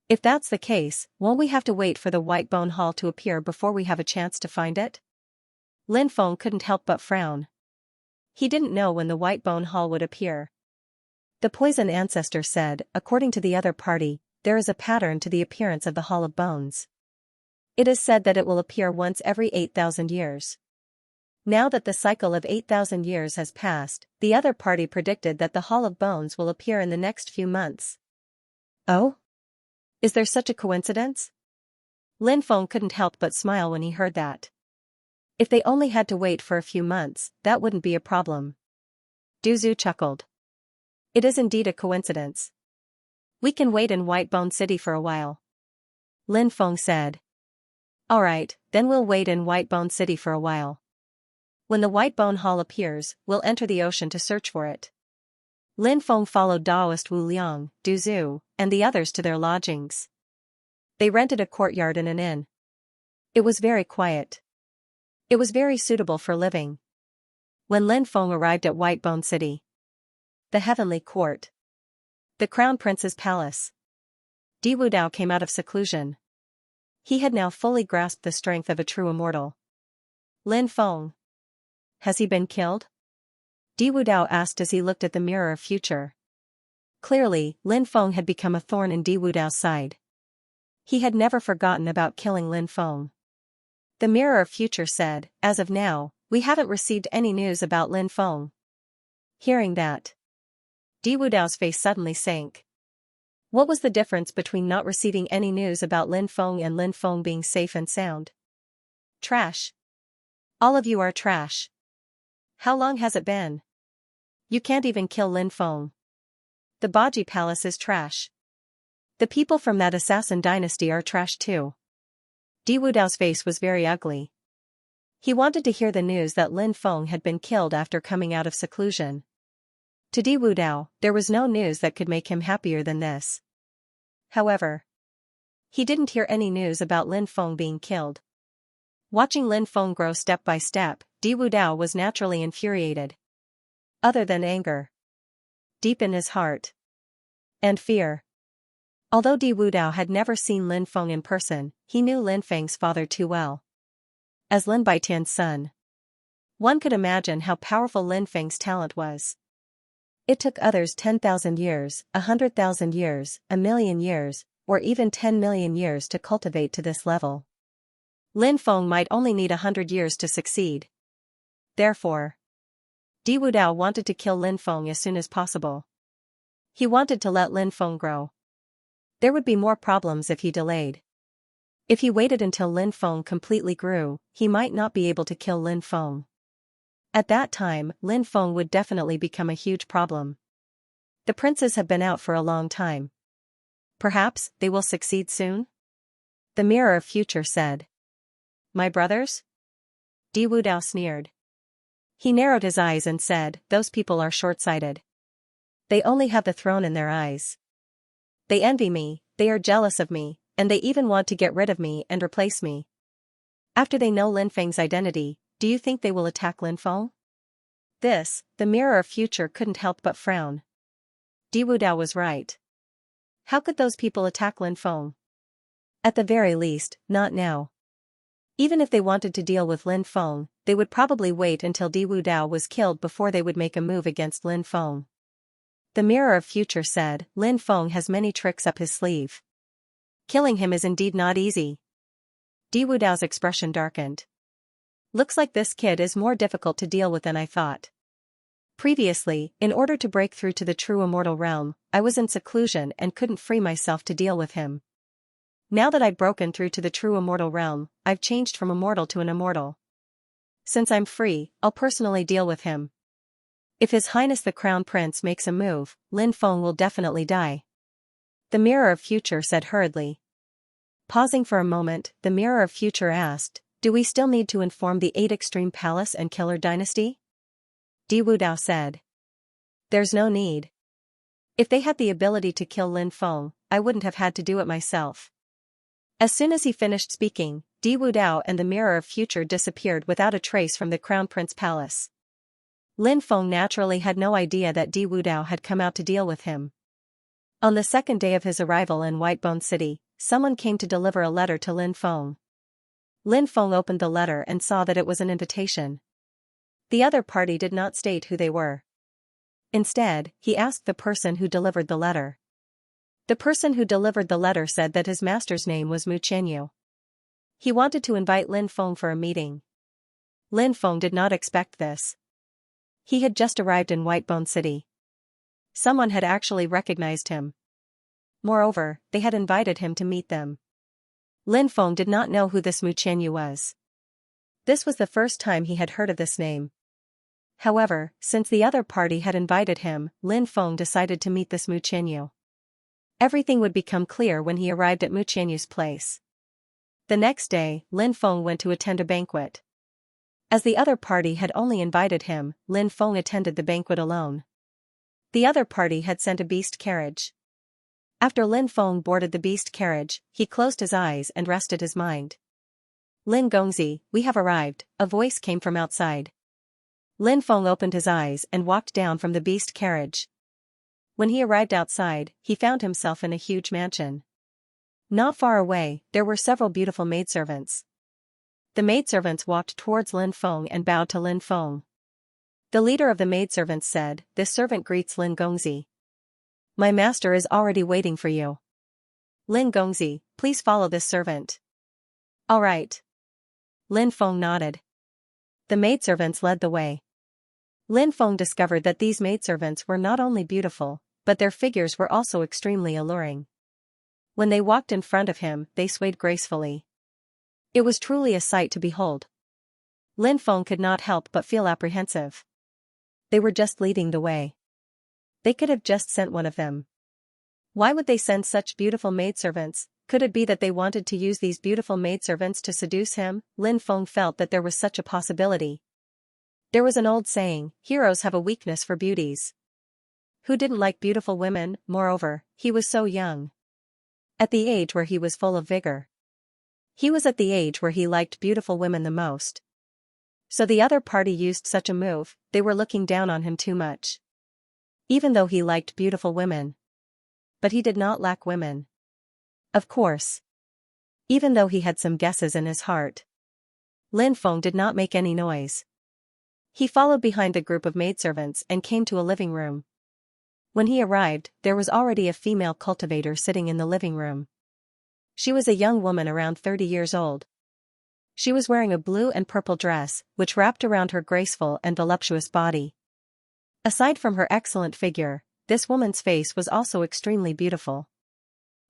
If that's the case, won't we have to wait for the white bone hall to appear before we have a chance to find it? Lin Feng couldn't help but frown. He didn't know when the white bone hall would appear. The poison ancestor said, according to the other party, there is a pattern to the appearance of the Hall of Bones. It is said that it will appear once every 8,000 years. Now that the cycle of 8,000 years has passed, the other party predicted that the Hall of Bones will appear in the next few months. Oh? Is there such a coincidence? Lin Feng couldn't help but smile when he heard that. If they only had to wait for a few months, that wouldn't be a problem. Du Zhu chuckled. It is indeed a coincidence. We can wait in White Bone City for a while. Lin Feng said. Alright, then we'll wait in White Bone City for a while. When the White Bone Hall appears, we'll enter the ocean to search for it. Lin Feng followed Daoist Wu Liang, Du Zhu, and the others to their lodgings. They rented a courtyard in an inn. It was very quiet. It was very suitable for living. When Lin Feng arrived at White Bone City, the Heavenly Court, the Crown Prince's palace, Di Wudao came out of seclusion. He had now fully grasped the strength of a true immortal. Lin Feng. Has he been killed? Di Wudao asked as he looked at the mirror of future. Clearly, Lin Feng had become a thorn in Di Wudao's side. He had never forgotten about killing Lin Feng. The mirror of future said, as of now, we haven't received any news about Lin Feng. Hearing that, Di Wudao's face suddenly sank. What was the difference between not receiving any news about Lin Feng and Lin Feng being safe and sound? Trash. All of you are trash. How long has it been? You can't even kill Lin Feng. The Baji Palace is trash. The people from that assassin dynasty are trash too. Di Wudao's face was very ugly. He wanted to hear the news that Lin Feng had been killed after coming out of seclusion. To Di Wudao, there was no news that could make him happier than this. However, he didn't hear any news about Lin Feng being killed. Watching Lin Feng grow step by step, Di Wudao was naturally infuriated. Other than anger, deep in his heart, and fear. Although Di Wudao had never seen Lin Feng in person, he knew Lin Feng's father too well. As Lin Baitian's son, one could imagine how powerful Lin Feng's talent was. It took others 10,000 years, 100,000 years, 1,000,000 years, or even 10 million years to cultivate to this level. Lin Feng might only need 100 years to succeed. Therefore, Di Wudao wanted to kill Lin Feng as soon as possible. He wanted to let Lin Feng grow. There would be more problems if he delayed. If he waited until Lin Feng completely grew, he might not be able to kill Lin Feng. At that time, Lin Feng would definitely become a huge problem. The princes have been out for a long time. Perhaps they will succeed soon? The mirror of future said. My brothers? Di Wudao sneered. He narrowed his eyes and said, those people are short-sighted. They only have the throne in their eyes. They envy me, they are jealous of me, and they even want to get rid of me and replace me. After they know Lin Feng's identity, do you think they will attack Lin Feng? This, the mirror of future couldn't help but frown. Di Wudao was right. How could those people attack Lin Feng? At the very least, not now. Even if they wanted to deal with Lin Feng, they would probably wait until Di Wudao was killed before they would make a move against Lin Feng. The mirror of future said, Lin Feng has many tricks up his sleeve. Killing him is indeed not easy. Di Wudao's expression darkened. Looks like this kid is more difficult to deal with than I thought. Previously, in order to break through to the true immortal realm, I was in seclusion and couldn't free myself to deal with him. Now that I've broken through to the true immortal realm, I've changed from immortal to an immortal. Since I'm free, I'll personally deal with him. If His Highness the Crown Prince makes a move, Lin Feng will definitely die. The mirror of future said hurriedly. Pausing for a moment, the mirror of future asked, do we still need to inform the 8 Extreme Palace and Killer Dynasty? Di Wudao said. There's no need. If they had the ability to kill Lin Feng, I wouldn't have had to do it myself. As soon as he finished speaking, Di Wudao and the Mirror of Future disappeared without a trace from the Crown Prince Palace. Lin Feng naturally had no idea that Di Wudao had come out to deal with him. On the second day of his arrival in Whitebone City, someone came to deliver a letter to Lin Feng. Lin Feng opened the letter and saw that it was an invitation. The other party did not state who they were. Instead, he asked the person who delivered the letter. The person who delivered the letter said that his master's name was Mu Qianyu. He wanted to invite Lin Feng for a meeting. Lin Feng did not expect this. He had just arrived in Whitebone City. Someone had actually recognized him. Moreover, they had invited him to meet them. Lin Feng did not know who this Mu Qianyu was. This was the first time he had heard of this name. However, since the other party had invited him, Lin Feng decided to meet this Mu Qianyu. Everything would become clear when he arrived at Mu Qianyu's place. The next day, Lin Feng went to attend a banquet. As the other party had only invited him, Lin Feng attended the banquet alone. The other party had sent a beast carriage. After Lin Feng boarded the beast carriage, he closed his eyes and rested his mind. Lin Gongzi, we have arrived, a voice came from outside. Lin Feng opened his eyes and walked down from the beast carriage. When he arrived outside, he found himself in a huge mansion. Not far away, there were several beautiful maidservants. The maidservants walked towards Lin Feng and bowed to Lin Feng. The leader of the maidservants said, "This servant greets Lin Gongzi. My master is already waiting for you. Lin Gongzi, please follow this servant." "All right." Lin Feng nodded. The maidservants led the way. Lin Feng discovered that these maidservants were not only beautiful, but their figures were also extremely alluring. When they walked in front of him, they swayed gracefully. It was truly a sight to behold. Lin Feng could not help but feel apprehensive. They were just leading the way. They could have just sent one of them. Why would they send such beautiful maidservants? Could it be that they wanted to use these beautiful maidservants to seduce him? Lin Feng felt that there was such a possibility. There was an old saying, heroes have a weakness for beauties. Who didn't like beautiful women? Moreover, he was so young. At the age where he was full of vigor. He was at the age where he liked beautiful women the most. So the other party used such a move, they were looking down on him too much. Even though he liked beautiful women. But he did not lack women. Of course. Even though he had some guesses in his heart. Lin Feng did not make any noise. He followed behind the group of maidservants and came to a living room. When he arrived, there was already a female cultivator sitting in the living room. She was a young woman around 30 years old. She was wearing a blue and purple dress, which wrapped around her graceful and voluptuous body. Aside from her excellent figure, this woman's face was also extremely beautiful.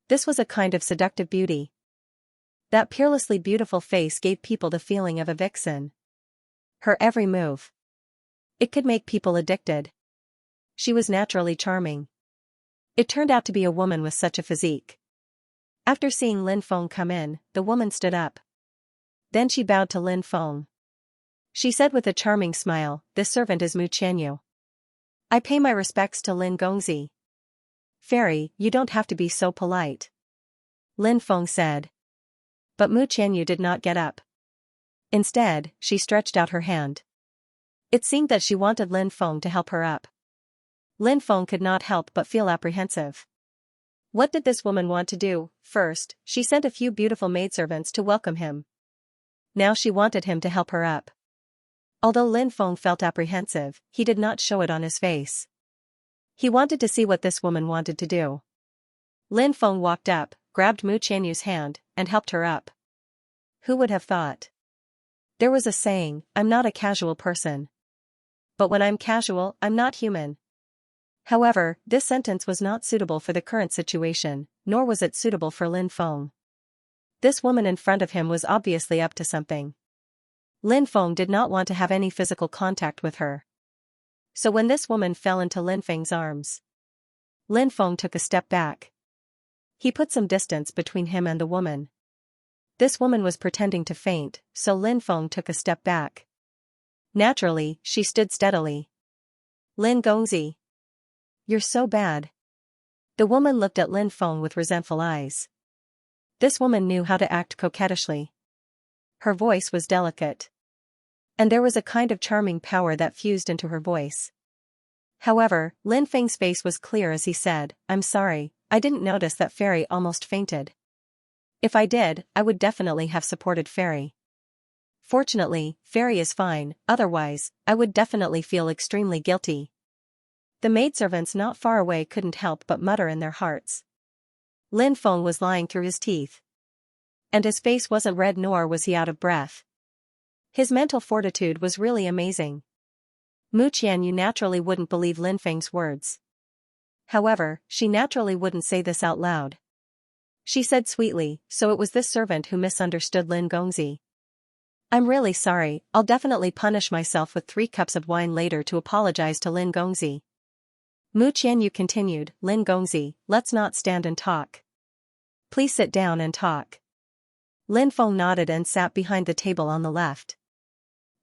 This was a kind of seductive beauty. That peerlessly beautiful face gave people the feeling of a vixen. Her every move. It could make people addicted. She was naturally charming. It turned out to be a woman with such a physique. After seeing Lin Feng come in, the woman stood up. Then she bowed to Lin Feng. She said with a charming smile, "This servant is Mu Qianyu. I pay my respects to Lin Gongzi." "Fairy, you don't have to be so polite," Lin Feng said. But Mu Qianyu did not get up. Instead, she stretched out her hand. It seemed that she wanted Lin Feng to help her up. Lin Feng could not help but feel apprehensive. What did this woman want to do? First, she sent a few beautiful maidservants to welcome him. Now she wanted him to help her up. Although Lin Feng felt apprehensive, he did not show it on his face. He wanted to see what this woman wanted to do. Lin Feng walked up, grabbed Mu Qianyu's hand, and helped her up. Who would have thought? There was a saying, "I'm not a casual person. But when I'm casual, I'm not human." However, this sentence was not suitable for the current situation, nor was it suitable for Lin Feng. This woman in front of him was obviously up to something. Lin Feng did not want to have any physical contact with her. So when this woman fell into Lin Feng's arms, Lin Feng took a step back. He put some distance between him and the woman. This woman was pretending to faint, so Lin Feng took a step back. Naturally, she stood steadily. "Lin Gongzi. You're so bad." The woman looked at Lin Feng with resentful eyes. This woman knew how to act coquettishly. Her voice was delicate. And there was a kind of charming power that fused into her voice. However, Lin Feng's face was clear as he said, "I'm sorry, I didn't notice that Fairy almost fainted. If I did, I would definitely have supported Fairy. Fortunately, Fairy is fine, otherwise, I would definitely feel extremely guilty." The maidservants not far away couldn't help but mutter in their hearts. Lin Feng was lying through his teeth. And his face wasn't red nor was he out of breath. His mental fortitude was really amazing. Mu Qianyu naturally wouldn't believe Lin Feng's words. However, she naturally wouldn't say this out loud. She said sweetly, "So it was this servant who misunderstood Lin Gongzi. I'm really sorry, I'll definitely punish myself with 3 cups of wine later to apologize to Lin Gongzi." Mu Qianyu continued, "Lin Gongzi, let's not stand and talk. Please sit down and talk." Lin Feng nodded and sat behind the table on the left.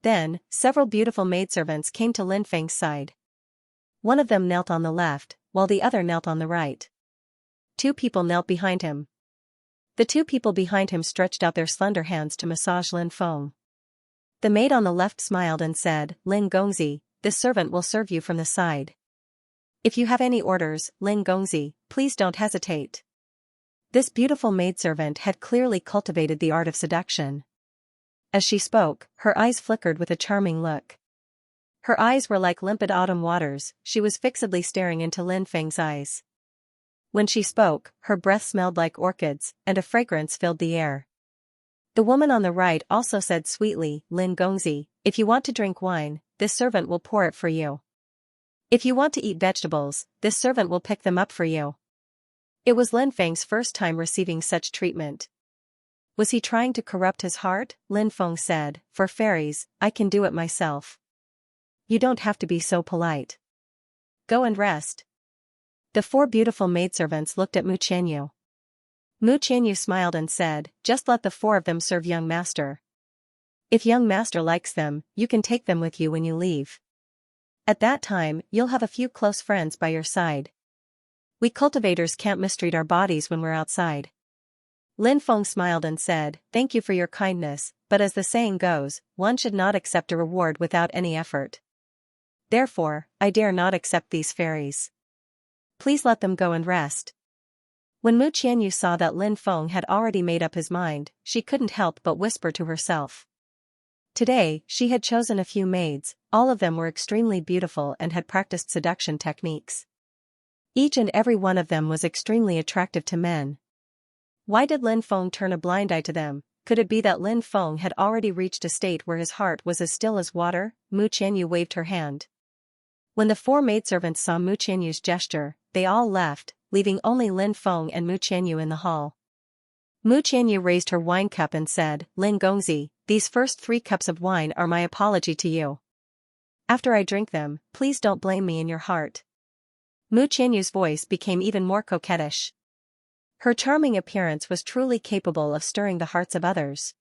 Then, several beautiful maidservants came to Lin Feng's side. One of them knelt on the left, while the other knelt on the right. 2 people knelt behind him. The 2 people behind him stretched out their slender hands to massage Lin Feng. The maid on the left smiled and said, "Lin Gongzi, this servant will serve you from the side. If you have any orders, Lin Gongzi, please don't hesitate." This beautiful maidservant had clearly cultivated the art of seduction. As she spoke, her eyes flickered with a charming look. Her eyes were like limpid autumn waters, she was fixedly staring into Lin Feng's eyes. When she spoke, her breath smelled like orchids, and a fragrance filled the air. The woman on the right also said sweetly, "Lin Gongzi, if you want to drink wine, this servant will pour it for you. If you want to eat vegetables, this servant will pick them up for you." It was Lin Feng's first time receiving such treatment. Was he trying to corrupt his heart? Lin Feng said, "For fairies, I can do it myself. You don't have to be so polite. Go and rest." The 4 beautiful maidservants looked at Mu Qianyu. Mu Qianyu smiled and said, "Just let the 4 of them serve young master. If young master likes them, you can take them with you when you leave. At that time, you'll have a few close friends by your side. We cultivators can't mistreat our bodies when we're outside." Lin Feng smiled and said, "Thank you for your kindness, but as the saying goes, one should not accept a reward without any effort. Therefore, I dare not accept these fairies. Please let them go and rest." When Mu Qianyu saw that Lin Feng had already made up his mind, she couldn't help but whisper to herself. Today, she had chosen a few maids, all of them were extremely beautiful and had practiced seduction techniques. Each and every one of them was extremely attractive to men. Why did Lin Feng turn a blind eye to them? Could it be that Lin Feng had already reached a state where his heart was as still as water? Mu Qianyu waved her hand. When the 4 maidservants saw Mu Qianyu's gesture, they all left, leaving only Lin Feng and Mu Qianyu in the hall. Mu Qianyu raised her wine cup and said, "Lin Gongzi, these first 3 cups of wine are my apology to you. After I drink them, please don't blame me in your heart." Mu Qianyu's voice became even more coquettish. Her charming appearance was truly capable of stirring the hearts of others.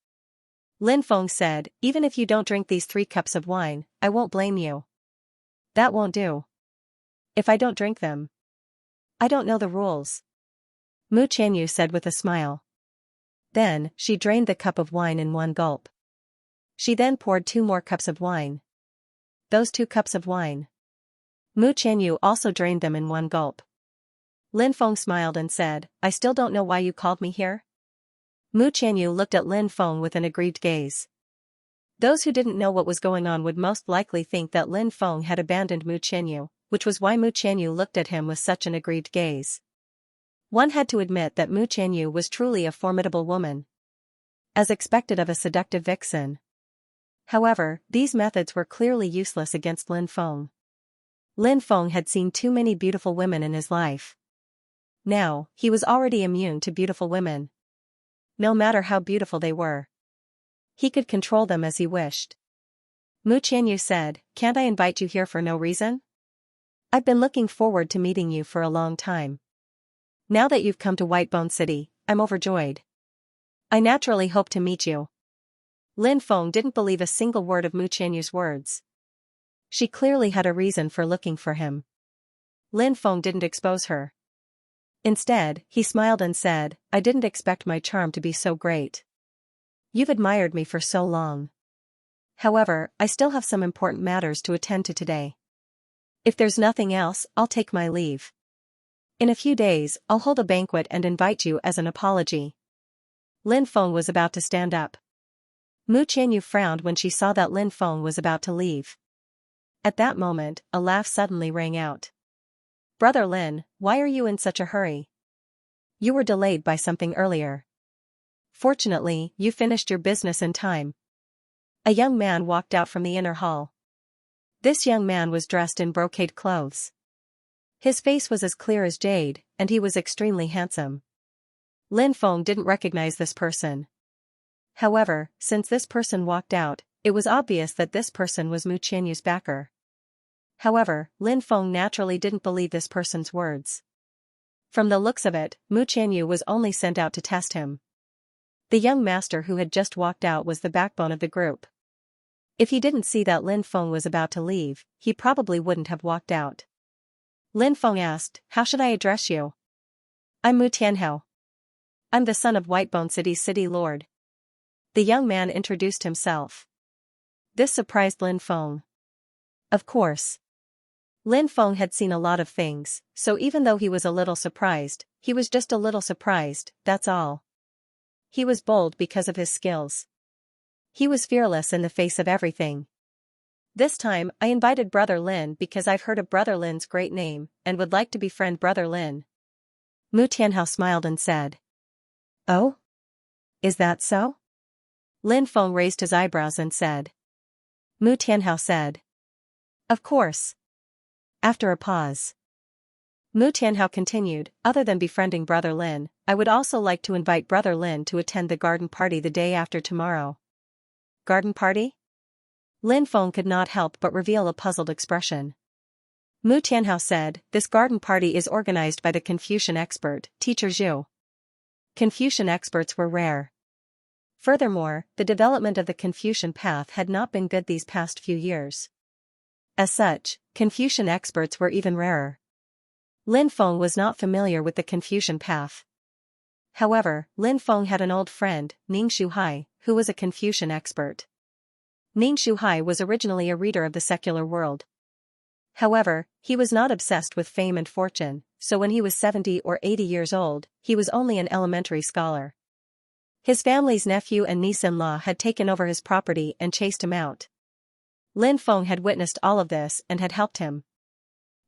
Lin Feng said, "Even if you don't drink these 3 cups of wine, I won't blame you." "That won't do. If I don't drink them, I don't know the rules," Mu Qianyu said with a smile. Then, she drained the cup of wine in one gulp. She then poured 2 more cups of wine. Those 2 cups of wine. Mu Qianyu also drained them in one gulp. Lin Feng smiled and said, "I still don't know why you called me here?" Mu Qianyu looked at Lin Feng with an aggrieved gaze. Those who didn't know what was going on would most likely think that Lin Feng had abandoned Mu Qianyu, which was why Mu Qianyu looked at him with such an aggrieved gaze. One had to admit that Mu Qianyu was truly a formidable woman. As expected of a seductive vixen. However, these methods were clearly useless against Lin Feng. Lin Feng had seen too many beautiful women in his life. Now, he was already immune to beautiful women. No matter how beautiful they were, he could control them as he wished. Mu Qianyu said, "Can't I invite you here for no reason? I've been looking forward to meeting you for a long time. Now that you've come to Whitebone City, I'm overjoyed. I naturally hope to meet you." Lin Feng didn't believe a single word of Mu Qianyu's words. She clearly had a reason for looking for him. Lin Feng didn't expose her. Instead, he smiled and said, I didn't expect my charm to be so great. You've admired me for so long. However, I still have some important matters to attend to today. If there's nothing else, I'll take my leave. In a few days, I'll hold a banquet and invite you as an apology. Lin Feng was about to stand up. Mu Qianyu frowned when she saw that Lin Feng was about to leave. At that moment, a laugh suddenly rang out. Brother Lin, why are you in such a hurry? You were delayed by something earlier. Fortunately, you finished your business in time. A young man walked out from the inner hall. This young man was dressed in brocade clothes. His face was as clear as jade, and he was extremely handsome. Lin Feng didn't recognize this person. However, since this person walked out, it was obvious that this person was Mu Qianyu's backer. However, Lin Feng naturally didn't believe this person's words. From the looks of it, Mu Qianyu was only sent out to test him. The young master who had just walked out was the backbone of the group. If he didn't see that Lin Feng was about to leave, he probably wouldn't have walked out. Lin Feng asked, how should I address you? I'm Mu Tianhao. I'm the son of Whitebone City's city lord. The young man introduced himself. This surprised Lin Feng. Of course. Lin Feng had seen a lot of things, so even though he was a little surprised, he was just a little surprised, that's all. He was bold because of his skills. He was fearless in the face of everything. This time, I invited Brother Lin because I've heard of Brother Lin's great name, and would like to befriend Brother Lin. Mu Tianhao smiled and said. Oh? Is that so? Lin Feng raised his eyebrows and said. Mu Tianhao said. Of course. After a pause. Mu Tianhao continued, other than befriending Brother Lin, I would also like to invite Brother Lin to attend the garden party the day after tomorrow. Garden party? Lin Feng could not help but reveal a puzzled expression. Mu Tianhao said, this garden party is organized by the Confucian expert, Teacher Zhu. Confucian experts were rare. Furthermore, the development of the Confucian path had not been good these past few years. As such, Confucian experts were even rarer. Lin Feng was not familiar with the Confucian path. However, Lin Feng had an old friend, Ning Shuhai, who was a Confucian expert. Ning Shuhai was originally a reader of the secular world. However, he was not obsessed with fame and fortune, so when he was 70 or 80 years old, he was only an elementary scholar. His family's nephew and niece-in-law had taken over his property and chased him out. Lin Feng had witnessed all of this and had helped him.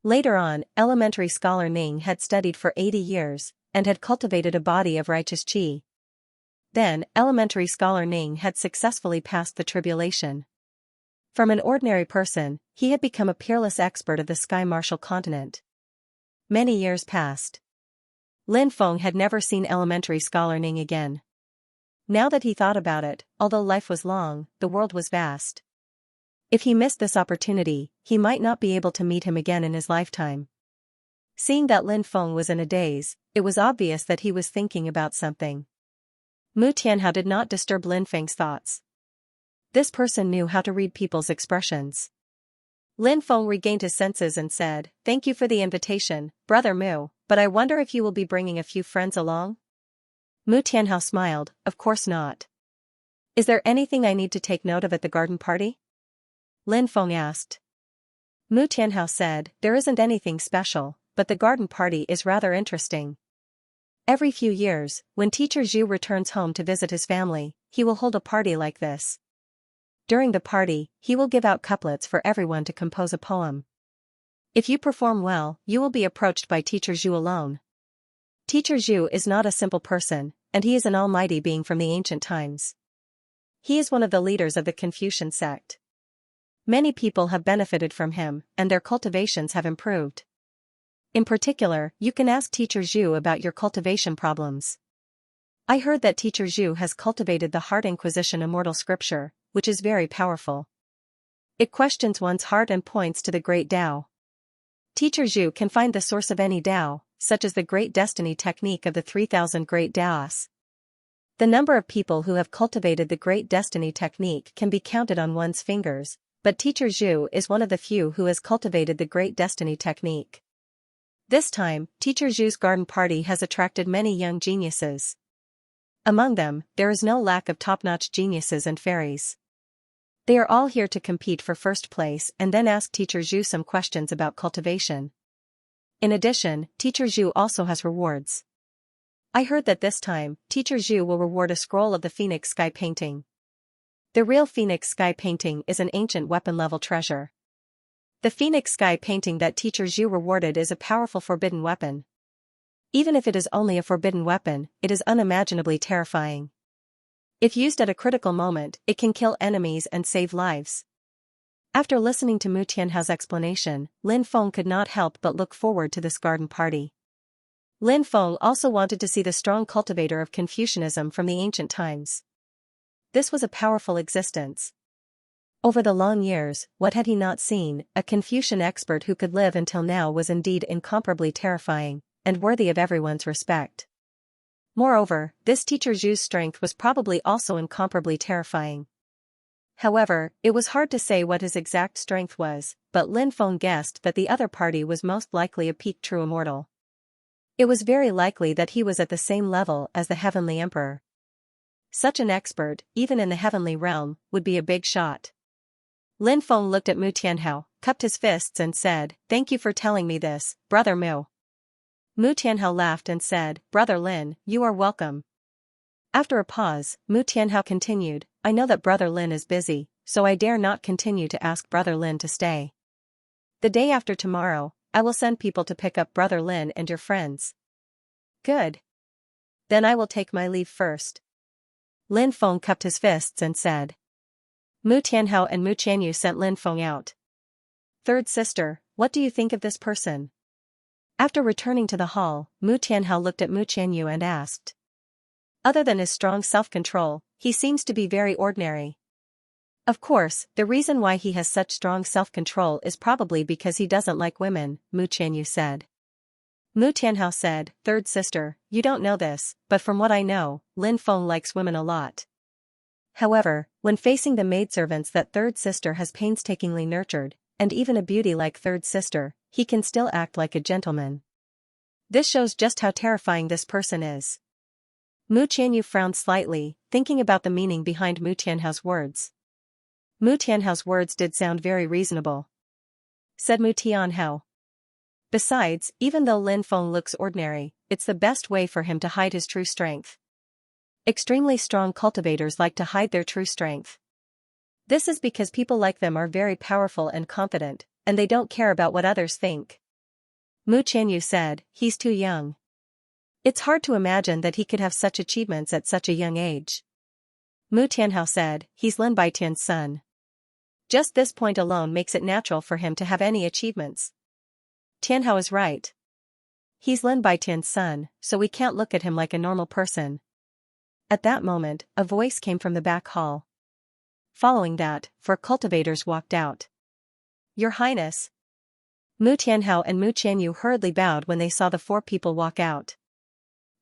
Later on, elementary scholar Ning had studied for 80 years, and had cultivated a body of righteous qi. Then, elementary scholar Ning had successfully passed the tribulation. From an ordinary person, he had become a peerless expert of the Sky Martial continent. Many years passed. Lin Feng had never seen elementary scholar Ning again. Now that he thought about it, although life was long, the world was vast. If he missed this opportunity, he might not be able to meet him again in his lifetime. Seeing that Lin Feng was in a daze, it was obvious that he was thinking about something. Mu Tianhao did not disturb Lin Feng's thoughts. This person knew how to read people's expressions. Lin Feng regained his senses and said, thank you for the invitation, Brother Mu, but I wonder if you will be bringing a few friends along? Mu Tianhao smiled, of course not. Is there anything I need to take note of at the garden party? Lin Feng asked. Mu Tianhao said, there isn't anything special, but the garden party is rather interesting. Every few years, when Teacher Zhu returns home to visit his family, he will hold a party like this. During the party, he will give out couplets for everyone to compose a poem. If you perform well, you will be approached by Teacher Zhu alone. Teacher Zhu is not a simple person, and he is an almighty being from the ancient times. He is one of the leaders of the Confucian sect. Many people have benefited from him, and their cultivations have improved. In particular, you can ask Teacher Zhu about your cultivation problems. I heard that Teacher Zhu has cultivated the Heart Inquisition Immortal Scripture, which is very powerful. It questions one's heart and points to the Great Tao. Teacher Zhu can find the source of any Tao, such as the Great Destiny technique of the 3,000 Great Taoists. The number of people who have cultivated the Great Destiny technique can be counted on one's fingers, but Teacher Zhu is one of the few who has cultivated the Great Destiny technique. This time, Teacher Zhu's garden party has attracted many young geniuses. Among them, there is no lack of top-notch geniuses and fairies. They are all here to compete for first place and then ask Teacher Zhu some questions about cultivation. In addition, Teacher Zhu also has rewards. I heard that this time, Teacher Zhu will reward a scroll of the Phoenix Sky painting. The real Phoenix Sky painting is an ancient weapon-level treasure. The Phoenix Sky painting that Teacher Zhu rewarded is a powerful forbidden weapon. Even if it is only a forbidden weapon, it is unimaginably terrifying. If used at a critical moment, it can kill enemies and save lives. After listening to Mu Tianhao's explanation, Lin Feng could not help but look forward to this garden party. Lin Feng also wanted to see the strong cultivator of Confucianism from the ancient times. This was a powerful existence. Over the long years, what had he not seen? A Confucian expert who could live until now was indeed incomparably terrifying, and worthy of everyone's respect. Moreover, this Teacher Zhu's strength was probably also incomparably terrifying. However, it was hard to say what his exact strength was, but Lin Feng guessed that the other party was most likely a peak true immortal. It was very likely that he was at the same level as the Heavenly Emperor. Such an expert, even in the heavenly realm, would be a big shot. Lin Feng looked at Mu Tianhao, cupped his fists and said, "Thank you for telling me this, Brother Mu." Mu Tianhao laughed and said, "Brother Lin, you are welcome." After a pause, Mu Tianhao continued, "I know that Brother Lin is busy, so I dare not continue to ask Brother Lin to stay. The day after tomorrow, I will send people to pick up Brother Lin and your friends." "Good. Then I will take my leave first." Lin Feng cupped his fists and said. Mu Tianhao and Mu Qianyu sent Lin Feng out. "Third sister, what do you think of this person?" After returning to the hall, Mu Tianhao looked at Mu Qianyu and asked. "Other than his strong self-control, he seems to be very ordinary." "Of course, the reason why he has such strong self-control is probably because he doesn't like women," Mu Qianyu said. Mu Tianhao said, "Third sister, you don't know this, but from what I know, Lin Feng likes women a lot. However, when facing the maidservants that third sister has painstakingly nurtured, and even a beauty like third sister, he can still act like a gentleman. This shows just how terrifying this person is." Mu Qianyu frowned slightly, thinking about the meaning behind Mu Tianhao's words. Mu Tianhao's words did sound very reasonable. Said Mu Tianhao. "Besides, even though Lin Feng looks ordinary, it's the best way for him to hide his true strength. Extremely strong cultivators like to hide their true strength. This is because people like them are very powerful and confident, and they don't care about what others think." Mu Qianyu said, "He's too young. It's hard to imagine that he could have such achievements at such a young age." Mu Tianhao said, "He's Lin Baitian's son. Just this point alone makes it natural for him to have any achievements." Tianhao is right. He's Lin Baitian's son, so we can't look at him like a normal person. At that moment, a voice came from the back hall. Following that, 4 cultivators walked out. "Your Highness." Mu Tianhao and Mu Qianyu hurriedly bowed when they saw the 4 people walk out.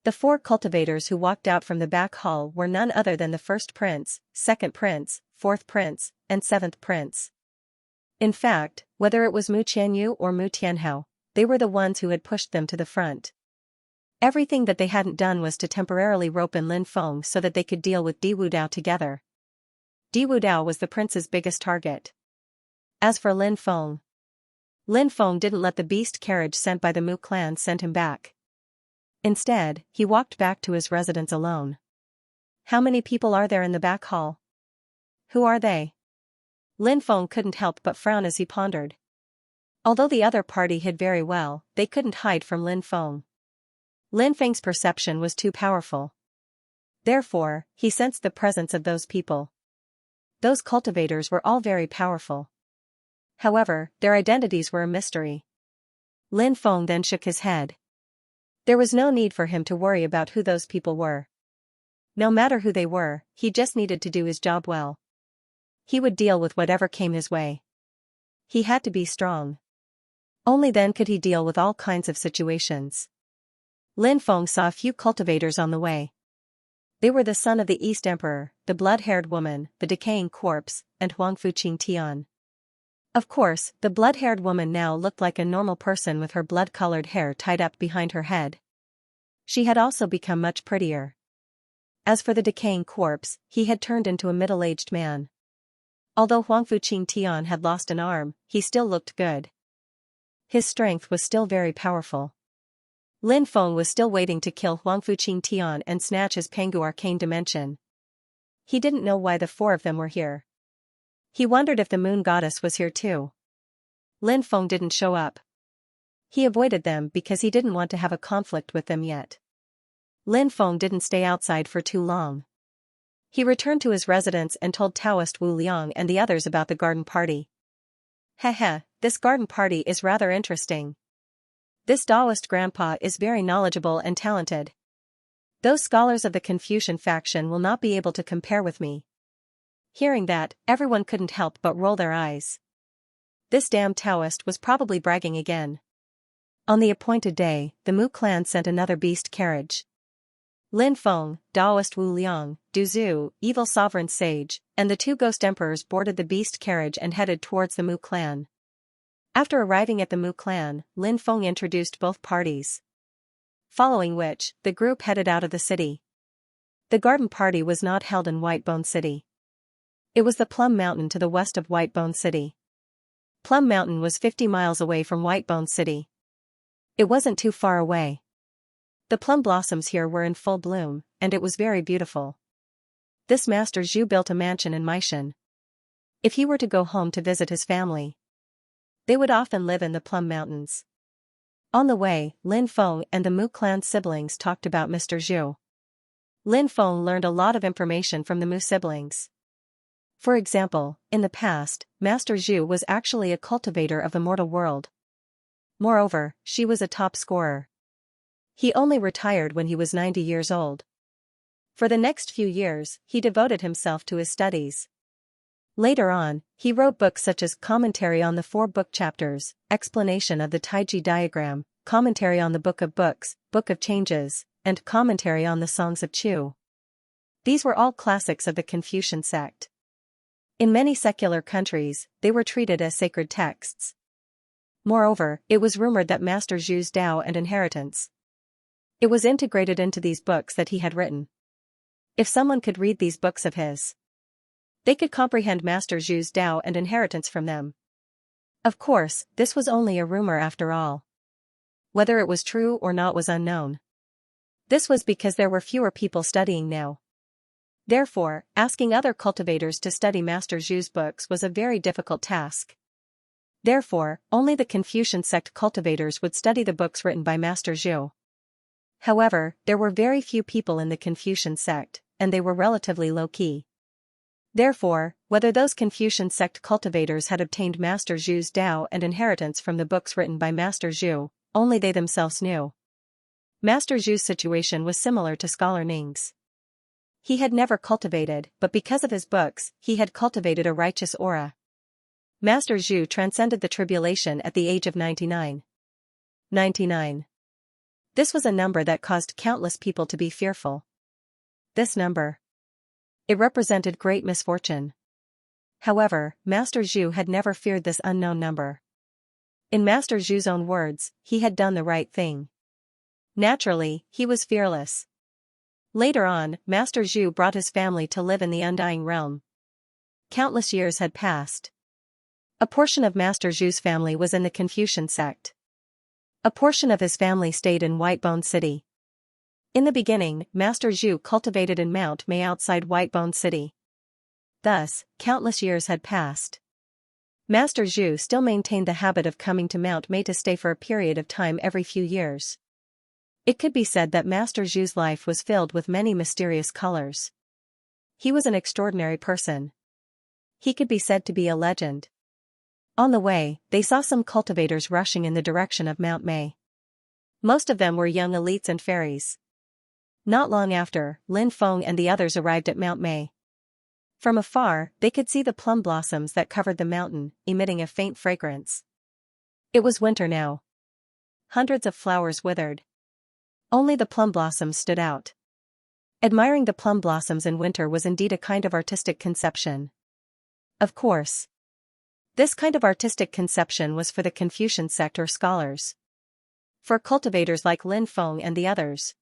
The 4 cultivators who walked out from the back hall were none other than the first prince, second prince, fourth prince, and 7th prince. In fact, whether it was Mu Qianyu or Mu Tianhao, they were the ones who had pushed them to the front. Everything that they hadn't done was to temporarily rope in Lin Feng so that they could deal with Di Wudao together. Di Wudao was the prince's biggest target. As for Lin Feng didn't let the beast carriage sent by the Mu clan send him back. Instead, he walked back to his residence alone. "How many people are there in the back hall? Who are they?" Lin Feng couldn't help but frown as he pondered. Although the other party hid very well, they couldn't hide from Lin Feng. Lin Feng's perception was too powerful. Therefore, he sensed the presence of those people. Those cultivators were all very powerful. However, their identities were a mystery. Lin Feng then shook his head. There was no need for him to worry about who those people were. No matter who they were, he just needed to do his job well. He would deal with whatever came his way. He had to be strong. Only then could he deal with all kinds of situations. Lin Feng saw a few cultivators on the way. They were the son of the East Emperor, the blood-haired woman, the decaying corpse, and Huang Fuqing Tian. Of course, the blood-haired woman now looked like a normal person with her blood-colored hair tied up behind her head. She had also become much prettier. As for the decaying corpse, he had turned into a middle-aged man. Although Huangfu Tian had lost an arm, he still looked good. His strength was still very powerful. Lin Feng was still waiting to kill Huangfu Tian and snatch his Pengu arcane dimension. He didn't know why the four of them were here. He wondered if the moon goddess was here too. Lin Feng didn't show up. He avoided them because he didn't want to have a conflict with them yet. Lin Feng didn't stay outside for too long. He returned to his residence and told Taoist Wu Liang and the others about the garden party. Heh, this garden party is rather interesting. This Taoist grandpa is very knowledgeable and talented. Those scholars of the Confucian faction will not be able to compare with me. Hearing that, everyone couldn't help but roll their eyes. This damn Taoist was probably bragging again. On the appointed day, the Mu clan sent another beast carriage. Lin Feng, Taoist Wu Liang, Du Zhu, evil sovereign sage, and the two ghost emperors boarded the beast carriage and headed towards the Mu clan. After arriving at the Mu clan, Lin Feng introduced both parties. Following which, the group headed out of the city. The garden party was not held in Whitebone City. It was the Plum Mountain to the west of Whitebone City. Plum Mountain was 50 miles away from Whitebone City. It wasn't too far away. The plum blossoms here were in full bloom, and it was very beautiful. This Master Zhu built a mansion in Maishan. If he were to go home to visit his family, they would often live in the Plum Mountains. On the way, Lin Feng and the Mu clan siblings talked about Mr. Zhu. Lin Feng learned a lot of information from the Mu siblings. For example, in the past, Master Zhu was actually a cultivator of the mortal world. Moreover, she was a top scorer. He only retired when he was 90 years old. For the next few years, he devoted himself to his studies. Later on, he wrote books such as Commentary on the Four Book Chapters, Explanation of the Taiji Diagram, Commentary on the Book of Books, Book of Changes, and Commentary on the Songs of Chu. These were all classics of the Confucian sect. In many secular countries, they were treated as sacred texts. Moreover, it was rumored that Master Zhu's Tao and inheritance. It was integrated into these books that he had written. If someone could read these books of his, they could comprehend Master Zhu's Tao and inheritance from them. Of course, this was only a rumor after all. Whether it was true or not was unknown. This was because there were fewer people studying now. Therefore, asking other cultivators to study Master Zhu's books was a very difficult task. Therefore, only the Confucian sect cultivators would study the books written by Master Zhu. However, there were very few people in the Confucian sect, and they were relatively low-key. Therefore, whether those Confucian sect cultivators had obtained Master Zhu's Tao and inheritance from the books written by Master Zhu, only they themselves knew. Master Zhu's situation was similar to Scholar Ning's. He had never cultivated, but because of his books, he had cultivated a righteous aura. Master Zhu transcended the tribulation at the age of 99. 99. This was a number that caused countless people to be fearful. This number. It represented great misfortune. However, Master Zhu had never feared this unknown number. In Master Zhu's own words, he had done the right thing. Naturally, he was fearless. Later on, Master Zhu brought his family to live in the Undying Realm. Countless years had passed. A portion of Master Zhu's family was in the Confucian sect. A portion of his family stayed in Whitebone City. In the beginning, Master Zhu cultivated in Mount Mei outside Whitebone City. Thus, countless years had passed. Master Zhu still maintained the habit of coming to Mount Mei to stay for a period of time every few years. It could be said that Master Zhu's life was filled with many mysterious colors. He was an extraordinary person. He could be said to be a legend. On the way, they saw some cultivators rushing in the direction of Mount Mei. Most of them were young elites and fairies. Not long after, Lin Feng and the others arrived at Mount Mei. From afar, they could see the plum blossoms that covered the mountain, emitting a faint fragrance. It was winter now. Hundreds of flowers withered. Only the plum blossoms stood out. Admiring the plum blossoms in winter was indeed a kind of artistic conception. Of course. This kind of artistic conception was for the Confucian sect or scholars. For cultivators like Lin Feng and the others.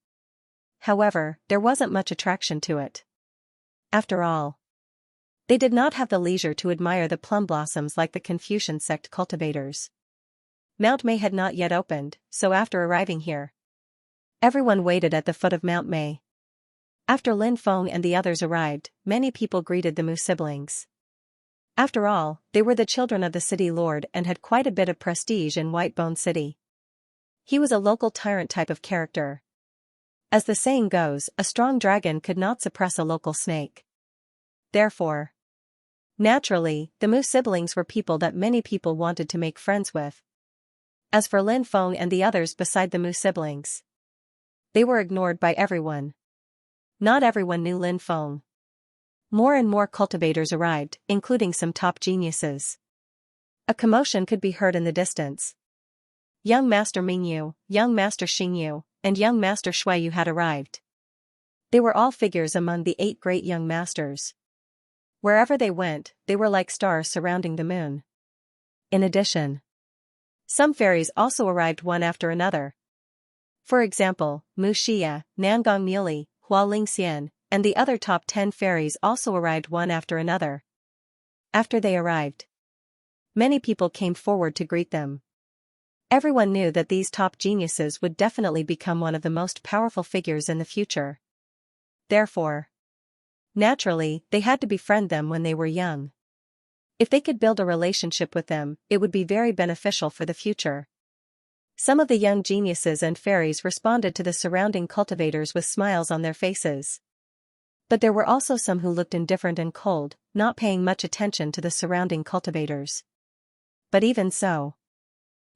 However, there wasn't much attraction to it. After all, they did not have the leisure to admire the plum blossoms like the Confucian sect cultivators. Mount May had not yet opened, so after arriving here, everyone waited at the foot of Mount May. After Lin Feng and the others arrived, many people greeted the Mu siblings. After all, they were the children of the city lord and had quite a bit of prestige in Whitebone City. He was a local tyrant type of character. As the saying goes, a strong dragon could not suppress a local snake. Therefore, naturally, the Mu siblings were people that many people wanted to make friends with. As for Lin Feng and the others beside the Mu siblings, they were ignored by everyone. Not everyone knew Lin Feng. More and more cultivators arrived, including some top geniuses. A commotion could be heard in the distance. Young Master Mingyu, Young Master Xingyu, and Young Master Shuiyu had arrived. They were all figures among the 8 great young masters. Wherever they went, they were like stars surrounding the moon. In addition, some fairies also arrived one after another. For example, Mu Xia, Nangong Muli, Hua Lingxian, and the other top 10 fairies also arrived one after another. After they arrived, many people came forward to greet them. Everyone knew that these top geniuses would definitely become one of the most powerful figures in the future. Therefore, naturally, they had to befriend them when they were young. If they could build a relationship with them, it would be very beneficial for the future. Some of the young geniuses and fairies responded to the surrounding cultivators with smiles on their faces. But there were also some who looked indifferent and cold, not paying much attention to the surrounding cultivators. But even so,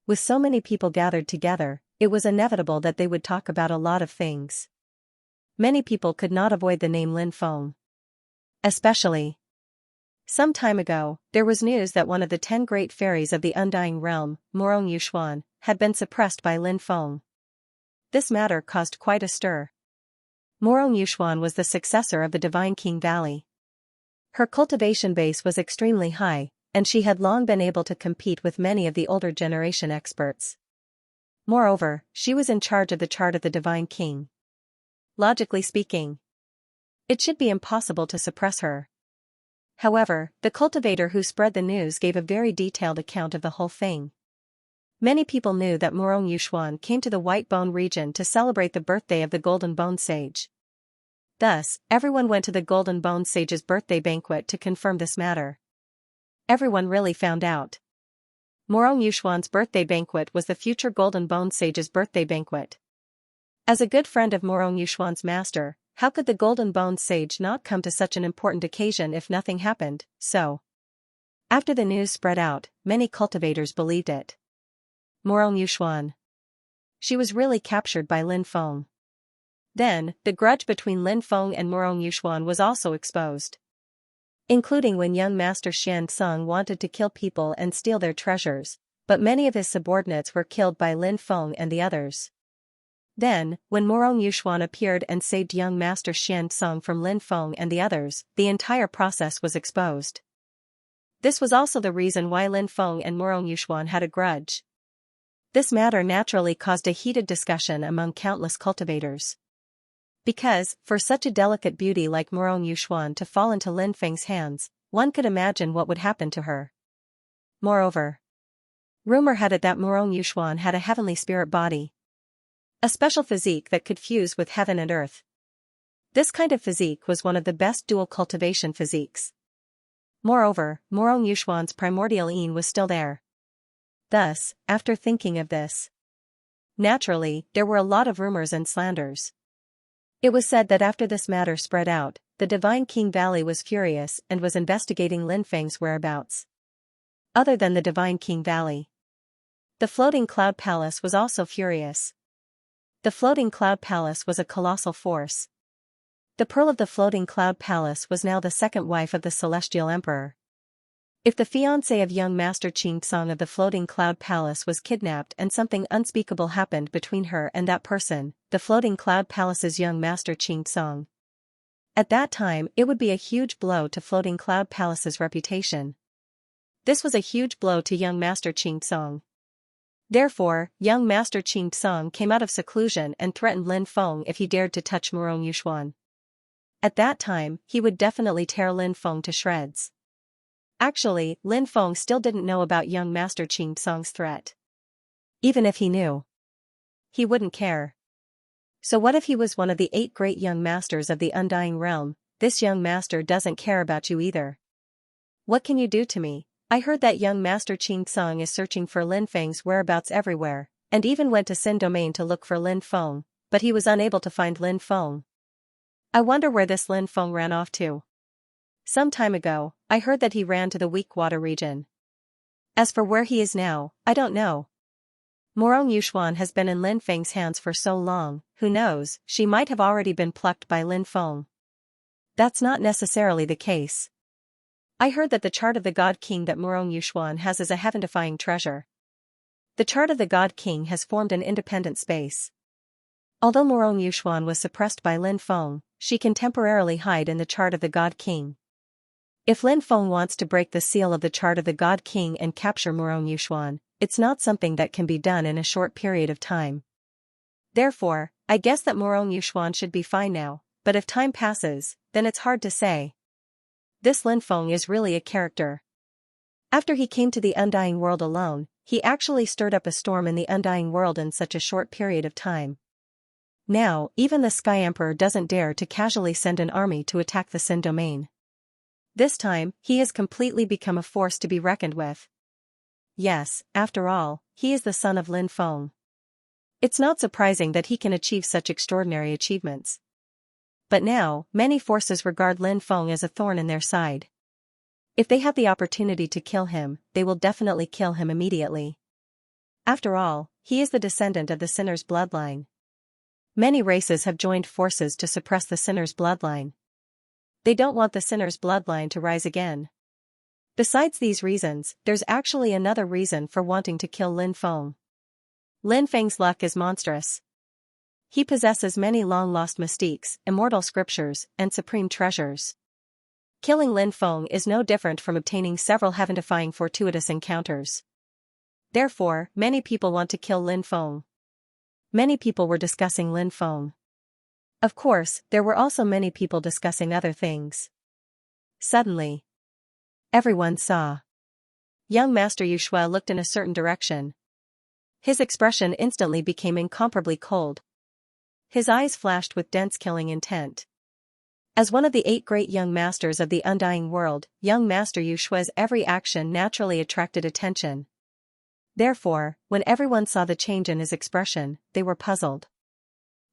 with so many people gathered together, it was inevitable that they would talk about a lot of things. Many people could not avoid the name Lin Feng. Especially, some time ago, there was news that one of the 10 great fairies of the Undying Realm, Morong Yuxuan, had been suppressed by Lin Feng. This matter caused quite a stir. Morong Yuxuan was the successor of the Divine King Valley. Her cultivation base was extremely high, and she had long been able to compete with many of the older generation experts. Moreover, she was in charge of the chart of the Divine King. Logically speaking, it should be impossible to suppress her. However, the cultivator who spread the news gave a very detailed account of the whole thing. Many people knew that Morong Yuxuan came to the White Bone region to celebrate the birthday of the Golden Bone Sage. Thus, everyone went to the Golden Bone Sage's birthday banquet to confirm this matter. Everyone really found out. Morong Yuxuan's birthday banquet was the future Golden Bone Sage's birthday banquet. As a good friend of Morong Yuxuan's master, how could the Golden Bone Sage not come to such an important occasion if nothing happened? So, after the news spread out, many cultivators believed it. Morong Yuxuan. She was really captured by Lin Feng. Then, the grudge between Lin Feng and Morong Yuxuan was also exposed. Including when young Master Xianxia wanted to kill people and steal their treasures, but many of his subordinates were killed by Lin Feng and the others. Then, when Morong Yuxuan appeared and saved young Master Xianxia from Lin Feng and the others, the entire process was exposed. This was also the reason why Lin Feng and Morong Yuxuan had a grudge. This matter naturally caused a heated discussion among countless cultivators. Because, for such a delicate beauty like Morong Yuxuan to fall into Lin Feng's hands, one could imagine what would happen to her. Moreover, rumor had it that Morong Yuxuan had a heavenly spirit body. A special physique that could fuse with heaven and earth. This kind of physique was one of the best dual cultivation physiques. Moreover, Morong Yuxuan's primordial yin was still there. Thus, after thinking of this, naturally, there were a lot of rumors and slanders. It was said that after this matter spread out, the Divine King Valley was furious and was investigating Lin Feng's whereabouts. Other than the Divine King Valley, the Floating Cloud Palace was also furious. The Floating Cloud Palace was a colossal force. The Pearl of the Floating Cloud Palace was now the second wife of the Celestial Emperor. If the fiancé of young Master Xianxia of the Floating Cloud Palace was kidnapped and something unspeakable happened between her and that person, the Floating Cloud Palace's young Master Xianxia, at that time it would be a huge blow to Floating Cloud Palace's reputation. This was a huge blow to young Master Xianxia. Therefore, young Master Xianxia came out of seclusion and threatened Lin Feng if he dared to touch Murong Yuxuan. At that time, he would definitely tear Lin Feng to shreds. Actually, Lin Feng still didn't know about young Master Xianxia's threat. Even if he knew, he wouldn't care. So what if he was one of the 8 great young masters of the Undying Realm? This young master doesn't care about you either. What can you do to me? I heard that young Master Xianxia is searching for Lin Feng's whereabouts everywhere, and even went to Xin Domain to look for Lin Feng, but he was unable to find Lin Feng. I wonder where this Lin Feng ran off to. Some time ago, I heard that he ran to the Weak Water region. As for where he is now, I don't know. Murong Yuxuan has been in Lin Feng's hands for so long, who knows, she might have already been plucked by Lin Feng. That's not necessarily the case. I heard that the chart of the God King that Murong Yuxuan has is a heaven-defying treasure. The chart of the God King has formed an independent space. Although Murong Yuxuan was suppressed by Lin Feng, she can temporarily hide in the chart of the God King. If Lin Feng wants to break the seal of the chart of the God King and capture Murong Yuxuan, it's not something that can be done in a short period of time. Therefore, I guess that Murong Yuxuan should be fine now, but if time passes, then it's hard to say. This Lin Feng is really a character. After he came to the Undying World alone, he actually stirred up a storm in the Undying World in such a short period of time. Now, even the Sky Emperor doesn't dare to casually send an army to attack the Xin Domain. This time, he has completely become a force to be reckoned with. Yes, after all, he is the son of Lin Feng. It's not surprising that he can achieve such extraordinary achievements. But now, many forces regard Lin Feng as a thorn in their side. If they have the opportunity to kill him, they will definitely kill him immediately. After all, he is the descendant of the sinner's bloodline. Many races have joined forces to suppress the sinner's bloodline. They don't want the sinner's bloodline to rise again. Besides these reasons, there's actually another reason for wanting to kill Lin Feng. Lin Feng's luck is monstrous. He possesses many long-lost mystiques, immortal scriptures, and supreme treasures. Killing Lin Feng is no different from obtaining several heaven-defying fortuitous encounters. Therefore, many people want to kill Lin Feng. Many people were discussing Lin Feng. Of course, there were also many people discussing other things. Suddenly, everyone saw. Young Master Yuxue looked in a certain direction. His expression instantly became incomparably cold. His eyes flashed with dense killing intent. As one of the 8 great young masters of the Undying World, young Master Yushue's every action naturally attracted attention. Therefore, when everyone saw the change in his expression, they were puzzled.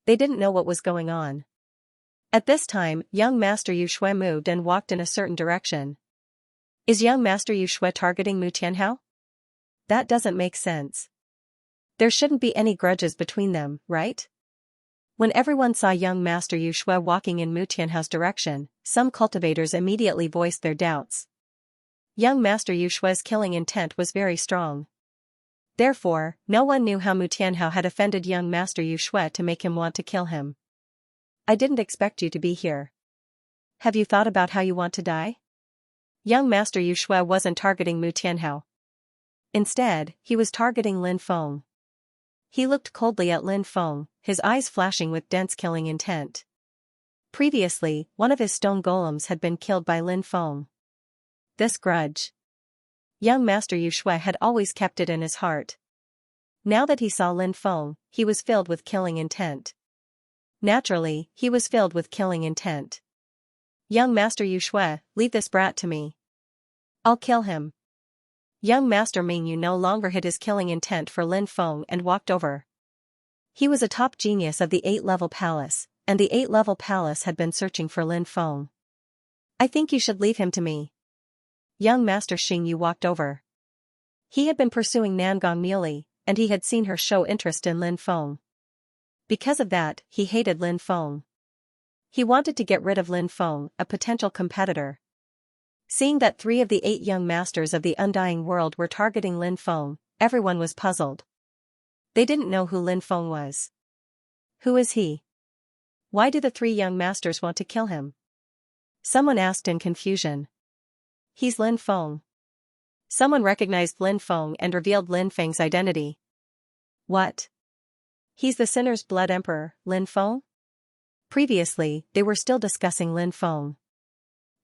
They didn't know what was going on. At this time, young Master Yuxue moved and walked in a certain direction. Is young Master Yuxue targeting Mu Tianhao? That doesn't make sense. There shouldn't be any grudges between them, right? When everyone saw young Master Yuxue walking in Mu Tianhao's direction, some cultivators immediately voiced their doubts. Young Master Yushue's killing intent was very strong. Therefore, no one knew how Mu Tianhao had offended young Master Yuxue to make him want to kill him. I didn't expect you to be here. Have you thought about how you want to die? Young Master Yuxue wasn't targeting Mu Tianhao. Instead, he was targeting Lin Feng. He looked coldly at Lin Feng, his eyes flashing with dense killing intent. Previously, one of his stone golems had been killed by Lin Feng. This grudge. Young Master Yuxue had always kept it in his heart. Now that he saw Lin Feng, he was filled with killing intent. Naturally, he was filled with killing intent. Young Master Yuxue, leave this brat to me. I'll kill him. Young Master Mingyu no longer hid his killing intent for Lin Feng and walked over. He was a top genius of the 8-level palace, and the 8-level palace had been searching for Lin Feng. I think you should leave him to me. Young Master Xingyu walked over. He had been pursuing Nangong Muley, and he had seen her show interest in Lin Feng. Because of that, he hated Lin Feng. He wanted to get rid of Lin Feng, a potential competitor. Seeing that 3 of the 8 young masters of the Undying World were targeting Lin Feng, everyone was puzzled. They didn't know who Lin Feng was. Who is he? Why do the 3 young masters want to kill him? Someone asked in confusion. He's Lin Feng. Someone recognized Lin Feng and revealed Lin Feng's identity. What? He's the Sinner's Blood Emperor, Lin Feng? Previously, they were still discussing Lin Feng.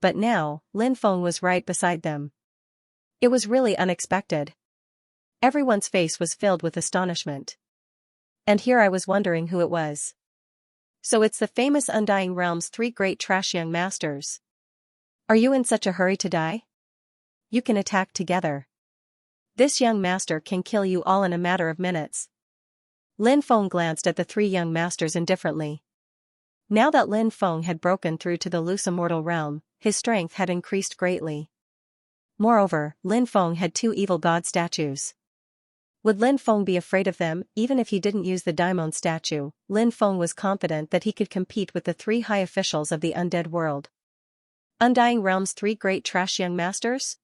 But now, Lin Feng was right beside them. It was really unexpected. Everyone's face was filled with astonishment. And here I was wondering who it was. So it's the famous Undying Realm's three great trash young masters. Are you in such a hurry to die? You can attack together. This young master can kill you all in a matter of minutes. Lin Feng glanced at the three young masters indifferently. Now that Lin Feng had broken through to the loose immortal realm, his strength had increased greatly. Moreover, Lin Feng had two evil god statues. Would Lin Feng be afraid of them, even if he didn't use the Daimon statue? Lin Feng was confident that he could compete with the three high officials of the undead world. Undying Realm's three great trash young masters?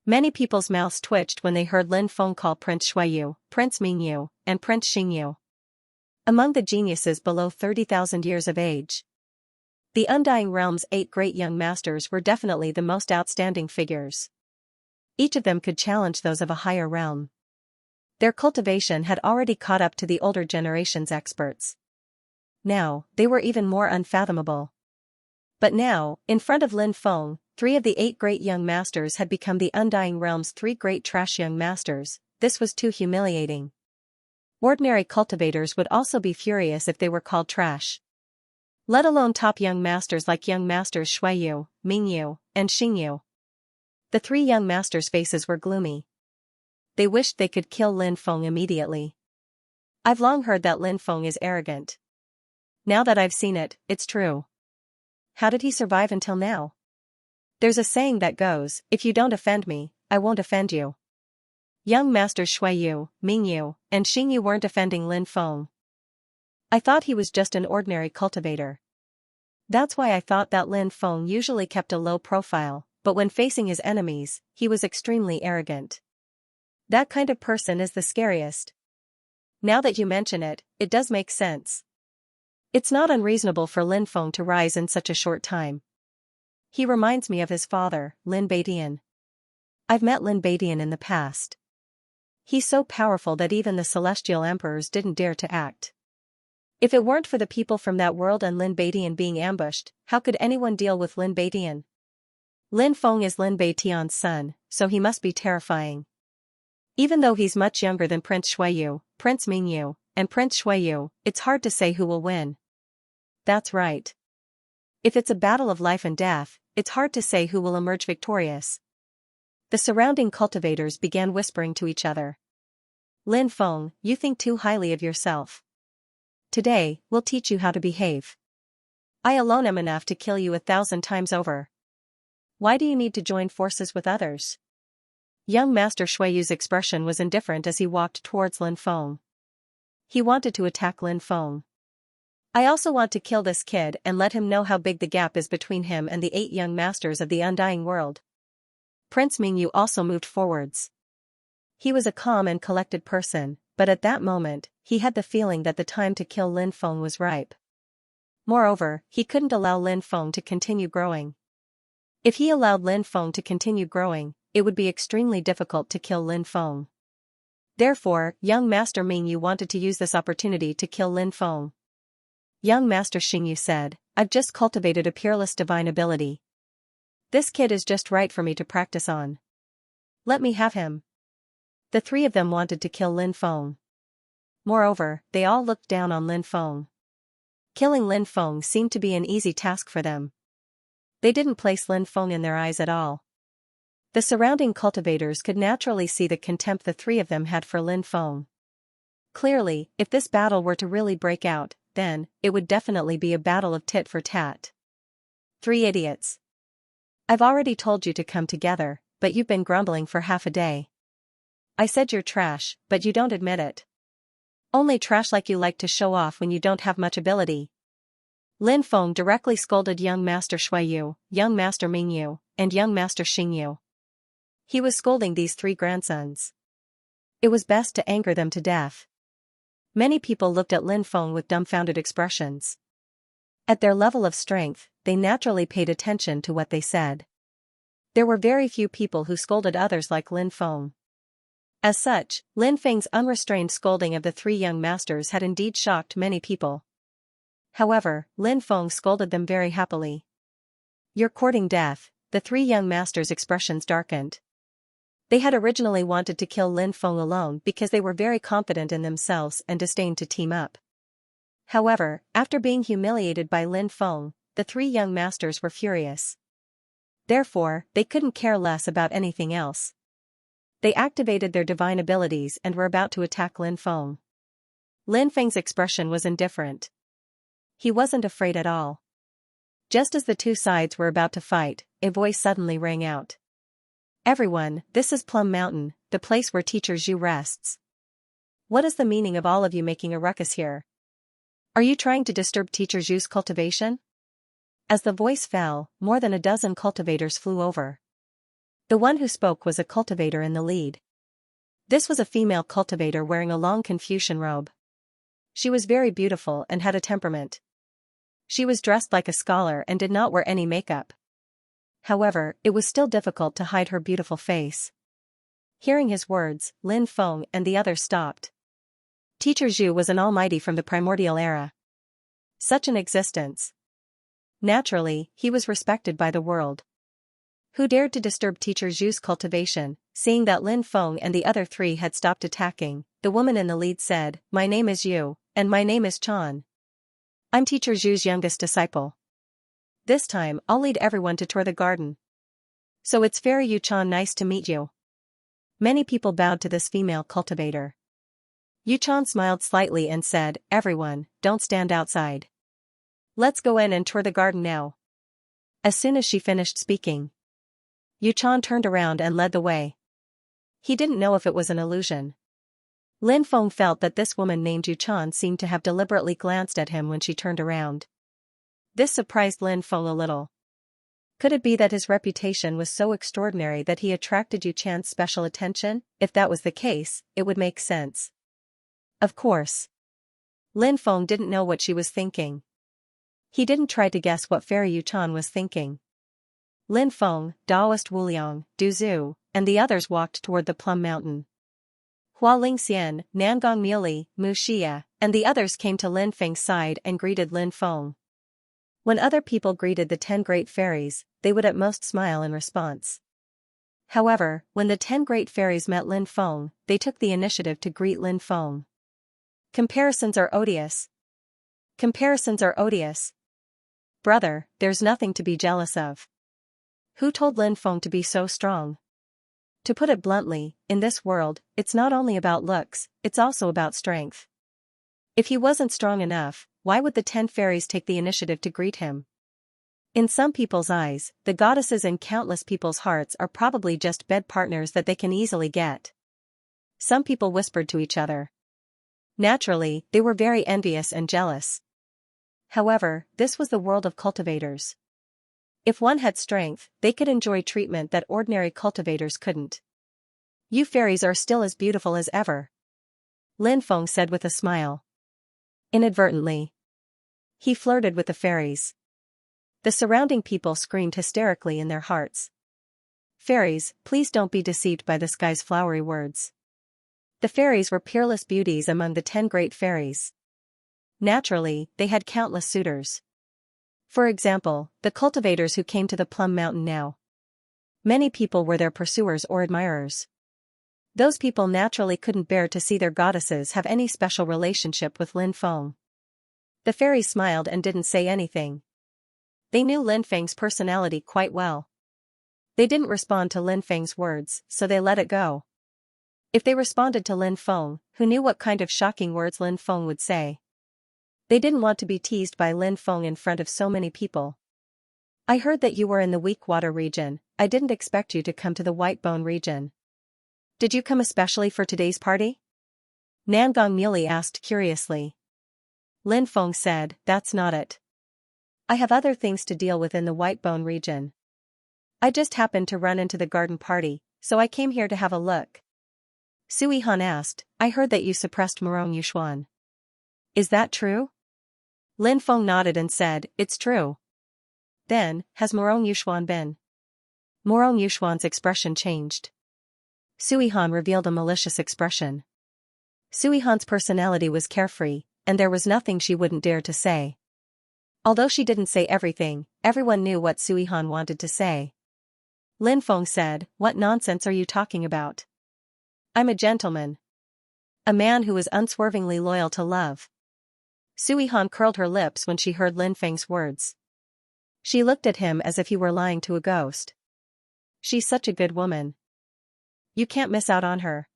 Many people's mouths twitched when they heard Lin Feng call Prince Xueyu, Prince Mingyu, and Prince Xingyu among the geniuses below 30,000 years of age. The Undying Realm's 8 great young masters were definitely the most outstanding figures. Each of them could challenge those of a higher realm. Their cultivation had already caught up to the older generation's experts. Now, they were even more unfathomable. But now, in front of Lin Feng, 3 of the 8 great young masters had become the Undying Realm's 3 great trash young masters. This was too humiliating. Ordinary cultivators would also be furious if they were called trash. Let alone top young masters like young masters Xueyu, Mingyu, and Xingyu. The 3 young masters' faces were gloomy. They wished they could kill Lin Feng immediately. I've long heard that Lin Feng is arrogant. Now that I've seen it, it's true. How did he survive until now? There's a saying that goes, if you don't offend me, I won't offend you. Young masters Xueyu, Mingyu, and Xingyu weren't defending Lin Feng. I thought he was just an ordinary cultivator. That's why I thought that Lin Feng usually kept a low profile, but when facing his enemies, he was extremely arrogant. That kind of person is the scariest. Now that you mention it, it does make sense. It's not unreasonable for Lin Feng to rise in such a short time. He reminds me of his father, Lin Beidian. I've met Lin Beidian in the past. He's so powerful that even the celestial emperors didn't dare to act. If it weren't for the people from that world and Lin Beidian being ambushed, how could anyone deal with Lin Beidian? Lin Feng is Lin Beitian's son, so he must be terrifying. Even though he's much younger than Prince Xueyu, Prince Mingyu, and Prince Xueyu, it's hard to say who will win. That's right. If it's a battle of life and death, it's hard to say who will emerge victorious. The surrounding cultivators began whispering to each other. Lin Feng, you think too highly of yourself. Today, we'll teach you how to behave. I alone am enough to kill you 1,000 times over. Why do you need to join forces with others? Young Master Xueyu's expression was indifferent as he walked towards Lin Feng. He wanted to attack Lin Feng. I also want to kill this kid and let him know how big the gap is between him and the 8 young masters of the Undying World. Prince Mingyu also moved forwards. He was a calm and collected person, but at that moment, he had the feeling that the time to kill Lin Feng was ripe. Moreover, he couldn't allow Lin Feng to continue growing. If he allowed Lin Feng to continue growing, it would be extremely difficult to kill Lin Feng. Therefore, young Master Mingyu wanted to use this opportunity to kill Lin Feng. Young Master Xingyu said, I've just cultivated a peerless divine ability. This kid is just right for me to practice on. Let me have him. The 3 of them wanted to kill Lin Feng. Moreover, they all looked down on Lin Feng. Killing Lin Feng seemed to be an easy task for them. They didn't place Lin Feng in their eyes at all. The surrounding cultivators could naturally see the contempt the 3 of them had for Lin Feng. Clearly, if this battle were to really break out, then, it would definitely be a battle of tit for tat. 3 idiots. I've already told you to come together, but you've been grumbling for half a day. I said you're trash, but you don't admit it. Only trash like you like to show off when you don't have much ability. Lin Feng directly scolded young Master Xueyu, young Master Mingyu, and young Master Xingyu. He was scolding these 3 grandsons. It was best to anger them to death. Many people looked at Lin Feng with dumbfounded expressions. At their level of strength, they naturally paid attention to what they said. There were very few people who scolded others like Lin Feng. As such, Lin Feng's unrestrained scolding of the three young masters had indeed shocked many people. However, Lin Feng scolded them very happily. "You're courting death." The three young masters' expressions darkened. They had originally wanted to kill Lin Feng alone because they were very confident in themselves and disdained to team up. However, after being humiliated by Lin Feng, the three young masters were furious. Therefore, they couldn't care less about anything else. They activated their divine abilities and were about to attack Lin Feng. Lin Feng's expression was indifferent. He wasn't afraid at all. Just as the two sides were about to fight, a voice suddenly rang out. "Everyone, this is Plum Mountain, the place where Teacher Zhu rests. What is the meaning of all of you making a ruckus here? Are you trying to disturb Teacher Zhu's cultivation?" As the voice fell, more than a dozen cultivators flew over. The one who spoke was a cultivator in the lead. This was a female cultivator wearing a long Confucian robe. She was very beautiful and had a temperament. She was dressed like a scholar and did not wear any makeup. However, it was still difficult to hide her beautiful face. Hearing his words, Lin Feng and the others stopped. Teacher Zhu was an almighty from the primordial era. Such an existence. Naturally, he was respected by the world. Who dared to disturb Teacher Zhu's cultivation? Seeing that Lin Feng and the other three had stopped attacking, the woman in the lead said, "My name is Yu, and my name is Chan. I'm Teacher Zhu's youngest disciple. This time, I'll lead everyone to tour the garden. So it's Fairy Yu Chan, nice to meet you." Many people bowed to this female cultivator. Yu Chan smiled slightly and said, "Everyone, don't stand outside. Let's go in and tour the garden now." As soon as she finished speaking, Yu Chan turned around and led the way. He didn't know if it was an illusion. Lin Feng felt that this woman named Yu Chan seemed to have deliberately glanced at him when she turned around. This surprised Lin Feng a little. Could it be that his reputation was so extraordinary that he attracted Yu Chan's special attention? If that was the case, it would make sense. Of course. Lin Feng didn't know what she was thinking. He didn't try to guess what Fairy Yu Chan was thinking. Lin Feng, Daoist Wuliang, Du Zhu, and the others walked toward the Plum Mountain. Hua Lingxian, Nangong Muli, Mu Xia, and the others came to Lin Feng's side and greeted Lin Feng. When other people greeted the 10 great fairies, they would at most smile in response. However, when the 10 great fairies met Lin Feng, they took the initiative to greet Lin Feng. Comparisons are odious. Comparisons are odious. Brother, there's nothing to be jealous of. Who told Lin Feng to be so strong? To put it bluntly, in this world, it's not only about looks, it's also about strength. If he wasn't strong enough, why would the 10 fairies take the initiative to greet him? In some people's eyes, the goddesses in countless people's hearts are probably just bed partners that they can easily get. Some people whispered to each other. Naturally, they were very envious and jealous. However, this was the world of cultivators. If one had strength, they could enjoy treatment that ordinary cultivators couldn't. "You fairies are still as beautiful as ever," Lin Feng said with a smile. Inadvertently, he flirted with the fairies. The surrounding people screamed hysterically in their hearts. Fairies, please don't be deceived by this guy's flowery words. The fairies were peerless beauties among the 10 great fairies. Naturally, they had countless suitors. For example, the cultivators who came to the Plum Mountain now. Many people were their pursuers or admirers. Those people naturally couldn't bear to see their goddesses have any special relationship with Lin Feng. The fairies smiled and didn't say anything. They knew Lin Feng's personality quite well. They didn't respond to Lin Feng's words, so they let it go. If they responded to Lin Feng, who knew what kind of shocking words Lin Feng would say? They didn't want to be teased by Lin Feng in front of so many people. "I heard that you were in the Weak Water region. I didn't expect you to come to the White Bone region. Did you come especially for today's party?" Nangong Muli asked curiously. Lin Feng said, "That's not it. I have other things to deal with in the White Bone region. I just happened to run into the garden party, so I came here to have a look." Sui Han asked, "I heard that you suppressed Morong Yushuan. Is that true?" Lin Feng nodded and said, "It's true." "Then, has Morong Yushuan been Morong Yuxuan's expression changed. Sui Han revealed a malicious expression. Sui Han's personality was carefree, and there was nothing she wouldn't dare to say. Although she didn't say everything, everyone knew what Sui Han wanted to say. Lin Feng said, "What nonsense are you talking about? I'm a gentleman. A man who is unswervingly loyal to love." Sui Han curled her lips when she heard Lin Feng's words. She looked at him as if he were lying to a ghost. "She's such a good woman. You can't miss out on her,"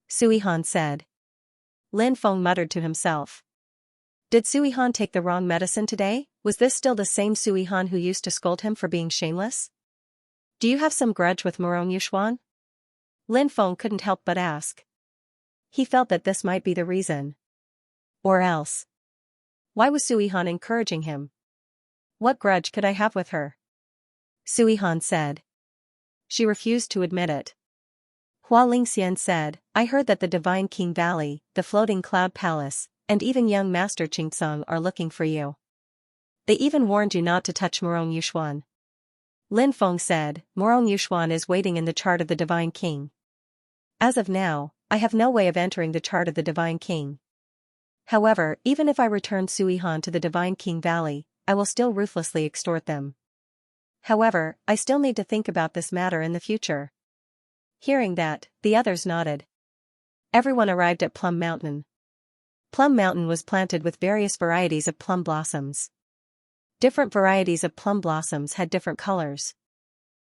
Sui Han said. Lin Feng muttered to himself. Did Sui Han take the wrong medicine today? Was this still the same Sui Han who used to scold him for being shameless? Do you have some grudge with Morong Yuxuan? Lin Feng couldn't help but ask. He felt that this might be the reason. Or else, why was Sui Han encouraging him? What grudge could I have with her? Sui Han said. She refused to admit it. Hua Lingxian said, "I heard that the Divine King Valley, the Floating Cloud Palace, and even young Master Qingsong are looking for you. They even warned you not to touch Morong Yuxuan." Lin Feng said, "Morong Yuxuan is waiting in the chart of the Divine King. As of now, I have no way of entering the chart of the Divine King. However, even if I return Sui Han to the Divine King Valley, I will still ruthlessly extort them. However, I still need to think about this matter in the future." Hearing that, the others nodded. Everyone arrived at Plum Mountain. Plum Mountain was planted with various varieties of plum blossoms. Different varieties of plum blossoms had different colors.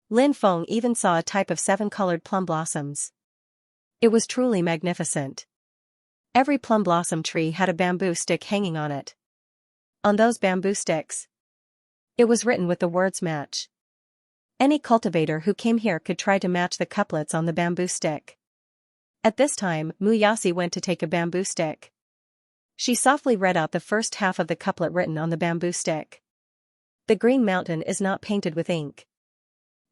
Lin Feng even saw a type of 7-colored plum blossoms. It was truly magnificent. Every plum blossom tree had a bamboo stick hanging on it. On those bamboo sticks, it was written with the words "match." Any cultivator who came here could try to match the couplets on the bamboo stick. At this time, Mu Yasi went to take a bamboo stick. She softly read out the first half of the couplet written on the bamboo stick. "The Green Mountain is not painted with ink."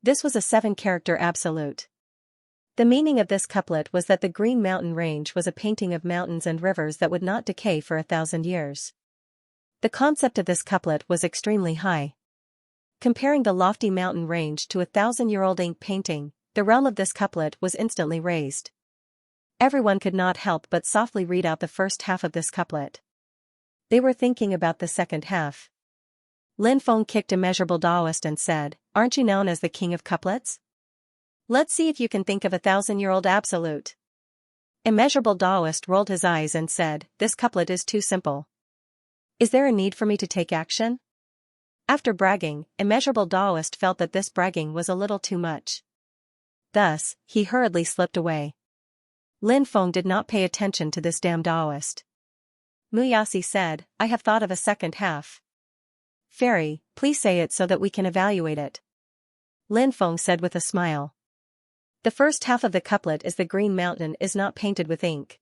This was a 7-character absolute. The meaning of this couplet was that the Green Mountain range was a painting of mountains and rivers that would not decay for 1,000 years. The concept of this couplet was extremely high. Comparing the lofty mountain range to a 1,000-year-old ink painting, the realm of this couplet was instantly raised. Everyone could not help but softly read out the first half of this couplet. They were thinking about the second half. Lin Feng kicked Immeasurable Daoist and said, "Aren't you known as the king of couplets? Let's see if you can think of a 1,000-year-old absolute." Immeasurable Daoist rolled his eyes and said, "This couplet is too simple. Is there a need for me to take action?" After bragging, Immeasurable Daoist felt that this bragging was a little too much. Thus, he hurriedly slipped away. Lin Feng did not pay attention to this damn Daoist. Mu Yasi said, "I have thought of a second half." "Fairy, please say it so that we can evaluate it," Lin Feng said with a smile. The first half of the couplet is "The Green Mountain is not painted with ink."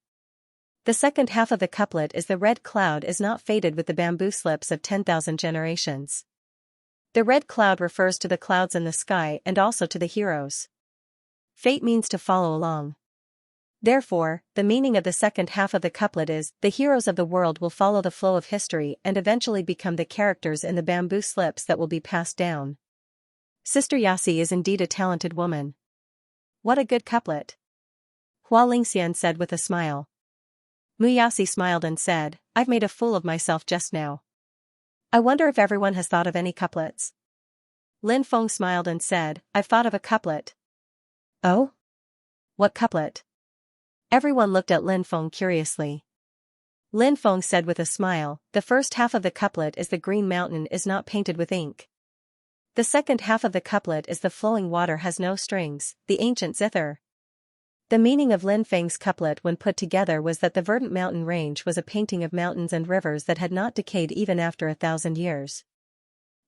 The second half of the couplet is "The red cloud is not faded with the bamboo slips of 10,000 generations." The red cloud refers to the clouds in the sky and also to the heroes. Fate means to follow along. Therefore, the meaning of the second half of the couplet is, "The heroes of the world will follow the flow of history and eventually become the characters in the bamboo slips that will be passed down." Sister Yasi is indeed a talented woman. What a good couplet, Hua Lingxian said with a smile. Mu Yasi smiled and said, "I've made a fool of myself just now. I wonder if everyone has thought of any couplets." Lin Feng smiled and said, "I've thought of a couplet." "Oh? What couplet?" Everyone looked at Lin Feng curiously. Lin Feng said with a smile, "The first half of the couplet is "The Green Mountain is not painted with ink." The second half of the couplet is "The flowing water has no strings, the ancient zither." The meaning of Lin Feng's couplet when put together was that the verdant mountain range was a painting of mountains and rivers that had not decayed even after 1,000 years.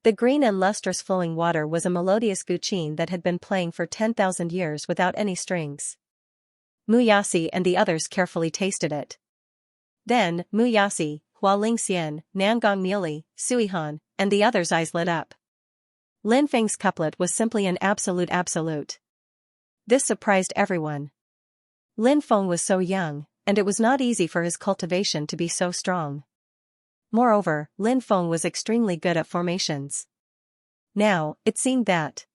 The green and lustrous flowing water was a melodious guqin that had been playing for 10,000 years without any strings. Mu Yasi and the others carefully tasted it. Then, Mu Yasi, Hua Lingxian, Nangong Neili, Sui Han, and the others' eyes lit up. Lin Feng's couplet was simply an absolute. This surprised everyone. Lin Feng was so young, and it was not easy for his cultivation to be so strong. Moreover, Lin Feng was extremely good at formations. Now, it seemed that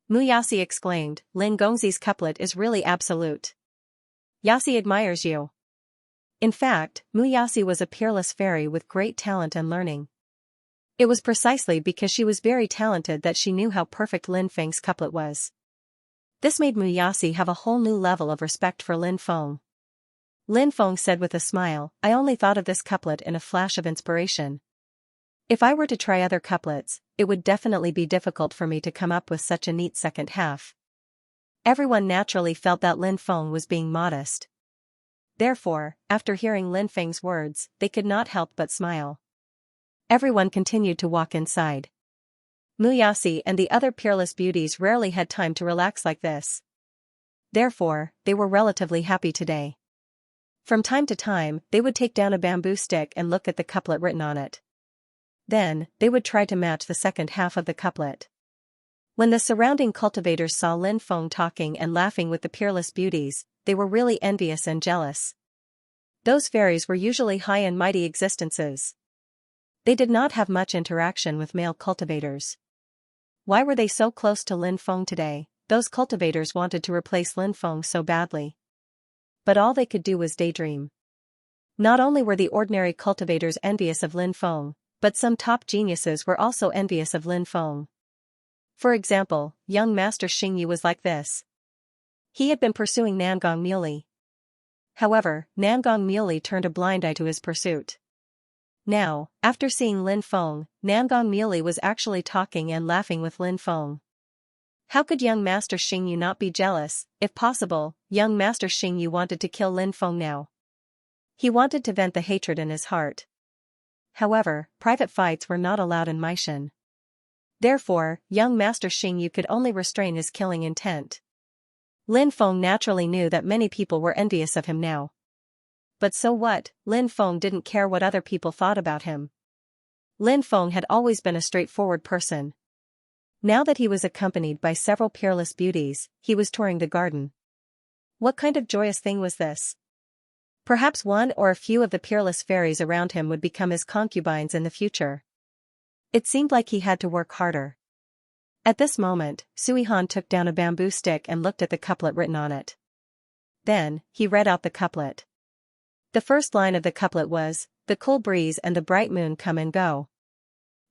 Muyasi exclaimed, Lin Gongzi's couplet is really absolute. Yasi admires you. In fact, Muyasi was a peerless fairy with great talent and learning. It was precisely because she was very talented that she knew how perfect Lin Feng's couplet was. This made Muyasi have a whole new level of respect for Lin Feng. Lin Feng said with a smile, I only thought of this couplet in a flash of inspiration. If I were to try other couplets, it would definitely be difficult for me to come up with such a neat second half. Everyone naturally felt that Lin Feng was being modest. Therefore, after hearing Lin Feng's words, they could not help but smile. Everyone continued to walk inside. Muyasi and the other peerless beauties rarely had time to relax like this. Therefore, they were relatively happy today. From time to time, they would take down a bamboo stick and look at the couplet written on it. Then, they would try to match the second half of the couplet. When the surrounding cultivators saw Lin Feng talking and laughing with the peerless beauties, they were really envious and jealous. Those fairies were usually high and mighty existences. They did not have much interaction with male cultivators. Why were they so close to Lin Feng today? Those cultivators wanted to replace Lin Feng so badly. But all they could do was daydream. Not only were the ordinary cultivators envious of Lin Feng, but some top geniuses were also envious of Lin Feng. For example, young Master Xianxia was like this. He had been pursuing Nangong Muley. However, Nangong Muley turned a blind eye to his pursuit. Now, after seeing Lin Feng, Nangong Muley was actually talking and laughing with Lin Feng. How could young Master Xianxia not be jealous? If possible, young Master Xianxia wanted to kill Lin Feng now. He wanted to vent the hatred in his heart. However, private fights were not allowed in Meishan. Therefore, young Master Xianxia could only restrain his killing intent. Lin Feng naturally knew that many people were envious of him now. But so what? Lin Feng didn't care what other people thought about him. Lin Feng had always been a straightforward person. Now that he was accompanied by several peerless beauties, he was touring the garden. What kind of joyous thing was this? Perhaps one or a few of the peerless fairies around him would become his concubines in the future. It seemed like he had to work harder. At this moment, Sui Han took down a bamboo stick and looked at the couplet written on it. Then, he read out the couplet. The first line of the couplet was, the cool breeze and the bright moon come and go.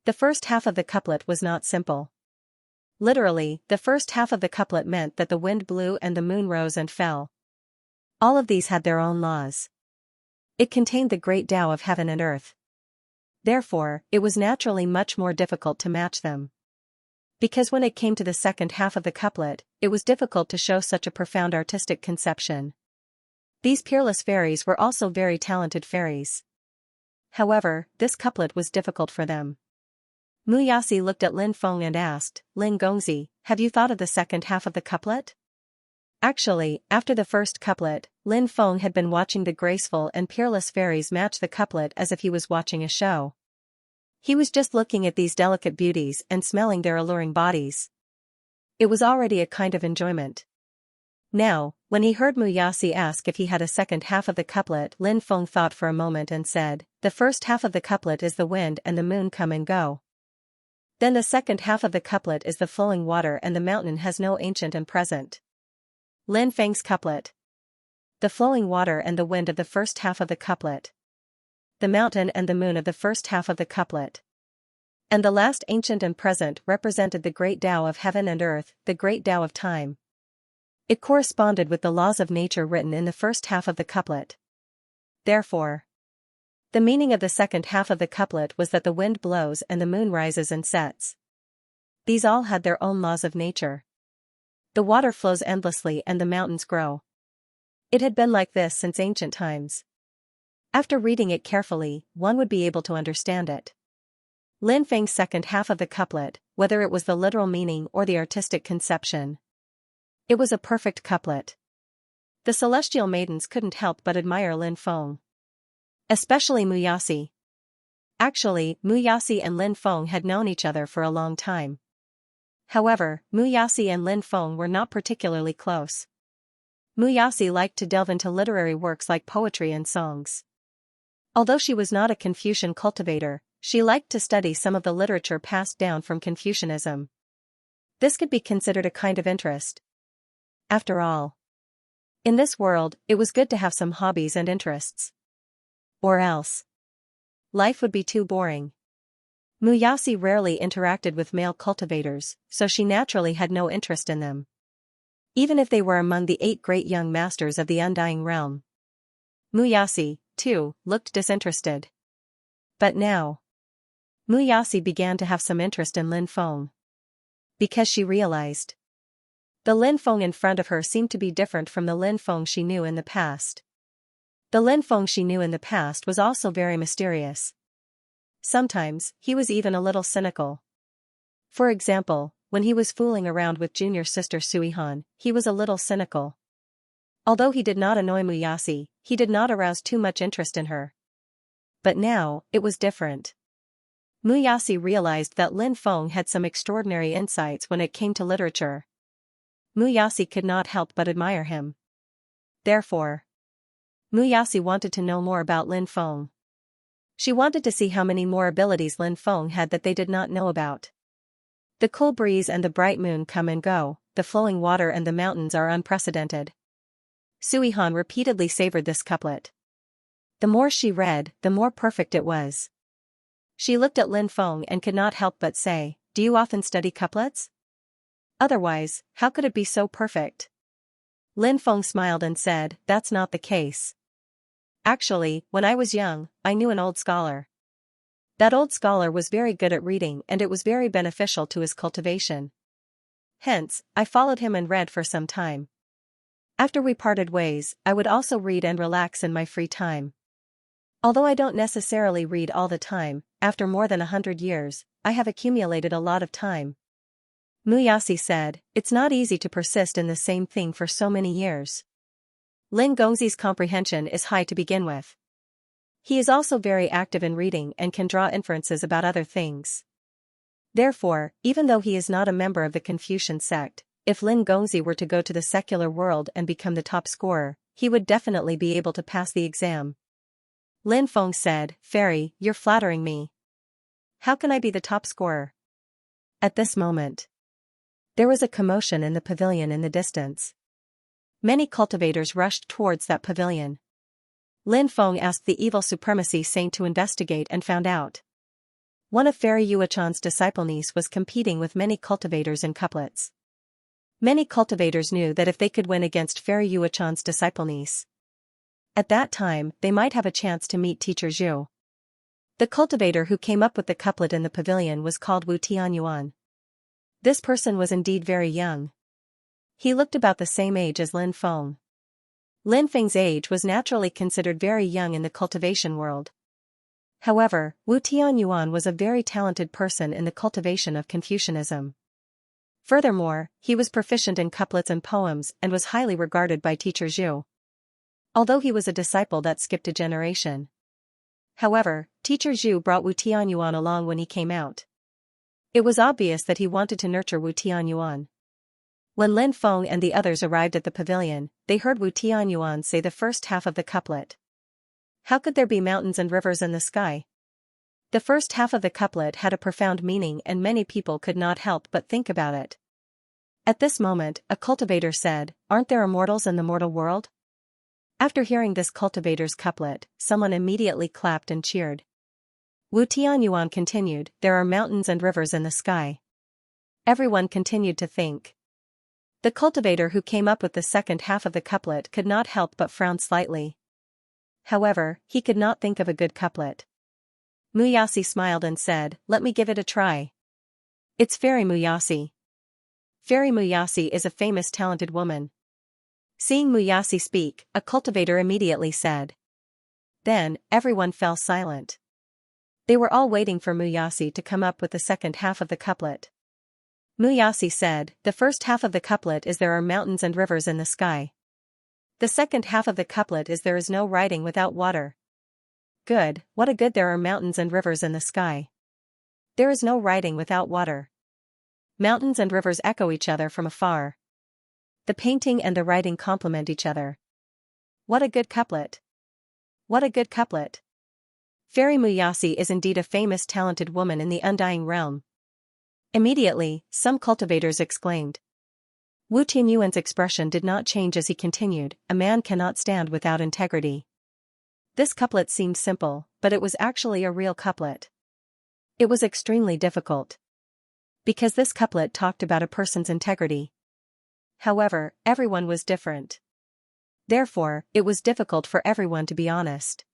The first half of the couplet was not simple. Literally, the first half of the couplet meant that the wind blew and the moon rose and fell. All of these had their own laws. It contained the great Tao of heaven and earth. Therefore, it was naturally much more difficult to match them. Because when it came to the second half of the couplet, it was difficult to show such a profound artistic conception. These peerless fairies were also very talented fairies. However, this couplet was difficult for them. Muyasi looked at Lin Feng and asked, Lin Gongzi, have you thought of the second half of the couplet? Actually, after the first couplet, Lin Feng had been watching the graceful and peerless fairies match the couplet as if he was watching a show. He was just looking at these delicate beauties and smelling their alluring bodies. It was already a kind of enjoyment. Now, when he heard Muyasi ask if he had a second half of the couplet, Lin Feng thought for a moment and said, the first half of the couplet is the wind and the moon come and go. Then the second half of the couplet is the flowing water and the mountain has no ancient and present. Lin Feng's couplet. The flowing water and the wind of the first half of the couplet. The mountain and the moon of the first half of the couplet. And the last ancient and present represented the great Tao of heaven and earth, the great Tao of time. It corresponded with the laws of nature written in the first half of the couplet. Therefore, the meaning of the second half of the couplet was that the wind blows and the moon rises and sets. These all had their own laws of nature. The water flows endlessly and the mountains grow. It had been like this since ancient times. After reading it carefully, one would be able to understand it. Lin Feng's second half of the couplet, whether it was the literal meaning or the artistic conception. It was a perfect couplet. The celestial maidens couldn't help but admire Lin Feng. Especially Muyasi. Actually, Muyasi and Lin Feng had known each other for a long time. However, Muyasi and Lin Feng were not particularly close. Muyasi liked to delve into literary works like poetry and songs. Although she was not a Confucian cultivator, she liked to study some of the literature passed down from Confucianism. This could be considered a kind of interest. After all, in this world, it was good to have some hobbies and interests. Or else, life would be too boring. Muyasi rarely interacted with male cultivators, so she naturally had no interest in them. Even if they were among the 8 great young masters of the Undying Realm. Muyasi, too, looked disinterested. But now, Muyasi began to have some interest in Lin Feng. Because she realized the Lin Feng in front of her seemed to be different from the Lin Feng she knew in the past. The Lin Feng she knew in the past was also very mysterious. Sometimes, he was even a little cynical. For example, when he was fooling around with junior sister Suihan, he was a little cynical. Although he did not annoy Muyasi, he did not arouse too much interest in her. But now, it was different. Muyasi realized that Lin Feng had some extraordinary insights when it came to literature. Muyasi could not help but admire him. Therefore, Muyasi wanted to know more about Lin Feng. She wanted to see how many more abilities Lin Feng had that they did not know about. The cool breeze and the bright moon come and go, the flowing water and the mountains are unprecedented. Suihan repeatedly savored this couplet. The more she read, the more perfect it was. She looked at Lin Feng and could not help but say, "Do you often study couplets? Otherwise, how could it be so perfect?" Lin Feng smiled and said, "That's not the case. Actually, when I was young, I knew an old scholar. That old scholar was very good at reading and it was very beneficial to his cultivation. Hence, I followed him and read for some time. After we parted ways, I would also read and relax in my free time. Although I don't necessarily read all the time, after more than 100 years, I have accumulated a lot of time." Muyasi said, "It's not easy to persist in the same thing for so many years." Lin Gongzi's comprehension is high to begin with. He is also very active in reading and can draw inferences about other things. Therefore, even though he is not a member of the Confucian sect, if Lin Gongzi were to go to the secular world and become the top scorer, he would definitely be able to pass the exam. Lin Feng said, "Fairy, you're flattering me. How can I be the top scorer?" At this moment, there was a commotion in the pavilion in the distance. Many cultivators rushed towards that pavilion. Lin Feng asked the evil supremacy saint to investigate and found out. One of Fairy Yuachan's disciple niece was competing with many cultivators in couplets. Many cultivators knew that if they could win against Fairy Yuachan's disciple niece, at that time they might have a chance to meet Teacher Zhu. The cultivator who came up with the couplet in the pavilion was called Wu Tianyuan. This person was indeed very young. He looked about the same age as Lin Feng. Lin Feng's age was naturally considered very young in the cultivation world. However, Wu Tianyuan was a very talented person in the cultivation of Confucianism. Furthermore, he was proficient in couplets and poems and was highly regarded by Teacher Zhu. Although he was a disciple that skipped a generation. However, Teacher Zhu brought Wu Tianyuan along when he came out. It was obvious that he wanted to nurture Wu Tianyuan. When Lin Feng and the others arrived at the pavilion, they heard Wu Tianyuan say the first half of the couplet. How could there be mountains and rivers in the sky? The first half of the couplet had a profound meaning and many people could not help but think about it. At this moment, a cultivator said, "Aren't there immortals in the mortal world?" After hearing this cultivator's couplet, someone immediately clapped and cheered. Wu Tianyuan continued, "There are mountains and rivers in the sky." Everyone continued to think. The cultivator who came up with the second half of the couplet could not help but frown slightly. However, he could not think of a good couplet. Muyasi smiled and said, "Let me give it a try. It's Fairy Muyasi." Fairy Muyasi is a famous talented woman. Seeing Muyasi speak, a cultivator immediately said. Then, everyone fell silent. They were all waiting for Muyasi to come up with the second half of the couplet. Muyasi said, "The first half of the couplet is there are mountains and rivers in the sky. The second half of the couplet is there is no riding without water." Good, what a good there are mountains and rivers in the sky. There is no riding without water. Mountains and rivers echo each other from afar. The painting and the writing complement each other. What a good couplet. What a good couplet. Fairy Muyasi is indeed a famous talented woman in the Undying Realm. Immediately, some cultivators exclaimed. Wu Tianyuan's expression did not change as he continued, "A man cannot stand without integrity." This couplet seemed simple, but it was actually a real couplet. It was extremely difficult, because this couplet talked about a person's integrity. However, everyone was different. Therefore, it was difficult for everyone to be honest.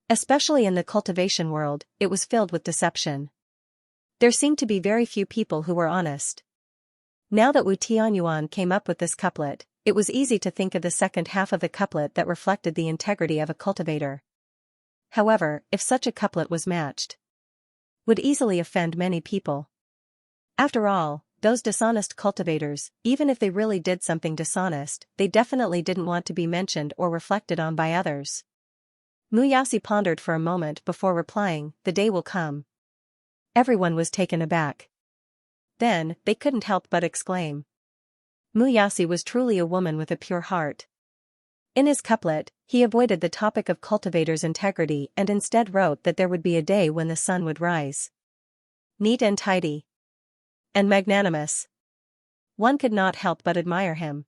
Especially in the cultivation world, it was filled with deception. There seemed to be very few people who were honest. Now that Wu Tianyuan came up with this couplet, it was easy to think of the second half of the couplet that reflected the integrity of a cultivator. However, if such a couplet was matched, would easily offend many people. After all, those dishonest cultivators, even if they really did something dishonest, they definitely didn't want to be mentioned or reflected on by others. Muyasi pondered for a moment before replying, "The day will come." Everyone was taken aback. Then, they couldn't help but exclaim. Muyasi was truly a woman with a pure heart. In his couplet, he avoided the topic of cultivators' integrity and instead wrote that there would be a day when the sun would rise. Neat and tidy. And magnanimous. One could not help but admire him.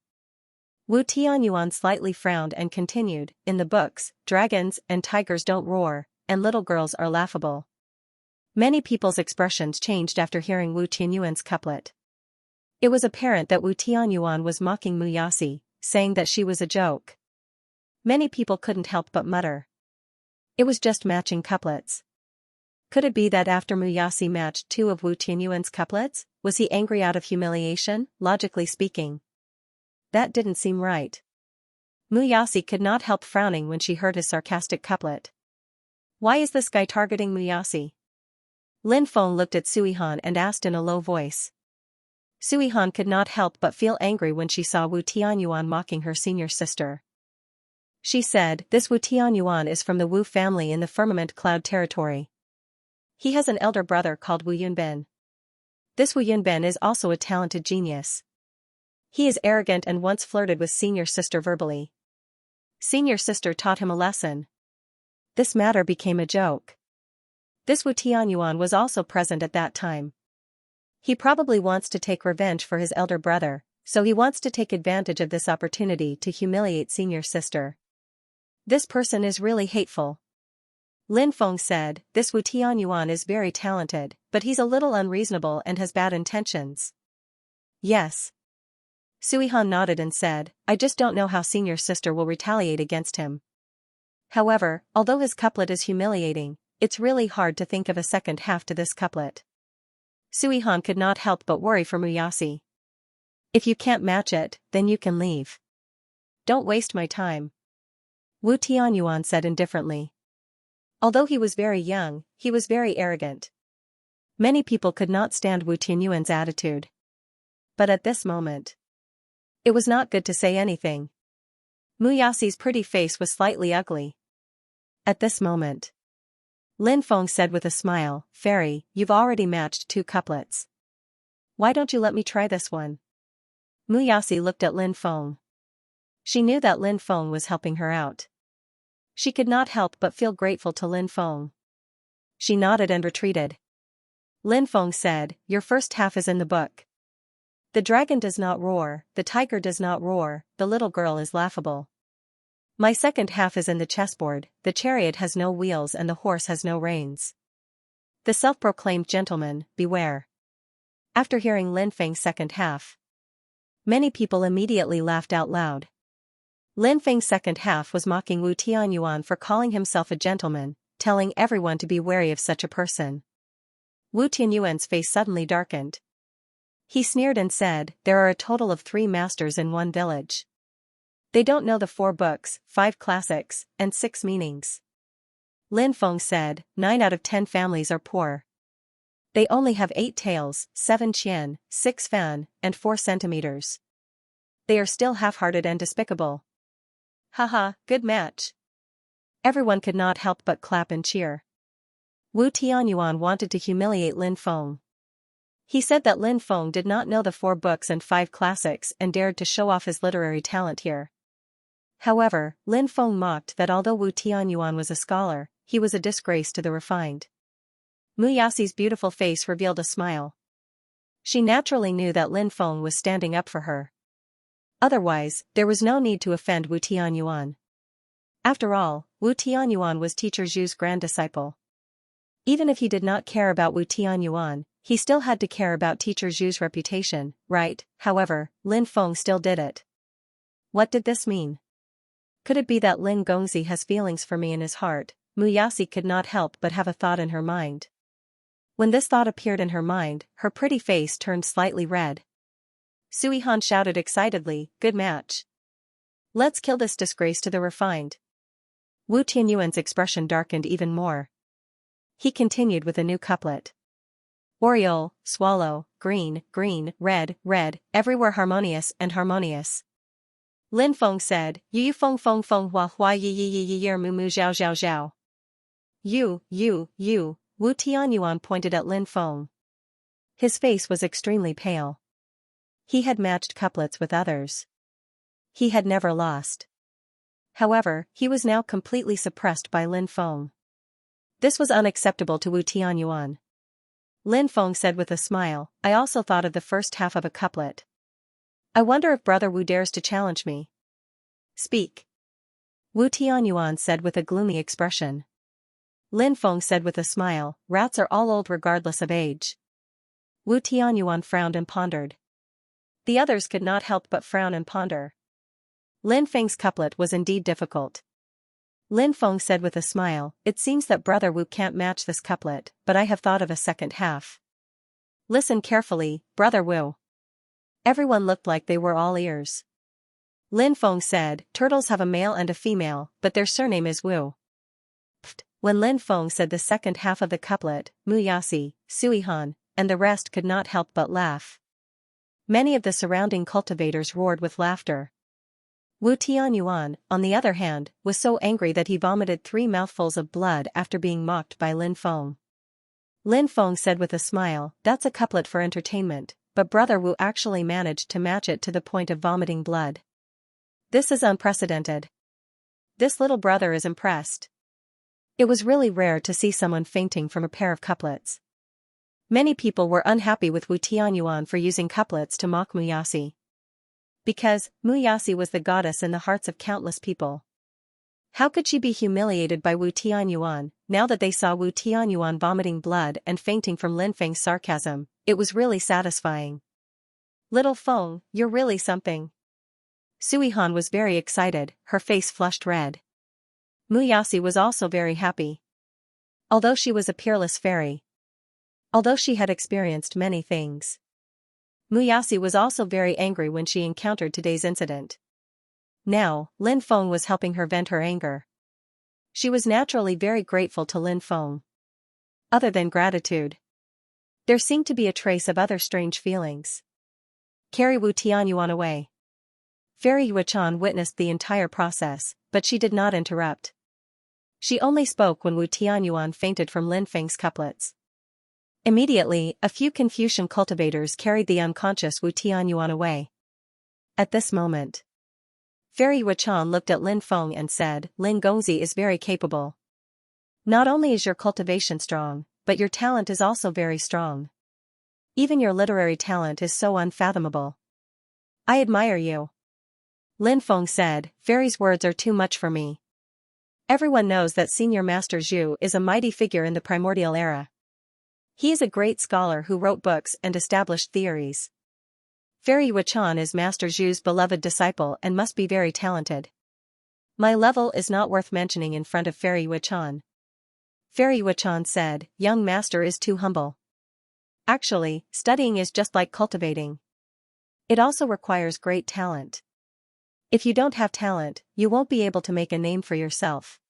Wu Tianyuan slightly frowned and continued, "In the books, dragons and tigers don't roar, and little girls are laughable." Many people's expressions changed after hearing Wu Tianyuan's couplet. It was apparent that Wu Tianyuan was mocking Muyasi, saying that she was a joke. Many people couldn't help but mutter. It was just matching couplets. Could it be that after Muyasi matched two of Wu Tianyuan's couplets, was he angry out of humiliation? Logically speaking, that didn't seem right. Muyasi could not help frowning when she heard his sarcastic couplet. Why is this guy targeting Muyasi? Lin Feng looked at Suihan and asked in a low voice. Suihan could not help but feel angry when she saw Wu Tianyuan mocking her senior sister. She said, "This Wu Tianyuan is from the Wu family in the Firmament Cloud territory. He has an elder brother called Wu Yunben. This Wu Yunben is also a talented genius. He is arrogant and once flirted with senior sister verbally. Senior sister taught him a lesson. This matter became a joke. This Wu Tianyuan was also present at that time. He probably wants to take revenge for his elder brother, so he wants to take advantage of this opportunity to humiliate senior sister. This person is really hateful." Lin Feng said, "This Wu Tianyuan is very talented, but he's a little unreasonable and has bad intentions." "Yes." Suihan nodded and said, "I just don't know how senior sister will retaliate against him. However, although his couplet is humiliating, it's really hard to think of a second half to this couplet." Suihan could not help but worry for Muyasi. "If you can't match it, then you can leave. Don't waste my time," Wu Tianyuan said indifferently. Although he was very young, he was very arrogant. Many people could not stand Wu Tianyuan's attitude. But at this moment, it was not good to say anything. Muyasi's pretty face was slightly ugly. At this moment, Lin Feng said with a smile, "Fairy, you've already matched two couplets. Why don't you let me try this one?" Muyasi looked at Lin Feng. She knew that Lin Feng was helping her out. She could not help but feel grateful to Lin Feng. She nodded and retreated. Lin Feng said, "Your first half is in the book. The dragon does not roar, the tiger does not roar, the little girl is laughable. My second half is in the chessboard, the chariot has no wheels and the horse has no reins. The self-proclaimed gentleman, beware." After hearing Lin Feng's second half, many people immediately laughed out loud. Lin Feng's second half was mocking Wu Tianyuan for calling himself a gentleman, telling everyone to be wary of such a person. Wu Tianyuan's face suddenly darkened. He sneered and said, "There are a total of 3 masters in one village. They don't know the 4 books, 5 classics, and 6 meanings." Lin Feng said, 9 out of 10 families are poor. They only have 8 tails, 7 qian, 6 fan, and 4 centimeters. They are still half-hearted and despicable. Haha, good match. Everyone could not help but clap and cheer. Wu Tianyuan wanted to humiliate Lin Feng. He said that Lin Feng did not know the 4 books and 5 classics and dared to show off his literary talent here. However, Lin Feng mocked that although Wu Tianyuan was a scholar, he was a disgrace to the refined. Muyasi's beautiful face revealed a smile. She naturally knew that Lin Feng was standing up for her. Otherwise, there was no need to offend Wu Tianyuan. After all, Wu Tianyuan was teacher Zhu's grand disciple. Even if he did not care about Wu Tianyuan, he still had to care about teacher Zhu's reputation, right? However, Lin Feng still did it. What did this mean? Could it be that Lin Gongzi has feelings for me in his heart? Muyasi could not help but have a thought in her mind. When this thought appeared in her mind, her pretty face turned slightly red. Sui Han shouted excitedly, "Good match. Let's kill this disgrace to the refined." Wu Tianyuan's expression darkened even more. He continued with a new couplet. Oriole, swallow, green, green, red, red, everywhere harmonious and harmonious. Lin Feng said, "Yu feng feng feng hua hua yi yi yi yi yer mu mu zhao zhao zhao." You, Wu Tianyuan pointed at Lin Feng. His face was extremely pale. He had matched couplets with others. He had never lost. However, he was now completely suppressed by Lin Feng. This was unacceptable to Wu Tianyuan. Lin Feng said with a smile, "I also thought of the first half of a couplet. I wonder if Brother Wu dares to challenge me." "Speak." Wu Tianyuan said with a gloomy expression. Lin Feng said with a smile, "Rats are all old regardless of age." Wu Tianyuan frowned and pondered. The others could not help but frown and ponder. Lin Feng's couplet was indeed difficult. Lin Feng said with a smile, "It seems that Brother Wu can't match this couplet, but I have thought of a second half. Listen carefully, Brother Wu." Everyone looked like they were all ears. Lin Feng said, "Turtles have a male and a female, but their surname is Wu." Pfft. When Lin Feng said the second half of the couplet, Muyasi, Sui Han, and the rest could not help but laugh. Many of the surrounding cultivators roared with laughter. Wu Tianyuan, on the other hand, was so angry that he vomited 3 mouthfuls of blood after being mocked by Lin Feng. Lin Feng said with a smile, "That's a couplet for entertainment, but Brother Wu actually managed to match it to the point of vomiting blood. This is unprecedented. This little brother is impressed." It was really rare to see someone fainting from a pair of couplets. Many people were unhappy with Wu Tianyuan for using couplets to mock Muyasi. Because Muyasi was the goddess in the hearts of countless people. How could she be humiliated by Wu Tianyuan? Now that they saw Wu Tianyuan vomiting blood and fainting from Lin Feng's sarcasm, it was really satisfying. "Little Feng, you're really something." Sui Han was very excited, her face flushed red. Muyasi was also very happy. Although she was a peerless fairy. Although she had experienced many things. Muyasi was also very angry when she encountered today's incident. Now, Lin Feng was helping her vent her anger. She was naturally very grateful to Lin Feng. Other than gratitude, there seemed to be a trace of other strange feelings. "Carry Wu Tianyuan away." Fairy Yuechan witnessed the entire process, but she did not interrupt. She only spoke when Wu Tianyuan fainted from Lin Feng's couplets. Immediately, a few Confucian cultivators carried the unconscious Wu Tianyuan away. At this moment, Fairy Yuechan looked at Lin Feng and said, "Lin Gongzi is very capable. Not only is your cultivation strong, but your talent is also very strong. Even your literary talent is so unfathomable. I admire you." Lin Feng said, "Fairy's words are too much for me. Everyone knows that Senior Master Zhu is a mighty figure in the primordial era. He is a great scholar who wrote books and established theories. Fairy Yuechan is Master Zhu's beloved disciple and must be very talented. My level is not worth mentioning in front of Fairy Yuechan." Fairy Yuechan said, "Young master is too humble. Actually, studying is just like cultivating. It also requires great talent. If you don't have talent, you won't be able to make a name for yourself.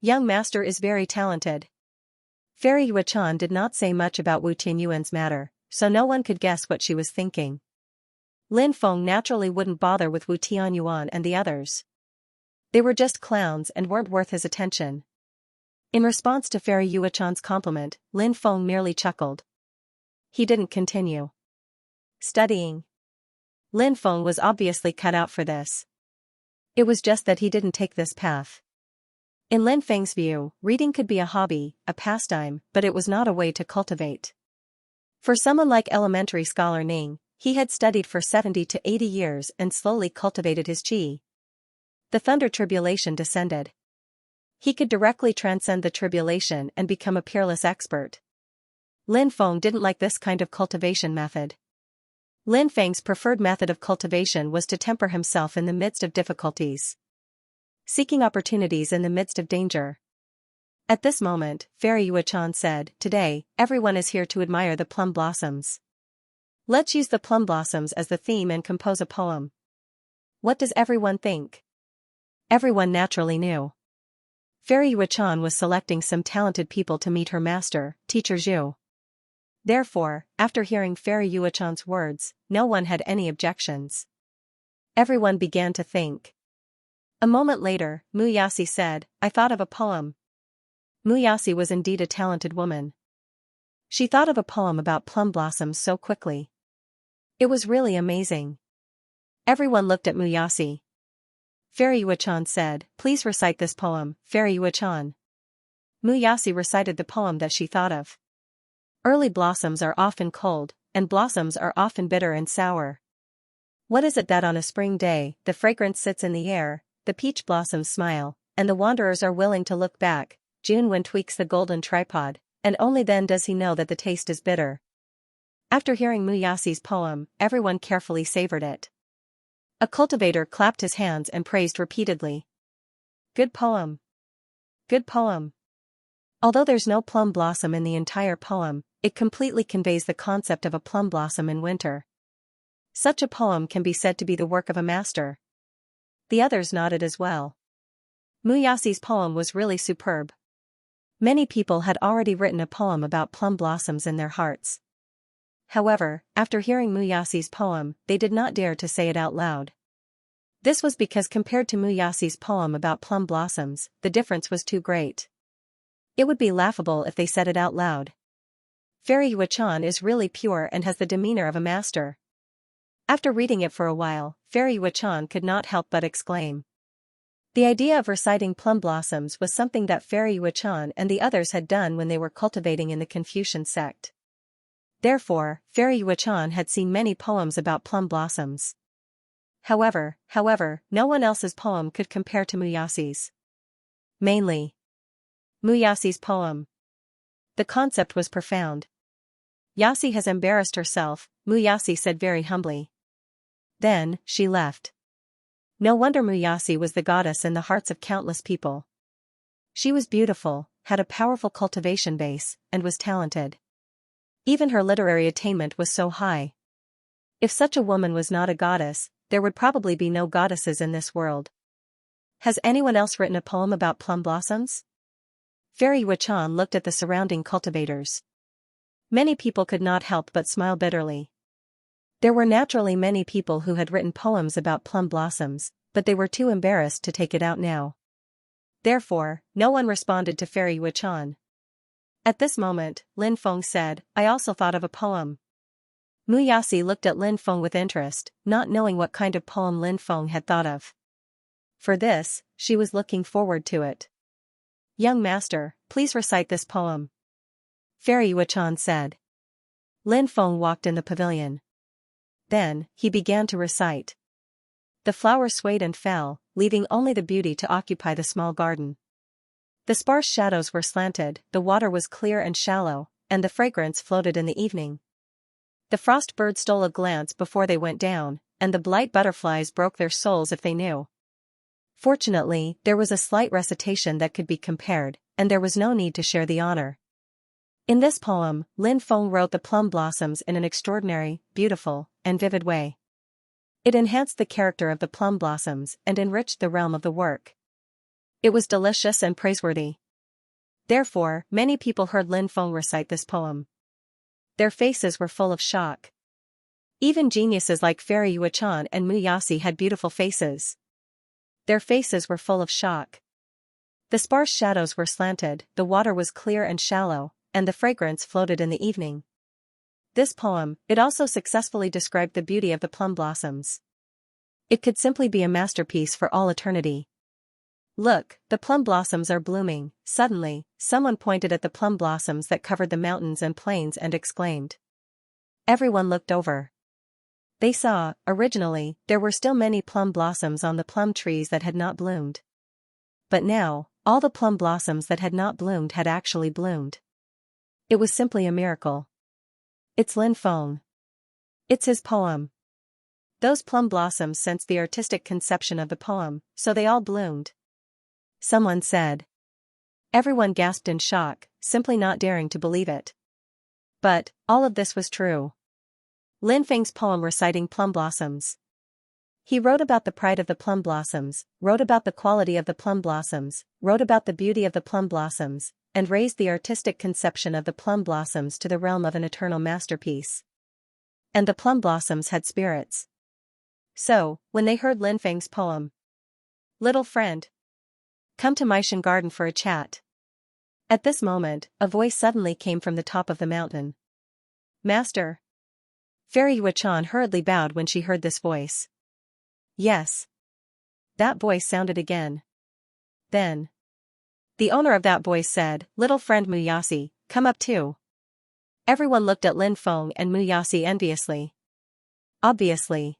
Young master is very talented." Fairy Yuechan did not say much about Wu Tianyuan's matter, so no one could guess what she was thinking. Lin Feng naturally wouldn't bother with Wu Tianyuan and the others. They were just clowns and weren't worth his attention. In response to Fairy Yuechan's compliment, Lin Feng merely chuckled. He didn't continue studying. Lin Feng was obviously cut out for this. It was just that he didn't take this path. In Lin Feng's view, reading could be a hobby, a pastime, but it was not a way to cultivate. For someone like elementary scholar Ning, he had studied for 70 to 80 years and slowly cultivated his qi. The thunder tribulation descended. He could directly transcend the tribulation and become a peerless expert. Lin Feng didn't like this kind of cultivation method. Lin Feng's preferred method of cultivation was to temper himself in the midst of difficulties, seeking opportunities in the midst of danger. At this moment, Fairy Yuechan said, "Today, everyone is here to admire the plum blossoms. Let's use the plum blossoms as the theme and compose a poem." What does everyone think? Everyone naturally knew. Fairy Yuechan was selecting some talented people to meet her master, Teacher Zhu. Therefore, after hearing Fairy Yuechan's words, no one had any objections. Everyone began to think. A moment later, Mu Yasi said, "I thought of a poem." Mu Yasi was indeed a talented woman. She thought of a poem about plum blossoms so quickly. It was really amazing. Everyone looked at Mu Yasi. Fairy Yuechan said, "Please recite this poem, Fairy Yuechan." Mu Yasi recited the poem that she thought of. Early blossoms are often cold, and blossoms are often bitter and sour. What is it that on a spring day, the fragrance sits in the air, the peach blossoms smile, and the wanderers are willing to look back? June wind tweaks the golden tripod, and only then does he know that the taste is bitter. After hearing Mu Yasi's poem, everyone carefully savored it. A cultivator clapped his hands and praised repeatedly. Good poem. Good poem. Although there's no plum blossom in the entire poem, it completely conveys the concept of a plum blossom in winter. Such a poem can be said to be the work of a master. The others nodded as well. Mu Yasi's poem was really superb. Many people had already written a poem about plum blossoms in their hearts. However, after hearing Mu Yasi's poem, they did not dare to say it out loud. This was because compared to Mu Yasi's poem about plum blossoms, the difference was too great. It would be laughable if they said it out loud. Fairy Yuechan is really pure and has the demeanor of a master. After reading it for a while, Fairy Yuechan could not help but exclaim. The idea of reciting plum blossoms was something that Fairy Yuechan and the others had done when they were cultivating in the Confucian sect. Therefore, Fairy Yuechan had seen many poems about plum blossoms. However, no one else's poem could compare to Mu Yasi's. Mainly, Mu Yasi's poem. The concept was profound. Yasi has embarrassed herself, Mu Yasi said very humbly. Then, she left. No wonder Mu Yasi was the goddess in the hearts of countless people. She was beautiful, had a powerful cultivation base, and was talented. Even her literary attainment was so high. If such a woman was not a goddess, there would probably be no goddesses in this world. Has anyone else written a poem about plum blossoms? Fairy Yuechan looked at the surrounding cultivators. Many people could not help but smile bitterly. There were naturally many people who had written poems about plum blossoms, but they were too embarrassed to take it out now. Therefore, no one responded to Fairy Yuechan. At this moment, Lin Feng said, "I also thought of a poem." Mu Yasi looked at Lin Feng with interest, not knowing what kind of poem Lin Feng had thought of. For this, she was looking forward to it. "Young master, please recite this poem," Fairy Yuechan said. Lin Feng walked in the pavilion. Then, he began to recite. The flowers swayed and fell, leaving only the beauty to occupy the small garden. The sparse shadows were slanted, the water was clear and shallow, and the fragrance floated in the evening. The frost birds stole a glance before they went down, and the blight butterflies broke their souls if they knew. Fortunately, there was a slight recitation that could be compared, and there was no need to share the honor. In this poem, Lin Feng wrote the plum blossoms in an extraordinary, beautiful, and vivid way. It enhanced the character of the plum blossoms and enriched the realm of the work. It was delicious and praiseworthy. Therefore, many people heard Lin Feng recite this poem. Their faces were full of shock. Even geniuses like Fairy Yuechan and Mu Yasi had beautiful faces. Their faces were full of shock. The sparse shadows were slanted, the water was clear and shallow, and the fragrance floated in the evening. This poem, it also successfully described the beauty of the plum blossoms. It could simply be a masterpiece for all eternity. Look, the plum blossoms are blooming. Suddenly, someone pointed at the plum blossoms that covered the mountains and plains and exclaimed. Everyone looked over. They saw, originally, there were still many plum blossoms on the plum trees that had not bloomed. But now, all the plum blossoms that had not bloomed had actually bloomed. It was simply a miracle. It's Lin Feng. It's his poem. Those plum blossoms sensed the artistic conception of the poem, so they all bloomed. Someone said. Everyone gasped in shock, simply not daring to believe it. But, all of this was true. Lin Feng's poem reciting plum blossoms. He wrote about the pride of the plum blossoms, wrote about the quality of the plum blossoms, wrote about the beauty of the plum blossoms, and raised the artistic conception of the plum blossoms to the realm of an eternal masterpiece. And the plum blossoms had spirits. So, when they heard Lin Feng's poem, "Little friend, come to my Shen garden for a chat." At this moment, a voice suddenly came from the top of the mountain. "Master." Fairy Yuechan hurriedly bowed when she heard this voice. "Yes." That voice sounded again. Then, the owner of that voice said, "Little friend Muyasi, come up too." Everyone looked at Lin Feng and Muyasi enviously. Obviously,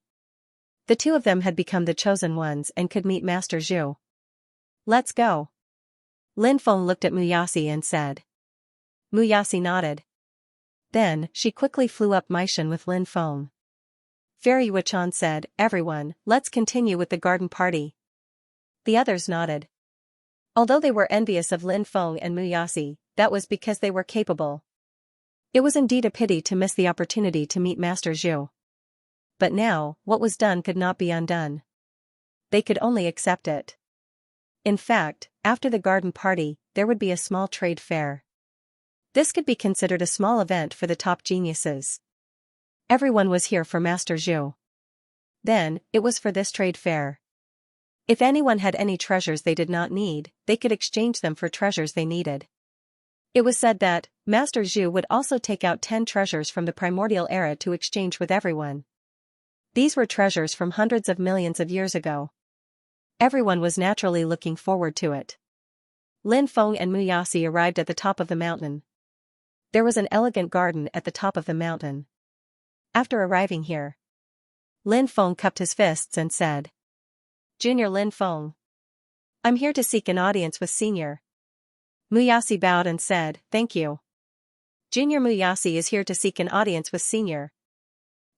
the two of them had become the chosen ones and could meet Master Zhu. "Let's go." Lin Feng looked at Muyasi and said. Muyasi nodded. Then, she quickly flew up Maishan with Lin Feng. Fairy Yuechan said, "Everyone, let's continue with the garden party." The others nodded. Although they were envious of Lin Feng and Muyasi, that was because they were capable. It was indeed a pity to miss the opportunity to meet Master Zhu. But now, what was done could not be undone. They could only accept it. In fact, after the garden party, there would be a small trade fair. This could be considered a small event for the top geniuses. Everyone was here for Master Zhu. Then, it was for this trade fair. If anyone had any treasures they did not need, they could exchange them for treasures they needed. It was said that Master Zhu would also take out 10 treasures from the primordial era to exchange with everyone. These were treasures from hundreds of millions of years ago. Everyone was naturally looking forward to it. Lin Feng and Muyasi arrived at the top of the mountain. There was an elegant garden at the top of the mountain. After arriving here, Lin Feng cupped his fists and said, "Junior Lin Feng, I'm here to seek an audience with Senior." Muyasi bowed and said, "Thank you." Junior Muyasi is here to seek an audience with Senior.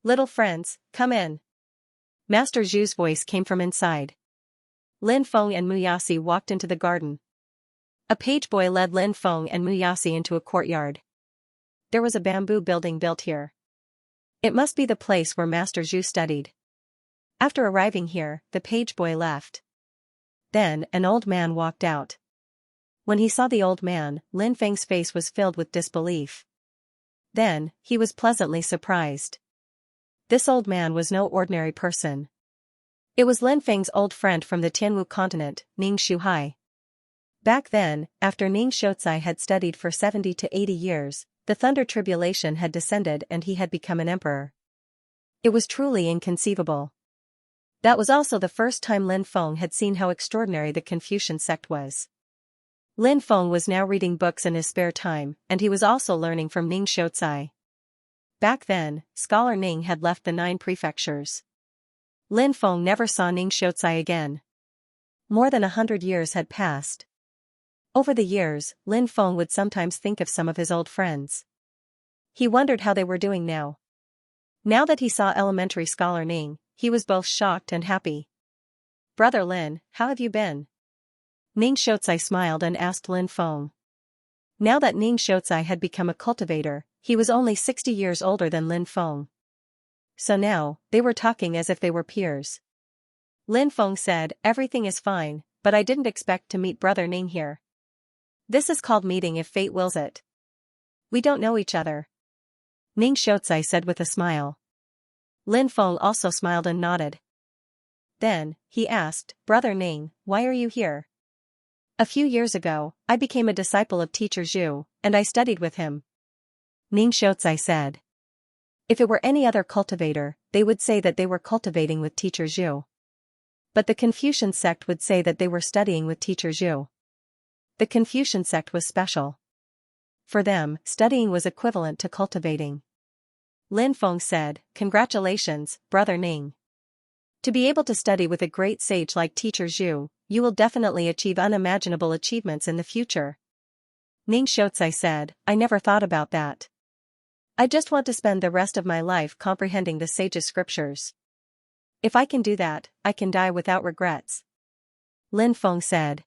Little friends, come in. Master Zhu's voice came from inside. Lin Feng and Muyasi walked into the garden. A page boy led Lin Feng and Muyasi into a courtyard. There was a bamboo building built here. It must be the place where Master Zhu studied. After arriving here, the page boy left. Then, an old man walked out. When he saw the old man, Lin Feng's face was filled with disbelief. Then, he was pleasantly surprised. This old man was no ordinary person. It was Lin Feng's old friend from the Tianwu continent, Ning Shuhai. Back then, after Ning Shouzai had studied for 70 to 80 years, the thunder tribulation had descended and he had become an emperor. It was truly inconceivable. That was also the first time Lin Feng had seen how extraordinary the Confucian sect was. Lin Feng was now reading books in his spare time, and he was also learning from Ning Shouzai. Back then, Scholar Ning had left the 9 prefectures. Lin Feng never saw Ning Shouzai again. More than 100 years had passed. Over the years, Lin Feng would sometimes think of some of his old friends. He wondered how they were doing now. Now that he saw elementary scholar Ning, he was both shocked and happy. "Brother Lin, how have you been?" Ning Shouzai smiled and asked Lin Feng. Now that Ning Shouzai had become a cultivator, he was only 60 years older than Lin Feng. So now, they were talking as if they were peers. Lin Feng said, "Everything is fine, but I didn't expect to meet Brother Ning here. This is called meeting if fate wills it. We don't know each other." Ning Shouzai said with a smile. Lin Feng also smiled and nodded. Then, he asked, "Brother Ning, why are you here?" "A few years ago, I became a disciple of Teacher Zhu, and I studied with him." Ning Shouzai said. If it were any other cultivator, they would say that they were cultivating with Teacher Zhu. But the Confucian sect would say that they were studying with Teacher Zhu. The Confucian sect was special. For them, studying was equivalent to cultivating. Lin Feng said, "Congratulations, Brother Ning. To be able to study with a great sage like Teacher Zhu, you will definitely achieve unimaginable achievements in the future." Ning Xianxia said, "I never thought about that. I just want to spend the rest of my life comprehending the sage's scriptures. If I can do that, I can die without regrets." Lin Feng said,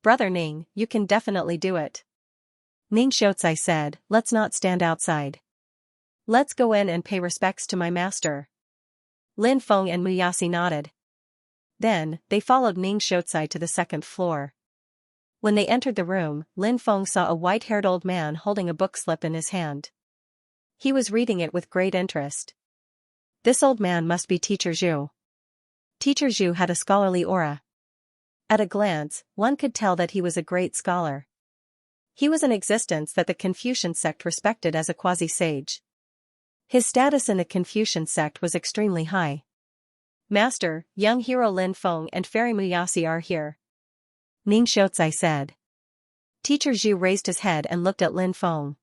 "Brother Ning, you can definitely do it." Ning Xianxia said, "Let's not stand outside. Let's go in and pay respects to my master." Lin Feng and Muyasi nodded. Then, they followed Ning Xianxia to the second floor. When they entered the room, Lin Feng saw a white-haired old man holding a book slip in his hand. He was reading it with great interest. This old man must be Teacher Zhu. Teacher Zhu had a scholarly aura. At a glance, one could tell that he was a great scholar. He was an existence that the Confucian sect respected as a quasi-sage. His status in the Confucian sect was extremely high. "Master, young hero Lin Feng and Fairy Muyasi are here," Ning Xianxia said. Teacher Zhu raised his head and looked at Lin Feng.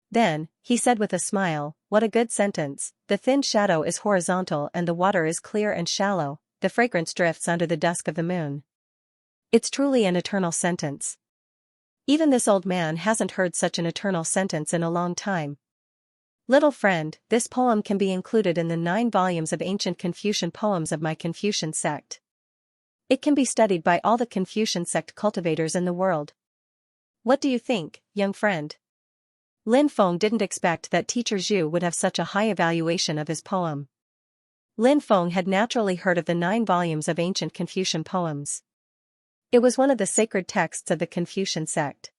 Then, he said with a smile, "What a good sentence. The thin shadow is horizontal and the water is clear and shallow, the fragrance drifts under the dusk of the moon." It's truly an eternal sentence. Even this old man hasn't heard such an eternal sentence in a long time. Little friend, this poem can be included in the 9 volumes of ancient Confucian poems of my Confucian sect. It can be studied by all the Confucian sect cultivators in the world. What do you think, young friend? Lin Feng didn't expect that Teacher Zhu would have such a high evaluation of his poem. Lin Feng had naturally heard of the 9 volumes of ancient Confucian poems. It was one of the sacred texts of the Confucian sect.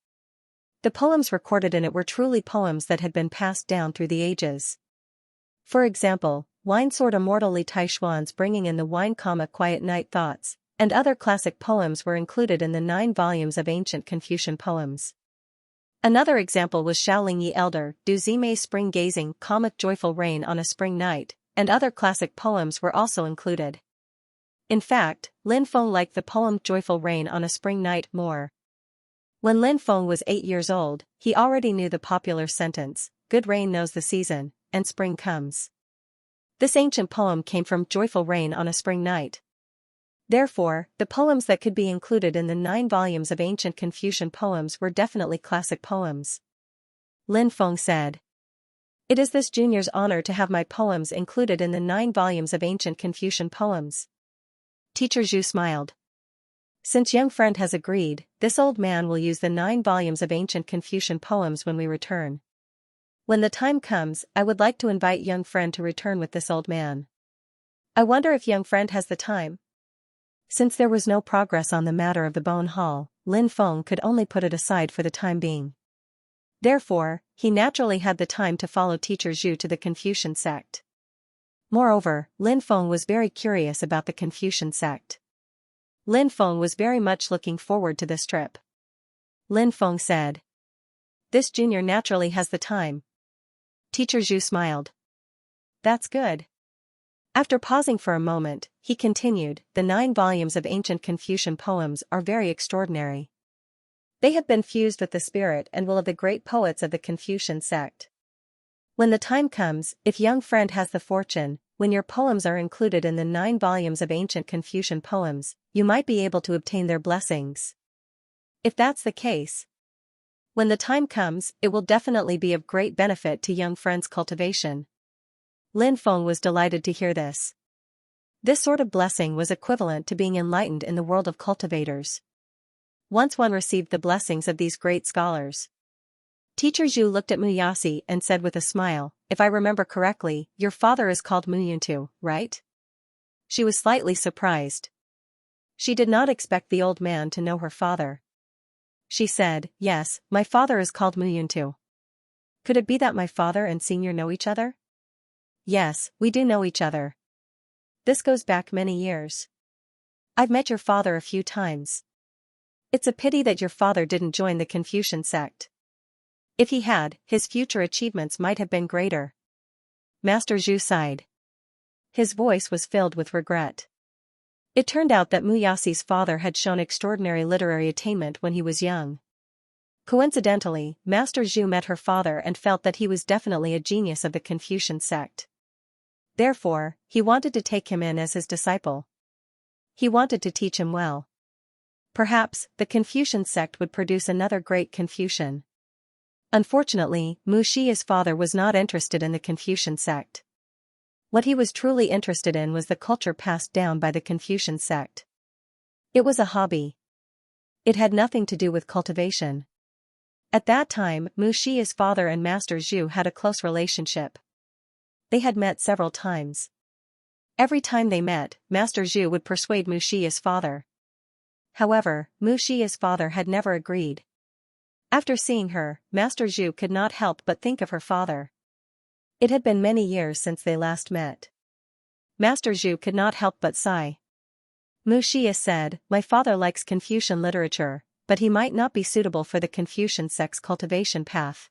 The poems recorded in it were truly poems that had been passed down through the ages. For example, Wine Sword Immortal Li Tai Xuan's Bringing in the Wine, Quiet Night Thoughts, and other classic poems were included in the 9 volumes of ancient Confucian poems. Another example was Shaoling Yi Elder, Du Zimei Spring Gazing, Joyful Rain on a Spring Night, and other classic poems were also included. In fact, Lin Feng liked the poem Joyful Rain on a Spring Night more. When Lin Feng was 8 years old, he already knew the popular sentence, "Good rain knows the season, and spring comes." This ancient poem came from Joyful Rain on a Spring Night. Therefore, the poems that could be included in the 9 volumes of ancient Confucian poems were definitely classic poems. Lin Feng said, "It is this junior's honor to have my poems included in the 9 volumes of ancient Confucian poems." Teacher Zhu smiled. "Since young friend has agreed, this old man will use the 9 volumes of ancient Confucian poems when we return. When the time comes, I would like to invite young friend to return with this old man. I wonder if young friend has the time?" Since there was no progress on the matter of the Bone Hall, Lin Feng could only put it aside for the time being. Therefore, he naturally had the time to follow Teacher Zhu to the Confucian sect. Moreover, Lin Feng was very curious about the Confucian sect. Lin Feng was very much looking forward to this trip. Lin Feng said, "This junior naturally has the time." Teacher Zhu smiled. "That's good." After pausing for a moment, he continued, "The 9 volumes of ancient Confucian poems are very extraordinary. They have been fused with the spirit and will of the great poets of the Confucian sect. When the time comes, if young friend has the fortune, when your poems are included in the 9 volumes of ancient Confucian poems, you might be able to obtain their blessings. If that's the case, when the time comes, it will definitely be of great benefit to young friend's cultivation." Lin Feng was delighted to hear this. This sort of blessing was equivalent to being enlightened in the world of cultivators. Once one received the blessings of these great scholars. Teacher Zhu looked at Muyasi and said with a smile, "If I remember correctly, your father is called Muyuntu, right?" She was slightly surprised. She did not expect the old man to know her father. She said, "Yes, my father is called Muyuntu." "Could it be that my father and senior know each other?" "Yes, we do know each other. This goes back many years. I've met your father a few times. It's a pity that your father didn't join the Confucian sect. If he had, his future achievements might have been greater." Master Zhu sighed. His voice was filled with regret. It turned out that Muyasi's father had shown extraordinary literary attainment when he was young. Coincidentally, Master Zhu met her father and felt that he was definitely a genius of the Confucian sect. Therefore, he wanted to take him in as his disciple. He wanted to teach him well. Perhaps, the Confucian sect would produce another great Confucian. Unfortunately, Mu Xia's father was not interested in the Confucian sect. What he was truly interested in was the culture passed down by the Confucian sect. It was a hobby. It had nothing to do with cultivation. At that time, Mu Xia's father and Master Zhu had a close relationship. They had met several times. Every time they met, Master Zhu would persuade Mu Xia's father. However, Mu Xia's father had never agreed. After seeing her, Master Zhu could not help but think of her father. It had been many years since they last met. Master Zhu could not help but sigh. Mu Xia said, "My father likes Confucian literature, but he might not be suitable for the Confucian sect's cultivation path."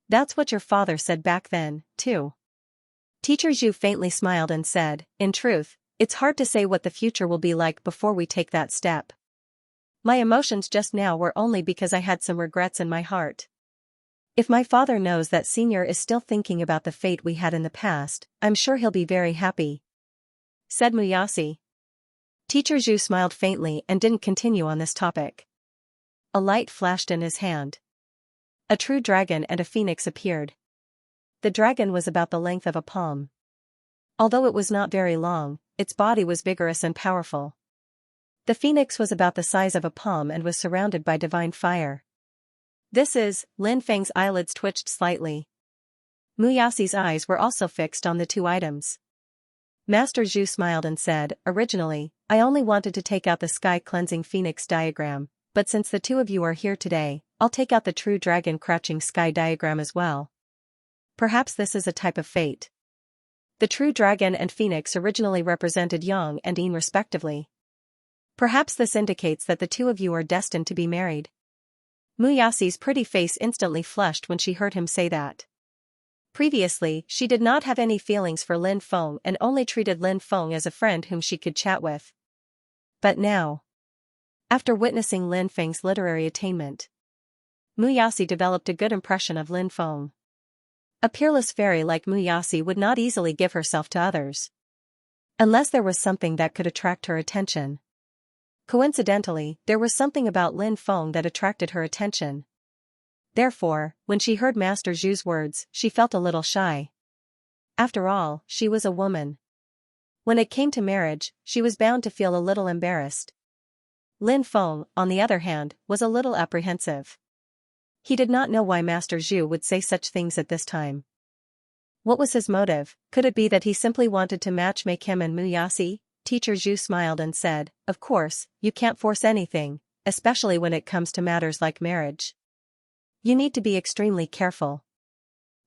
"That's what your father said back then, too." Teacher Zhu faintly smiled and said, "In truth, it's hard to say what the future will be like before we take that step. My emotions just now were only because I had some regrets in my heart. If my father knows that Senior is still thinking about the fate we had in the past, I'm sure he'll be very happy," said Muyasi. Teacher Zhu smiled faintly and didn't continue on this topic. A light flashed in his hand. A true dragon and a phoenix appeared. The dragon was about the length of a palm. Although it was not very long, its body was vigorous and powerful. The phoenix was about the size of a palm and was surrounded by divine fire. "This is," Lin Feng's eyelids twitched slightly. Muyasi's eyes were also fixed on the two items. Master Zhu smiled and said, "Originally, I only wanted to take out the sky-cleansing phoenix diagram, but since the two of you are here today, I'll take out the true dragon crouching sky diagram as well. Perhaps this is a type of fate." The true dragon and phoenix originally represented Yang and Yin respectively. "Perhaps this indicates that the two of you are destined to be married." Muyasi's pretty face instantly flushed when she heard him say that. Previously, she did not have any feelings for Lin Feng and only treated Lin Feng as a friend whom she could chat with. But now, after witnessing Lin Feng's literary attainment, Muyasi developed a good impression of Lin Feng. A peerless fairy like Muyasi would not easily give herself to others, unless there was something that could attract her attention. Coincidentally, there was something about Lin Feng that attracted her attention. Therefore, when she heard Master Zhu's words, she felt a little shy. After all, she was a woman. When it came to marriage, she was bound to feel a little embarrassed. Lin Feng, on the other hand, was a little apprehensive. He did not know why Master Zhu would say such things at this time. What was his motive? Could it be that he simply wanted to matchmake him and Muyasi? Teacher Zhu smiled and said, "Of course, you can't force anything, especially when it comes to matters like marriage. You need to be extremely careful.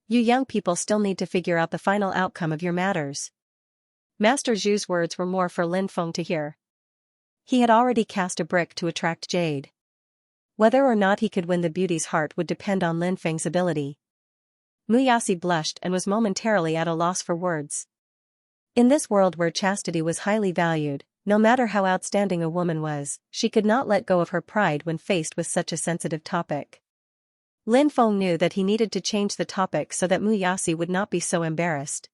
You young people still need to figure out the final outcome of your matters." Master Zhu's words were more for Lin Feng to hear. He had already cast a brick to attract Jade. Whether or not he could win the beauty's heart would depend on Lin Feng's ability. Muyasi blushed and was momentarily at a loss for words. In this world where chastity was highly valued, no matter how outstanding a woman was, she could not let go of her pride when faced with such a sensitive topic. Lin Feng knew that he needed to change the topic so that Muyasi would not be so embarrassed.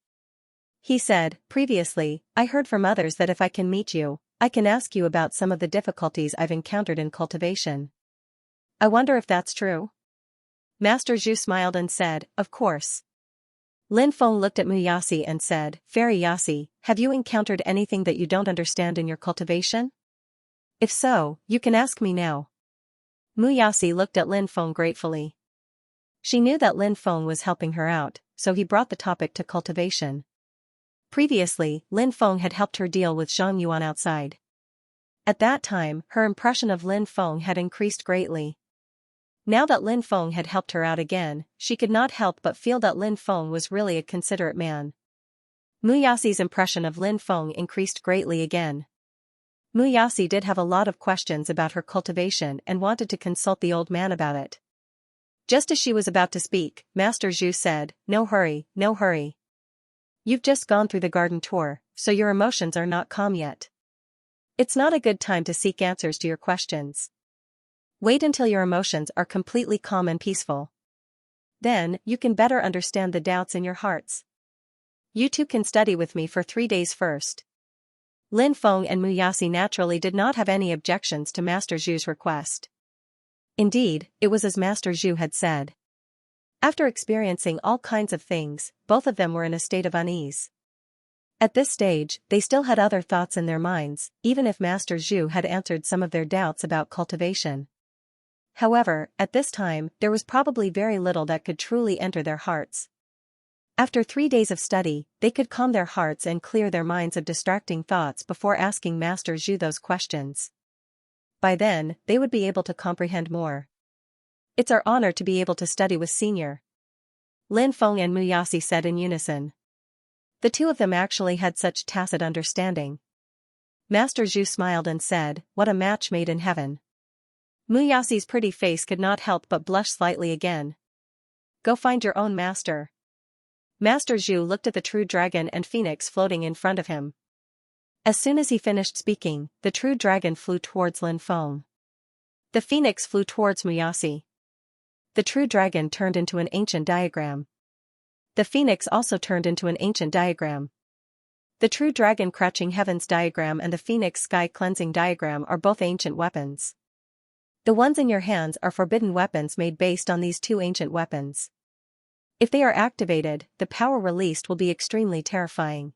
He said, "Previously, I heard from others that if I can meet you, I can ask you about some of the difficulties I've encountered in cultivation. I wonder if that's true?" Master Zhu smiled and said, "Of course." Lin Feng looked at Muyasi and said, "Fairy Yasi, have you encountered anything that you don't understand in your cultivation? If so, you can ask me now." Muyasi looked at Lin Feng gratefully. She knew that Lin Feng was helping her out, so he brought the topic to cultivation. Previously, Lin Feng had helped her deal with Zhang Yuan outside. At that time, her impression of Lin Feng had increased greatly. Now that Lin Feng had helped her out again, she could not help but feel that Lin Feng was really a considerate man. Muyasi's impression of Lin Feng increased greatly again. Muyasi did have a lot of questions about her cultivation and wanted to consult the old man about it. Just as she was about to speak, Master Zhu said, "No hurry, no hurry. You've just gone through the garden tour, so your emotions are not calm yet. It's not a good time to seek answers to your questions. Wait until your emotions are completely calm and peaceful. Then, you can better understand the doubts in your hearts. You two can study with me for 3 days first. Lin Feng and Muyasi naturally did not have any objections to Master Zhu's request. Indeed, it was as Master Zhu had said. After experiencing all kinds of things, both of them were in a state of unease. At this stage, they still had other thoughts in their minds, even if Master Zhu had answered some of their doubts about cultivation. However, at this time, there was probably very little that could truly enter their hearts. After 3 days of study, they could calm their hearts and clear their minds of distracting thoughts before asking Master Zhu those questions. By then, they would be able to comprehend more. It's our honor to be able to study with Senior, Lin Feng and Muyasi said in unison. The two of them actually had such tacit understanding. Master Zhu smiled and said, "What a match made in heaven." Muyasi's pretty face could not help but blush slightly again. "Go find your own master." Master Zhu looked at the true dragon and phoenix floating in front of him. As soon as he finished speaking, the true dragon flew towards Lin Feng. The phoenix flew towards Muyasi. The true dragon turned into an ancient diagram. The phoenix also turned into an ancient diagram. The true dragon crouching heavens diagram and the phoenix sky cleansing diagram are both ancient weapons. The ones in your hands are forbidden weapons made based on these two ancient weapons. If they are activated, the power released will be extremely terrifying.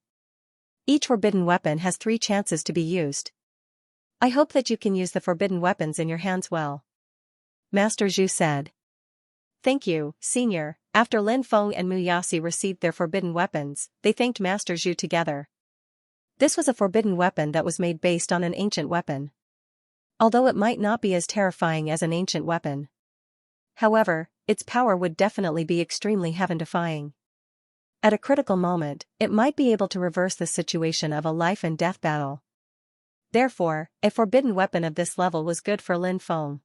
Each forbidden weapon has 3 chances to be used. I hope that you can use the forbidden weapons in your hands well. Master Zhu said. Thank you, Senior. After Lin Feng and Muyasi received their forbidden weapons, they thanked Master Zhu together. This was a forbidden weapon that was made based on an ancient weapon. Although it might not be as terrifying as an ancient weapon. However, its power would definitely be extremely heaven-defying. At a critical moment, it might be able to reverse the situation of a life-and-death battle. Therefore, a forbidden weapon of this level was good for Lin Feng.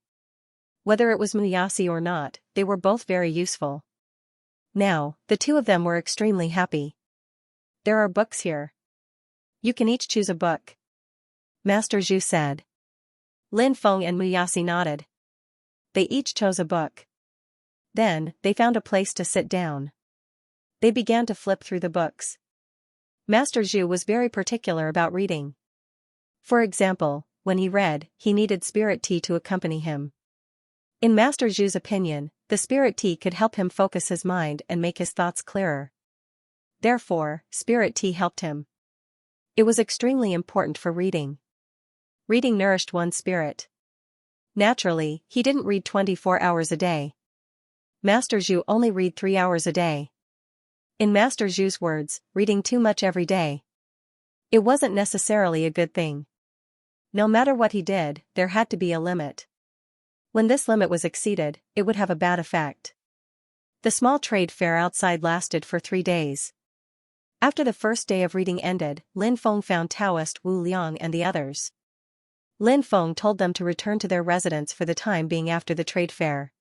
Whether it was Muyasi or not, they were both very useful. Now, the two of them were extremely happy. There are books here. You can each choose a book. Master Zhu said. Lin Feng and Muyasi nodded. They each chose a book. Then, they found a place to sit down. They began to flip through the books. Master Zhu was very particular about reading. For example, when he read, he needed spirit tea to accompany him. In Master Zhu's opinion, the spirit tea could help him focus his mind and make his thoughts clearer. Therefore, spirit tea helped him. It was extremely important for reading. Reading nourished one's spirit. Naturally, he didn't read 24 hours a day. Master Zhu only read 3 hours a day. In Master Zhu's words, reading too much every day. It wasn't necessarily a good thing. No matter what he did, there had to be a limit. When this limit was exceeded, it would have a bad effect. The small trade fair outside lasted for 3 days. After the first day of reading ended, Lin Feng found Taoist Wu Liang and the others. Lin Feng told them to return to their residence for the time being after the trade fair.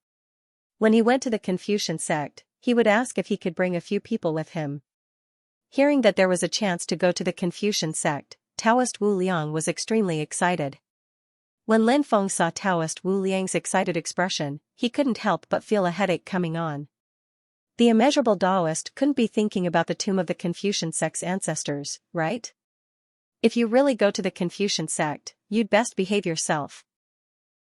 When he went to the Confucian sect, he would ask if he could bring a few people with him. Hearing that there was a chance to go to the Confucian sect, Taoist Wu Liang was extremely excited. When Lin Feng saw Taoist Wu Liang's excited expression, he couldn't help but feel a headache coming on. The immeasurable Taoist couldn't be thinking about the tomb of the Confucian sect's ancestors, right? If you really go to the Confucian sect, you'd best behave yourself.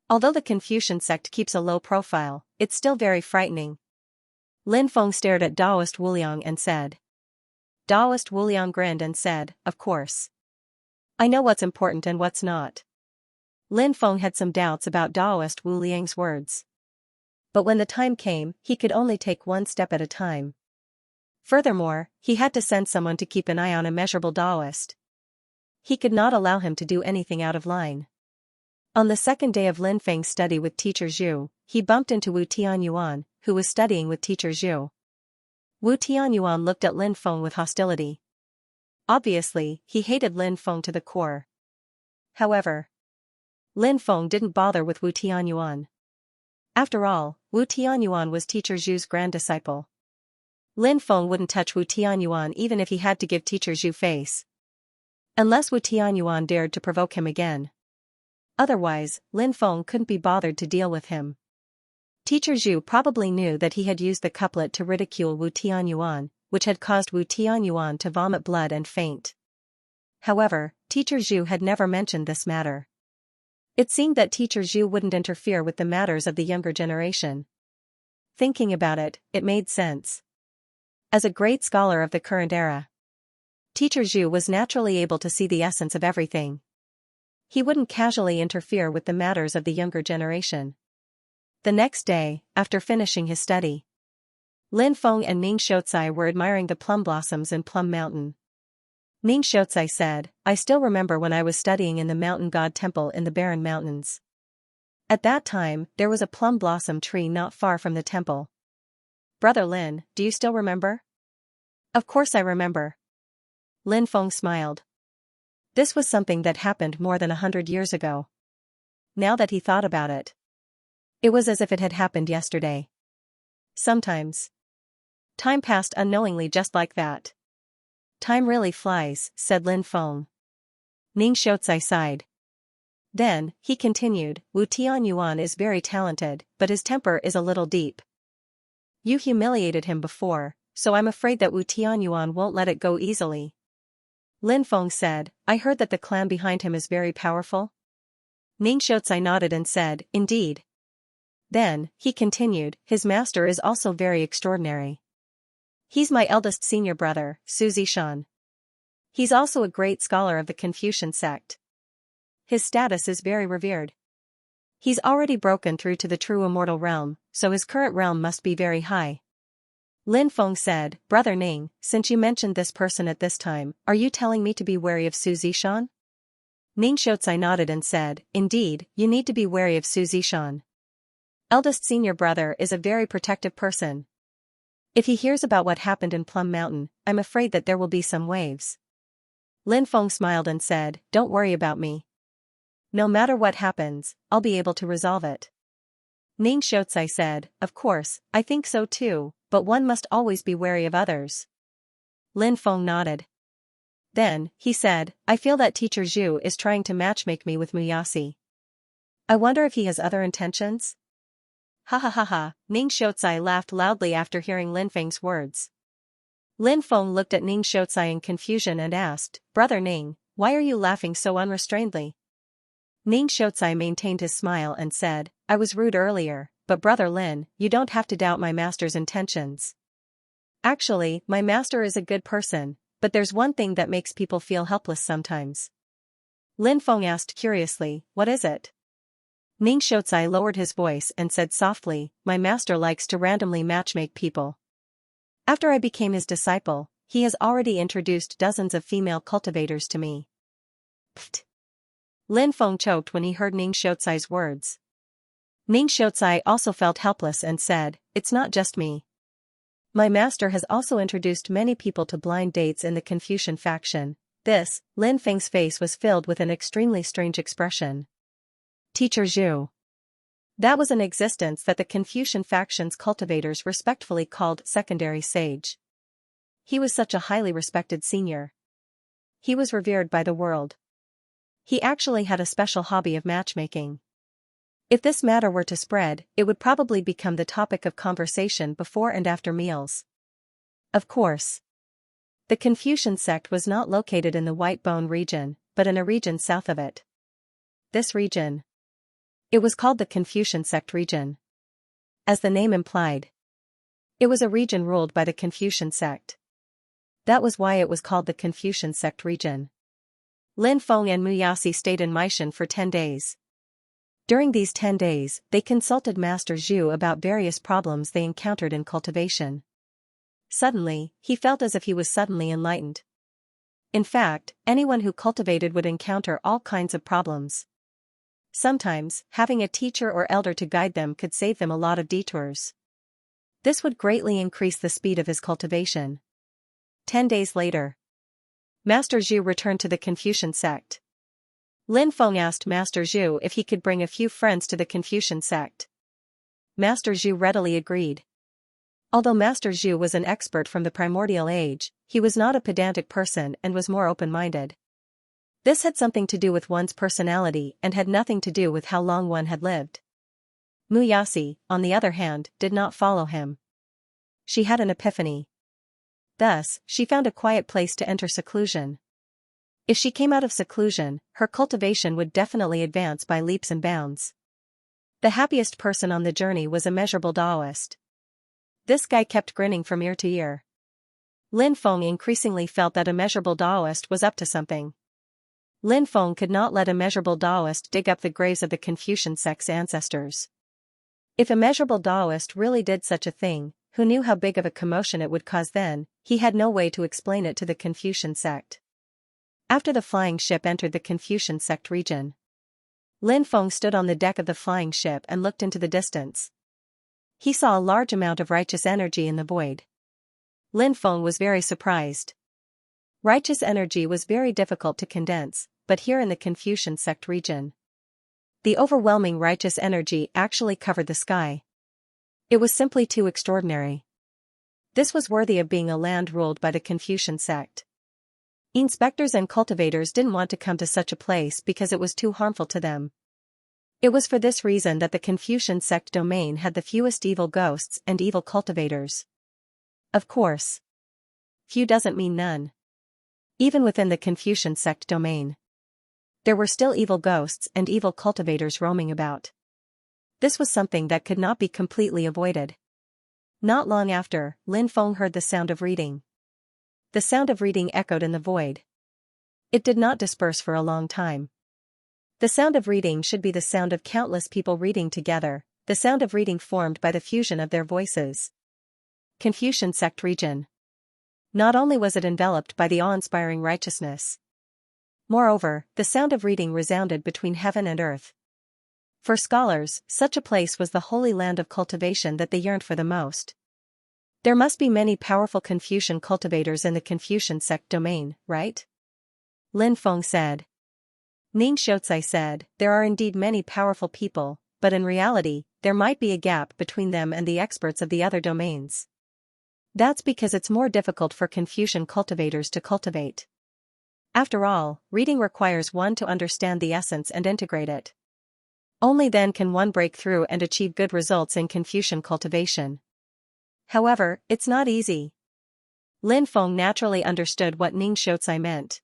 Although the Confucian sect keeps a low profile, it's still very frightening. Lin Feng stared at Taoist Wu Liang and said. Taoist Wu Liang grinned and said, "Of course. I know what's important and what's not." Lin Feng had some doubts about Taoist Wu Liang's words. But when the time came, he could only take one step at a time. Furthermore, he had to send someone to keep an eye on immeasurable Taoist. He could not allow him to do anything out of line. On the second day of Lin Feng's study with Teacher Zhu, he bumped into Wu Tianyuan, who was studying with Teacher Zhu. Wu Tianyuan looked at Lin Feng with hostility. Obviously, he hated Lin Feng to the core. However, Lin Feng didn't bother with Wu Tianyuan. After all, Wu Tianyuan was Teacher Zhu's grand disciple. Lin Feng wouldn't touch Wu Tianyuan even if he had to give Teacher Zhu face. Unless Wu Tianyuan dared to provoke him again. Otherwise, Lin Feng couldn't be bothered to deal with him. Teacher Zhu probably knew that he had used the couplet to ridicule Wu Tianyuan, which had caused Wu Tianyuan to vomit blood and faint. However, Teacher Zhu had never mentioned this matter. It seemed that Teacher Zhu wouldn't interfere with the matters of the younger generation. Thinking about it, it made sense. As a great scholar of the current era, Teacher Zhu was naturally able to see the essence of everything. He wouldn't casually interfere with the matters of the younger generation. The next day, after finishing his study, Lin Feng and Ning Xiaocai were admiring the plum blossoms in Plum Mountain. Ning Xiaocai said, "I still remember when I was studying in the mountain god temple in the barren mountains. At that time, there was a plum blossom tree not far from the temple." "Brother Lin, do you still remember?" "Of course I remember." Lin Feng smiled. This was something that happened more than 100 years ago. Now that he thought about it, it was as if it had happened yesterday. Sometimes time passed unknowingly just like that. "Time really flies," said Lin Feng. Ning Xiaocai sighed. Then, he continued, "Wu Tianyuan is very talented, but his temper is a little deep. You humiliated him before, so I'm afraid that Wu Tianyuan won't let it go easily." Lin Feng said, "I heard that the clan behind him is very powerful?" Ning Xiaocai nodded and said, "Indeed." Then, he continued, "His master is also very extraordinary. He's my eldest senior brother, Su Zishan. He's also a great scholar of the Confucian sect. His status is very revered. He's already broken through to the true immortal realm, so his current realm must be very high." Lin Feng said, "Brother Ning, since you mentioned this person at this time, are you telling me to be wary of Su Zishan?" Ning Xiaocai nodded and said, "Indeed, you need to be wary of Su Zishan. Eldest senior brother is a very protective person. If he hears about what happened in Plum Mountain, I'm afraid that there will be some waves." Lin Feng smiled and said, "Don't worry about me. No matter what happens, I'll be able to resolve it." Ning Xiaocai said, "Of course, I think so too, but one must always be wary of others." Lin Feng nodded. Then, he said, "I feel that Teacher Zhu is trying to matchmake me with Muyasi. I wonder if he has other intentions?" "Ha ha ha ha," Ning Xiaocai laughed loudly after hearing Lin Feng's words. Lin Feng looked at Ning Xiaocai in confusion and asked, "Brother Ning, why are you laughing so unrestrainedly?" Ning Xiaocai maintained his smile and said, "I was rude earlier, but Brother Lin, you don't have to doubt my master's intentions. Actually, my master is a good person, but there's one thing that makes people feel helpless sometimes." Lin Feng asked curiously, "What is it?" Ning Xiaocai lowered his voice and said softly, "My master likes to randomly matchmake people. After I became his disciple, he has already introduced dozens of female cultivators to me." Pfft. Lin Feng choked when he heard Ning Xiaocai's words. Ning Xiaocai also felt helpless and said, "It's not just me. My master has also introduced many people to blind dates in the Confucian faction." Lin Feng's face was filled with an extremely strange expression. Teacher Zhu. That was an existence that the Confucian faction's cultivators respectfully called secondary sage. He was such a highly respected senior. He was revered by the world. He actually had a special hobby of matchmaking. If this matter were to spread, it would probably become the topic of conversation before and after meals. Of course, the Confucian sect was not located in the White Bone region, but in a region south of it. This region, it was called the Confucian sect region. As the name implied, it was a region ruled by the Confucian sect. That was why it was called the Confucian sect region. Lin Feng and Muyasi stayed in Meishan for 10 days. During these 10 days, they consulted Master Zhu about various problems they encountered in cultivation. Suddenly, he felt as if he was suddenly enlightened. In fact, anyone who cultivated would encounter all kinds of problems. Sometimes, having a teacher or elder to guide them could save them a lot of detours. This would greatly increase the speed of his cultivation. 10 days later, Master Zhu returned to the Confucian sect. Lin Feng asked Master Zhu if he could bring a few friends to the Confucian sect. Master Zhu readily agreed. Although Master Zhu was an expert from the primordial age, he was not a pedantic person and was more open-minded. This had something to do with one's personality and had nothing to do with how long one had lived. Muyasi, on the other hand, did not follow him. She had an epiphany. Thus, she found a quiet place to enter seclusion. If she came out of seclusion, her cultivation would definitely advance by leaps and bounds. The happiest person on the journey was Immeasurable Taoist. This guy kept grinning from ear to ear. Lin Feng increasingly felt that Immeasurable Taoist was up to something. Lin Feng could not let Immeasurable Taoist dig up the graves of the Confucian sect's ancestors. If Immeasurable Taoist really did such a thing, who knew how big of a commotion it would cause then? He had no way to explain it to the Confucian sect. After the flying ship entered the Confucian sect region, Lin Feng stood on the deck of the flying ship and looked into the distance. He saw a large amount of righteous energy in the void. Lin Feng was very surprised. Righteous energy was very difficult to condense, but here in the Confucian sect region, the overwhelming righteous energy actually covered the sky. It was simply too extraordinary. This was worthy of being a land ruled by the Confucian sect. Inspectors and cultivators didn't want to come to such a place because it was too harmful to them. It was for this reason that the Confucian sect domain had the fewest evil ghosts and evil cultivators. Of course, few doesn't mean none. Even within the Confucian sect domain, there were still evil ghosts and evil cultivators roaming about. This was something that could not be completely avoided. Not long after, Lin Feng heard the sound of reading. The sound of reading echoed in the void. It did not disperse for a long time. The sound of reading should be the sound of countless people reading together, the sound of reading formed by the fusion of their voices. Confucian sect region. Not only was it enveloped by the awe-inspiring righteousness. Moreover, the sound of reading resounded between heaven and earth. For scholars, such a place was the holy land of cultivation that they yearned for the most. There must be many powerful Confucian cultivators in the Confucian sect domain, right? Lin Feng said. Ning Xiaotsai said, there are indeed many powerful people, but in reality, there might be a gap between them and the experts of the other domains. That's because it's more difficult for Confucian cultivators to cultivate. After all, reading requires one to understand the essence and integrate it. Only then can one break through and achieve good results in Confucian cultivation. However, it's not easy. Lin Feng naturally understood what Ning Xiaotsai meant.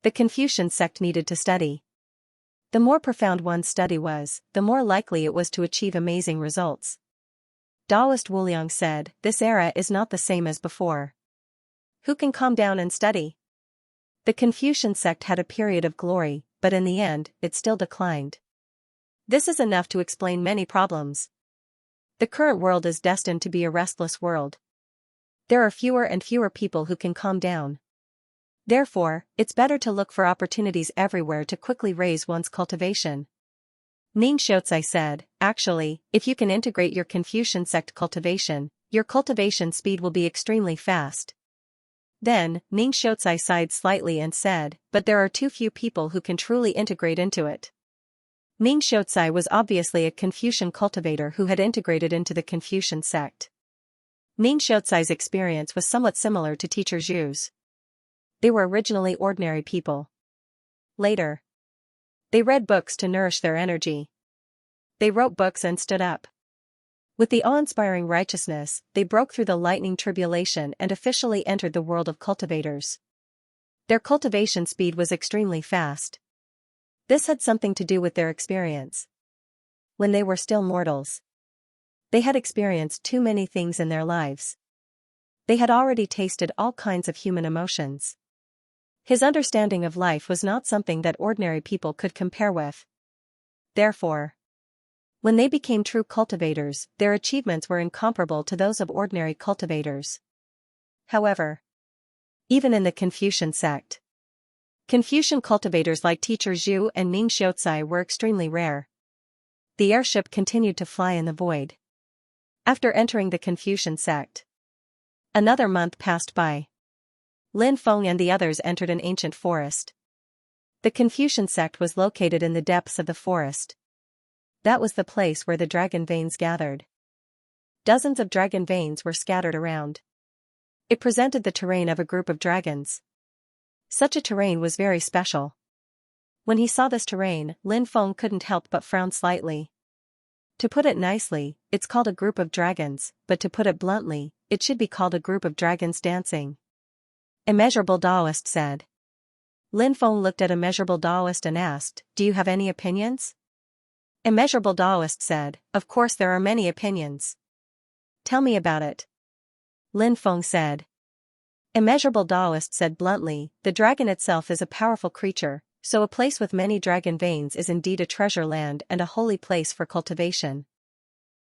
The Confucian sect needed to study. The more profound one's study was, the more likely it was to achieve amazing results. Taoist Wuliang said, this era is not the same as before. Who can calm down and study? The Confucian sect had a period of glory, but in the end, it still declined. This is enough to explain many problems. The current world is destined to be a restless world. There are fewer and fewer people who can calm down. Therefore, it's better to look for opportunities everywhere to quickly raise one's cultivation. Ning Xiaotsai said, actually, if you can integrate your Confucian sect cultivation, your cultivation speed will be extremely fast. Then, Ning Xiaotsai sighed slightly and said, but there are too few people who can truly integrate into it. Ning Xiaotsai was obviously a Confucian cultivator who had integrated into the Confucian sect. Ning Xiaotsai's experience was somewhat similar to Teacher Zhu's. They were originally ordinary people. Later, they read books to nourish their energy. They wrote books and stood up. With the awe-inspiring righteousness, they broke through the lightning tribulation and officially entered the world of cultivators. Their cultivation speed was extremely fast. This had something to do with their experience. When they were still mortals, they had experienced too many things in their lives. They had already tasted all kinds of human emotions. His understanding of life was not something that ordinary people could compare with. Therefore, when they became true cultivators, their achievements were incomparable to those of ordinary cultivators. However, even in the Confucian sect, Confucian cultivators like Teacher Zhu and Ning Xiaotsai were extremely rare. The airship continued to fly in the void. After entering the Confucian sect, another month passed by. Lin Feng and the others entered an ancient forest. The Confucian sect was located in the depths of the forest. That was the place where the dragon veins gathered. Dozens of dragon veins were scattered around. It presented the terrain of a group of dragons. Such a terrain was very special. When he saw this terrain, Lin Feng couldn't help but frown slightly. To put it nicely, it's called a group of dragons, but to put it bluntly, it should be called a group of dragons dancing. Immeasurable Taoist said. Lin Feng looked at Immeasurable Taoist and asked, "Do you have any opinions?" Immeasurable Taoist said, "Of course there are many opinions." "Tell me about it." Lin Feng said. Immeasurable Taoist said bluntly, "The dragon itself is a powerful creature, so a place with many dragon veins is indeed a treasure land and a holy place for cultivation.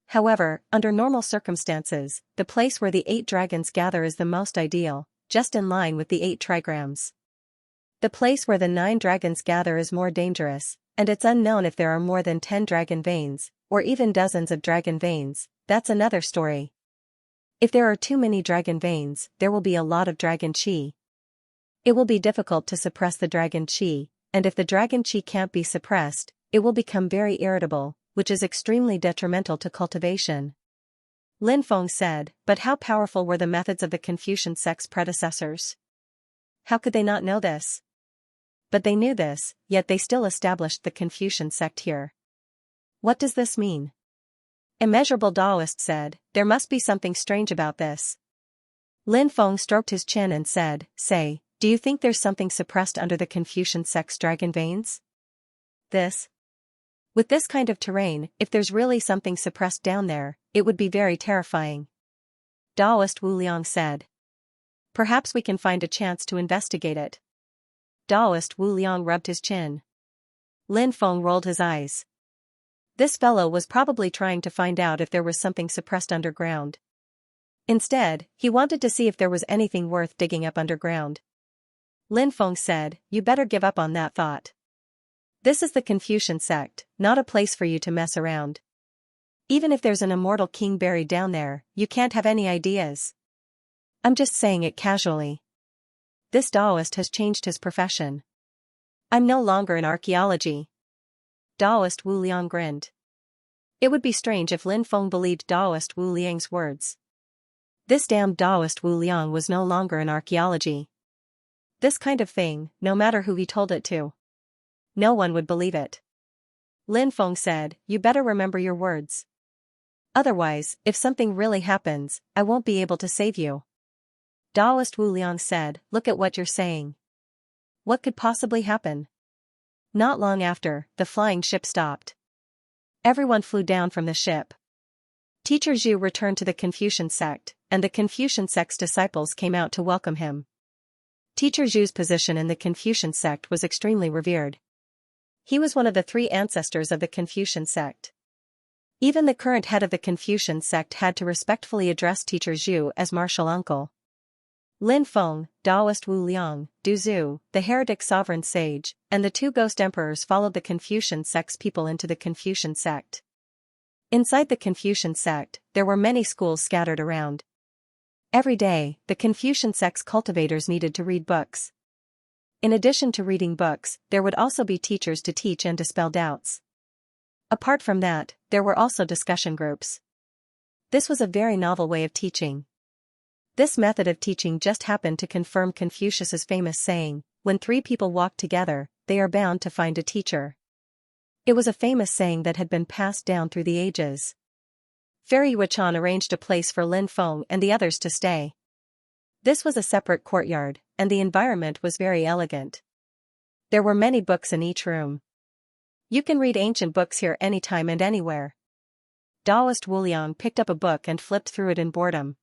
However, under normal circumstances, the place where the 8 dragons gather is the most ideal, just in line with the 8 trigrams. The place where the 9 dragons gather is more dangerous, and it's unknown if there are more than 10 dragon veins, or even dozens of dragon veins. That's another story. If there are too many dragon veins, there will be a lot of dragon chi. It will be difficult to suppress the dragon chi, and if the dragon chi can't be suppressed, it will become very irritable, which is extremely detrimental to cultivation." Lin Feng said, "But how powerful were the methods of the Confucian sect's predecessors? How could they not know this?" But they knew this, yet they still established the Confucian sect here. What does this mean? Immeasurable Taoist said, "There must be something strange about this." Lin Feng stroked his chin and said, "Say, do you think there's something suppressed under the Confucian sect's dragon veins? With this kind of terrain, if there's really something suppressed down there, it would be very terrifying." Taoist Wu Liang said. "Perhaps we can find a chance to investigate it." Taoist Wu Liang rubbed his chin. Lin Feng rolled his eyes. This fellow was probably trying to find out if there was something suppressed underground. Instead, he wanted to see if there was anything worth digging up underground. Lin Feng said, "You better give up on that thought. This is the Confucian sect, not a place for you to mess around. Even if there's an immortal king buried down there, you can't have any ideas. I'm just saying it casually. This Taoist has changed his profession. I'm no longer in archaeology." Taoist Wu Liang grinned. It would be strange if Lin Feng believed Taoist Wu Liang's words. This damned Taoist Wu Liang was no longer in archaeology. This kind of thing, no matter who he told it to, no one would believe it. Lin Feng said, "You better remember your words. Otherwise, if something really happens, I won't be able to save you." Taoist Wu Liang said, "Look at what you're saying. What could possibly happen?" Not long after, the flying ship stopped. Everyone flew down from the ship. Teacher Zhu returned to the Confucian sect, and the Confucian sect's disciples came out to welcome him. Teacher Zhu's position in the Confucian sect was extremely revered. He was one of the 3 ancestors of the Confucian sect. Even the current head of the Confucian sect had to respectfully address Teacher Zhu as martial uncle. Lin Feng, Taoist Wu Liang, Du Zhu, the heretic sovereign sage, and the 2 ghost emperors followed the Confucian sect's people into the Confucian sect. Inside the Confucian sect, there were many schools scattered around. Every day, the Confucian sect's cultivators needed to read books. In addition to reading books, there would also be teachers to teach and dispel doubts. Apart from that, there were also discussion groups. This was a very novel way of teaching. This method of teaching just happened to confirm Confucius's famous saying, "When 3 people walk together, they are bound to find a teacher." It was a famous saying that had been passed down through the ages. Fairy Yuchan arranged a place for Lin Feng and the others to stay. This was a separate courtyard, and the environment was very elegant. There were many books in each room. You can read ancient books here anytime and anywhere. Taoist Wu Liang picked up a book and flipped through it in boredom.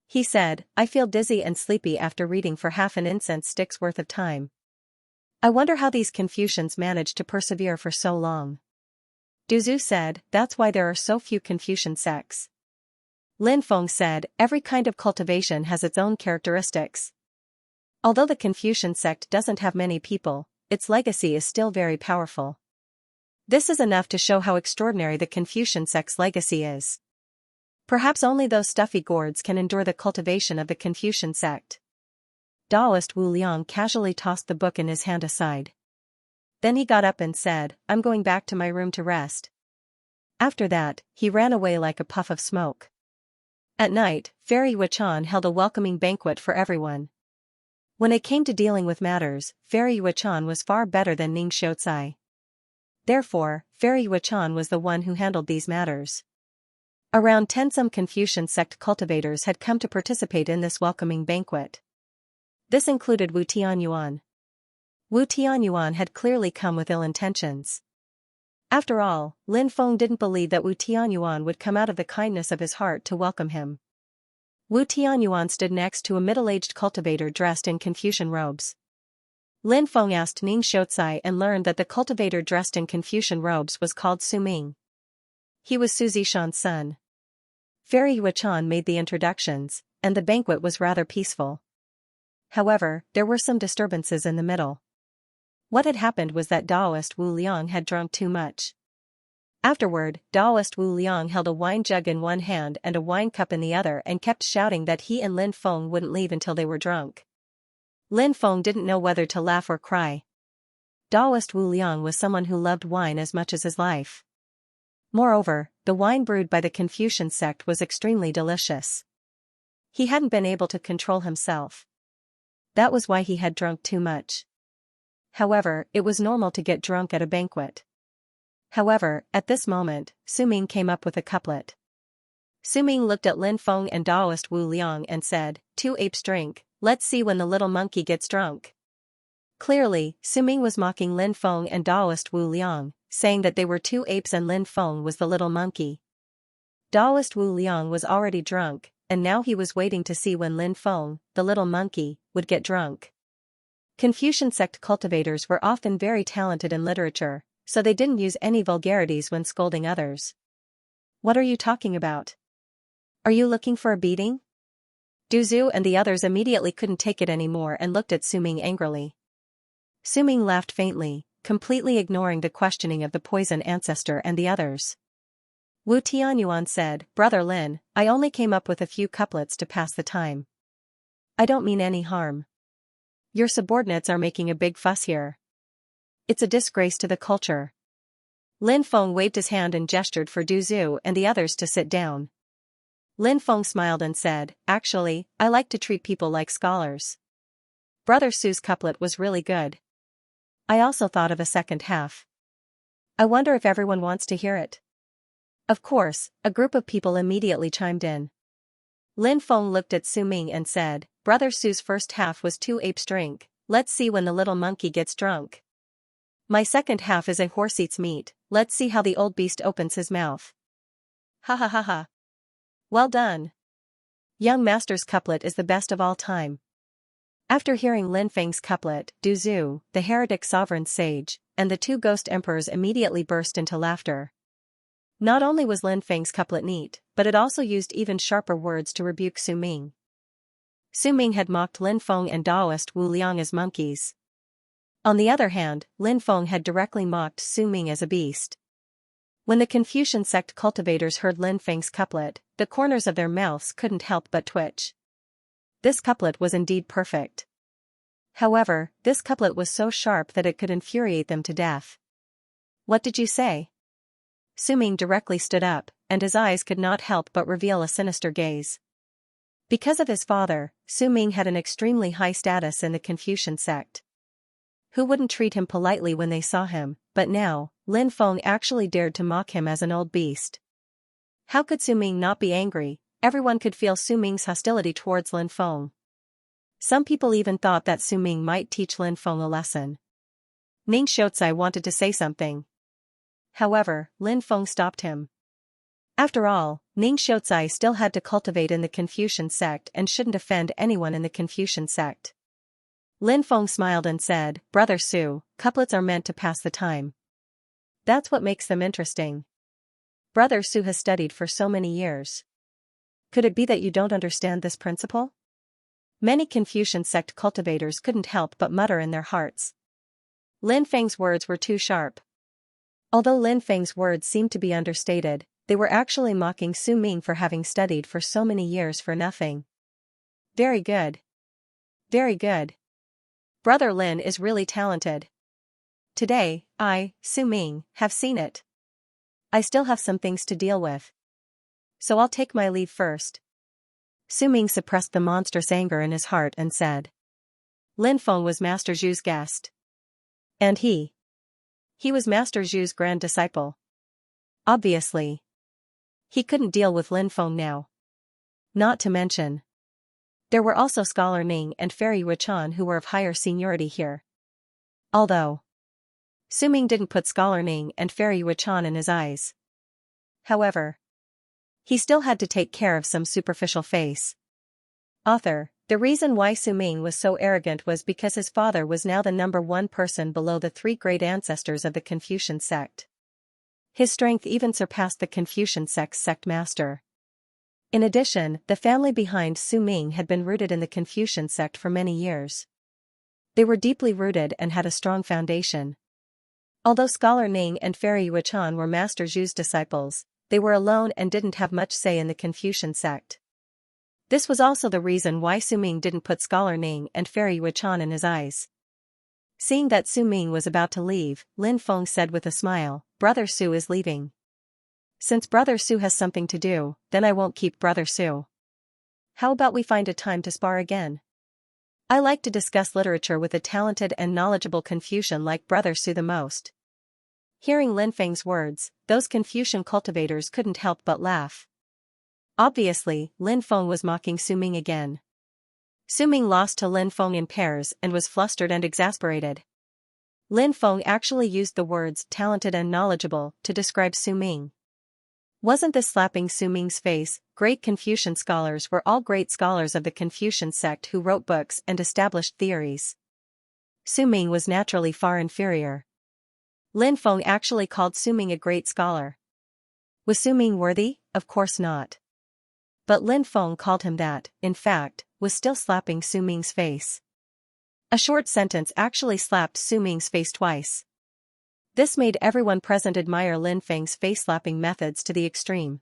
He said, "I feel dizzy and sleepy after reading for half an incense stick's worth of time. I wonder how these Confucians managed to persevere for so long." Du Zhu said, "That's why there are so few Confucian sects." Lin Feng said, "Every kind of cultivation has its own characteristics. Although the Confucian sect doesn't have many people, its legacy is still very powerful. This is enough to show how extraordinary the Confucian sect's legacy is. Perhaps only those stuffy gourds can endure the cultivation of the Confucian sect." Taoist Wu Liang casually tossed the book in his hand aside. Then he got up and said, "I'm going back to my room to rest." After that, he ran away like a puff of smoke. At night, Fairy Yuchan held a welcoming banquet for everyone. When it came to dealing with matters, Fairy Yuechan was far better than Ning Xiaocai. Therefore, Fairy Yuechan was the one who handled these matters. Around 10 some Confucian sect cultivators had come to participate in this welcoming banquet. This included Wu Tianyuan. Wu Tianyuan had clearly come with ill intentions. After all, Lin Feng didn't believe that Wu Tianyuan would come out of the kindness of his heart to welcome him. Wu Tianyuan stood next to a middle-aged cultivator dressed in Confucian robes. Lin Feng asked Ning Xiaocai and learned that the cultivator dressed in Confucian robes was called Su Ming. He was Su Zishan's son. Fairy Yuechan made the introductions, and the banquet was rather peaceful. However, there were some disturbances in the middle. What had happened was that Taoist Wu Liang had drunk too much. Afterward, Taoist Wu Liang held a wine jug in one hand and a wine cup in the other and kept shouting that he and Lin Feng wouldn't leave until they were drunk. Lin Feng didn't know whether to laugh or cry. Taoist Wu Liang was someone who loved wine as much as his life. Moreover, the wine brewed by the Confucian sect was extremely delicious. He hadn't been able to control himself. That was why he had drunk too much. However, it was normal to get drunk at a banquet. However, at this moment, Su Ming came up with a couplet. Su Ming looked at Lin Feng and Taoist Wu Liang and said, "Two apes drink, let's see when the little monkey gets drunk." Clearly, Su Ming was mocking Lin Feng and Taoist Wu Liang, saying that they were two apes and Lin Feng was the little monkey. Taoist Wu Liang was already drunk, and now he was waiting to see when Lin Feng, the little monkey, would get drunk. Confucian sect cultivators were often very talented in literature, so they didn't use any vulgarities when scolding others. "What are you talking about? Are you looking for a beating?" Du Zhu and the others immediately couldn't take it anymore and looked at Su Ming angrily. Su Ming laughed faintly, completely ignoring the questioning of the poison ancestor and the others. Wu Tianyuan said, "Brother Lin, I only came up with a few couplets to pass the time. I don't mean any harm. Your subordinates are making a big fuss here. It's a disgrace to the culture." Lin Feng waved his hand and gestured for Du Zhu and the others to sit down. Lin Feng smiled and said, "Actually, I like to treat people like scholars." Brother Su's couplet was really good. I also thought of a second half. I wonder if everyone wants to hear it. Of course, a group of people immediately chimed in. Lin Feng looked at Su Ming and said, "Brother Su's first half was two apes drink, let's see when the little monkey gets drunk. My second half is a horse eats meat, let's see how the old beast opens his mouth." Ha ha ha ha. Well done. Young master's couplet is the best of all time. After hearing Lin Feng's couplet, Du Zhu, the heretic sovereign sage, and the two ghost emperors immediately burst into laughter. Not only was Lin Feng's couplet neat, but it also used even sharper words to rebuke Su Ming. Su Ming had mocked Lin Feng and Taoist Wu Liang as monkeys. On the other hand, Lin Feng had directly mocked Su Ming as a beast. When the Confucian sect cultivators heard Lin Feng's couplet, the corners of their mouths couldn't help but twitch. This couplet was indeed perfect. However, this couplet was so sharp that it could infuriate them to death. "What did you say?" Su Ming directly stood up, and his eyes could not help but reveal a sinister gaze. Because of his father, Su Ming had an extremely high status in the Confucian sect. Who wouldn't treat him politely when they saw him, but now, Lin Feng actually dared to mock him as an old beast. How could Su Ming not be angry? Everyone could feel Su Ming's hostility towards Lin Feng. Some people even thought that Su Ming might teach Lin Feng a lesson. Ning Xiaocai wanted to say something. However, Lin Feng stopped him. After all, Ning Xiaocai still had to cultivate in the Confucian sect and shouldn't offend anyone in the Confucian sect. Lin Feng smiled and said, "Brother Su, couplets are meant to pass the time. That's what makes them interesting. Brother Su has studied for so many years. Could it be that you don't understand this principle?" Many Confucian sect cultivators couldn't help but mutter in their hearts. Lin Feng's words were too sharp. Although Lin Feng's words seemed to be understated, they were actually mocking Su Ming for having studied for so many years for nothing. Very good. Very good. Brother Lin is really talented. Today, I, Su Ming, have seen it. I still have some things to deal with. So I'll take my leave first. Su Ming suppressed the monstrous anger in his heart and said. Lin Feng was Master Zhu's guest. And he was Master Zhu's grand disciple. Obviously, he couldn't deal with Lin Feng now. Not to mention, there were also Scholar Ning and Fairy Wuchan who were of higher seniority here. Although Su Ming didn't put Scholar Ning and Fairy Wuchan in his eyes. However, he still had to take care of some superficial face. Author: the reason why Su Ming was so arrogant was because his father was now the #1 person below the 3 great ancestors of the Confucian sect. His strength even surpassed the Confucian sect's sect master. In addition, the family behind Su Ming had been rooted in the Confucian sect for many years. They were deeply rooted and had a strong foundation. Although Scholar Ning and Fairy Wuchan were Master Zhu's disciples, they were alone and didn't have much say in the Confucian sect. This was also the reason why Su Ming didn't put Scholar Ning and Fairy Wuchan in his eyes. Seeing that Su Ming was about to leave, Lin Feng said with a smile, "Brother Su is leaving. Since Brother Su has something to do, then I won't keep Brother Su. How about we find a time to spar again? I like to discuss literature with a talented and knowledgeable Confucian like Brother Su the most." Hearing Lin Feng's words, those Confucian cultivators couldn't help but laugh. Obviously, Lin Feng was mocking Su Ming again. Su Ming lost to Lin Feng in pairs and was flustered and exasperated. Lin Feng actually used the words talented and knowledgeable to describe Su Ming. Wasn't this slapping Su Ming's face? Great Confucian scholars were all great scholars of the Confucian sect who wrote books and established theories. Su Ming was naturally far inferior. Lin Feng actually called Su Ming a great scholar. Was Su Ming worthy? Of course not. But Lin Feng called him that, in fact, was still slapping Su Ming's face. A short sentence actually slapped Su Ming's face twice. This made everyone present admire Lin Feng's face-slapping methods to the extreme.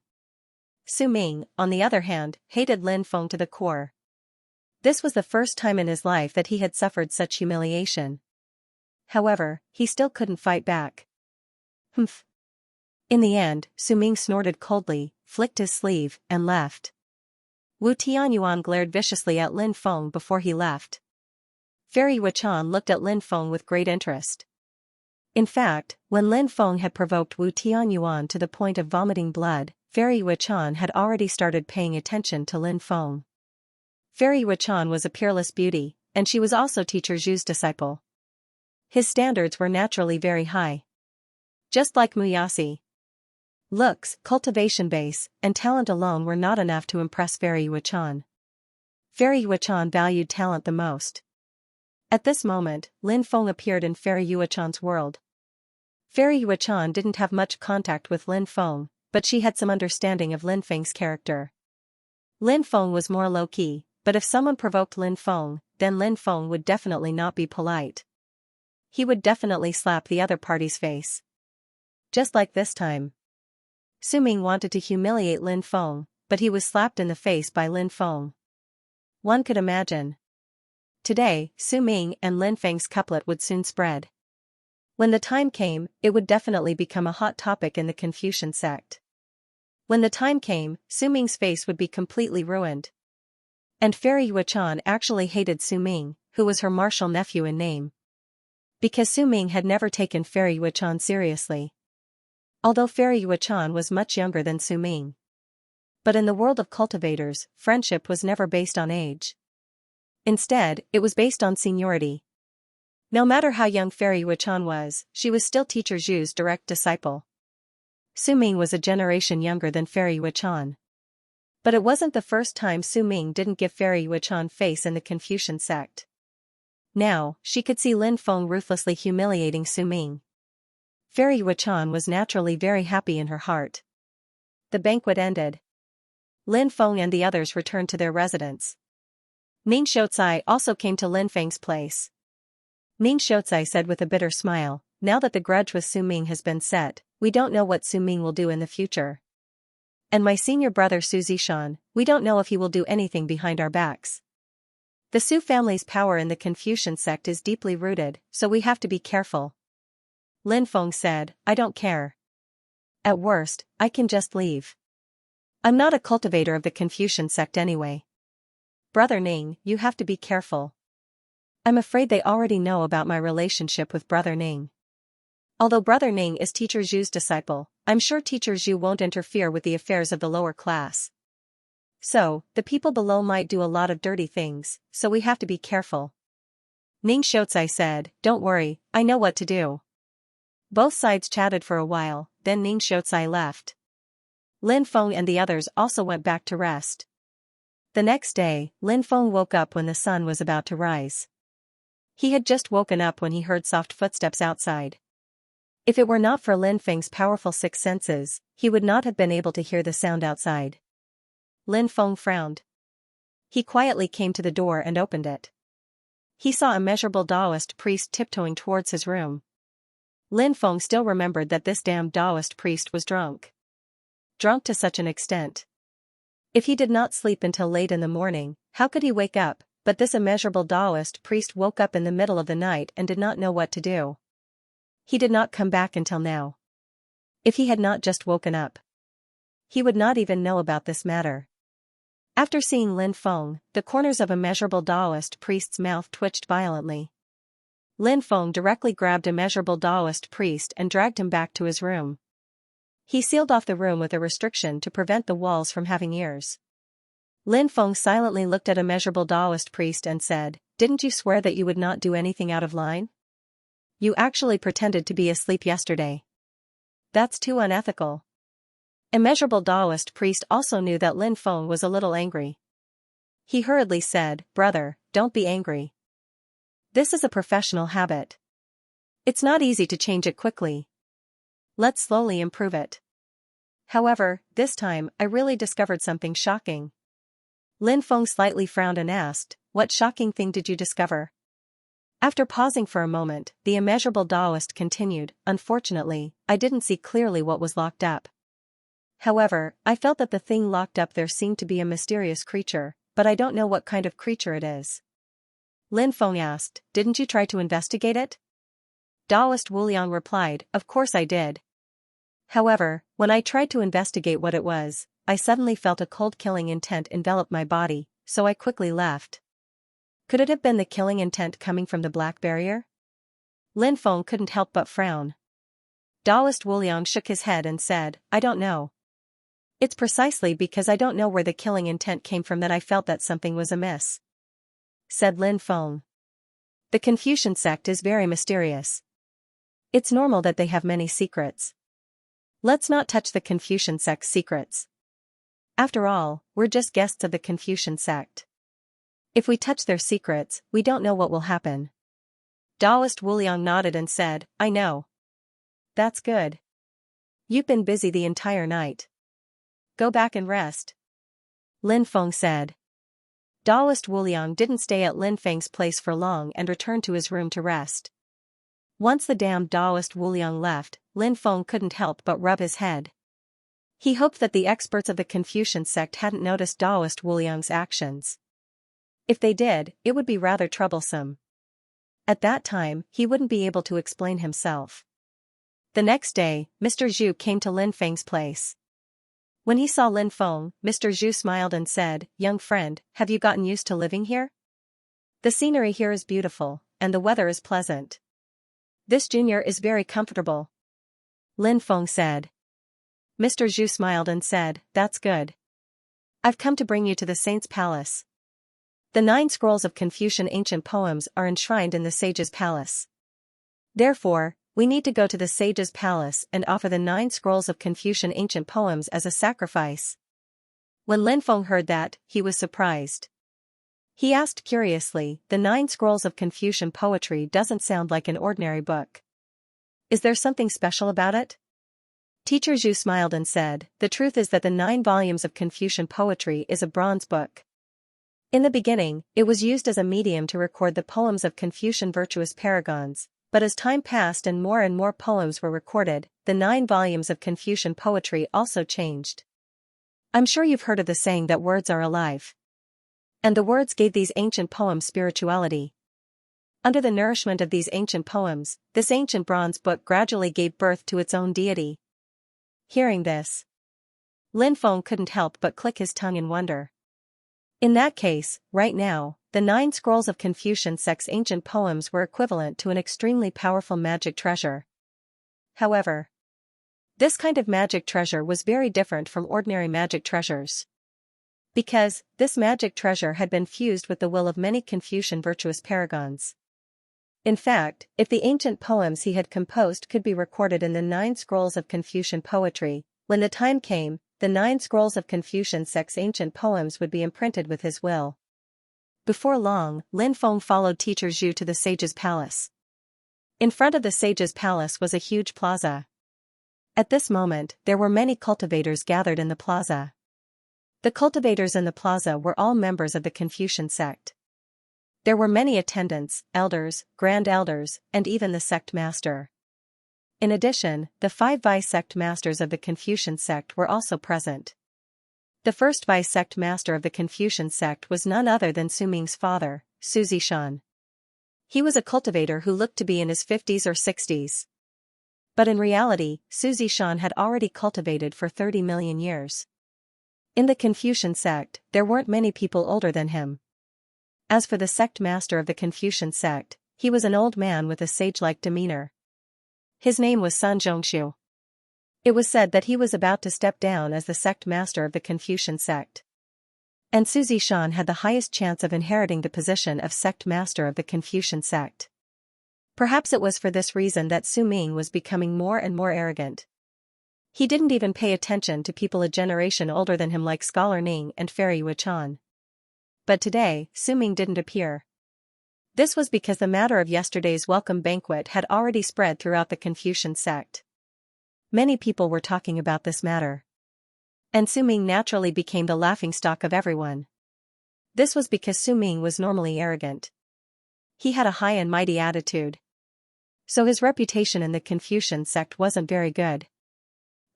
Su Ming, on the other hand, hated Lin Feng to the core. This was the first time in his life that he had suffered such humiliation. However, he still couldn't fight back. Humph. In the end, Su Ming snorted coldly, flicked his sleeve, and left. Wu Tianyuan glared viciously at Lin Feng before he left. Fairy Wuchan looked at Lin Feng with great interest. In fact, when Lin Feng had provoked Wu Tianyuan to the point of vomiting blood, Fairy Wuchan had already started paying attention to Lin Feng. Fairy Wuchan was a peerless beauty, and she was also Teacher Zhu's disciple. His standards were naturally very high. Just like Muyasi. Looks, cultivation base, and talent alone were not enough to impress Fairy Wuchan. Fairy Wuchan valued talent the most. At this moment, Lin Feng appeared in Fairy Wuchan's world. Fairy Wuchan didn't have much contact with Lin Feng, but she had some understanding of Lin Feng's character. Lin Feng was more low-key, but if someone provoked Lin Feng, then Lin Feng would definitely not be polite. He would definitely slap the other party's face. Just like this time. Su Ming wanted to humiliate Lin Feng, but he was slapped in the face by Lin Feng. One could imagine. Today, Su Ming and Lin Feng's couplet would soon spread. When the time came, it would definitely become a hot topic in the Confucian sect. When the time came, Su Ming's face would be completely ruined. And Fairy Wuchan actually hated Su Ming, who was her martial nephew in name. Because Su Ming had never taken Fairy Wuchan seriously. Although Fairy Wuchan was much younger than Su Ming. But in the world of cultivators, friendship was never based on age. Instead, it was based on seniority. No matter how young Fairy Wuchan was, she was still Teacher Zhu's direct disciple. Su Ming was a generation younger than Fairy Wuchan. But it wasn't the first time Su Ming didn't give Fairy Wuchan face in the Confucian sect. Now, she could see Lin Feng ruthlessly humiliating Su Ming. Fairy Wuchan was naturally very happy in her heart. The banquet ended. Lin Feng and the others returned to their residence. Ning Xiaoцai also came to Lin Feng's place. Ning Xiaoцai said with a bitter smile, "Now that the grudge with Su Ming has been set, we don't know what Su Ming will do in the future. And my senior brother Su Zishan, we don't know if he will do anything behind our backs. The Su family's power in the Confucian sect is deeply rooted, so we have to be careful." Lin Feng said, "I don't care. At worst, I can just leave. I'm not a cultivator of the Confucian sect anyway. Brother Ning, you have to be careful." I'm afraid they already know about my relationship with Brother Ning. Although Brother Ning is Teacher Zhu's disciple, I'm sure Teacher Zhu won't interfere with the affairs of the lower class. So, the people below might do a lot of dirty things, so we have to be careful. Ning Xiaozai said, don't worry, I know what to do. Both sides chatted for a while, then Ning Xiaozai left. Lin Feng and the others also went back to rest. The next day, Lin Feng woke up when the sun was about to rise. He had just woken up when he heard soft footsteps outside. If it were not for Lin Feng's powerful six senses, he would not have been able to hear the sound outside. Lin Feng frowned. He quietly came to the door and opened it. He saw a miserable Taoist priest tiptoeing towards his room. Lin Feng still remembered that this damned Taoist priest was drunk. Drunk to such an extent. If he did not sleep until late in the morning, how could he wake up? But this immeasurable Taoist priest woke up in the middle of the night and did not know what to do. He did not come back until now. If he had not just woken up, he would not even know about this matter. After seeing Lin Feng, the corners of immeasurable Taoist priest's mouth twitched violently. Lin Feng directly grabbed immeasurable Taoist priest and dragged him back to his room. He sealed off the room with a restriction to prevent the walls from having ears. Lin Feng silently looked at immeasurable Taoist priest and said, didn't you swear that you would not do anything out of line? You actually pretended to be asleep yesterday. That's too unethical. Immeasurable Taoist priest also knew that Lin Feng was a little angry. He hurriedly said, brother, don't be angry. This is a professional habit. It's not easy to change it quickly. Let's slowly improve it. However, this time I really discovered something shocking. Lin Feng slightly frowned and asked, what shocking thing did you discover? After pausing for a moment, the immeasurable Taoist continued, unfortunately, I didn't see clearly what was locked up. However, I felt that the thing locked up there seemed to be a mysterious creature, but I don't know what kind of creature it is. Lin Feng asked, didn't you try to investigate it? Taoist Wuliang replied, of course I did. However, when I tried to investigate what it was, I suddenly felt a cold killing intent envelop my body, so I quickly left. Could it have been the killing intent coming from the black barrier? Lin Feng couldn't help but frown. Taoist Wuliang shook his head and said, I don't know. It's precisely because I don't know where the killing intent came from that I felt that something was amiss. Said Lin Feng. The Confucian sect is very mysterious. It's normal that they have many secrets. Let's not touch the Confucian sect's secrets. After all, we're just guests of the Confucian sect. If we touch their secrets, we don't know what will happen. Taoist Wuliang nodded and said, I know. That's good. You've been busy the entire night. Go back and rest. Lin Feng said. Taoist Wuliang didn't stay at Lin Feng's place for long and returned to his room to rest. Once the damned Taoist Wuliang left, Lin Feng couldn't help but rub his head. He hoped that the experts of the Confucian sect hadn't noticed Taoist Wuliang's actions. If they did, it would be rather troublesome. At that time, he wouldn't be able to explain himself. The next day, Mr. Zhu came to Lin Feng's place. When he saw Lin Feng, Mr. Zhu smiled and said, young friend, have you gotten used to living here? The scenery here is beautiful, and the weather is pleasant. This junior is very comfortable. Lin Feng said. Mr. Zhu smiled and said, that's good. I've come to bring you to the saint's palace. The 9 scrolls of Confucian ancient poems are enshrined in the sage's palace. Therefore, we need to go to the sage's palace and offer the 9 scrolls of Confucian ancient poems as a sacrifice. When Lin Feng heard that, he was surprised. He asked curiously, the 9 scrolls of Confucian poetry doesn't sound like an ordinary book. Is there something special about it? Teacher Zhu smiled and said, the truth is that the 9 volumes of Confucian poetry is a bronze book. In the beginning, it was used as a medium to record the poems of Confucian virtuous paragons, but as time passed and more poems were recorded, the 9 volumes of Confucian poetry also changed. I'm sure you've heard of the saying that words are alive. And the words gave these ancient poems spirituality. Under the nourishment of these ancient poems, this ancient bronze book gradually gave birth to its own deity. Hearing this, Lin Feng couldn't help but click his tongue in wonder. In that case, right now, the 9 scrolls of Confucian sect's ancient poems were equivalent to an extremely powerful magic treasure. However, this kind of magic treasure was very different from ordinary magic treasures. Because, this magic treasure had been fused with the will of many Confucian virtuous paragons. In fact, if the ancient poems he had composed could be recorded in the 9 scrolls of Confucian poetry, when the time came, the 9 scrolls of Confucian sect's ancient poems would be imprinted with his will. Before long, Lin Feng followed teacher Zhu to the sage's palace. In front of the sage's palace was a huge plaza. At this moment, there were many cultivators gathered in the plaza. The cultivators in the plaza were all members of the Confucian sect. There were many attendants, elders, grand elders, and even the sect master. In addition, the 5 vice-sect masters of the Confucian sect were also present. The first vice-sect master of the Confucian sect was none other than Su Ming's father, Xianxia. He was a cultivator who looked to be in his 50s or 60s. But in reality, Xianxia had already cultivated for 30 million years. In the Confucian sect, there weren't many people older than him. As for the sect master of the Confucian sect, he was an old man with a sage-like demeanor. His name was Sun Zhongshu. It was said that he was about to step down as the sect master of the Confucian sect. And Xianxia had the highest chance of inheriting the position of sect master of the Confucian sect. Perhaps it was for this reason that Su Ming was becoming more and more arrogant. He didn't even pay attention to people a generation older than him like Scholar Ning and Fairy Wuchan. But today, Su Ming didn't appear. This was because the matter of yesterday's welcome banquet had already spread throughout the Confucian sect. Many people were talking about this matter. And Su Ming naturally became the laughingstock of everyone. This was because Su Ming was normally arrogant. He had a high and mighty attitude. So his reputation in the Confucian sect wasn't very good.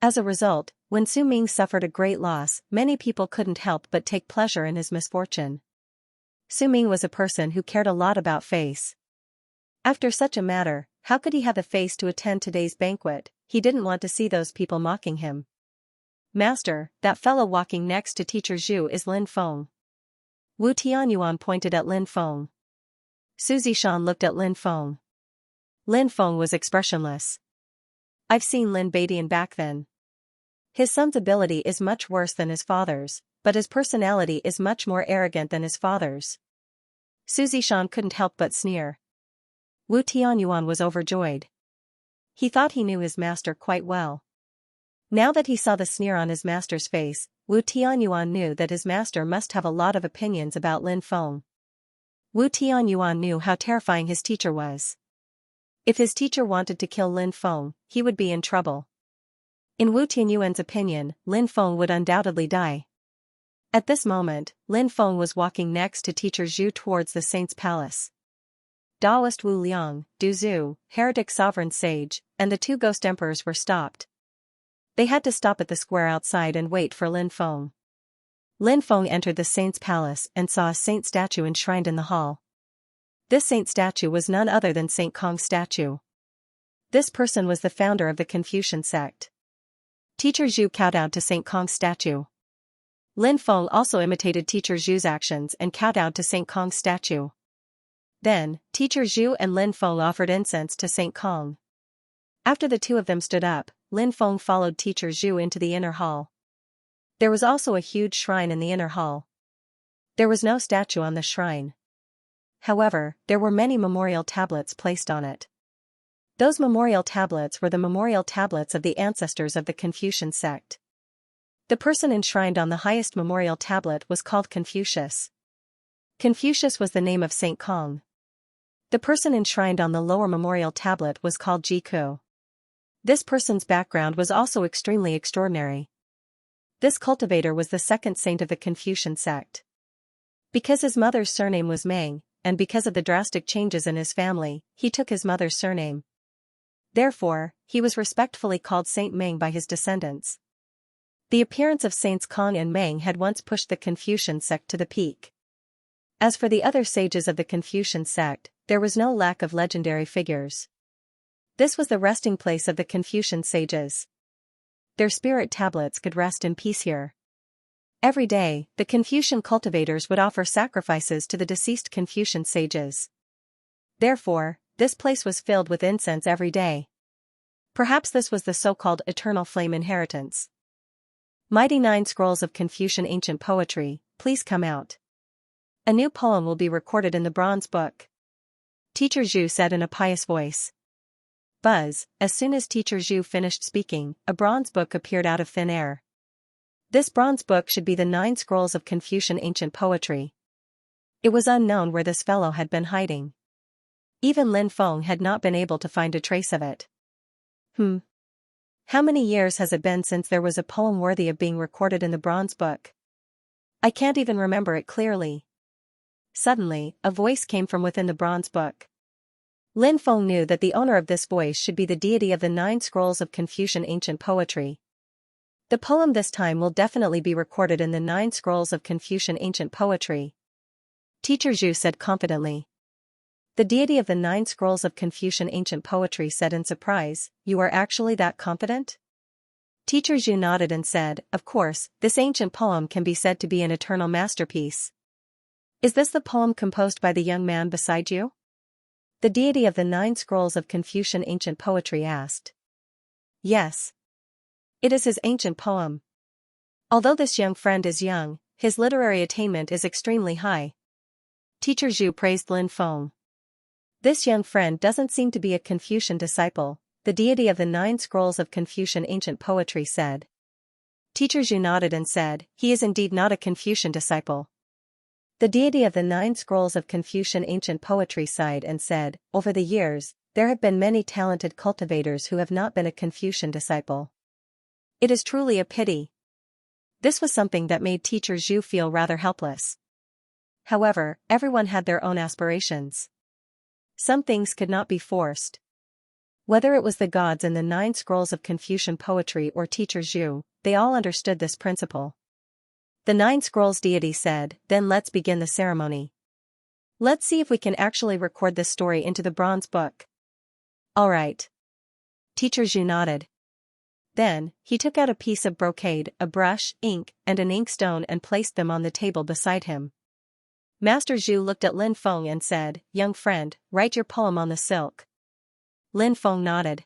As a result, when Su Ming suffered a great loss, many people couldn't help but take pleasure in his misfortune. Su Ming was a person who cared a lot about face. After such a matter, how could he have the face to attend today's banquet? He didn't want to see those people mocking him. Master, that fellow walking next to teacher Zhu is Lin Feng. Wu Tianyuan pointed at Lin Feng. Su Zishan looked at Lin Feng. Lin Feng was expressionless. I've seen Lin Badian back then. His son's ability is much worse than his father's, but his personality is much more arrogant than his father's. Su Zishan couldn't help but sneer. Wu Tianyuan was overjoyed. He thought he knew his master quite well. Now that he saw the sneer on his master's face, Wu Tianyuan knew that his master must have a lot of opinions about Lin Feng. Wu Tianyuan knew how terrifying his teacher was. If his teacher wanted to kill Lin Feng, he would be in trouble. In Wu Tianyuan's opinion, Lin Feng would undoubtedly die. At this moment, Lin Feng was walking next to teacher Zhu towards the saint's palace. Taoist Wu Liang, Du Zhu, heretic sovereign sage, and the 2 ghost emperors were stopped. They had to stop at the square outside and wait for Lin Feng. Lin Feng entered the saint's palace and saw a saint statue enshrined in the hall. This saint statue was none other than Saint Kong's statue. This person was the founder of the Confucian sect. Teacher Zhu kowtowed to Saint Kong's statue. Lin Feng also imitated teacher Zhu's actions and kowtowed to Saint Kong's statue. Then, teacher Zhu and Lin Feng offered incense to Saint Kong. After the 2 of them stood up, Lin Feng followed teacher Zhu into the inner hall. There was also a huge shrine in the inner hall. There was no statue on the shrine. However, there were many memorial tablets placed on it. Those memorial tablets were the memorial tablets of the ancestors of the Confucian sect. The person enshrined on the highest memorial tablet was called Confucius. Confucius was the name of Saint Kong. The person enshrined on the lower memorial tablet was called Jiku. This person's background was also extremely extraordinary. This cultivator was the second saint of the Confucian sect. Because his mother's surname was Meng, and because of the drastic changes in his family, he took his mother's surname. Therefore, he was respectfully called Saint Meng by his descendants. The appearance of Saints Kong and Meng had once pushed the Confucian sect to the peak. As for the other sages of the Confucian sect, there was no lack of legendary figures. This was the resting place of the Confucian sages. Their spirit tablets could rest in peace here. Every day, the Confucian cultivators would offer sacrifices to the deceased Confucian sages. Therefore, this place was filled with incense every day. Perhaps this was the so-called eternal flame inheritance. Mighty 9 scrolls of Confucian ancient poetry, please come out. A new poem will be recorded in the bronze book. Teacher Zhu said in a pious voice. Buzz, as soon as Teacher Zhu finished speaking, a bronze book appeared out of thin air. This bronze book should be the 9 scrolls of Confucian ancient poetry. It was unknown where this fellow had been hiding. Even Lin Feng had not been able to find a trace of it. How many years has it been since there was a poem worthy of being recorded in the bronze book? I can't even remember it clearly. Suddenly, a voice came from within the bronze book. Lin Feng knew that the owner of this voice should be the deity of the 9 scrolls of Confucian ancient poetry. The poem this time will definitely be recorded in the 9 scrolls of Confucian ancient poetry. Teacher Zhu said confidently. The deity of the 9 scrolls of Confucian ancient poetry said in surprise, "You are actually that confident?" Teacher Zhu nodded and said, "Of course, this ancient poem can be said to be an eternal masterpiece." Is this the poem composed by the young man beside you? The deity of the 9 scrolls of Confucian ancient poetry asked. Yes. It is his ancient poem. Although this young friend is young, his literary attainment is extremely high. Teacher Zhu praised Lin Feng. This young friend doesn't seem to be a Confucian disciple, the deity of the 9 scrolls of Confucian ancient poetry said. Teacher Zhu nodded and said, he is indeed not a Confucian disciple. The deity of the 9 scrolls of Confucian ancient poetry sighed and said, over the years, there have been many talented cultivators who have not been a Confucian disciple. It is truly a pity. This was something that made Teacher Zhu feel rather helpless. However, everyone had their own aspirations. Some things could not be forced. Whether it was the gods in the 9 scrolls of Confucian poetry or Teacher Zhu, they all understood this principle. The 9 scrolls deity said, then let's begin the ceremony. Let's see if we can actually record this story into the bronze book. Alright. Teacher Zhu nodded. Then, he took out a piece of brocade, a brush, ink, and an inkstone and placed them on the table beside him. Master Zhu looked at Lin Feng and said, young friend, write your poem on the silk. Lin Feng nodded.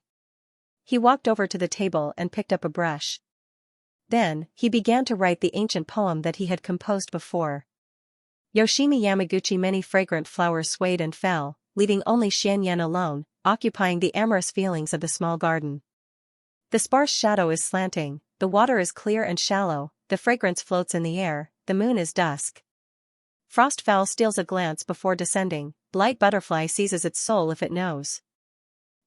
He walked over to the table and picked up a brush. Then, he began to write the ancient poem that he had composed before. Yoshimi Yamaguchi. Many fragrant flowers swayed and fell, leaving only Xianxia alone, occupying the amorous feelings of the small garden. The sparse shadow is slanting, the water is clear and shallow, the fragrance floats in the air, the moon is dusk. Frostfowl steals a glance before descending, blight butterfly seizes its soul if it knows.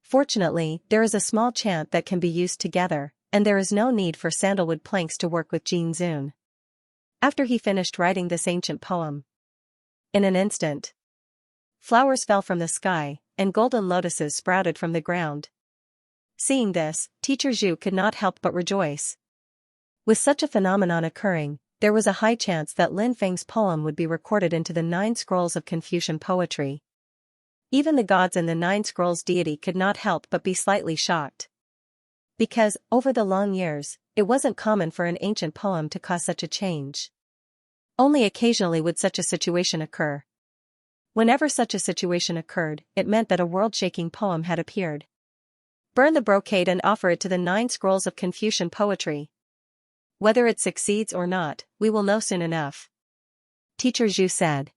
Fortunately, there is a small chant that can be used together, and there is no need for sandalwood planks to work with Jin Zun. After he finished writing this ancient poem, in an instant, flowers fell from the sky, and golden lotuses sprouted from the ground. Seeing this, Teacher Zhu could not help but rejoice. With such a phenomenon occurring, there was a high chance that Lin Feng's poem would be recorded into the 9 scrolls of Confucian poetry. Even the gods in the 9 scrolls deity could not help but be slightly shocked. Because, over the long years, it wasn't common for an ancient poem to cause such a change. Only occasionally would such a situation occur. Whenever such a situation occurred, it meant that a world-shaking poem had appeared. Burn the brocade and offer it to the 9 scrolls of Confucian poetry. Whether it succeeds or not, we will know soon enough. Teacher Zhu said.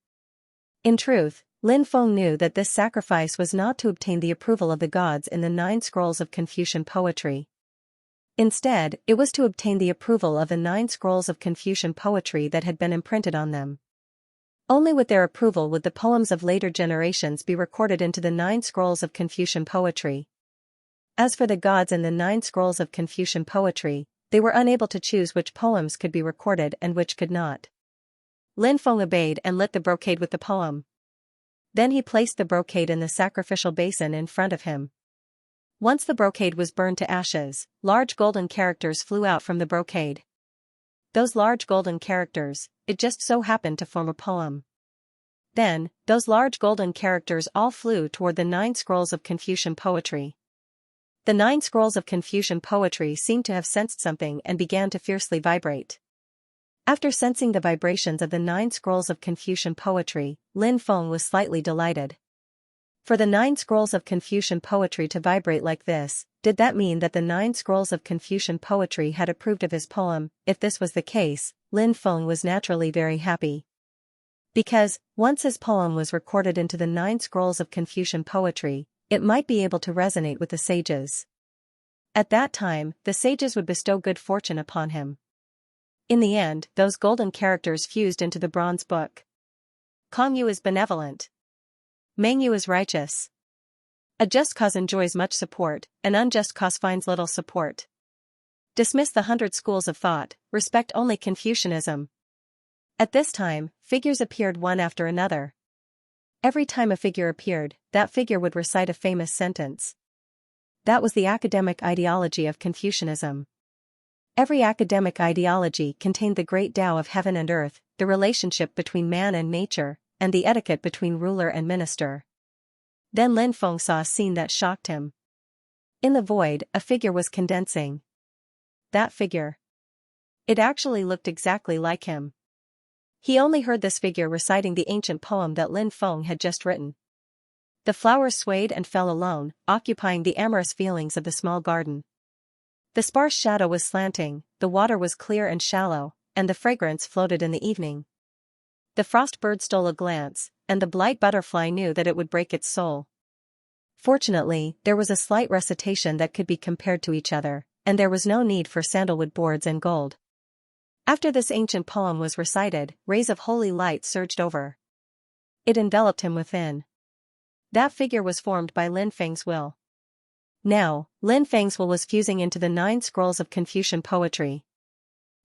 In truth, Lin Feng knew that this sacrifice was not to obtain the approval of the gods in the 9 scrolls of Confucian poetry. Instead, it was to obtain the approval of the 9 scrolls of Confucian poetry that had been imprinted on them. Only with their approval would the poems of later generations be recorded into the 9 scrolls of Confucian poetry. As for the gods in the 9 scrolls of Confucian poetry, they were unable to choose which poems could be recorded and which could not. Lin Feng obeyed and lit the brocade with the poem. Then he placed the brocade in the sacrificial basin in front of him. Once the brocade was burned to ashes, large golden characters flew out from the brocade. Those large golden characters, it just so happened to form a poem. Then, those large golden characters all flew toward the 9 scrolls of Confucian poetry. The 9 scrolls of Confucian poetry seemed to have sensed something and began to fiercely vibrate. After sensing the vibrations of the 9 scrolls of Confucian poetry, Lin Feng was slightly delighted. For the 9 scrolls of Confucian poetry to vibrate like this, did that mean that the 9 scrolls of Confucian poetry had approved of his poem? If this was the case, Lin Feng was naturally very happy. Because, once his poem was recorded into the 9 scrolls of Confucian poetry, it might be able to resonate with the sages. At that time, the sages would bestow good fortune upon him. In the end, those golden characters fused into the bronze book. Kong Yu is benevolent. Meng Yu is righteous. A just cause enjoys much support, an unjust cause finds little support. Dismiss the 100 schools of thought, respect only Confucianism. At this time, figures appeared one after another. Every time a figure appeared, that figure would recite a famous sentence. That was the academic ideology of Confucianism. Every academic ideology contained the great Tao of heaven and earth, the relationship between man and nature, and the etiquette between ruler and minister. Then Lin Feng saw a scene that shocked him. In the void, a figure was condensing. That figure. It actually looked exactly like him. He only heard this figure reciting the ancient poem that Lin Feng had just written. The flowers swayed and fell alone, occupying the amorous feelings of the small garden. The sparse shadow was slanting, the water was clear and shallow, and the fragrance floated in the evening. The frost bird stole a glance, and the blight butterfly knew that it would break its soul. Fortunately, there was a slight recitation that could be compared to each other, and there was no need for sandalwood boards and gold. After this ancient poem was recited, rays of holy light surged over. It enveloped him within. That figure was formed by Lin Feng's will. Now, Lin Feng's will was fusing into the 9 scrolls of Confucian poetry.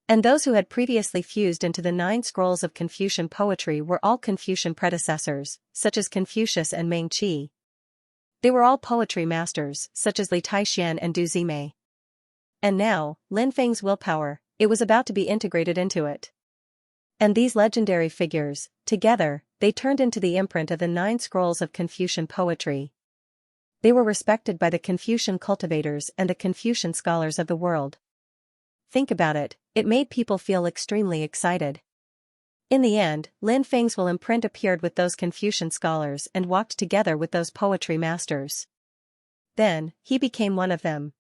And those who had previously fused into the 9 scrolls of Confucian poetry were all Confucian predecessors, such as Confucius and Meng Qi. They were all poetry masters, such as Li Taixian and Du Zimei. And now, Lin Feng's willpower, it was about to be integrated into it. And these legendary figures, together, they turned into the imprint of the 9 scrolls of Confucian poetry. They were respected by the Confucian cultivators and the Confucian scholars of the world. Think about it, it made people feel extremely excited. In the end, Lin Feng's will imprint appeared with those Confucian scholars and walked together with those poetry masters. Then, he became one of them.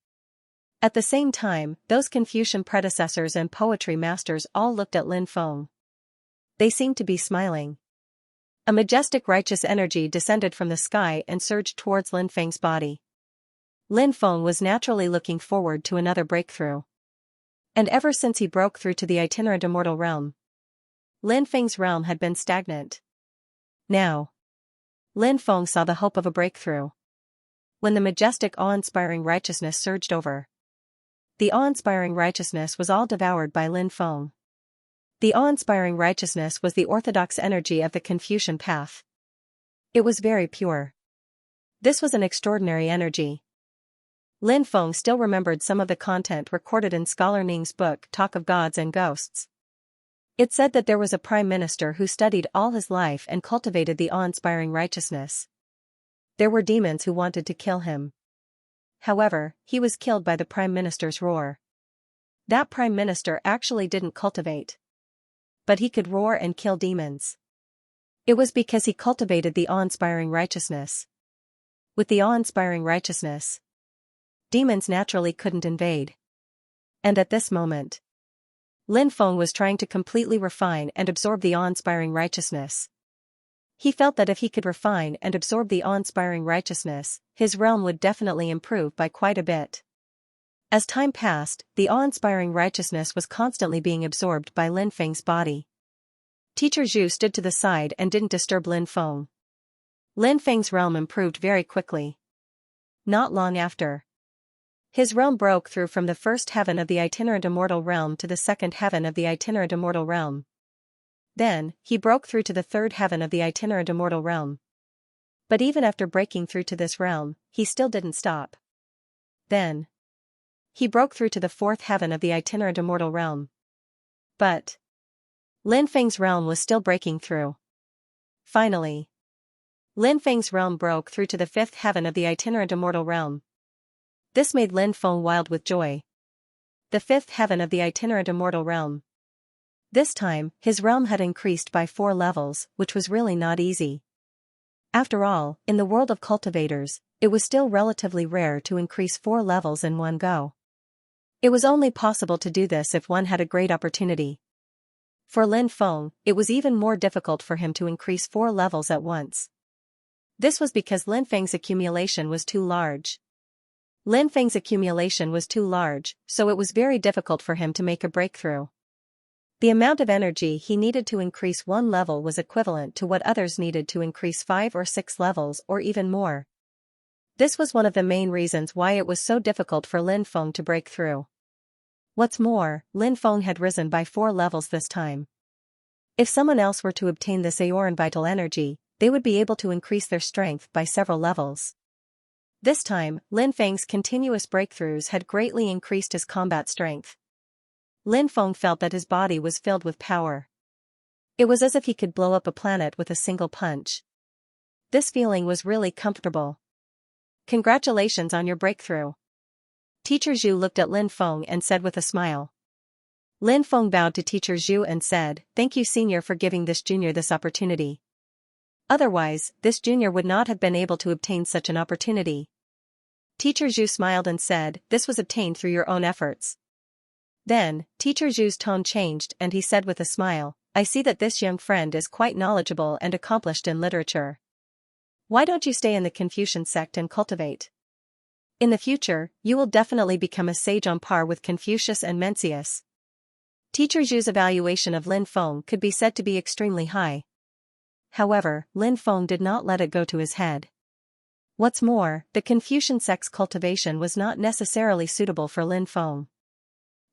At the same time, those Confucian predecessors and poetry masters all looked at Lin Feng. They seemed to be smiling. A majestic righteous energy descended from the sky and surged towards Lin Feng's body. Lin Feng was naturally looking forward to another breakthrough. And ever since he broke through to the itinerant immortal realm, Lin Feng's realm had been stagnant. Now, Lin Feng saw the hope of a breakthrough. When the majestic awe-inspiring righteousness surged over. The awe-inspiring righteousness was all devoured by Lin Feng. The awe-inspiring righteousness was the orthodox energy of the Confucian path. It was very pure. This was an extraordinary energy. Lin Feng still remembered some of the content recorded in Scholar Ning's book Talk of Gods and Ghosts. It said that there was a prime minister who studied all his life and cultivated the awe-inspiring righteousness. There were demons who wanted to kill him. However, he was killed by the prime minister's roar. That prime minister actually didn't cultivate. But he could roar and kill demons. It was because he cultivated the awe-inspiring righteousness. With the awe-inspiring righteousness, demons naturally couldn't invade. And at this moment, Lin Feng was trying to completely refine and absorb the awe-inspiring righteousness. He felt that if he could refine and absorb the awe-inspiring righteousness, his realm would definitely improve by quite a bit. As time passed, the awe-inspiring righteousness was constantly being absorbed by Lin Feng's body. Teacher Zhu stood to the side and didn't disturb Lin Feng. Lin Feng's realm improved very quickly. Not long after, his realm broke through from the first heaven of the itinerant immortal realm to the second heaven of the itinerant immortal realm. Then, he broke through to the third heaven of the itinerant immortal realm. But even after breaking through to this realm, he still didn't stop. Then, he broke through to the fourth heaven of the itinerant immortal realm. But Lin Feng's realm was still breaking through. Finally, Lin Feng's realm broke through to the fifth heaven of the itinerant immortal realm. This made Lin Feng wild with joy. The fifth heaven of the itinerant immortal realm. This time, his realm had increased by 4 levels, which was really not easy. After all, in the world of cultivators, it was still relatively rare to increase 4 levels in one go. It was only possible to do this if one had a great opportunity. For Lin Feng, it was even more difficult for him to increase 4 levels at once. This was because Lin Feng's accumulation was too large. Lin Feng's accumulation was too large, so it was very difficult for him to make a breakthrough. The amount of energy he needed to increase 1 level was equivalent to what others needed to increase 5 or 6 levels or even more. This was one of the main reasons why it was so difficult for Lin Feng to break through. What's more, Lin Feng had risen by 4 levels this time. If someone else were to obtain this Aeoran vital energy, they would be able to increase their strength by several levels. This time, Lin Feng's continuous breakthroughs had greatly increased his combat strength. Lin Feng felt that his body was filled with power. It was as if he could blow up a planet with a single punch. This feeling was really comfortable. Congratulations on your breakthrough. Teacher Zhu looked at Lin Feng and said with a smile. Lin Feng bowed to Teacher Zhu and said, "Thank you, Senior, for giving this junior this opportunity. Otherwise, this junior would not have been able to obtain such an opportunity." Teacher Zhu smiled and said, "This was obtained through your own efforts." Then, Teacher Zhu's tone changed and he said with a smile, "I see that this young friend is quite knowledgeable and accomplished in literature. Why don't you stay in the Confucian sect and cultivate? In the future, you will definitely become a sage on par with Confucius and Mencius." Teacher Zhu's evaluation of Lin Feng could be said to be extremely high. However, Lin Feng did not let it go to his head. What's more, the Confucian sect's cultivation was not necessarily suitable for Lin Feng.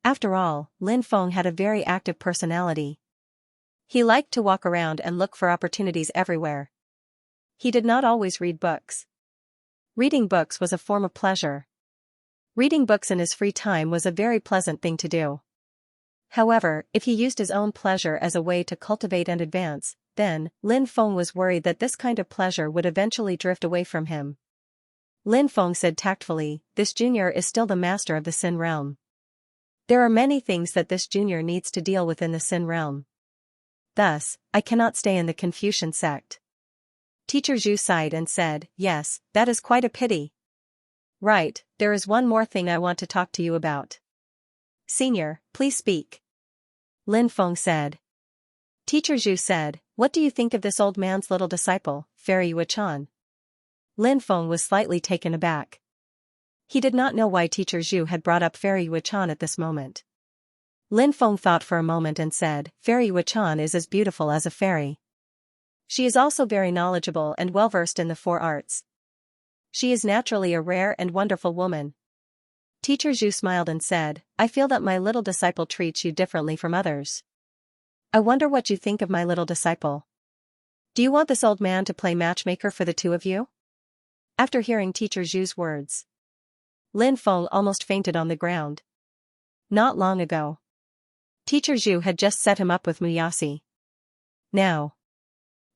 After all, Lin Feng had a very active personality. He liked to walk around and look for opportunities everywhere. He did not always read books. Reading books was a form of pleasure. Reading books in his free time was a very pleasant thing to do. However, if he used his own pleasure as a way to cultivate and advance, then, Lin Feng was worried that this kind of pleasure would eventually drift away from him. Lin Feng said tactfully, "This junior is still the master of the Sin realm. There are many things that this junior needs to deal with in the Sin realm. Thus, I cannot stay in the Confucian sect." Teacher Zhu sighed and said, "Yes, that is quite a pity. Right, there is one more thing I want to talk to you about." "Senior, please speak." Lin Feng said. Teacher Zhu said, "What do you think of this old man's little disciple, Fairy Yuechan?" Lin Feng was slightly taken aback. He did not know why Teacher Zhu had brought up Fairy Yuechan at this moment. Lin Feng thought for a moment and said, "Fairy Yuechan is as beautiful as a fairy. She is also very knowledgeable and well-versed in the 4 arts. She is naturally a rare and wonderful woman." Teacher Zhu smiled and said, "I feel that my little disciple treats you differently from others. I wonder what you think of my little disciple. Do you want this old man to play matchmaker for the 2 of you?" After hearing Teacher Zhu's words, Lin Feng almost fainted on the ground. Not long ago, Teacher Zhu had just set him up with Muyasi. Now,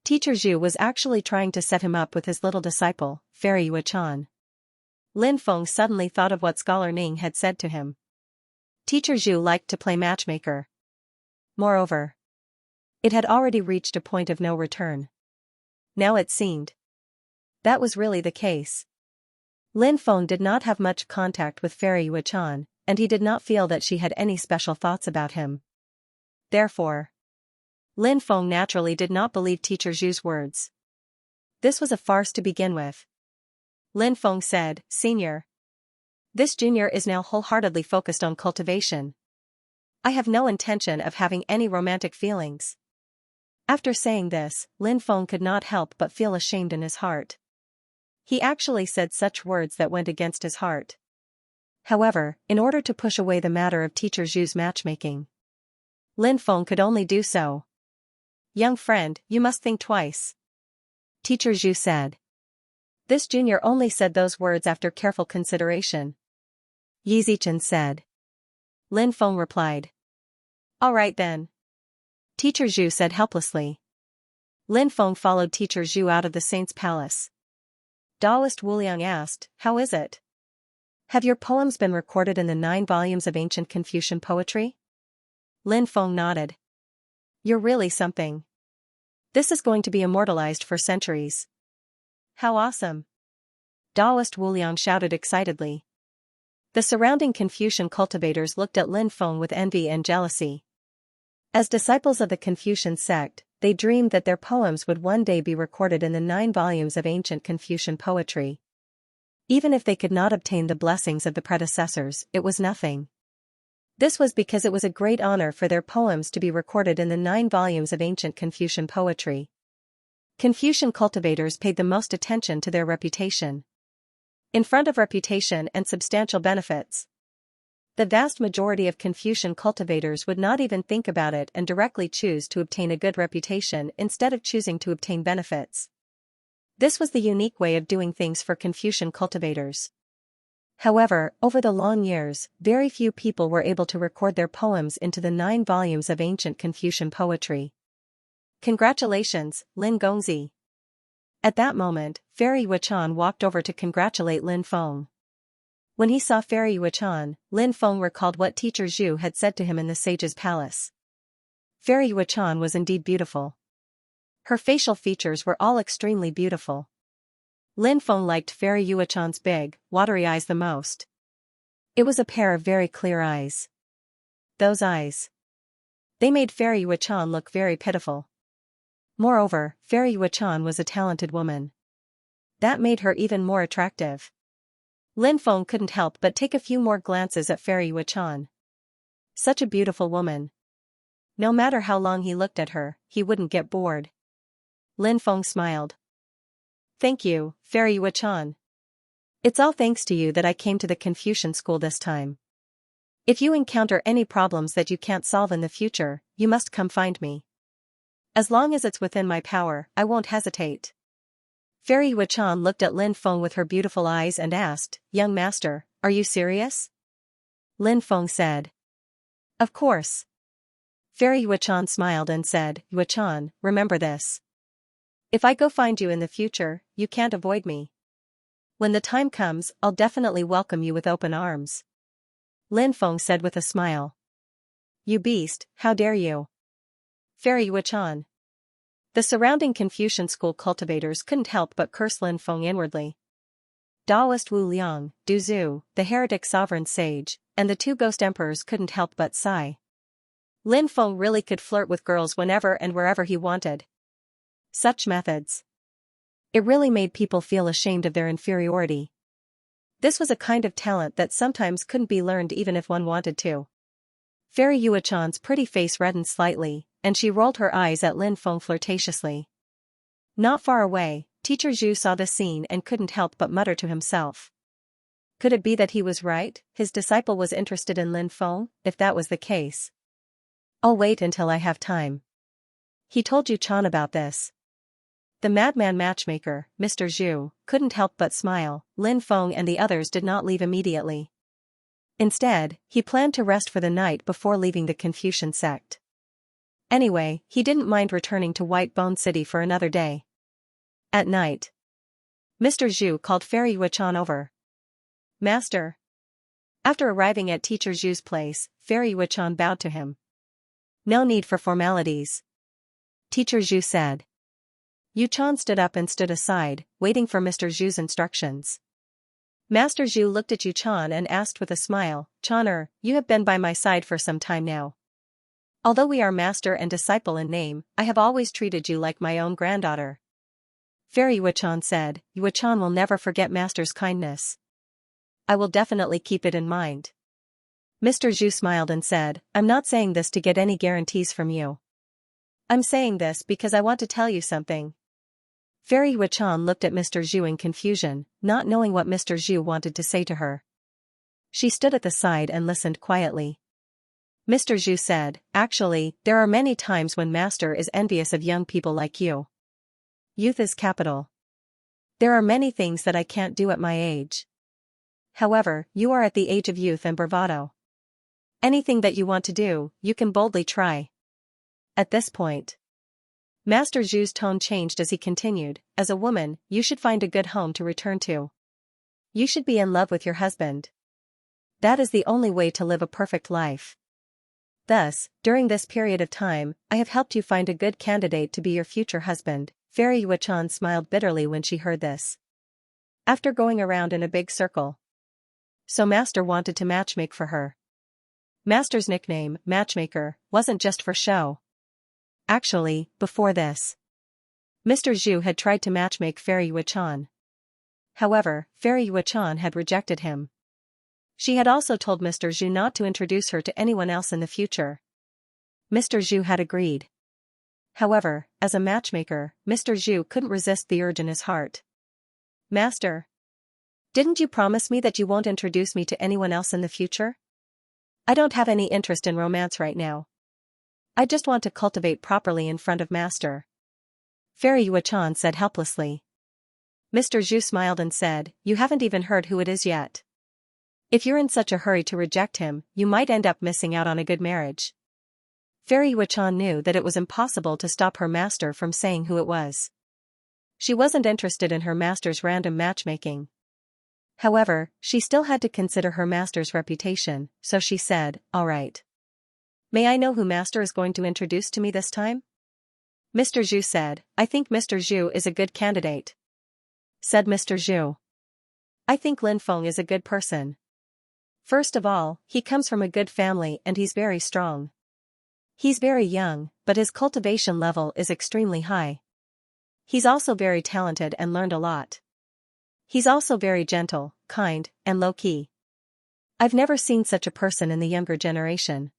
Teacher Zhu was actually trying to set him up with his little disciple, Fairy Yuechan. Lin Feng suddenly thought of what Scholar Ning had said to him. Teacher Zhu liked to play matchmaker. Moreover, it had already reached a point of no return. Now it seemed that was really the case. Lin Feng did not have much contact with Fairy Yuechan, and he did not feel that she had any special thoughts about him. Therefore, Lin Feng naturally did not believe Teacher Zhu's words. This was a farce to begin with. Lin Feng said, "Senior, this junior is now wholeheartedly focused on cultivation. I have no intention of having any romantic feelings." After saying this, Lin Feng could not help but feel ashamed in his heart. He actually said such words that went against his heart. However, in order to push away the matter of Teacher Zhu's matchmaking, Lin Feng could only do so. "Young friend, you must think twice," Teacher Zhu said. This junior only said those words after careful consideration. "Yi Zichen said." Lin Feng replied. "All right then," Teacher Zhu said helplessly. Lin Feng followed Teacher Zhu out of the saint's palace. Taoist Wu Liang asked, "How is it? Have your poems been recorded in the 9 volumes of ancient Confucian poetry?" Lin Feng nodded. You're really something. This is going to be immortalized for centuries. How awesome! Taoist Wu Liang shouted excitedly. The surrounding Confucian cultivators looked at Lin Feng with envy and jealousy. As disciples of the Confucian sect, they dreamed that their poems would one day be recorded in the 9 volumes of ancient Confucian poetry. Even if they could not obtain the blessings of the predecessors, it was nothing. This was because it was a great honor for their poems to be recorded in the 9 volumes of ancient Confucian poetry. Confucian cultivators paid the most attention to their reputation. In front of reputation and substantial benefits, the vast majority of Confucian cultivators would not even think about it and directly choose to obtain a good reputation instead of choosing to obtain benefits. This was the unique way of doing things for Confucian cultivators. However, over the long years, very few people were able to record their poems into the 9 volumes of ancient Confucian poetry. Congratulations, Lin Gongzi. At that moment, Fairy Wuchan walked over to congratulate Lin Feng. When he saw Fairy Wuchan, Lin Feng recalled what Teacher Zhu had said to him in the sage's palace. Fairy Wuchan was indeed beautiful. Her facial features were all extremely beautiful. Lin Feng liked Fairy Wuchan's big, watery eyes the most. It was a pair of very clear eyes. Those eyes. They made Fairy Wuchan look very pitiful. Moreover, Fairy Wuchan was a talented woman. That made her even more attractive. Lin Feng couldn't help but take a few more glances at Fairy Wuchan. Such a beautiful woman. No matter how long he looked at her, he wouldn't get bored. Lin Feng smiled. Thank you, Fairy Wuchan. It's all thanks to you that I came to the Confucian school this time. If you encounter any problems that you can't solve in the future, you must come find me. As long as it's within my power, I won't hesitate. Fairy Wuchan looked at Lin Feng with her beautiful eyes and asked, Young master, are you serious? Lin Feng said. Of course. Fairy Wuchan smiled and said, Wuchan, remember this. If I go find you in the future, you can't avoid me. When the time comes, I'll definitely welcome you with open arms. Lin Feng said with a smile. You beast, how dare you? Fairy Wuchan. The surrounding Confucian school cultivators couldn't help but curse Lin Feng inwardly. Taoist Wu Liang, Du Zhu, the heretic sovereign sage, and the 2 ghost emperors couldn't help but sigh. Lin Feng really could flirt with girls whenever and wherever he wanted. Such methods. It really made people feel ashamed of their inferiority. This was a kind of talent that sometimes couldn't be learned even if one wanted to. Fairy Wuchan's pretty face reddened slightly, and she rolled her eyes at Lin Feng flirtatiously. Not far away, Teacher Zhu saw the scene and couldn't help but mutter to himself. Could it be that he was right? His disciple was interested in Lin Feng, if that was the case. I'll wait until I have time. He told Yuchan about this. The madman matchmaker, Mr. Zhu, couldn't help but smile. Lin Feng and the others did not leave immediately. Instead, he planned to rest for the night before leaving the Confucian sect. Anyway, he didn't mind returning to White Bone City for another day. At night, Mr. Zhu called Fairy Wuchan over. Master. After arriving at Teacher Zhu's place, Fairy Wuchan bowed to him. No need for formalities. Teacher Zhu said. Yuchan stood up and stood aside, waiting for Mr. Zhu's instructions. Master Zhu looked at Yuchan and asked with a smile, Chaner, you have been by my side for some time now. Although we are master and disciple in name, I have always treated you like my own granddaughter. Fairy Wuchan said, Yuchan will never forget master's kindness. I will definitely keep it in mind. Mr. Zhu smiled and said, I'm not saying this to get any guarantees from you. I'm saying this because I want to tell you something. Fairy Wuchan looked at Mr. Zhu in confusion, not knowing what Mr. Zhu wanted to say to her. She stood at the side and listened quietly. Mr. Zhu said, Actually, there are many times when Master is envious of young people like you. Youth is capital. There are many things that I can't do at my age. However, you are at the age of youth and bravado. Anything that you want to do, you can boldly try. At this point, Master Zhu's tone changed as he continued, as a woman, you should find a good home to return to. You should be in love with your husband. That is the only way to live a perfect life. Thus, during this period of time, I have helped you find a good candidate to be your future husband. Fairy Yuechan smiled bitterly when she heard this. After going around in a big circle. So Master wanted to matchmake for her. Master's nickname, Matchmaker, wasn't just for show. Actually, before this, Mr. Zhu had tried to matchmake Fairy Yuechan. However, Fairy Yuechan had rejected him. She had also told Mr. Zhu not to introduce her to anyone else in the future. Mr. Zhu had agreed. However, as a matchmaker, Mr. Zhu couldn't resist the urge in his heart. Master, didn't you promise me that you won't introduce me to anyone else in the future? I don't have any interest in romance right now. I just want to cultivate properly in front of Master. Fairy Yuechan said helplessly. Mr. Zhu smiled and said, you haven't even heard who it is yet. If you're in such a hurry to reject him, you might end up missing out on a good marriage. Fairy Yuechan knew that it was impossible to stop her master from saying who it was. She wasn't interested in her master's random matchmaking. However, she still had to consider her master's reputation, so she said, all right. May I know who Master is going to introduce to me this time? Mr. Zhu said, I think Mr. Zhu is a good candidate. Said Mr. Zhu. I think Lin Feng is a good person. First of all, he comes from a good family and he's very strong. He's very young, but his cultivation level is extremely high. He's also very talented and learned a lot. He's also very gentle, kind, and low-key. I've never seen such a person in the younger generation.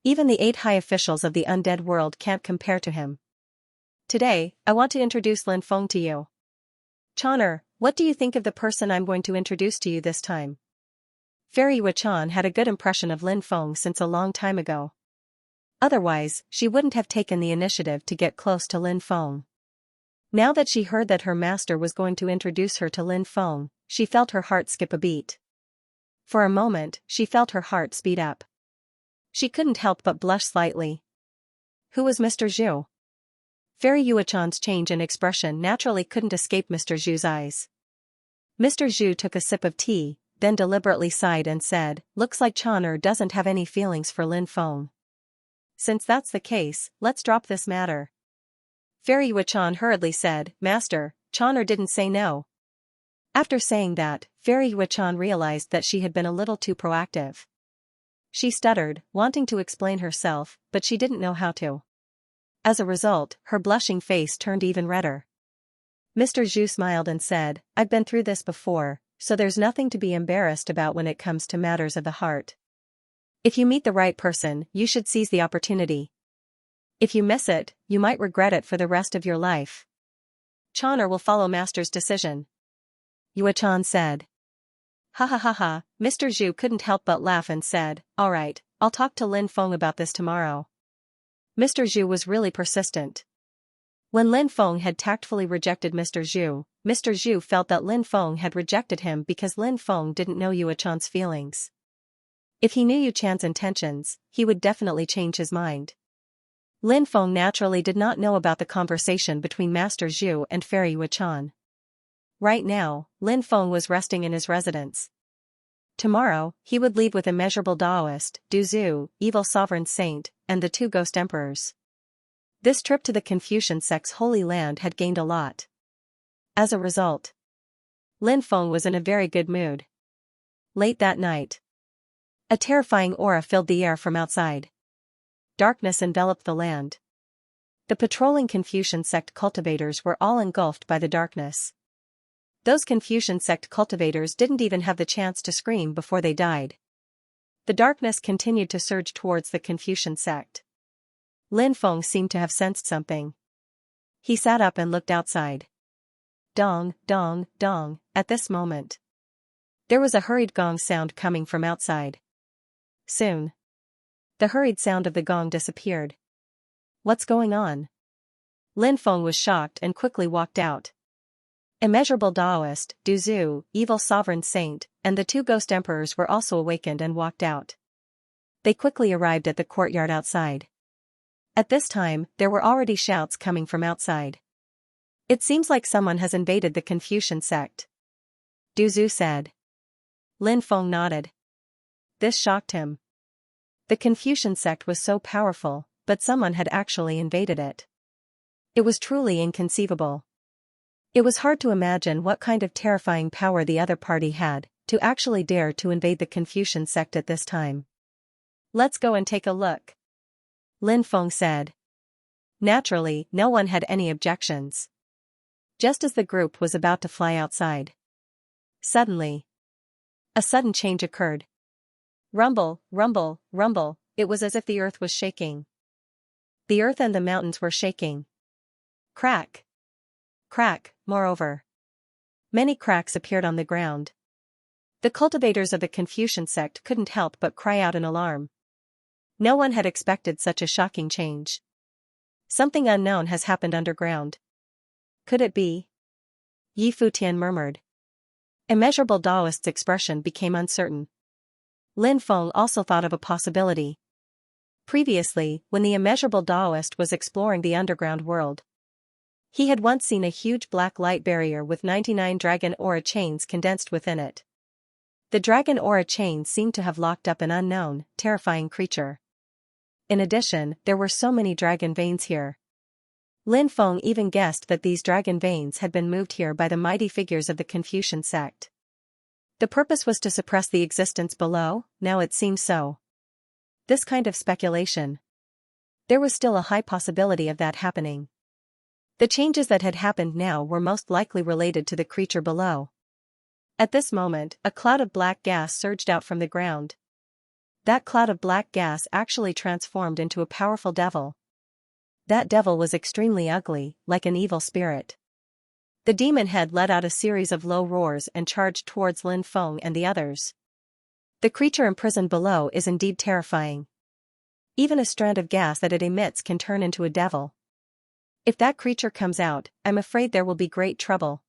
Even the 8 high officials of the undead world can't compare to him. Today, I want to introduce Lin Feng to you. Chaner, what do you think of the person I'm going to introduce to you this time? Fairy Yuechan had a good impression of Lin Feng since a long time ago. Otherwise, she wouldn't have taken the initiative to get close to Lin Feng. Now that she heard that her master was going to introduce her to Lin Feng, she felt her heart skip a beat. For a moment, she felt her heart speed up. She couldn't help but blush slightly. Who was Mr. Zhu? Fairy Yuechan's change in expression naturally couldn't escape Mr. Zhu's eyes. Mr. Zhu took a sip of tea, then deliberately sighed and said, looks like Chaner doesn't have any feelings for Lin Feng. Since that's the case, let's drop this matter. Fairy Yuechan hurriedly said, Master, Chaner didn't say no. After saying that, Fairy Yuechan realized that she had been a little too proactive. She stuttered, wanting to explain herself, but she didn't know how to. As a result, her blushing face turned even redder. Mr. Zhu smiled and said, I've been through this before, so there's nothing to be embarrassed about when it comes to matters of the heart. If you meet the right person, you should seize the opportunity. If you miss it, you might regret it for the rest of your life. Chaner will follow Master's decision. Yuechan said. Ha ha ha ha, Mr. Zhu couldn't help but laugh and said, alright, I'll talk to Lin Feng about this tomorrow. Mr. Zhu was really persistent. When Lin Feng had tactfully rejected Mr. Zhu felt that Lin Feng had rejected him because Lin Feng didn't know Yuechan's feelings. If he knew Yuechan's intentions, he would definitely change his mind. Lin Feng naturally did not know about the conversation between Master Zhu and Fairy Yuechan. Right now, Lin Feng was resting in his residence. Tomorrow, he would leave with Immeasurable Daoist, Du Zhu, Evil Sovereign Saint, and the 2 Ghost Emperors. This trip to the Confucian sect's Holy Land had gained a lot. As a result, Lin Feng was in a very good mood. Late that night, a terrifying aura filled the air from outside. Darkness enveloped the land. The patrolling Confucian sect cultivators were all engulfed by the darkness. Those Confucian sect cultivators didn't even have the chance to scream before they died. The darkness continued to surge towards the Confucian sect. Lin Feng seemed to have sensed something. He sat up and looked outside. Dong, dong, dong, at this moment. There was a hurried gong sound coming from outside. Soon, the hurried sound of the gong disappeared. What's going on? Lin Feng was shocked and quickly walked out. Immeasurable Daoist, Du Zhu, Evil Sovereign Saint, and the 2 Ghost Emperors were also awakened and walked out. They quickly arrived at the courtyard outside. At this time, there were already shouts coming from outside. It seems like someone has invaded the Confucian sect. Du Zhu said. Lin Feng nodded. This shocked him. The Confucian sect was so powerful, but someone had actually invaded it. It was truly inconceivable. It was hard to imagine what kind of terrifying power the other party had, to actually dare to invade the Confucian sect at this time. "Let's go and take a look," Lin Feng said. Naturally, no one had any objections. Just as the group was about to fly outside, suddenly, a sudden change occurred. Rumble, rumble, rumble, it was as if the earth was shaking. The earth and the mountains were shaking. Crack! Crack, moreover. Many cracks appeared on the ground. The cultivators of the Confucian sect couldn't help but cry out in alarm. No one had expected such a shocking change. Something unknown has happened underground. Could it be? Yi Futian murmured. Immeasurable Daoist's expression became uncertain. Lin Feng also thought of a possibility. Previously, when the immeasurable Daoist was exploring the underground world, he had once seen a huge black light barrier with 99 dragon aura chains condensed within it. The dragon aura chains seemed to have locked up an unknown, terrifying creature. In addition, there were so many dragon veins here. Lin Feng even guessed that these dragon veins had been moved here by the mighty figures of the Confucian sect. The purpose was to suppress the existence below, now it seemed so. This kind of speculation. There was still a high possibility of that happening. The changes that had happened now were most likely related to the creature below. At this moment, a cloud of black gas surged out from the ground. That cloud of black gas actually transformed into a powerful devil. That devil was extremely ugly, like an evil spirit. The demon head let out a series of low roars and charged towards Lin Feng and the others. The creature imprisoned below is indeed terrifying. Even a strand of gas that it emits can turn into a devil. If that creature comes out, I'm afraid there will be great trouble,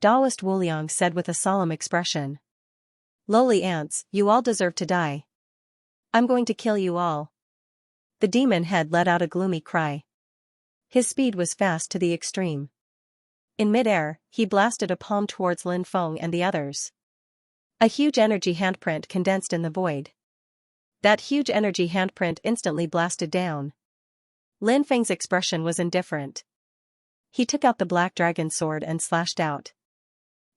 Daoist Wuliang said with a solemn expression. Lowly ants, you all deserve to die. I'm going to kill you all. The demon head let out a gloomy cry. His speed was fast to the extreme. In midair, he blasted a palm towards Lin Feng and the others. A huge energy handprint condensed in the void. That huge energy handprint instantly blasted down. Lin Feng's expression was indifferent. He took out the black dragon sword and slashed out.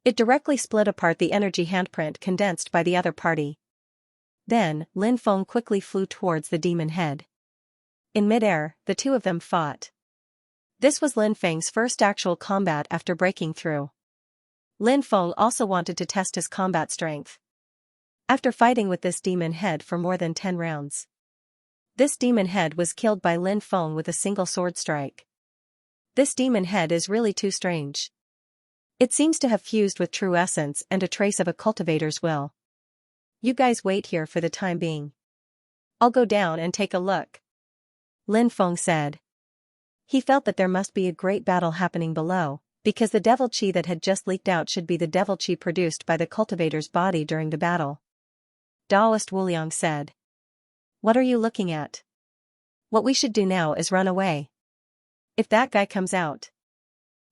It directly split apart the energy handprint condensed by the other party. Then, Lin Feng quickly flew towards the demon head. In midair, the two of them fought. This was Lin Feng's first actual combat after breaking through. Lin Feng also wanted to test his combat strength. After fighting with this demon head for more than 10 rounds, this demon head was killed by Lin Feng with a single sword strike. This demon head is really too strange. It seems to have fused with true essence and a trace of a cultivator's will. You guys wait here for the time being. I'll go down and take a look, Lin Feng said. He felt that there must be a great battle happening below, because the devil chi that had just leaked out should be the devil chi produced by the cultivator's body during the battle. Daoist Wuliang said. What are you looking at? What we should do now is run away. If that guy comes out.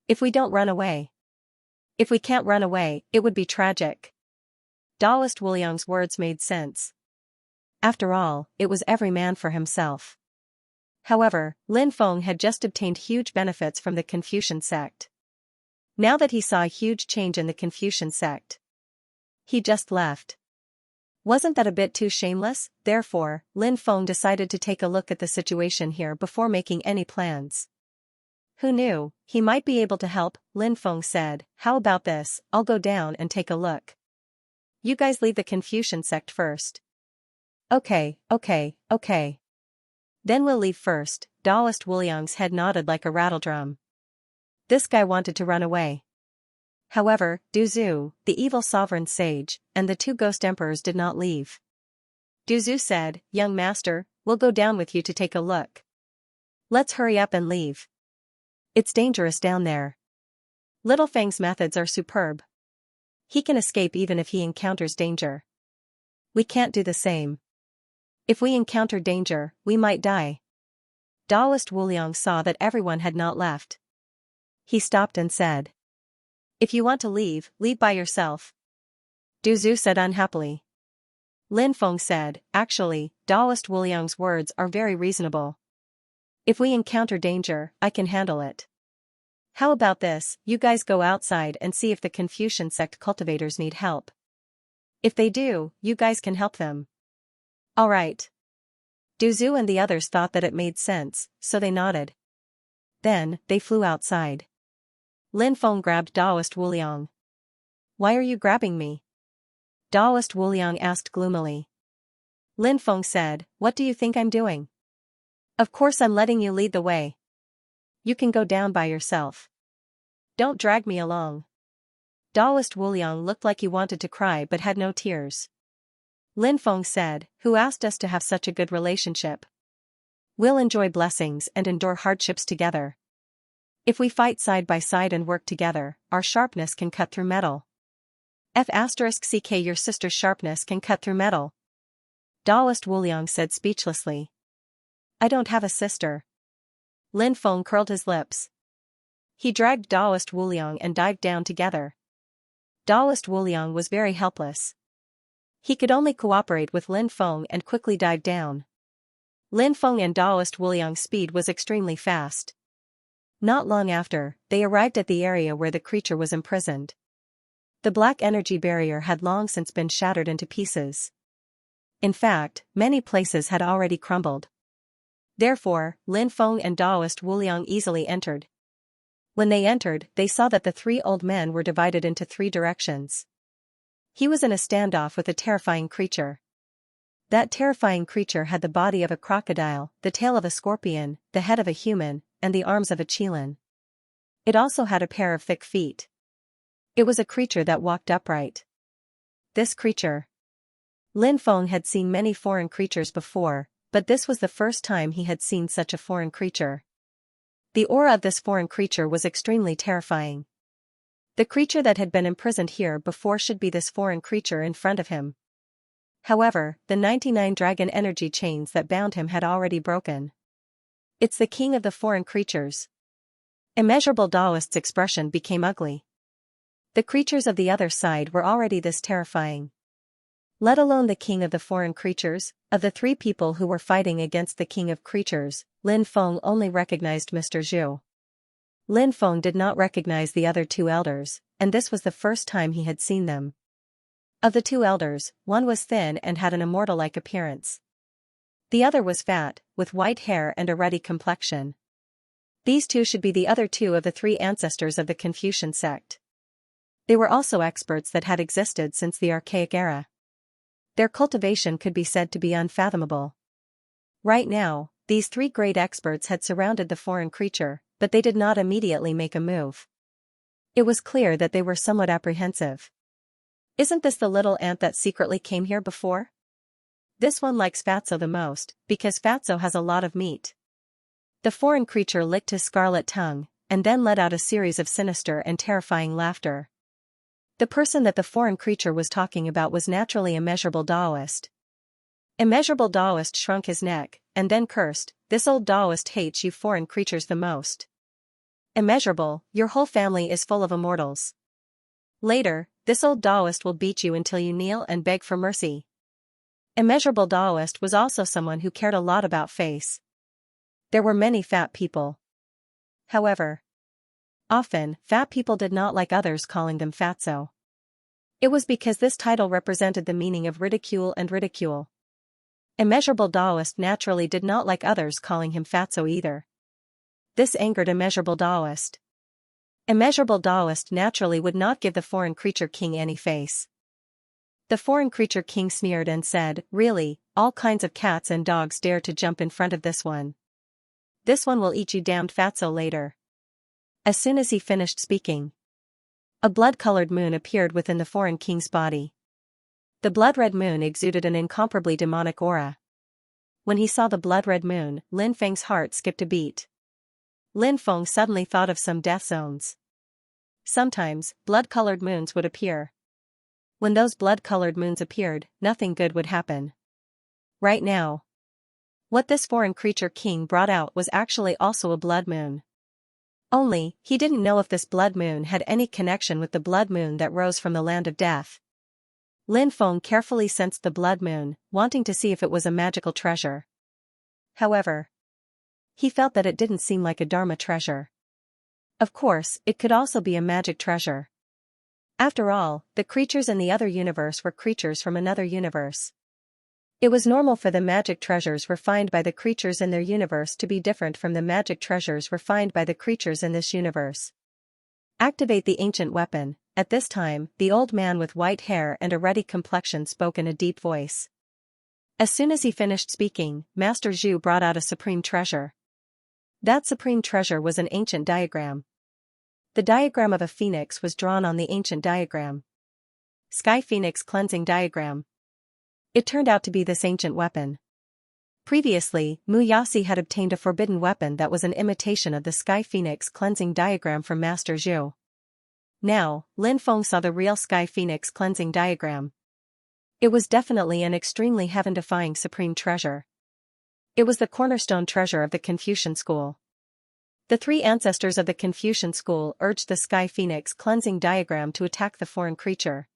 If we don't run away. If we can't run away, it would be tragic. Daoist Wuliang's words made sense. After all, it was every man for himself. However, Lin Feng had just obtained huge benefits from the Confucian sect. Now that he saw a huge change in the Confucian sect, he just left. Wasn't that a bit too shameless? Therefore, Lin Feng decided to take a look at the situation here before making any plans. Who knew, he might be able to help, Lin Feng said. How about this, I'll go down and take a look. You guys leave the Confucian sect first. Okay. Then we'll leave first, Daoist Wuliang's head nodded like a rattledrum. This guy wanted to run away. However, Du Zhu, the evil sovereign sage, and the two ghost emperors did not leave. Du Zhu said, Young master, we'll go down with you to take a look. Let's hurry up and leave. It's dangerous down there. Little Fang's methods are superb. He can escape even if he encounters danger. We can't do the same. If we encounter danger, we might die. Daoist Wuliang saw that everyone had not left. He stopped and said. If you want to leave, leave by yourself. Du Zhu said unhappily. Lin Feng said, actually, Taoist Wuliang's words are very reasonable. If we encounter danger, I can handle it. How about this, you guys go outside and see if the Confucian sect cultivators need help. If they do, you guys can help them. Alright. Du Zhu and the others thought that it made sense, so they nodded. Then, they flew outside. Lin Feng grabbed Taoist Wuliang. Why are you grabbing me? Taoist Wuliang asked gloomily. Lin Feng said, what do you think I'm doing? Of course I'm letting you lead the way. You can go down by yourself. Don't drag me along. Taoist Wuliang looked like he wanted to cry but had no tears. Lin Feng said, who asked us to have such a good relationship? We'll enjoy blessings and endure hardships together. If we fight side by side and work together, our sharpness can cut through metal. *CK Your sister's sharpness can cut through metal. Taoist Wuliang said speechlessly. I don't have a sister. Lin Feng curled his lips. He dragged Taoist Wuliang and dived down together. Taoist Wuliang was very helpless. He could only cooperate with Lin Feng and quickly dive down. Lin Feng and Taoist Wuliang's speed was extremely fast. Not long after, they arrived at the area where the creature was imprisoned. The black energy barrier had long since been shattered into pieces. In fact, many places had already crumbled. Therefore, Lin Feng and Taoist Wuliang easily entered. When they entered, they saw that the three old men were divided into three directions. He was in a standoff with a terrifying creature. That terrifying creature had the body of a crocodile, the tail of a scorpion, the head of a human, and the arms of a qilin. It also had a pair of thick feet. It was a creature that walked upright. This creature. Lin Feng had seen many foreign creatures before, but this was the first time he had seen such a foreign creature. The aura of this foreign creature was extremely terrifying. The creature that had been imprisoned here before should be this foreign creature in front of him. However, the 99 dragon energy chains that bound him had already broken. It's the king of the foreign creatures. Immeasurable Taoist's expression became ugly. The creatures of the other side were already this terrifying. Let alone the king of the foreign creatures. Of the three people who were fighting against the king of creatures, Lin Feng only recognized Mr. Zhu. Lin Feng did not recognize the other two elders, and this was the first time he had seen them. Of the two elders, one was thin and had an immortal-like appearance. The other was fat, with white hair and a ruddy complexion. These two should be the other two of the three ancestors of the Confucian sect. They were also experts that had existed since the archaic era. Their cultivation could be said to be unfathomable. Right now, these three great experts had surrounded the foreign creature, but they did not immediately make a move. It was clear that they were somewhat apprehensive. Isn't this the little ant that secretly came here before? This one likes Fatso the most, because Fatso has a lot of meat. The foreign creature licked his scarlet tongue, and then let out a series of sinister and terrifying laughter. The person that the foreign creature was talking about was naturally Immeasurable Taoist. Immeasurable Taoist shrunk his neck, and then cursed, this old Taoist hates you foreign creatures the most. Immeasurable, your whole family is full of immortals. Later, this old Taoist will beat you until you kneel and beg for mercy. Immeasurable Taoist was also someone who cared a lot about face. There were many fat people. However, often, fat people did not like others calling them fatso. It was because this title represented the meaning of ridicule and ridicule. Immeasurable Taoist naturally did not like others calling him fatso either. This angered Immeasurable Taoist. Immeasurable Taoist naturally would not give the foreign creature king any face. The foreign creature king sneered and said, really, all kinds of cats and dogs dare to jump in front of this one. This one will eat you damned fatso later. As soon as he finished speaking, a blood-colored moon appeared within the foreign king's body. The blood-red moon exuded an incomparably demonic aura. When he saw the blood-red moon, Lin Feng's heart skipped a beat. Lin Feng suddenly thought of some death zones. Sometimes, blood-colored moons would appear. When those blood-colored moons appeared, nothing good would happen. Right now, what this foreign creature king brought out was actually also a blood moon. Only, he didn't know if this blood moon had any connection with the blood moon that rose from the land of death. Lin Feng carefully sensed the blood moon, wanting to see if it was a magical treasure. However, he felt that it didn't seem like a Dharma treasure. Of course, it could also be a magic treasure. After all, the creatures in the other universe were creatures from another universe. It was normal for the magic treasures refined by the creatures in their universe to be different from the magic treasures refined by the creatures in this universe. Activate the ancient weapon. At this time, the old man with white hair and a ruddy complexion spoke in a deep voice. As soon as he finished speaking, Master Zhu brought out a supreme treasure. That supreme treasure was an ancient diagram. The diagram of a phoenix was drawn on the ancient diagram. Sky Phoenix Cleansing Diagram. It turned out to be this ancient weapon. Previously, Mu Yasi had obtained a forbidden weapon that was an imitation of the Sky Phoenix Cleansing Diagram from Master Zhu. Now, Lin Feng saw the real Sky Phoenix Cleansing Diagram. It was definitely an extremely heaven-defying supreme treasure. It was the cornerstone treasure of the Confucian school. The three ancestors of the Confucian school urged the Sky Phoenix Cleansing Diagram to attack the foreign creature.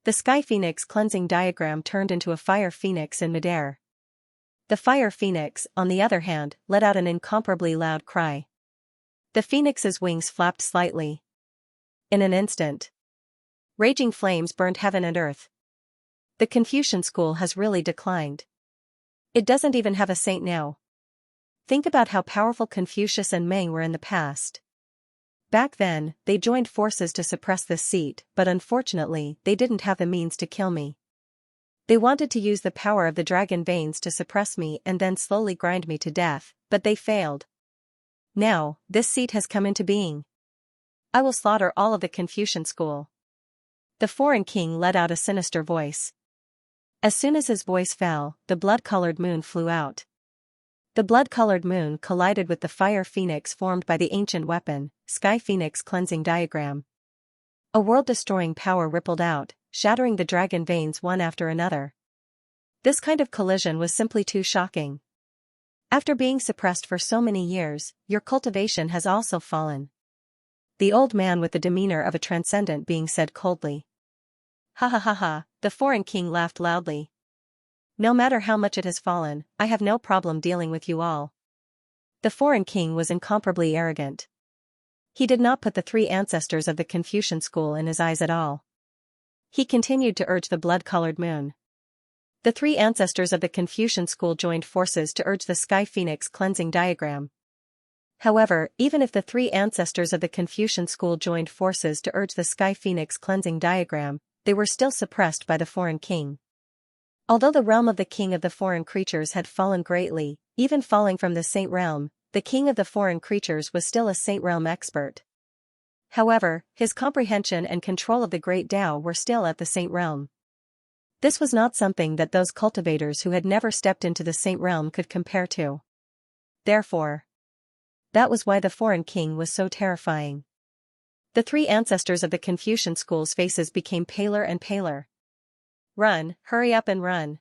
The Sky Phoenix Cleansing Diagram turned into a fire phoenix in midair. The fire phoenix, on the other hand, let out an incomparably loud cry. The phoenix's wings flapped slightly. In an instant, raging flames burned heaven and earth. The Confucian school has really declined. It doesn't even have a saint now. Think about how powerful Confucius and Meng were in the past. Back then, they joined forces to suppress this seat, but unfortunately, they didn't have the means to kill me. They wanted to use the power of the dragon veins to suppress me and then slowly grind me to death, but they failed. Now, this seat has come into being. I will slaughter all of the Confucian school. The foreign king let out a sinister voice. As soon as his voice fell, the blood-colored moon flew out. The blood-colored moon collided with the fire phoenix formed by the ancient weapon, Sky Phoenix Cleansing Diagram. A world-destroying power rippled out, shattering the dragon veins one after another. This kind of collision was simply too shocking. After being suppressed for so many years, your cultivation has also fallen. The old man with the demeanor of a transcendent being said coldly. Ha ha ha ha, the foreign king laughed loudly. No matter how much it has fallen, I have no problem dealing with you all. The foreign king was incomparably arrogant. He did not put the three ancestors of the Confucian school in his eyes at all. He continued to urge the blood-colored moon. The three ancestors of the Confucian school joined forces to urge the Sky Phoenix Cleansing Diagram. However, even if the three ancestors of the Confucian school joined forces to urge the Sky Phoenix Cleansing Diagram, they were still suppressed by the foreign king. Although the realm of the king of the foreign creatures had fallen greatly, even falling from the saint realm, the king of the foreign creatures was still a saint realm expert. However, his comprehension and control of the great Tao were still at the saint realm. This was not something that those cultivators who had never stepped into the saint realm could compare to. Therefore, that was why the foreign king was so terrifying. The three ancestors of the Confucian school's faces became paler and paler. Run, hurry up and run.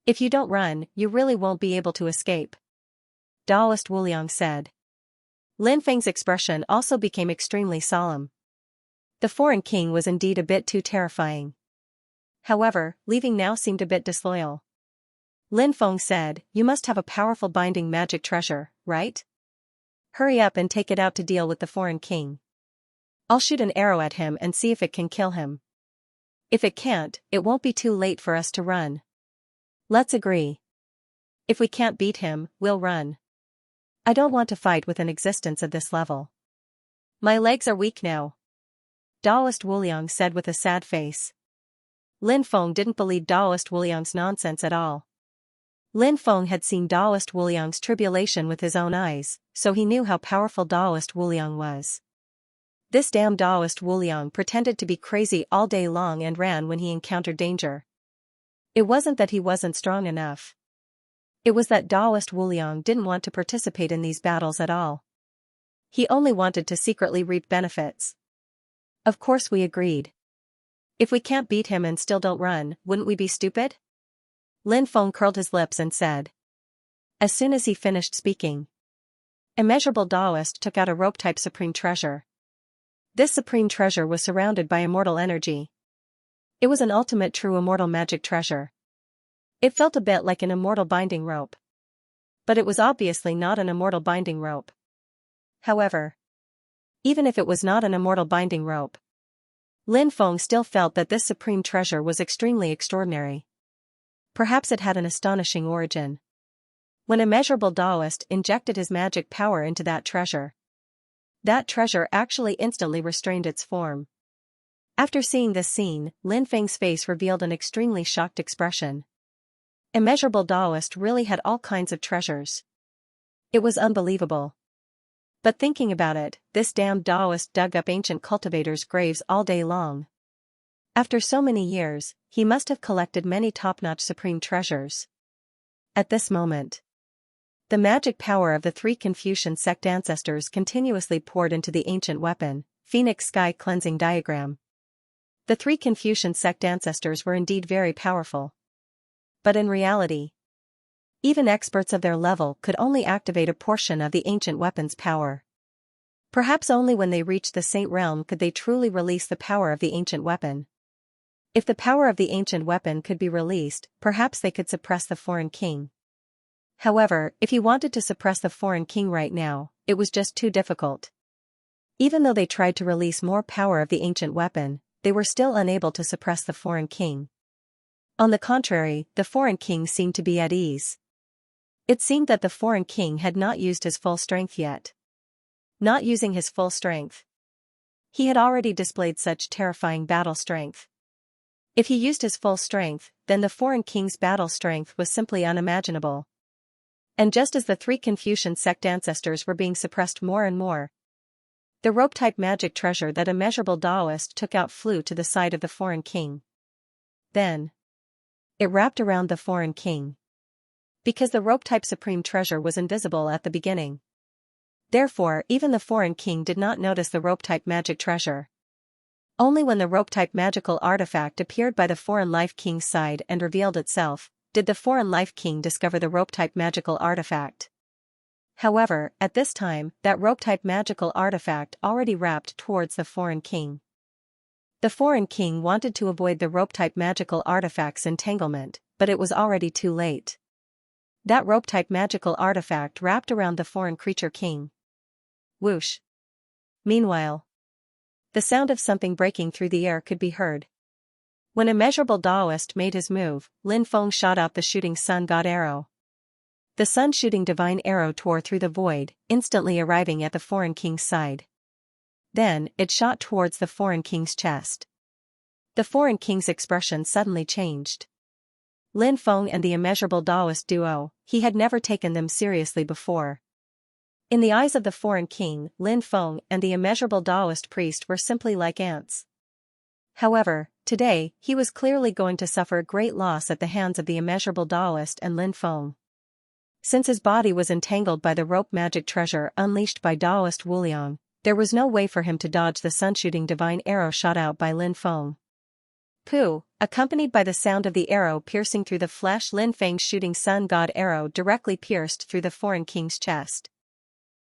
If you don't run, you really won't be able to escape. Daoist Wuliang said. Lin Feng's expression also became extremely solemn. The foreign king was indeed a bit too terrifying. However, leaving now seemed a bit disloyal. Lin Feng said, "You must have a powerful binding magic treasure, right? Hurry up and take it out to deal with the foreign king. I'll shoot an arrow at him and see if it can kill him. If it can't, it won't be too late for us to run. Let's agree. If we can't beat him, we'll run. I don't want to fight with an existence of this level. My legs are weak now," Daoist Wuliang said with a sad face. Lin Feng didn't believe Daoist Wuliang's nonsense at all. Lin Feng had seen Daoist Wuliang's tribulation with his own eyes, so he knew how powerful Daoist Wuliang was. This damn Daoist Wuliang pretended to be crazy all day long and ran when he encountered danger. It wasn't that he wasn't strong enough. It was that Daoist Wuliang didn't want to participate in these battles at all. He only wanted to secretly reap benefits. Of course we agreed. If we can't beat him and still don't run, wouldn't we be stupid? Lin Feng curled his lips and said. As soon as he finished speaking, Immeasurable Daoist took out a rope-type supreme treasure. This supreme treasure was surrounded by immortal energy. It was an ultimate true immortal magic treasure. It felt a bit like an immortal binding rope. But it was obviously not an immortal binding rope. However, even if it was not an immortal binding rope, Lin Feng still felt that this supreme treasure was extremely extraordinary. Perhaps it had an astonishing origin. When Immeasurable Taoist injected his magic power into that treasure actually instantly restrained its form. After seeing this scene, Lin Feng's face revealed an extremely shocked expression. Immeasurable Taoist really had all kinds of treasures. It was unbelievable. But thinking about it, this damned Taoist dug up ancient cultivators' graves all day long. After so many years, he must have collected many top-notch supreme treasures. At this moment, the magic power of the three Confucian sect ancestors continuously poured into the ancient weapon, Phoenix Sky Cleansing Diagram. The three Confucian sect ancestors were indeed very powerful. But in reality, even experts of their level could only activate a portion of the ancient weapon's power. Perhaps only when they reached the Saint Realm could they truly release the power of the ancient weapon. If the power of the ancient weapon could be released, perhaps they could suppress the foreign king. However, if he wanted to suppress the foreign king right now, it was just too difficult. Even though they tried to release more power of the ancient weapon, they were still unable to suppress the foreign king. On the contrary, the foreign king seemed to be at ease. It seemed that the foreign king had not used his full strength yet. Not using his full strength. He had already displayed such terrifying battle strength. If he used his full strength, then the foreign king's battle strength was simply unimaginable. And just as the three Confucian sect ancestors were being suppressed more and more, the rope-type magic treasure that Immeasurable Taoist took out flew to the side of the foreign king. Then, it wrapped around the foreign king. Because the rope-type supreme treasure was invisible at the beginning. Therefore, even the foreign king did not notice the rope-type magic treasure. Only when the rope-type magical artifact appeared by the foreign life king's side and revealed itself, did the foreign life king discover the rope-type magical artifact. However, at this time, that rope-type magical artifact already wrapped towards the foreign king. The foreign king wanted to avoid the rope-type magical artifact's entanglement, but it was already too late. That rope-type magical artifact wrapped around the foreign creature king. Whoosh. Meanwhile, the sound of something breaking through the air could be heard. When Immeasurable Taoist made his move, Lin Feng shot out the shooting sun god arrow. The sun-shooting divine arrow tore through the void, instantly arriving at the foreign king's side. Then, it shot towards the foreign king's chest. The foreign king's expression suddenly changed. Lin Feng and the Immeasurable Taoist duo, he had never taken them seriously before. In the eyes of the foreign king, Lin Feng and the Immeasurable Taoist priest were simply like ants. However, today, he was clearly going to suffer great loss at the hands of the Immeasurable Taoist and Lin Feng. Since his body was entangled by the rope magic treasure unleashed by Taoist Wuliang, there was no way for him to dodge the sun-shooting divine arrow shot out by Lin Feng. Pooh, accompanied by the sound of the arrow piercing through the flesh, Lin Feng's shooting sun god arrow directly pierced through the foreign king's chest.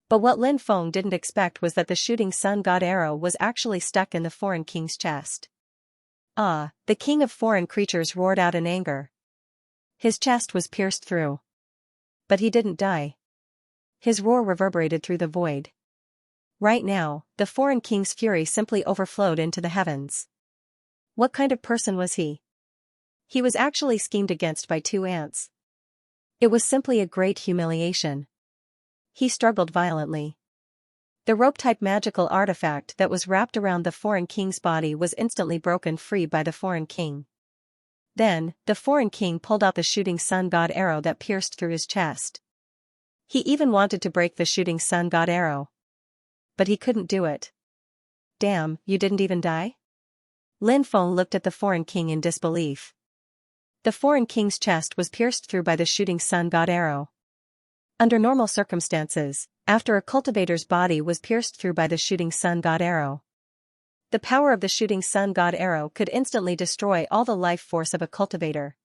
But what Lin Feng didn't expect was that the shooting sun god arrow was actually stuck in the foreign king's chest. Ah, the king of foreign creatures roared out in anger. His chest was pierced through. But he didn't die. His roar reverberated through the void. Right now, the foreign king's fury simply overflowed into the heavens. What kind of person was he? He was actually schemed against by two ants. It was simply a great humiliation. He struggled violently. The rope-type magical artifact that was wrapped around the foreign king's body was instantly broken free by the foreign king. Then, the foreign king pulled out the shooting sun god arrow that pierced through his chest. He even wanted to break the shooting sun god arrow. But he couldn't do it. Damn, you didn't even die? Lin Feng looked at the foreign king in disbelief. The foreign king's chest was pierced through by the shooting sun god arrow. Under normal circumstances, after a cultivator's body was pierced through by the shooting sun god arrow, the power of the shooting sun god arrow could instantly destroy all the life force of a cultivator.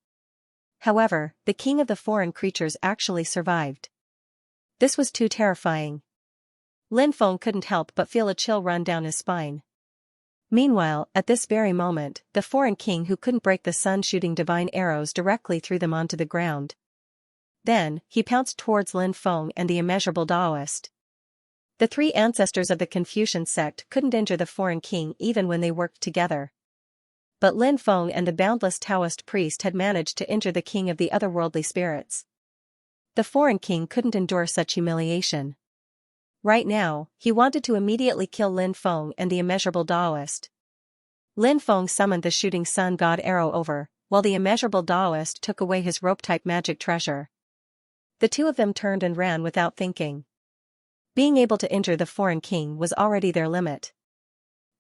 However, the king of the foreign creatures actually survived. This was too terrifying. Lin Feng couldn't help but feel a chill run down his spine. Meanwhile, at this very moment, the foreign king who couldn't break the sun shooting divine arrows directly threw them onto the ground. Then, he pounced towards Lin Feng and the immeasurable Taoist. The three ancestors of the Confucian sect couldn't injure the foreign king even when they worked together. But Lin Feng and the boundless Taoist priest had managed to injure the king of the otherworldly spirits. The foreign king couldn't endure such humiliation. Right now, he wanted to immediately kill Lin Feng and the immeasurable Taoist. Lin Feng summoned the shooting sun god arrow over, while the immeasurable Taoist took away his rope-type magic treasure. The two of them turned and ran without thinking. Being able to injure the foreign king was already their limit.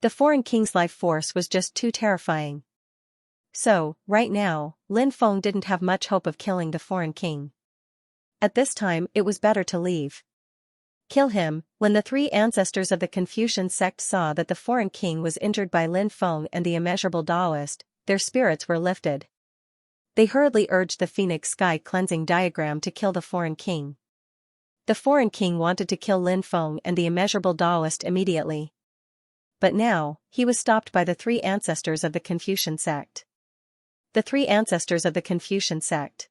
The foreign king's life force was just too terrifying. So, right now, Lin Feng didn't have much hope of killing the foreign king. At this time, it was better to leave. Kill him. When the three ancestors of the Confucian sect saw that the foreign king was injured by Lin Feng and the immeasurable Taoist, their spirits were lifted. They hurriedly urged the Phoenix Sky cleansing diagram to kill the foreign king. The foreign king wanted to kill Lin Feng and the immeasurable Taoist immediately. But now, he was stopped by the three ancestors of the Confucian sect. The three ancestors of the Confucian sect.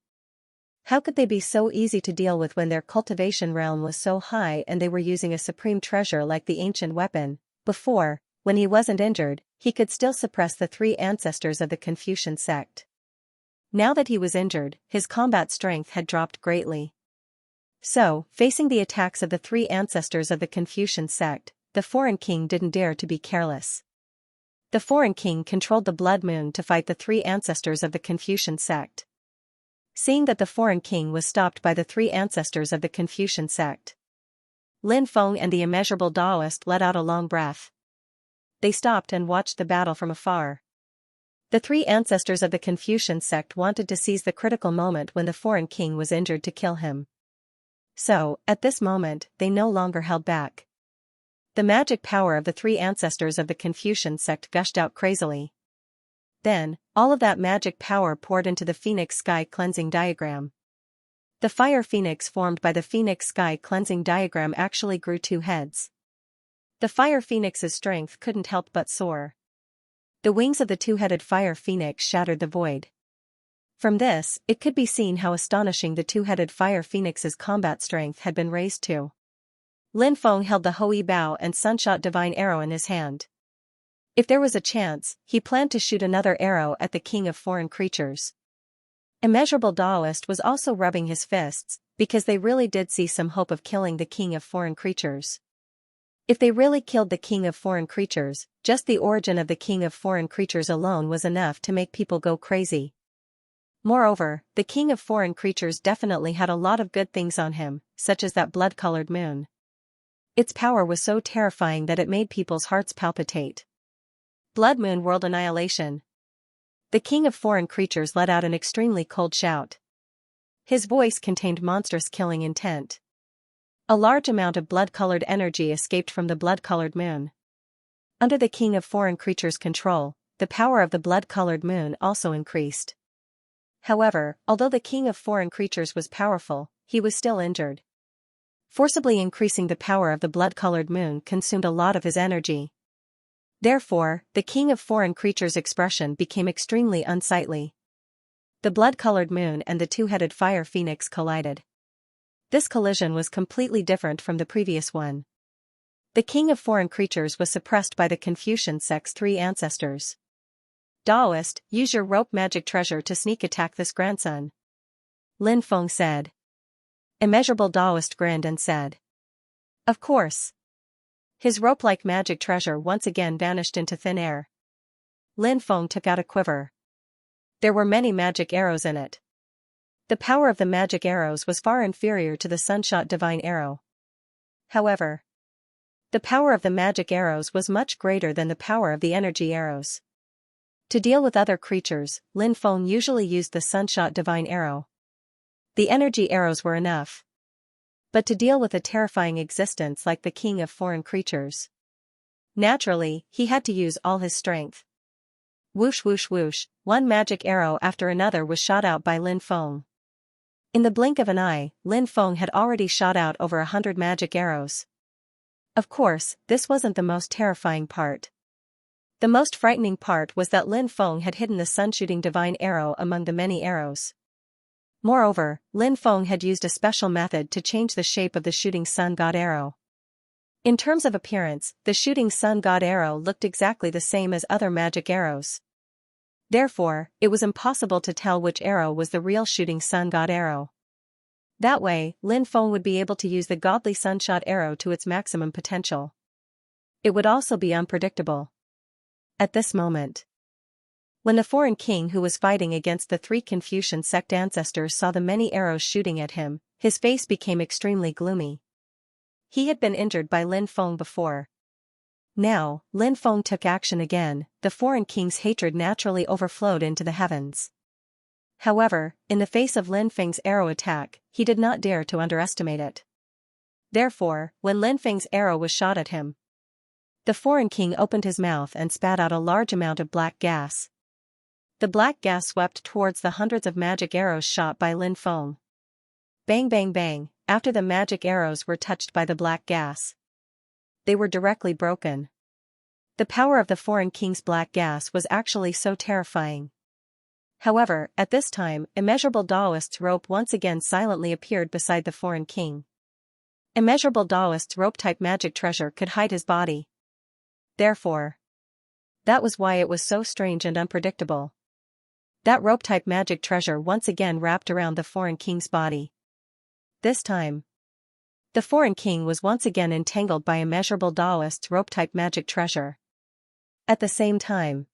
How could they be so easy to deal with when their cultivation realm was so high and they were using a supreme treasure like the ancient weapon? Before, when he wasn't injured, he could still suppress the three ancestors of the Confucian sect. Now that he was injured, his combat strength had dropped greatly. So, facing the attacks of the three ancestors of the Confucian sect, the foreign king didn't dare to be careless. The foreign king controlled the blood moon to fight the three ancestors of the Confucian sect. Seeing that the foreign king was stopped by the three ancestors of the Confucian sect, Lin Feng and the immeasurable Taoist let out a long breath. They stopped and watched the battle from afar. The three ancestors of the Confucian sect wanted to seize the critical moment when the foreign king was injured to kill him. So, at this moment, they no longer held back. The magic power of the three ancestors of the Confucian sect gushed out crazily. Then, all of that magic power poured into the Phoenix Sky cleansing diagram. The fire phoenix formed by the Phoenix Sky cleansing diagram actually grew two heads. The fire phoenix's strength couldn't help but soar. The wings of the two-headed fire phoenix shattered the void. From this, it could be seen how astonishing the two-headed fire phoenix's combat strength had been raised to. Lin Feng held the Hui Bao and Sunshot divine arrow in his hand. If there was a chance, he planned to shoot another arrow at the king of foreign creatures. Immeasurable Taoist was also rubbing his fists, because they really did see some hope of killing the king of foreign creatures. If they really killed the king of foreign creatures, just the origin of the king of foreign creatures alone was enough to make people go crazy. Moreover, the king of foreign creatures definitely had a lot of good things on him, such as that blood-colored moon. Its power was so terrifying that it made people's hearts palpitate. Blood Moon World Annihilation. The king of foreign creatures let out an extremely cold shout. His voice contained monstrous killing intent. A large amount of blood-colored energy escaped from the blood-colored moon. Under the king of foreign creatures' control, the power of the blood-colored moon also increased. However, although the king of foreign creatures was powerful, he was still injured. Forcibly increasing the power of the blood-colored moon consumed a lot of his energy. Therefore, the king of foreign creatures' expression became extremely unsightly. The blood-colored moon and the two-headed fire phoenix collided. This collision was completely different from the previous one. The king of foreign creatures was suppressed by the Confucian sect's three ancestors. Taoist, use your rope magic treasure to sneak attack this grandson, Lin Feng said. Immeasurable Taoist grinned and said, of course. His rope-like magic treasure once again vanished into thin air. Lin Feng took out a quiver. There were many magic arrows in it. The power of the magic arrows was far inferior to the Sunshot divine arrow. However, the power of the magic arrows was much greater than the power of the energy arrows. To deal with other creatures, Lin Feng usually used the Sunshot divine arrow. The energy arrows were enough. But to deal with a terrifying existence like the king of foreign creatures, naturally, he had to use all his strength. Whoosh whoosh whoosh, one magic arrow after another was shot out by Lin Feng. In the blink of an eye, Lin Feng had already shot out over 100 magic arrows. Of course, this wasn't the most terrifying part. The most frightening part was that Lin Feng had hidden the sun-shooting divine arrow among the many arrows. Moreover, Lin Feng had used a special method to change the shape of the shooting sun god arrow. In terms of appearance, the shooting sun god arrow looked exactly the same as other magic arrows. Therefore, it was impossible to tell which arrow was the real shooting sun god arrow. That way, Lin Feng would be able to use the godly sunshot arrow to its maximum potential. It would also be unpredictable. At this moment, when the foreign king who was fighting against the 3 Confucian sect ancestors saw the many arrows shooting at him, his face became extremely gloomy. He had been injured by Lin Feng before. Now, Lin Feng took action again. The foreign king's hatred naturally overflowed into the heavens. However, in the face of Lin Feng's arrow attack, he did not dare to underestimate it. Therefore, when Lin Feng's arrow was shot at him, the foreign king opened his mouth and spat out a large amount of black gas. The black gas swept towards the hundreds of magic arrows shot by Lin Feng. Bang bang bang, after the magic arrows were touched by the black gas, they were directly broken. The power of the foreign king's black gas was actually so terrifying. However, at this time, Immeasurable Daoist's rope once again silently appeared beside the foreign king. Immeasurable Daoist's rope-type magic treasure could hide his body. Therefore, that was why it was so strange and unpredictable. That rope-type magic treasure once again wrapped around the foreign king's body. This time, the foreign king was once again entangled by Immeasurable Daoist's rope-type magic treasure. At the same time,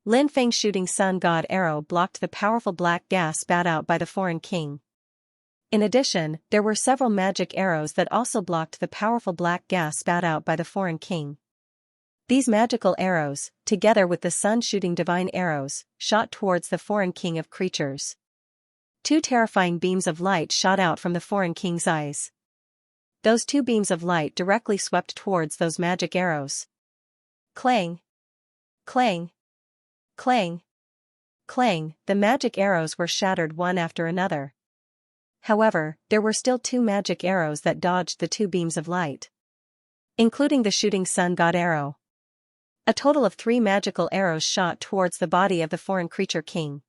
Lin Feng's shooting sun god arrow blocked the powerful black gas spat out by the foreign king. In addition, there were several magic arrows that also blocked the powerful black gas spat out by the foreign king. These magical arrows, together with the sun-shooting divine arrows, shot towards the foreign king of creatures. 2 terrifying beams of light shot out from the foreign king's eyes. Those 2 beams of light directly swept towards those magic arrows. Clang! Clang! Clang! Clang! The magic arrows were shattered one after another. However, there were still 2 magic arrows that dodged the 2 beams of light, including the shooting sun god arrow. A total of 3 magical arrows shot towards the body of the foreign creature king.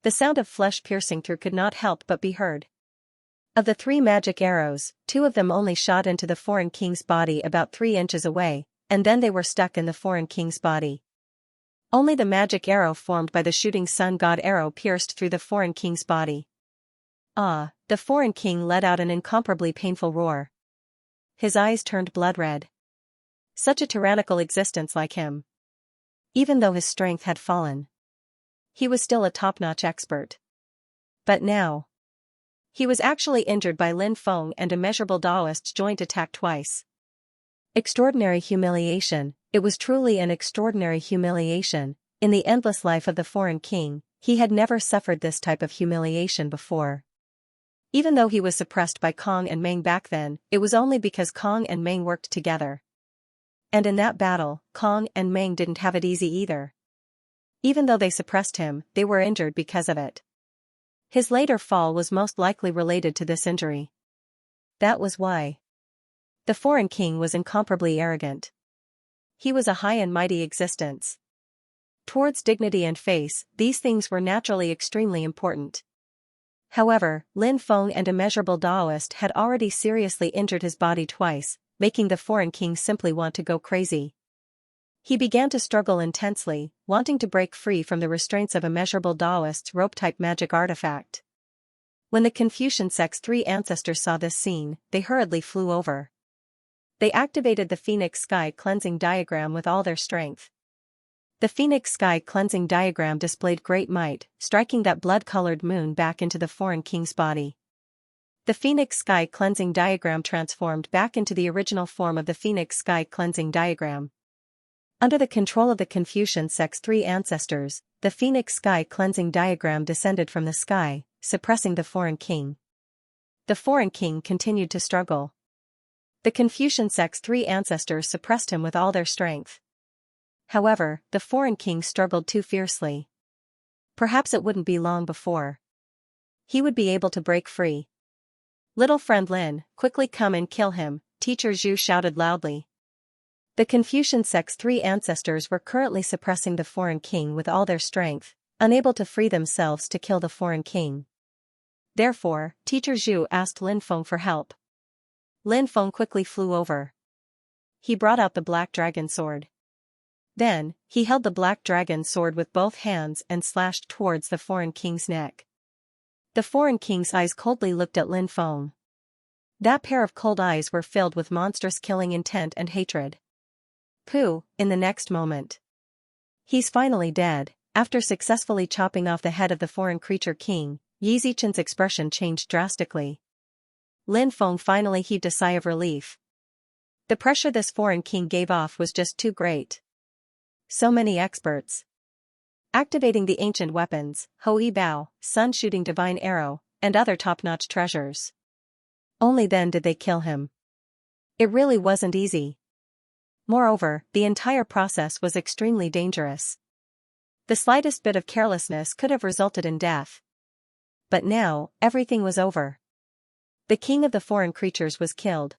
The sound of flesh piercing through could not help but be heard. Of the 3 magic arrows, 2 of them only shot into the foreign king's body about 3 inches away, and then they were stuck in the foreign king's body. Only the magic arrow formed by the shooting sun god arrow pierced through the foreign king's body. Ah! The foreign king let out an incomparably painful roar. His eyes turned blood red. Such a tyrannical existence like him. Even though his strength had fallen, he was still a top-notch expert. But now, he was actually injured by Lin Feng and Immeasurable Daoist's joint attack twice. Extraordinary humiliation. It was truly an extraordinary humiliation. In the endless life of the foreign king, he had never suffered this type of humiliation before. Even though he was suppressed by Kong and Meng back then, it was only because Kong and Meng worked together. And in that battle, Kong and Meng didn't have it easy either. Even though they suppressed him, they were injured because of it. His later fall was most likely related to this injury. That was why. The foreign king was incomparably arrogant. He was a high and mighty existence. Towards dignity and face, these things were naturally extremely important. However, Lin Feng and Immeasurable Daoist had already seriously injured his body twice, making the foreign king simply want to go crazy. He began to struggle intensely, wanting to break free from the restraints of Immeasurable Daoist's rope-type magic artifact. When the Confucian sect's 3 ancestors saw this scene, they hurriedly flew over. They activated the Phoenix Sky Cleansing Diagram with all their strength. The Phoenix Sky Cleansing Diagram displayed great might, striking that blood-colored moon back into the foreign king's body. The Phoenix Sky Cleansing Diagram transformed back into the original form of the Phoenix Sky Cleansing Diagram. Under the control of the Confucian sect's 3 ancestors, the Phoenix Sky Cleansing Diagram descended from the sky, suppressing the foreign king. The foreign king continued to struggle. The Confucian sect's 3 ancestors suppressed him with all their strength. However, the foreign king struggled too fiercely. Perhaps it wouldn't be long before he would be able to break free. Little friend Lin, quickly come and kill him, Teacher Zhu shouted loudly. The Confucian sect's three ancestors were currently suppressing the foreign king with all their strength, unable to free themselves to kill the foreign king. Therefore, Teacher Zhu asked Lin Feng for help. Lin Feng quickly flew over. He brought out the black dragon sword. Then, he held the black dragon sword with both hands and slashed towards the foreign king's neck. The foreign king's eyes coldly looked at Lin Feng. That pair of cold eyes were filled with monstrous killing intent and hatred. Pooh, in the next moment. He's finally dead. After successfully chopping off the head of the foreign creature king, Yi Zichen's expression changed drastically. Lin Feng finally heaved a sigh of relief. The pressure this foreign king gave off was just too great. So many experts. Activating the ancient weapons, Hou Bao, sun-shooting divine arrow, and other top-notch treasures. Only then did they kill him. It really wasn't easy. Moreover, the entire process was extremely dangerous. The slightest bit of carelessness could have resulted in death. But now, everything was over. The king of the foreign creatures was killed.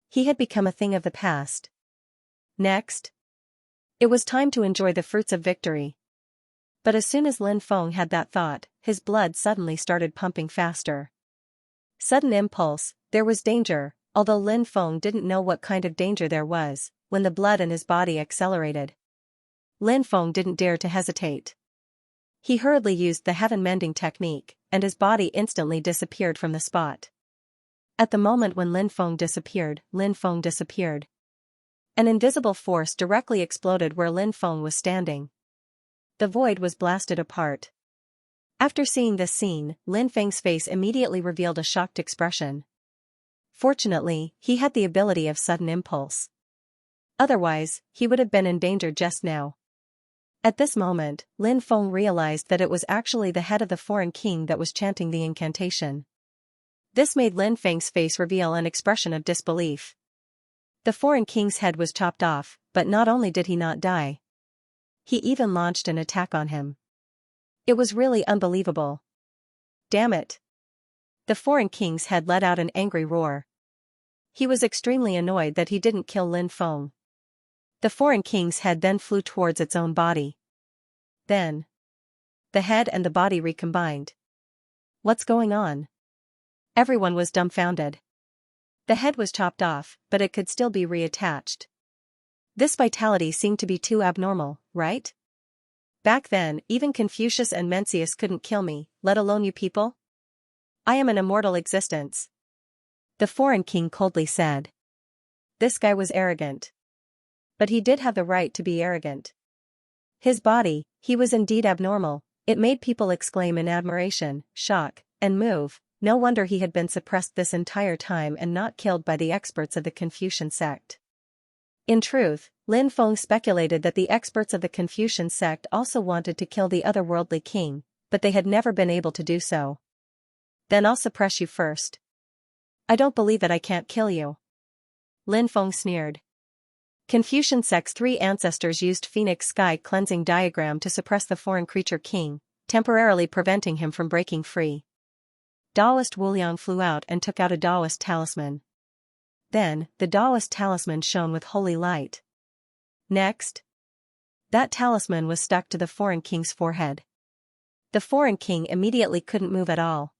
He had become a thing of the past. Next, it was time to enjoy the fruits of victory. But as soon as Lin Feng had that thought, his blood suddenly started pumping faster. Sudden impulse, there was danger, although Lin Feng didn't know what kind of danger there was, when the blood in his body accelerated. Lin Feng didn't dare to hesitate. He hurriedly used the heaven-mending technique, and his body instantly disappeared from the spot. At the moment when Lin Feng disappeared. An invisible force directly exploded where Lin Feng was standing. The void was blasted apart. After seeing this scene, Lin Feng's face immediately revealed a shocked expression. Fortunately, he had the ability of sudden impulse. Otherwise, he would have been in danger just now. At this moment, Lin Feng realized that it was actually the head of the foreign king that was chanting the incantation. This made Lin Feng's face reveal an expression of disbelief. The foreign king's head was chopped off, but not only did he not die, he even launched an attack on him. It was really unbelievable. Damn it! The foreign king's head let out an angry roar. He was extremely annoyed that he didn't kill Lin Feng. The foreign king's head then flew towards its own body. Then, the head and the body recombined. What's going on? Everyone was dumbfounded. The head was chopped off, but it could still be reattached. This vitality seemed to be too abnormal, right? Back then, even Confucius and Mencius couldn't kill me, let alone you people. I am an immortal existence. The foreign king coldly said. This guy was arrogant. But he did have the right to be arrogant. His body, he was indeed abnormal, it made people exclaim in admiration, shock, and move. No wonder he had been suppressed this entire time and not killed by the experts of the Confucian sect. In truth, Lin Feng speculated that the experts of the Confucian sect also wanted to kill the otherworldly king, but they had never been able to do so. Then I'll suppress you first. I don't believe that I can't kill you. Lin Feng sneered. Confucian sect's three ancestors used Phoenix Sky cleansing diagram to suppress the foreign creature king, temporarily preventing him from breaking free. Taoist Wuliang flew out and took out a Taoist talisman. Then, the Taoist talisman shone with holy light. Next, that talisman was stuck to the foreign king's forehead. The foreign king immediately couldn't move at all.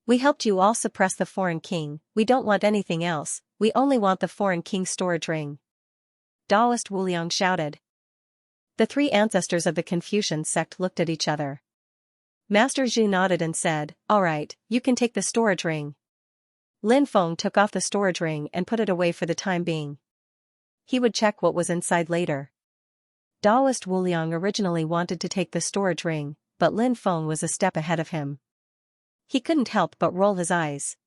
We helped you all suppress the foreign king, we don't want anything else, we only want the foreign king's storage ring. Taoist Wuliang shouted. The three ancestors of the Confucian sect looked at each other. Master Zhu nodded and said, all right, you can take the storage ring. Lin Feng took off the storage ring and put it away for the time being. He would check what was inside later. Taoist Wuliang originally wanted to take the storage ring, but Lin Feng was a step ahead of him. He couldn't help but roll his eyes.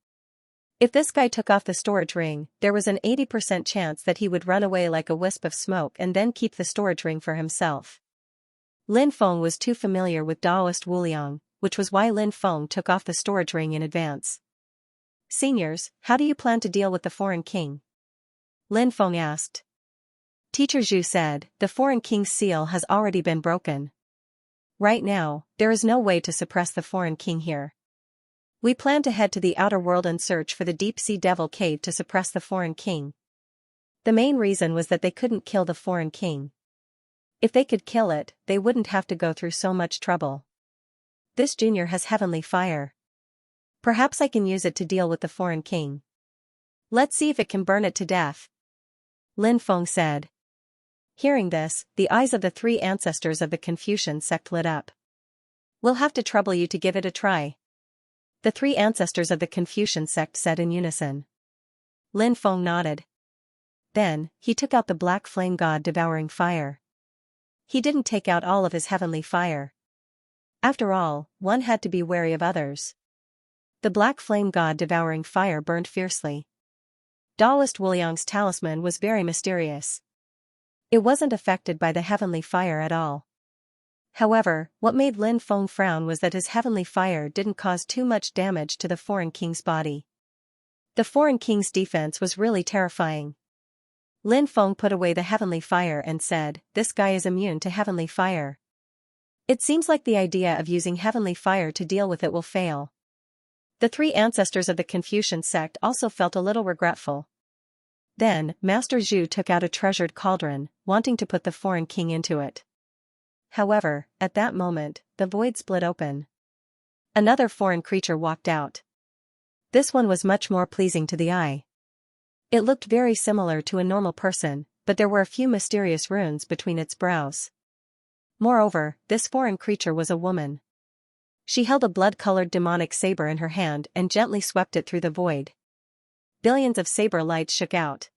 If this guy took off the storage ring, there was an 80% chance that he would run away like a wisp of smoke and then keep the storage ring for himself. Lin Feng was too familiar with Taoist Wuliang, which was why Lin Feng took off the storage ring in advance. Seniors, how do you plan to deal with the foreign king? Lin Feng asked. Teacher Zhu said, the foreign king's seal has already been broken. Right now, there is no way to suppress the foreign king here. We plan to head to the outer world and search for the deep-sea devil cave to suppress the foreign king. The main reason was that they couldn't kill the foreign king. If they could kill it, they wouldn't have to go through so much trouble. This junior has heavenly fire. Perhaps I can use it to deal with the foreign king. Let's see if it can burn it to death, Lin Feng said. Hearing this, the eyes of the three ancestors of the Confucian sect lit up. We'll have to trouble you to give it a try, the three ancestors of the Confucian sect said in unison. Lin Feng nodded. Then, he took out the black flame god devouring fire. He didn't take out all of his heavenly fire. After all, one had to be wary of others. The black flame god devouring fire burned fiercely. Daoist Wuliang's talisman was very mysterious. It wasn't affected by the heavenly fire at all. However, what made Lin Feng frown was that his heavenly fire didn't cause too much damage to the foreign king's body. The foreign king's defense was really terrifying. Lin Feng put away the heavenly fire and said, "This guy is immune to heavenly fire. It seems like the idea of using heavenly fire to deal with it will fail." The three ancestors of the Confucian sect also felt a little regretful. Then, Master Zhu took out a treasured cauldron, wanting to put the foreign king into it. However, at that moment, the void split open. Another foreign creature walked out. This one was much more pleasing to the eye. It looked very similar to a normal person, but there were a few mysterious runes between its brows. Moreover, this foreign creature was a woman. She held a blood-colored demonic saber in her hand and gently swept it through the void. Billions of saber lights shook out.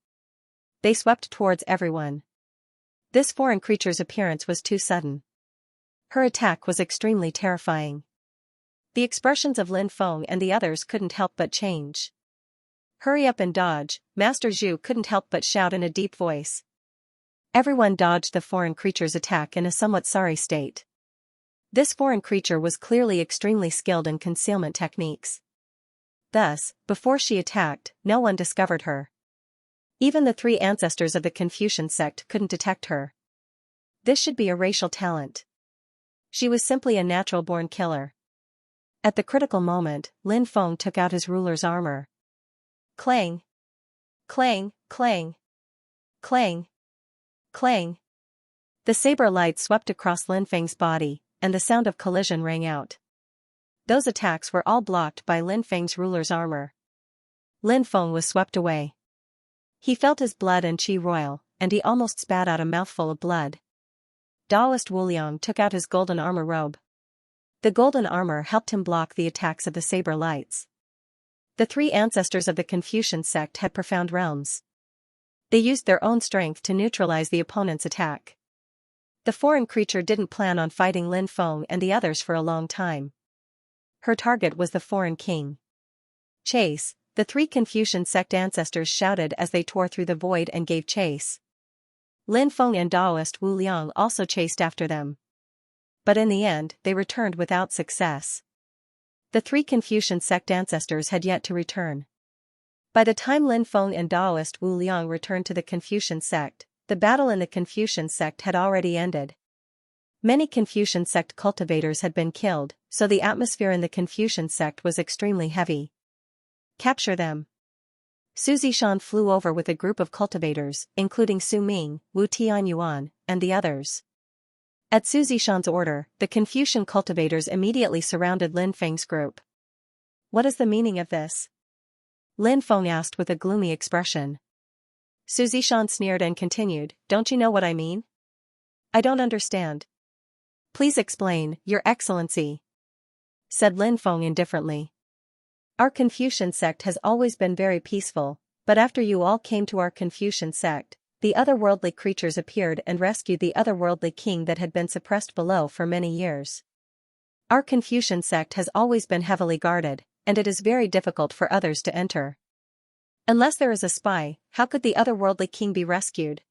They swept towards everyone. This foreign creature's appearance was too sudden. Her attack was extremely terrifying. The expressions of Lin Feng and the others couldn't help but change. "Hurry up and dodge," Master Zhu couldn't help but shout in a deep voice. Everyone dodged the foreign creature's attack in a somewhat sorry state. This foreign creature was clearly extremely skilled in concealment techniques. Thus, before she attacked, no one discovered her. Even the three ancestors of the Confucian sect couldn't detect her. This should be a racial talent. She was simply a natural-born killer. At the critical moment, Lin Feng took out his ruler's armor. Clang! Clang! Clang! Clang! Clang! The saber light swept across Lin Feng's body, and the sound of collision rang out. Those attacks were all blocked by Lin Feng's ruler's armor. Lin Feng was swept away. He felt his blood and qi roil, and he almost spat out a mouthful of blood. Daoist Wuliang took out his golden armor robe. The golden armor helped him block the attacks of the saber lights. The three ancestors of the Confucian sect had profound realms. They used their own strength to neutralize the opponent's attack. The foreign creature didn't plan on fighting Lin Feng and the others for a long time. Her target was the foreign king. "Chase!" The three Confucian sect ancestors shouted as they tore through the void and gave chase. Lin Feng and Daoist Wu Liang also chased after them. But in the end, they returned without success. The three Confucian sect ancestors had yet to return. By the time Lin Feng and Daoist Wu Liang returned to the Confucian sect, the battle in the Confucian sect had already ended. Many Confucian sect cultivators had been killed, so the atmosphere in the Confucian sect was extremely heavy. "Capture them." Su Zishan flew over with a group of cultivators, including Su Ming, Wu Tianyuan, and the others. At Su Zishan's order, the Confucian cultivators immediately surrounded Lin Feng's group. "What is the meaning of this?" Lin Feng asked with a gloomy expression. Su Zishan sneered and continued, "Don't you know what I mean?" "I don't understand." "Please explain, Your Excellency," said Lin Feng indifferently. "Our Confucian sect has always been very peaceful, but after you all came to our Confucian sect, the otherworldly creatures appeared and rescued the otherworldly king that had been suppressed below for many years. Our Confucian sect has always been heavily guarded, and it is very difficult for others to enter. Unless there is a spy, how could the otherworldly king be rescued?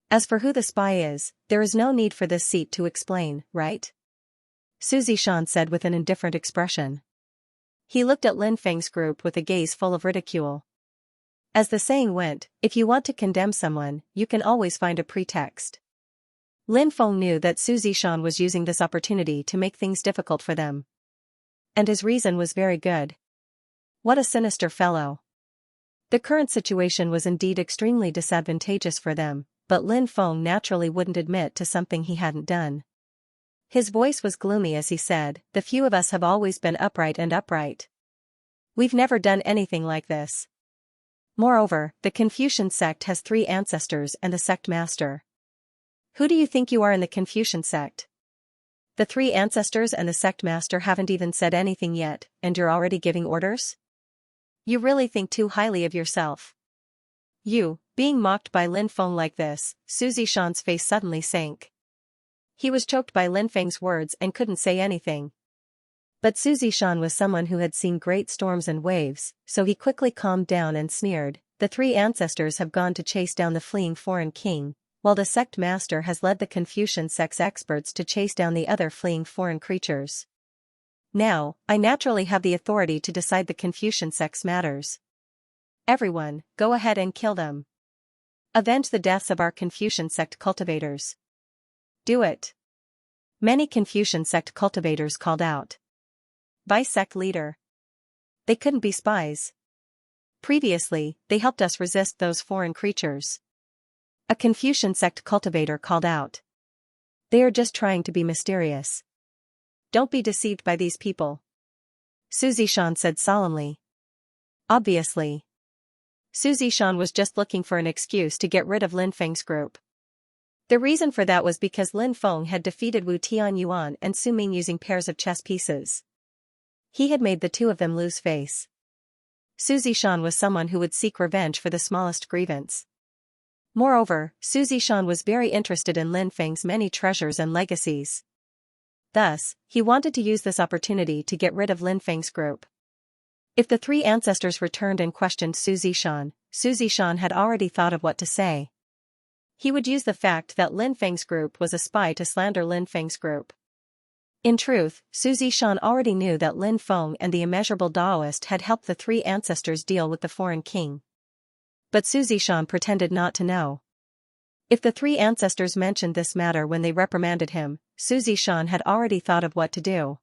As for who the spy is, there is no need for this seat to explain, right?" Su Zishan said with an indifferent expression. He looked at Lin Feng's group with a gaze full of ridicule. As the saying went, if you want to condemn someone, you can always find a pretext. Lin Feng knew that Su Zishan was using this opportunity to make things difficult for them. And his reason was very good. What a sinister fellow. The current situation was indeed extremely disadvantageous for them, but Lin Feng naturally wouldn't admit to something he hadn't done. His voice was gloomy as he said, "The few of us have always been upright. We've never done anything like this. Moreover, the Confucian sect has 3 ancestors and a sect master. Who do you think you are in the Confucian sect? The 3 ancestors and the sect master haven't even said anything yet, and you're already giving orders? You really think too highly of yourself." Being mocked by Lin Feng like this, Su Zishan's face suddenly sank. He was choked by Lin Feng's words and couldn't say anything. But Su Zishan was someone who had seen great storms and waves, so he quickly calmed down and sneered, "The 3 ancestors have gone to chase down the fleeing foreign king, while the sect master has led the Confucian sect's experts to chase down the other fleeing foreign creatures. Now, I naturally have the authority to decide the Confucian sect's matters. Everyone, go ahead and kill them. Avenge the deaths of our Confucian sect cultivators. Do it." Many Confucian sect cultivators called out. Vice sect leader. They couldn't be spies. Previously, they helped us resist those foreign creatures. A Confucian sect cultivator called out. They are just trying to be mysterious. Don't be deceived by these people. Su Zishan said solemnly. Obviously. Su Zishan was just looking for an excuse to get rid of Lin Feng's group. The reason for that was because Lin Feng had defeated Wu Tianyuan and Su Ming using pairs of chess pieces. He had made the 2 of them lose face. Su Zishan was someone who would seek revenge for the smallest grievance. Moreover, Su Zishan was very interested in Lin Feng's many treasures and legacies. Thus, he wanted to use this opportunity to get rid of Lin Feng's group. If the 3 ancestors returned and questioned Su Zishan had already thought of what to say. He would use the fact that Lin Feng's group was a spy to slander Lin Feng's group. In truth, Su Zishan already knew that Lin Feng and the immeasurable Taoist had helped the 3 ancestors deal with the foreign king. But Su Zishan pretended not to know. If the 3 ancestors mentioned this matter when they reprimanded him, Su Zishan had already thought of what to do.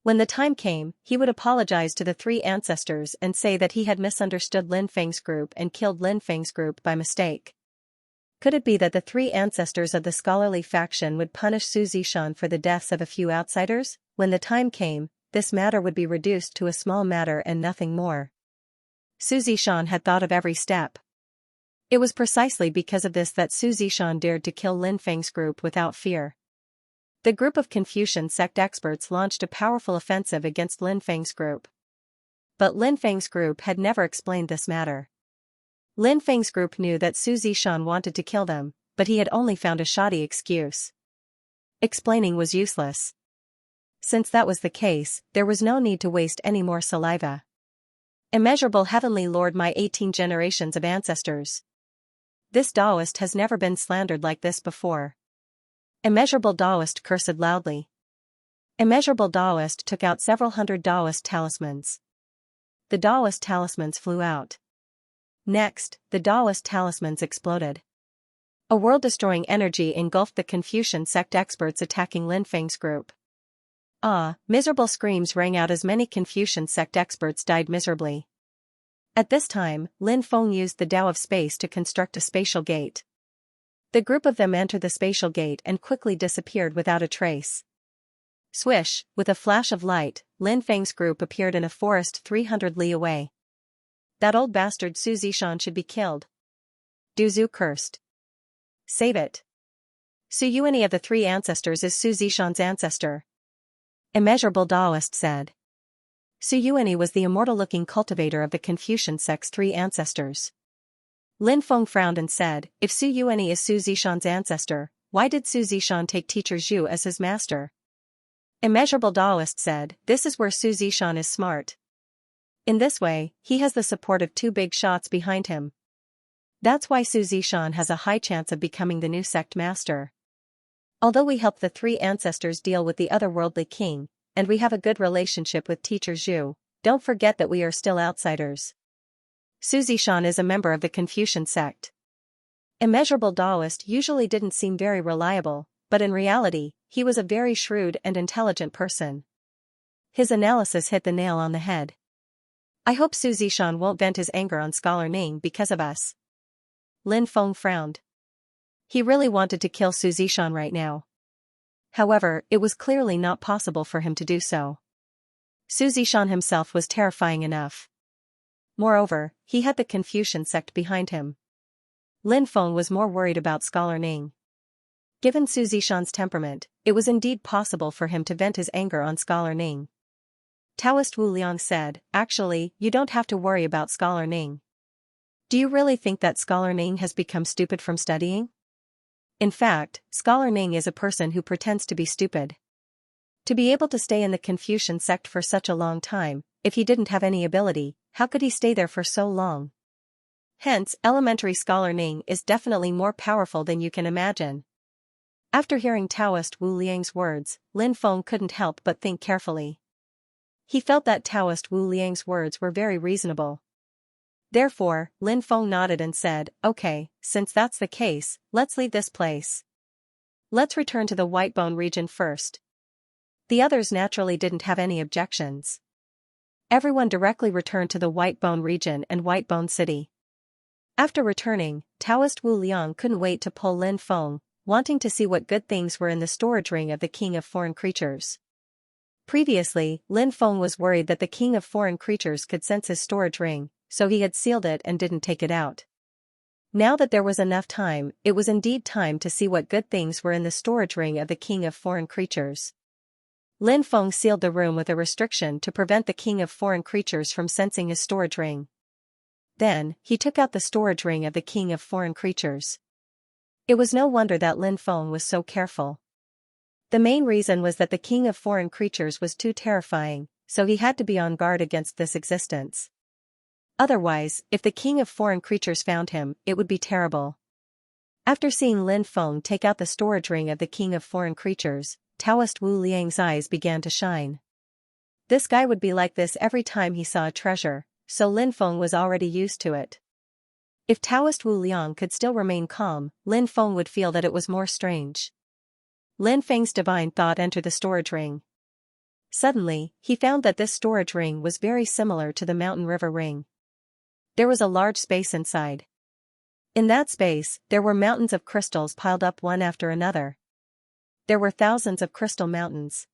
When the time came, he would apologize to the 3 ancestors and say that he had misunderstood Lin Feng's group and killed Lin Feng's group by mistake. Could it be that the 3 ancestors of the scholarly faction would punish Su Zishan for the deaths of a few outsiders? When the time came, this matter would be reduced to a small matter and nothing more. Su Zishan had thought of every step. It was precisely because of this that Su Zishan dared to kill Lin Feng's group without fear. The group of Confucian sect experts launched a powerful offensive against Lin Feng's group. But Lin Feng's group had never explained this matter. Lin Feng's group knew that Su Zishan wanted to kill them, but he had only found a shoddy excuse. Explaining was useless. Since that was the case, there was no need to waste any more saliva. Immeasurable Heavenly Lord, my 18 generations of ancestors. This Taoist has never been slandered like this before. Immeasurable Taoist cursed loudly. Immeasurable Taoist took out several hundred Taoist talismans. The Taoist talismans flew out. Next, the Taoist talismans exploded. A world-destroying energy engulfed the Confucian sect experts attacking Lin Feng's group. Miserable screams rang out as many Confucian sect experts died miserably. At this time, Lin Feng used the Tao of space to construct a spatial gate. The group of them entered the spatial gate and quickly disappeared without a trace. Swish, with a flash of light, Lin Feng's group appeared in a forest 300 li away. That old bastard Su Zishan should be killed. Du Zhu cursed. Save it. Su Yuani of the 3 ancestors is Su Zishan's ancestor. Immeasurable Taoist said. Su Yuani was the immortal-looking cultivator of the Confucian sect's 3 ancestors. Lin Feng frowned and said, if Su Yuani is Su Zishan's ancestor, why did Su Zishan take teacher Zhu as his master? Immeasurable Taoist said, this is where Su Zishan is smart. In this way, he has the support of 2 big shots behind him. That's why Su Zishan has a high chance of becoming the new sect master. Although we helped the 3 ancestors deal with the otherworldly king, and we have a good relationship with teacher Zhu, don't forget that we are still outsiders. Su Zishan is a member of the Confucian sect. Immeasurable Taoist usually didn't seem very reliable, but in reality, he was a very shrewd and intelligent person. His analysis hit the nail on the head. I hope Su Zishan won't vent his anger on Scholar Ning because of us. Lin Feng frowned. He really wanted to kill Su Zishan right now. However, it was clearly not possible for him to do so. Su Zishan himself was terrifying enough. Moreover, he had the Confucian sect behind him. Lin Feng was more worried about Scholar Ning. Given Su Zishan's temperament, it was indeed possible for him to vent his anger on Scholar Ning. Taoist Wu Liang said, "Actually, you don't have to worry about Scholar Ning. Do you really think that Scholar Ning has become stupid from studying? In fact, Scholar Ning is a person who pretends to be stupid. To be able to stay in the Confucian sect for such a long time, if he didn't have any ability, how could he stay there for so long? Hence, elementary Scholar Ning is definitely more powerful than you can imagine." After hearing Taoist Wu Liang's words, Lin Feng couldn't help but think carefully. He felt that Taoist Wu Liang's words were very reasonable. Therefore, Lin Feng nodded and said, "Okay, since that's the case, let's leave this place. Let's return to the Whitebone region first." The others naturally didn't have any objections. Everyone directly returned to the Whitebone region and Whitebone City. After returning, Taoist Wu Liang couldn't wait to pull Lin Feng, wanting to see what good things were in the storage ring of the King of Foreign Creatures. Previously, Lin Feng was worried that the King of Foreign Creatures could sense his storage ring, so he had sealed it and didn't take it out. Now that there was enough time, it was indeed time to see what good things were in the storage ring of the King of Foreign Creatures. Lin Feng sealed the room with a restriction to prevent the King of Foreign Creatures from sensing his storage ring. Then, he took out the storage ring of the King of Foreign Creatures. It was no wonder that Lin Feng was so careful. The main reason was that the King of Foreign Creatures was too terrifying, so he had to be on guard against this existence. Otherwise, if the King of Foreign Creatures found him, it would be terrible. After seeing Lin Feng take out the storage ring of the King of Foreign Creatures, Taoist Wu Liang's eyes began to shine. This guy would be like this every time he saw a treasure, so Lin Feng was already used to it. If Taoist Wu Liang could still remain calm, Lin Feng would feel that it was more strange. Lin Feng's divine thought entered the storage ring. Suddenly, he found that this storage ring was very similar to the Mountain River ring. There was a large space inside. In that space, there were mountains of crystals piled up one after another. There were thousands of crystal mountains.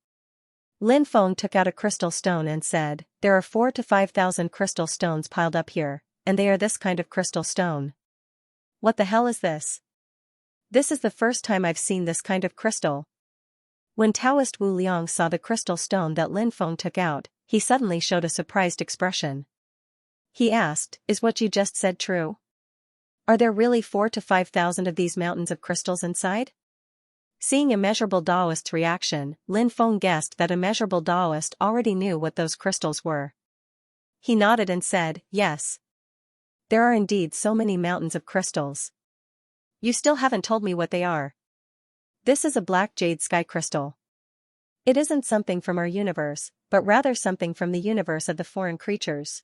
Lin Feng took out a crystal stone and said, "There are 4,000 to 5,000 crystal stones piled up here, and they are this kind of crystal stone. What the hell is this? This is the first time I've seen this kind of crystal." When Taoist Wu Liang saw the crystal stone that Lin Feng took out, he suddenly showed a surprised expression. He asked, "Is what you just said true? Are there really 4,000 to 5,000 of these mountains of crystals inside?" Seeing Immeasurable Taoist's reaction, Lin Feng guessed that Immeasurable Taoist already knew what those crystals were. He nodded and said, "Yes. There are indeed so many mountains of crystals. You still haven't told me what they are." "This is a black jade sky crystal. It isn't something from our universe, but rather something from the universe of the foreign creatures.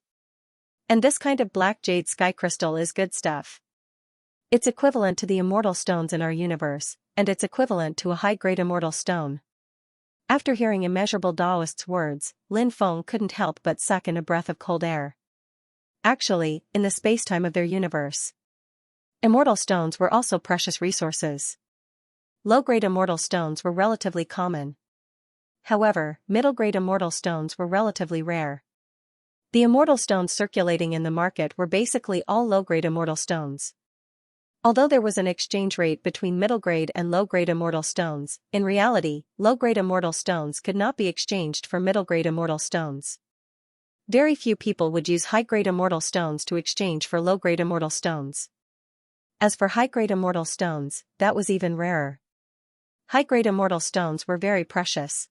And this kind of black jade sky crystal is good stuff. It's equivalent to the immortal stones in our universe, and it's equivalent to a high-grade immortal stone." After hearing Immeasurable Taoist's words, Lin Feng couldn't help but suck in a breath of cold air. Actually, in the space-time of their universe, immortal stones were also precious resources. Low-grade immortal stones were relatively common. However, middle-grade immortal stones were relatively rare. The immortal stones circulating in the market were basically all low-grade immortal stones. Although there was an exchange rate between middle-grade and low-grade immortal stones, in reality, low-grade immortal stones could not be exchanged for middle-grade immortal stones. Very few people would use high-grade immortal stones to exchange for low-grade immortal stones. As for high-grade immortal stones, that was even rarer. High-grade immortal stones were very precious.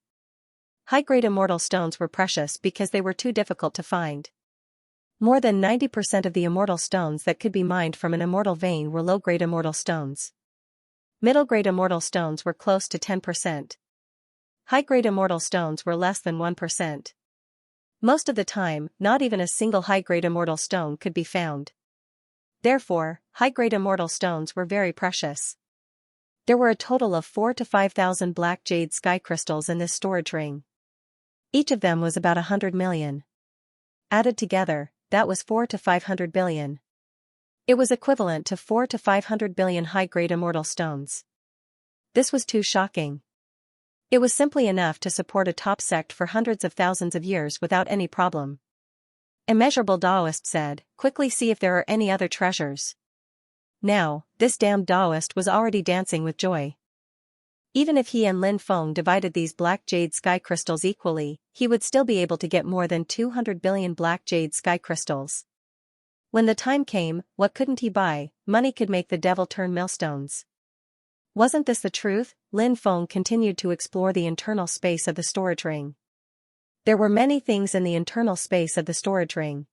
High-grade immortal stones were precious because they were too difficult to find. More than 90% of the immortal stones that could be mined from an immortal vein were low-grade immortal stones. Middle-grade immortal stones were close to 10%. High-grade immortal stones were less than 1%. Most of the time, not even a single high-grade immortal stone could be found. Therefore, high-grade immortal stones were very precious. There were a total of 4,000 to 5,000 black jade sky crystals in this storage ring. Each of them was about 100 million. added together, that was 4 to 500 billion. It was equivalent to 4 to 500 billion high-grade immortal stones. This was too shocking. It was simply enough to support a top sect for hundreds of thousands of years without any problem. Immeasurable Taoist said, quickly see if there are any other treasures. Now, this damned Taoist was already dancing with joy. Even if he and Lin Feng divided these black jade sky crystals equally, he would still be able to get more than 200 billion black jade sky crystals. When the time came, what couldn't he buy? Money could make the devil turn millstones. Wasn't this the truth? Lin Feng continued to explore the internal space of the storage ring. There were many things in the internal space of the storage ring.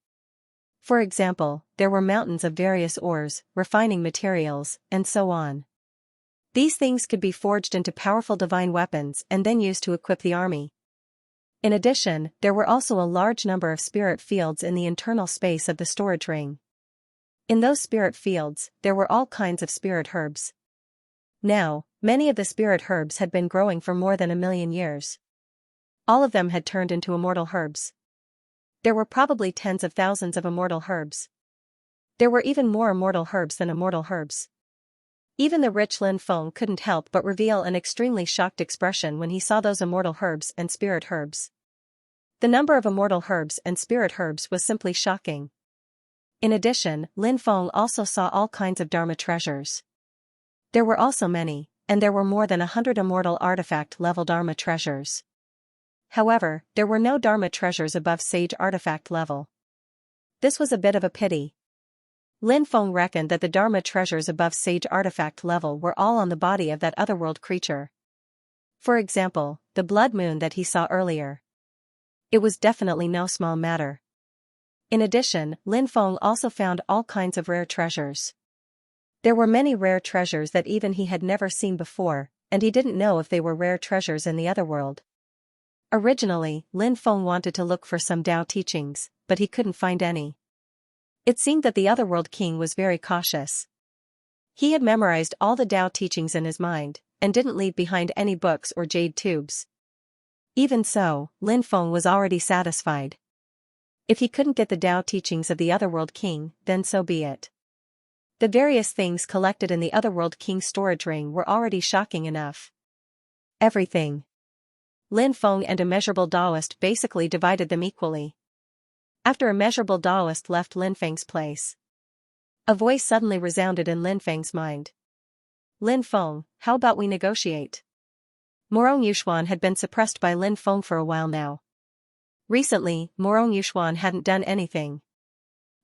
For example, there were mountains of various ores, refining materials, and so on. These things could be forged into powerful divine weapons and then used to equip the army. In addition, there were also a large number of spirit fields in the internal space of the storage ring. In those spirit fields, there were all kinds of spirit herbs. Now, many of the spirit herbs had been growing for more than 1,000,000 years. All of them had turned into immortal herbs. There were probably tens of thousands of immortal herbs. There were even more immortal herbs than immortal herbs. Even the rich Lin Feng couldn't help but reveal an extremely shocked expression when he saw those immortal herbs and spirit herbs. The number of immortal herbs and spirit herbs was simply shocking. In addition, Lin Feng also saw all kinds of Dharma treasures. There were also many, and there were more than 100 immortal artifact-level Dharma treasures. However, there were no Dharma treasures above Sage artifact level. This was a bit of a pity. Lin Feng reckoned that the Dharma treasures above Sage artifact level were all on the body of that otherworld creature. For example, the blood moon that he saw earlier. It was definitely no small matter. In addition, Lin Feng also found all kinds of rare treasures. There were many rare treasures that even he had never seen before, and he didn't know if they were rare treasures in the otherworld. Originally, Lin Feng wanted to look for some Tao teachings, but he couldn't find any. It seemed that the otherworld king was very cautious. He had memorized all the Tao teachings in his mind, and didn't leave behind any books or jade tubes. Even so, Lin Feng was already satisfied. If he couldn't get the Tao teachings of the otherworld king, then so be it. The various things collected in the otherworld king's storage ring were already shocking enough. Everything. Lin Feng and Immeasurable Taoist basically divided them equally. After Immeasurable Taoist left Lin Feng's place, a voice suddenly resounded in Lin Feng's mind. Lin Feng, how about we negotiate? Morong Yuxuan had been suppressed by Lin Feng for a while now. Recently, Morong Yuxuan hadn't done anything.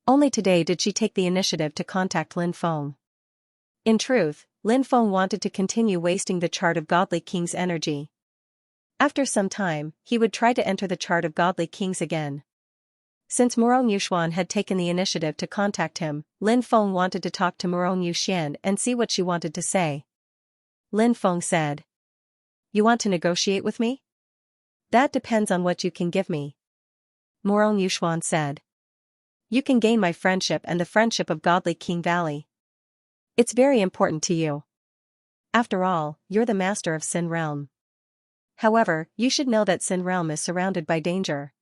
Only today did she take the initiative to contact Lin Feng. In truth, Lin Feng wanted to continue wasting the chart of Godly King's energy. After some time, he would try to enter the chart of Godly Kings again. Since Morong Yuxuan had taken the initiative to contact him, Lin Feng wanted to talk to Morong Yuxian and see what she wanted to say. Lin Feng said, "You want to negotiate with me? That depends on what you can give me." Morong Yuxuan said, "You can gain my friendship and the friendship of Godly King Valley. It's very important to you. After all, you're the master of Sin Realm. However, you should know that Sin Realm is surrounded by danger.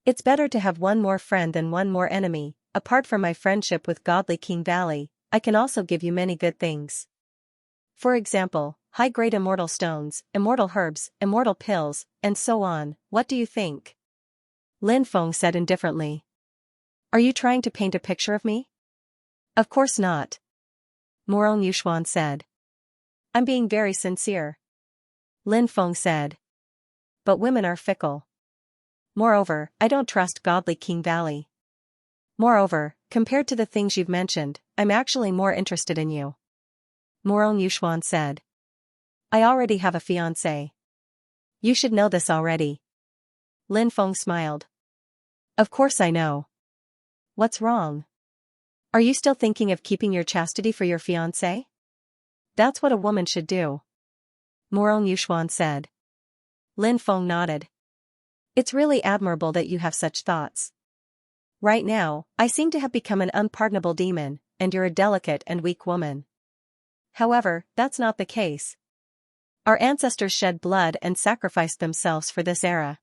It's better to have one more friend than one more enemy. Apart from my friendship with Godly King Valley, I can also give you many good things. For example, high-grade immortal stones, immortal herbs, immortal pills, and so on. What do you think?" Lin Feng said indifferently. "Are you trying to paint a picture of me?" "Of course not," Morong Yuxuan said. "I'm being very sincere." Lin Feng said. "But women are fickle. Moreover, I don't trust Godly King Valley. Moreover, compared to the things you've mentioned, I'm actually more interested in you." Morong Yuxuan said. "I already have a fiancé. You should know this already." Lin Feng smiled. "Of course I know. What's wrong? Are you still thinking of keeping your chastity for your fiancé? That's what a woman should do." Morong Yuxuan said. Lin Feng nodded. "It's really admirable that you have such thoughts. Right now, I seem to have become an unpardonable demon, and you're a delicate and weak woman. However, that's not the case. Our ancestors shed blood and sacrificed themselves for this era.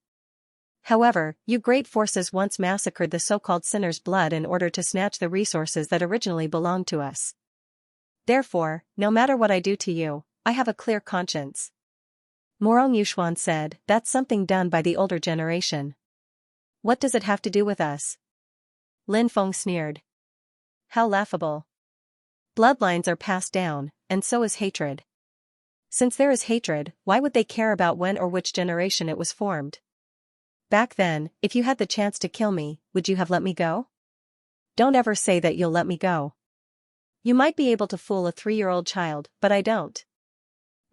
However, you great forces once massacred the so-called sinners' blood in order to snatch the resources that originally belonged to us. Therefore, no matter what I do to you, I have a clear conscience. Morong Yuxuan said, that's something done by the older generation. What does it have to do with us? Lin Feng sneered. How laughable. Bloodlines are passed down, and so is hatred. Since there is hatred, why would they care about when or which generation it was formed? Back then, if you had the chance to kill me, would you have let me go? Don't ever say that you'll let me go. You might be able to fool a 3-year-old child, but I don't.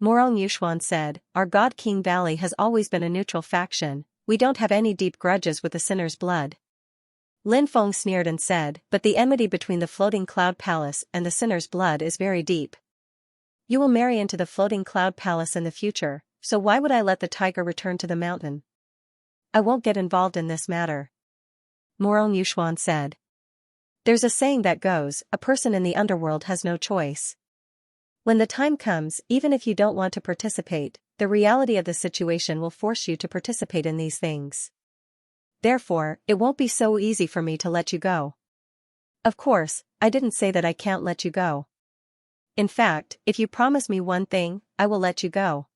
Morong Yuxuan said, our God King Valley has always been a neutral faction, we don't have any deep grudges with the sinner's blood. Lin Feng sneered and said, but the enmity between the floating cloud palace and the sinner's blood is very deep. You will marry into the floating cloud palace in the future, so why would I let the tiger return to the mountain? I won't get involved in this matter. Morong Yuxuan said. There's a saying that goes, a person in the underworld has no choice. When the time comes, even if you don't want to participate, the reality of the situation will force you to participate in these things. Therefore, it won't be so easy for me to let you go. Of course, I didn't say that I can't let you go. In fact, if you promise me one thing, I will let you go.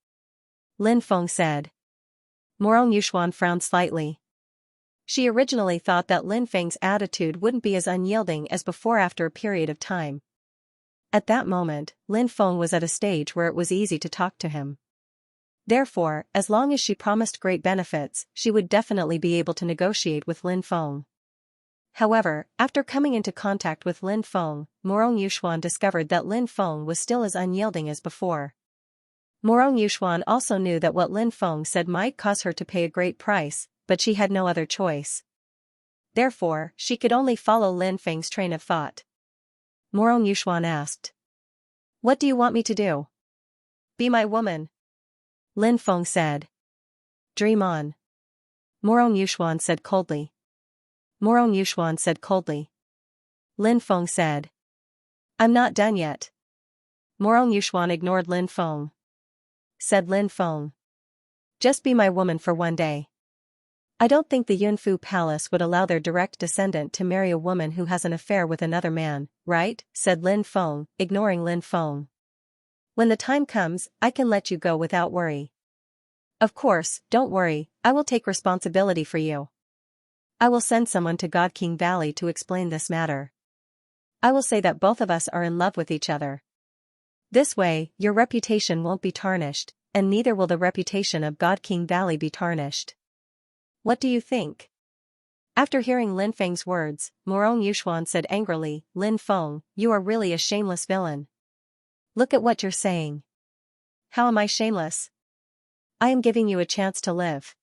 Lin Feng said. Morong Yuxuan frowned slightly. She originally thought that Lin Feng's attitude wouldn't be as unyielding as before after a period of time. At that moment, Lin Feng was at a stage where it was easy to talk to him. Therefore, as long as she promised great benefits, she would definitely be able to negotiate with Lin Feng. However, after coming into contact with Lin Feng, Morong Yuxuan discovered that Lin Feng was still as unyielding as before. Morong Yuxuan also knew that what Lin Feng said might cause her to pay a great price, but she had no other choice. Therefore, she could only follow Lin Feng's train of thought. Morong Yuxuan asked. What do you want me to do? Be my woman. Lin Feng said. Dream on. Morong Yuxuan said coldly. Morong Yuxuan said coldly. Lin Feng said. I'm not done yet. Morong Yuxuan ignored Lin Feng. Said Lin Feng. Just be my woman for one day. I don't think the Yunfu Palace would allow their direct descendant to marry a woman who has an affair with another man, right? Said Lin Feng, ignoring Lin Feng. When the time comes, I can let you go without worry. Of course, don't worry, I will take responsibility for you. I will send someone to God King Valley to explain this matter. I will say that both of us are in love with each other. This way, your reputation won't be tarnished, and neither will the reputation of God King Valley be tarnished. What do you think? After hearing Lin Feng's words, Morong Yuxuan said angrily, Lin Feng, you are really a shameless villain. Look at what you're saying. How am I shameless? I am giving you a chance to live.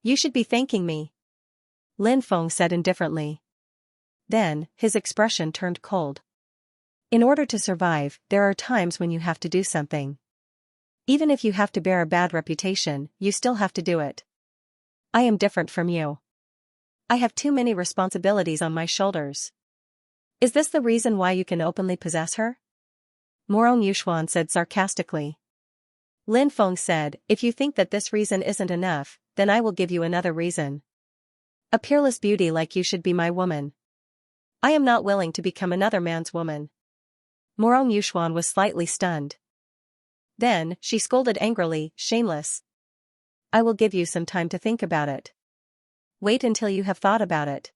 You should be thanking me. Lin Feng said indifferently. Then, his expression turned cold. In order to survive, there are times when you have to do something. Even if you have to bear a bad reputation, you still have to do it. I am different from you. I have too many responsibilities on my shoulders. Is this the reason why you can openly possess her? Morong Yuxuan said sarcastically. Lin Feng said, if you think that this reason isn't enough, then I will give you another reason. A peerless beauty like you should be my woman. I am not willing to become another man's woman. Morong Yuxuan was slightly stunned. Then, she scolded angrily, shameless. I will give you some time to think about it. Wait until you have thought about it.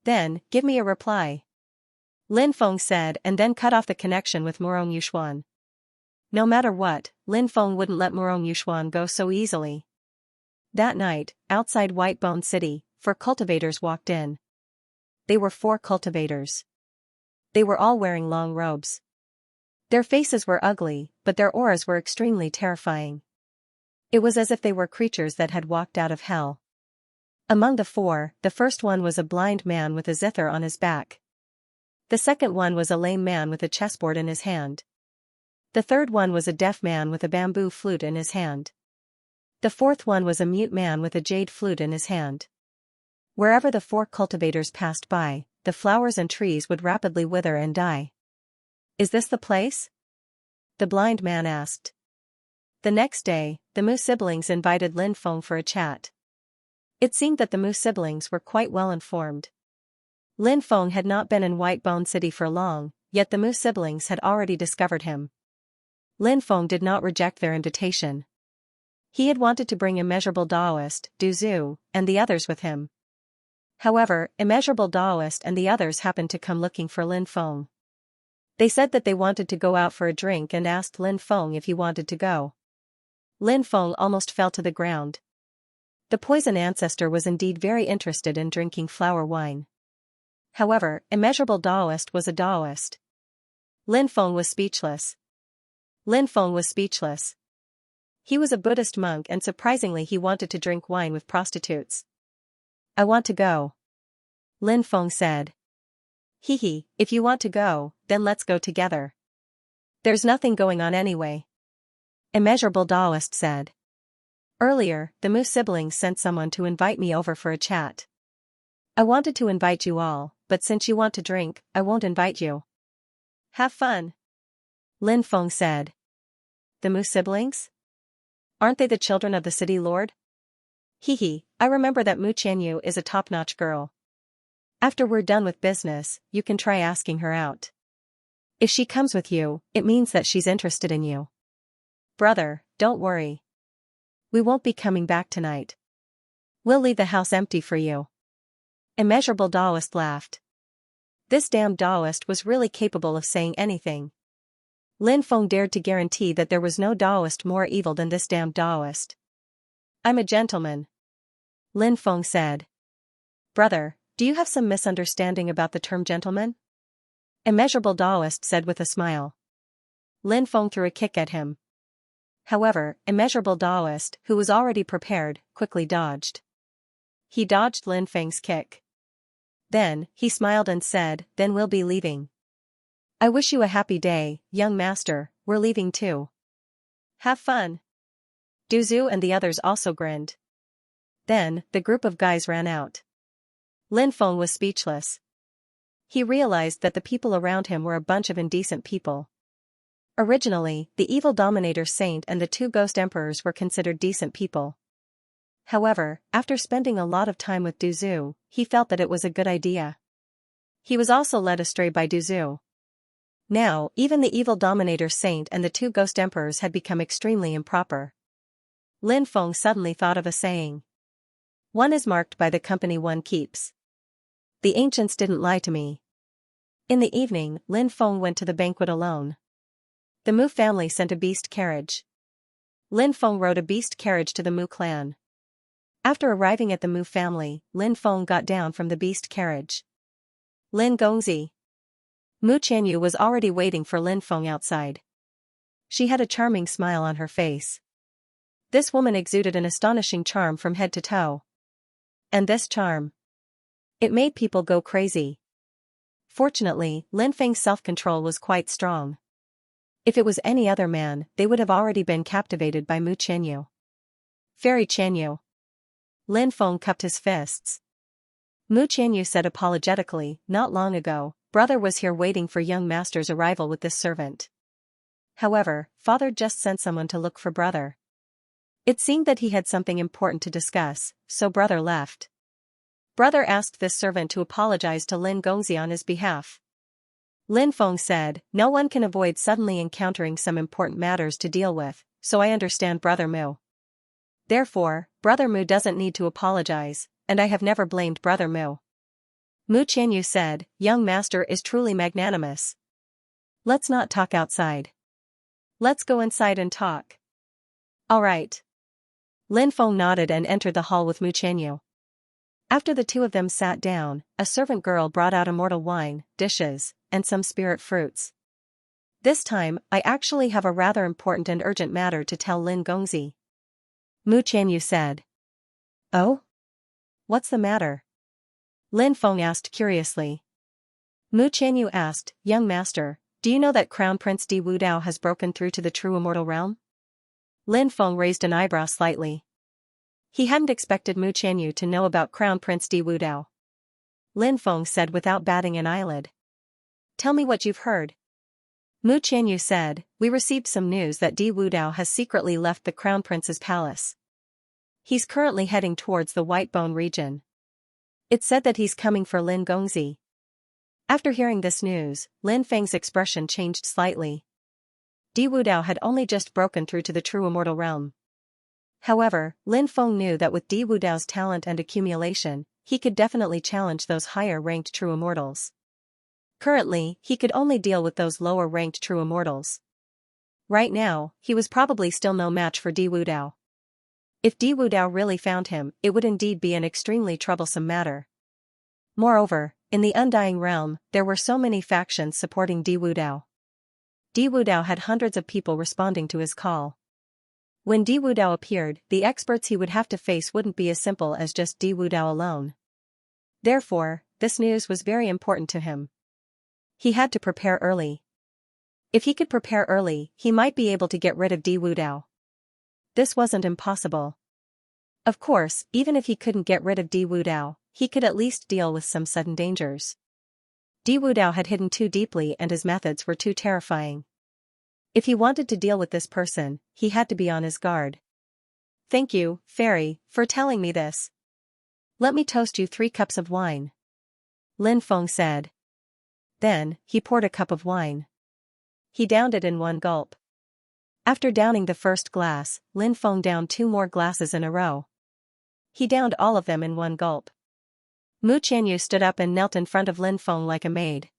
Then, give me a reply. Lin Feng said and then cut off the connection with Morong Yuxuan. No matter what, Lin Feng wouldn't let Morong Yuxuan go so easily. That night, outside Whitebone City, 4 cultivators walked in. They were 4 cultivators. They were all wearing long robes. Their faces were ugly, but their auras were extremely terrifying. It was as if they were creatures that had walked out of hell. Among the 4, the first one was a blind man with a zither on his back. The second one was a lame man with a chessboard in his hand. The third one was a deaf man with a bamboo flute in his hand. The fourth one was a mute man with a jade flute in his hand. Wherever the 4 cultivators passed by, the flowers and trees would rapidly wither and die. Is this the place? The blind man asked. The next day, the Mu siblings invited Lin Feng for a chat. It seemed that the Mu siblings were quite well informed. Lin Feng had not been in White Bone City for long, yet the Mu siblings had already discovered him. Lin Feng did not reject their invitation. He had wanted to bring Immeasurable Daoist, Du Zhu, and the others with him. However, Immeasurable Daoist and the others happened to come looking for Lin Feng. They said that they wanted to go out for a drink and asked Lin Feng if he wanted to go. Lin Feng almost fell to the ground. The poison ancestor was indeed very interested in drinking flower wine. However, Immeasurable Daoist was a Daoist. Lin Feng was speechless. Lin Feng was speechless. He was a Buddhist monk and surprisingly he wanted to drink wine with prostitutes. I want to go. Lin Feng said. Hee, if you want to go, then let's go together. There's nothing going on anyway. Immeasurable Daoist said. Earlier, the Mu siblings sent someone to invite me over for a chat. I wanted to invite you all, but since you want to drink, I won't invite you. Have fun. Lin Feng said. The Mu siblings? Aren't they the children of the city lord? Hee, I remember that Mu Qianyu is a top-notch girl. After we're done with business, you can try asking her out. If she comes with you, it means that she's interested in you. Brother, don't worry. We won't be coming back tonight. We'll leave the house empty for you. Immeasurable Daoist laughed. This damn Daoist was really capable of saying anything. Lin Feng dared to guarantee that there was no Daoist more evil than this damn Daoist. I'm a gentleman. Lin Feng said. Brother, do you have some misunderstanding about the term gentleman? Immeasurable Daoist said with a smile. Lin Feng threw a kick at him. However, Immeasurable Daoist, who was already prepared, quickly dodged. He dodged Lin Feng's kick. Then, he smiled and said, then we'll be leaving. I wish you a happy day, young master, we're leaving too. Have fun. Du Zhu and the others also grinned. Then, the group of guys ran out. Lin Feng was speechless. He realized that the people around him were a bunch of indecent people. Originally, the evil Dominator Saint and the two Ghost Emperors were considered decent people. However, after spending a lot of time with Du Zhu, he felt that it was a good idea. He was also led astray by Du Zhu. Now, even the evil Dominator Saint and the two Ghost Emperors had become extremely improper. Lin Feng suddenly thought of a saying. One is marked by the company one keeps. The ancients didn't lie to me. In the evening, Lin Feng went to the banquet alone. The Mu family sent a beast carriage. Lin Feng rode a beast carriage to the Mu clan. After arriving at the Mu family, Lin Feng got down from the beast carriage. Lin Gongzi. Mu Qianyu was already waiting for Lin Feng outside. She had a charming smile on her face. This woman exuded an astonishing charm from head to toe. And this charm. It made people go crazy. Fortunately, Lin Feng's self-control was quite strong. If it was any other man, they would have already been captivated by Mu Qianyu. Fairy Qianyu. Lin Feng cupped his fists. Mu Qianyu said apologetically, not long ago, brother was here waiting for young master's arrival with this servant. However, father just sent someone to look for brother. It seemed that he had something important to discuss, so brother left. Brother asked this servant to apologize to Lin Gongzi on his behalf. Lin Feng said, no one can avoid suddenly encountering some important matters to deal with, so I understand Brother Mu. Therefore, Brother Mu doesn't need to apologize, and I have never blamed Brother Mu. Mu Qianyu said, young master is truly magnanimous. Let's not talk outside. Let's go inside and talk. All right. Lin Feng nodded and entered the hall with Mu Qianyu. After the two of them sat down, a servant girl brought out immortal wine, dishes, and some spirit fruits. This time, I actually have a rather important and urgent matter to tell Lin Gongzi. Mu Qianyu said. Oh? What's the matter? Lin Feng asked curiously. Mu Qianyu asked, young master, do you know that Crown Prince Di Wudao has broken through to the true immortal realm? Lin Feng raised an eyebrow slightly. He hadn't expected Mu Qianyu to know about Crown Prince Di Wudao. Lin Feng said without batting an eyelid. Tell me what you've heard. Mu Qianyu said, we received some news that Di Wudao has secretly left the Crown Prince's palace. He's currently heading towards the White Bone region. It's said that he's coming for Lin Gongzi. After hearing this news, Lin Feng's expression changed slightly. Di Wudao had only just broken through to the true immortal realm. However, Lin Feng knew that with Di Wudao's talent and accumulation, he could definitely challenge those higher-ranked true immortals. Currently, he could only deal with those lower-ranked true immortals. Right now, he was probably still no match for Di Wudao. If Di Wudao really found him, it would indeed be an extremely troublesome matter. Moreover, in the Undying Realm, there were so many factions supporting Di Wudao. Di Wudao had hundreds of people responding to his call. When Di Wudao appeared, the experts he would have to face wouldn't be as simple as just Di Wudao alone. Therefore, this news was very important to him. He had to prepare early. If he could prepare early, he might be able to get rid of Di Wudao. This wasn't impossible. Of course, even if he couldn't get rid of Di Wudao, he could at least deal with some sudden dangers. Di Wudao had hidden too deeply and his methods were too terrifying. If he wanted to deal with this person, he had to be on his guard. Thank you, Fairy, for telling me this. Let me toast you 3 cups of wine. Lin Feng said. Then, he poured a cup of wine. He downed it in one gulp. After downing the first glass, Lin Feng downed 2 more glasses in a row. He downed all of them in one gulp. Mu Qianyu stood up and knelt in front of Lin Feng like a maid.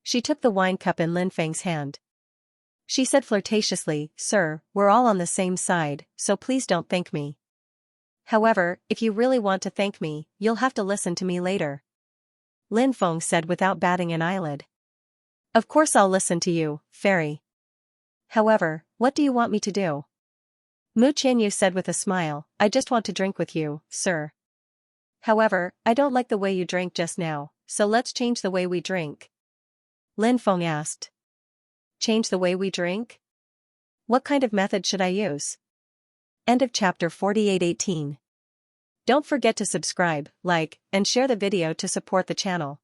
She took the wine cup in Lin Feng's hand. She said flirtatiously, "Sir, we're all on the same side, so please don't thank me. However, if you really want to thank me, you'll have to listen to me later." Lin Feng said without batting an eyelid. Of course I'll listen to you, Fairy. However, what do you want me to do? Mu Qianyu said with a smile, I just want to drink with you, sir. However, I don't like the way you drank just now, so let's change the way we drink. Lin Feng asked. Change the way we drink? What kind of method should I use? End of chapter 48:18. Don't forget to subscribe, like, and share the video to support the channel.